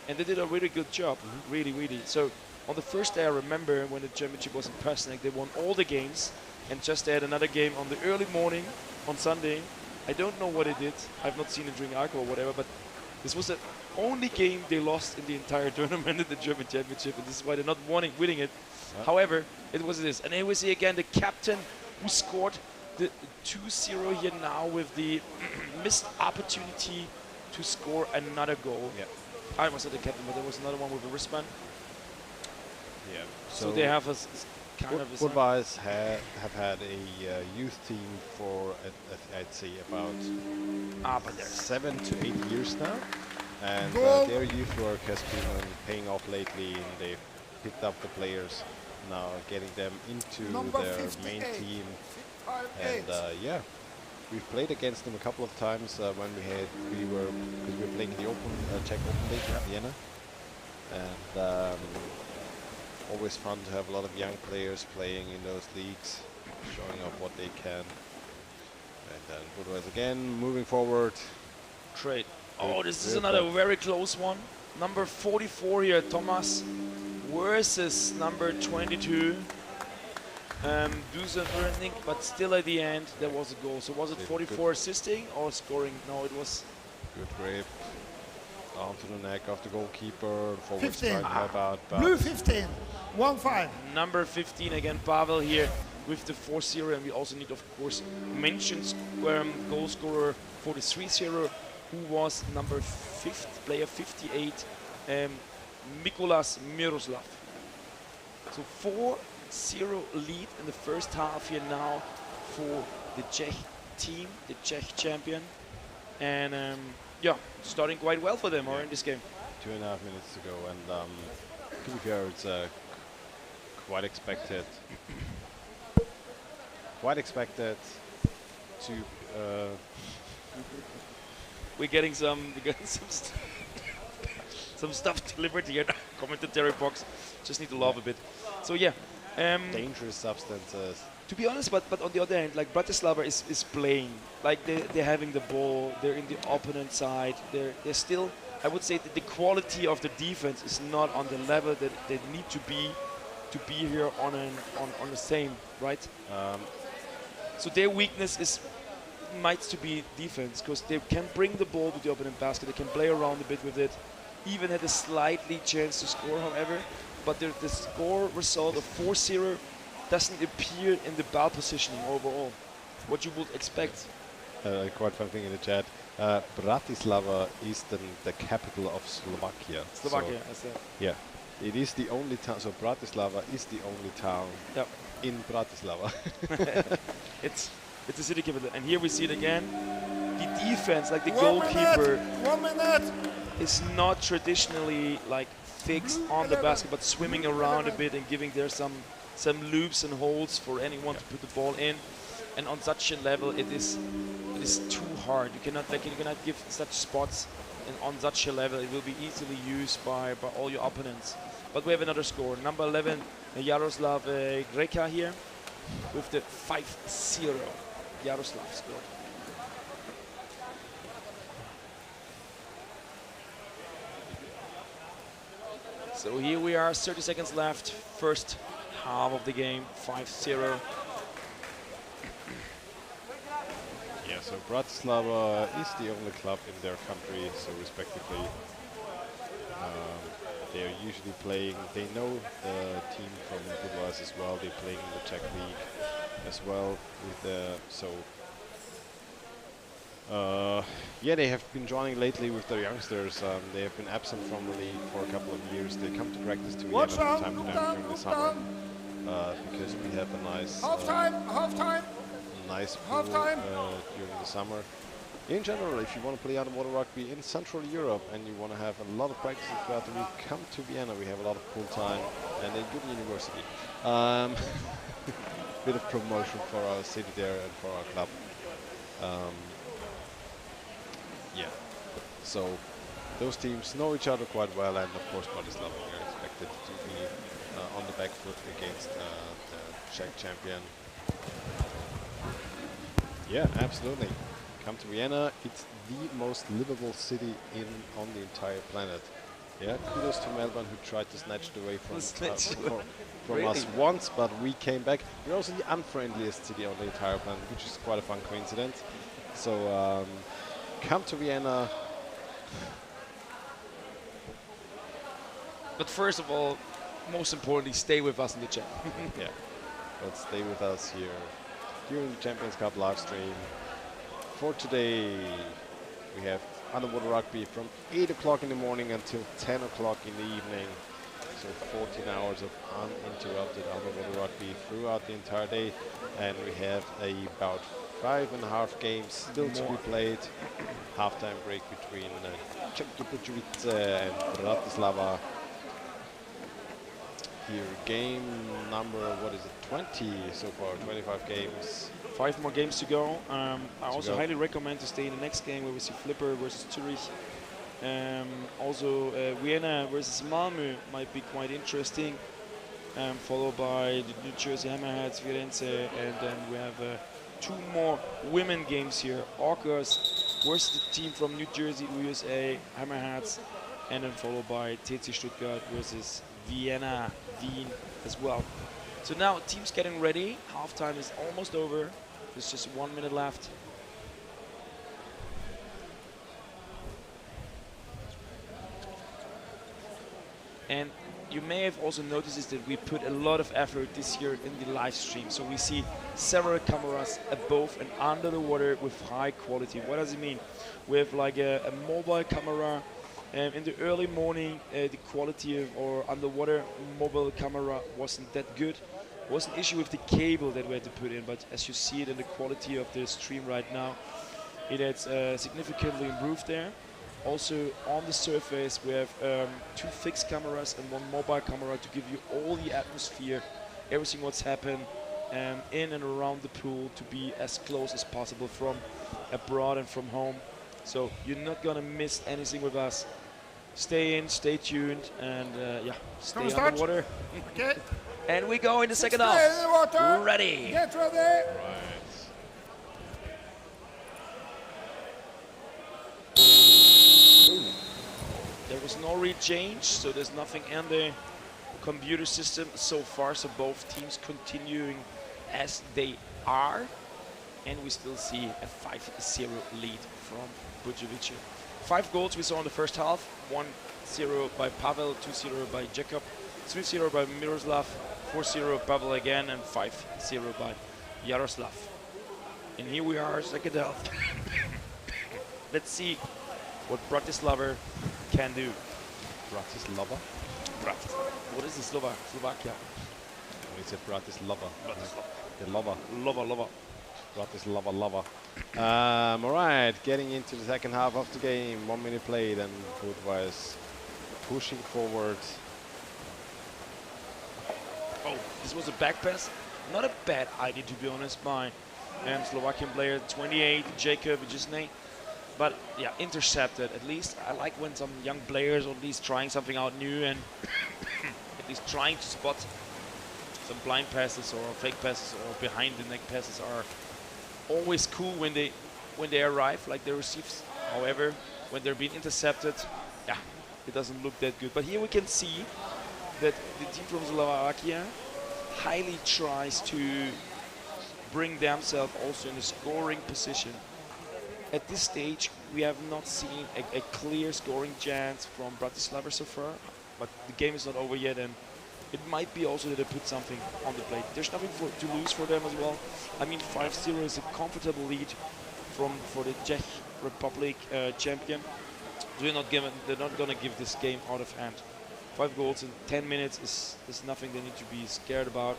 and they did a really good job, really. So on the first day, I remember when the championship was in Persnik, they won all the games, and just they had another game on the early morning on Sunday. I don't know what they did. I've not seen them drink alcohol or whatever, but this was the only game they lost in the entire tournament in the German Championship, and this is why they're not winning it. However, it was this. And here we see again the captain who scored the 2-0 here now with the missed opportunity to score another goal. I was not the captain, but there was another one with a wristband. Yeah. So they have a kind of a... Budweis have had a youth team for, I'd say, about 7 to 8 years now. And their youth work has been paying off lately, and they've picked up the players now, getting them into their main team. And yeah, we've played against them a couple of times when we were playing in the Czech Open League in Vienna, and always fun to have a lot of young players playing in those leagues, showing off what they can. And then Budweis again moving forward. Trade. Oh, this is another very close one. Number 44 here, Thomas, versus number 22. Dusan earning, but still at the end there was a goal. So was it 44 assisting or scoring? No, it was. Good grip. Arm to the neck of the goalkeeper. 15. About Blue 15. 1-5. Number 15 again, Pavel here with the 4-0, and we also need, of course, mention goal scorer for the 3-0, who was number player 58, Mikolas Miroslav. So 4-0 lead in the first half here now for the Czech team, the Czech champion, and yeah, starting quite well for them in this game. 2.5 minutes to go, and to be fair, it's quite expected. Quite expected to. We're getting some stuff delivered here. Commentary box. Just need to laugh a bit. So yeah. Dangerous substances. To be honest, but on the other hand, like Bratislava is playing, like they're having the ball, they're in the opponent side, they're still, I would say that the quality of the defense is not on the level that they need to be here on the same, right? So their weakness might to be defense, because they can bring the ball to the opponent basket, they can play around a bit with it, even had a slightly chance to score, however, but the score result of 4-0 doesn't appear in the ball positioning overall, what you would expect. Quite fun thing in the chat. Bratislava is the capital of Slovakia. Slovakia, so, yeah. It is the only town, so Bratislava is the only town in Bratislava. It's a city capital, and here we see it again. The defense, like the goalkeeper, 1 minute. is not traditionally like fixed on the basket, but swimming around a bit and giving there some loops and holes for anyone to put the ball in. And on such a level, it is too hard. You cannot give such spots, and on such a level, it will be easily used by all your opponents. But we have another score. Number 11, Jaroslav Greka here with the 5-0. Jaroslav scored. So here we are, 30 seconds left. First half of the game, 5-0. Yeah, so Bratislava is the only club in their country, so respectively they are usually playing, they know the team from Budweis as well, they're playing in the Czech League as well with the, yeah, they have been joining lately with their youngsters. They have been absent from the league for a couple of years. They come to practice to Vienna from time to time during the summer because we have a nice nice pool during the summer. In general, if you want to play underwater rugby in Central Europe and you want to have a lot of practices throughout the week, come to Vienna. We have a lot of pool time and a good university. Bit of promotion for our city there and for our club. Yeah, so those teams know each other quite well, and of course Bratislava are expected to be on the back foot against the Czech champion. Yeah, absolutely. Come to Vienna. It's the most livable city on the entire planet. Yeah, kudos to Melbourne who tried to snatch it away from really? Us once, but we came back. We're also the unfriendliest city on the entire planet, which is quite a fun coincidence. So come to Vienna. But first of all, most importantly, stay with us in the chat. Yeah, but stay with us here during the Champions Cup live stream. For today, we have underwater rugby from 8 o'clock in the morning until 10 o'clock in the evening. So 14 hours of uninterrupted underwater rugby throughout the entire day. And we have about 5.5 games still to be played. Halftime break between Chamionchip and Bratislava. Here, game number, what is it, 20 so far, 25 games. 5 more games to go. I also highly recommend to stay in the next game where we see Flipper versus Zurich. Also, Vienna versus Malmö might be quite interesting. Followed by the New Jersey Hammerheads, Firenze, and then we have 2 more women games here. Orcas versus the team from New Jersey, USA, Hammerheads, and then followed by TC Stuttgart versus Wien as well. So now teams getting ready. Halftime is almost over. There's just 1 minute left. And you may have also noticed is that we put a lot of effort this year in the live stream. So we see several cameras above and under the water with high quality. What does it mean? We have like a mobile camera. In the early morning, the quality of our underwater mobile camera wasn't that good. There was an issue with the cable that we had to put in, but as you see it in the quality of the stream right now, it has significantly improved there. Also on the surface, we have 2 fixed cameras and 1 mobile camera to give you all the atmosphere, everything what's happened in and around the pool to be as close as possible from abroad and from home. So you're not gonna miss anything with us. Stay in, stay tuned, and yeah, stay on the water. Okay. And we go in the second half. Ready. Get ready. Right. There was no rechange, so there's nothing in the computer system so far. So both teams continuing as they are. And we still see a 5-0 lead from Budweis. 5 goals we saw in the first half. 1-0 by Pavel, 2-0 by Jakob, 3-0 by Miroslav, 4-0 Pavel again, and 5-0 by Jaroslav. And here we are, second half. Let's see what Bratislava can do. Bratislava? Bratislava. What is the Slovakia? It's a Bratislava. The lava. Lava. Bratislava. All right, getting into the second half of the game. 1 minute played, and Budweis pushing forward. Oh, this was a back pass. Not a bad idea, to be honest, by Slovakian player 28, Jacob Vijisny. But yeah, intercepted. At least I like when some young players, or at least trying something out new, and at least trying to spot some blind passes or fake passes or behind the neck passes are always cool when they arrive, like they receive. However, when they're being intercepted, yeah, it doesn't look that good. But here we can see that the team from Slovakia highly tries to bring themselves also in a scoring position. At this stage, we have not seen a clear scoring chance from Bratislava so far, but the game is not over yet, and it might be also that they put something on the plate. There's nothing to lose for them as well. I mean, 5-0 is a comfortable lead for the Czech Republic champion. They're not going to give this game out of hand. 5 goals in 10 minutes is nothing they need to be scared about.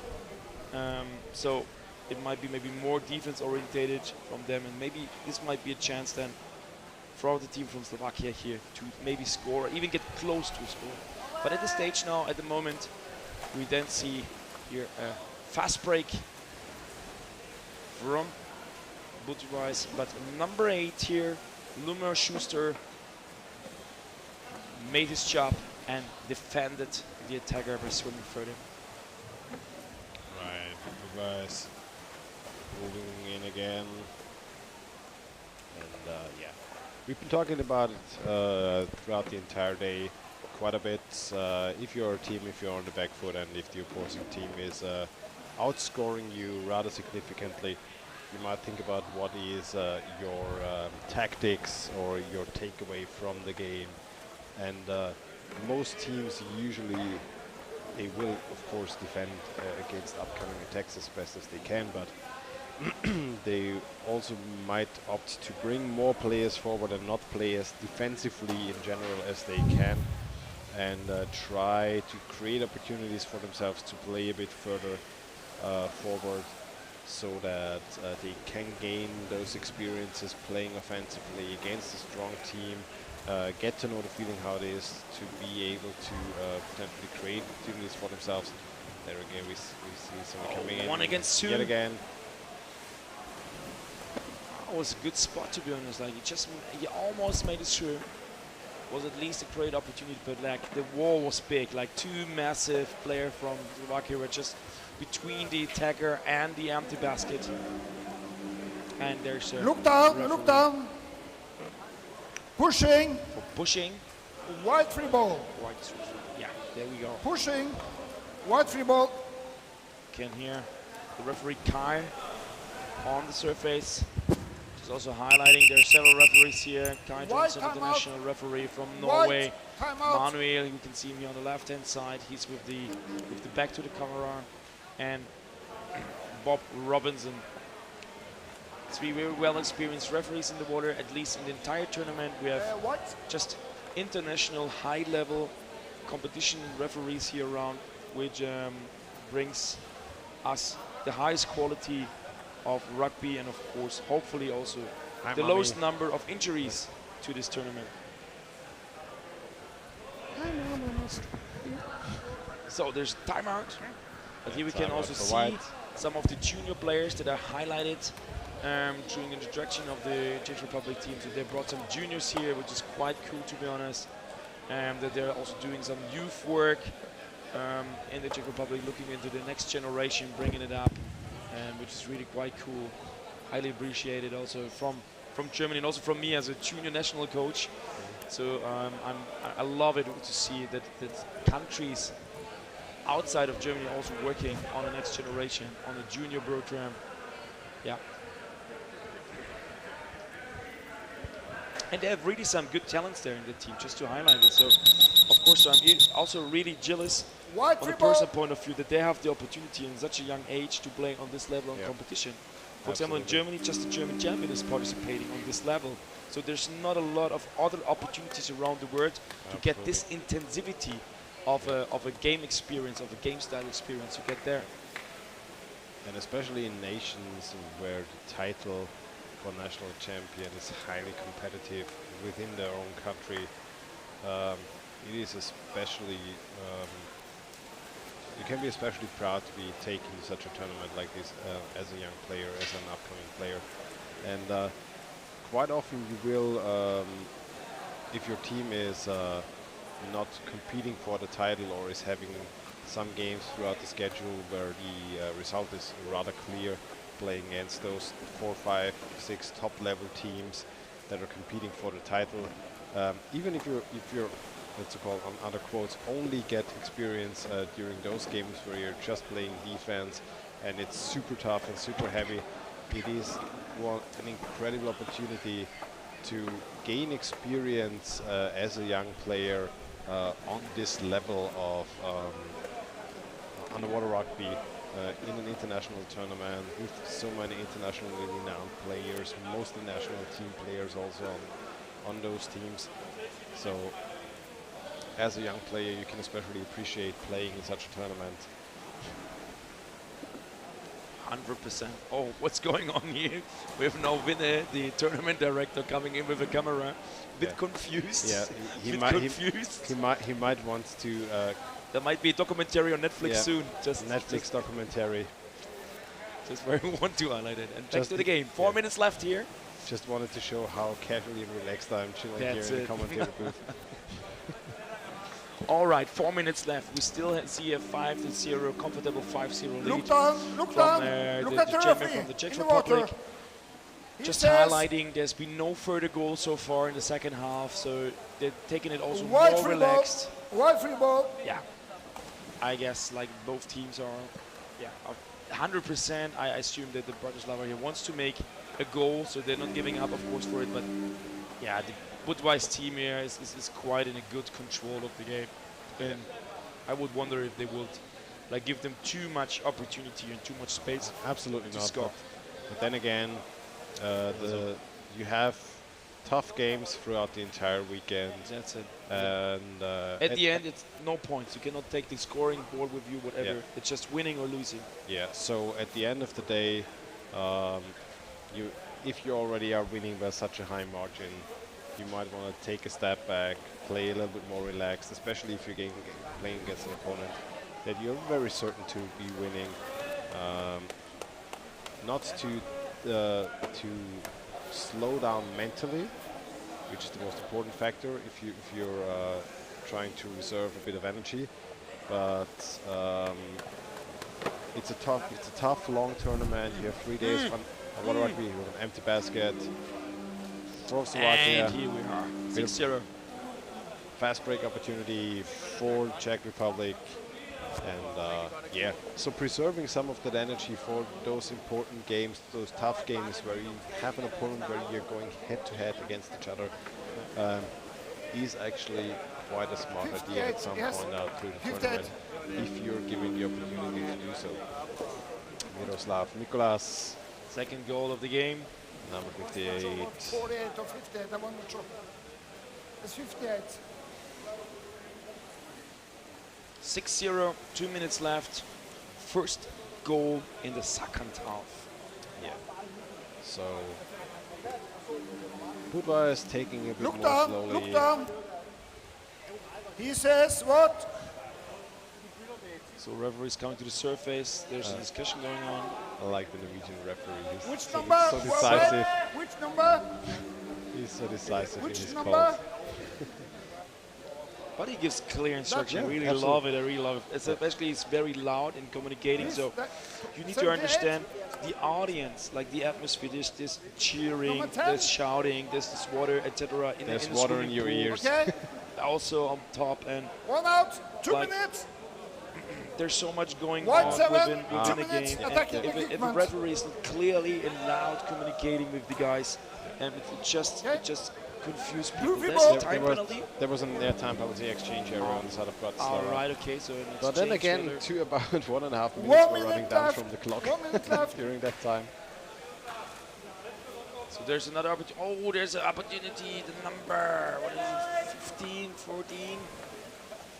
So it might be maybe more defense orientated from them, and maybe this might be a chance then for the team from Slovakia here to maybe score or even get close to a score. But at the stage now, at the moment, we then see here a fast break from Budweis, but number 8 here, Lumer Schuster, made his job and defended the attacker by swimming further. Right, Budweis moving in again. And yeah, we've been talking about it throughout the entire day quite a bit. If you're a team, if you're on the back foot, and if the opposing team is outscoring you rather significantly, you might think about what is your tactics or your takeaway from the game. And most teams usually, they will of course defend against upcoming attacks as best as they can, but they also might opt to bring more players forward and not play as defensively in general as they can, and try to create opportunities for themselves to play a bit further forward, so that they can gain those experiences playing offensively against a strong team, get to know the feeling how it is to be able to potentially create opportunities for themselves. There again we see someone coming in. One against two. Yet again. It was a good spot, to be honest. Like he almost made it through. Was at least a great opportunity, but like the wall was big. Like two massive players from Slovakia were just between the attacker and the empty basket. And there's a look down. Pushing. For pushing. Wide free ball. Wide free. Yeah, there we go. Pushing. Wide free ball. Can hear the referee Kai on the surface. He's also highlighting there are several referees here. Kai Johnson, international referee from Norway. Manuel, you can see him here on the left-hand side. He's with the back to the camera. And Bob Robinson. 3 very well-experienced referees in the water, at least in the entire tournament. We have just international high-level competition referees here around, which brings us the highest quality of rugby, and of course, hopefully also the lowest number of injuries to this tournament. So there's timeout, but here we can also see some of the junior players that are highlighted during the introduction of the Czech Republic team. So they brought some juniors here, which is quite cool, to be honest. That they're also doing some youth work in the Czech Republic, looking into the next generation, bringing it up, which is really quite cool. Highly appreciated also from Germany, and also from me as a junior national coach. So I love it to see that countries outside of Germany also working on the next generation, on the junior program. Yeah. And they have really some good talents there in the team, just to highlight it. So, of course, I'm also really jealous on a personal point of view that they have the opportunity in such a young age to play on this level of competition. For example, in Germany, just the German champion is participating on this level. So there's not a lot of other opportunities around the world to get this intensivity of a game experience, of a game style experience. You get there. And especially in nations where the title for national champion is highly competitive within their own country, it is especially, you can be especially proud to be taking such a tournament like this as a young player, as an upcoming player. And quite often you will, if your team is not competing for the title or is having some games throughout the schedule where the result is rather clear, playing against those 4, 5, 6 top level teams that are competing for the title. Even if you're let's call on other quotes, only get experience during those games where you're just playing defense and it's super tough and super heavy, it is an incredible opportunity to gain experience as a young player on this level of underwater rugby in an international tournament with so many internationally renowned players, mostly national team players also on those teams. So as a young player, you can especially appreciate playing in such a tournament. 100%. Oh, what's going on here? We have now Winne, the tournament director, coming in with a camera. A bit confused. Yeah, he might want to. There might be a documentary on Netflix soon. Just Netflix documentary. Just where we want to highlight it. And back to the game. 4 minutes left here. Just wanted to show how casually and relaxed I'm chilling here in the commentary booth. All right, 4 minutes left. We still see a 5-0, comfortable 5-0 lead. Look down, look down. Look at the champion referee from the Czech in the Republic. water. Just highlighting, there's been no further goals so far in the second half, so they're taking it also Wide more free relaxed. ball. Wide free ball. Yeah, I guess like both teams are, 100%. I assume that the Bratislava here wants to make a goal, so they're not giving up, of course, for it. But yeah, the Budweis team here is quite in a good control of the game, and I would wonder if they would like give them too much opportunity and too much space. Absolutely to not. score. But then again, you have tough games throughout the entire weekend. That's it. And at the end, it's no points. You cannot take the scoring board with you, whatever. Yeah. It's just winning or losing. Yeah. So at the end of the day, if you already are winning by such a high margin, you might want to take a step back, play a little bit more relaxed, especially if you're playing against an opponent that you're very certain to be winning. Not to slow down mentally, which is the most important factor if you're trying to reserve a bit of energy. But it's a tough long tournament. You have 3 days on Warrerrugby with an empty basket. And here we are, 6-0. Fast break opportunity for Czech Republic. And yeah, so preserving some of that energy for those important games, those tough games where you have an opponent where you're going head-to-head against each other, is actually quite a smart idea at some point out through the tournament, if you're given the opportunity to do so. Miroslav Mikolas. Second goal of the game. Number 58. 48 or 58, I want to check. It's 58. 6-0, 2 minutes left. First goal in the second half. Yeah. So Budweis is taking a bit Look more down, slowly. look down. He says what? So referees coming to the surface. There's a discussion going on. I like the Norwegian referee. Which so number? So decisive. Which number? He's so decisive in Which his number? calls. But he gives clear instruction. Yeah, I really absolutely. love it. I really love it. Especially it's very loud in communicating. So you need to understand the audience, like the atmosphere. There's this cheering, there's shouting, there's this water, etc. There's in water in your ears. Okay. Also on top, and One out, 2 minutes. there's so much going Wide on seven, within 2 the minutes, game. attacking If the equipment. referee is not clearly and loud communicating with the guys, and it just confuse people. There's time penalty. There was an time penalty exchange area on the side of Bratislava. All right, okay, so but then again, whether- to about 1.5 minutes 1 were minute running down left. from the clock 1 minute left. during that time. So there's another opportunity. Oh, there's an opportunity. The number, what is it? 15, 14,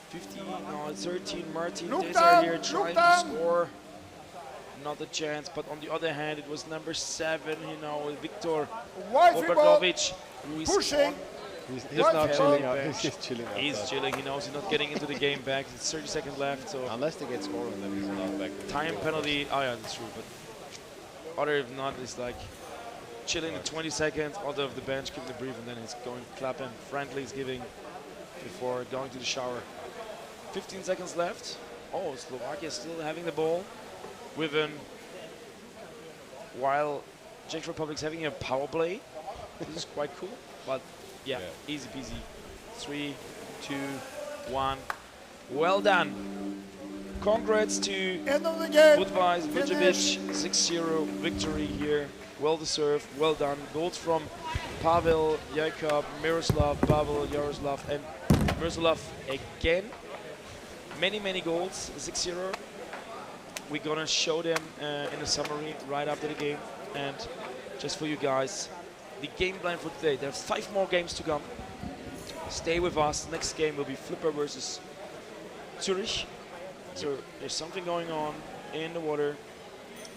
15, no, 13. Martin Look Deser down, here look trying to down. score. Not a chance, but on the other hand, it was number 7, Victor Wide free ball. Oberdovic, who is Pushing. on He's the not chilling out. bench. He's chilling outside. He's chilling. He knows he's not getting into the game back. It's 30 seconds left. So unless they get scoring, then he's allowed back. Time penalty. Oh yeah, that's true. But other if not, it's like chilling the 20 seconds. Other of the bench, keeping the brief, and then he's going clapping. Friendly is giving before going to the shower. 15 seconds left. Oh, Slovakia still having the ball with an while Czech Republic's having a power play. This is quite cool, but yeah, easy peasy. 3, 2, 1. Well done. Congrats to Budweis Vujovic. 6-0 victory here. Well deserved. Well done. Goals from Pavel, Jakob, Miroslav, Pavel, Yaroslav, and Miroslav again. Many goals. 6-0. We're gonna show them in a summary right after the game. And just for you guys, the game plan for today. There's 5 more games to come. Stay with us. Next game will be Flipper versus Zurich. So there's something going on in the water.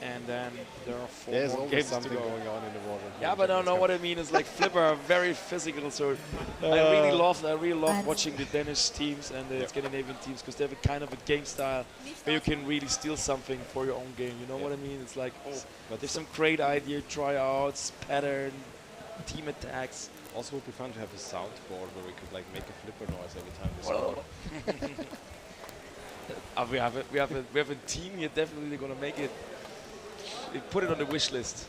And then there are 4 more games something to go. going on in the water. Yeah, but I don't know what it means. It's like Flipper are very physical, so I really love watching the Danish teams and the Scandinavian teams because they have a kind of a game style where you can really steal something for your own game. You know what I mean? It's like, there's some great idea, tryouts, pattern, team attacks. Also would be fun to have a soundboard where we could like make a flipper noise every time we score. We have a team here definitely gonna make it. Put it on the wish list.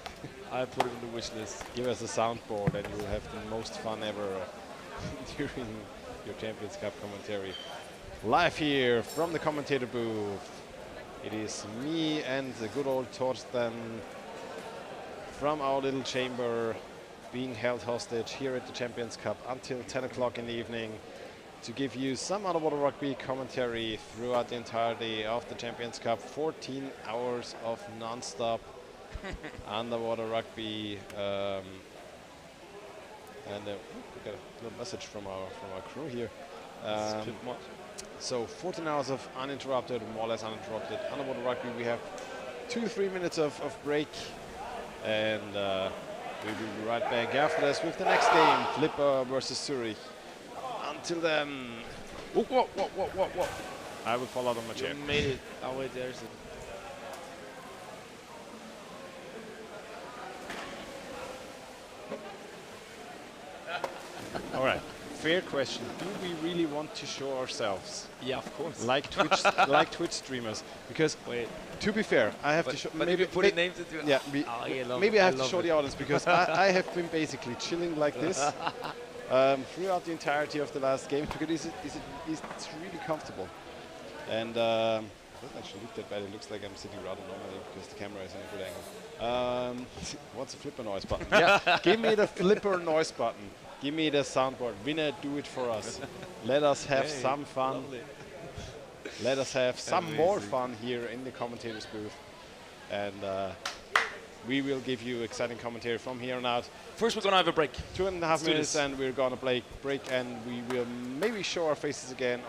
I put it on the wish list. Give us a soundboard and you'll have the most fun ever during your Champions Cup commentary. Live here from the commentator booth. It is me and the good old Torsten from our little chamber being held hostage here at the Champions Cup until 10 o'clock in the evening to give you some underwater rugby commentary throughout the entirety of the Champions Cup. 14 hours of non-stop underwater rugby. And we got a little message from our crew here. So 14 hours of uninterrupted, more or less uninterrupted underwater rugby. We have 2-3 minutes of break, and we will be right back after this with the next game, Flipper versus Zurich. Until then, whoa. I will fall out of my chair. You made it. Oh wait, there's it. All right. Fair question. Do we really want to show ourselves? Yeah, of course. Like Twitch streamers, because to be fair, I have to show. But maybe put names into it. Yeah. Maybe I have to show the audience because I have been basically chilling like this throughout the entirety of the last game because it's really comfortable. And it doesn't actually look that bad. It looks like I'm sitting rather normally because the camera is in a good angle. What's the flipper noise button? Yeah, give me the flipper noise button. Give me the soundboard. Winne, do it for us. Let us have some fun. Lovely. Let us have some more fun here in the commentators booth. And we will give you exciting commentary from here on out. First, we're going to have a break. 2.5 minutes, and we're going to break, and we will maybe show our faces again.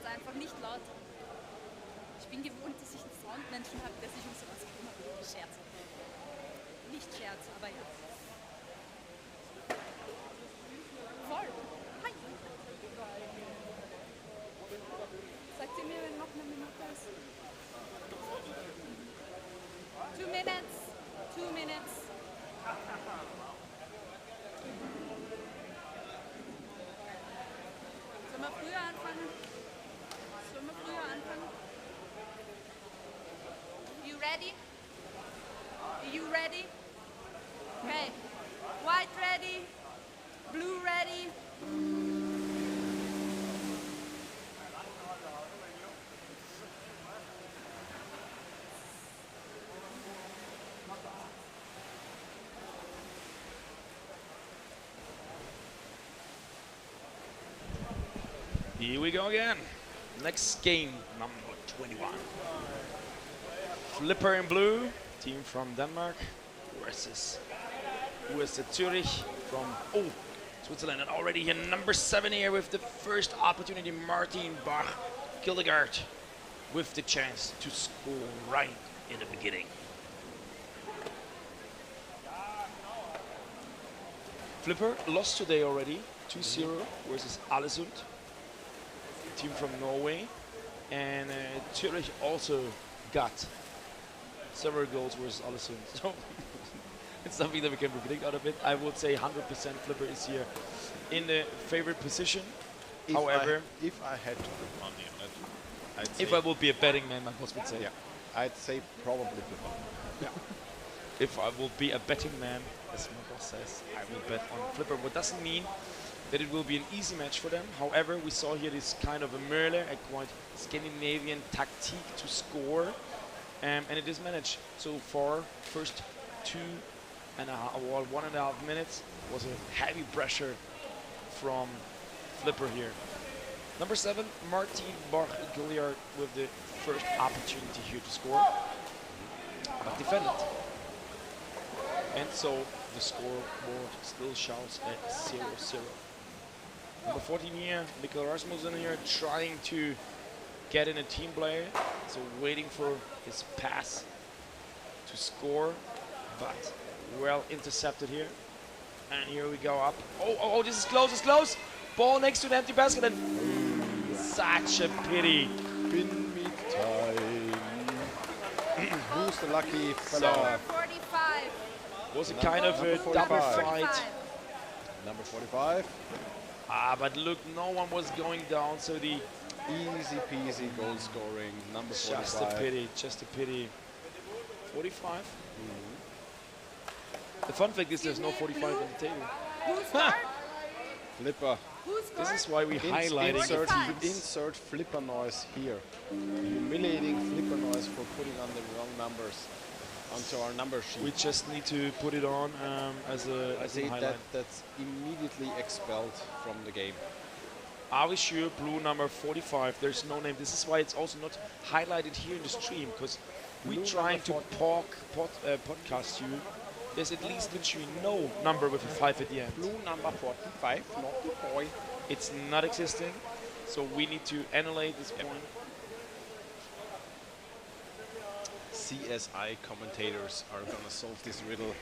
Einfach nicht laut. Ich bin gewohnt, dass ich einen Soundmenschen habe, der sich um sowas kümmert. Scherz. Nicht Scherz, aber ja. Voll. Hi. Sagt ihr mir, wenn noch eine Minute ist? 2 minutes. 2 minutes. Sollen wir früher anfangen? You ready? Are you ready? Okay. White ready? Blue ready? Here we go again. Next game, number 21. Flipper in blue, team from Denmark, versus Zürich from Switzerland. And already here, number 7 here with the first opportunity, Martin Bach Hildegard, with the chance to score right in the beginning. Flipper lost today already, 2-0 versus Alesund, team from Norway. And Zürich also got several goals versus Alesund. So it's something that we can predict out of it. I would say 100% Flipper is here in the favorite position. However, if I had to put money on it, I'd say if I would be a betting man, my boss would say. Yeah, I'd say probably Flipper. Yeah. If I will be a betting man, as my boss says, I will bet on Flipper. What doesn't mean that it will be an easy match for them. However, we saw here this kind of a Merle, a quite Scandinavian tactique to score, and it is managed so far. First 1.5 minutes was a heavy pressure from Flipper here. Number 7, Martin Bach Gilliard with the first opportunity here to score, but defended. And so the scoreboard still shouts at 0-0. Number 14 here, Mikkel Rasmussen here, trying to get in a team play, so waiting for his pass to score, but well intercepted here. And here we go up. Oh, this is close, it's close! Ball next to the empty basket, and such a pity. Bin mit time. Who's the lucky fella? Number 45. Was a kind of a double fight. Number 45. But look, no one was going down, so the easy peasy goal scoring. Number 45. Just a pity, just a pity. 45. The fun fact is there's no 45 on the table. Flipper. This is why we highlighting insert flipper noise here. Humiliating flipper noise for putting on the wrong numbers onto our number sheet. We just need to put it on as a highlight. That's immediately expelled from the game. Are we sure? Blue number 45. There's no name. This is why it's also not highlighted here in the stream, because we're trying to podcast you. There's at least literally no number with a 5 at the end. Blue number 45, not the boy. It's not existing, so we need to annihilate this point. CSI commentators are gonna solve this riddle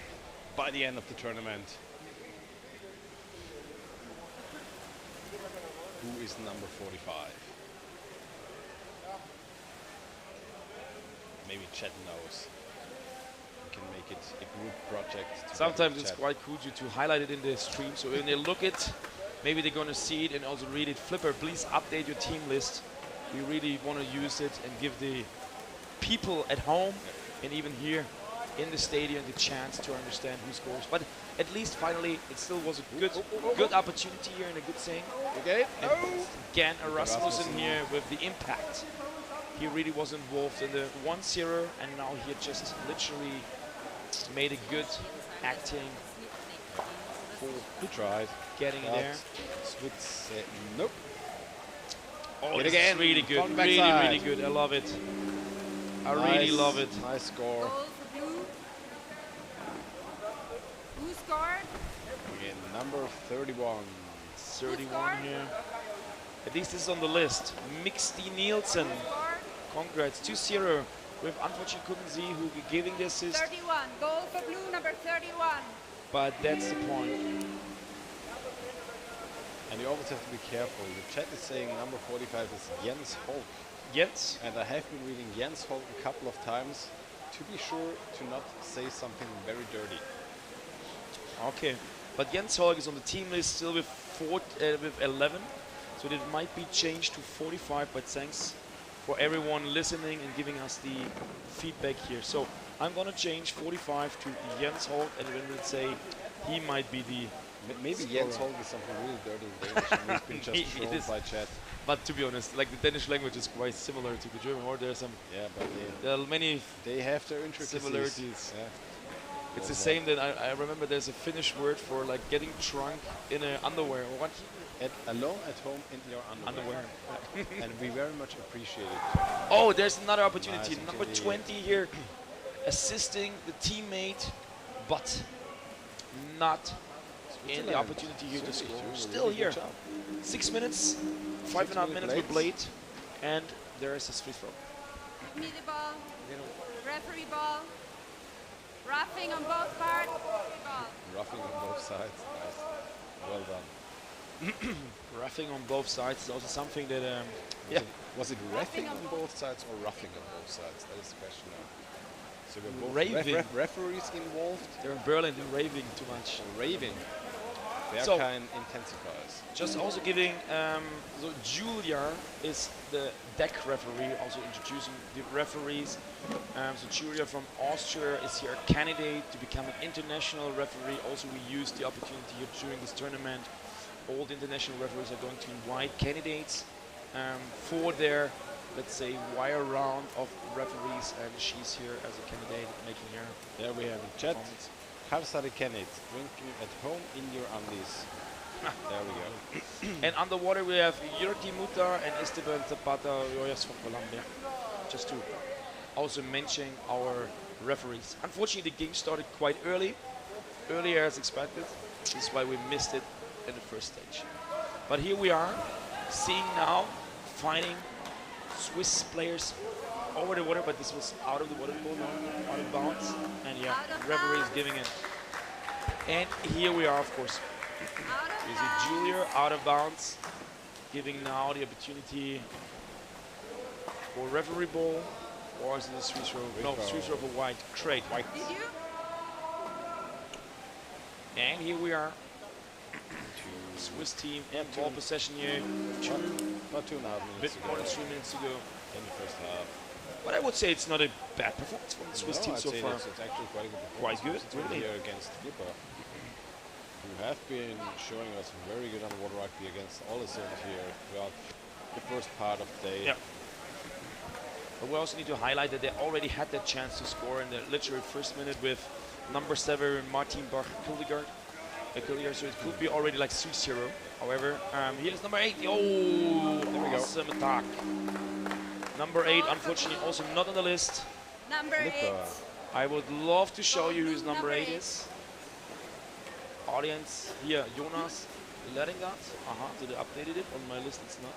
by the end of the tournament. Who is number 45? Maybe Chet knows. We can make it a group project. Sometimes it's quite cool to highlight it in the stream, so when they look it, maybe they're gonna see it and also read it. Flipper, please update your team list. We really want to use it and give the people at home and even here in the stadium the chance to understand who scores. But at least finally it still was a good opportunity here and a good thing. Okay. Again, Rasmussen here with the impact. He really was involved in the 1-0 and now he just literally made a good acting for getting there. Switz, nope. Oh, this is really good, really good. I love it. I really love it. Nice score. Who scored? Again, number 31. 31 here. At least this is on the list. Mixty Nielsen. Congrats. 2-0. With unfortunately couldn't see who giving the assist. 31. Goal for blue, number 31. But that's the point. And you always have to be careful. The chat is saying number 45 is Jens Holk. Jens? And I have been reading Jens Holk a couple of times to be sure to not say something very dirty. Okay. But Jens Holk is on the team list still with 11. So it might be changed to 45, but thanks for everyone listening and giving us the feedback here. So I'm going to change 45 to Jens Holk, and then we'll say he might be the maybe Jens Holk is something really dirty in Danish and we've been just trolled by chat. But to be honest, like the Danish language is quite similar to the German, or there are some but there are many they have their intricacies. similarities. Yeah. It's the same that I remember there's a Finnish word for like getting drunk in a underwear. What? Alone at home in your underwear. And we very much appreciate it. Oh, there's another opportunity. Nice Number 20 here, assisting the teammate, but not in the opportunity here to score. Still here. 6 minutes, 5.5 minutes with Blade, and there is his free throw. Give me the ball. Referee ball. Roughing on both parts. Ball. Roughing on both sides. Nice. Well done. Roughing on both sides is also something that was it reffing on both sides or roughing on both sides? That is the question now. So we're both referees involved. They're in Berlin, they're raving too much. Raving. So, Berghain intensifies. Just also giving, so Julia is the deck referee, also introducing the referees. So Julia from Austria is here a candidate to become an international referee. Also we use the opportunity here during this tournament. All the international referees are going to invite candidates for their, let's say, wire round of referees, and she's here as a candidate making her. There we have it. Chat. Karsari Kenneth, drinking at home in your undies. There we go. And underwater we have Yurki Mutar and Esteban Zapata Royas from Colombia. Just to also mention our referees. Unfortunately, the game started quite earlier as expected. This is why we missed it in the first stage. But here we are, seeing now, fighting Swiss players over the water, but this was out of the water pole now, out of bounds. And yeah, referee is giving it. And here we are, of course. You see Julia out of bounds, giving now the opportunity for referee ball, or is it a Swiss throw? No, Swiss throw for white. Trade. White. And here we are. Swiss team and ball possession here. About 2.5 minutes. Bit more than 3 minutes to go in the first half. But I would say it's not a bad performance from the Swiss team so far. It's actually quite a good Quite good, really. Here against Flipper, who have been showing us very good underwater rugby against all the teams here throughout the first part of the day. Yeah. But we also need to highlight that they already had that chance to score in the literally first minute with number 7 Martin Bach-Kuldigard. So it could be already like 3-0. However, here's number 8. Oh, there we go. Awesome attack. Number 8, unfortunately, also not on the list. Number 8. I would love to show you who's number 8 is. Audience here, Jonas Leringard. So they updated it. On my list, it's not.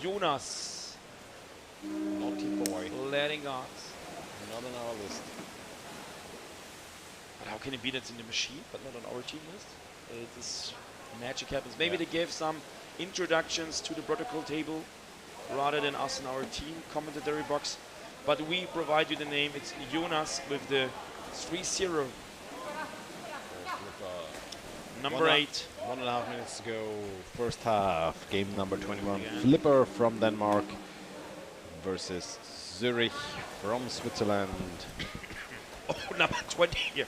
Jonas. Naughty boy. Leringard. Not on our list. But how can it be that's in the machine, but not on our team list? This magic happens. Maybe they gave some introductions to the protocol table rather than us in our team commentary box. But we provide you the name. It's Jonas with the 3-0. Number 8. 1.5 minutes to go. First half. Game number 21. Flipper from Denmark versus Zurich from Switzerland. Oh, number 20 here.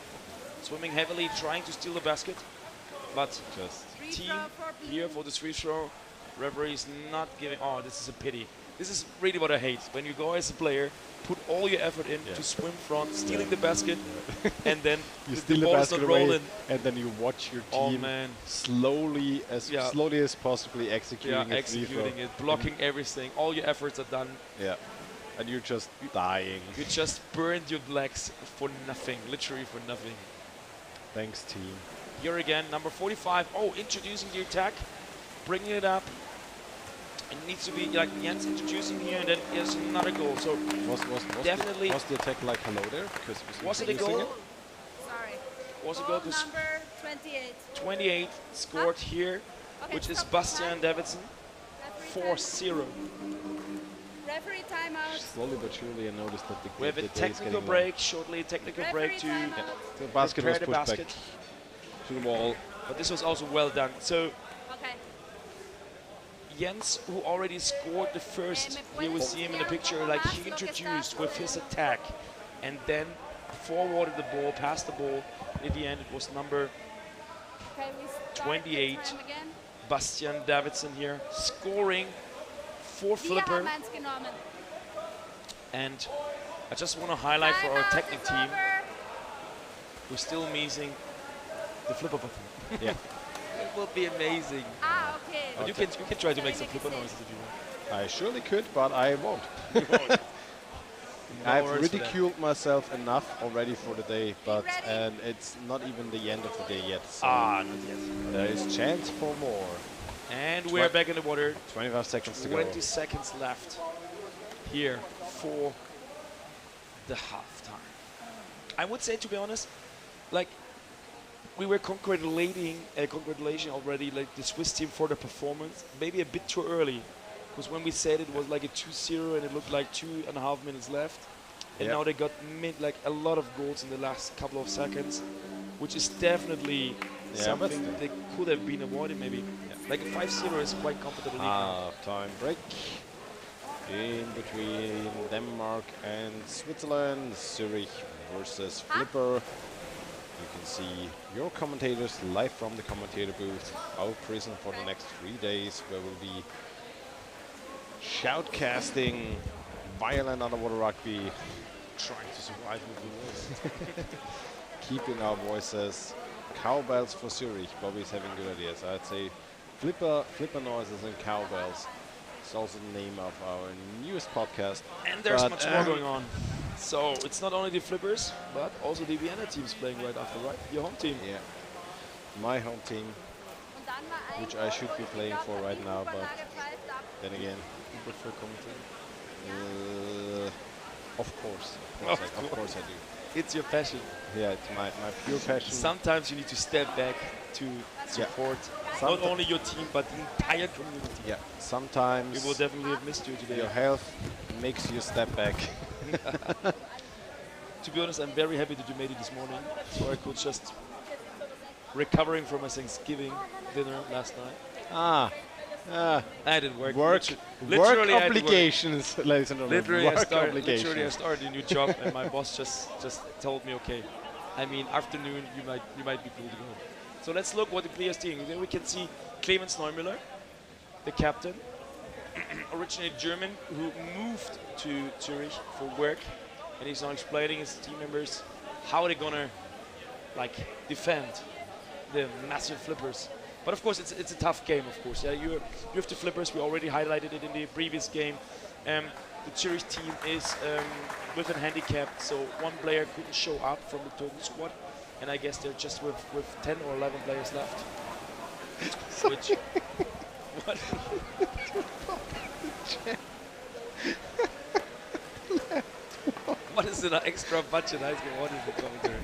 Swimming heavily, trying to steal the basket. But just team here for the free throw. Referee is not giving. Oh, this is a pity. This is really what I hate. When you go as a player, put all your effort in to swim front, stealing the basket, and then you steal the basket away, and then you watch your team slowly as possibly executing it, blocking everything. All your efforts are done. Yeah. And you're just dying. You just burned your legs for nothing, literally for nothing. Thanks, team. Here again, number 45. Oh, introducing the attack, bringing it up. It needs to be like Jens introducing here, and then there's another goal. So definitely. Was the attack like hello there? Because was it a goal? Sorry. Was it a goal? Number 28. 28 scored here, which is Bastian Davidson. 4-0. Referee timeout. Slowly but surely I noticed that we have a technical break, shortly a technical break to the basket was pushed back to the wall. But this was also well done. So Jens, who already scored the first, here we see him in the picture, like he introduced with his attack and then forwarded the ball, passed the ball. In the end, it was number 28, Bastian Davidson here, scoring for Flipper. And I just want to highlight for our technical team we're still missing the flipper button. Yeah. It will be amazing. Ah, okay. But you can try to make some flipper noises if you want. I surely could, but I won't. You won't. I've worries for that. ridiculed myself enough already for the day, but and it's not even the end of the day yet. So Not yet. there is chance for more. And we're back in the water. 25 seconds to go. 20 seconds left here for the halftime. I would say, to be honest, like we were congratulating already, like the Swiss team for the performance. Maybe a bit too early, because when we said it was like a 2-0 and it looked like 2.5 minutes left, and now they got like a lot of goals in the last couple of seconds, which is definitely something they could have been avoided maybe. Like a 5-0 is quite comfortable. Time break in between Denmark and Switzerland. Zurich versus Flipper. You can see your commentators live from the commentator booth, out prison for the next 3 days, where we'll be shoutcasting violent underwater rugby, trying to survive with the voice, keeping our voices. Cowbells for Zurich. Bobby's having good ideas. I'd say flipper noises and cowbells. It's also the name of our newest podcast. And there's much more going on. So it's not only the Flippers, but also the Vienna team's playing right after, right? Your home team. Yeah. My home team, which I should be playing for right now, but then again, you prefer commentating? Of course I do. It's your passion. Yeah, it's my pure passion. Sometimes you need to step back to support not only your team, but the entire community. Yeah, sometimes we will definitely have missed you today. Your health makes you step back. To be honest, I'm very happy that you made it this morning, so I could just recovering from my Thanksgiving dinner last night. I did work. Work obligations, ladies and gentlemen. Literally, I started a new job, and my boss just told me, okay, I mean, afternoon, you might be cool to go. So let's look what the players doing. Then we can see Clemens Neumüller, the captain, originally German, who moved to Zurich for work, and he's now explaining his team members how they're gonna like defend the massive flippers. But of course, it's a tough game. Of course, yeah. You have the Flippers. We already highlighted it in the previous game. The Zurich team is with a handicap, so one player couldn't show up from the total squad, and I guess they're just with 10 or 11 players left. Which what? What is an extra budget? What is the commentary?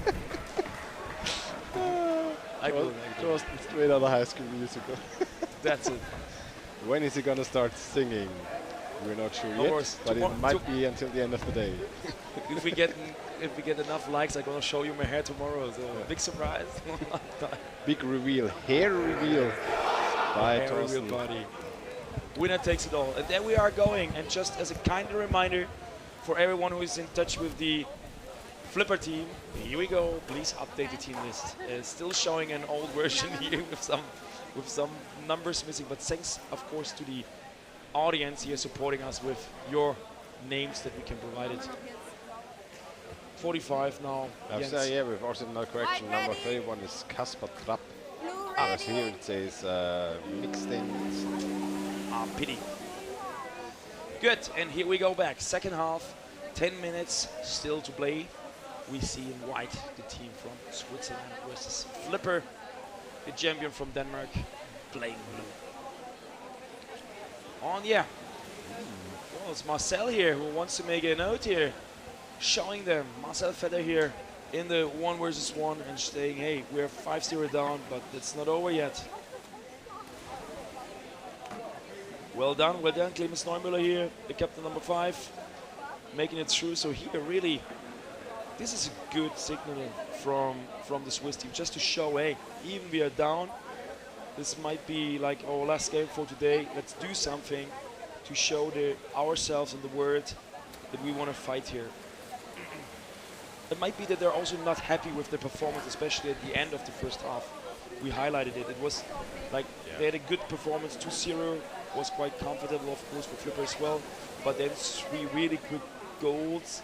Just straight out of High School Musical. That's it. When is he gonna start singing? We're not sure yet, but it might be until the end of the day. If we get enough likes, I'm gonna show you my hair tomorrow. So big surprise. Big reveal, hair reveal by hair reveal body. Winner takes it all, and there we are going. And just as a kind of reminder for everyone who is in touch with the Flipper team, here we go. Please update the team list. It's still showing an old version here with some numbers missing, but thanks of course to the audience here supporting us with your names that we can provide it. 45 now. Yeah, we've also another correction. Number 31 is Kasper Trapp. Whereas here it says mixed in. Pity. Good, and here we go back. Second half, 10 minutes still to play. We see in white the team from Switzerland versus Flipper, the champion from Denmark, playing blue. Well, it's Marcel here who wants to make a note here, showing them Marcel Vetter here in the 1 versus 1 and saying, hey, we're 5-0 down, but it's not over yet. Well done, Clemens Neumüller here, the captain number 5, making it through. So here really, this is a good signal from the Swiss team, just to show, hey, even we are down, this might be like our last game for today. Let's do something to show ourselves and the world that we want to fight here. It might be that they're also not happy with their performance, especially at the end of the first half. We highlighted it. It was like they had a good performance. 2-0 was quite comfortable, of course, for Flipper as well. But then 3 really good goals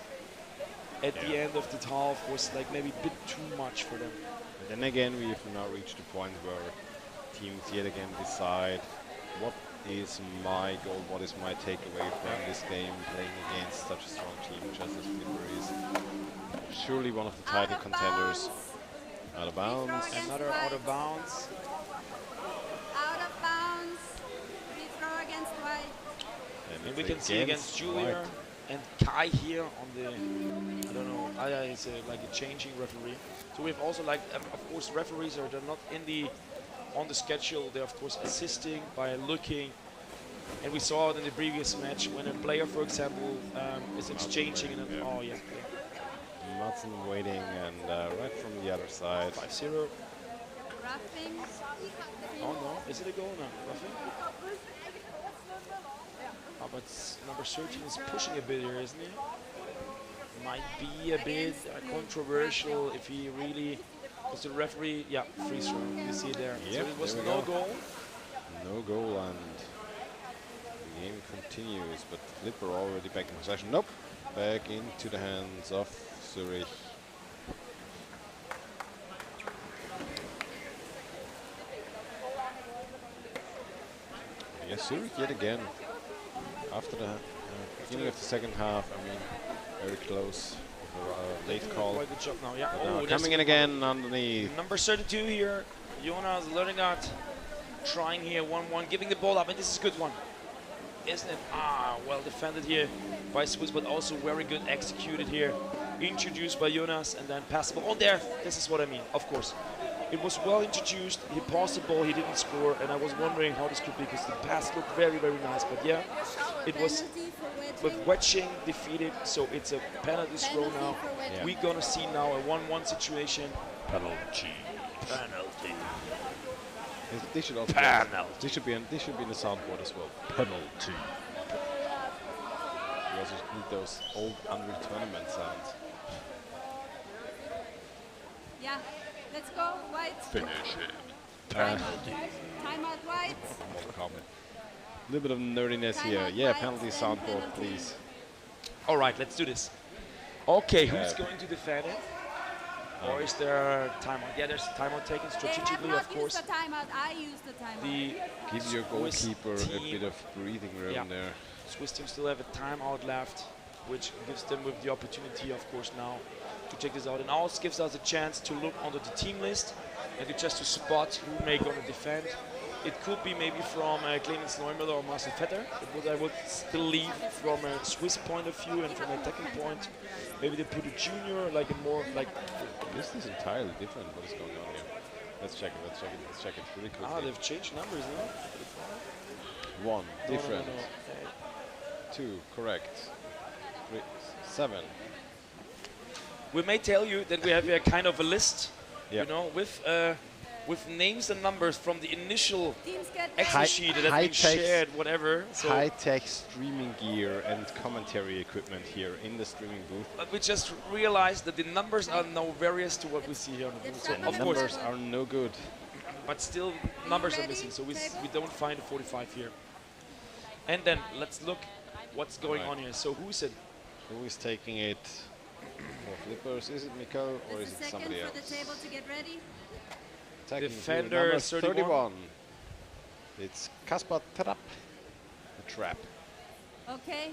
at the end of the half was like maybe a bit too much for them. But then again, we've now reached the point where teams yet again decide what is my goal, what is my takeaway from this game, playing against such a strong team just as Flipper is. Surely one of the title contenders. Out of bounds. Another out of bounds. Out of bounds. Free throw against white. And we can see against Julia and Kai here on the, I don't know, it's like a changing referee. So we have also like, of course, referees they're not on the schedule. They're of course assisting by looking. And we saw it in the previous match when a player, for example, is exchanging and then, oh yeah. Madsen waiting and right from the other side. 5-0. Roughing. Oh no, is it a goal now? Roughing? Oh, but number 13 is pushing a bit here, isn't he? Might be a bit controversial if he really, because the referee, yeah, free throw, you see it there. Yep, so it was there no goal. No goal, and the game continues, but Flipper already back in possession. Nope, back into the hands of Zurich. Yes, Zurich yet again. After the beginning of the second half, I mean, very close. Late call. Quite good job now, yeah. Oh, coming in again underneath. Number 32 here, Jonas Lördingart trying here 1-1, giving the ball up, and this is a good one. Isn't it? Ah, well defended here by Swiss, but also very good executed here. Introduced by Jonas and then passed the ball. Oh, there, this is what I mean, of course. It was well introduced, he passed the ball, he didn't score, and I was wondering how this could be because the pass looked very, very nice. But yeah, it was with wedging defeated, so it's a penalty throw now. Yeah. We're gonna see now a 1-1 situation. Penalty. Penalty. They should also penalty. This should be in the soundboard as well. Penalty. You also need those old Unreal Tournament sounds. Yeah, let's go, white. Finish it. Penalty. Timeout, white. A little bit of nerdiness here. Yeah, penalty soundboard, please. All right, let's do this. Okay, who's going to defend it? Or is there timeout? Yeah, there's timeout taken strategically, of course. Used the timeout. I used the timeout. Give your goalkeeper a bit of breathing room there. Swiss team still have a timeout left, which gives them with the opportunity, of course, now to check this out. And also gives us a chance to look onto the team list and to spot who may going to defend. It could be maybe from Clemens Neumüller or Marcel Vetter, but I would still leave from a Swiss point of view and from a attacking point. Maybe they put a junior, like a more like. This is entirely different. What is going on here? Let's check it. Let's check it really quickly. Ah, they've changed numbers, no? 1 different. No. 2 correct. 3 7. We may tell you that we have a kind of a list, yep. you know, with names and numbers from the initial Excel sheet that has been shared, whatever. So high-tech streaming gear and commentary equipment here in the streaming booth. But we just realized that the numbers are now various to what we see here on the booth. So of course, numbers are no good. But still, numbers are missing, so we don't find a 45 here. And then let's look what's going on here. So who is it? Who is taking it for Flippers? Is it Mikko or is it somebody else? For the table to get ready. Defender number 31. It's Kaspar Trapp. The Trap. Okay.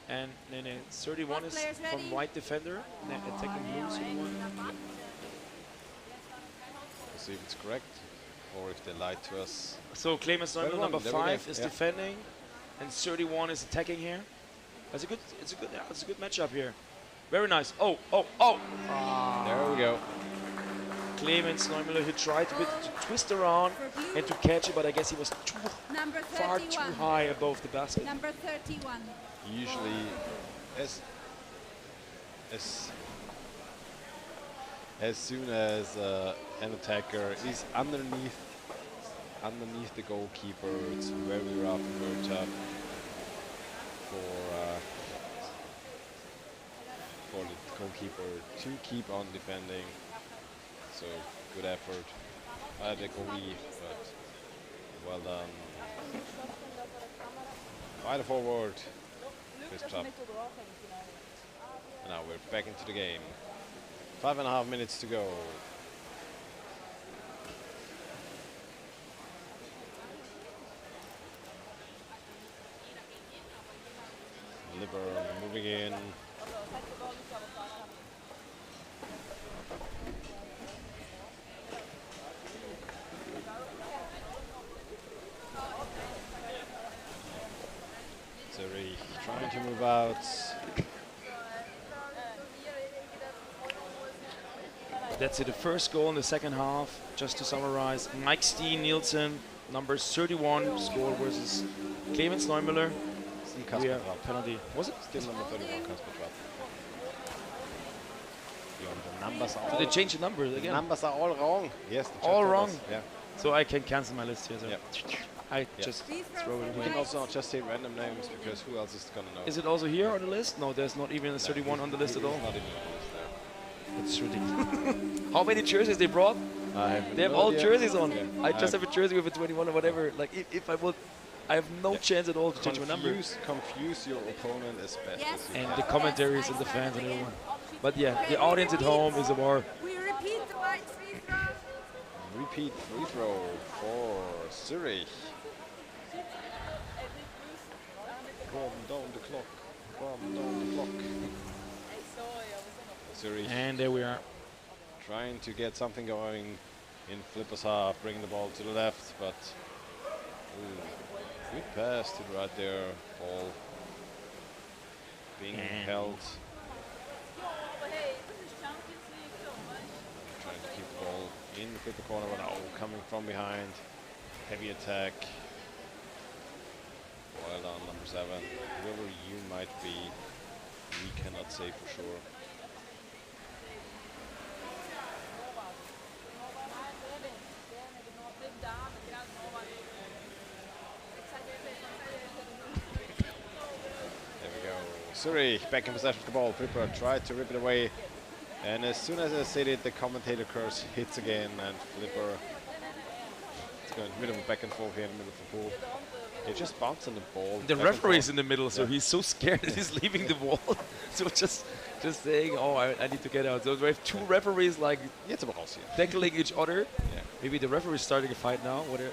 And then 31 is from white defender. Attacking blue. 31. Let's see if it's correct or if they lied to us. So Clemens Neumüller, number 5, is defending, and 31 is attacking here. It's a good matchup here. Very nice. Oh. There we go. Clemens Neumüller, he tried to twist around and to catch it, but I guess he was far too high above the basket. Number 31. Usually, as soon as an attacker is underneath the goalkeeper, it's very rough and very tough for the goalkeeper to keep on defending. So good effort by the goalie, but well done by the forward. Chris Trapp. And now we're back into the game. 5.5 minutes to go. Liver moving in. Zurich trying to move out. That's it, the first goal in the second half. Just to summarize, Mike Steen Nielsen, number 31, score versus Clemens Neumüller. We have penalty. Was it? Still number 31, Kasper Schwab. The numbers are Did they change the numbers again? The numbers are all wrong. Yes, the all wrong. Yeah. So I can cancel my list here. So I just throw it You away. can also not just say random names because who else is gonna know? Is it also here on the list? No, there's not even a 31 on the list at all. Not even on the list there. It's ridiculous. How many jerseys they brought? They have no all idea. jerseys on. Yeah. I just have a jersey with a 21 or whatever. Like if I would, I have no chance at all to change my number. Confuse your opponent as best as you And can. the commentaries and the fans and everyone. But yeah, the audience at home is a war. We repeat the right free throw. Repeat free throw for Zurich. Calm down the clock. Calm down the clock. Zurich. And there we are. Trying to get something going in Flipper's half, bring the ball to the left, but good pass to the right there. Ball being held. Trying to keep the ball in the Flipper corner, but now coming from behind. Heavy attack. Well done, number 7. Whoever you might be, we cannot say for sure. Zurich back in possession of the ball. Flipper tried to rip it away, and as soon as I said it, the commentator curse hits again, and Flipper is going in the middle of a back and forth here in the middle of the pool. They just bounce on the ball. The referee is in the middle, so he's so scared that he's leaving the wall. So just saying, oh, I need to get out. So we have two referees like tackling each other. Yeah. Maybe the referee is starting a fight now. Whatever.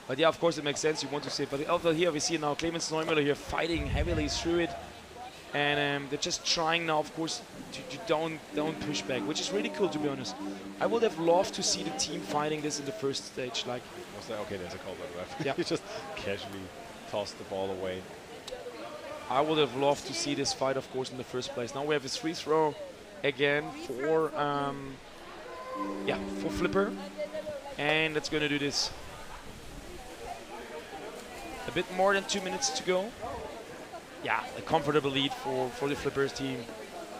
But yeah, of course it makes sense. You want to say, but also here we see now Clemens Neumüller here fighting heavily through it, and they're just trying now, of course, to don't push back, which is really cool, to be honest. I would have loved to see the team fighting this in the first stage. Like, was that okay? There's a call by the referee. Yeah. He just casually tossed the ball away. I would have loved to see this fight, of course, in the first place. Now we have a free throw again for Flipper, and that's going to do this. A bit more than 2 minutes to go. Yeah, a comfortable lead for the Flippers team.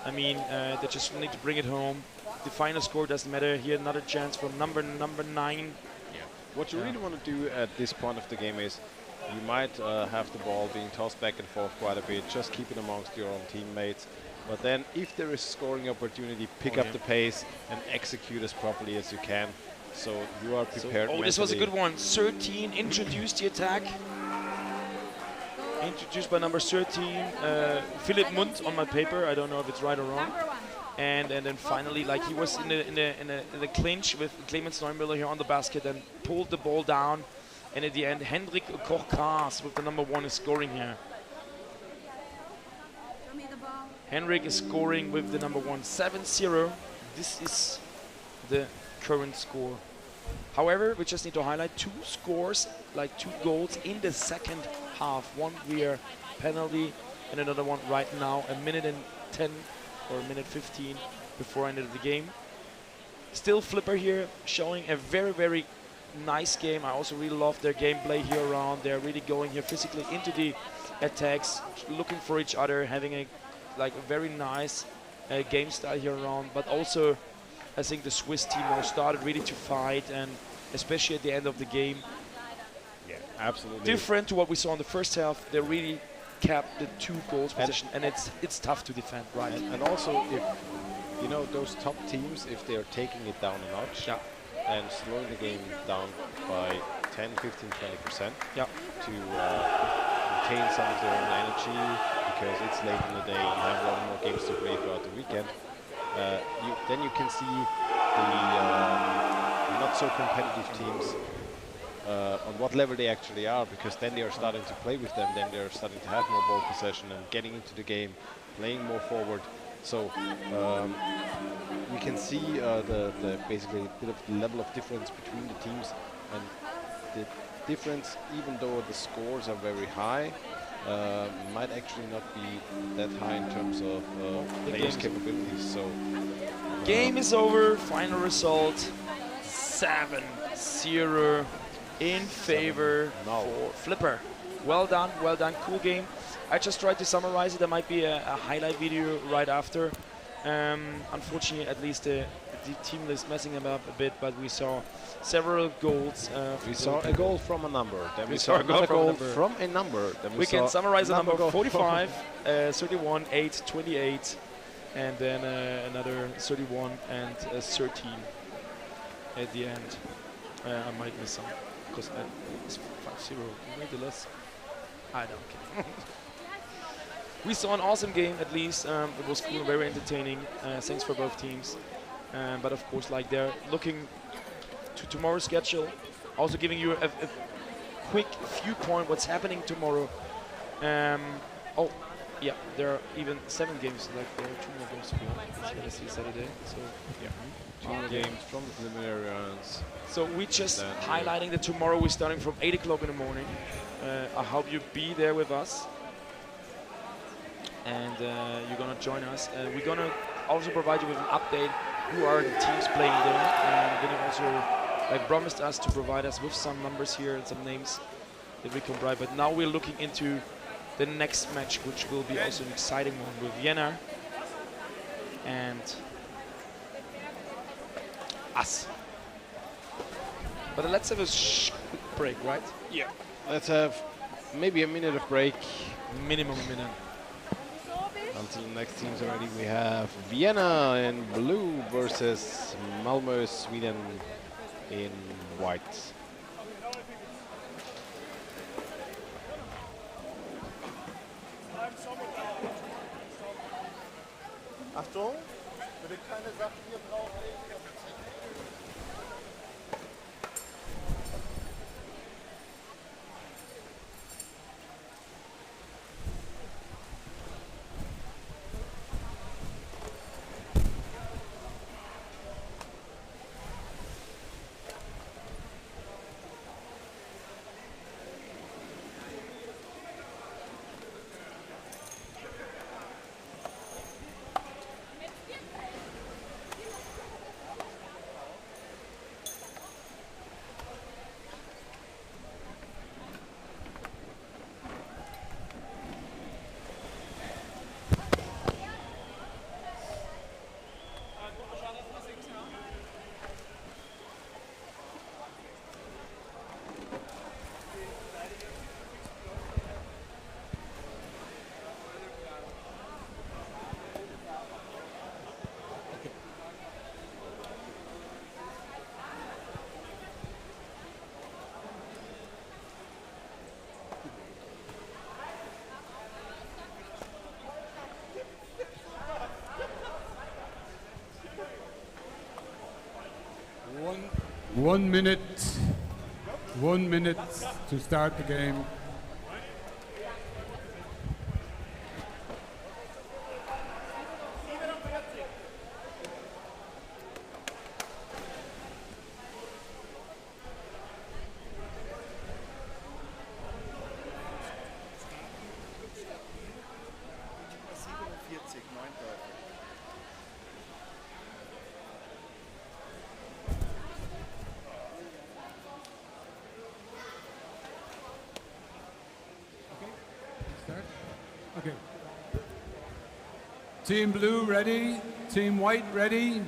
I mean, they just need to bring it home. The final score doesn't matter. Here, another chance from number 9. Yeah. What you really want to do at this point of the game is, you might have the ball being tossed back and forth quite a bit. Just keep it amongst your own teammates. But then, if there is scoring opportunity, pick up the pace and execute as properly as you can. So you are prepared. Oh, this was a good one. 13 introduced the attack. Introduced by number 13, Philipp Mund on my paper. I don't know if it's right or wrong. And then finally, like, he was in the clinch with Clemens Neumüller here on the basket and pulled the ball down. And at the end, Hendrik Koch-Kaas with the number 1 is scoring here. Henrik is scoring with the number 1, 7-0. This is the current score. However, we just need to highlight 2 scores, like 2 goals in the second half. One via penalty and another one right now, a minute and 10 or a minute 15 before end of the game. Still Flipper here showing a very, very nice game. I also really love their gameplay here around. They're really going here physically into the attacks, looking for each other, having a very nice game style here around. But also, I think the Swiss team now started really to fight, and especially at the end of the game. Yeah, absolutely. Different to what we saw in the first half. They really kept the 2 goals position, and it's tough to defend, right? And also, if you know those top teams, if they are taking it down a notch and slowing the game down by 10, 15, 20%, to retain some of their own energy, because it's late in the day, you have a lot more games to play throughout the weekend. Then you can see the not so competitive teams on what level they actually are, because then they are starting to play with them, then they're starting to have more ball possession and getting into the game, playing more forward. So we can see the basically a bit of the level of difference between the teams, and the difference, even though the scores are very high, might actually not be that high in terms of players' capabilities. So game is over. Final result 7-0 in favor for Flipper. Well done, cool game. I just tried to summarize it. There might be a highlight video right after. Unfortunately, at least the team is messing them up a bit, but we saw several goals. We saw a goal from a number. Then we saw another goal from a number. Then we can summarize the number goal 45, 31, 8, 28, and then another 31 and 13 at the end. I might miss some because it's 5-0. Maybe less. I don't care. We saw an awesome game, at least. It was cool, very entertaining. Thanks for both teams. But of course, like, they're looking to tomorrow's schedule. Also giving you a quick viewpoint what's happening tomorrow. Oh, yeah, there are even 7 games. Like, there are 2 more games to go. It's Saturday, so yeah. 2 more games from the preliminary rounds. So we just highlighting that tomorrow we're starting from 8 o'clock in the morning. I hope you be there with us. And you're gonna join us. We're gonna also provide you with an update who are the teams playing there. And then also promised us to provide us with some numbers here and some names that we can provide. But now we're looking into the next match, which will be also an exciting one with Vienna and us. But let's have a quick break, right? Yeah. Let's have maybe a minute of break. Minimum a minute. Until the next teams are ready, we have Vienna in blue versus Malmö, Sweden in white. Achtung, bitte keine Sachen hier drauflegen. One minute to start the game. Okay. Team blue ready. Team white ready.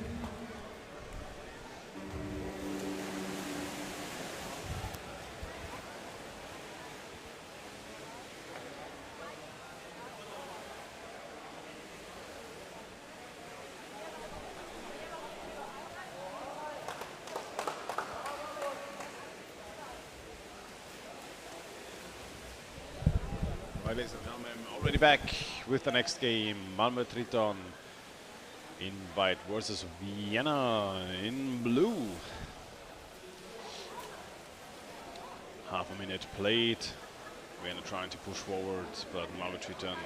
Right, ladies and gentlemen, already back with the next game. Malmö Triton in white versus Vienna in blue. Half a minute played. Vienna trying to push forward, but Malmö Triton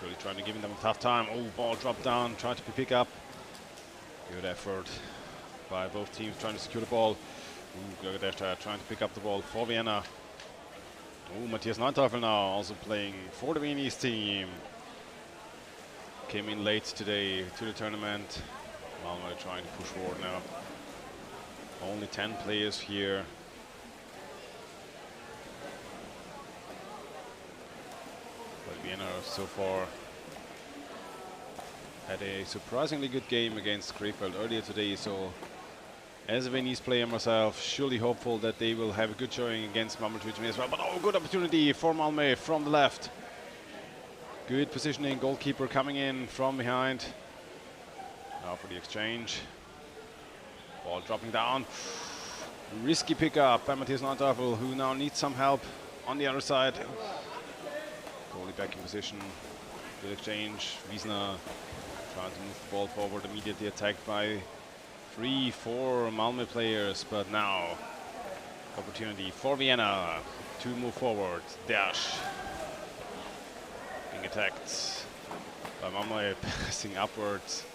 surely trying to give them a tough time. Oh, ball dropped down, trying to be pick up. Good effort by both teams trying to secure the ball. Gameday trying to pick up the ball for Vienna. Oh, Matthias Neunteufel now also playing for the Viennese team. Came in late today to the tournament. Malmö trying to push forward now. Only 10 players here. But Vienna so far had a surprisingly good game against Krefeld earlier today, so as a Viennese player myself, surely hopeful that they will have a good showing against Malmö Triton as well. But oh, good opportunity for Malmö from the left. Good positioning, goalkeeper coming in from behind. Now for the exchange. Ball dropping down. Risky pickup by Matthias Neunteufel, who now needs some help on the other side. Goalie back in position. Good exchange. Wiesner trying to move the ball forward, immediately attacked by 3-4 Malmö players, but now opportunity for Vienna to move forward. Dash being attacked by Malmö, passing upwards.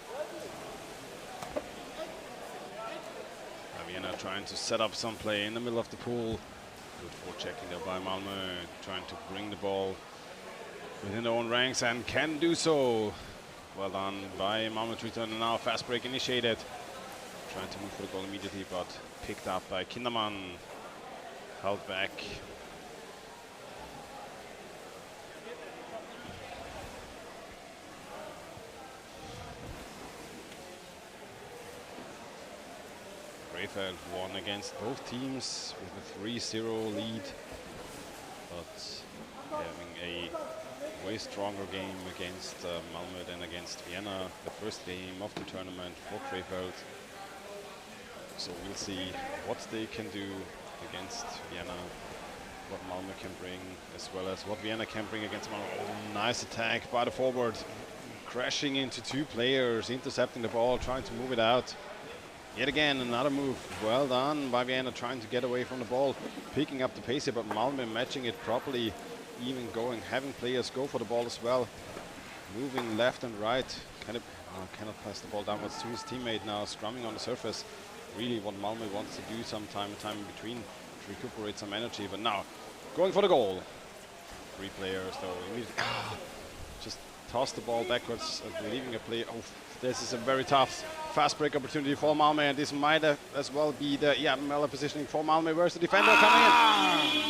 Vienna trying to set up some play in the middle of the pool. Good forechecking there by Malmö, trying to bring the ball within their own ranks and can do so. Well done by Malmö Triton. Now fast break initiated. Trying to move for the goal immediately, but picked up by Kindermann. Held back. Krefeld won against both teams with a 3-0 lead, but having a way stronger game against Malmö than against Vienna. The first game of the tournament for Krefeld. So we'll see what they can do against Vienna, what Malmö can bring, as well as what Vienna can bring against Malmö. Oh, nice attack by the forward, crashing into two players, intercepting the ball, trying to move it out. Yet again, another move. Well done by Vienna, trying to get away from the ball, picking up the pace here, but Malmö matching it properly, even going, having players go for the ball as well, moving left and right. Cannot pass the ball downwards to his teammate now, scrumming on the surface. Really what Malmö wants to do some time in between to recuperate some energy, but now going for the goal. Three players though, immediately just toss the ball backwards, leaving a play. Oh, this is a very tough fast break opportunity for Malmö, and this might as well be the Möller positioning for Malmö. Where's the defender coming in?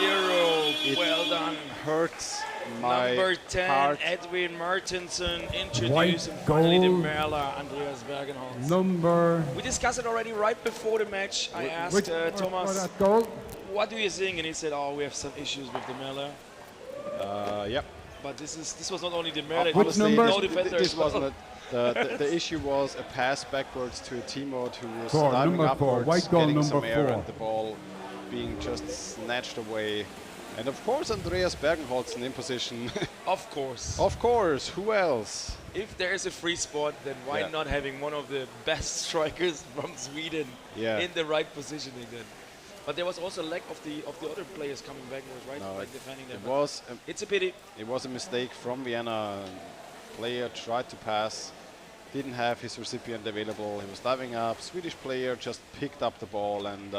Zero. Well done. Hurts my Number 10, heart. Edwin Mertensen introducing finally the Merler, Andreas Bergenholz. We discussed it already right before the match. I asked Thomas, what do you think? And he said, oh, we have some issues with the Merler. Yep. But this was not only the Merler, it Which was number? no defender. This wasn't the issue was a pass backwards to a teammate who was diving upwards, getting some air, and the ball being just snatched away. And of course, Andreas Bergenholzen in position. Of course. Of course. Who else? If there is a free spot, then why not having one of the best strikers from Sweden in the right positioning then? But there was also a lack of the other players coming back, right? No, like defending them. It's a pity. It was a mistake from Vienna. Player tried to pass, didn't have his recipient available. He was diving up. Swedish player just picked up the ball and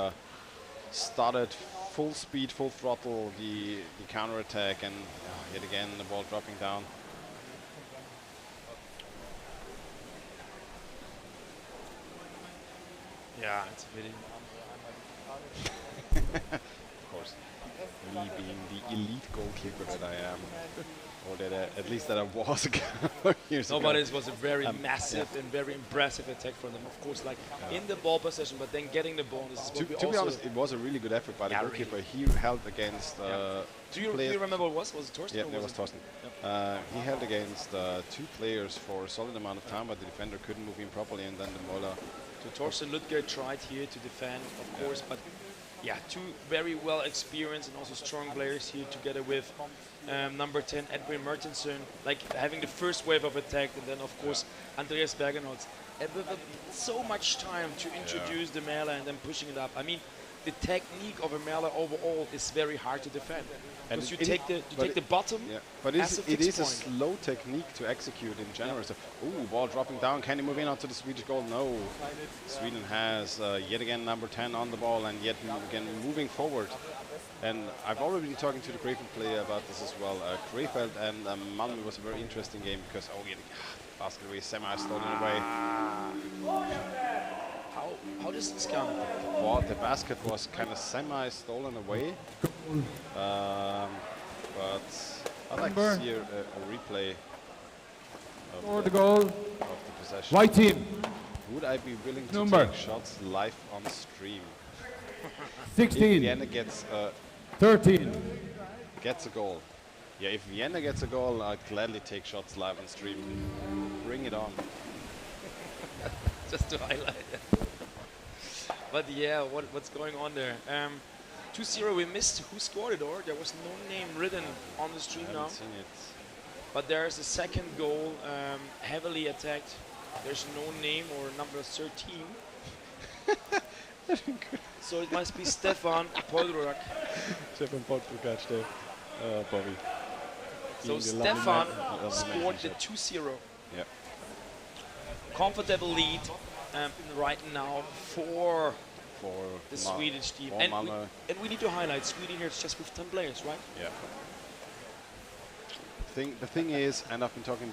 started full speed, full throttle the counter attack, and yet again the ball dropping down. Yeah, it's a pity. Of course, me being the elite goalkeeper that I am, or that at least that I was a couple of years ago. But it was a very massive and very impressive attack from them. Of course, like in the ball possession, but then getting the ball. This is what to be honest, it was a really good effort by the goalkeeper. Really. He held against. Do you remember what was it? Torsten? Yeah, it was Torsten. Yep. He held against two players for a solid amount of time, but the defender couldn't move in properly, and then the Möller So Torsten Lüdger tried here to defend, of course, but yeah, two very well experienced and also strong players here together with number 10 Edwin Mertensen, like having the first wave of attack, and then of course Andreas Bergenholz. And with so much time to introduce the Merle and then pushing it up. I mean, the technique of a Merle overall is very hard to defend. Because you take the bottom. Yeah. But it is a slow technique to execute in general. Yeah. So, ooh, ball dropping down. Can he move in onto the Swedish goal? No. Sweden has yet again number 10 on the ball and yet again moving forward. And I've already been talking to the Krefeld player about this as well. Krefeld and Malmö was a very interesting game because basket away, semi-stolen away. How does this come? Well, the basket was kind of semi-stolen away. But I'd like to see a replay of the goal. Of the possession. White team. Would I be willing to take shots live on stream? 16. If Vienna gets 13. Gets a goal. Yeah, if Vienna gets a goal, I'd gladly take shots live on stream. Bring it on. Just to highlight it. But yeah, what's going on there? 2-0, we missed who scored it, or there was no name written on the stream now. Seen it. But there's a second goal, heavily attacked. There's no name or number 13. So it must be Stefan Podrurak. Stefan Podrurak, Bobby. So Stefan scored the 2-0. Yeah. Comfortable lead right now for the Swedish team. And we need to highlight Sweden here, it's just with 10 players, right? Yeah. The thing is, and I've been talking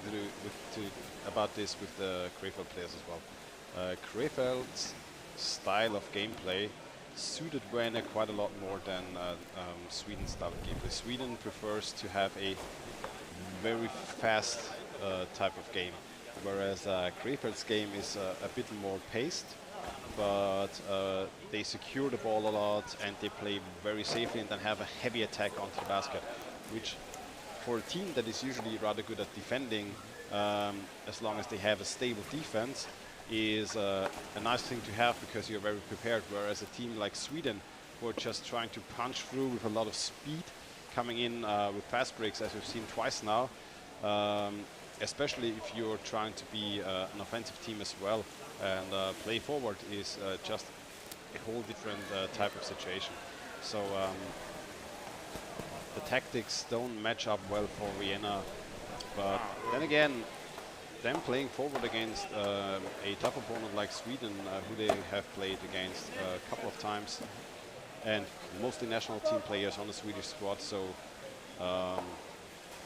about this with the Krefeld players as well. Krefeld's style of gameplay suited Werner quite a lot more than Sweden's style of gameplay. Sweden prefers to have a very fast type of game, whereas Krefeld's game is a bit more paced, but they secure the ball a lot and they play very safely and then have a heavy attack onto the basket, which for a team that is usually rather good at defending, as long as they have a stable defense, is a nice thing to have because you're very prepared, whereas a team like Sweden, who are just trying to punch through with a lot of speed, coming in with fast breaks, as we've seen twice now, especially if you're trying to be an offensive team as well, and play forward is just a whole different type of situation. So the tactics don't match up well for Vienna, but then again, them playing forward against a tough opponent like Sweden, who they have played against a couple of times, and mostly national team players on the Swedish squad, so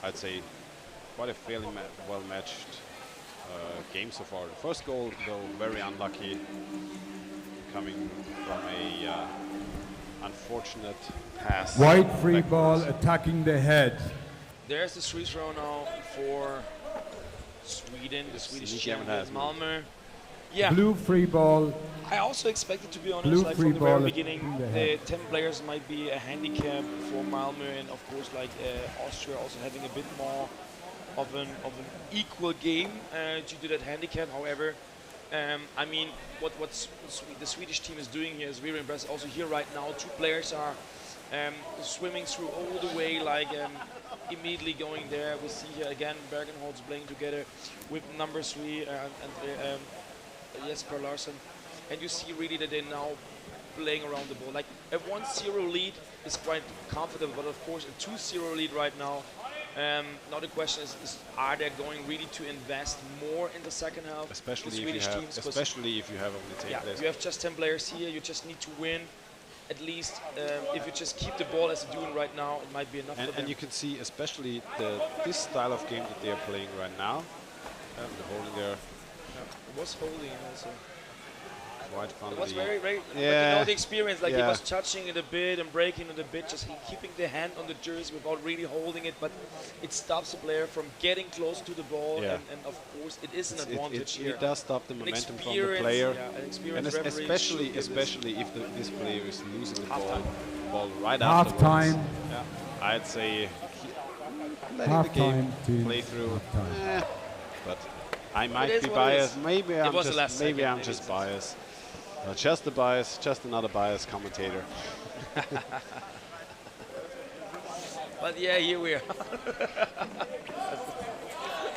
I'd say quite a fairly well-matched game so far. The first goal, though, very unlucky, coming from a unfortunate pass. White free ball attacking the head. There's the free throw now for Sweden, the Swedish champions, Malmö. Yeah. Blue free ball. I also expected, to be honest, like from the very beginning, the 10 players might be a handicap for Malmö, and of course, like Austria also having a bit more of an equal game due to that handicap. However, I mean, what the Swedish team is doing here is really impressive. Also here right now, 2 players are swimming through all the way, like immediately going there. We see here again Bergenholz playing together with number 3 and Jesper Larsson, and you see really that they're now playing around the ball. Like a 1-0 lead is quite comfortable, but of course a 2-0 lead right now. Now the question is are they going really to invest more in the second half? Especially if you have only 10 players. You have just 10 players here. You just need to win. At least if you just keep the ball as you're doing right now, it might be enough for them. And you can see especially this style of game that they are playing right now. The holding there. It was holding also. Quite fun. It was very, but you know the experience, like he was touching it a bit and breaking it a bit, just keeping the hand on the jersey without really holding it, but it stops the player from getting close to the ball, and of course it is an advantage here. It does stop the momentum from the player, and especially if this player is losing the ball right after. Half time. I'd say letting the game play through. But I might be biased. Maybe I'm just biased. Just a bias, just another biased commentator. But yeah, here we are.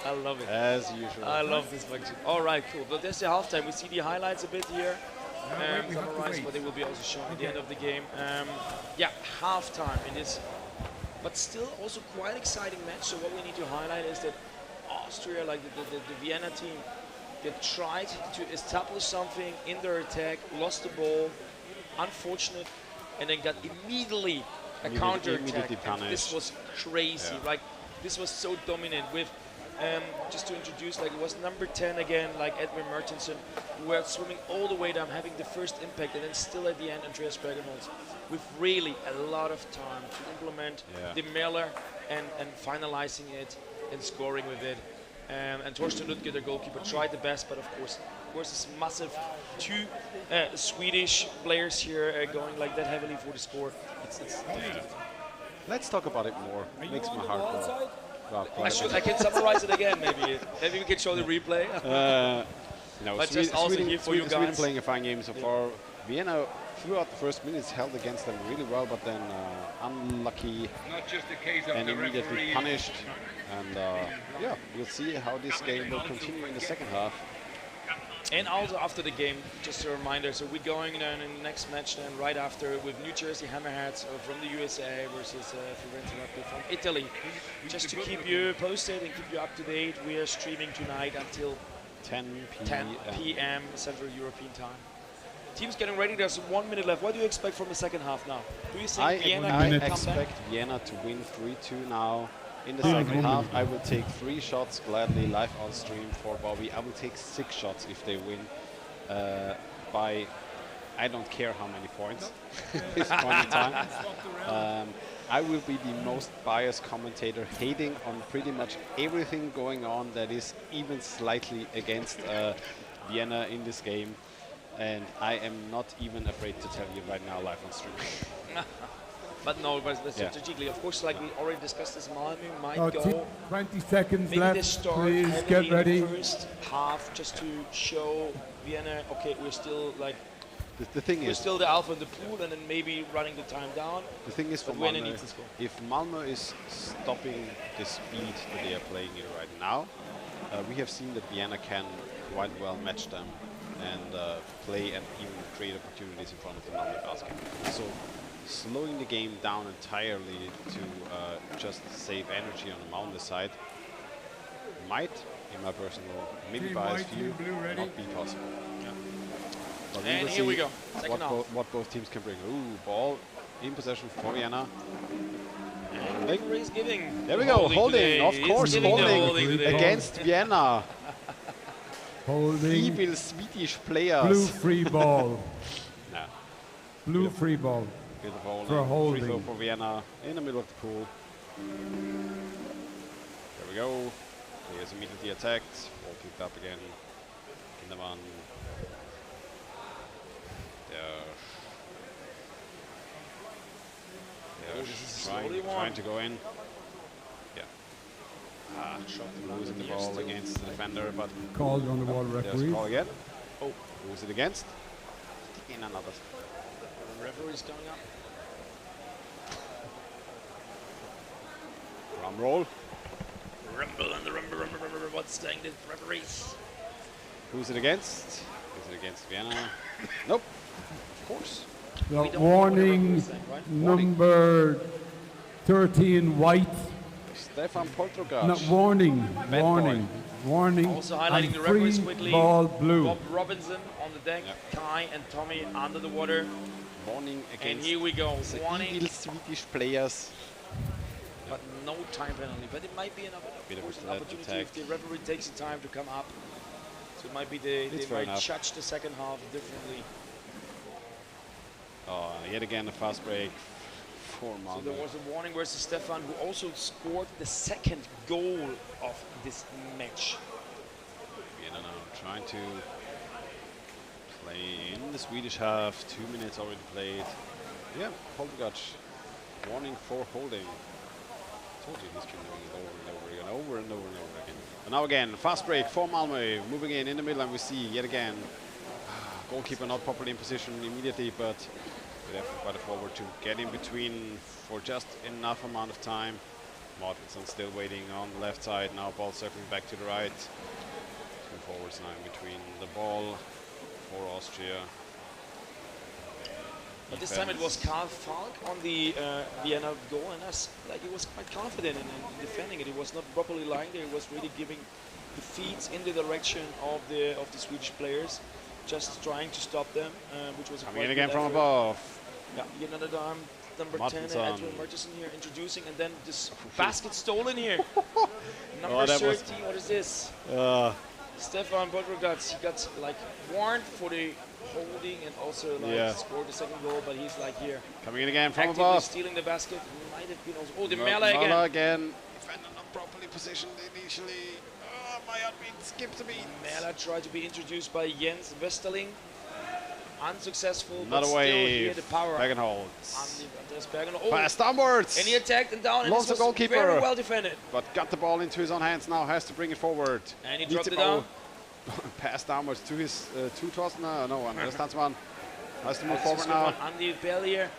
I love it. As usual. I love this function. All right, cool. But there's the halftime. We see the highlights a bit here. Summarized, but they will be also shown at the end of the game. Yeah, halftime in this, but still also quite exciting match. So what we need to highlight is that Austria, like the Vienna team, they tried to establish something in their attack, lost the ball, unfortunate, and then got immediately a counter attack. This was crazy. Yeah. Like this was so dominant with. Just to introduce, like it was number 10 again, like Edwin Mertensen, who were swimming all the way down, having the first impact, and then still at the end, Andreas Bergenholz, with really a lot of time to implement the Mailer and finalizing it and scoring with it. And Torsten Lütke, their goalkeeper, tried the best, but of course this massive two Swedish players here going like that heavily for the score. It's Let's talk about it more. It makes my heart go. I can summarize it again, maybe. Maybe we can show the replay. No, but just also here for you guys. Sweden playing a fine game so far. Vienna, throughout the first minutes, held against them really well, but then unlucky and immediately punished. And yeah, we'll see how this game will continue in the second half. And also after the game, just a reminder, so we're going then in the next match then right after with New Jersey Hammerheads from the USA versus Rugby from Italy. Just to keep you posted and keep you up to date, we are streaming tonight until 10 p.m. Central European time. Team's getting ready, there's 1 minute left. What do you expect from the second half now? Do you think Vienna can come back? I expect Vienna to win 3-2 now. In the second half, I will take 3 shots gladly live on stream for Bobby. I will take 6 shots if they win by I don't care how many points at this point in time. I will be the most biased commentator, hating on pretty much everything going on that is even slightly against Vienna in this game. And I am not even afraid to tell you right now live on stream. But no, but strategically, of course, like we already discussed, this Malmö might go. 20 seconds maybe left. They start Please get ready. In the first half, just to show Vienna, okay, we're still like. The thing we're is, still the alpha in the pool, and then maybe running the time down. The thing is, for Vienna Malmö, needs to score. if Malmö is stopping the speed that they are playing here right now, we have seen that Vienna can quite well match them and play and even create opportunities in front of the Malmö basket. So slowing the game down entirely to just save energy on the Malmö side might, in my personal, maybe biased view, not be possible. Yeah. But and here we go. Second half. What both teams can bring. Ooh, ball in possession for Vienna. And referee's giving. There we go, holding, of course, holding against Vienna. Holding. Evil Swedish players. Blue free ball. No. Blue free ball. Bit of holding. For holding. Free throw for Vienna in the middle of the pool. There we go. Players immediately attacked. Ball picked up again. Kinderman. They're trying to go in. Yeah. Losing the ball against the defender, but called on the wall referee. There's a call again. Oh, who's it against? In another. Referee's coming up. Drum roll. Rumble and the rumble. What's saying the referees? Who's it against? Is it against Vienna? Nope. Of course. The warning number 13 white. Stefan Poltrogac. Not warning. Bad warning. boy. Warning. Also highlighting the free referees quickly. Ball blue. Bob Robinson on the deck. Kai and Tommy under the water. Warning against. And here we go. The Warning. evil Swedish players. But no time penalty. But it might be another opportunity if the referee takes the time to come up. So it might be they might judge the second half differently. Oh, yet again a fast break for Malmö. So there was a warning versus Stefan, who also scored the second goal of this match. Vienna now trying to play in the Swedish half. 2 minutes already played. Yeah, Poltrogac warning for holding. Told you he's been doing it over and over again, over and over and over again. And now again, fast break for Malmö, moving in the middle, and we see yet again goalkeeper not properly in position immediately, but good effort by the forward to get in between for just enough amount of time. Martinson still waiting on the left side, now ball circling back to the right. Two forwards now in between the ball for Austria. But this time it was Karl Falk on the Vienna goal, and he was quite confident in defending it. He was not properly lying there. He was really giving the feet in the direction of the Swedish players, just trying to stop them, which was coming in again from above. Yeah, yet another arm, number Martinson. 10, Edwin Martinson here introducing, and then this basket stolen here. Number Oh, 13, what is this? Stefan Bodrogat, he got like warned for the holding and also like scored the second goal, but he's like here. Coming in again from actively above. Stealing the basket. Might have been also. Oh, the Möller Möller again. Defender not properly positioned initially. Oh, my heart beat skipped a beat. Möller tried to be introduced by Jens Westerling. Unsuccessful, Another but still wave. here the power. Bergenholtz. Oh, Pass downwards. and he attacked and down, and Lost this the was goalkeeper. very well defended. But got the ball into his own hands now, has to bring it forward. And he Needs dropped to it down. Pass downwards to his to Thorsten. No, Andreas Tanzmann has to move This forward is now. Andy Bell here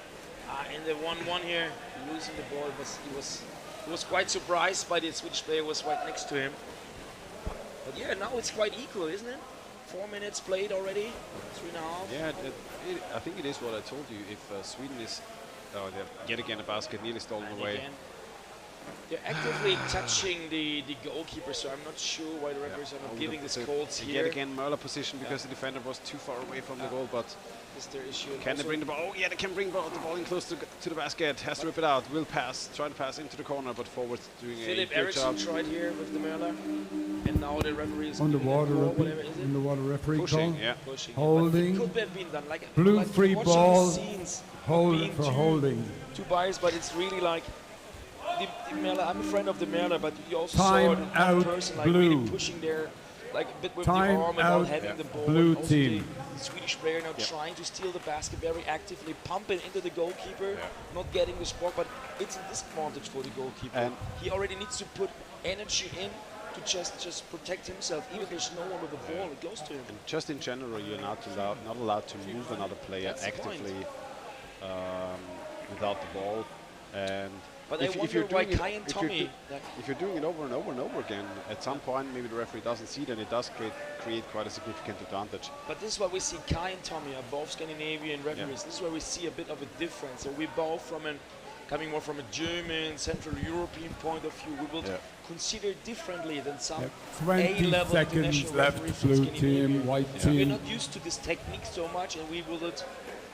in the 1-1 here, losing the ball, but he was quite surprised by the Swedish player was right next to him. But yeah, now it's quite equal, isn't it? 4 minutes played already, 3.5. Yeah, I think it is what I told you. If Sweden is yet again a basket nearly stolen away. Again, they're actively touching the goalkeeper, so I'm not sure why the referees are not giving this calls here. Yet again, Möller position because the defender was too far away from the goal, but is their issue. can they bring the ball? Oh yeah, they can bring the ball in close to the basket. Has to rip it out. Will pass. Try to pass into the corner, but forward doing Philip a good Eriksson job. tried here with the Möller, and now the referee is Underwater referee call. Yeah. Pushing. Holding. It could have been done. Like, Blue like free watching ball. the scenes Hold for holding. Two biased, but it's really like the Möller. I'm a friend of the Möller, but you also Time saw out, the person like blue. really pushing there, like a bit with Time the arm and out, not having the ball. blue and also team. The Swedish player now trying to steal the basket very actively, pumping into the goalkeeper, not getting the spot, but it's a disadvantage for the goalkeeper. And he already needs to put energy in to just protect himself. Even if there's no one with the ball, it goes to him. And just in general, you're not allowed to move another player That's the point. actively without the ball. And But I wonder why Kai and Tommy. If you're doing it over and over and over again, at some point maybe the referee doesn't see it, and it does create quite a significant advantage. But this is why we see Kai and Tommy are both Scandinavian referees. This is where we see a bit of a difference. So we both coming more from a German, Central European point of view. We will consider differently than some 20 A-level seconds international left, referees from blue Scandinavia. team, white We're team. not used to this technique so much, and we will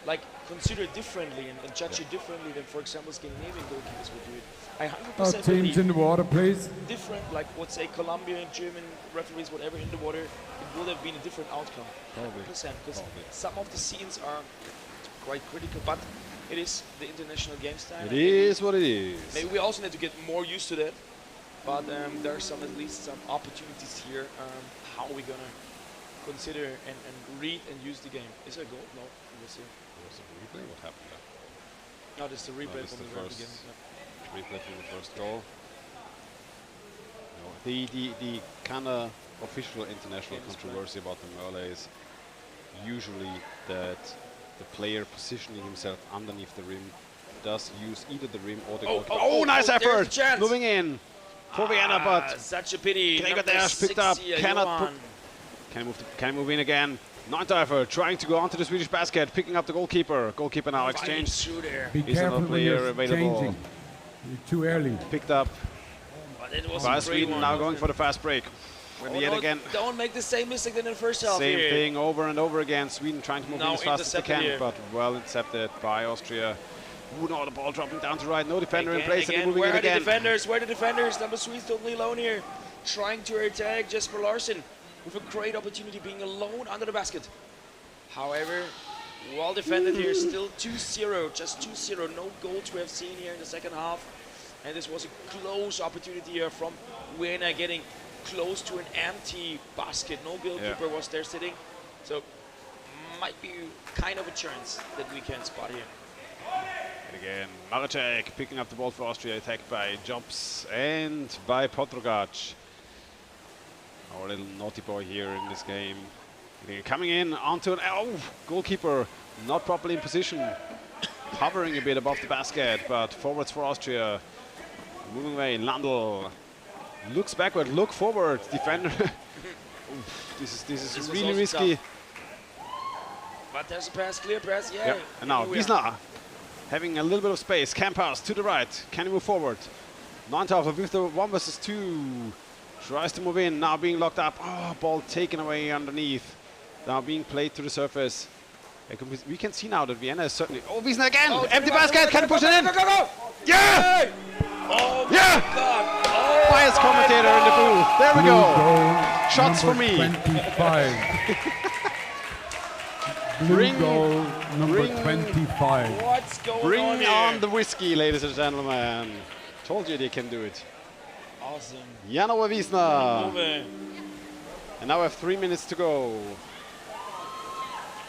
like consider differently and judge it differently than, for example, Scandinavian goalkeepers would do it. I 100% Teams believe in the water, please. different, like let's say Colombian, German referees, whatever in the water, it would have been a different outcome. 100%, because some of the scenes are quite critical, but it is the international game style. It is what it is. Maybe we also need to get more used to that, but there are at least some opportunities here. How are we gonna consider and read and use the game? Is there a goal? No, we'll see. Was it a replay? What happened there? No, this is the replay from the first game. replay from the first goal. No, the kind of official international controversy about the Möller is usually that the player positioning himself underneath the rim does use either the rim or the goalkeeper. Oh, nice effort! Moving in for Vienna, but such a pity. Gregor Dash picked up, cannot put. Can move in again. Ninth effort, trying to go onto the Swedish basket, picking up the goalkeeper. Goalkeeper now exchanged. Be Is careful another when you're player available. changing. You're too early. Picked up But it was by a great Sweden, one, now wasn't going it? for the fast break. Oh, Yet no, again, don't make the same mistake than in the first half. same here. thing over and over again. Sweden trying to move in Now as fast as they intercepted can, here. but well intercepted by Austria. Ooh, no, the ball dropping down to right. No defender in Again, place, and they're moving where it are again. the defenders? Where are the defenders? Number Swede's totally alone here, trying to attack Jesper Larsson with a great opportunity, being alone under the basket. However, well defended here, still 2-0, just 2-0. No goals we have seen here in the second half. And this was a close opportunity here from Winne, getting close to an empty basket. No goalkeeper was there sitting. So, might be kind of a chance that we can spot here. And again, Maracek picking up the ball for Austria, attacked by Jobs and by Potrogac. Our little naughty boy here in this game. They're coming in onto an goalkeeper not properly in position, hovering a bit above the basket, but forwards for Austria. Moving away, Landl looks backward, look forward, defender. This is really risky. But there's a pass, clear pass, Yeah. And now Wiesner having a little bit of space, can pass to the right, can he move forward? Neuntaufer with the 1 versus 2, tries to move in, now being locked up. Oh, ball taken away underneath, now being played to the surface. We can see now that Vienna is certainly... Oh, Wiesner again! Oh, empty basket, can he push it in? Go! Yeah! Oh my yeah! God! Oh Bias commentator in the booth. There we Blue go. goal, Shots for me. 25. Blue goal number 25. What's going on Bring here? on the whiskey, ladies and gentlemen. Told you they can do it. Awesome. Janova Wiesner. Move. And now we have 3 minutes to go.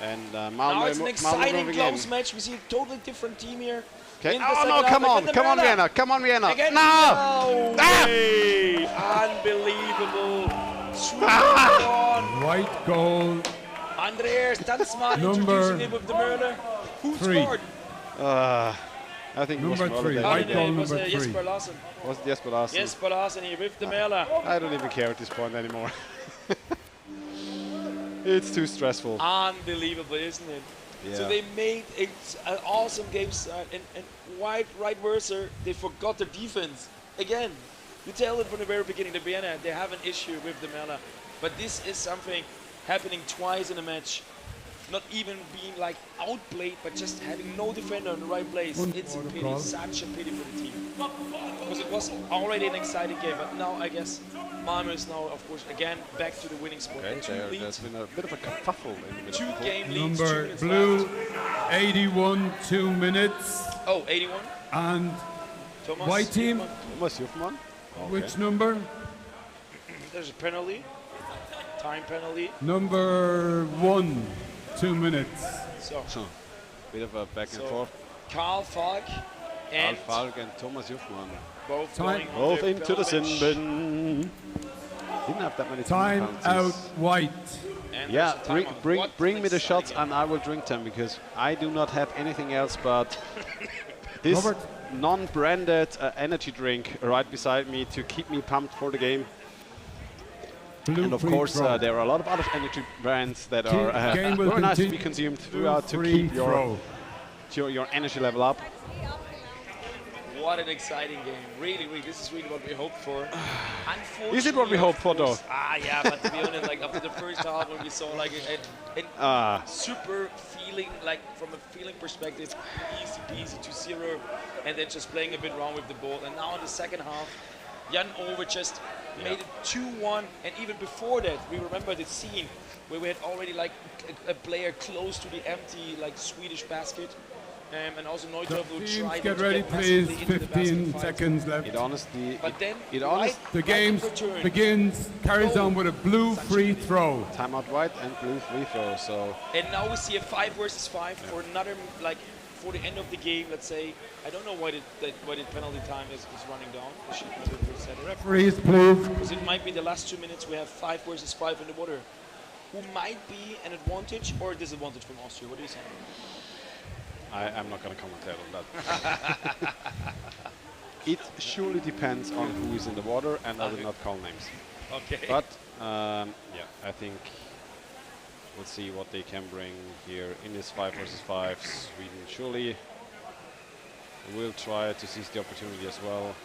And Now it's an exciting moving close in. match. We see a totally different team here. Okay. In the Oh second no! half. Come on! Again, Come on, Vienna. Vienna! Come on, Vienna! Again, No! way. Unbelievable. White goal. Andreas Tanzmann Number introducing it with the murder. Who 3. scored? I think Number it was 3. Möller. White goal it was number 3. Jesper Larsen. Was it Jesper Larsen? Jesper Larsen here with the Merla. I don't even care at this point anymore. It's too stressful. Unbelievable, isn't it? Yeah. So they made an awesome game start, and right versa, they forgot their defense again. You tell it from the very beginning. The Vienna, they have an issue with the Merla, but this is something happening twice in a match. Not even being like outplayed, but just having no defender in the right place. It's a pity, such a pity for the team. Because it was already an exciting game, but now I guess Malmö is now, of course, again back to the winning spot. Okay, there's been a bit of a kerfuffle in the middle. 2 game leads, 2 Number minutes blue, left. 81, 2 minutes. Oh, 81. And Thomas white team, Thomas Juffmann. which number? There's a penalty. Time penalty. Number 1, 2 minutes. So, bit of a back and forth. Karl Falk and Falk and Thomas Juffmann. both Time. going Both on into the sin bench. bin. Didn't have that many Time penalties. out white. And Yeah, there's a timeout. bring What bring an me the exciting shots game. and I will drink them because I do not have anything else but this Robert. non-branded energy drink right beside me to keep me pumped for the game. Blue And of free course, throw. there are a lot of other energy brands that Game- are game will very nice to be continue. consumed Blue throughout to free keep throw. your energy level up. What an exciting game. Really, this is really what we hoped for. Unfortunately, Is it what we of hoped for, course- though? Yeah, but to be honest, like after the first half when we saw like a super feeling, like from a feeling perspective, easy peasy 2-0, and then just playing a bit wrong with the ball. And now in the second half, Jan Over just made it 2-1, and even before that, we remember the scene where we had already like a player close to the empty like Swedish basket. And also Neutroff will Teams, try get to ready, get please. massively into the basket 15 fight. seconds left. It honestly, But then, The game begins, carries on with a blue free throw. Timeout white and blue free throw. So And now we see a 5 versus 5 for another, like, for the end of the game, let's say. I don't know why the penalty time is running down. It should be to set a Referees, please. Because it might be the last 2 minutes we have 5 versus 5 in the water. Who might be an advantage or a disadvantage from Austria? What do you say? I'm not going to commentate on that. It surely depends on who is in the water, and I will not call names. Okay. But yeah, I think we'll see what they can bring here in this 5 versus 5. Sweden surely will try to seize the opportunity as well.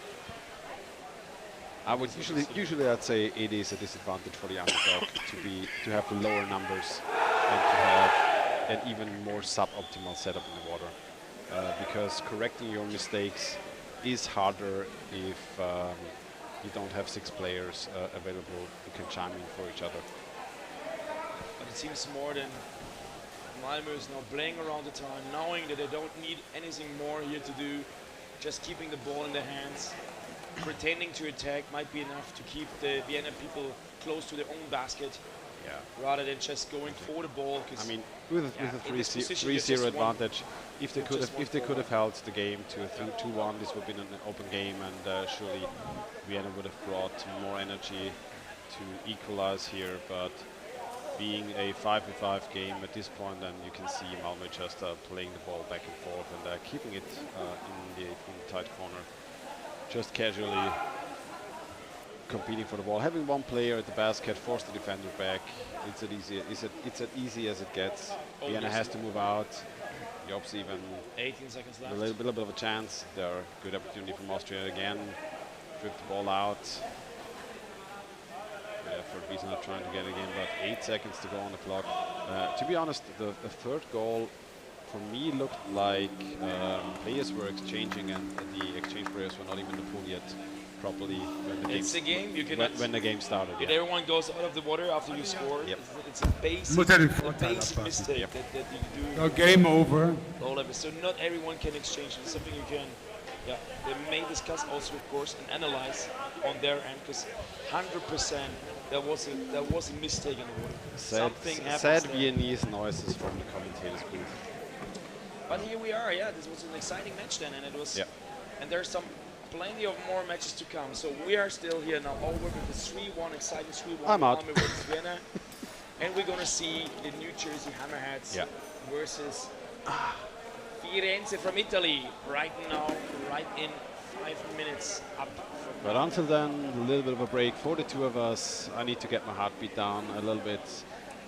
I would usually I'd say it is a disadvantage for the underdog to have the lower numbers and to have an even more suboptimal setup in the water, because correcting your mistakes is harder if you don't have 6 players available who can chime in for each other. But it seems more than Malmö is now playing around the time, knowing that they don't need anything more here to do, just keeping the ball in their hands, pretending to attack might be enough to keep the Vienna people close to their own basket, rather than just going for the ball. I mean, with a 3-0 advantage, if they could have held the game to a 2-1, this would have been an open game, and surely Vienna would have brought more energy to equalize here. But being a 5v5 game at this point, and you can see Malmö just playing the ball back and forth and keeping it in the tight corner, just casually competing for the ball, having one player at the basket, force the defender back. It's as easy as it gets. Vienna has to move out. Jobs even 18 seconds left. A little bit of a chance. There, good opportunity from Austria again. Drift the ball out. Good effort. He's not trying to get it again, but 8 seconds to go on the clock. To be honest, the third goal for me looked like players were exchanging, and the exchange players were not even in the pool yet properly when the game started. If everyone goes out of the water after you score, it's a basic mistake that you do. So game over. Low level. So not everyone can exchange. It's something you can, they may discuss also, of course, and analyze on their end, because 100% there was a mistake in the water. Something happened. Sad Viennese noises from the commentators booth. But here we are. Yeah, this was an exciting match then, and it was. And there's plenty of more matches to come. So we are still here now over with the 3-1, exciting 3-1. I'm out. Versus Vienna. And we're going to see the New Jersey Hammerheads versus Firenze from Italy right now, right in 5 minutes up. But until then, a little bit of a break for the two of us. I need to get my heartbeat down a little bit,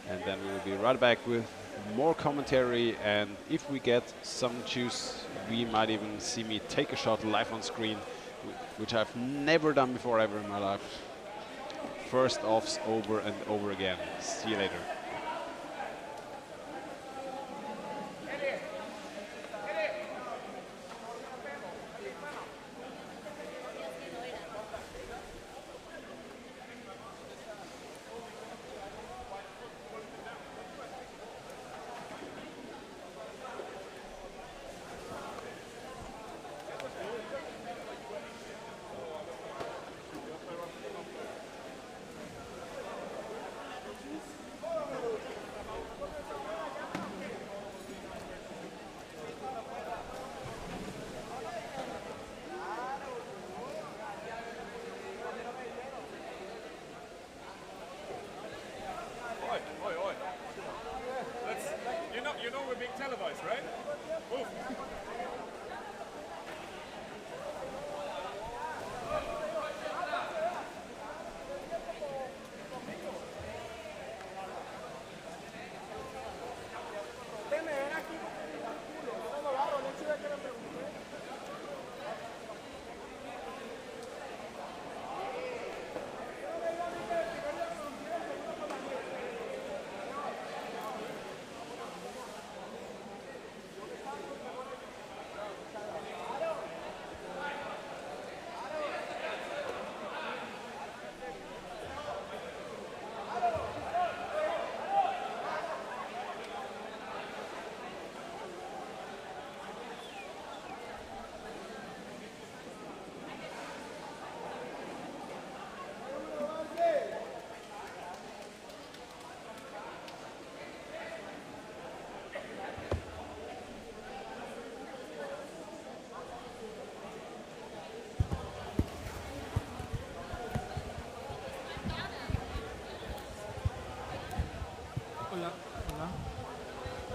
and then we will be right back with more commentary, and if we get some juice, we might even see me take a shot live on screen, which I've never done before ever in my life. First offs over and over again. See you later.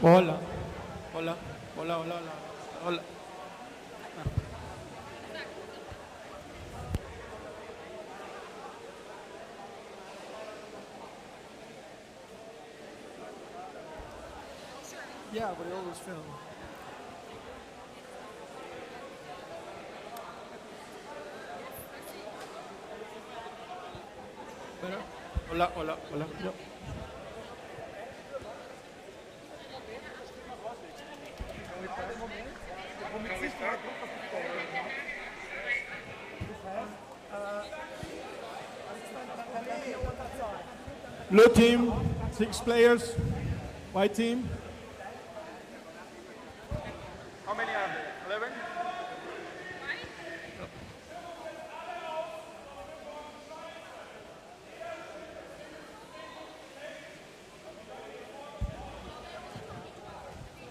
Hola. Hola. Hola, hola, hola. Hola. Yeah, but it always film. Better? Hola, hola, hola. Yep. Blue team, 6 players. White team. How many are there?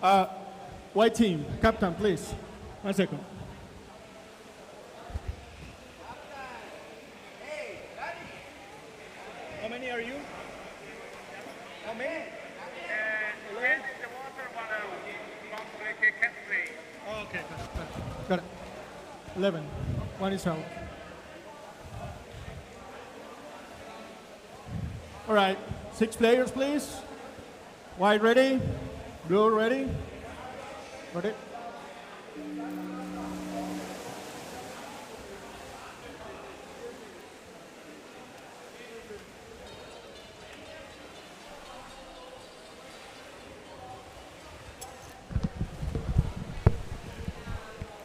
11? White team, captain, please. 1 second. How many are you? How many? Got it. 11. One is out. All right, 6 players, please. White ready, blue ready. Ready?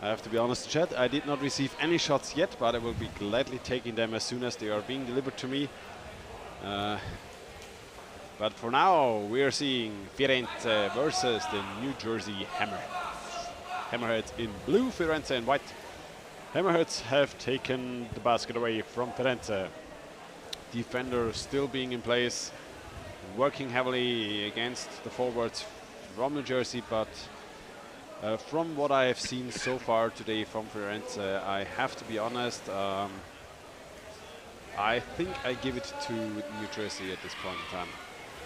I have to be honest, chat, I did not receive any shots yet, but I will be gladly taking them as soon as they are being delivered to me. But for now, we are seeing Firenze versus the New Jersey Hammerheads. Hammerheads in blue, Firenze in white. Hammerheads have taken the basket away from Firenze. Defender still being in place, working heavily against the forwards from New Jersey, but from what I have seen so far today from Firenze, I have to be honest, I think I give it to New Jersey at this point in time.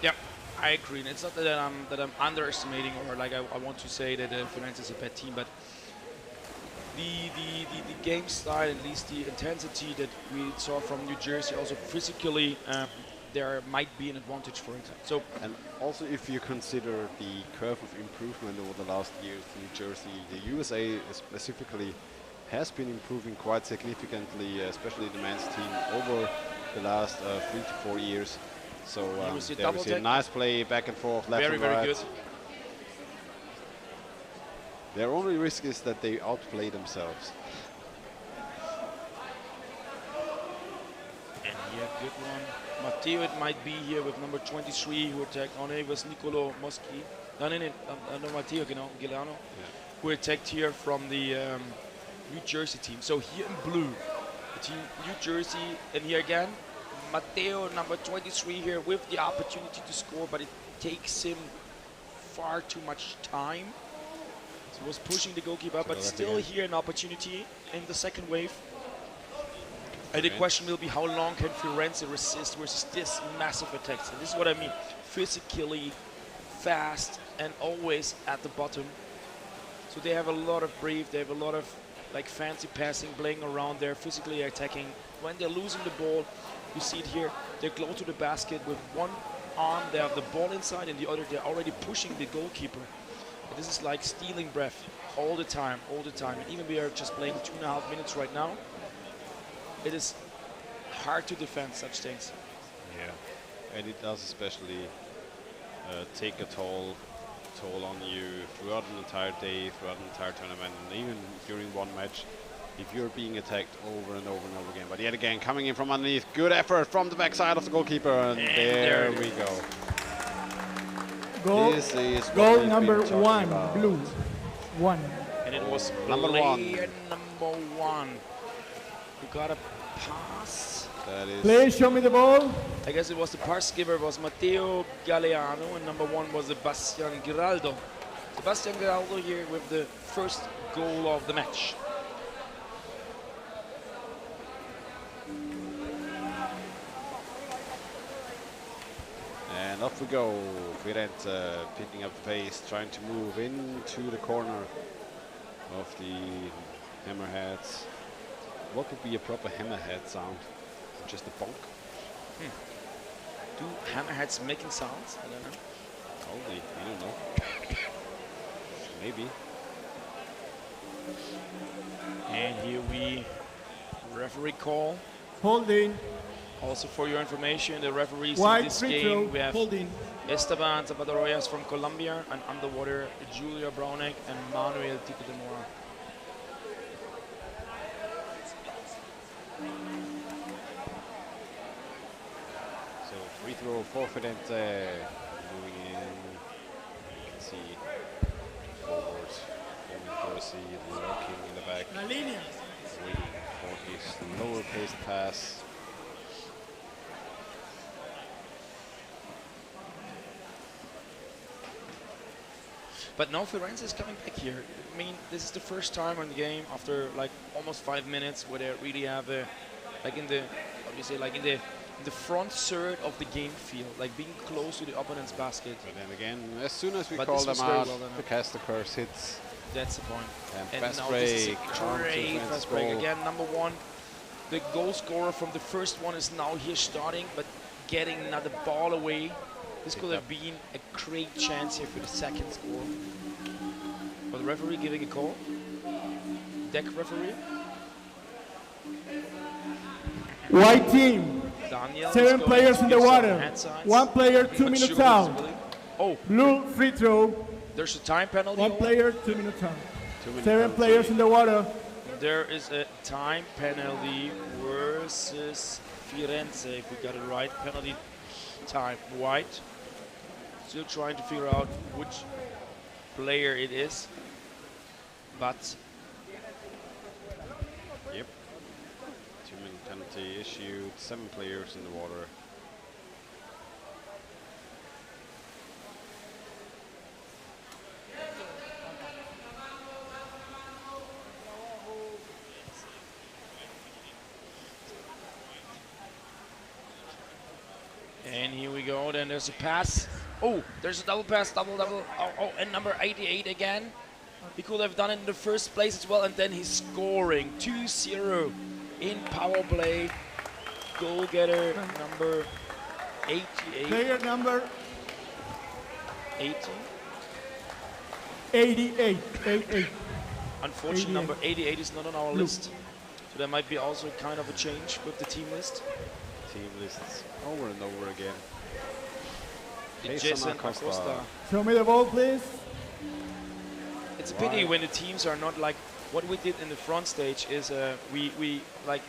Yeah, I agree. And it's not that I'm underestimating or like I want to say that Firenze is a bad team, but the game style, at least the intensity that we saw from New Jersey, also physically, there might be an advantage for it. So, and also if you consider the curve of improvement over the last years, New Jersey, the USA specifically, has been improving quite significantly, especially the men's team over the last 3 to 4 years. So there we see a nice play back and forth, left and right. Very good. Their only risk is that they outplay themselves. And here, good one. Matteo, it might be here with number 23 who attacked. Oh, no, it was Nicolo Moschi. No, Matteo, genau, Gilano, who attacked here from the New Jersey team. So here in blue, the team New Jersey, and here again, Matteo, number 23 here with the opportunity to score, but it takes him far too much time. So he was pushing the goalkeeper, but still here an opportunity in the second wave. And the question will be, how long can Firenze resist versus this massive attacks? And this is what I mean, physically fast and always at the bottom. So they have a lot of brief, they have a lot of like fancy passing, playing around there, physically attacking. When they're losing the ball, you see it here, they're close to the basket with one arm, they have the ball inside, and the other, they're already pushing the goalkeeper. And this is like stealing breath all the time, all the time. And even we are just playing 2.5 minutes right now. It is hard to defend such things. Yeah, and it does especially take a toll on you throughout an entire day, throughout an entire tournament, and even during one match, if you're being attacked over and over and over again. But yet again, coming in from underneath, good effort from the backside of the goalkeeper, and there we go. Goal, this is goal number 1, blue. 1. And it was number player number 1 who got a pass. That is. Please show me the ball. I guess it was the pass giver was Matteo Galeano, and number 1 was Sebastian Giraldo. Sebastian Giraldo here with the first goal of the match. And off we go. Firenze picking up the pace, trying to move into the corner of the Hammerheads. What would be a proper Hammerhead sound? Just a bonk? Do Hammerheads making sounds? I don't know. Probably, I don't know. Maybe. And here we referee call. Holding. Also for your information, the referees White in this free game, throw, we have holding. Esteban Zapateroyas from Colombia, and underwater Julia Brownek and Manuel Tito de Mora. So free throw for Firenze. Moving in. You can see forward. Jersey lurking in the back. Waiting for his lower paced pass. But no, Firenze is coming back here. I mean, this is the first time in the game after like almost 5 minutes where they really have a, like in the, how do you say, like in the front third of the game field, like being close to the opponent's basket. But then again, as soon as we but call them out, well the caster curse hits. That's the point. And fast now this is break. a great fast break. Again, number one, the goal scorer from the first one is now here starting, but getting another ball away. This could have been a great chance here for the second score. But the referee giving a call. Deck referee. White team. Daniel 7 players in the water. 1 player, 2 minutes out. Oh. Blue free throw. There's a time penalty. 1 player, 2 minutes out. 7 players in the water. There is a time penalty versus Firenze, if we got it right. Penalty time white. Still trying to figure out which player it is. But yep. 2-minute penalty issued. 7 players in the water. And here we go, then there's a pass. Oh, there's a double pass, double. Oh, and number 88 again. He could have done it in the first place as well, and then he's scoring 2-0 in power play. Goal getter number 88. Player number 80. 88. 88. Unfortunately, number 88 is not on our list. So there might be also kind of a change with the team list. Team lists over and over again. Jason Acosta. Show me the ball, please. It's a pity when the teams are not like what we did in the front stage is we like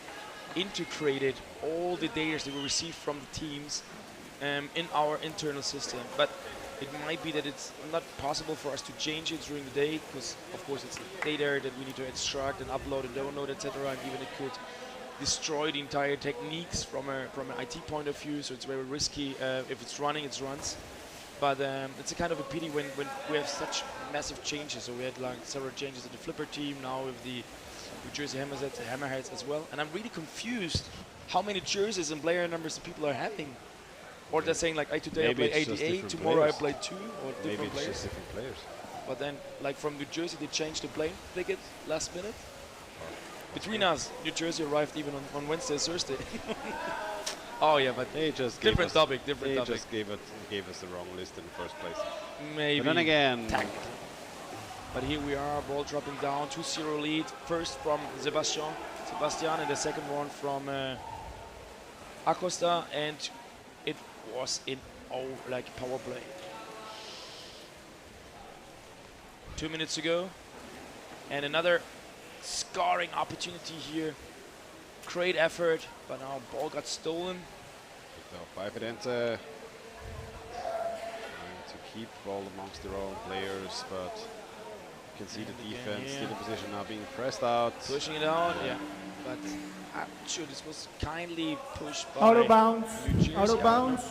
integrated all the data that we received from the teams in our internal system. But it might be that it's not possible for us to change it during the day because of course it's data that we need to extract and upload and download, etc. And even it could destroy the entire techniques from an IT point of view, so it's very risky. If it's running, it runs. But it's a kind of a pity when we have such massive changes. So we had like several changes at the flipper team, now with the New Jersey Hammerheads as well. And I'm really confused how many jerseys and player numbers the people are having. Or they're saying like, today Maybe I play 88, tomorrow I play 2, or different players. Just different players. But then, like from New Jersey, they changed the plane ticket last minute. Between us, New Jersey arrived even on Wednesday, Thursday. Oh yeah, but they just different topic. Different topic. They just gave us the wrong list in the first place. Maybe. But then again, technically. But here we are, ball dropping down, 2-0 lead. First from Sebastian, and the second one from Acosta, and it was in like power play. 2 minutes to go, and another scoring opportunity here. Great effort, but now ball got stolen. Picked up by Firenze. Trying to keep the ball amongst their own players, but you can see the defense still in position now being pressed out. Pushing it out, yeah. But I'm sure this was kindly pushed by out of bounds. New Jersey. Out of bounds.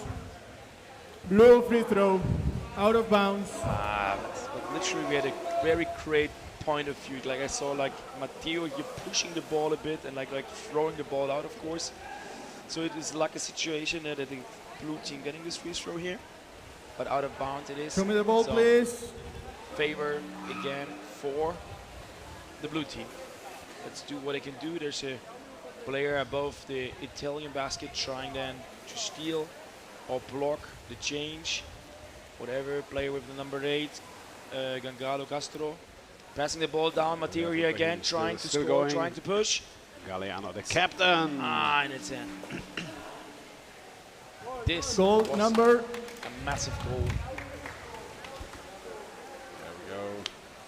Blue free throw. Out of bounds. But literally we had a very great point of view. Like I saw like Matteo here pushing the ball a bit and like throwing the ball out, of course. So it is like a situation that the blue team getting this free throw here. But out of bounds it is. Show me the ball, please. Favor again for the blue team. Let's do what they can do. There's a player above the Italian basket trying then to steal or block the change. Whatever, player with the number 8, Gangalo Castro. Passing the ball down, Matteo here again, trying to score, trying to push. Galliano, the captain. And it's in. This goal was number a massive goal. There we go.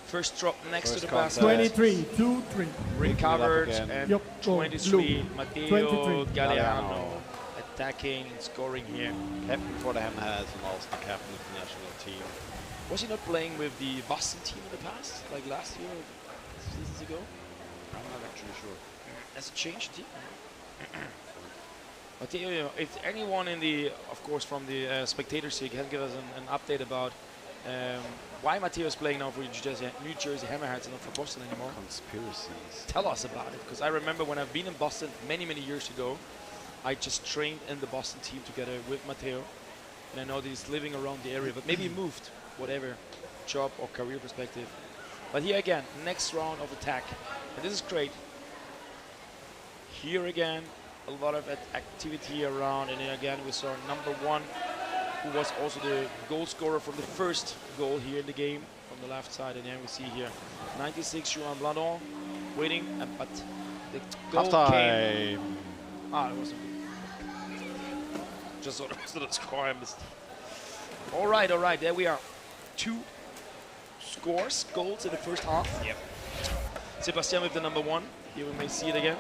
First drop next to the basket. basket. 23, 2-3. Recovered and yep. 23, Matteo 23. Galliano attacking and scoring here. Captain for the Hammerheads and also the captain of the national team. Was he not playing with the Boston team in the past, like last year or seasons ago? I'm not actually sure. Has it changed team? Matteo, if anyone in the, of course, from the spectator seat can give us an update about why Matteo is playing now for New Jersey Hammerheads and not for Boston anymore. Conspiracies. Tell us about it, because I remember when I've been in Boston many years ago, I just trained in the Boston team together with Matteo, and I know that he's living around the area, but maybe he moved, whatever job or career perspective. But here again, next round of attack. And this is great. Here again, a lot of activity around. And then again, we saw number 1, who was also the goal scorer from the first goal here in the game from the left side. And then we see here 96 Juan Blandon waiting, but the goal came. Ah, it wasn't good. Just sort of score I missed. All right, there we are. 2 goals in the first half. Yep. Sebastian with the number 1. Here we may see it again.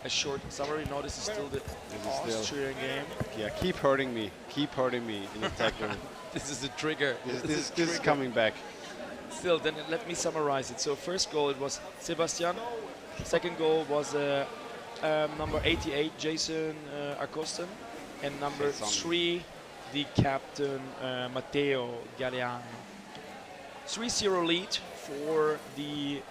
A short summary. No, this is still the Austrian game. Yeah, keep hurting me in the tackle. This is the trigger. This is coming back. Still, then let me summarize it. So first goal, it was Sebastian. Second goal was number 88, Jason Acosta. And number 3, the captain, Matteo Galeano. 3-0 lead for the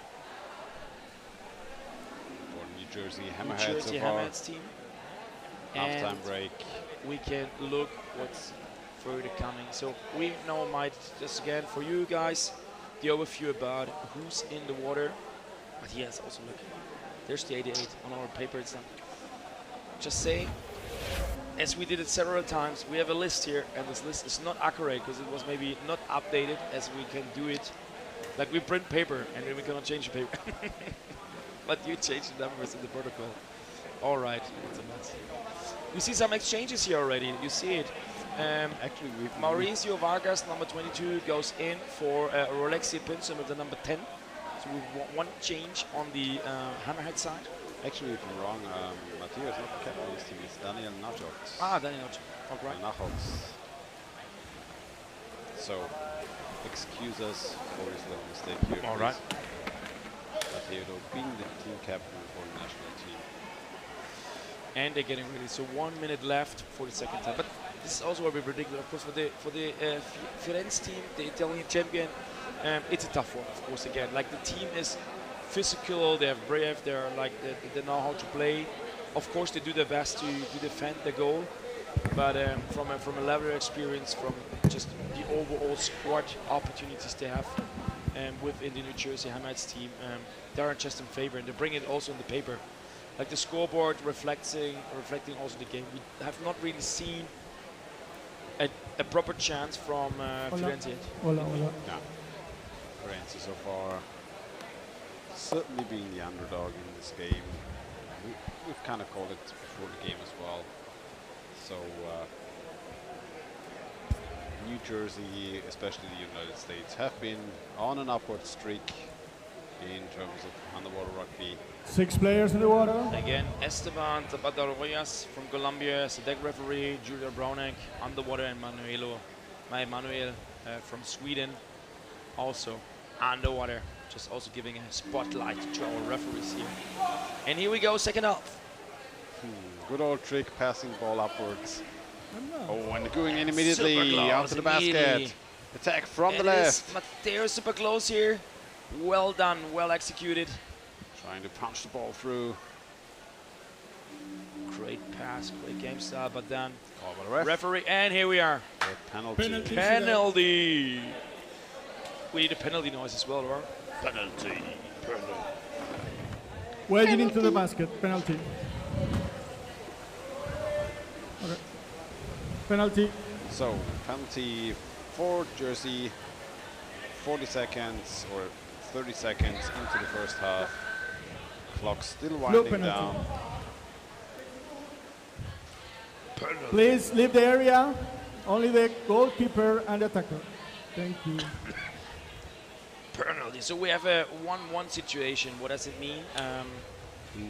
New Jersey Hammerheads team. Halftime break. We can look what's further coming. So we now might, just again for you guys, the overview about who's in the water. But yes, also look, there's the 88 on our paper. It's not just saying, as we did it several times, we have a list here, and this list is not accurate because it was maybe not updated as we can do it. Like we print paper and then we cannot change the paper. But you change the numbers in the protocol. All right, it's a mess. We see some exchanges here already. You see it. Actually, Mauricio Vargas, number 22, goes in for Rolexi Pinson with the number 10. So we have 1 change on the Hammerhead side. Actually, if I'm wrong, Matteo is not the captain of this team. It's Daniel Nachox. Ah, Daniel Nachox. Oh, right. Nachox. So, excuse us for this little mistake here. All right. Matteo being the team captain for the national team. And they're getting ready. So 1 minute left for the second time. But this is also what we predict. Of course, for the Firenze team, the Italian champion, it's a tough one. Of course, again, like the team is physical. They have brave. They're like they know how to play. Of course, they do their best to defend the goal. But from a level of experience, from just the overall squad opportunities they have within the New Jersey Hammerheads team, they are just in favor, and they bring it also in the paper. Like the scoreboard reflecting also the game. We have not really seen a proper chance from Firenze yet. Hola. Yeah. Firenze so far certainly being the underdog in this game. We've kind of called it before the game as well. So New Jersey, especially the United States, have been on an upward streak in terms of underwater rugby. 6 players in the water. Again, Esteban Zapata-Royas from Colombia as a deck referee, Julia Brownek underwater, and Manuel from Sweden also underwater. Just also giving a spotlight to our referees here. And here we go, second half. Good old trick, passing ball upwards. Oh, and going in immediately after the basket. Attack from the left. Matteo super close here. Well done, well executed. Trying to punch the ball through. Great pass, great game style, but then referee, and here we are. Penalty. Penalty. We need a penalty noise as well, or? Penalty. Wedging into the basket, penalty. Okay. Penalty. So, penalty for Jersey, 40 seconds or 30 seconds into the first half. Clock still winding down. Please leave the area. Only the goalkeeper and the attacker. Thank you. Penalty. So we have a 1-1 situation. What does it mean?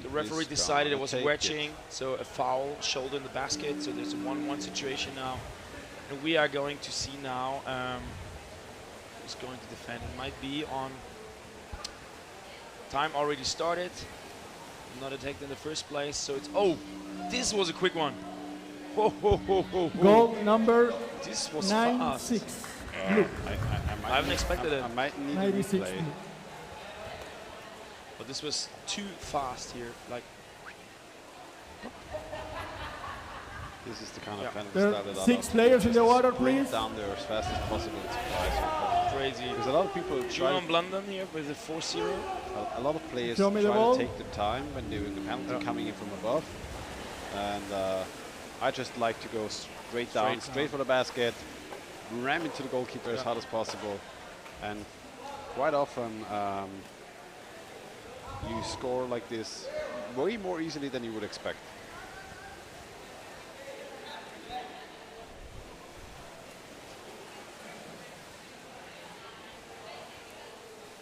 The referee decided it was wedging, so a foul, shoulder in the basket. So there's a 1-1 situation now. And we are going to see now who's going to defend. It might be on time already started. Not attacked in the first place. So it's, oh, this was a quick one. Goal number this was 96. Fast. I haven't expected it. I might need 96. a replay. But this was too fast here. Like this is the kind of penalty There style that are 6 players in the water, please. Down there as fast as possible. crazy. Because a lot of people try. Juan Blunden here with a 4-0. A lot of players Show me the try ball. to take the time when doing the penalty coming in from above, and I just like to go straight down, straight for the basket, ram into the goalkeeper as hard as possible, and quite often you score like this way more easily than you would expect.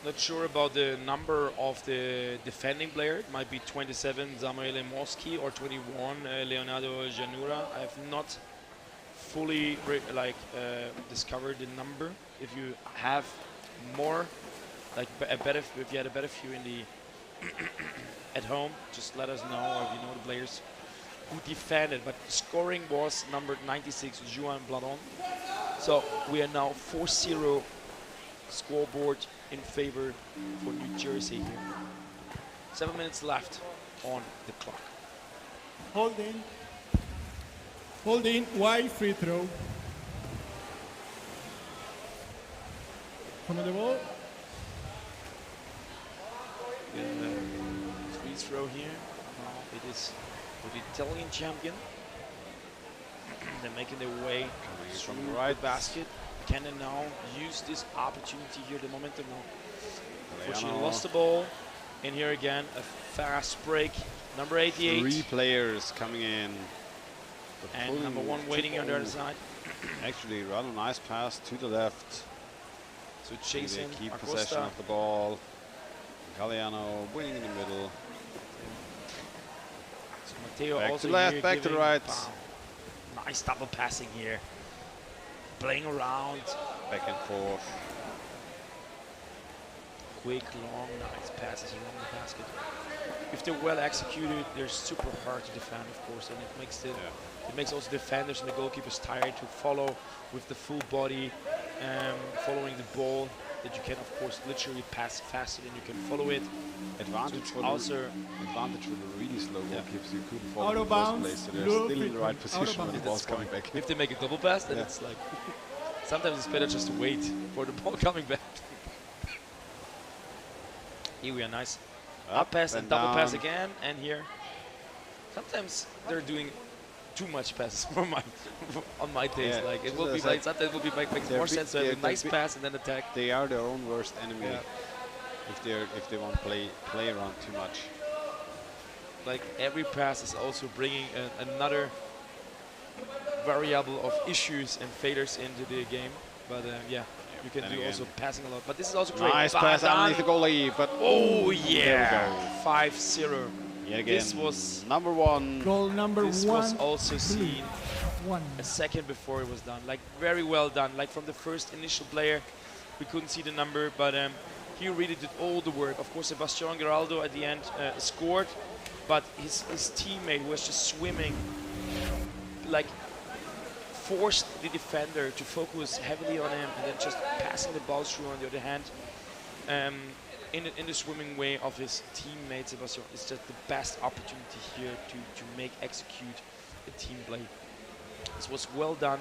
Not sure about the number of the defending player. It might be 27 Samuele Moschi or 21 Leonardo Janura. I have not fully discovered the number. If you have more, like if you had a better view in the at home, just let us know, or if you know the players who defended. But scoring was number 96 Juan Bladon. So we are now 4-0 scoreboard in favor for New Jersey here. 7 minutes left on the clock. Hold in, wide free throw. Come on the ball. Free throw here. It is for the Italian champion. They're making their way from through the right the basket. Can they now use this opportunity here, the momentum now? Unfortunately lost the ball. And here again, a fast break. Number 88. 3 players coming in. And number 1 waiting on the other side. Actually, rather nice pass to the left. So chasing keep Acosta. possession of the ball. Galliano winning in the middle. So Matteo back also to left, here back to the right. Wow. Nice double passing here. Playing around. Back and forth. Quick, long, nice passes around the basket. If they're well executed, they're super hard to defend, of course, and it makes also defenders and the goalkeepers tired to follow with the full body, following the ball. That you can, of course, literally pass faster than you can follow it. Advantage for the really slow goalkeepers. You couldn't follow in the first place, so they're still in the right position when the ball's coming back. If they make a double pass, then it's like sometimes it's better just to wait for the ball coming back. Here we are, nice up pass and double pass again, and here sometimes they're doing too much passes for on my taste. Like it will be like sometimes it will be makes more sense to have a nice pass and then attack. They are their own worst enemy if they won't play around too much. Like every pass is also bringing another variable of issues and failures into the game. But yeah, you can do also passing a lot. But this is also great. Nice pass underneath the goalie, but oh yeah, 5-0. Yeah, again, this was number 1. Goal number 1. This was also seen a second before it was done. Like very well done. Like from the first initial player, we couldn't see the number, but he really did all the work. Of course, Sebastian Geraldo at the end scored, but his teammate was just swimming, like forced the defender to focus heavily on him, and then just passing the ball through on the other hand. In the swimming way of his teammate Sebastian, it's just the best opportunity here to make execute a team play. This was well done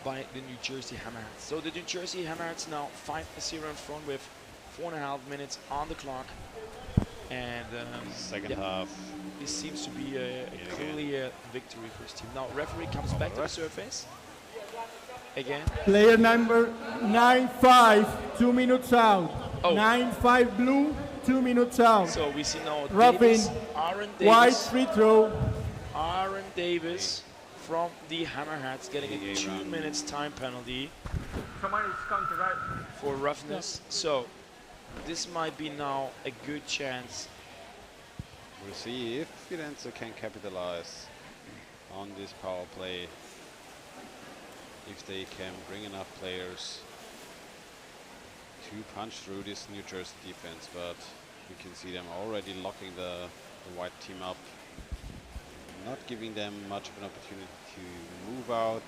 by the New Jersey Hammerheads. So the New Jersey Hammerheads now 5-0 in front with 4.5 minutes on the clock. And second half. This seems to be a clear victory for his team. Now referee comes back to the surface. Again. Player number 9-5, 2 minutes out. 9-5 blue, 2 minutes out. So we see now Davis, Aaron Davis. Wide free throw. Aaron Davis from the Hammerheads getting a 2 minutes time penalty for roughness. So this might be now a good chance. We'll see if Firenze can capitalize on this power play. If they can bring enough players to punch through this New Jersey defense, but you can see them already locking the white team up, not giving them much of an opportunity to move out.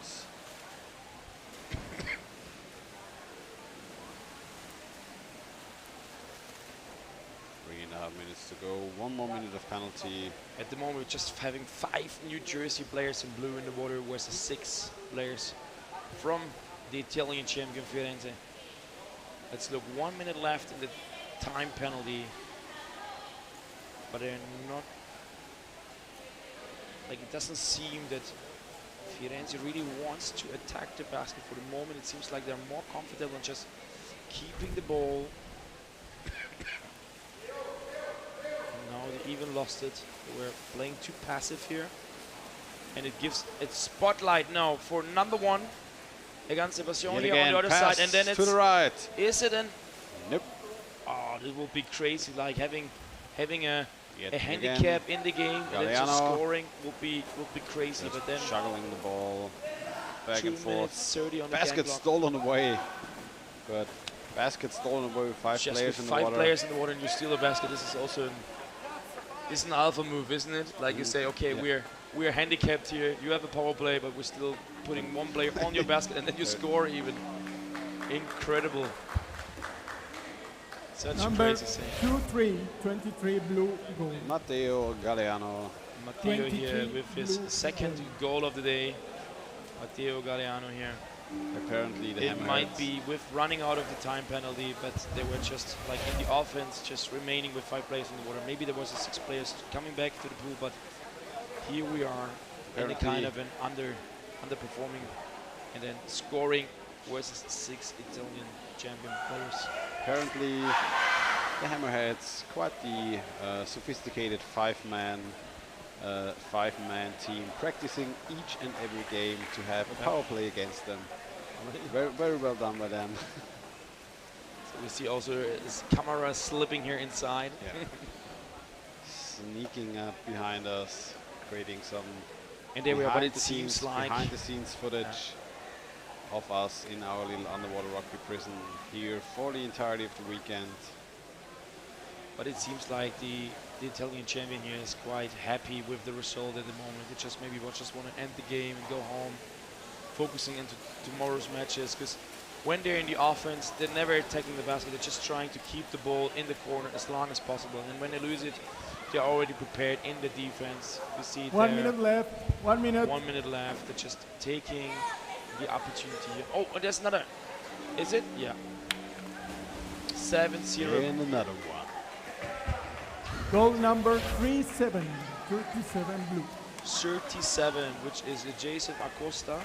3.5 minutes to go. 1 more minute of penalty. At the moment, we're just having 5 New Jersey players in blue in the water, versus 6 players from the Italian champion Firenze. Let's look, 1 minute left in the time penalty. But they're not, like it doesn't seem that Firenze really wants to attack the basket for the moment. It seems like they're more comfortable in just keeping the ball. Now they even lost it. They were playing too passive here. And it gives it spotlight now for number 1 against Sebastian here on the other side. And then it's to the right. Is it an? Nope. Oh, this will be crazy. Like having a Yet handicap in the game and then just scoring would be crazy. Just but then juggling the ball back and 2 forth. minutes 30 on Basket the clock. stolen away. But basket stolen away with 5 Just players with in the water. 5 players in the water and you steal a basket. This is also an alpha move, isn't it? Like you say, okay, we're handicapped here. You have a power play, but we're still putting 1 player on your basket and then you score even. Incredible. Such Number crazy thing. 2-3, 23 blue goal. Matteo Galeano. Matteo here with his second goal of the day. Matteo Galeano here. Apparently the it might be with running out of the time penalty, but they were just like in the offense, just remaining with 5 players in the water. Maybe there was a 6 players coming back to the pool, but here we are in a kind of an underperforming and then scoring versus 6 Italian champion players. Apparently the Hammerheads, quite the sophisticated 5-man team, practicing each and every game to have a power play against them. Very, very well done by them. So we see also this camera slipping here inside. Yeah. Sneaking up behind us, creating some and there we are, but it seems like behind the scenes footage of us in our little underwater rugby prison here for the entirety of the weekend. But it seems like the Italian champion here is quite happy with the result at the moment. They just maybe just want to end the game and go home, focusing into tomorrow's matches. Because when they're in the offense, they're never attacking the basket. They're just trying to keep the ball in the corner as long as possible. And when they lose it, they're already prepared in the defense. You see 1 minute left. 1 minute. 1 minute left. They're just taking the opportunity here. Oh, and there's another. Is it? Yeah. 7-0. And another one. Goal number 37, 37 blue. 37, which is Jason Acosta.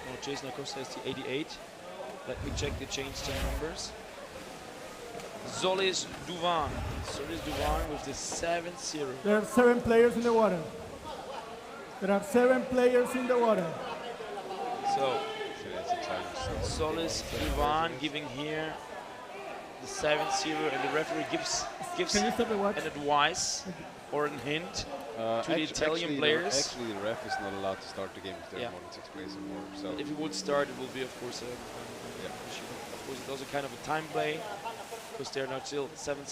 No, Jason Acosta is the 88. Let me check the change to numbers. Zolis Duvan. Zolis Duvan with the 7-0. There are 7 players in the water. There are 7 players in the water. So Solis Duvan giving here the 7-0, and the referee gives an advice or a hint to the Italian players. Actually, the ref is not allowed to start the game if there are more than 6 players or more. So if he would start, it will be, of course, issue. Of course, it's also kind of a time play because they're not still 7